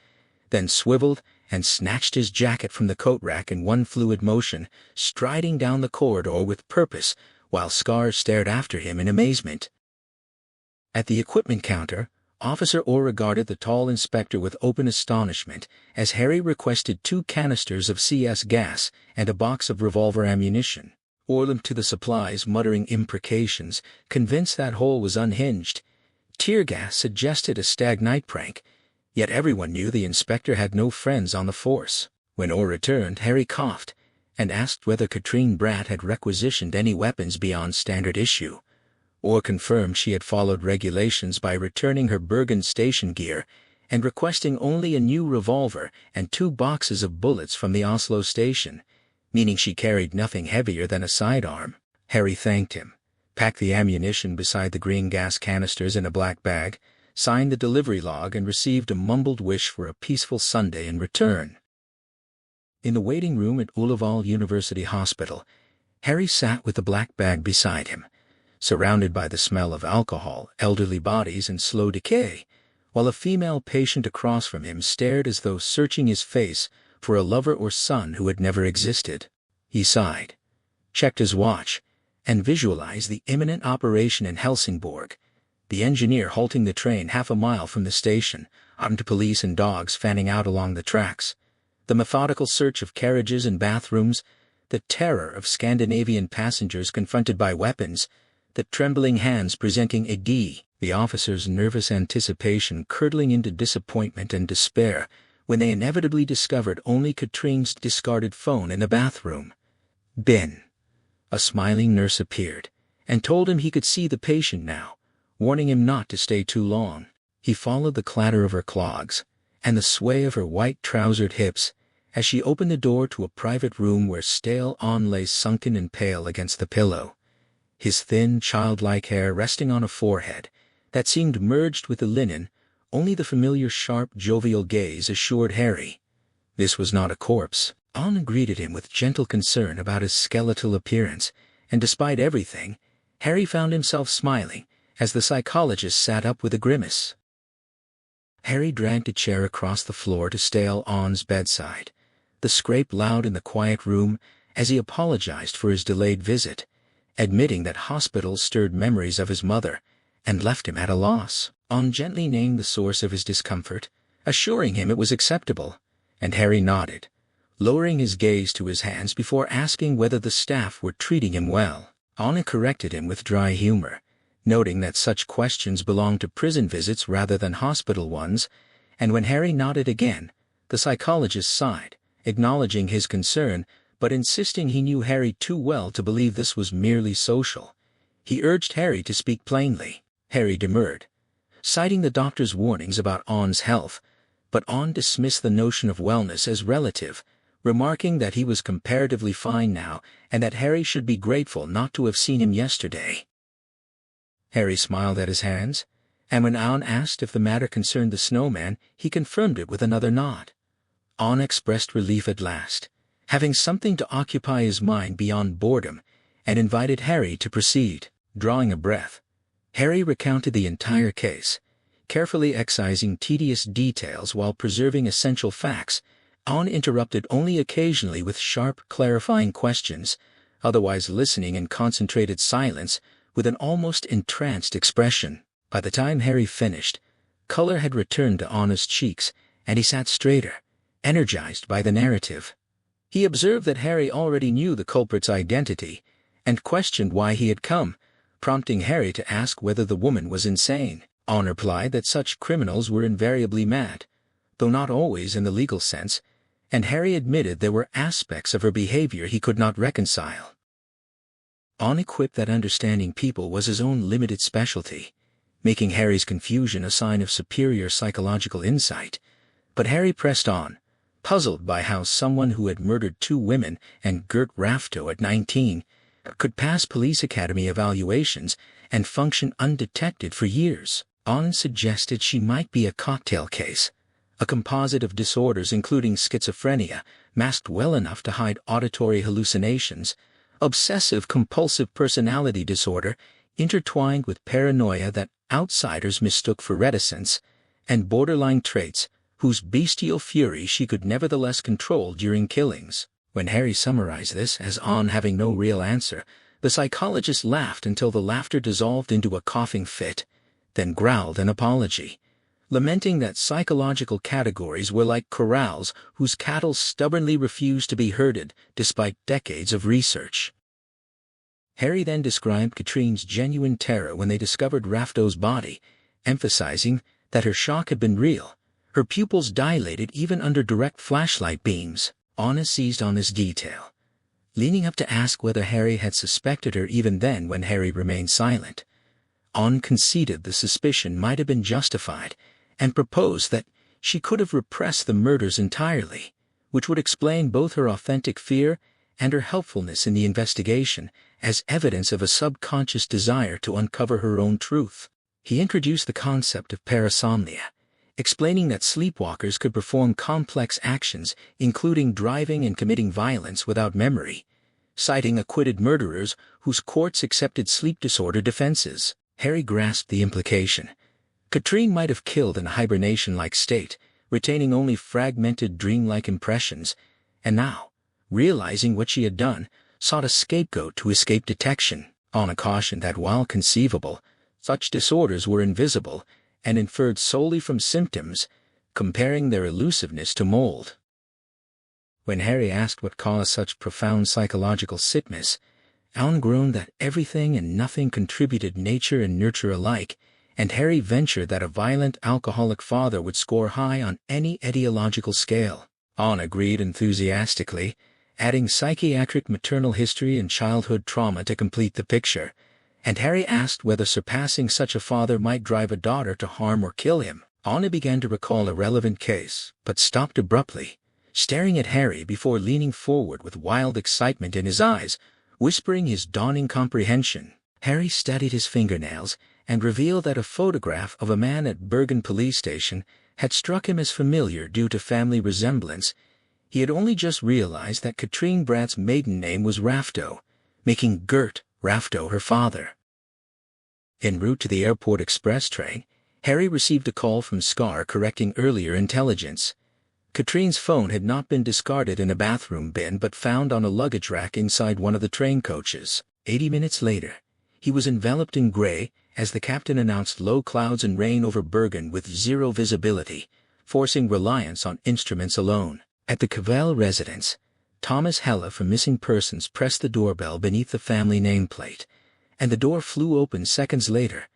then swiveled and snatched his jacket from the coat rack in one fluid motion, striding down the corridor with purpose while Skar stared after him in amazement. At the equipment counter, Officer Orr regarded the tall inspector with open astonishment as Harry requested 2 canisters of CS gas and a box of revolver ammunition. Orr limped to the supplies, muttering imprecations, convinced that hole was unhinged. Tear gas suggested a stag night prank, yet everyone knew the inspector had no friends on the force. When Orr returned, Harry coughed and asked whether Katrine Bratt had requisitioned any weapons beyond standard issue. Orr confirmed she had followed regulations by returning her Bergen station gear and requesting only a new revolver and 2 boxes of bullets from the Oslo station, meaning she carried nothing heavier than a sidearm. Harry thanked him, packed the ammunition beside the green gas canisters in a black bag, signed the delivery log and received a mumbled wish for a peaceful Sunday in return. In the waiting room at Ullevål University Hospital, Harry sat with the black bag beside him, surrounded by the smell of alcohol, elderly bodies, and slow decay, while a female patient across from him stared as though searching his face for a lover or son who had never existed. He sighed, checked his watch, and visualized the imminent operation in Helsingborg, the engineer halting the train half a mile from the station, armed police and dogs fanning out along the tracks, the methodical search of carriages and bathrooms, the terror of Scandinavian passengers confronted by weapons, the trembling hands presenting a D, the officers' nervous anticipation curdling into disappointment and despair when they inevitably discovered only Katrine's discarded phone in the bathroom. Bin. A smiling nurse appeared, and told him he could see the patient now, warning him not to stay too long. He followed the clatter of her clogs, and the sway of her white-trousered hips, as she opened the door to a private room where stale On lay sunken and pale against the pillow, his thin, childlike hair resting on a forehead that seemed merged with the linen. Only the familiar sharp, jovial gaze assured Harry this was not a corpse. On greeted him with gentle concern about his skeletal appearance, and despite everything, Harry found himself smiling as the psychologist sat up with a grimace. Harry dragged a chair across the floor to stale On's bedside, the scrape loud in the quiet room as he apologized for his delayed visit, admitting that hospitals stirred memories of his mother and left him at a loss. On gently named the source of his discomfort, assuring him it was acceptable, and Harry nodded, lowering his gaze to his hands before asking whether the staff were treating him well. Anna corrected him with dry humor, noting that such questions belonged to prison visits rather than hospital ones, and when Harry nodded again, the psychologist sighed, acknowledging his concern, but insisting he knew Harry too well to believe this was merely social. He urged Harry to speak plainly. Harry demurred, citing the doctor's warnings about On's health, but On dismissed the notion of wellness as relative, remarking that he was comparatively fine now and that Harry should be grateful not to have seen him yesterday. Harry smiled at his hands, and when On asked if the matter concerned the Snowman, he confirmed it with another nod. On expressed relief at last, having something to occupy his mind beyond boredom, and invited Harry to proceed. Drawing a breath, Harry recounted the entire case, carefully excising tedious details while preserving essential facts. On interrupted only occasionally with sharp, clarifying questions, otherwise listening in concentrated silence with an almost entranced expression. By the time Harry finished, color had returned to Anna's cheeks, and he sat straighter, energized by the narrative. He observed that Harry already knew the culprit's identity, and questioned why he had come, prompting Harry to ask whether the woman was insane. Anna replied that such criminals were invariably mad, though not always in the legal sense, and Harry admitted there were aspects of her behavior he could not reconcile. Anna quipped that understanding people was his own limited specialty, making Harry's confusion a sign of superior psychological insight, but Harry pressed on, puzzled by how someone who had murdered 2 women and Gert Rafto at 19 could pass police academy evaluations and function undetected for years. Anna suggested she might be a cocktail case, a composite of disorders including schizophrenia, masked well enough to hide auditory hallucinations, obsessive-compulsive personality disorder intertwined with paranoia that outsiders mistook for reticence, and borderline traits whose bestial fury she could nevertheless control during killings. When Harry summarized this as On having no real answer, the psychologist laughed until the laughter dissolved into a coughing fit, then growled an apology, lamenting that psychological categories were like corrals whose cattle stubbornly refused to be herded despite decades of research. Harry then described Katrine's genuine terror when they discovered Rafto's body, emphasizing that her shock had been real, her pupils dilated even under direct flashlight beams. Anna seized on this detail, leaning up to ask whether Harry had suspected her even then when Harry remained silent. Anna conceded the suspicion might have been justified, and proposed that she could have repressed the murders entirely, which would explain both her authentic fear and her helpfulness in the investigation as evidence of a subconscious desire to uncover her own truth. He introduced the concept of parasomnia, explaining that sleepwalkers could perform complex actions, including driving and committing violence without memory, citing acquitted murderers whose courts accepted sleep disorder defenses. Harry grasped the implication. Katrine might have killed in a hibernation-like state, retaining only fragmented dreamlike impressions, and now, realizing what she had done, sought a scapegoat to escape detection, on a caution that while conceivable, such disorders were invisible and inferred solely from symptoms, comparing their elusiveness to mold. When Harry asked what caused such profound psychological sickness, Alan groaned that everything and nothing contributed nature and nurture alike, and Harry ventured that a violent alcoholic father would score high on any etiological scale. Alan agreed enthusiastically, adding psychiatric maternal history and childhood trauma to complete the picture, and Harry asked whether surpassing such a father might drive a daughter to harm or kill him. Anna began to recall a relevant case, but stopped abruptly, staring at Harry before leaning forward with wild excitement in his eyes, whispering his dawning comprehension. Harry studied his fingernails and revealed that a photograph of a man at Bergen police station had struck him as familiar due to family resemblance. He had only just realized that Katrine Bradt's maiden name was Rafto, making Gert Rafto her father. En route to the airport express train, Harry received a call from Scar correcting earlier intelligence. Katrine's phone had not been discarded in a bathroom bin but found on a luggage rack inside one of the train coaches. 80 minutes later, he was enveloped in gray as the captain announced low clouds and rain over Bergen with zero visibility, forcing reliance on instruments alone. At the Cavell residence, Thomas Helle from Missing Persons pressed the doorbell beneath the family nameplate, and the door flew open seconds later.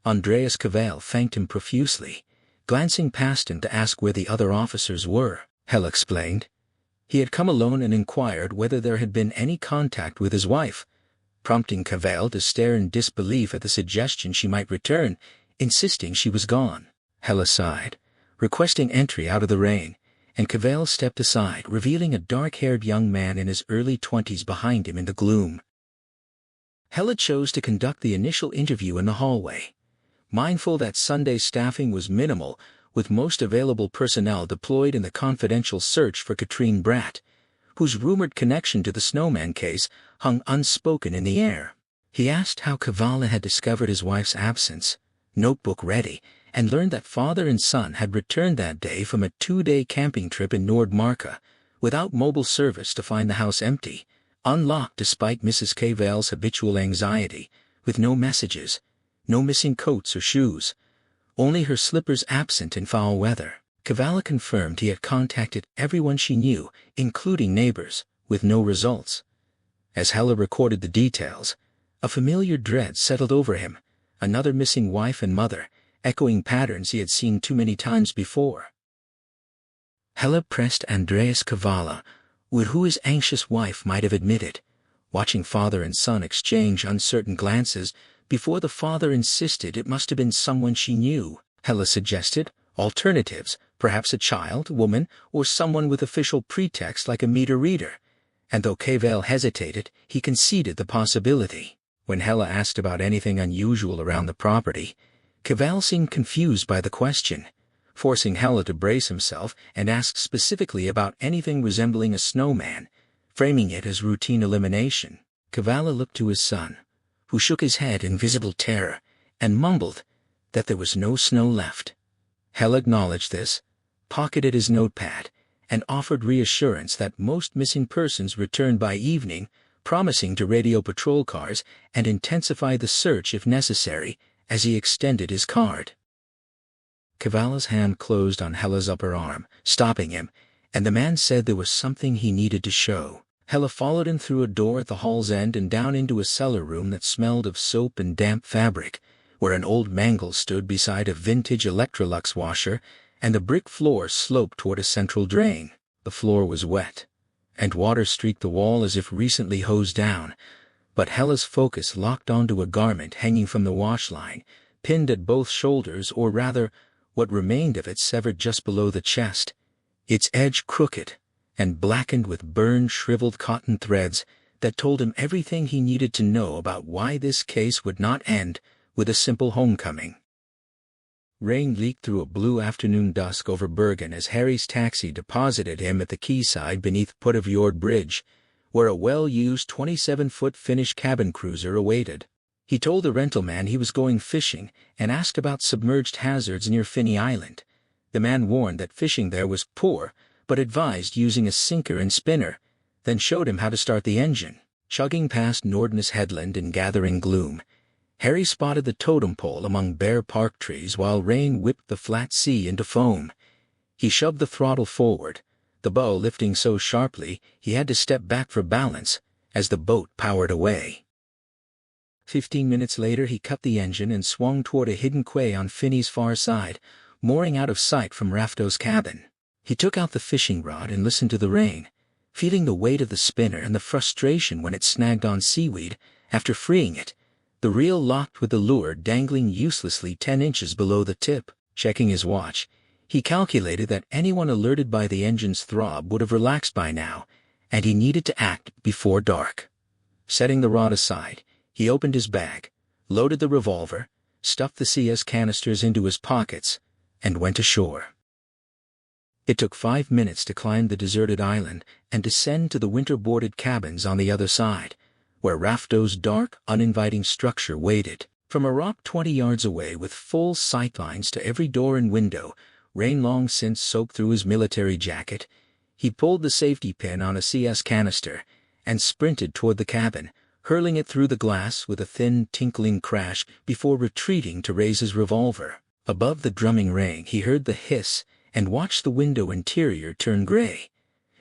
Andreas Cavell thanked him profusely, glancing past him to ask where the other officers were. Helle explained. He had come alone and inquired whether there had been any contact with his wife, prompting Cavell to stare in disbelief at the suggestion she might return, insisting she was gone. Helle sighed, requesting entry out of the rain, and Cavell stepped aside, revealing a dark-haired young man in his early 20s behind him in the gloom. Helle chose to conduct the initial interview in the hallway, mindful that Sunday staffing was minimal, with most available personnel deployed in the confidential search for Katrine Bratt, whose rumored connection to the Snowman case hung unspoken in the air. He asked how Cavalla had discovered his wife's absence, notebook ready, and learned that father and son had returned that day from a 2-day camping trip in Nordmarka, without mobile service to find the house empty, unlocked despite Mrs. Cavell's habitual anxiety, with no messages, no missing coats or shoes, only her slippers absent in foul weather. Cavalla confirmed he had contacted everyone she knew, including neighbors, with no results. As Helle recorded the details, a familiar dread settled over him, another missing wife and mother, echoing patterns he had seen too many times before. Helle pressed Andreas Cavalla, with who his anxious wife might have admitted, watching father and son exchange uncertain glances before the father insisted it must have been someone she knew. Helle suggested alternatives, perhaps a child, woman, or someone with official pretext like a meter reader, and though Cavell hesitated, he conceded the possibility. When Helle asked about anything unusual around the property, Cavell seemed confused by the question, forcing Helle to brace himself and ask specifically about anything resembling a snowman, framing it as routine elimination. Cavalla looked to his son, who shook his head in visible terror, and mumbled that there was no snow left. Helle acknowledged this, pocketed his notepad, and offered reassurance that most missing persons returned by evening, promising to radio patrol cars and intensify the search if necessary, as he extended his card. Cavalla's hand closed on Helle's upper arm, stopping him, and the man said there was something he needed to show. Helle followed him through a door at the hall's end and down into a cellar room that smelled of soap and damp fabric, where an old mangle stood beside a vintage Electrolux washer, and the brick floor sloped toward a central drain. The floor was wet, and water streaked the wall as if recently hosed down, but Helle's focus locked onto a garment hanging from the wash line, pinned at both shoulders, or rather, what remained of it severed just below the chest, its edge crooked and blackened with burned, shriveled cotton threads that told him everything he needed to know about why this case would not end with a simple homecoming. Rain leaked through a blue afternoon dusk over Bergen as Harry's taxi deposited him at the quayside beneath Puttafjord Bridge, where a well-used 27-foot Finnish cabin cruiser awaited. He told the rental man he was going fishing and asked about submerged hazards near Finney Island. The man warned that fishing there was poor, but advised using a sinker and spinner, then showed him how to start the engine. Chugging past Nordnes Headland in gathering gloom, Harry spotted the totem pole among bare park trees while rain whipped the flat sea into foam. He shoved the throttle forward, the bow lifting so sharply he had to step back for balance as the boat powered away. 15 minutes later he cut the engine and swung toward a hidden quay on Finney's far side, mooring out of sight from Rafto's cabin. He took out the fishing rod and listened to the rain, feeling the weight of the spinner and the frustration when it snagged on seaweed after freeing it, the reel locked with the lure dangling uselessly 10 inches below the tip. Checking his watch, he calculated that anyone alerted by the engine's throb would have relaxed by now, and he needed to act before dark. Setting the rod aside, he opened his bag, loaded the revolver, stuffed the CS canisters into his pockets, and went ashore. It took 5 minutes to climb the deserted island and descend to the winter-boarded cabins on the other side, where Rafto's dark, uninviting structure waited. From a rock 20 yards away with full sightlines to every door and window, rain long since soaked through his military jacket, he pulled the safety pin on a CS canister and sprinted toward the cabin, hurling it through the glass with a thin, tinkling crash before retreating to raise his revolver. Above the drumming rain he heard the hiss and watched the window interior turn gray.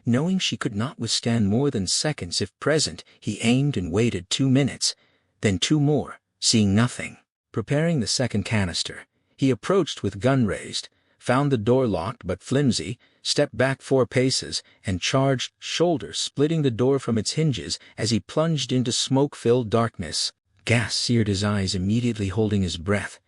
Knowing she could not withstand more than seconds if present, he aimed and waited 2 minutes, then 2 more, seeing nothing. Preparing the second canister, he approached with gun raised, found the door locked but flimsy, stepped back 4 paces, and charged, shoulder-splitting the door from its hinges as he plunged into smoke-filled darkness. Gas seared his eyes, immediately holding his breath.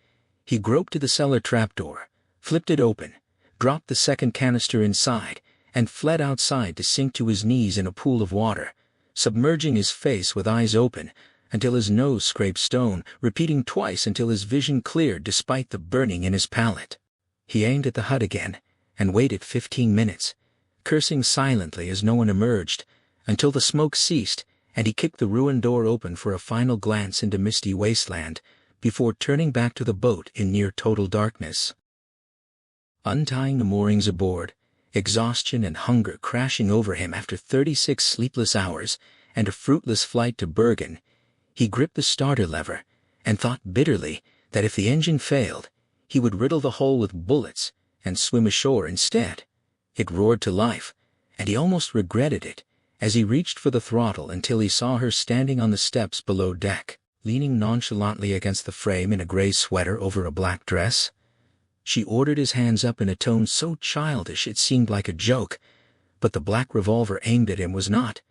He groped to the cellar trapdoor, flipped it open, dropped the second canister inside, and fled outside to sink to his knees in a pool of water, submerging his face with eyes open until his nose scraped stone, repeating twice until his vision cleared despite the burning in his palate. He aimed at the hut again and waited 15 minutes, cursing silently as no one emerged, until the smoke ceased and he kicked the ruined door open for a final glance into misty wasteland before turning back to the boat in near total darkness. Untying the moorings aboard, exhaustion and hunger crashing over him after 36 sleepless hours and a fruitless flight to Bergen, he gripped the starter lever and thought bitterly that if the engine failed, he would riddle the hull with bullets and swim ashore instead. It roared to life, and he almost regretted it as he reached for the throttle until he saw her standing on the steps below deck, leaning nonchalantly against the frame in a gray sweater over a black dress. She ordered his hands up in a tone so childish it seemed like a joke, but the black revolver aimed at him was not,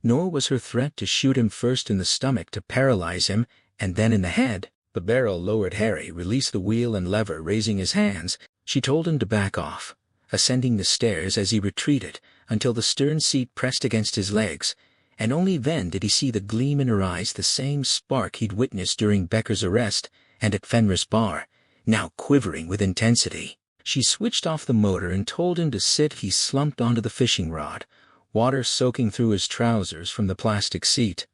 nor was her threat to shoot him first in the stomach to paralyze him and then in the head. The barrel lowered. Harry released the wheel and lever, raising his hands. She told him to back off, ascending the stairs as he retreated until the stern seat pressed against his legs, and only then did he see the gleam in her eyes, the same spark he'd witnessed during Becker's arrest and at Fenris Bar, now quivering with intensity. She switched off the motor and told him to sit. He slumped onto the fishing rod, water soaking through his trousers from the plastic seat.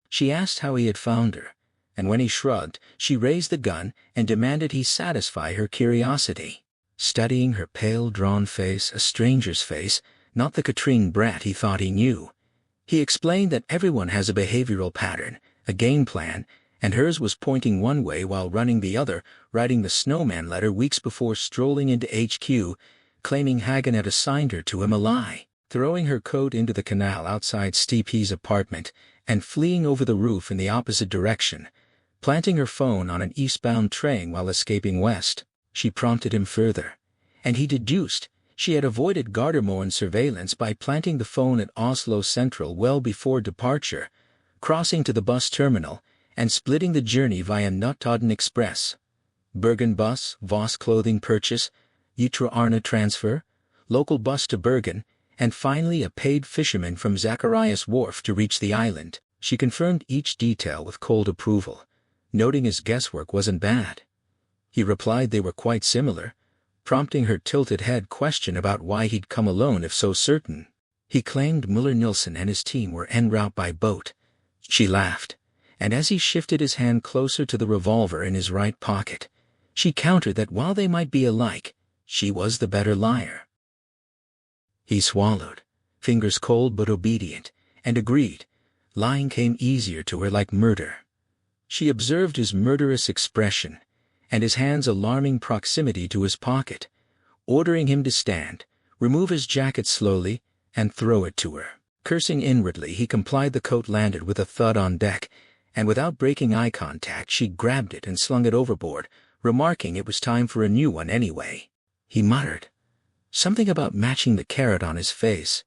She asked how he had found her, and when he shrugged, she raised the gun and demanded he satisfy her curiosity. Studying her pale, drawn face, a stranger's face, not the Katrine brat he thought he knew, he explained that everyone has a behavioral pattern, a game plan, and hers was pointing one way while running the other, writing the Snowman letter weeks before strolling into HQ, claiming Hagen had assigned her to him, a lie, throwing her coat into the canal outside Steepy's apartment, and fleeing over the roof in the opposite direction, planting her phone on an eastbound train while escaping west. She prompted him further, and he deduced she had avoided Gardermoen surveillance by planting the phone at Oslo Central well before departure, crossing to the bus terminal, and splitting the journey via Notodden Express, Bergen bus, Voss clothing purchase, Utra Arna transfer, local bus to Bergen, and finally a paid fisherman from Zacharias Wharf to reach the island. She confirmed each detail with cold approval, noting his guesswork wasn't bad. He replied they were quite similar, prompting her tilted head question about why he'd come alone if so certain. He claimed Müller-Nilsson and his team were en route by boat. She laughed, and as he shifted his hand closer to the revolver in his right pocket, she countered that while they might be alike, she was the better liar. He swallowed, fingers cold but obedient, and agreed. Lying came easier to her like murder. She observed his murderous expression, and his hand's alarming proximity to his pocket, ordering him to stand, remove his jacket slowly, and throw it to her. Cursing inwardly, he complied. The coat landed with a thud on deck, and without breaking eye contact she grabbed it and slung it overboard, remarking it was time for a new one anyway. He muttered something about matching the carrot on his face.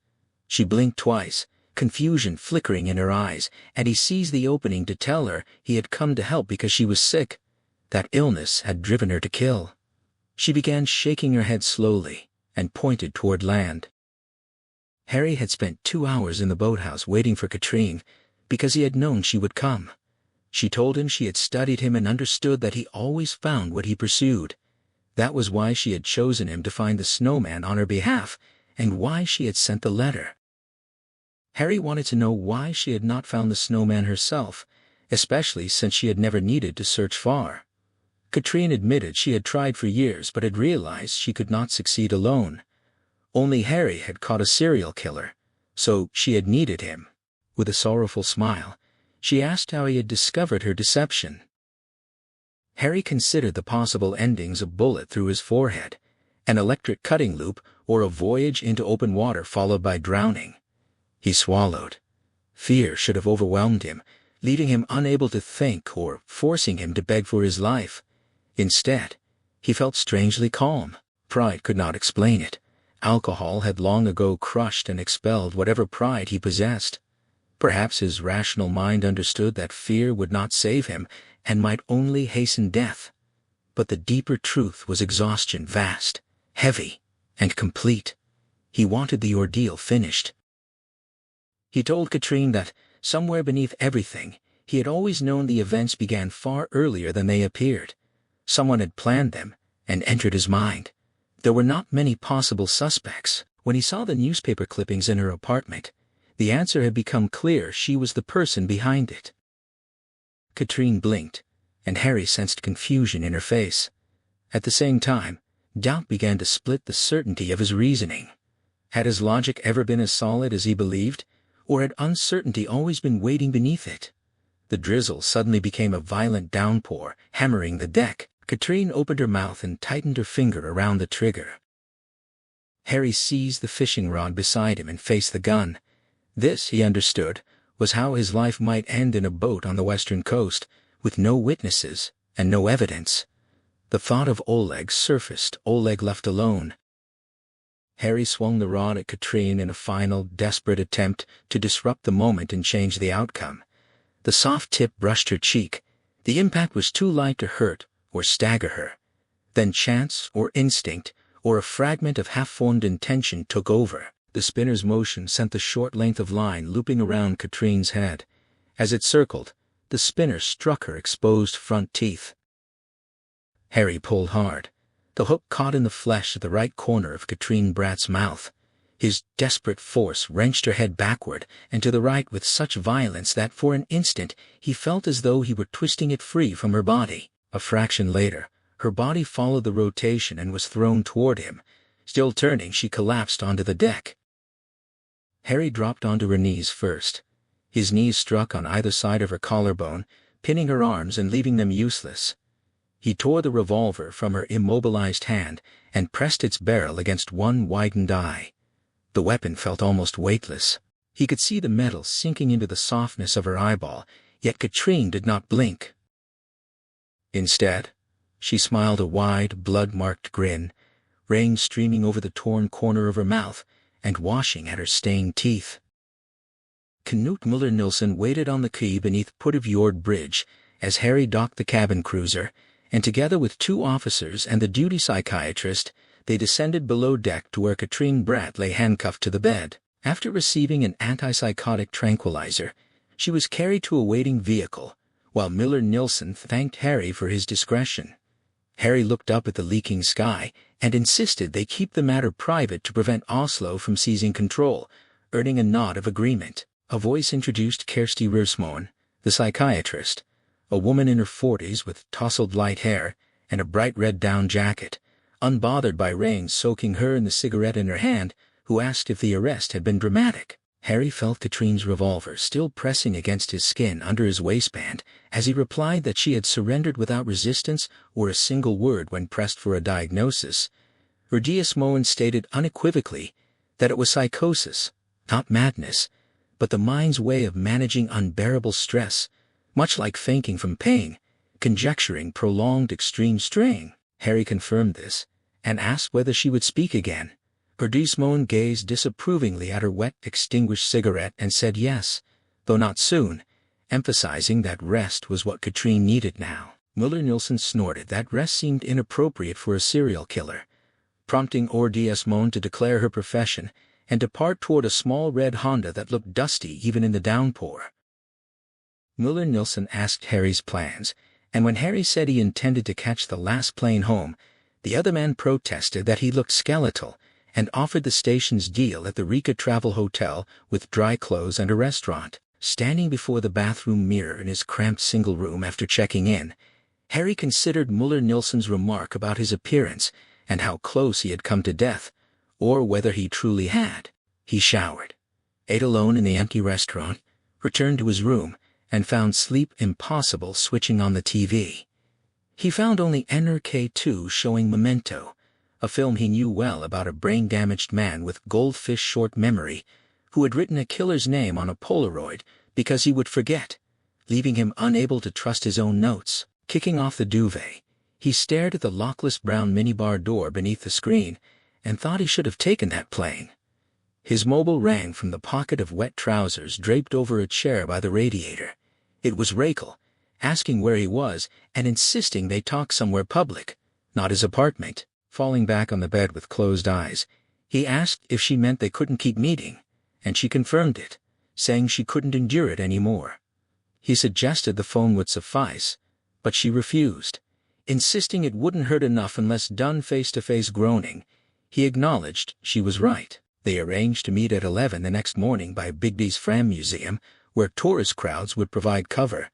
She blinked twice, confusion flickering in her eyes, and he seized the opening to tell her he had come to help because she was sick. That illness had driven her to kill. She began shaking her head slowly and pointed toward land. Harry had spent 2 hours in the boathouse waiting for Katrine because he had known she would come. She told him she had studied him and understood that he always found what he pursued. That was why she had chosen him to find the snowman on her behalf, and why she had sent the letter. Harry wanted to know why she had not found the snowman herself, especially since she had never needed to search far. Katrine admitted she had tried for years but had realized she could not succeed alone. Only Harry had caught a serial killer, so she had needed him. With a sorrowful smile, she asked how he had discovered her deception. Harry considered the possible endings: a bullet through his forehead, an electric cutting loop, or a voyage into open water followed by drowning. He swallowed. Fear should have overwhelmed him, leaving him unable to think or forcing him to beg for his life. Instead, he felt strangely calm. Pride could not explain it. Alcohol had long ago crushed and expelled whatever pride he possessed. Perhaps his rational mind understood that fear would not save him and might only hasten death. But the deeper truth was exhaustion, vast, heavy, and complete. He wanted the ordeal finished. He told Katrine that, somewhere beneath everything, he had always known the events began far earlier than they appeared. Someone had planned them and entered his mind. There were not many possible suspects. When he saw the newspaper clippings in her apartment, the answer had become clear: she was the person behind it. Katrine blinked, and Harry sensed confusion in her face. At the same time, doubt began to split the certainty of his reasoning. Had his logic ever been as solid as he believed, or had uncertainty always been waiting beneath it? The drizzle suddenly became a violent downpour, hammering the deck. Katrine opened her mouth and tightened her finger around the trigger. Harry seized the fishing rod beside him and faced the gun. This, he understood, was how his life might end in a boat on the western coast, with no witnesses and no evidence. The thought of Oleg surfaced. Oleg left alone. Harry swung the rod at Katrine in a final, desperate attempt to disrupt the moment and change the outcome. The soft tip brushed her cheek. The impact was too light to hurt or stagger her. Then chance, or instinct, or a fragment of half-formed intention took over. The spinner's motion sent the short length of line looping around Katrine's head. As it circled, the spinner struck her exposed front teeth. Harry pulled hard. The hook caught in the flesh at the right corner of Katrine Bratt's mouth. His desperate force wrenched her head backward and to the right with such violence that for an instant he felt as though he were twisting it free from her body. A fraction later, her body followed the rotation and was thrown toward him. Still turning, she collapsed onto the deck. Harry dropped onto her knees first. His knees struck on either side of her collarbone, pinning her arms and leaving them useless. He tore the revolver from her immobilized hand and pressed its barrel against one widened eye. The weapon felt almost weightless. He could see the metal sinking into the softness of her eyeball, yet Katrine did not blink. Instead, she smiled a wide, blood-marked grin, rain streaming over the torn corner of her mouth and washing at her stained teeth. Knut Müller-Nilsson waited on the quay beneath Puddefjord Bridge as Harry docked the cabin cruiser, and together with 2 officers and the duty psychiatrist, they descended below deck to where Katrine Bratt lay handcuffed to the bed. After receiving an antipsychotic tranquilizer, she was carried to a waiting vehicle, while Müller-Nilsson thanked Harry for his discretion. Harry looked up at the leaking sky and insisted they keep the matter private to prevent Oslo from seizing control, earning a nod of agreement. A voice introduced Kirsty Riersmoen, the psychiatrist, a woman in her 40s with tousled light hair and a bright red down jacket, unbothered by rain soaking her and the cigarette in her hand, who asked if the arrest had been dramatic. Harry felt Katrine's revolver still pressing against his skin under his waistband as he replied that she had surrendered without resistance or a single word when pressed for a diagnosis. Riersmoen stated unequivocally that it was psychosis, not madness, but the mind's way of managing unbearable stress, much like fainting from pain, conjecturing prolonged extreme strain. Harry confirmed this and asked whether she would speak again. Riersmoen gazed disapprovingly at her wet, extinguished cigarette and said yes, though not soon, emphasizing that rest was what Katrine needed now. Müller-Nielsen snorted that rest seemed inappropriate for a serial killer, prompting Riersmoen to declare her profession and depart toward a small red Honda that looked dusty even in the downpour. Müller-Nielsen asked Harry's plans, and when Harry said he intended to catch the last plane home, the other man protested that he looked skeletal and offered the station's deal at the Rika Travel Hotel with dry clothes and a restaurant. Standing before the bathroom mirror in his cramped single room after checking in, Harry considered Müller-Nielsen's remark about his appearance and how close he had come to death, or whether he truly had. He showered, ate alone in the empty restaurant, returned to his room, and found sleep impossible switching on the TV. He found only NRK2 showing Memento, a film he knew well about a brain-damaged man with goldfish short memory who had written a killer's name on a Polaroid because he would forget, leaving him unable to trust his own notes. Kicking off the duvet, he stared at the lockless brown minibar door beneath the screen and thought he should have taken that plane. His mobile rang from the pocket of wet trousers draped over a chair by the radiator. It was Rachel, asking where he was and insisting they talk somewhere public, not his apartment. Falling back on the bed with closed eyes, he asked if she meant they couldn't keep meeting, and she confirmed it, saying she couldn't endure it anymore. He suggested the phone would suffice, but she refused, insisting it wouldn't hurt enough unless done face-to-face. Groaning, he acknowledged she was right. They arranged to meet at 11 the next morning by Bigby's Fram Museum, where tourist crowds would provide cover,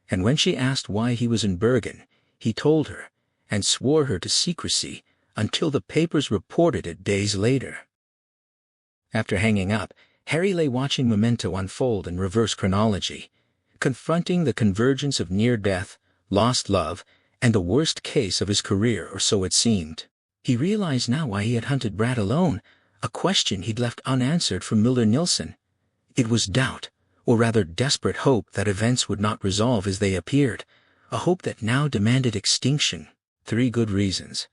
and when she asked why he was in Bergen, he told her, and swore her to secrecy until the papers reported it days later. After hanging up, Harry lay watching Memento unfold in reverse chronology, confronting the convergence of near-death, lost love, and the worst case of his career, or so it seemed. He realized now why he had hunted Brad alone, a question he'd left unanswered from Müller-Nielsen. It was doubt, or rather desperate hope that events would not resolve as they appeared, a hope that now demanded extinction. 3 good reasons,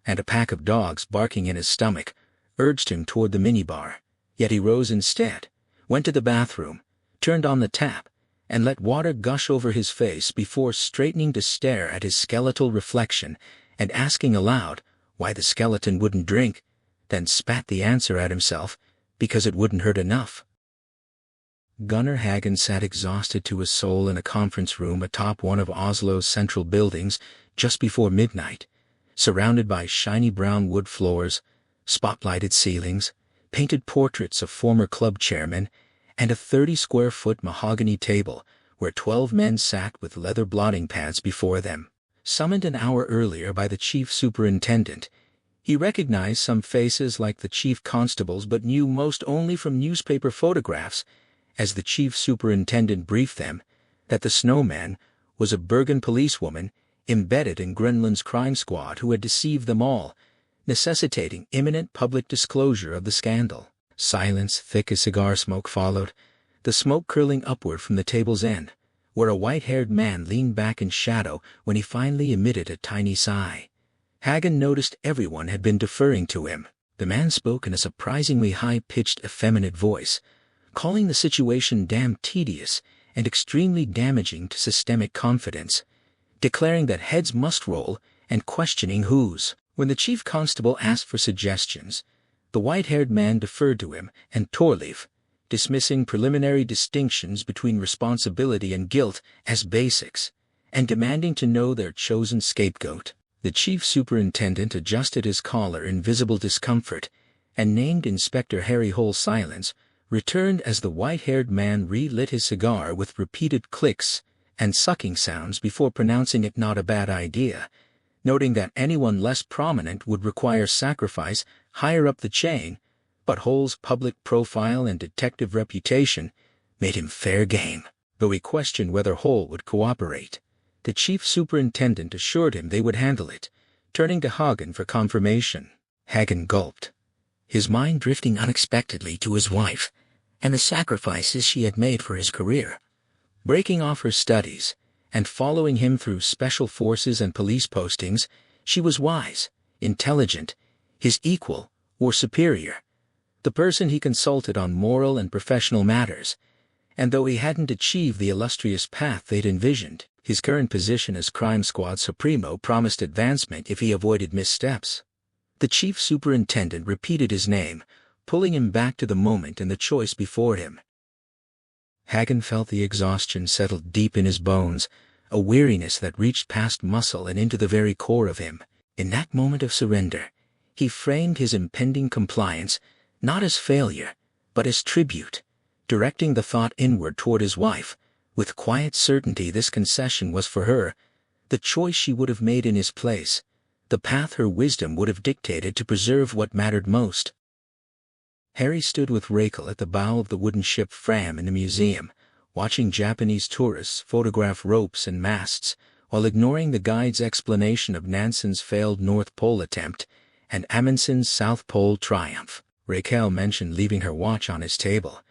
and a pack of dogs barking in his stomach, urged him toward the minibar, yet he rose instead, went to the bathroom, turned on the tap, and let water gush over his face before straightening to stare at his skeletal reflection and asking aloud why the skeleton wouldn't drink, then spat the answer at himself, because it wouldn't hurt enough. Gunnar Hagen sat exhausted to his soul in a conference room atop one of Oslo's central buildings just before midnight, surrounded by shiny brown wood floors, spotlighted ceilings, painted portraits of former club chairmen, and a 30-square-foot mahogany table where 12 men sat with leather blotting pads before them. Summoned an hour earlier by the chief superintendent, he recognized some faces like the chief constable's but knew most only from newspaper photographs, as the chief superintendent briefed them that the Snowman was a Bergen policewoman embedded in Grönland's crime squad who had deceived them all, necessitating imminent public disclosure of the scandal. Silence thick as cigar smoke followed, the smoke curling upward from the table's end, where a white-haired man leaned back in shadow when he finally emitted a tiny sigh. Hagen noticed everyone had been deferring to him. The man spoke in a surprisingly high-pitched, effeminate voice, calling the situation damn tedious and extremely damaging to systemic confidence, declaring that heads must roll and questioning whose. When the chief constable asked for suggestions, the white-haired man deferred to him and Torleif, dismissing preliminary distinctions between responsibility and guilt as basics, and demanding to know their chosen scapegoat. The chief superintendent adjusted his collar in visible discomfort, and named Inspector Harry Hole Silence returned as the white-haired man relit his cigar with repeated clicks and sucking sounds before pronouncing it not a bad idea, noting that anyone less prominent would require sacrifice higher up the chain, but Hole's public profile and detective reputation made him fair game. Though he questioned whether Hole would cooperate, the chief superintendent assured him they would handle it, turning to Hagen for confirmation. Hagen gulped, his mind drifting unexpectedly to his wife and the sacrifices she had made for his career. Breaking off her studies and following him through special forces and police postings, she was wise, intelligent, his equal or superior, the person he consulted on moral and professional matters, and though he hadn't achieved the illustrious path they'd envisioned, his current position as Crime Squad Supremo promised advancement if he avoided missteps. The chief superintendent repeated his name, pulling him back to the moment and the choice before him. Hagen felt the exhaustion settle deep in his bones, a weariness that reached past muscle and into the very core of him. In that moment of surrender, he framed his impending compliance not as failure, but as tribute, directing the thought inward toward his wife, with quiet certainty this concession was for her, the choice she would have made in his place, the path her wisdom would have dictated to preserve what mattered most. Harry stood with Rachel at the bow of the wooden ship Fram in the museum, watching Japanese tourists photograph ropes and masts, while ignoring the guide's explanation of Nansen's failed North Pole attempt and Amundsen's South Pole triumph. Rachel mentioned leaving her watch on his table,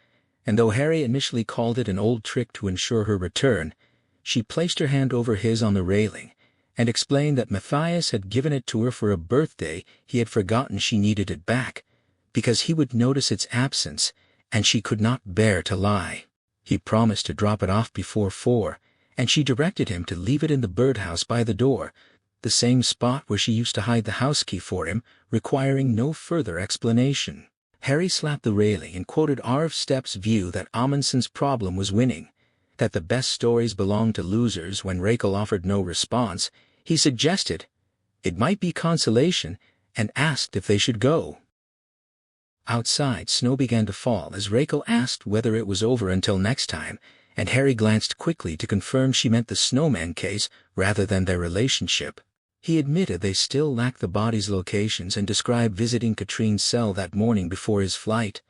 and though Harry initially called it an old trick to ensure her return, she placed her hand over his on the railing and explained that Matthias had given it to her for a birthday. He had forgotten she needed it back, because he would notice its absence, and she could not bear to lie. He promised to drop it off before 4, and she directed him to leave it in the birdhouse by the door, the same spot where she used to hide the house key for him, requiring no further explanation. Harry slapped the railing and quoted Arv Stepp's view that Amundsen's problem was winning, that the best stories belong to losers. When Rachel offered no response, he suggested it might be consolation and asked if they should go. Outside, snow began to fall as Rachel asked whether it was over until next time, and Harry glanced quickly to confirm she meant the Snowman case rather than their relationship. He admitted they still lacked the body's locations and described visiting Katrine's cell that morning before his flight,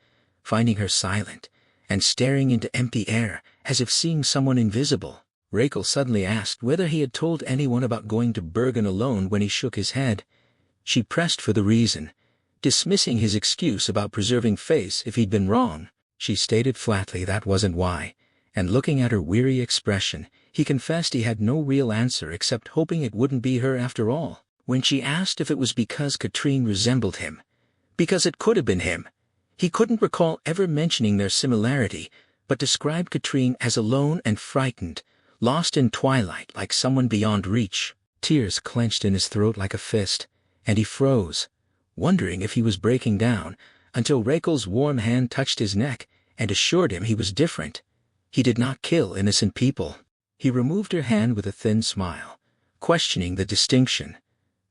finding her silent and staring into empty air as if seeing someone invisible. Rachel suddenly asked whether he had told anyone about going to Bergen alone when he shook his head. She pressed for the reason, dismissing his excuse about preserving face if he'd been wrong. She stated flatly that wasn't why, and looking at her weary expression, he confessed he had no real answer except hoping it wouldn't be her after all. When she asked if it was because Katrine resembled him, because it could have been him, he couldn't recall ever mentioning their similarity, but described Katrine as alone and frightened, lost in twilight like someone beyond reach. Tears clenched in his throat like a fist, and he froze, wondering if he was breaking down, until Rachel's warm hand touched his neck and assured him he was different. He did not kill innocent people. He removed her hand with a thin smile, questioning the distinction,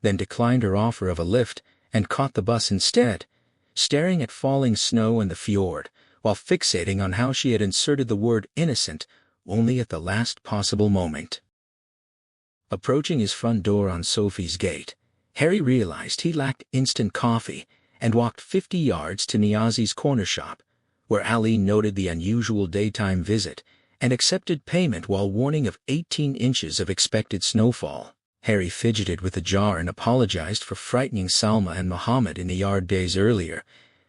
then declined her offer of a lift and caught the bus instead, staring at falling snow and the fjord, while fixating on how she had inserted the word innocent only at the last possible moment. Approaching his front door on Sophie's gate, Harry realized he lacked instant coffee and walked 50 yards to Niazi's corner shop, where Ali noted the unusual daytime visit and accepted payment while warning of 18 inches of expected snowfall. Harry fidgeted with the jar and apologized for frightening Salma and Muhammad in the yard days earlier,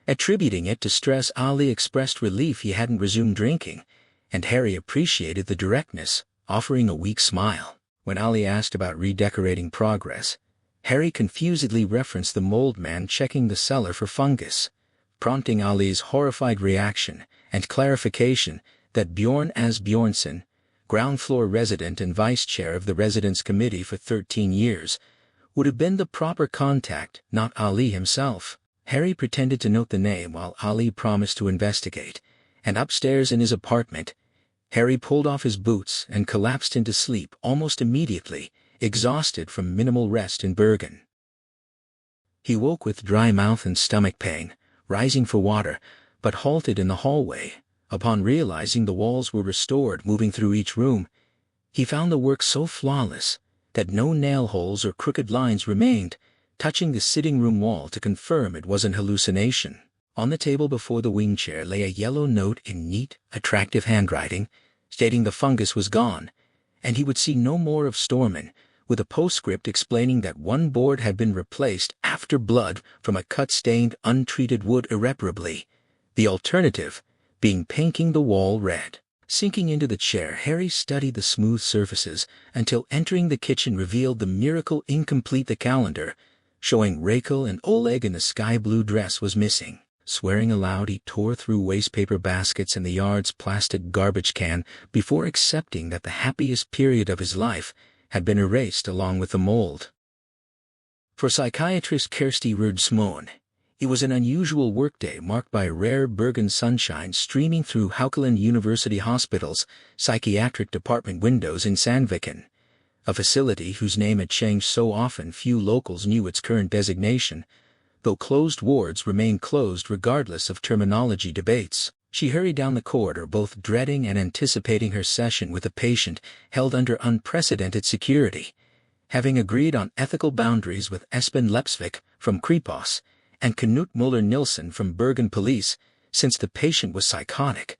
attributing it to stress. Ali expressed relief he hadn't resumed drinking, and Harry appreciated the directness, offering a weak smile. When Ali asked about redecorating progress, Harry confusedly referenced the mold man checking the cellar for fungus, prompting Ali's horrified reaction and clarification that Bjorn Asbjornsen, ground floor resident and vice chair of the residence committee for 13 years, would have been the proper contact, not Ali himself. Harry pretended to note the name while Ali promised to investigate, and upstairs in his apartment, Harry pulled off his boots and collapsed into sleep almost immediately, exhausted from minimal rest in Bergen. He woke with dry mouth and stomach pain, rising for water, but halted in the hallway. Upon realizing the walls were restored, moving through each room, he found the work so flawless that no nail holes or crooked lines remained, touching the sitting room wall to confirm it wasn't hallucination. On the table before the wing chair lay a yellow note in neat, attractive handwriting, stating the fungus was gone, and he would see no more of Snowman, with a postscript explaining that one board had been replaced after blood from a cut-stained, untreated wood irreparably, the alternative being painting the wall red. Sinking into the chair, Harry studied the smooth surfaces until entering the kitchen revealed the miracle incomplete. The calendar, showing Rachel and Oleg in a sky-blue dress, was missing. Swearing aloud, he tore through wastepaper baskets and the yard's plastic garbage can before accepting that the happiest period of his life had been erased along with the mold. For psychiatrist Kjersti Rødsmoen, it was an unusual workday marked by rare Bergen sunshine streaming through Haukeland University Hospital's psychiatric department windows in Sandviken, a facility whose name had changed so often few locals knew its current designation, though closed wards remained closed regardless of terminology debates. She hurried down the corridor, both dreading and anticipating her session with a patient held under unprecedented security. Having agreed on ethical boundaries with Espen Lepsvik from Kripos and Knut Muller-Nilsen from Bergen Police, since the patient was psychotic,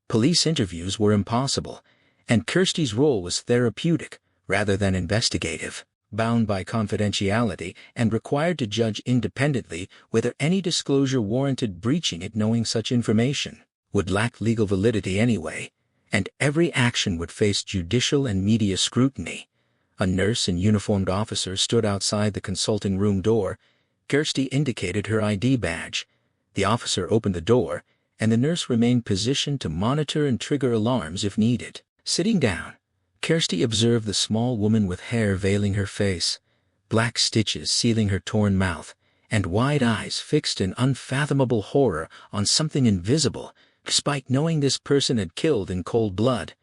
police interviews were impossible, and Kjersti's role was therapeutic rather than investigative. Bound by confidentiality and required to judge independently whether any disclosure warranted breaching it, knowing such information would lack legal validity anyway, and every action would face judicial and media scrutiny. A nurse and uniformed officer stood outside the consulting room door. Kjersti indicated her ID badge. The officer opened the door, and the nurse remained positioned to monitor and trigger alarms if needed. Sitting down, Kjersti observed the small woman with hair veiling her face, black stitches sealing her torn mouth, and wide eyes fixed in unfathomable horror on something invisible. Despite knowing this person had killed in cold blood,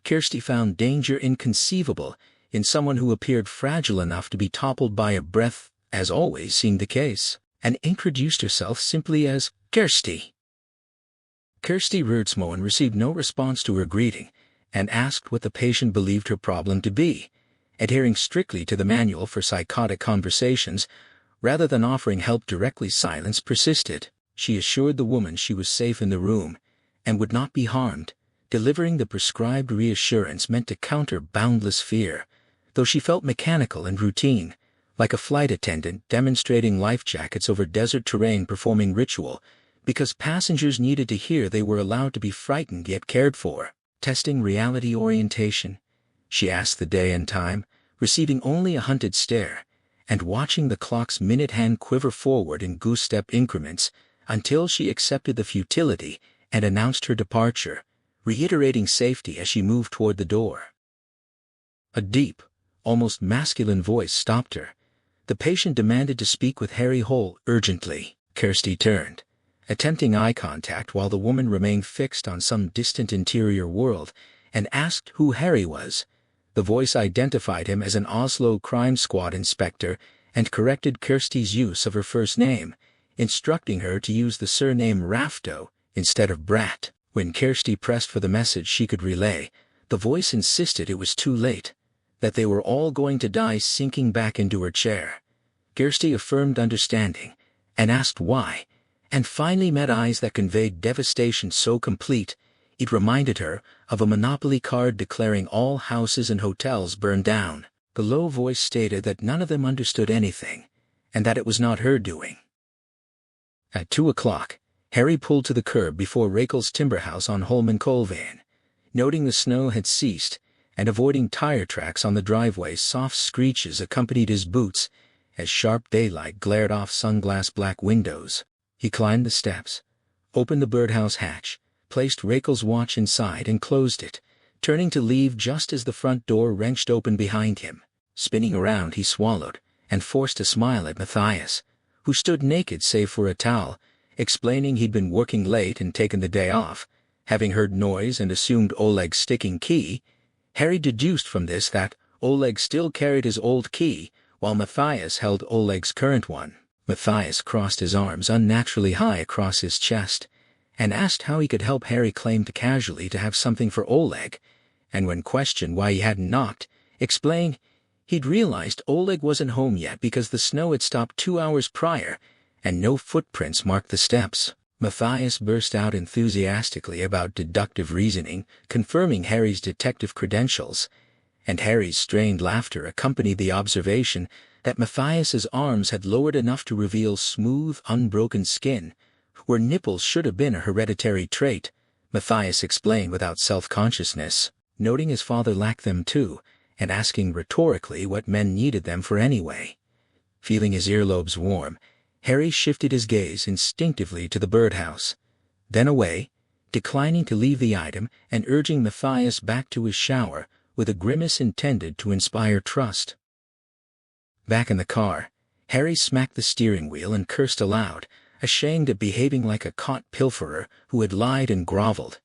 Kjersti found danger inconceivable in someone who appeared fragile enough to be toppled by a breath, as always seemed the case, and introduced herself simply as Kjersti. Kjersti Rødsmoen received no response to her greeting and asked what the patient believed her problem to be, adhering strictly to the manual for psychotic conversations rather than offering help directly. Silence persisted. She assured the woman she was safe in the room and would not be harmed, delivering the prescribed reassurance meant to counter boundless fear, though she felt mechanical and routine, like a flight attendant demonstrating life jackets over desert terrain, performing ritual because passengers needed to hear they were allowed to be frightened yet cared for. Testing reality orientation, she asked the day and time, receiving only a hunted stare, and watching the clock's minute hand quiver forward in goose-step increments until she accepted the futility and announced her departure, reiterating safety as she moved toward the door. A deep, almost masculine voice stopped her. The patient demanded to speak with Harry Hole urgently. Kjersti turned, attempting eye contact while the woman remained fixed on some distant interior world, and asked who Harry was. The voice identified him as an Oslo crime squad inspector and corrected Kjersti's use of her first name, instructing her to use the surname Rafto instead of Brat. When Kjersti pressed for the message she could relay, the voice insisted it was too late, that they were all going to die. Sinking back into her chair, Kjersti affirmed understanding and asked why, and finally met eyes that conveyed devastation so complete it reminded her of a Monopoly card declaring all houses and hotels burned down. The low voice stated that none of them understood anything, and that it was not her doing. At 2 o'clock, Harry pulled to the curb before Rachel's timber house on Holmenkolveien. Noting the snow had ceased, and avoiding tire tracks on the driveway, soft screeches accompanied his boots as sharp daylight glared off sunglass black windows. He climbed the steps, opened the birdhouse hatch, placed Rachel's watch inside and closed it, turning to leave just as the front door wrenched open behind him. Spinning around, he swallowed and forced a smile at Matthias, who stood naked save for a towel, explaining he'd been working late and taken the day off. Having heard noise and assumed Oleg's sticking key, Harry deduced from this that Oleg still carried his old key, while Matthias held Oleg's current one. Matthias crossed his arms unnaturally high across his chest, and asked how he could help Harry claimed casually to have something for Oleg, and when questioned why he hadn't knocked, explained he'd realized Oleg wasn't home yet because the snow had stopped 2 hours prior, and no footprints marked the steps. Matthias burst out enthusiastically about deductive reasoning, confirming Harry's detective credentials, and Harry's strained laughter accompanied the observation that Matthias's arms had lowered enough to reveal smooth, unbroken skin, where nipples should have been a hereditary trait, Matthias explained without self-consciousness, noting his father lacked them too, and asking rhetorically what men needed them for anyway. Feeling his earlobes warm, Harry shifted his gaze instinctively to the birdhouse, then away, declining to leave the item and urging Matthias back to his shower with a grimace intended to inspire trust. Back in the car, Harry smacked the steering wheel and cursed aloud, ashamed at behaving like a caught pilferer who had lied and groveled.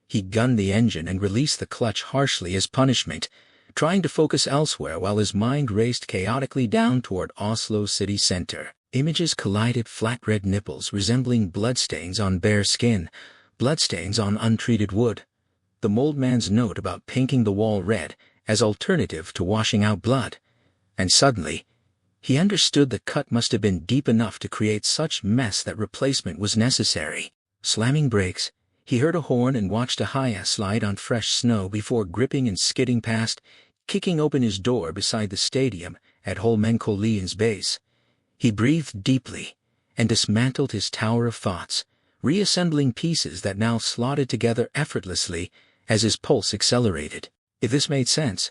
He gunned the engine and released the clutch harshly as punishment, trying to focus elsewhere while his mind raced chaotically down toward Oslo city center. Images collided: flat red nipples resembling bloodstains on bare skin, bloodstains on untreated wood. The moldman's note about painting the wall red as alternative to washing out blood. And suddenly, he understood the cut must have been deep enough to create such mess that replacement was necessary. Slamming brakes, he heard a horn and watched a Haya slide on fresh snow before gripping and skidding past, kicking open his door beside the stadium at Holmenkollens base. He breathed deeply and dismantled his tower of thoughts, reassembling pieces that now slotted together effortlessly as his pulse accelerated. If this made sense,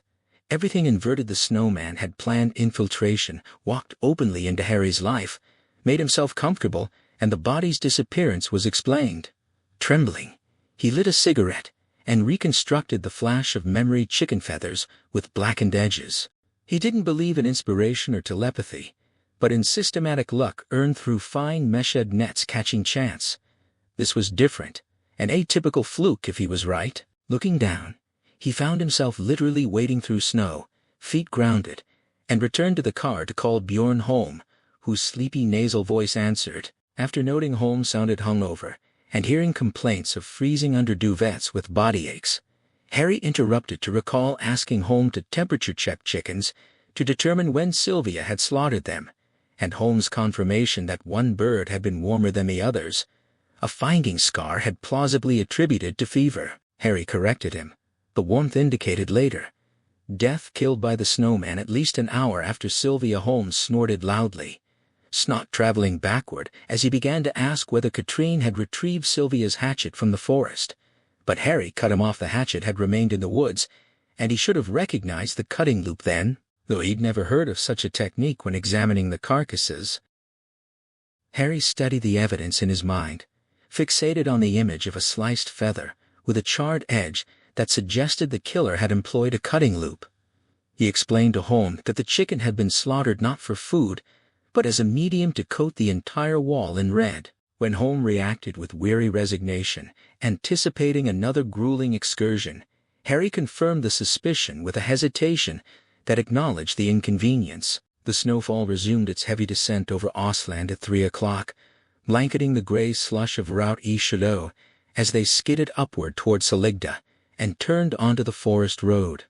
everything inverted. The snowman had planned infiltration, walked openly into Harry's life, made himself comfortable, and the body's disappearance was explained. Trembling, he lit a cigarette and reconstructed the flash of memory chicken feathers with blackened edges. He didn't believe in inspiration or telepathy, but in systematic luck earned through fine meshed nets catching chance. This was different, an atypical fluke if he was right. Looking down, he found himself literally wading through snow, feet grounded, and returned to the car to call Bjorn home, whose sleepy nasal voice answered. After noting Holm sounded hungover, and hearing complaints of freezing under duvets with body aches, Harry interrupted to recall asking Holm to temperature-check chickens to determine when Sylvia had slaughtered them, and Holmes' confirmation that one bird had been warmer than the others, a finding Scar had plausibly attributed to fever. Harry corrected him. The warmth indicated later death, killed by the snowman at least an hour after Sylvia Holmes snorted loudly, snot traveling backward as he began to ask whether Katrine had retrieved Sylvia's hatchet from the forest. But Harry cut him off. The hatchet had remained in the woods, and he should have recognized the cutting loop then, though he'd never heard of such a technique when examining the carcasses. Harry studied the evidence in his mind, fixated on the image of a sliced feather with a charred edge that suggested the killer had employed a cutting loop. He explained to Holmes that the chicken had been slaughtered not for food, but as a medium to coat the entire wall in red. When Holmes reacted with weary resignation, anticipating another grueling excursion, Harry confirmed the suspicion with a hesitation that acknowledged the inconvenience. The snowfall resumed its heavy descent over Osland at 3 o'clock, blanketing the gray slush of Route E Chateau as they skidded upward toward Saligda and turned onto the forest road.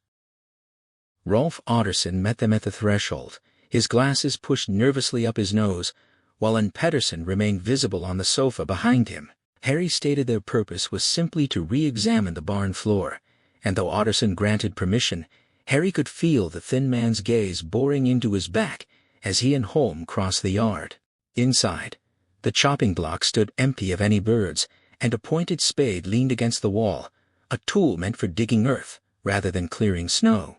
Rolf Otterson met them at the threshold, his glasses pushed nervously up his nose, while Ann Pettersson remained visible on the sofa behind him. Harry stated their purpose was simply to re-examine the barn floor, and though Otterson granted permission, Harry could feel the thin man's gaze boring into his back as he and Holm crossed the yard. Inside, the chopping block stood empty of any birds, and a pointed spade leaned against the wall, a tool meant for digging earth rather than clearing snow.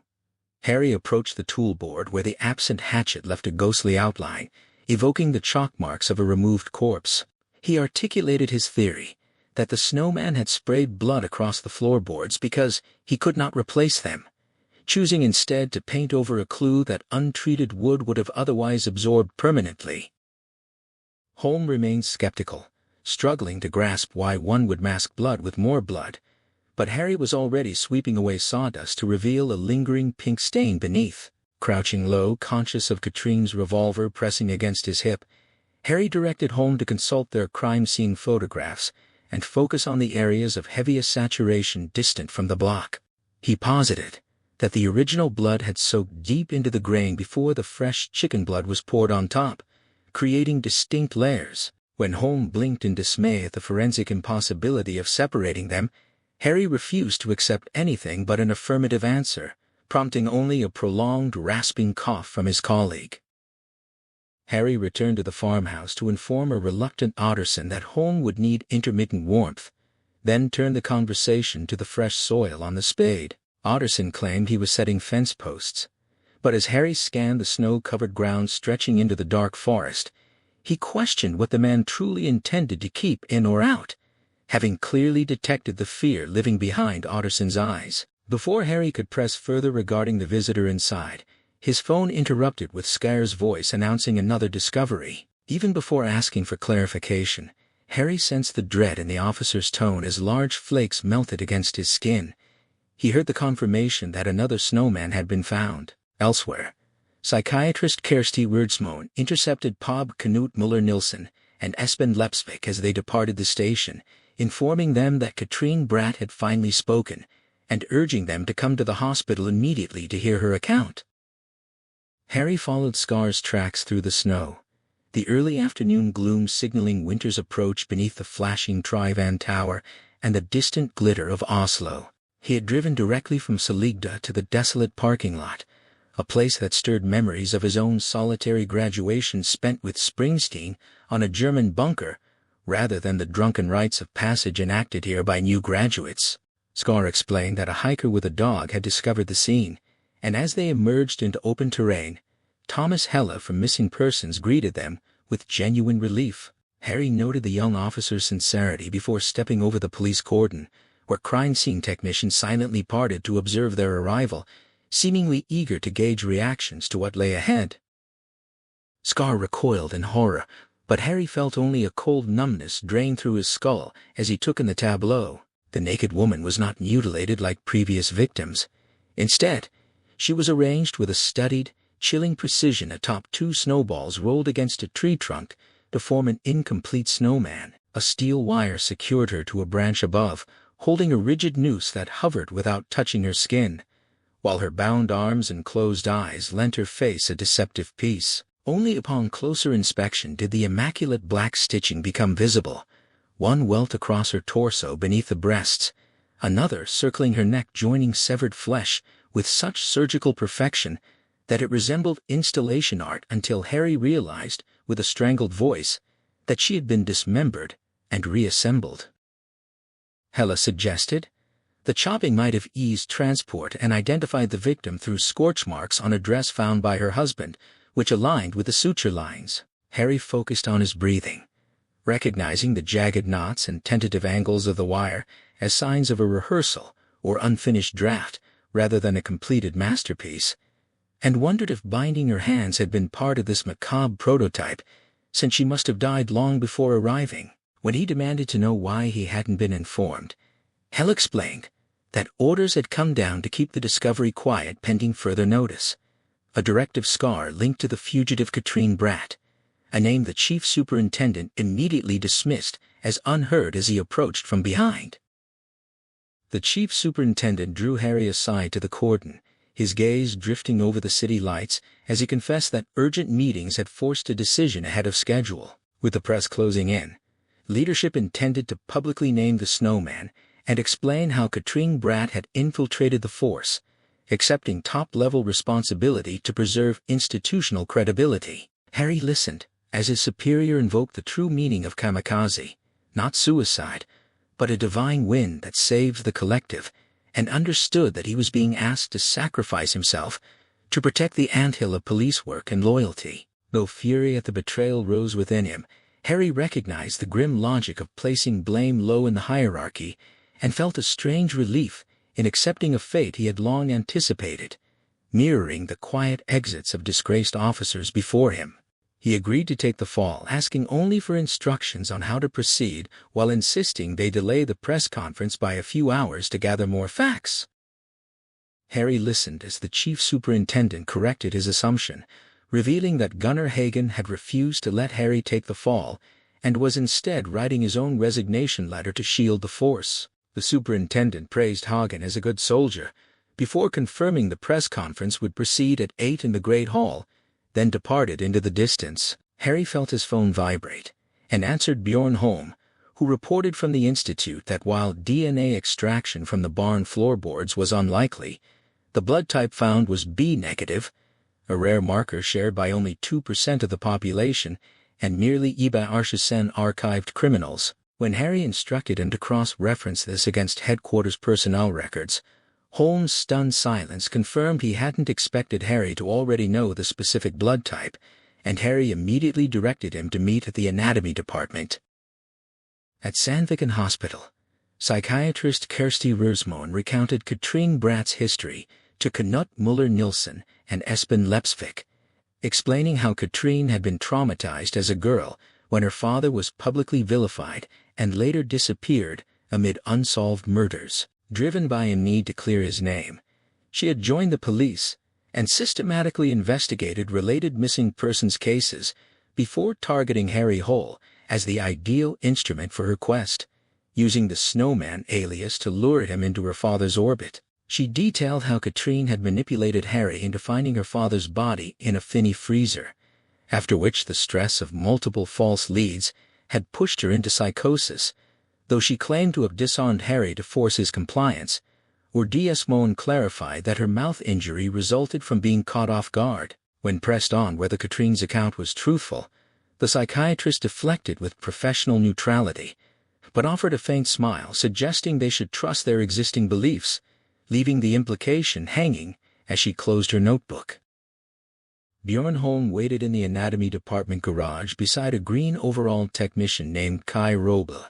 Harry approached the toolboard where the absent hatchet left a ghostly outline, evoking the chalk marks of a removed corpse. He articulated his theory that the snowman had sprayed blood across the floorboards because he could not replace them, choosing instead to paint over a clue that untreated wood would have otherwise absorbed permanently. Holm remained skeptical, struggling to grasp why one would mask blood with more blood, but Harry was already sweeping away sawdust to reveal a lingering pink stain beneath. Crouching low, conscious of Katrine's revolver pressing against his hip, Harry directed Holmes to consult their crime scene photographs and focus on the areas of heaviest saturation distant from the block. He posited that the original blood had soaked deep into the grain before the fresh chicken blood was poured on top, creating distinct layers. When Holmes blinked in dismay at the forensic impossibility of separating them, Harry refused to accept anything but an affirmative answer, prompting only a prolonged rasping cough from his colleague. Harry returned to the farmhouse to inform a reluctant Otterson that Holmes would need intermittent warmth, then turned the conversation to the fresh soil on the spade. Otterson claimed he was setting fence posts, but as Harry scanned the snow-covered ground stretching into the dark forest, he questioned what the man truly intended to keep in or out, having clearly detected the fear living behind Otterson's eyes. Before Harry could press further regarding the visitor inside, his phone interrupted with Scare's voice announcing another discovery. Even before asking for clarification, Harry sensed the dread in the officer's tone as large flakes melted against his skin. He heard the confirmation that another snowman had been found. Elsewhere, psychiatrist Kersti Werdsmoen intercepted Pob Knut Muller-Nilsson and Espen Lepsvik as they departed the station, informing them that Katrine Bratt had finally spoken, and urging them to come to the hospital immediately to hear her account. Harry followed Scar's tracks through the snow, the early afternoon gloom signaling winter's approach beneath the flashing Tryvann Tower and the distant glitter of Oslo. He had driven directly from Saligda to the desolate parking lot, a place that stirred memories of his own solitary graduation spent with Springsteen on a German bunker, rather than the drunken rites of passage enacted here by new graduates. Scar explained that a hiker with a dog had discovered the scene, and as they emerged into open terrain, Thomas Helle from Missing Persons greeted them with genuine relief. Harry noted the young officer's sincerity before stepping over the police cordon, where crime scene technicians silently parted to observe their arrival, seemingly eager to gauge reactions to what lay ahead. Scar recoiled in horror, but Harry felt only a cold numbness drain through his skull as he took in the tableau. The naked woman was not mutilated like previous victims. Instead, she was arranged with a studied, chilling precision atop two snowballs rolled against a tree trunk to form an incomplete snowman. A steel wire secured her to a branch above, holding a rigid noose that hovered without touching her skin, while her bound arms and closed eyes lent her face a deceptive peace. Only upon closer inspection did the immaculate black stitching become visible, one welt across her torso beneath the breasts, another circling her neck joining severed flesh with such surgical perfection that it resembled installation art until Harry realized, with a strangled voice, that she had been dismembered and reassembled. Helle suggested the chopping might have eased transport and identified the victim through scorch marks on a dress found by her husband, which aligned with the suture lines. Harry focused on his breathing, recognizing the jagged knots and tentative angles of the wire as signs of a rehearsal or unfinished draft rather than a completed masterpiece, and wondered if binding her hands had been part of this macabre prototype, since she must have died long before arriving. When he demanded to know why he hadn't been informed, Helle explained that orders had come down to keep the discovery quiet pending further notice, a directive Scar linked to the fugitive Katrine Bratt, a name the chief superintendent immediately dismissed as unheard as he approached from behind. The chief superintendent drew Harry aside to the cordon, his gaze drifting over the city lights as he confessed that urgent meetings had forced a decision ahead of schedule. With the press closing in, leadership intended to publicly name the Snowman and explain how Katrine Bratt had infiltrated the force, accepting top-level responsibility to preserve institutional credibility. Harry listened as his superior invoked the true meaning of kamikaze, not suicide, but a divine wind that saved the collective, and understood that he was being asked to sacrifice himself to protect the anthill of police work and loyalty. Though fury at the betrayal rose within him, Harry recognized the grim logic of placing blame low in the hierarchy and felt a strange relief in accepting a fate he had long anticipated, mirroring the quiet exits of disgraced officers before him. He agreed to take the fall, asking only for instructions on how to proceed, while insisting they delay the press conference by a few hours to gather more facts. Harry listened as the chief superintendent corrected his assumption, revealing that Gunnar Hagen had refused to let Harry take the fall and was instead writing his own resignation letter to shield the force. The superintendent praised Hagen as a good soldier, before confirming the press conference would proceed at 8 in the Great Hall, then departed into the distance. Harry felt his phone vibrate, and answered Bjorn Holm, who reported from the institute that while DNA extraction from the barn floorboards was unlikely, the blood type found was B negative, a rare marker shared by only 2% of the population and merely Iba Arshasen archived criminals. When Harry instructed him to cross-reference this against headquarters personnel records, Holmes' stunned silence confirmed he hadn't expected Harry to already know the specific blood type, and Harry immediately directed him to meet at the anatomy department. At Sandviken Hospital, psychiatrist Kersti Rørsmoen recounted Katrine Bratt's history to Knut Muller-Nilsson and Espen Lepsvik, explaining how Katrine had been traumatized as a girl when her father was publicly vilified and later disappeared amid unsolved murders. Driven by a need to clear his name, she had joined the police and systematically investigated related missing persons cases before targeting Harry Hole as the ideal instrument for her quest, using the Snowman alias to lure him into her father's orbit. She detailed how Katrine had manipulated Harry into finding her father's body in a Finney freezer, after which the stress of multiple false leads had pushed her into psychosis, though she claimed to have disarmed Harry to force his compliance. Rørsmoen clarified that her mouth injury resulted from being caught off guard. When pressed on whether Katrine's account was truthful, the psychiatrist deflected with professional neutrality, but offered a faint smile suggesting they should trust their existing beliefs, leaving the implication hanging as she closed her notebook. Bjorn Holm waited in the anatomy department garage beside a green overalled technician named Kai Robel,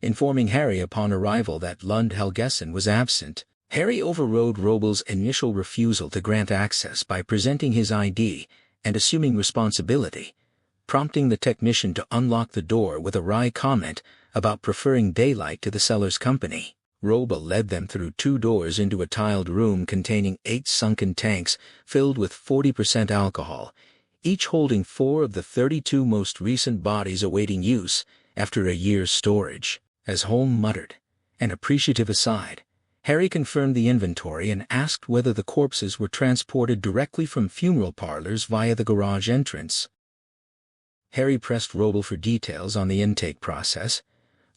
informing Harry upon arrival that Lund Helgesen was absent. Harry overrode Robel's initial refusal to grant access by presenting his ID and assuming responsibility, prompting the technician to unlock the door with a wry comment about preferring daylight to the seller's company. Robel led them through 2 doors into a tiled room containing 8 sunken tanks filled with 40% alcohol, each holding 4 of the 32 most recent bodies awaiting use after a year's storage. As Holm muttered, an appreciative aside, Harry confirmed the inventory and asked whether the corpses were transported directly from funeral parlors via the garage entrance. Harry pressed Robel for details on the intake process,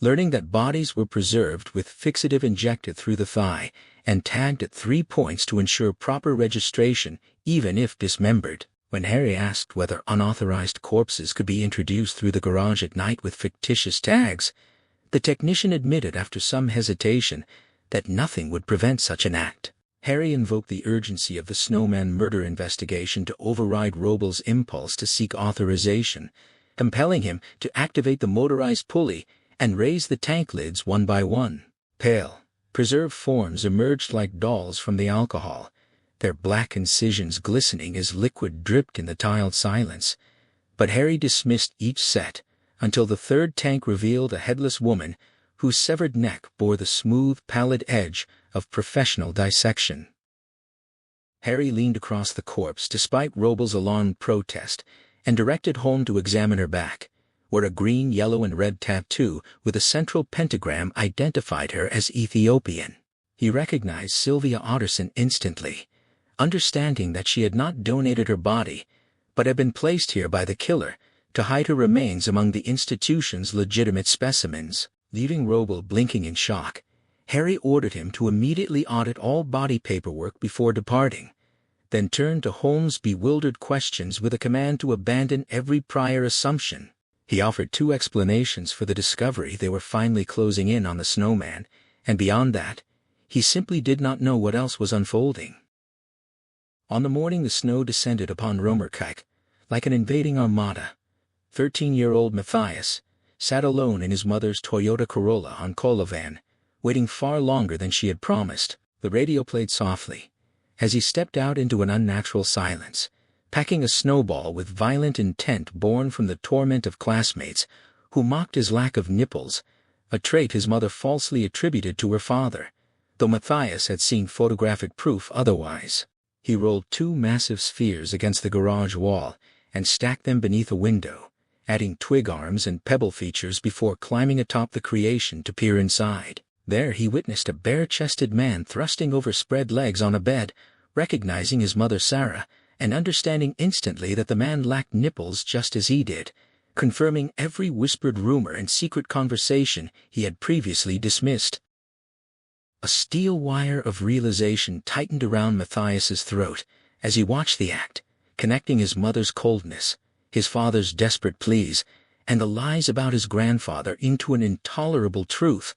learning that bodies were preserved with fixative injected through the thigh and tagged at 3 points to ensure proper registration even if dismembered. When Harry asked whether unauthorized corpses could be introduced through the garage at night with fictitious tags, the technician admitted after some hesitation that nothing would prevent such an act. Harry invoked the urgency of the Snowman murder investigation to override Robel's impulse to seek authorization, compelling him to activate the motorized pulley and raise the tank lids one by one. Pale, preserved forms emerged like dolls from the alcohol, their black incisions glistening as liquid dripped in the tiled silence. But Harry dismissed each set until the 3rd tank revealed a headless woman whose severed neck bore the smooth, pallid edge of professional dissection. Harry leaned across the corpse despite Robel's alarmed protest and directed Holm to examine her back, where a green, yellow, and red tattoo with a central pentagram identified her as Ethiopian. He recognized Sylvia Otterson instantly, understanding that she had not donated her body, but had been placed here by the killer to hide her remains among the institution's legitimate specimens. Leaving Robel blinking in shock, Harry ordered him to immediately audit all body paperwork before departing, then turned to Holmes' bewildered questions with a command to abandon every prior assumption. He offered 2 explanations for the discovery they were finally closing in on the Snowman, and beyond that, he simply did not know what else was unfolding. On the morning the snow descended upon Romerkijk, like an invading armada, 13-year-old Matthias sat alone in his mother's Toyota Corolla on Kolovan, waiting far longer than she had promised. The radio played softly. As he stepped out into an unnatural silence, packing a snowball with violent intent born from the torment of classmates who mocked his lack of nipples, a trait his mother falsely attributed to her father, though Matthias had seen photographic proof otherwise. He rolled 2 massive spheres against the garage wall and stacked them beneath a window, adding twig arms and pebble features before climbing atop the creation to peer inside. There he witnessed a bare-chested man thrusting over spread legs on a bed, recognizing his mother Sarah, and understanding instantly that the man lacked nipples just as he did, confirming every whispered rumor and secret conversation he had previously dismissed. A steel wire of realization tightened around Matthias's throat as he watched the act, connecting his mother's coldness, his father's desperate pleas, and the lies about his grandfather into an intolerable truth.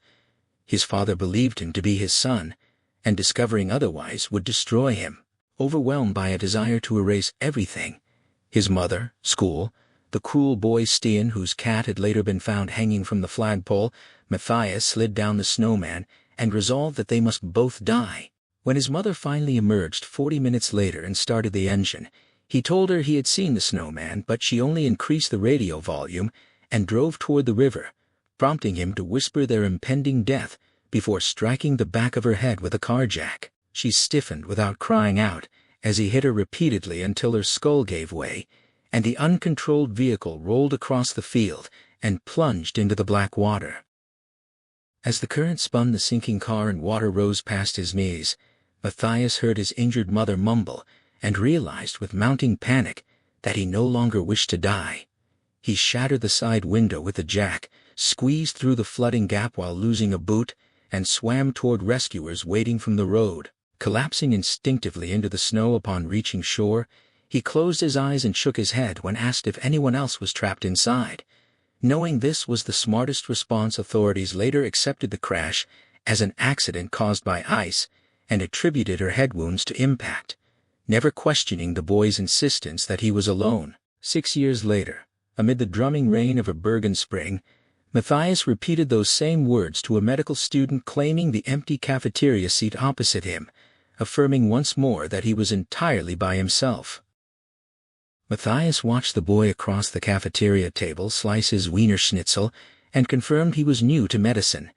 His father believed him to be his son, and discovering otherwise would destroy him. Overwhelmed by a desire to erase everything, his mother, school, the cruel boy Stian whose cat had later been found hanging from the flagpole, Matthias slid down the snowman and resolved that they must both die. When his mother finally emerged 40 minutes later and started the engine, he told her he had seen the snowman, but she only increased the radio volume and drove toward the river, prompting him to whisper their impending death before striking the back of her head with a car jack. She stiffened without crying out as he hit her repeatedly until her skull gave way, and the uncontrolled vehicle rolled across the field and plunged into the black water. As the current spun the sinking car and water rose past his knees, Matthias heard his injured mother mumble and realized with mounting panic that he no longer wished to die. He shattered the side window with a jack, squeezed through the flooding gap while losing a boot, and swam toward rescuers waiting from the road. Collapsing instinctively into the snow upon reaching shore, he closed his eyes and shook his head when asked if anyone else was trapped inside. Knowing this was the smartest response, authorities later accepted the crash as an accident caused by ice and attributed her head wounds to impact, never questioning the boy's insistence that he was alone. 6 years later, amid the drumming rain of a Bergen spring, Matthias repeated those same words to a medical student claiming the empty cafeteria seat opposite him, affirming once more that he was entirely by himself. Matthias watched the boy across the cafeteria table slice his Wiener Schnitzel and confirmed he was new to medicine,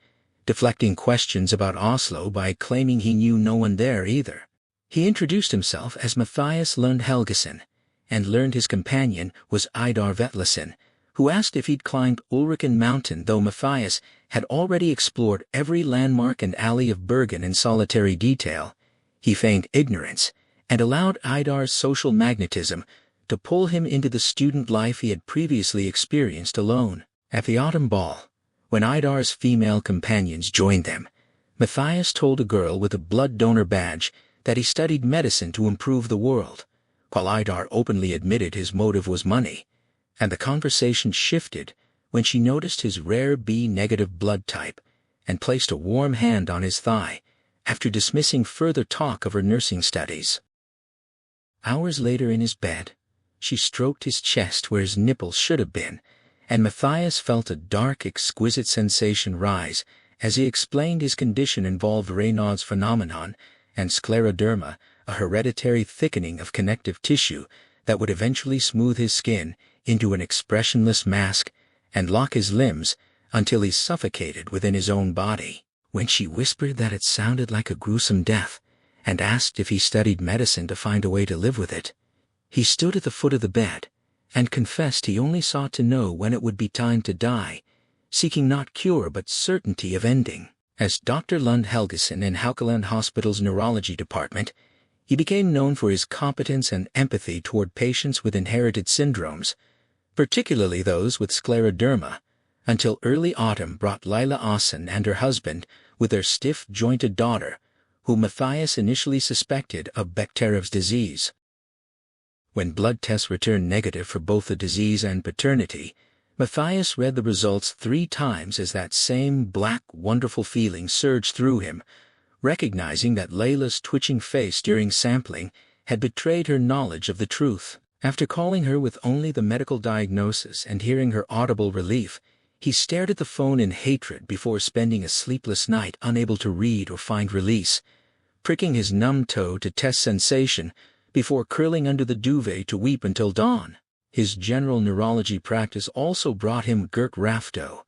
deflecting questions about Oslo by claiming he knew no one there either. He introduced himself as Matthias Lund Helgeson, and learned his companion was Idar Vetlesen, who asked if he'd climbed Ulriken Mountain, though Matthias had already explored every landmark and alley of Bergen in solitary detail. He feigned ignorance and allowed Idar's social magnetism to pull him into the student life he had previously experienced alone. At the autumn ball, when Idar's female companions joined them, Matthias told a girl with a blood donor badge that he studied medicine to improve the world, while Idar openly admitted his motive was money, and the conversation shifted when she noticed his rare B-negative blood type and placed a warm hand on his thigh after dismissing further talk of her nursing studies. Hours later in his bed, she stroked his chest where his nipples should have been, and Matthias felt a dark, exquisite sensation rise as he explained his condition involved Raynaud's phenomenon and scleroderma, a hereditary thickening of connective tissue that would eventually smooth his skin into an expressionless mask and lock his limbs until he suffocated within his own body. When she whispered that it sounded like a gruesome death and asked if he studied medicine to find a way to live with it, he stood at the foot of the bed and confessed he only sought to know when it would be time to die, seeking not cure but certainty of ending. As Dr. Lund Helgeson in Haukeland Hospital's neurology department, he became known for his competence and empathy toward patients with inherited syndromes, particularly those with scleroderma, until early autumn brought Lila Aasen and her husband with their stiff-jointed daughter, whom Matthias initially suspected of Bechtereau's disease. When blood tests returned negative for both the disease and paternity, Matthias read the results 3 times as that same black, wonderful feeling surged through him, recognizing that Layla's twitching face during sampling had betrayed her knowledge of the truth. After calling her with only the medical diagnosis and hearing her audible relief, he stared at the phone in hatred before spending a sleepless night unable to read or find release, pricking his numb toe to test sensation before curling under the duvet to weep until dawn. His general neurology practice also brought him Gert Rafto,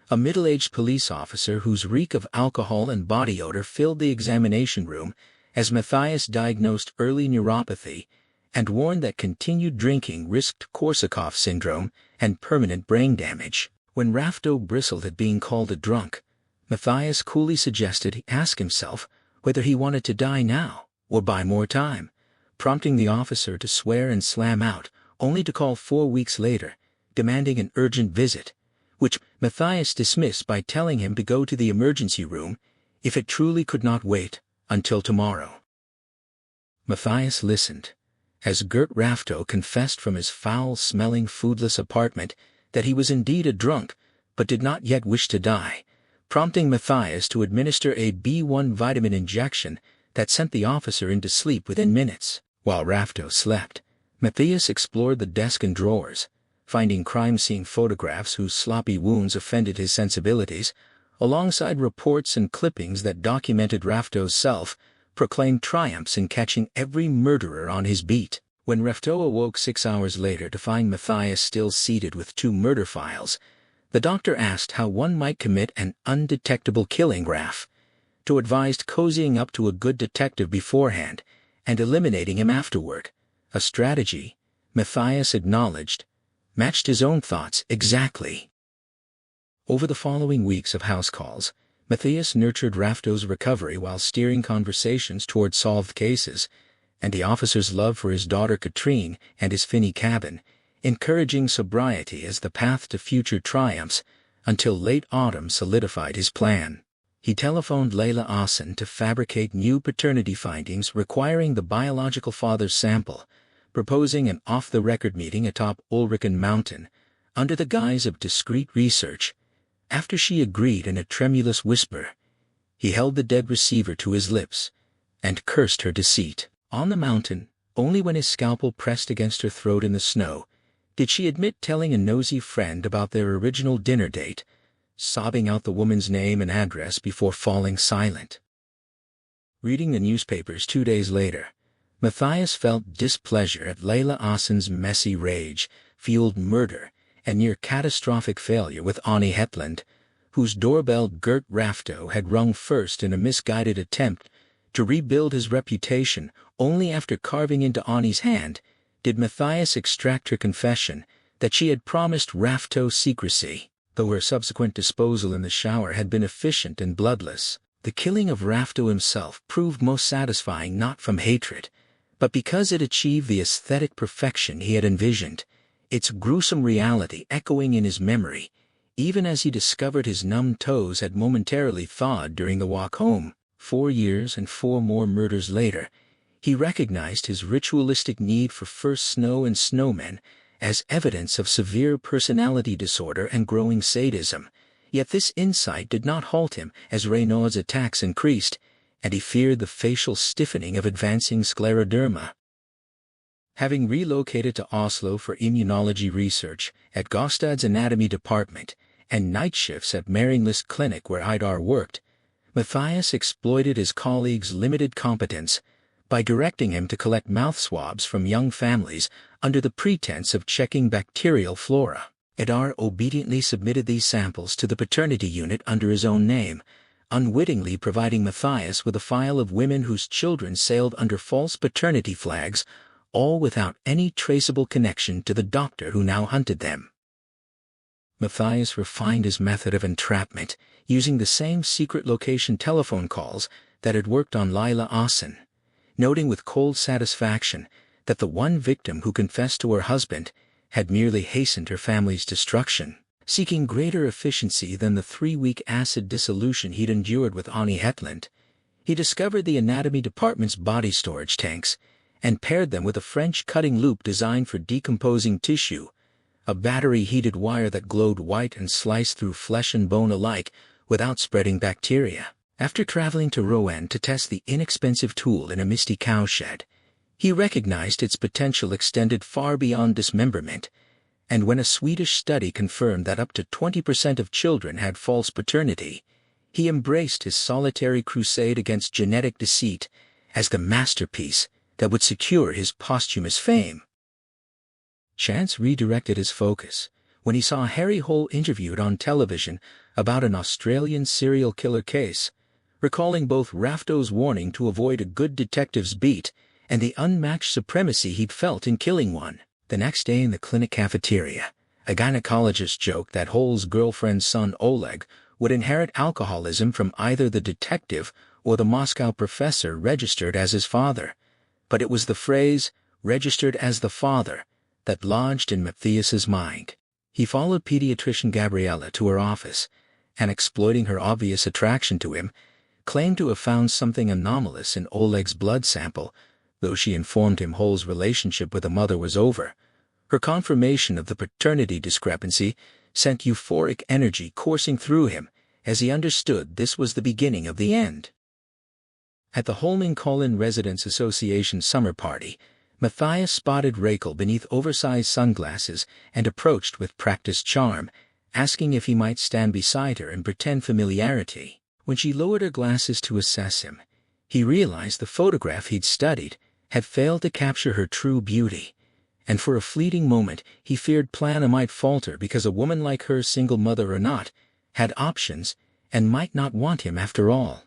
a middle-aged police officer whose reek of alcohol and body odor filled the examination room, as Matthias diagnosed early neuropathy and warned that continued drinking risked Korsakoff syndrome and permanent brain damage. When Rafto bristled at being called a drunk, Matthias coolly suggested he ask himself whether he wanted to die now or buy more time, prompting the officer to swear and slam out, only to call 4 weeks later, demanding an urgent visit, which Matthias dismissed by telling him to go to the emergency room if it truly could not wait until tomorrow. Matthias listened, as Gert Rafto confessed from his foul-smelling, foodless apartment that he was indeed a drunk, but did not yet wish to die, prompting Matthias to administer a B1 vitamin injection that sent the officer into sleep within minutes. While Rafto slept, Matthias explored the desk and drawers, finding crime scene photographs whose sloppy wounds offended his sensibilities, alongside reports and clippings that documented Rafto's self-proclaimed triumphs in catching every murderer on his beat. When Rafto awoke 6 hours later to find Matthias still seated with 2 murder files, the doctor asked how one might commit an undetectable killing. Rafto advised cozying up to a good detective beforehand and eliminating him afterward, a strategy, Matthias acknowledged, matched his own thoughts exactly. Over the following weeks of house calls, Matthias nurtured Rafto's recovery while steering conversations toward solved cases, and the officer's love for his daughter Katrine and his finny cabin, encouraging sobriety as the path to future triumphs, until late autumn solidified his plan. He telephoned Leila Asen to fabricate new paternity findings requiring the biological father's sample, proposing an off-the-record meeting atop Ulriken Mountain, under the guise of discreet research. After she agreed in a tremulous whisper, he held the dead receiver to his lips and cursed her deceit. On the mountain, only when his scalpel pressed against her throat in the snow, did she admit telling a nosy friend about their original dinner date, sobbing out the woman's name and address before falling silent. Reading the newspapers 2 days later, Matthias felt displeasure at Leila Asen's messy rage-fueled murder and near-catastrophic failure with Annie Hetland, whose doorbell Gert Rafto had rung first in a misguided attempt to rebuild his reputation. Only after carving into Annie's hand did Matthias extract her confession that she had promised Rafto secrecy. Though her subsequent disposal in the shower had been efficient and bloodless, the killing of Rafto himself proved most satisfying not from hatred, but because it achieved the aesthetic perfection he had envisioned, its gruesome reality echoing in his memory, even as he discovered his numb toes had momentarily thawed during the walk home. 4 years and 4 more murders later, he recognized his ritualistic need for first snow and snowmen as evidence of severe personality disorder and growing sadism, yet this insight did not halt him as Raynaud's attacks increased, and he feared the facial stiffening of advancing scleroderma. Having relocated to Oslo for immunology research at Gostad's anatomy department and night shifts at Marienlyst Clinic where Idar worked, Matthias exploited his colleague's limited competence by directing him to collect mouth swabs from young families under the pretense of checking bacterial flora. Idar obediently submitted these samples to the paternity unit under his own name, unwittingly providing Matthias with a file of women whose children sailed under false paternity flags, all without any traceable connection to the doctor who now hunted them. Matthias refined his method of entrapment, using the same secret location telephone calls that had worked on Leila Asen, noting with cold satisfaction that the one victim who confessed to her husband had merely hastened her family's destruction. Seeking greater efficiency than the 3-week acid dissolution he'd endured with Annie Hetland, he discovered the anatomy department's body storage tanks and paired them with a French cutting loop designed for decomposing tissue, a battery-heated wire that glowed white and sliced through flesh and bone alike without spreading bacteria. After traveling to Rouen to test the inexpensive tool in a misty cowshed, he recognized its potential extended far beyond dismemberment, and when a Swedish study confirmed that up to 20% of children had false paternity, he embraced his solitary crusade against genetic deceit as the masterpiece that would secure his posthumous fame. Chance redirected his focus when he saw Harry Hole interviewed on television about an Australian serial killer case, recalling both Rafto's warning to avoid a good detective's beat and the unmatched supremacy he'd felt in killing one. The next day in the clinic cafeteria, a gynecologist joked that Hole's girlfriend's son Oleg would inherit alcoholism from either the detective or the Moscow professor registered as his father. But it was the phrase, registered as the father, that lodged in Matthias's mind. He followed pediatrician Gabriella to her office, and exploiting her obvious attraction to him, claimed to have found something anomalous in Oleg's blood sample, though she informed him Hole's relationship with the mother was over. Her confirmation of the paternity discrepancy sent euphoric energy coursing through him as he understood this was the beginning of the end. At the Holmenkollen Residents Association summer party, Matthias spotted Rachel beneath oversized sunglasses and approached with practiced charm, asking if he might stand beside her and pretend familiarity. When she lowered her glasses to assess him, he realized the photograph he'd studied had failed to capture her true beauty, and for a fleeting moment he feared Plana might falter because a woman like her, single mother or not, had options and might not want him after all.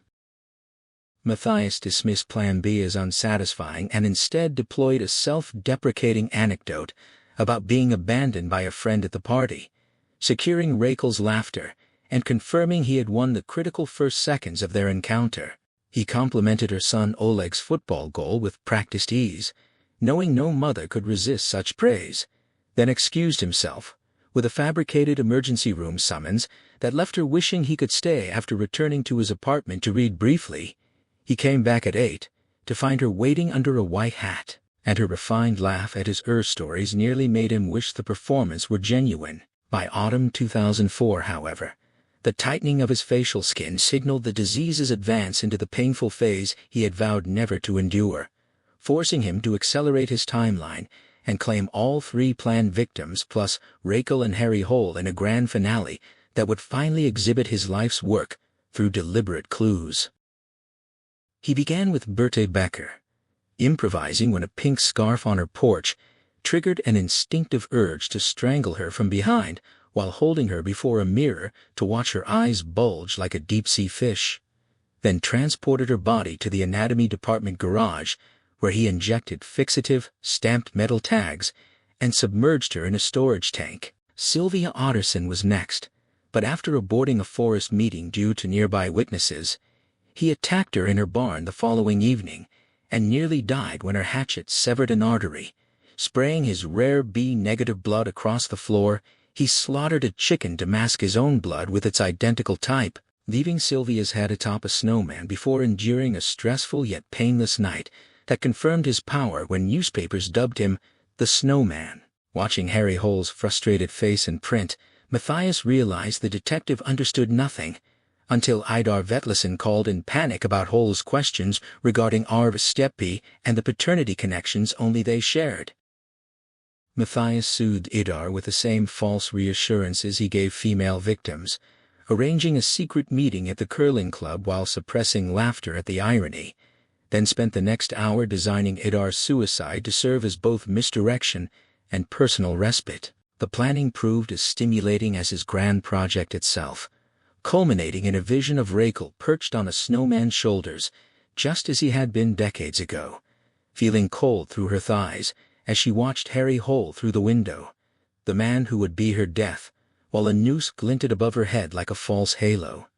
Matthias dismissed Plan B as unsatisfying and instead deployed a self-deprecating anecdote about being abandoned by a friend at the party, securing Rachel's laughter and confirming he had won the critical first seconds of their encounter. He complimented her son Oleg's football goal with practiced ease, knowing no mother could resist such praise, then excused himself, with a fabricated emergency room summons that left her wishing he could stay after returning to his apartment to read briefly. He came back at 8, to find her waiting under a white hat, and her refined laugh at his stories nearly made him wish the performance were genuine. By autumn 2004, however, the tightening of his facial skin signaled the disease's advance into the painful phase he had vowed never to endure, forcing him to accelerate his timeline and claim all 3 planned victims plus Rachel and Harry Hole in a grand finale that would finally exhibit his life's work through deliberate clues. He began with Berthe Becker, improvising when a pink scarf on her porch triggered an instinctive urge to strangle her from behind while holding her before a mirror to watch her eyes bulge like a deep-sea fish, then transported her body to the anatomy department garage where he injected fixative, stamped metal tags and submerged her in a storage tank. Sylvia Otterson was next, but after aborting a forest meeting due to nearby witnesses, he attacked her in her barn the following evening and nearly died when her hatchet severed an artery. Spraying his rare B-negative blood across the floor, he slaughtered a chicken to mask his own blood with its identical type, leaving Sylvia's head atop a snowman before enduring a stressful yet painless night that confirmed his power when newspapers dubbed him the Snowman. Watching Harry Hole's frustrated face in print, Matthias realized the detective understood nothing, until Idar Vetlesen called in panic about Hole's questions regarding Arv Steppe and the paternity connections only they shared. Matthias soothed Idar with the same false reassurances he gave female victims, arranging a secret meeting at the curling club while suppressing laughter at the irony, then spent the next hour designing Idar's suicide to serve as both misdirection and personal respite. The planning proved as stimulating as his grand project itself, culminating in a vision of Rachel perched on a snowman's shoulders, just as he had been decades ago, feeling cold through her thighs as she watched Harry Hole through the window, the man who would be her death, while a noose glinted above her head like a false halo.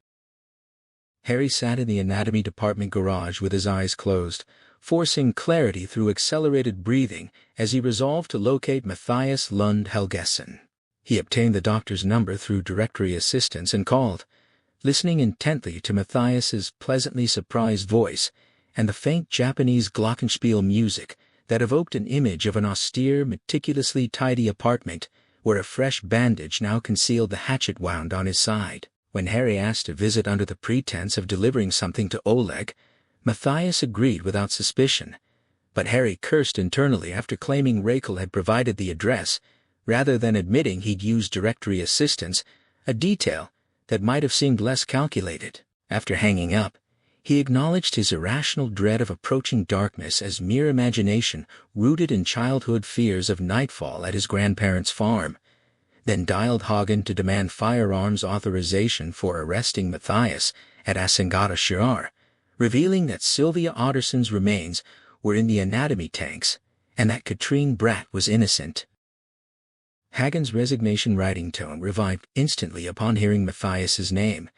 Harry sat in the anatomy department garage with his eyes closed, forcing clarity through accelerated breathing as he resolved to locate Matthias Lund Helgesen. He obtained the doctor's number through directory assistance and called, listening intently to Matthias's pleasantly surprised voice and the faint Japanese glockenspiel music that evoked an image of an austere, meticulously tidy apartment where a fresh bandage now concealed the hatchet wound on his side. When Harry asked to visit under the pretense of delivering something to Oleg, Matthias agreed without suspicion, but Harry cursed internally after claiming Rachel had provided the address, rather than admitting he'd used directory assistance, a detail that might have seemed less calculated. After hanging up, He acknowledged his irrational dread of approaching darkness as mere imagination rooted in childhood fears of nightfall at his grandparents' farm, then dialed Hagen to demand firearms authorization for arresting Matthias at Asingata, revealing that Sylvia Otterson's remains were in the anatomy tanks and that Katrine Bratt was innocent. Hagen's resignation writing tone revived instantly upon hearing Matthias's name,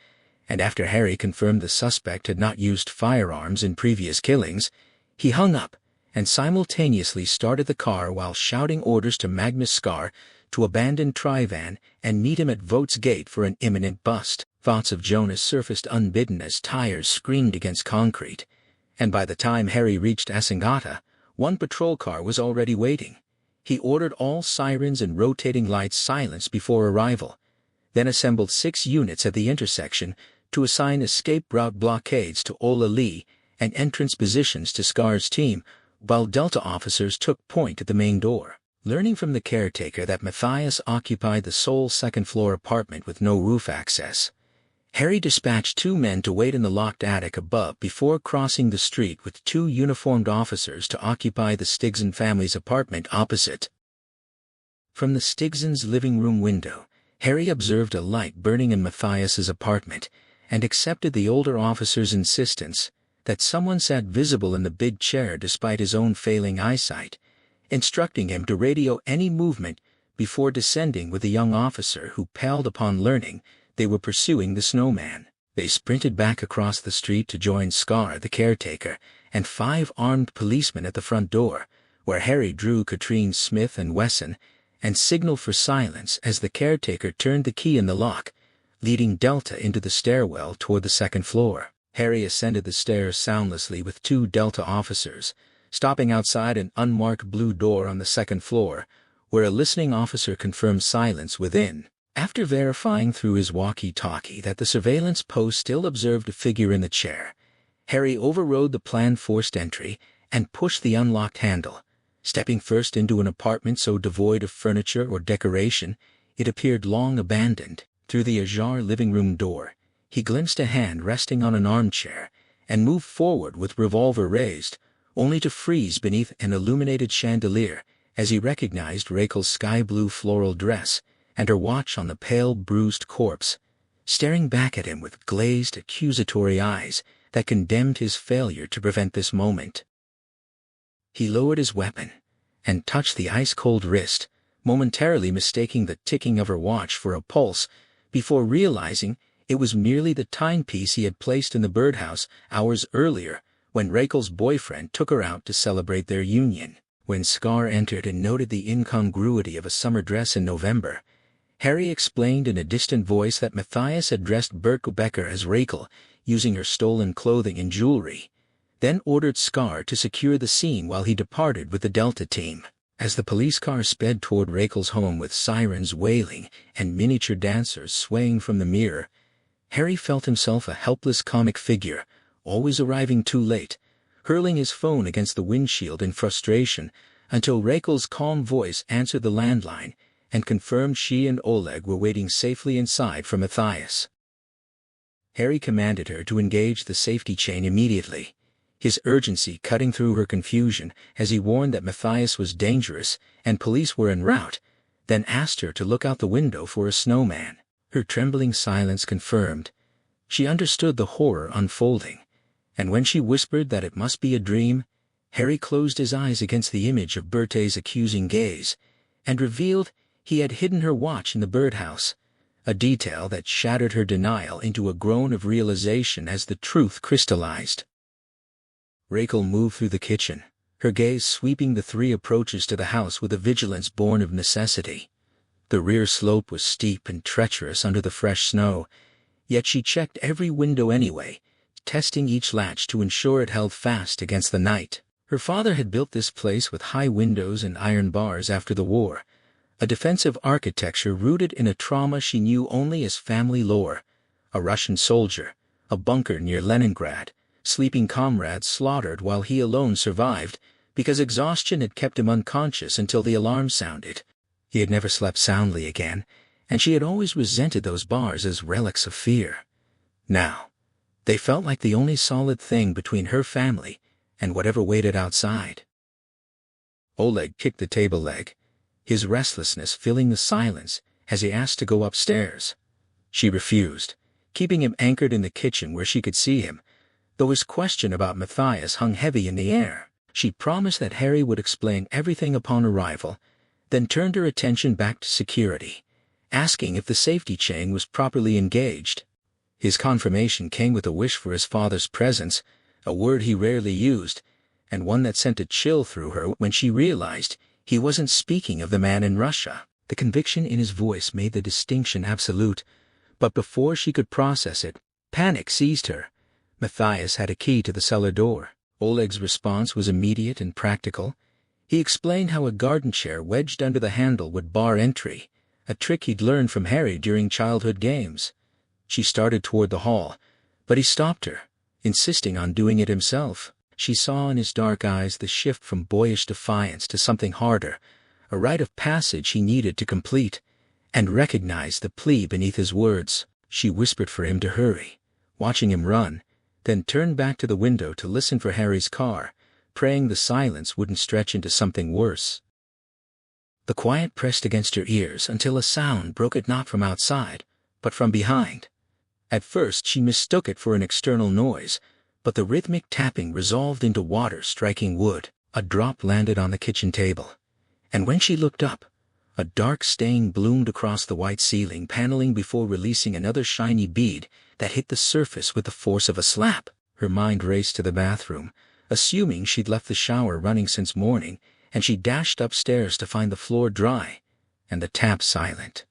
and after Harry confirmed the suspect had not used firearms in previous killings, he hung up and simultaneously started the car while shouting orders to Magnus Skar to abandon Trivan and meet him at Vote's gate for an imminent bust. Thoughts of Jonas surfaced unbidden as tires screamed against concrete, and by the time Harry reached Asingata, one patrol car was already waiting. He ordered all sirens and rotating lights silenced before arrival, then assembled 6 units at the intersection to assign escape route blockades to Ola Lee and entrance positions to Scar's team, while Delta officers took point at the main door. Learning from the caretaker that Matthias occupied the sole second-floor apartment with no roof access, Harry dispatched 2 men to wait in the locked attic above before crossing the street with 2 uniformed officers to occupy the Stigson family's apartment opposite. From the Stigsons' living room window, Harry observed a light burning in Matthias's apartment and accepted the older officer's insistence that someone sat visible in the big chair despite his own failing eyesight, instructing him to radio any movement before descending with the young officer who paled upon learning they were pursuing the Snowman. They sprinted back across the street to join Scar, the caretaker, and 5 armed policemen at the front door, where Harry drew Katrine Smith and Wesson and signaled for silence as the caretaker turned the key in the lock, leading Delta into the stairwell toward the second floor. Harry ascended the stairs soundlessly with 2 Delta officers, stopping outside an unmarked blue door on the second floor, where a listening officer confirmed silence within. After verifying through his walkie-talkie that the surveillance post still observed a figure in the chair, Harry overrode the planned forced entry and pushed the unlocked handle, stepping first into an apartment so devoid of furniture or decoration it appeared long abandoned. Through the ajar living room door, he glimpsed a hand resting on an armchair and moved forward with revolver raised, only to freeze beneath an illuminated chandelier as he recognized Rachel's sky-blue floral dress and her watch on the pale, bruised corpse, staring back at him with glazed, accusatory eyes that condemned his failure to prevent this moment. He lowered his weapon and touched the ice-cold wrist, momentarily mistaking the ticking of her watch for a pulse before realizing it was merely the timepiece he had placed in the birdhouse hours earlier when Rachel's boyfriend took her out to celebrate their union. When Scar entered and noted the incongruity of a summer dress in November, Harry explained in a distant voice that Matthias had dressed Berke Becker as Rachel, using her stolen clothing and jewelry, then ordered Scar to secure the scene while he departed with the Delta team. As the police car sped toward Rachel's home with sirens wailing and miniature dancers swaying from the mirror, Harry felt himself a helpless comic figure, always arriving too late, hurling his phone against the windshield in frustration until Rachel's calm voice answered the landline and confirmed she and Oleg were waiting safely inside for Matthias. Harry commanded her to engage the safety chain immediately, his urgency cutting through her confusion as he warned that Matthias was dangerous and police were en route, then asked her to look out the window for a snowman. Her trembling silence confirmed. She understood the horror unfolding, and when she whispered that it must be a dream, Harry closed his eyes against the image of Berthe's accusing gaze and revealed he had hidden her watch in the birdhouse, a detail that shattered her denial into a groan of realization as the truth crystallized. Rachel moved through the kitchen, her gaze sweeping the 3 approaches to the house with a vigilance born of necessity. The rear slope was steep and treacherous under the fresh snow, yet she checked every window anyway, testing each latch to ensure it held fast against the night. Her father had built this place with high windows and iron bars after the war, a defensive architecture rooted in a trauma she knew only as family lore: a Russian soldier, a bunker near Leningrad, sleeping comrades slaughtered while he alone survived because exhaustion had kept him unconscious until the alarm sounded. He had never slept soundly again, and she had always resented those bars as relics of fear. Now, They felt like the only solid thing between her family and whatever waited outside. Oleg kicked the table leg, his restlessness filling the silence as he asked to go upstairs. She refused, keeping him anchored in the kitchen where she could see him, though his question about Matthias hung heavy in the air. She promised that Harry would explain everything upon arrival, then turned her attention back to security, asking if the safety chain was properly engaged. His confirmation came with a wish for his father's presence, a word he rarely used, and one that sent a chill through her when she realized he wasn't speaking of the man in Russia. The conviction in his voice made the distinction absolute, but before she could process it, panic seized her. Matthias had a key to the cellar door. Oleg's response was immediate and practical. He explained how a garden chair wedged under the handle would bar entry, a trick he'd learned from Harry during childhood games. She started toward the hall, but he stopped her, insisting on doing it himself. She saw in his dark eyes the shift from boyish defiance to something harder, a rite of passage he needed to complete, and recognized the plea beneath his words. She whispered for him to hurry, watching him run, then turned back to the window to listen for Harry's car, praying the silence wouldn't stretch into something worse. The quiet pressed against her ears until a sound broke it not from outside, but from behind. At first she mistook it for an external noise, but the rhythmic tapping resolved into water striking wood. A drop landed on the kitchen table, and when she looked up, a dark stain bloomed across the white ceiling paneling before releasing another shiny bead that hit the surface with the force of a slap. Her mind raced to the bathroom, assuming she'd left the shower running since morning, and she dashed upstairs to find the floor dry and the tap silent.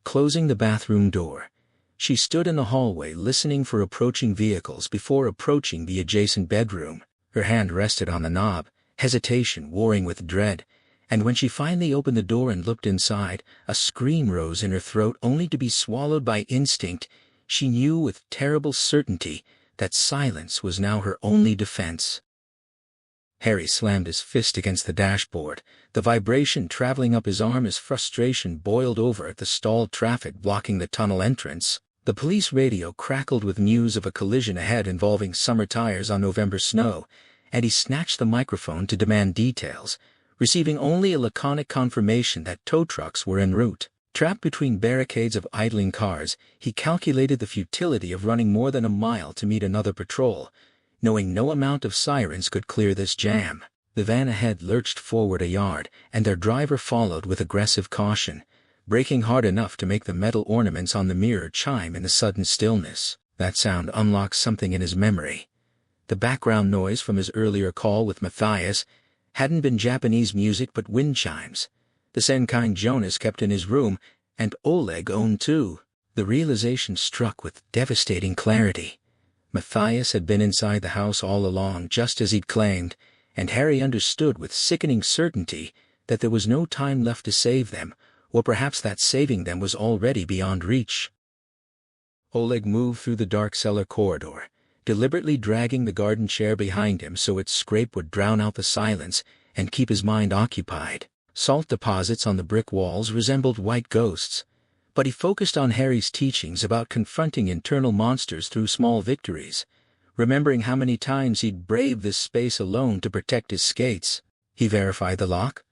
Closing the bathroom door, she stood in the hallway listening for approaching vehicles before approaching the adjacent bedroom. Her hand rested on the knob, hesitation warring with dread, and when she finally opened the door and looked inside, a scream rose in her throat only to be swallowed by instinct. She knew with terrible certainty that silence was now her only defense. Harry slammed his fist against the dashboard, the vibration traveling up his arm as frustration boiled over at the stalled traffic blocking the tunnel entrance. The police radio crackled with news of a collision ahead involving summer tires on November snow, and he snatched the microphone to demand details, receiving only a laconic confirmation that tow trucks were en route. Trapped between barricades of idling cars, he calculated the futility of running more than a mile to meet another patrol, knowing no amount of sirens could clear this jam. The van ahead lurched forward a yard, and their driver followed with aggressive caution, braking hard enough to make the metal ornaments on the mirror chime in the sudden stillness. That sound unlocked something in his memory. The background noise from his earlier call with Matthias hadn't been Japanese music but wind chimes, the same kind Jonas kept in his room, and Oleg owned too. The realization struck with devastating clarity. Matthias had been inside the house all along, just as he'd claimed, and Harry understood with sickening certainty that there was no time left to save them, or perhaps that saving them was already beyond reach. Oleg moved through the dark cellar corridor, deliberately dragging the garden chair behind him so its scrape would drown out the silence and keep his mind occupied. Salt deposits on the brick walls resembled white ghosts, but he focused on Harry's teachings about confronting internal monsters through small victories, remembering how many times he'd braved this space alone to protect his skates. He verified the lock,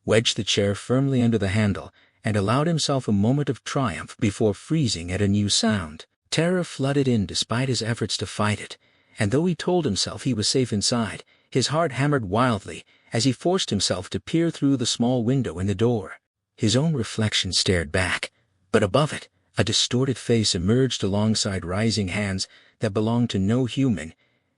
wedged the chair firmly under the handle, and allowed himself a moment of triumph before freezing at a new sound. Terror flooded in despite his efforts to fight it, and though he told himself he was safe inside, his heart hammered wildly as he forced himself to peer through the small window in the door. His own reflection stared back, but above it, a distorted face emerged alongside rising hands that belonged to no human,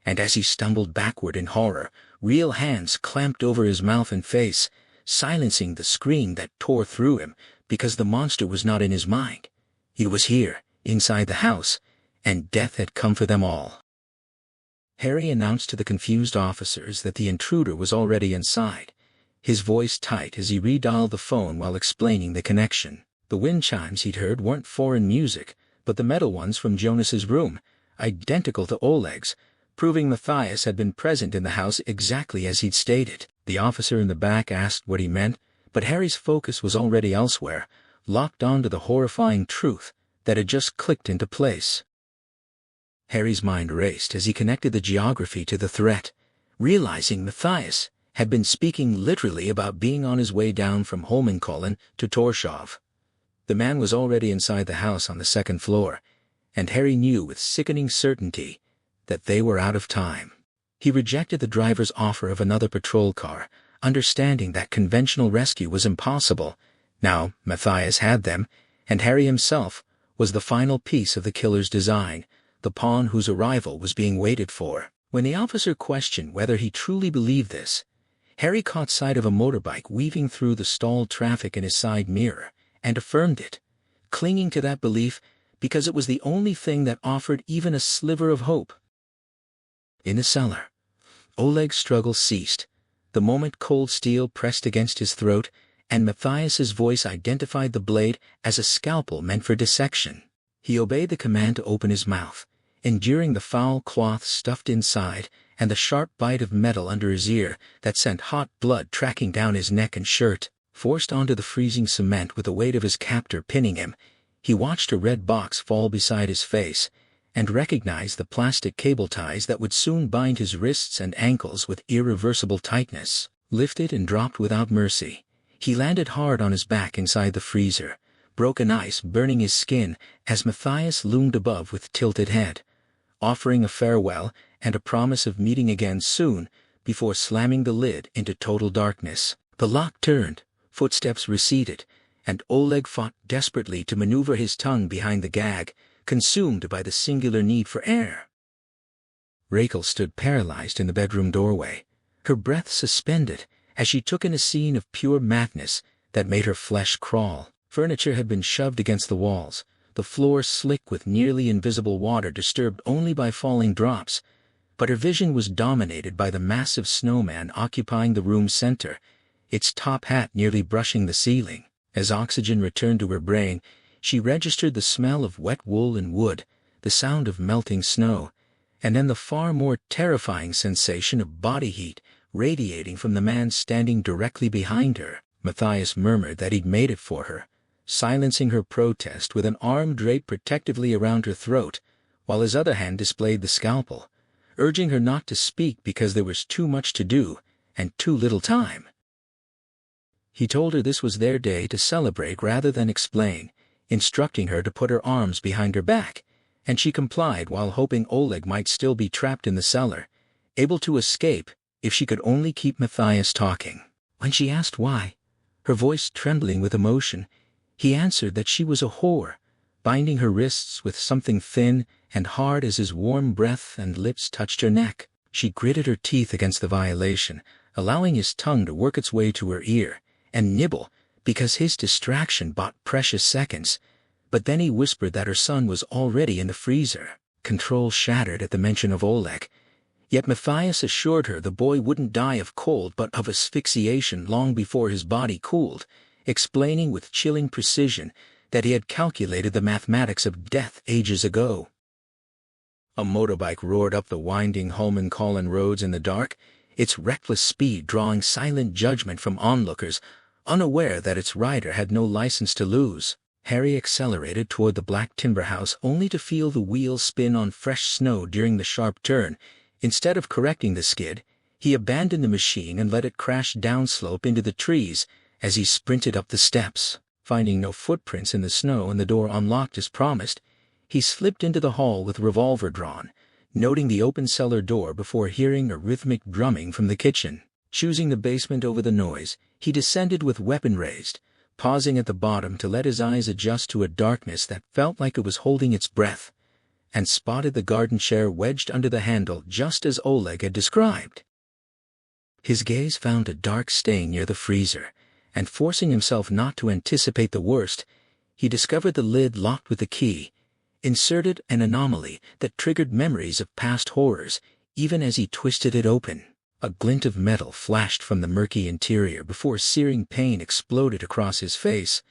and as he stumbled backward in horror, real hands clamped over his mouth and face, silencing the scream that tore through him, because the monster was not in his mind. He was here, inside the house, and death had come for them all. Harry announced to the confused officers that the intruder was already inside, his voice tight as he redialed the phone while explaining the connection. The wind chimes he'd heard weren't foreign music, but the metal ones from Jonas's room, identical to Oleg's, proving Matthias had been present in the house exactly as he'd stated. The officer in the back asked what he meant, but Harry's focus was already elsewhere, locked onto the horrifying truth that had just clicked into place. Harry's mind raced as he connected the geography to the threat, realizing Matthias had been speaking literally about being on his way down from Holmenkollen to Torshov. The man was already inside the house on the second floor, and Harry knew with sickening certainty that they were out of time. He rejected the driver's offer of another patrol car, understanding that conventional rescue was impossible. Now Matthias had them, and Harry himself was the final piece of the killer's design, the pawn whose arrival was being waited for. When the officer questioned whether he truly believed this, Harry caught sight of a motorbike weaving through the stalled traffic in his side mirror, and affirmed it, clinging to that belief because it was the only thing that offered even a sliver of hope. In the cellar, Oleg's struggle ceased, the moment cold steel pressed against his throat, and Matthias's voice identified the blade as a scalpel meant for dissection. He obeyed the command to open his mouth, enduring the foul cloth stuffed inside and the sharp bite of metal under his ear that sent hot blood tracking down his neck and shirt. Forced onto the freezing cement with the weight of his captor pinning him, he watched a red box fall beside his face, and recognized the plastic cable ties that would soon bind his wrists and ankles with irreversible tightness. Lifted and dropped without mercy, he landed hard on his back inside the freezer, broken ice burning his skin as Matthias loomed above with tilted head, offering a farewell and a promise of meeting again soon before slamming the lid into total darkness. The lock turned, footsteps receded, and Oleg fought desperately to maneuver his tongue behind the gag, consumed by the singular need for air. Rachel stood paralyzed in the bedroom doorway, her breath suspended as she took in a scene of pure madness that made her flesh crawl. Furniture had been shoved against the walls, the floor slick with nearly invisible water disturbed only by falling drops, but her vision was dominated by the massive snowman occupying the room's center, its top hat nearly brushing the ceiling. As oxygen returned to her brain, she registered the smell of wet wool and wood, the sound of melting snow, and then the far more terrifying sensation of body heat radiating from the man standing directly behind her. Matthias murmured that he'd made it for her, silencing her protest with an arm draped protectively around her throat, while his other hand displayed the scalpel, urging her not to speak because there was too much to do and too little time. He told her this was their day to celebrate rather than explain, instructing her to put her arms behind her back, and she complied while hoping Oleg might still be trapped in the cellar, able to escape if she could only keep Matthias talking. When she asked why, her voice trembling with emotion, he answered that she was a whore, binding her wrists with something thin and hard as his warm breath and lips touched her neck. She gritted her teeth against the violation, allowing his tongue to work its way to her ear and nibble because his distraction bought precious seconds. But then he whispered that her son was already in the freezer. Control shattered at the mention of Oleg. Yet Matthias assured her the boy wouldn't die of cold but of asphyxiation long before his body cooled, explaining with chilling precision that he had calculated the mathematics of death ages ago. A motorbike roared up the winding Holmenkollen roads in the dark, its reckless speed drawing silent judgment from onlookers, unaware that its rider had no license to lose. Harry accelerated toward the black timber house only to feel the wheels spin on fresh snow during the sharp turn. Instead of correcting the skid, he abandoned the machine and let it crash downslope into the trees as he sprinted up the steps. Finding no footprints in the snow and the door unlocked as promised, he slipped into the hall with revolver drawn, noting the open cellar door before hearing a rhythmic drumming from the kitchen. Choosing the basement over the noise, he descended with weapon raised, pausing at the bottom to let his eyes adjust to a darkness that felt like it was holding its breath, and spotted the garden chair wedged under the handle just as Oleg had described. His gaze found a dark stain near the freezer, and forcing himself not to anticipate the worst, he discovered the lid locked with a key, inserted an anomaly that triggered memories of past horrors even as he twisted it open. A glint of metal flashed from the murky interior before searing pain exploded across his face,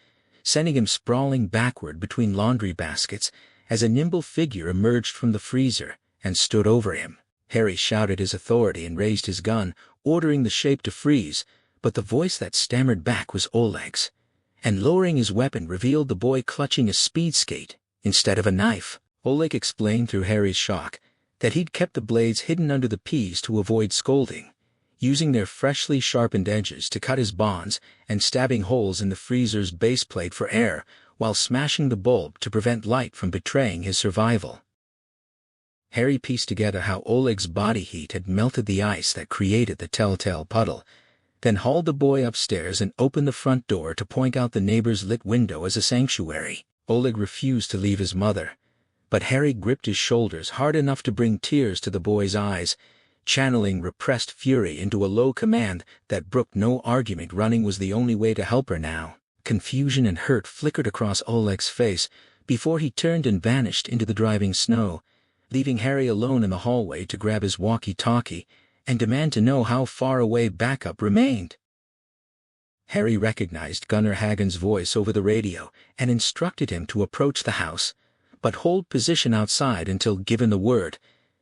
sending him sprawling backward between laundry baskets as a nimble figure emerged from the freezer and stood over him. Harry shouted his authority and raised his gun, ordering the shape to freeze, but the voice that stammered back was Oleg's, and lowering his weapon revealed the boy clutching a speed skate instead of a knife. Oleg explained through Harry's shock that he'd kept the blades hidden under the peas to avoid scolding, using their freshly sharpened edges to cut his bonds and stabbing holes in the freezer's base plate for air while smashing the bulb to prevent light from betraying his survival. Harry pieced together how Oleg's body heat had melted the ice that created the telltale puddle, then hauled the boy upstairs and opened the front door to point out the neighbor's lit window as a sanctuary. Oleg refused to leave his mother, but Harry gripped his shoulders hard enough to bring tears to the boy's eyes, channeling repressed fury into a low command that brooked no argument. Running was the only way to help her now. Confusion and hurt flickered across Oleg's face before he turned and vanished into the driving snow, leaving Harry alone in the hallway to grab his walkie-talkie and demand to know how far away backup remained. Harry recognized Gunnar Hagen's voice over the radio and instructed him to approach the house, but hold position outside until given the word,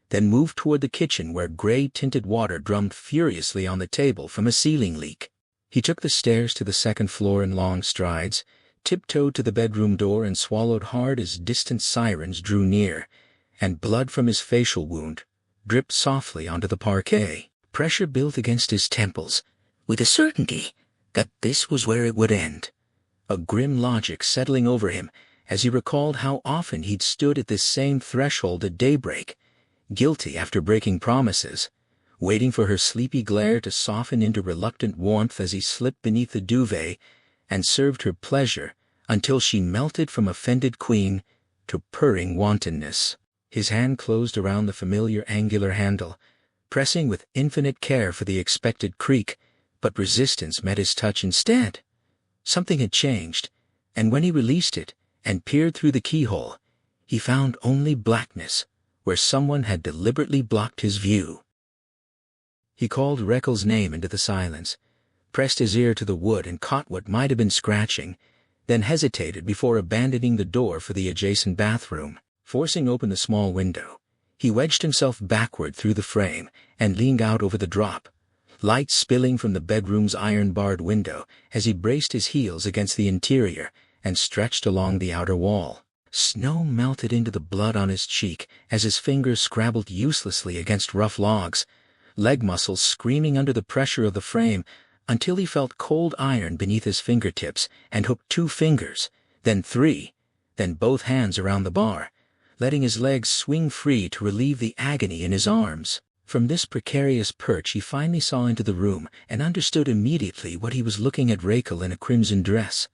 then moved toward the kitchen where gray-tinted water drummed furiously on the table from a ceiling leak. He took the stairs to the second floor in long strides, tiptoed to the bedroom door and swallowed hard as distant sirens drew near, and blood from his facial wound dripped softly onto the parquet. Pressure built against his temples, with a certainty that this was where it would end. A grim logic settling over him as he recalled how often he'd stood at this same threshold at daybreak, guilty after breaking promises, waiting for her sleepy glare to soften into reluctant warmth as he slipped beneath the duvet and served her pleasure until she melted from offended queen to purring wantonness. His hand closed around the familiar angular handle, pressing with infinite care for the expected creak, but resistance met his touch instead. Something had changed, and when he released it and peered through the keyhole, he found only blackness, where someone had deliberately blocked his view. He called Rekel's name into the silence, pressed his ear to the wood and caught what might have been scratching, then hesitated before abandoning the door for the adjacent bathroom. Forcing open the small window, he wedged himself backward through the frame and leaned out over the drop, light spilling from the bedroom's iron-barred window as he braced his heels against the interior and stretched along the outer wall. Snow melted into the blood on his cheek as his fingers scrabbled uselessly against rough logs, leg muscles screaming under the pressure of the frame until he felt cold iron beneath his fingertips and hooked 2 fingers, then 3, then both hands around the bar, letting his legs swing free to relieve the agony in his arms. From this precarious perch he finally saw into the room and understood immediately what he was looking at. Rekel in a crimson dress,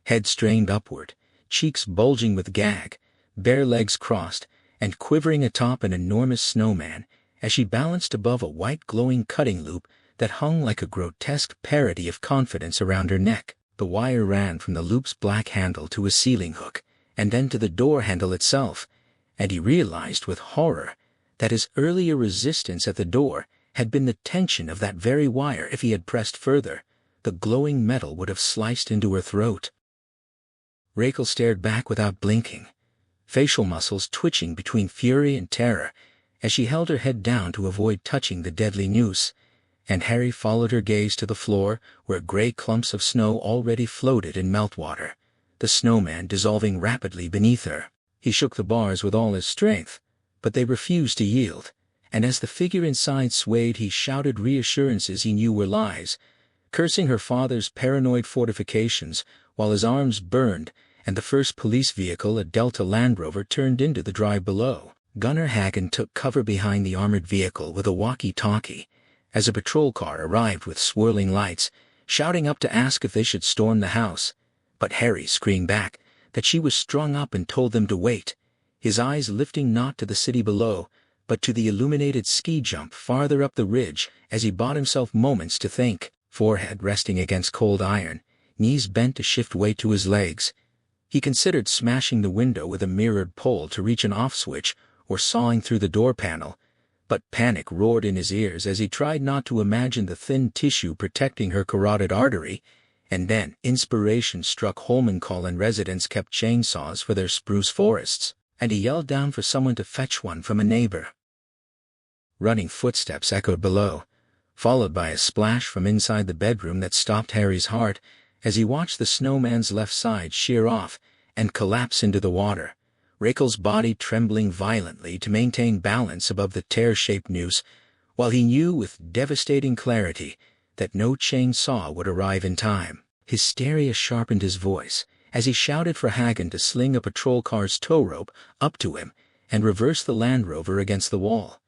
head strained upward, cheeks bulging with gag, bare legs crossed, and quivering atop an enormous snowman as she balanced above a white glowing cutting loop that hung like a grotesque parody of confidence around her neck. The wire ran from the loop's black handle to a ceiling hook, and then to the door handle itself, and he realized with horror that his earlier resistance at the door had been the tension of that very wire. If he had pressed further, the glowing metal would have sliced into her throat. Rekel stared back without blinking, facial muscles twitching between fury and terror as she held her head down to avoid touching the deadly noose, and Harry followed her gaze to the floor where gray clumps of snow already floated in meltwater, the snowman dissolving rapidly beneath her. He shook the bars with all his strength, but they refused to yield, and as the figure inside swayed he shouted reassurances he knew were lies, cursing her father's paranoid fortifications while his arms burned and the first police vehicle, a Delta Land Rover, turned into the drive below. Gunnar Hagen took cover behind the armored vehicle with a walkie-talkie as a patrol car arrived with swirling lights, shouting up to ask if they should storm the house, but Harry screamed back that she was strung up and told them to wait, his eyes lifting not to the city below, but to the illuminated ski jump farther up the ridge as he bought himself moments to think, forehead resting against cold iron, knees bent to shift weight to his legs. He considered smashing the window with a mirrored pole to reach an off switch or sawing through the door panel, but panic roared in his ears as he tried not to imagine the thin tissue protecting her carotid artery, and then inspiration struck. Holmenkollen residents kept chainsaws for their spruce forests, and he yelled down for someone to fetch one from a neighbor. Running footsteps echoed below, followed by a splash from inside the bedroom that stopped Harry's heart as he watched the snowman's left side shear off and collapse into the water, Rakel's body trembling violently to maintain balance above the tear-shaped noose, while he knew with devastating clarity that no chainsaw would arrive in time. Hysteria sharpened his voice as he shouted for Hagen to sling a patrol car's tow rope up to him and reverse the Land Rover against the wall.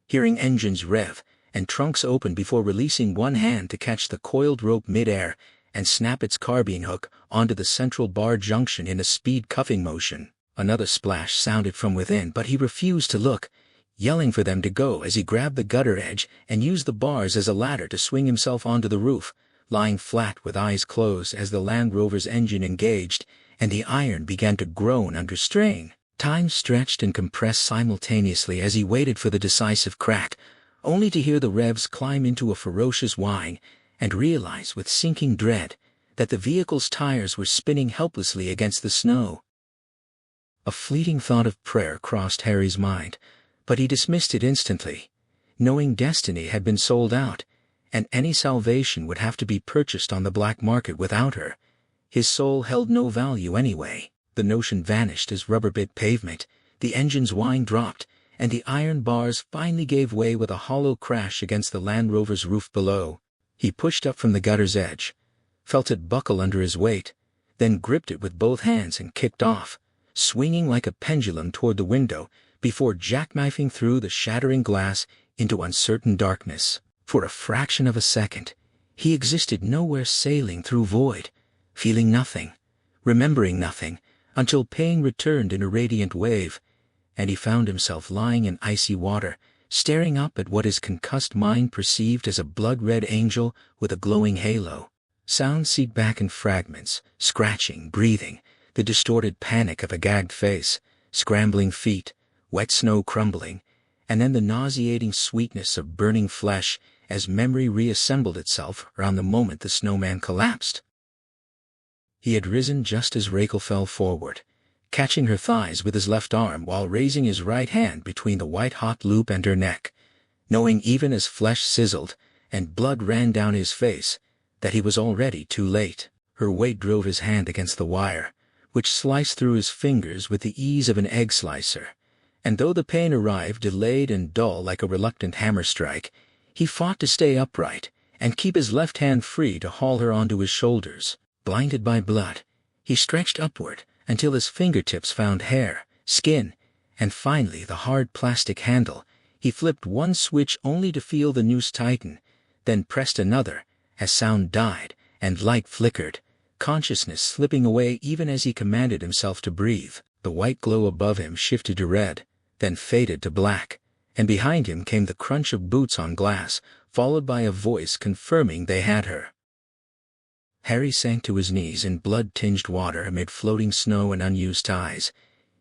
Hearing engines rev and trunks open before releasing one hand to catch the coiled rope mid-air and snap its carbine hook onto the central bar junction in a speed cuffing motion. Another splash sounded from within, but he refused to look, yelling for them to go as he grabbed the gutter edge and used the bars as a ladder to swing himself onto the roof, lying flat with eyes closed as the Land Rover's engine engaged and the iron began to groan under strain. Time stretched and compressed simultaneously as he waited for the decisive crack, only to hear the revs climb into a ferocious whine and realize with sinking dread that the vehicle's tires were spinning helplessly against the snow. A fleeting thought of prayer crossed Harry's mind, but he dismissed it instantly, knowing destiny had been sold out, and any salvation would have to be purchased on the black market without her. His soul held no value anyway. The notion vanished as rubber bit pavement, the engine's whine dropped, and the iron bars finally gave way with a hollow crash against the Land Rover's roof below. He pushed up from the gutter's edge, felt it buckle under his weight, then gripped it with both hands and kicked off, swinging like a pendulum toward the window before jackknifing through the shattering glass into uncertain darkness. For a fraction of a second, he existed nowhere, sailing through void, feeling nothing, remembering nothing, until pain returned in a radiant wave, and he found himself lying in icy water, staring up at what his concussed mind perceived as a blood-red angel with a glowing halo. Sound seeped back in fragments, scratching, breathing, the distorted panic of a gagged face, scrambling feet, wet snow crumbling, and then the nauseating sweetness of burning flesh as memory reassembled itself around the moment the snowman collapsed. He had risen just as Rakel fell forward, catching her thighs with his left arm while raising his right hand between the white-hot loop and her neck, knowing even as flesh sizzled and blood ran down his face that he was already too late. Her weight drove his hand against the wire, which sliced through his fingers with the ease of an egg slicer, and though the pain arrived delayed and dull like a reluctant hammer strike, he fought to stay upright and keep his left hand free to haul her onto his shoulders. Blinded by blood, he stretched upward until his fingertips found hair, skin, and finally the hard plastic handle. He flipped one switch only to feel the noose tighten, then pressed another as sound died and light flickered, consciousness slipping away even as he commanded himself to breathe. The white glow above him shifted to red, then faded to black, and behind him came the crunch of boots on glass, followed by a voice confirming they had her. Harry sank to his knees in blood-tinged water amid floating snow and unused ties,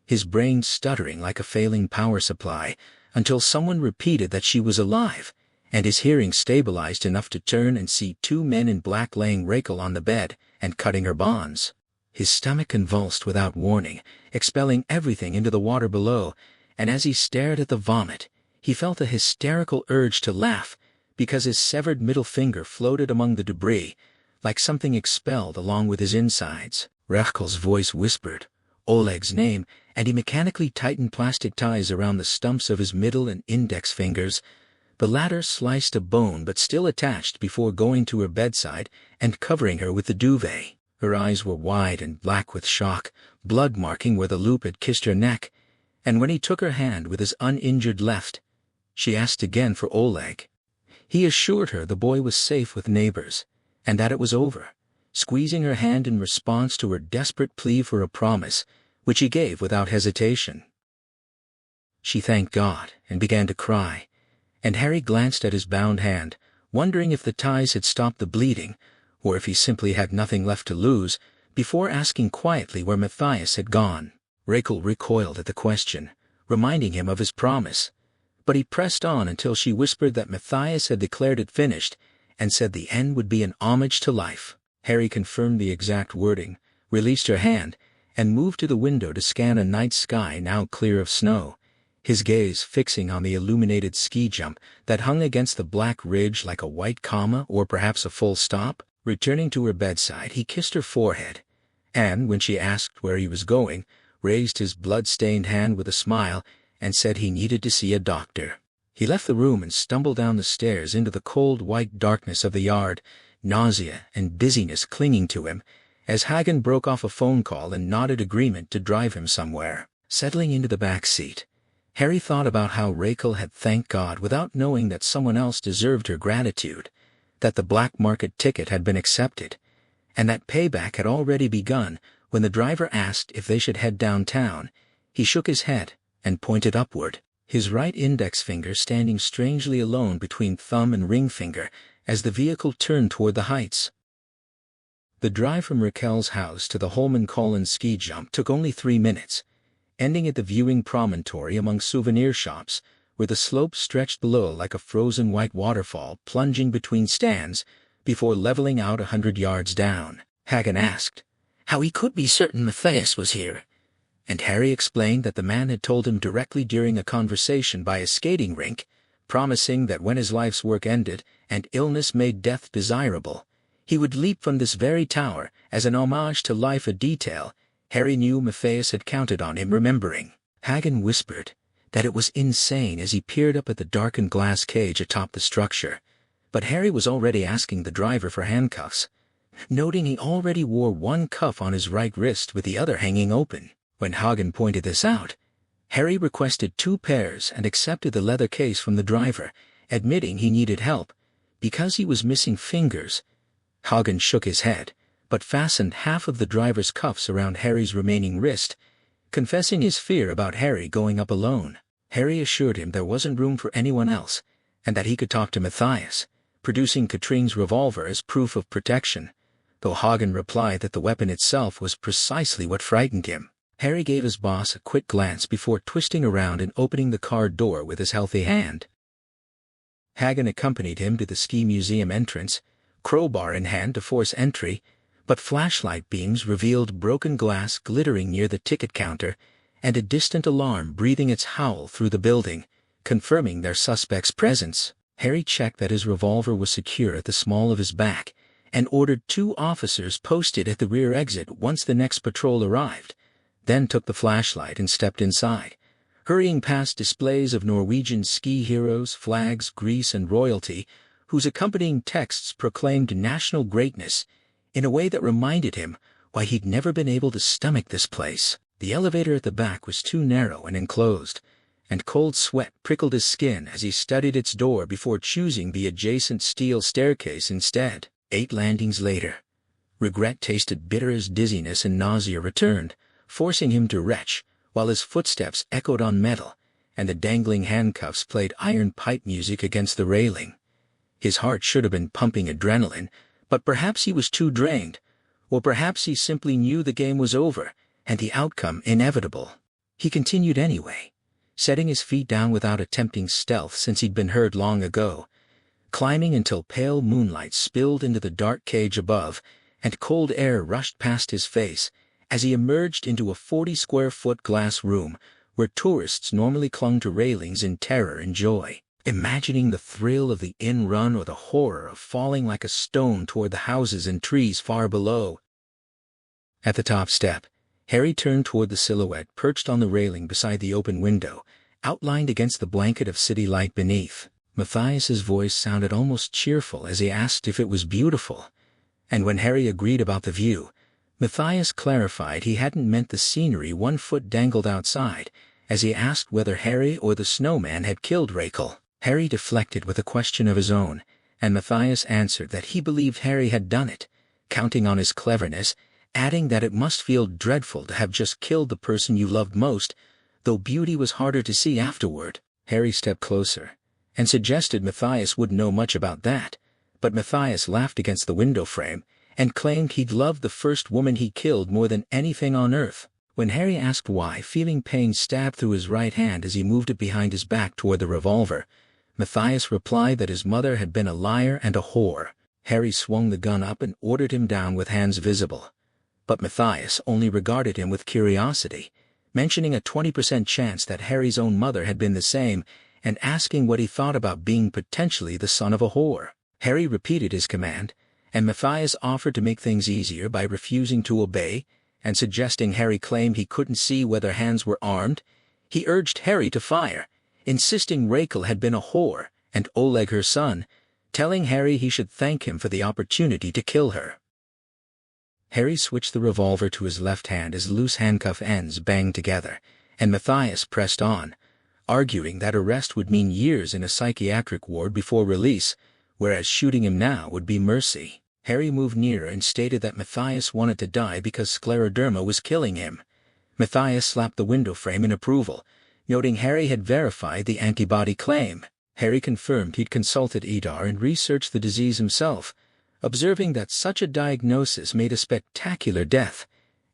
his brain stuttering like a failing power supply, until someone repeated that she was alive, and his hearing stabilized enough to turn and see two men in black laying Rakel on the bed and cutting her bonds. His stomach convulsed without warning, expelling everything into the water below, and as he stared at the vomit, he felt a hysterical urge to laugh, because his severed middle finger floated among the debris, like something expelled along with his insides. Rakel's voice whispered Oleg's name, and he mechanically tightened plastic ties around the stumps of his middle and index fingers, the latter sliced a bone but still attached, before going to her bedside and covering her with the duvet. Her eyes were wide and black with shock, blood marking where the loop had kissed her neck, and when he took her hand with his uninjured left, she asked again for Oleg. He assured her the boy was safe with neighbors, and that it was over, squeezing her hand in response to her desperate plea for a promise, which he gave without hesitation. She thanked God and began to cry, and Harry glanced at his bound hand, wondering if the ties had stopped the bleeding, or if he simply had nothing left to lose, before asking quietly where Matthias had gone. Rakel recoiled at the question, reminding him of his promise, but he pressed on until she whispered that Matthias had declared it finished and said the end would be an homage to life. Harry confirmed the exact wording, released her hand, and moved to the window to scan a night sky now clear of snow, his gaze fixing on the illuminated ski jump that hung against the black ridge like a white comma or perhaps a full stop. Returning to her bedside, he kissed her forehead, and when she asked where he was going, raised his blood-stained hand with a smile, and said he needed to see a doctor. He left the room and stumbled down the stairs into the cold white darkness of the yard, nausea and dizziness clinging to him, as Hagen broke off a phone call and nodded agreement to drive him somewhere. Settling into the back seat, Harry thought about how Rachel had thanked God without knowing that someone else deserved her gratitude, that the black market ticket had been accepted, and that payback had already begun when the driver asked if they should head downtown. He shook his head and pointed upward, his right index finger standing strangely alone between thumb and ring finger as the vehicle turned toward the heights. The drive from Raquel's house to the Holman Collins ski jump took only 3 minutes, ending at the viewing promontory among souvenir shops, where the slope stretched below like a frozen white waterfall plunging between stands before leveling out 100 yards down. Hagen asked how he could be certain Matthias was here, and Harry explained that the man had told him directly during a conversation by a skating rink, promising that when his life's work ended and illness made death desirable, he would leap from this very tower as an homage to life, a detail Harry knew Matthias had counted on him remembering. Hagen whispered that it was insane as he peered up at the darkened glass cage atop the structure, but Harry was already asking the driver for handcuffs, noting he already wore one cuff on his right wrist with the other hanging open. When Hagen pointed this out, Harry requested 2 pairs and accepted the leather case from the driver, admitting he needed help because he was missing fingers. Hagen shook his head, but fastened half of the driver's cuffs around Harry's remaining wrist, confessing his fear about Harry going up alone. Harry assured him there wasn't room for anyone else, and that he could talk to Matthias, producing Katrine's revolver as proof of protection, though Hagen replied that the weapon itself was precisely what frightened him. Harry gave his boss a quick glance before twisting around and opening the car door with his healthy hand. Hagen accompanied him to the ski museum entrance, crowbar in hand to force entry, but flashlight beams revealed broken glass glittering near the ticket counter and a distant alarm breathing its howl through the building, confirming their suspect's presence. Harry checked that his revolver was secure at the small of his back and ordered 2 officers posted at the rear exit once the next patrol arrived, then took the flashlight and stepped inside, hurrying past displays of Norwegian ski heroes, flags, grease, and royalty, whose accompanying texts proclaimed national greatness in a way that reminded him why he'd never been able to stomach this place. The elevator at the back was too narrow and enclosed, and cold sweat prickled his skin as he studied its door before choosing the adjacent steel staircase instead. 8 landings later, regret tasted bitter as dizziness and nausea returned, forcing him to retch, while his footsteps echoed on metal, and the dangling handcuffs played iron pipe music against the railing. His heart should have been pumping adrenaline, but perhaps he was too drained, or perhaps he simply knew the game was over and the outcome inevitable. He continued anyway, setting his feet down without attempting stealth since he'd been heard long ago, climbing until pale moonlight spilled into the dark cage above and cold air rushed past his face as he emerged into a 40-square-foot glass room where tourists normally clung to railings in terror and joy, imagining the thrill of the in-run or the horror of falling like a stone toward the houses and trees far below. At the top step, Harry turned toward the silhouette perched on the railing beside the open window, outlined against the blanket of city light beneath. Matthias's voice sounded almost cheerful as he asked if it was beautiful, and when Harry agreed about the view, Matthias clarified he hadn't meant the scenery 1 foot dangled outside, as he asked whether Harry or the Snowman had killed Rachel. Harry deflected with a question of his own, and Matthias answered that he believed Harry had done it, counting on his cleverness, adding that it must feel dreadful to have just killed the person you loved most, though beauty was harder to see afterward. Harry stepped closer and suggested Matthias wouldn't know much about that, but Matthias laughed against the window frame and claimed he'd loved the first woman he killed more than anything on earth. When Harry asked why, feeling pain stabbed through his right hand as he moved it behind his back toward the revolver, Matthias replied that his mother had been a liar and a whore. Harry swung the gun up and ordered him down with hands visible, but Matthias only regarded him with curiosity, mentioning a 20% chance that Harry's own mother had been the same, and asking what he thought about being potentially the son of a whore. Harry repeated his command, and Matthias offered to make things easier by refusing to obey, and suggesting Harry claim he couldn't see whether hands were armed, he urged Harry to fire, insisting Rachel had been a whore and Oleg her son, telling Harry he should thank him for the opportunity to kill her. Harry switched the revolver to his left hand as loose handcuff ends banged together, and Matthias pressed on, arguing that arrest would mean years in a psychiatric ward before release, whereas shooting him now would be mercy. Harry moved nearer and stated that Matthias wanted to die because scleroderma was killing him. Matthias slapped the window frame in approval, noting Harry had verified the antibody claim. Harry confirmed he'd consulted Idar and researched the disease himself, observing that such a diagnosis made a spectacular death,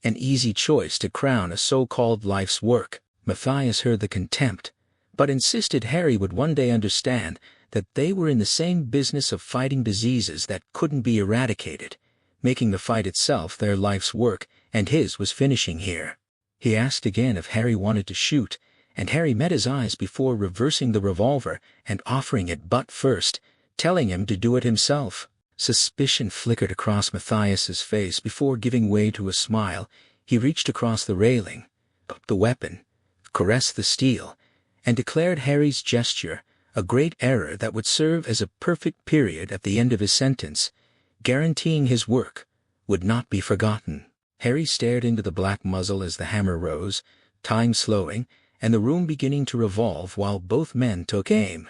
an easy choice to crown a so-called life's work. Matthias heard the contempt, but insisted Harry would one day understand that they were in the same business of fighting diseases that couldn't be eradicated, making the fight itself their life's work, and his was finishing here. He asked again if Harry wanted to shoot, and Harry met his eyes before reversing the revolver and offering it butt first, telling him to do it himself. Suspicion flickered across Matthias's face before giving way to a smile. He reached across the railing, took the weapon, caressed the steel, and declared Harry's gesture a great error that would serve as a perfect period at the end of his sentence, guaranteeing his work would not be forgotten. Harry stared into the black muzzle as the hammer rose, time slowing, and the room beginning to revolve while both men took aim.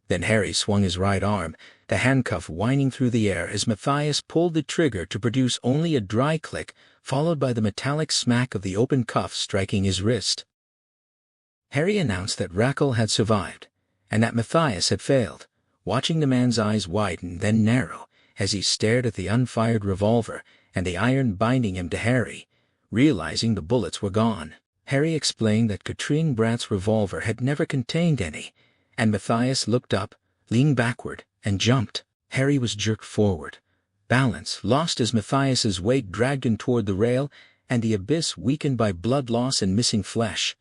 Then Harry swung his right arm, the handcuff whining through the air as Matthias pulled the trigger to produce only a dry click, followed by the metallic smack of the open cuff striking his wrist. Harry announced that Rachel had survived, and that Matthias had failed, watching the man's eyes widen then narrow as he stared at the unfired revolver and the iron binding him to Harry, realizing the bullets were gone. Harry explained that Katrine Bratt's revolver had never contained any, and Matthias looked up, leaned backward, and jumped. Harry was jerked forward, balance lost as Matthias's weight dragged him toward the rail and the abyss weakened by blood loss and missing flesh.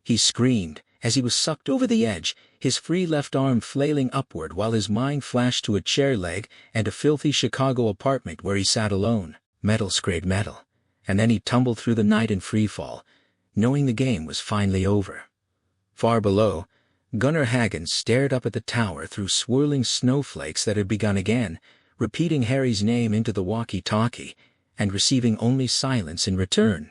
He screamed as he was sucked over the edge, his free left arm flailing upward while his mind flashed to a chair leg and a filthy Chicago apartment where he sat alone. Metal scraped metal, and then he tumbled through the night in free fall, knowing the game was finally over. Far below, Gunnar Hagen stared up at the tower through swirling snowflakes that had begun again, repeating Harry's name into the walkie-talkie, and receiving only silence in return.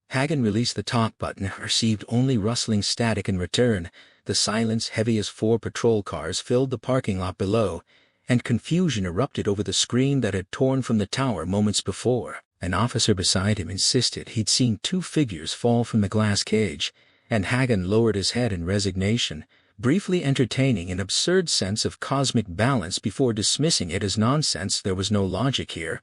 Hagen released the talk button and received only rustling static in return. The silence, heavy as 4 patrol cars, filled the parking lot below, and confusion erupted over the scream that had torn from the tower moments before. An officer beside him insisted he'd seen 2 figures fall from the glass cage, and Hagen lowered his head in resignation, briefly entertaining an absurd sense of cosmic balance before dismissing it as nonsense. There was no logic here,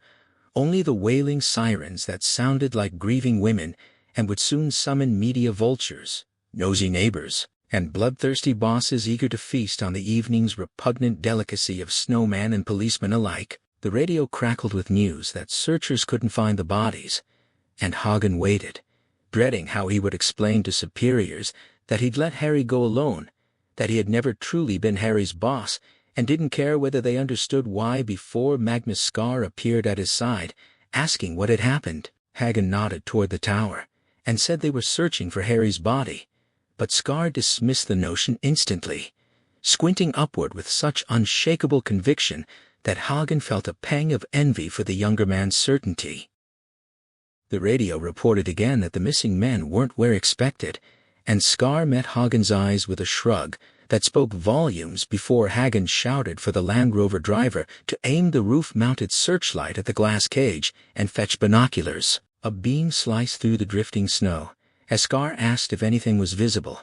only the wailing sirens that sounded like grieving women and would soon summon media vultures, nosy neighbors, and bloodthirsty bosses eager to feast on the evening's repugnant delicacy of snowman and policeman alike. The radio crackled with news that searchers couldn't find the bodies, and Hagen waited, dreading how he would explain to superiors that he'd let Harry go alone, that he had never truly been Harry's boss, and didn't care whether they understood why. Before Magnus Skar appeared at his side, asking what had happened. Hagen nodded toward the tower, and said they were searching for Harry's body, but Skar dismissed the notion instantly, squinting upward with such unshakable conviction that Hagen felt a pang of envy for the younger man's certainty. The radio reported again that the missing men weren't where expected, and Skar met Hagen's eyes with a shrug that spoke volumes before Hagen shouted for the Land Rover driver to aim the roof-mounted searchlight at the glass cage and fetch binoculars. A beam sliced through the drifting snow as Skar asked if anything was visible,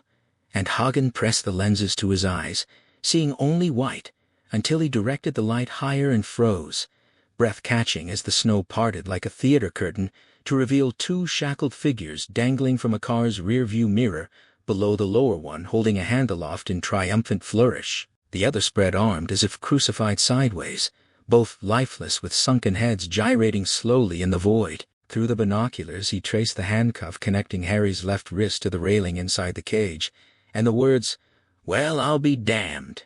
and Hagen pressed the lenses to his eyes, seeing only white, until he directed the light higher and froze, breath-catching as the snow parted like a theater curtain to reveal 2 shackled figures dangling from a car's rear-view mirror, below the lower one holding a hand aloft in triumphant flourish, the other spread-armed as if crucified sideways, both lifeless with sunken heads gyrating slowly in the void. Through the binoculars he traced the handcuff connecting Harry's left wrist to the railing inside the cage, and the words, "Well, I'll be damned,"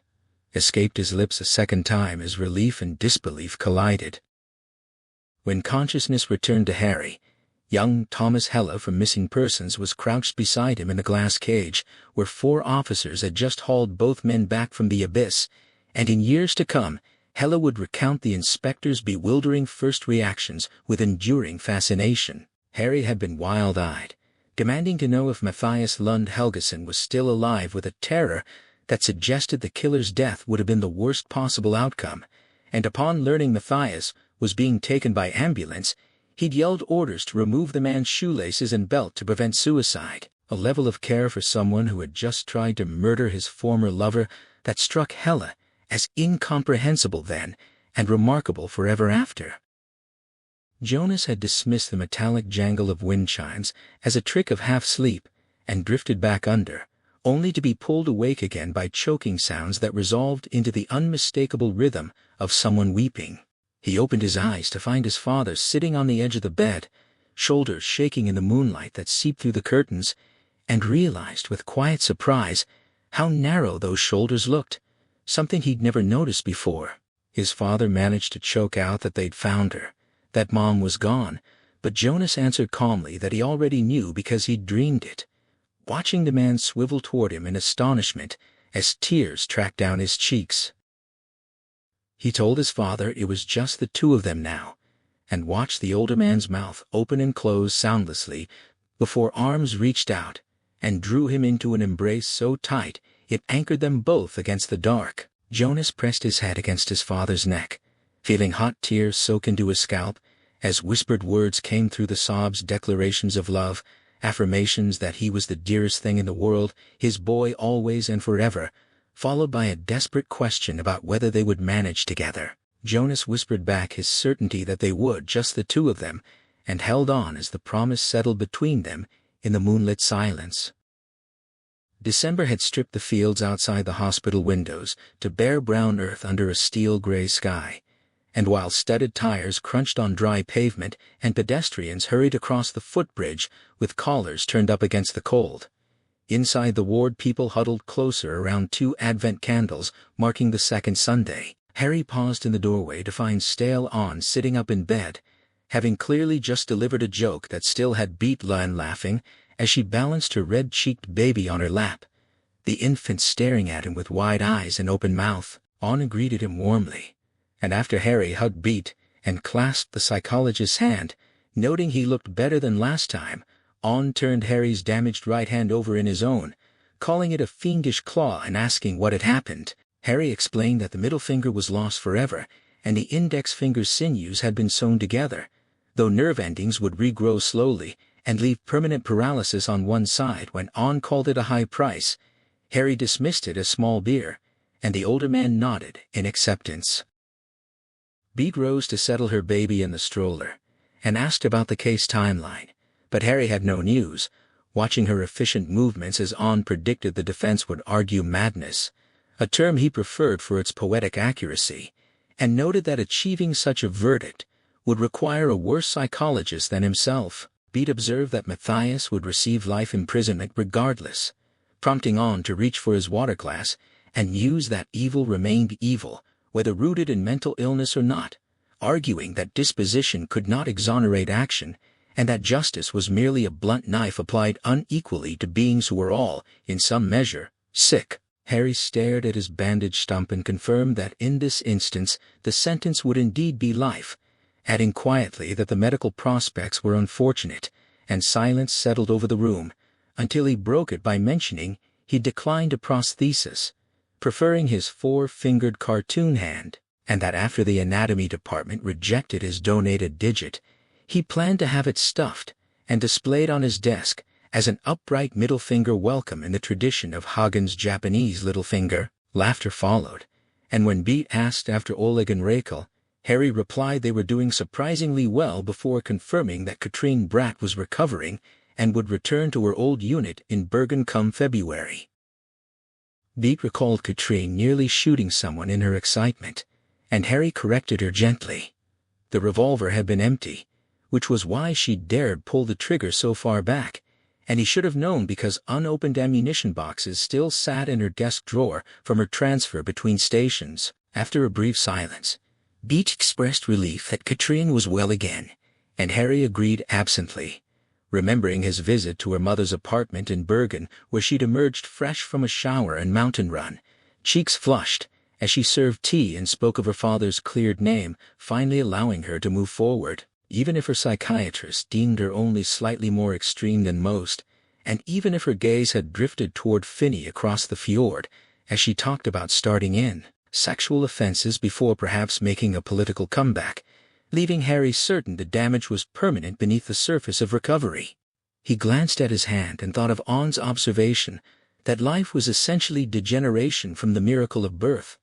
escaped his lips a second time as relief and disbelief collided. When consciousness returned to Harry, Young Thomas Helle from Missing Persons was crouched beside him in a glass cage, where 4 officers had just hauled both men back from the abyss, and in years to come, Helle would recount the inspector's bewildering first reactions with enduring fascination. Harry had been wild-eyed, demanding to know if Matthias Lund Helgeson was still alive with a terror that suggested the killer's death would have been the worst possible outcome, and upon learning Matthias was being taken by ambulance, he'd yelled orders to remove the man's shoelaces and belt to prevent suicide, a level of care for someone who had just tried to murder his former lover that struck Helle as incomprehensible then and remarkable forever after. Jonas had dismissed the metallic jangle of wind chimes as a trick of half-sleep and drifted back under, only to be pulled awake again by choking sounds that resolved into the unmistakable rhythm of someone weeping. He opened his eyes to find his father sitting on the edge of the bed, shoulders shaking in the moonlight that seeped through the curtains, and realized with quiet surprise how narrow those shoulders looked, something he'd never noticed before. His father managed to choke out that they'd found her, that Mom was gone, but Jonas answered calmly that he already knew because he'd dreamed it, watching the man swivel toward him in astonishment as tears tracked down his cheeks. He told his father it was just the 2 of them now, and watched the older man's mouth open and close soundlessly before arms reached out and drew him into an embrace so tight it anchored them both against the dark. Jonas pressed his head against his father's neck, feeling hot tears soak into his scalp as whispered words came through the sobs, declarations of love, affirmations that he was the dearest thing in the world, his boy always and forever, followed by a desperate question about whether they would manage together. Jonas whispered back his certainty that they would, just the 2 of them, and held on as the promise settled between them in the moonlit silence. December had stripped the fields outside the hospital windows to bare brown earth under a steel-gray sky, and while studded tires crunched on dry pavement and pedestrians hurried across the footbridge with collars turned up against the cold, inside the ward people huddled closer around 2 Advent candles marking the second Sunday. Harry paused in the doorway to find Stale On sitting up in bed, having clearly just delivered a joke that still had beat Lan laughing as she balanced her red-cheeked baby on her lap, the infant staring at him with wide eyes and open mouth. Anna greeted him warmly, and after Harry hugged Beat and clasped the psychologist's hand, noting he looked better than last time, Anna turned Harry's damaged right hand over in his own, calling it a fiendish claw and asking what had happened. Harry explained that the middle finger was lost forever, and the index finger's sinews had been sewn together, though nerve endings would regrow slowly and leave permanent paralysis on one side. When Anna called it a high price, Harry dismissed it as small beer, and the older man nodded in acceptance. Beat rose to settle her baby in the stroller, and asked about the case timeline, but Harry had no news, watching her efficient movements as Anna predicted the defense would argue madness, a term he preferred for its poetic accuracy, and noted that achieving such a verdict would require a worse psychologist than himself. Beat observed that Matthias would receive life imprisonment regardless, prompting Anna to reach for his water glass and use that evil remained evil, whether rooted in mental illness or not, arguing that disposition could not exonerate action, and that justice was merely a blunt knife applied unequally to beings who were all, in some measure, sick. Harry stared at his bandaged stump and confirmed that in this instance the sentence would indeed be life, adding quietly that the medical prospects were unfortunate, and silence settled over the room, until he broke it by mentioning he declined a prosthesis, preferring his 4-fingered cartoon hand, and that after the anatomy department rejected his donated digit, he planned to have it stuffed and displayed on his desk as an upright middle finger welcome in the tradition of Hagen's Japanese little finger. Laughter followed, and when Beat asked after Oleg and Rachel, Harry replied they were doing surprisingly well before confirming that Katrine Bratt was recovering and would return to her old unit in Bergen come February. Beat recalled Katrine nearly shooting someone in her excitement, and Harry corrected her gently. The revolver had been empty, which was why she dared pull the trigger so far back, and he should have known because unopened ammunition boxes still sat in her desk drawer from her transfer between stations. After a brief silence, Beat expressed relief that Katrine was well again, and Harry agreed absently, remembering his visit to her mother's apartment in Bergen, where she'd emerged fresh from a shower and mountain run, cheeks flushed, as she served tea and spoke of her father's cleared name, finally allowing her to move forward, even if her psychiatrist deemed her only slightly more extreme than most, and even if her gaze had drifted toward Finney across the fjord, as she talked about starting in sexual offenses before perhaps making a political comeback, leaving Harry certain the damage was permanent beneath the surface of recovery. He glanced at his hand and thought of On's observation that life was essentially degeneration from the miracle of birth,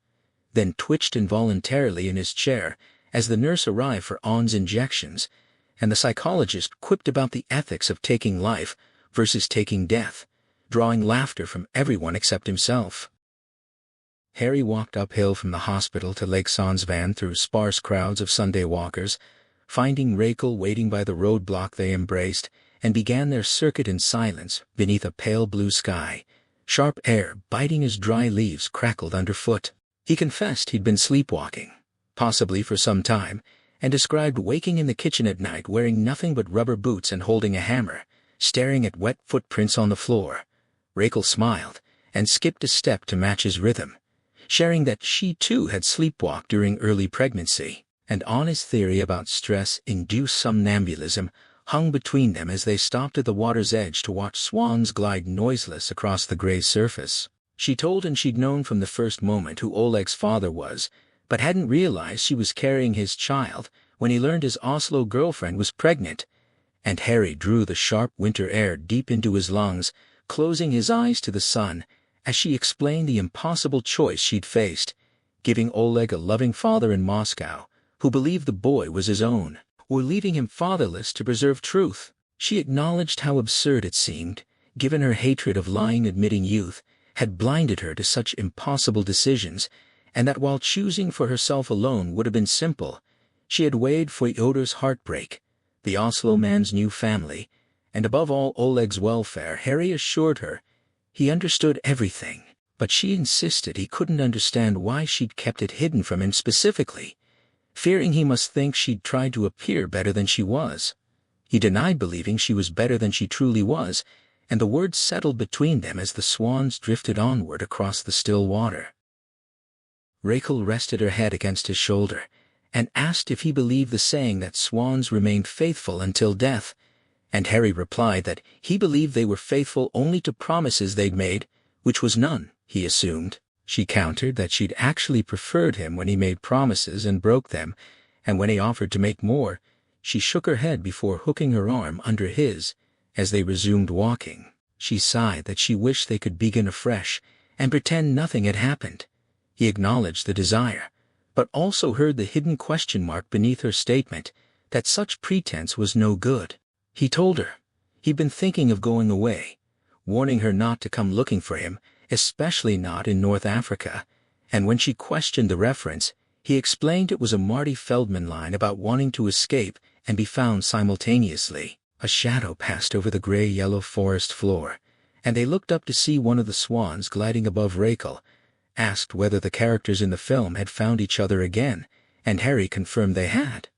then twitched involuntarily in his chair as the nurse arrived for On's injections, and the psychologist quipped about the ethics of taking life versus taking death, drawing laughter from everyone except himself. Harry walked uphill from the hospital to Lake Sonsvan through sparse crowds of Sunday walkers, finding Rachel waiting by the roadblock they embraced, and began their circuit in silence beneath a pale blue sky. Sharp air biting as dry leaves crackled underfoot. He confessed he'd been sleepwalking, possibly for some time, and described waking in the kitchen at night wearing nothing but rubber boots and holding a hammer, staring at wet footprints on the floor. Rachel smiled and skipped a step to match his rhythm, sharing that she too had sleepwalked during early pregnancy, and Anna's theory about stress-induced somnambulism hung between them as they stopped at the water's edge to watch swans glide noiseless across the gray surface. She told him she'd known from the first moment who Oleg's father was, but hadn't realized she was carrying his child when he learned his Oslo girlfriend was pregnant, and Harry drew the sharp winter air deep into his lungs, closing his eyes to the sun, as she explained the impossible choice she'd faced, giving Oleg a loving father in Moscow, who believed the boy was his own, or leaving him fatherless to preserve truth. She acknowledged how absurd it seemed, given her hatred of lying-admitting youth had blinded her to such impossible decisions, and that while choosing for herself alone would have been simple, she had weighed Fyodor's heartbreak, the Oslo man's new family, and above all Oleg's welfare. Harry assured her he understood everything, but she insisted he couldn't understand why she'd kept it hidden from him specifically, fearing he must think she'd tried to appear better than she was. He denied believing she was better than she truly was, and the words settled between them as the swans drifted onward across the still water. Rachel rested her head against his shoulder and asked if he believed the saying that swans remained faithful until death, and Harry replied that he believed they were faithful only to promises they'd made, which was none, he assumed. She countered that she'd actually preferred him when he made promises and broke them, and when he offered to make more, she shook her head before hooking her arm under his. As they resumed walking, she sighed that she wished they could begin afresh and pretend nothing had happened. He acknowledged the desire, but also heard the hidden question mark beneath her statement that such pretense was no good. He told her he'd been thinking of going away, warning her not to come looking for him, especially not in North Africa, and when she questioned the reference, he explained it was a Marty Feldman line about wanting to escape and be found simultaneously. A shadow passed over the gray-yellow forest floor, and they looked up to see one of the swans gliding above Rachel, asked whether the characters in the film had found each other again, and Harry confirmed they had.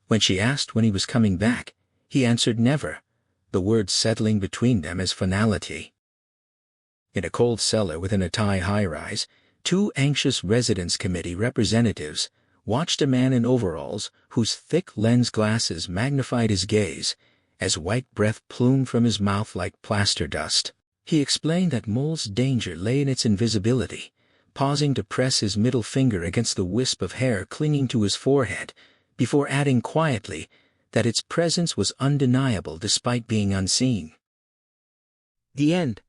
When she asked when he was coming back, he answered never, the words settling between them as finality. In a cold cellar within a Thai high-rise, two anxious residence committee representatives watched a man in overalls whose thick lens glasses magnified his gaze as white breath plumed from his mouth like plaster dust. He explained that Mole's danger lay in its invisibility, pausing to press his middle finger against the wisp of hair clinging to his forehead, before adding quietly that its presence was undeniable despite being unseen. The end.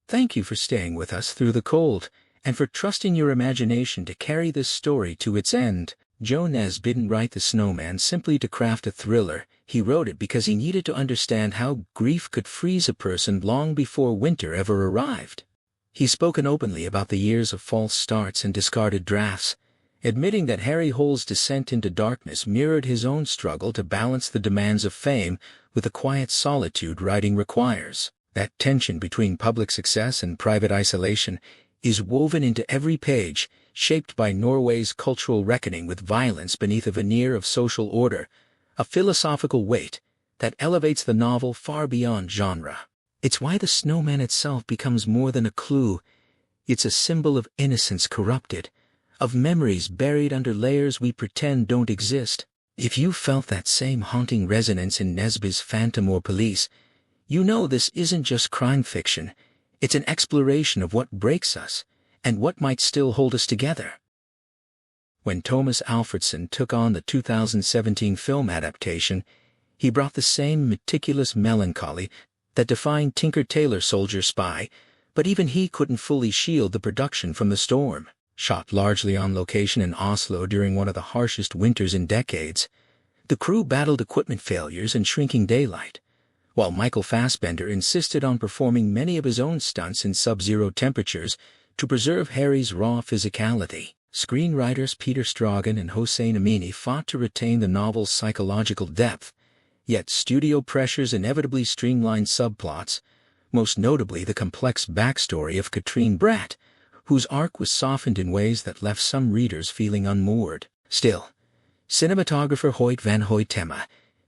Thank you for staying with us through the cold, and for trusting your imagination to carry this story to its end. Jo Nesbø didn't write The Snowman simply to craft a thriller. He wrote it because he needed to understand how grief could freeze a person long before winter ever arrived. He's spoken openly about the years of false starts and discarded drafts, admitting that Harry Hole's descent into darkness mirrored his own struggle to balance the demands of fame with the quiet solitude writing requires. That tension between public success and private isolation is woven into every page, shaped by Norway's cultural reckoning with violence beneath a veneer of social order, a philosophical weight that elevates the novel far beyond genre. It's why the snowman itself becomes more than a clue. It's a symbol of innocence corrupted, of memories buried under layers we pretend don't exist. If you felt that same haunting resonance in Nesbø's Phantom or Police, you know this isn't just crime fiction. It's an exploration of what breaks us, and what might still hold us together. When Tomas Alfredson took on the 2017 film adaptation, he brought the same meticulous melancholy that defined Tinker Tailor Soldier Spy, but even he couldn't fully shield the production from the storm. Shot largely on location in Oslo during one of the harshest winters in decades, the crew battled equipment failures and shrinking daylight, while Michael Fassbender insisted on performing many of his own stunts in sub-zero temperatures to preserve Harry's raw physicality. Screenwriters Peter Stragan and Hossein Amini fought to retain the novel's psychological depth, yet studio pressures inevitably streamlined subplots, most notably the complex backstory of Katrine Bratt, whose arc was softened in ways that left some readers feeling unmoored. Still, cinematographer Hoyt van Hoytema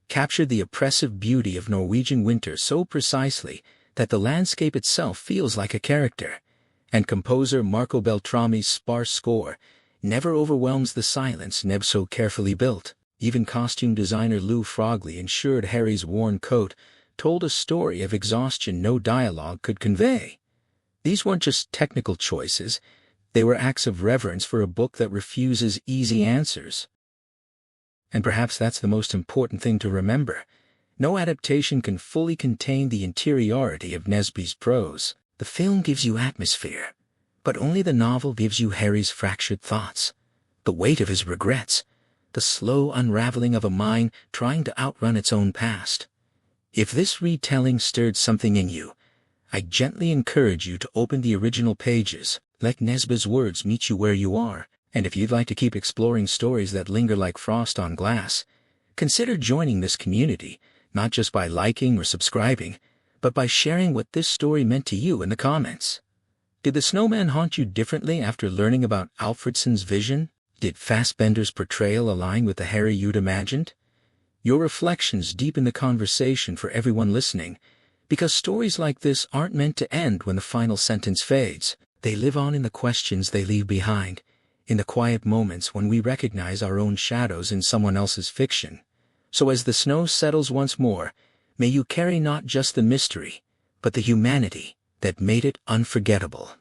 captured the oppressive beauty of Norwegian winter so precisely that the landscape itself feels like a character, and composer Marco Beltrami's sparse score never overwhelms the silence Neb so carefully built. Even costume designer Lou Frogley ensured Harry's worn coat told a story of exhaustion no dialogue could convey. These weren't just technical choices, they were acts of reverence for a book that refuses easy answers. And perhaps that's the most important thing to remember. No adaptation can fully contain the interiority of Nesbø's prose. The film gives you atmosphere, but only the novel gives you Harry's fractured thoughts, the weight of his regrets, the slow unraveling of a mind trying to outrun its own past. If this retelling stirred something in you, I gently encourage you to open the original pages, let Nesbø's words meet you where you are, and if you'd like to keep exploring stories that linger like frost on glass, consider joining this community, not just by liking or subscribing, but by sharing what this story meant to you in the comments. Did the snowman haunt you differently after learning about Alfredson's vision? Did Fassbender's portrayal align with the Harry you'd imagined? Your reflections deepen the conversation for everyone listening, because stories like this aren't meant to end when the final sentence fades. They live on in the questions they leave behind, in the quiet moments when we recognize our own shadows in someone else's fiction. So as the snow settles once more, may you carry not just the mystery, but the humanity that made it unforgettable.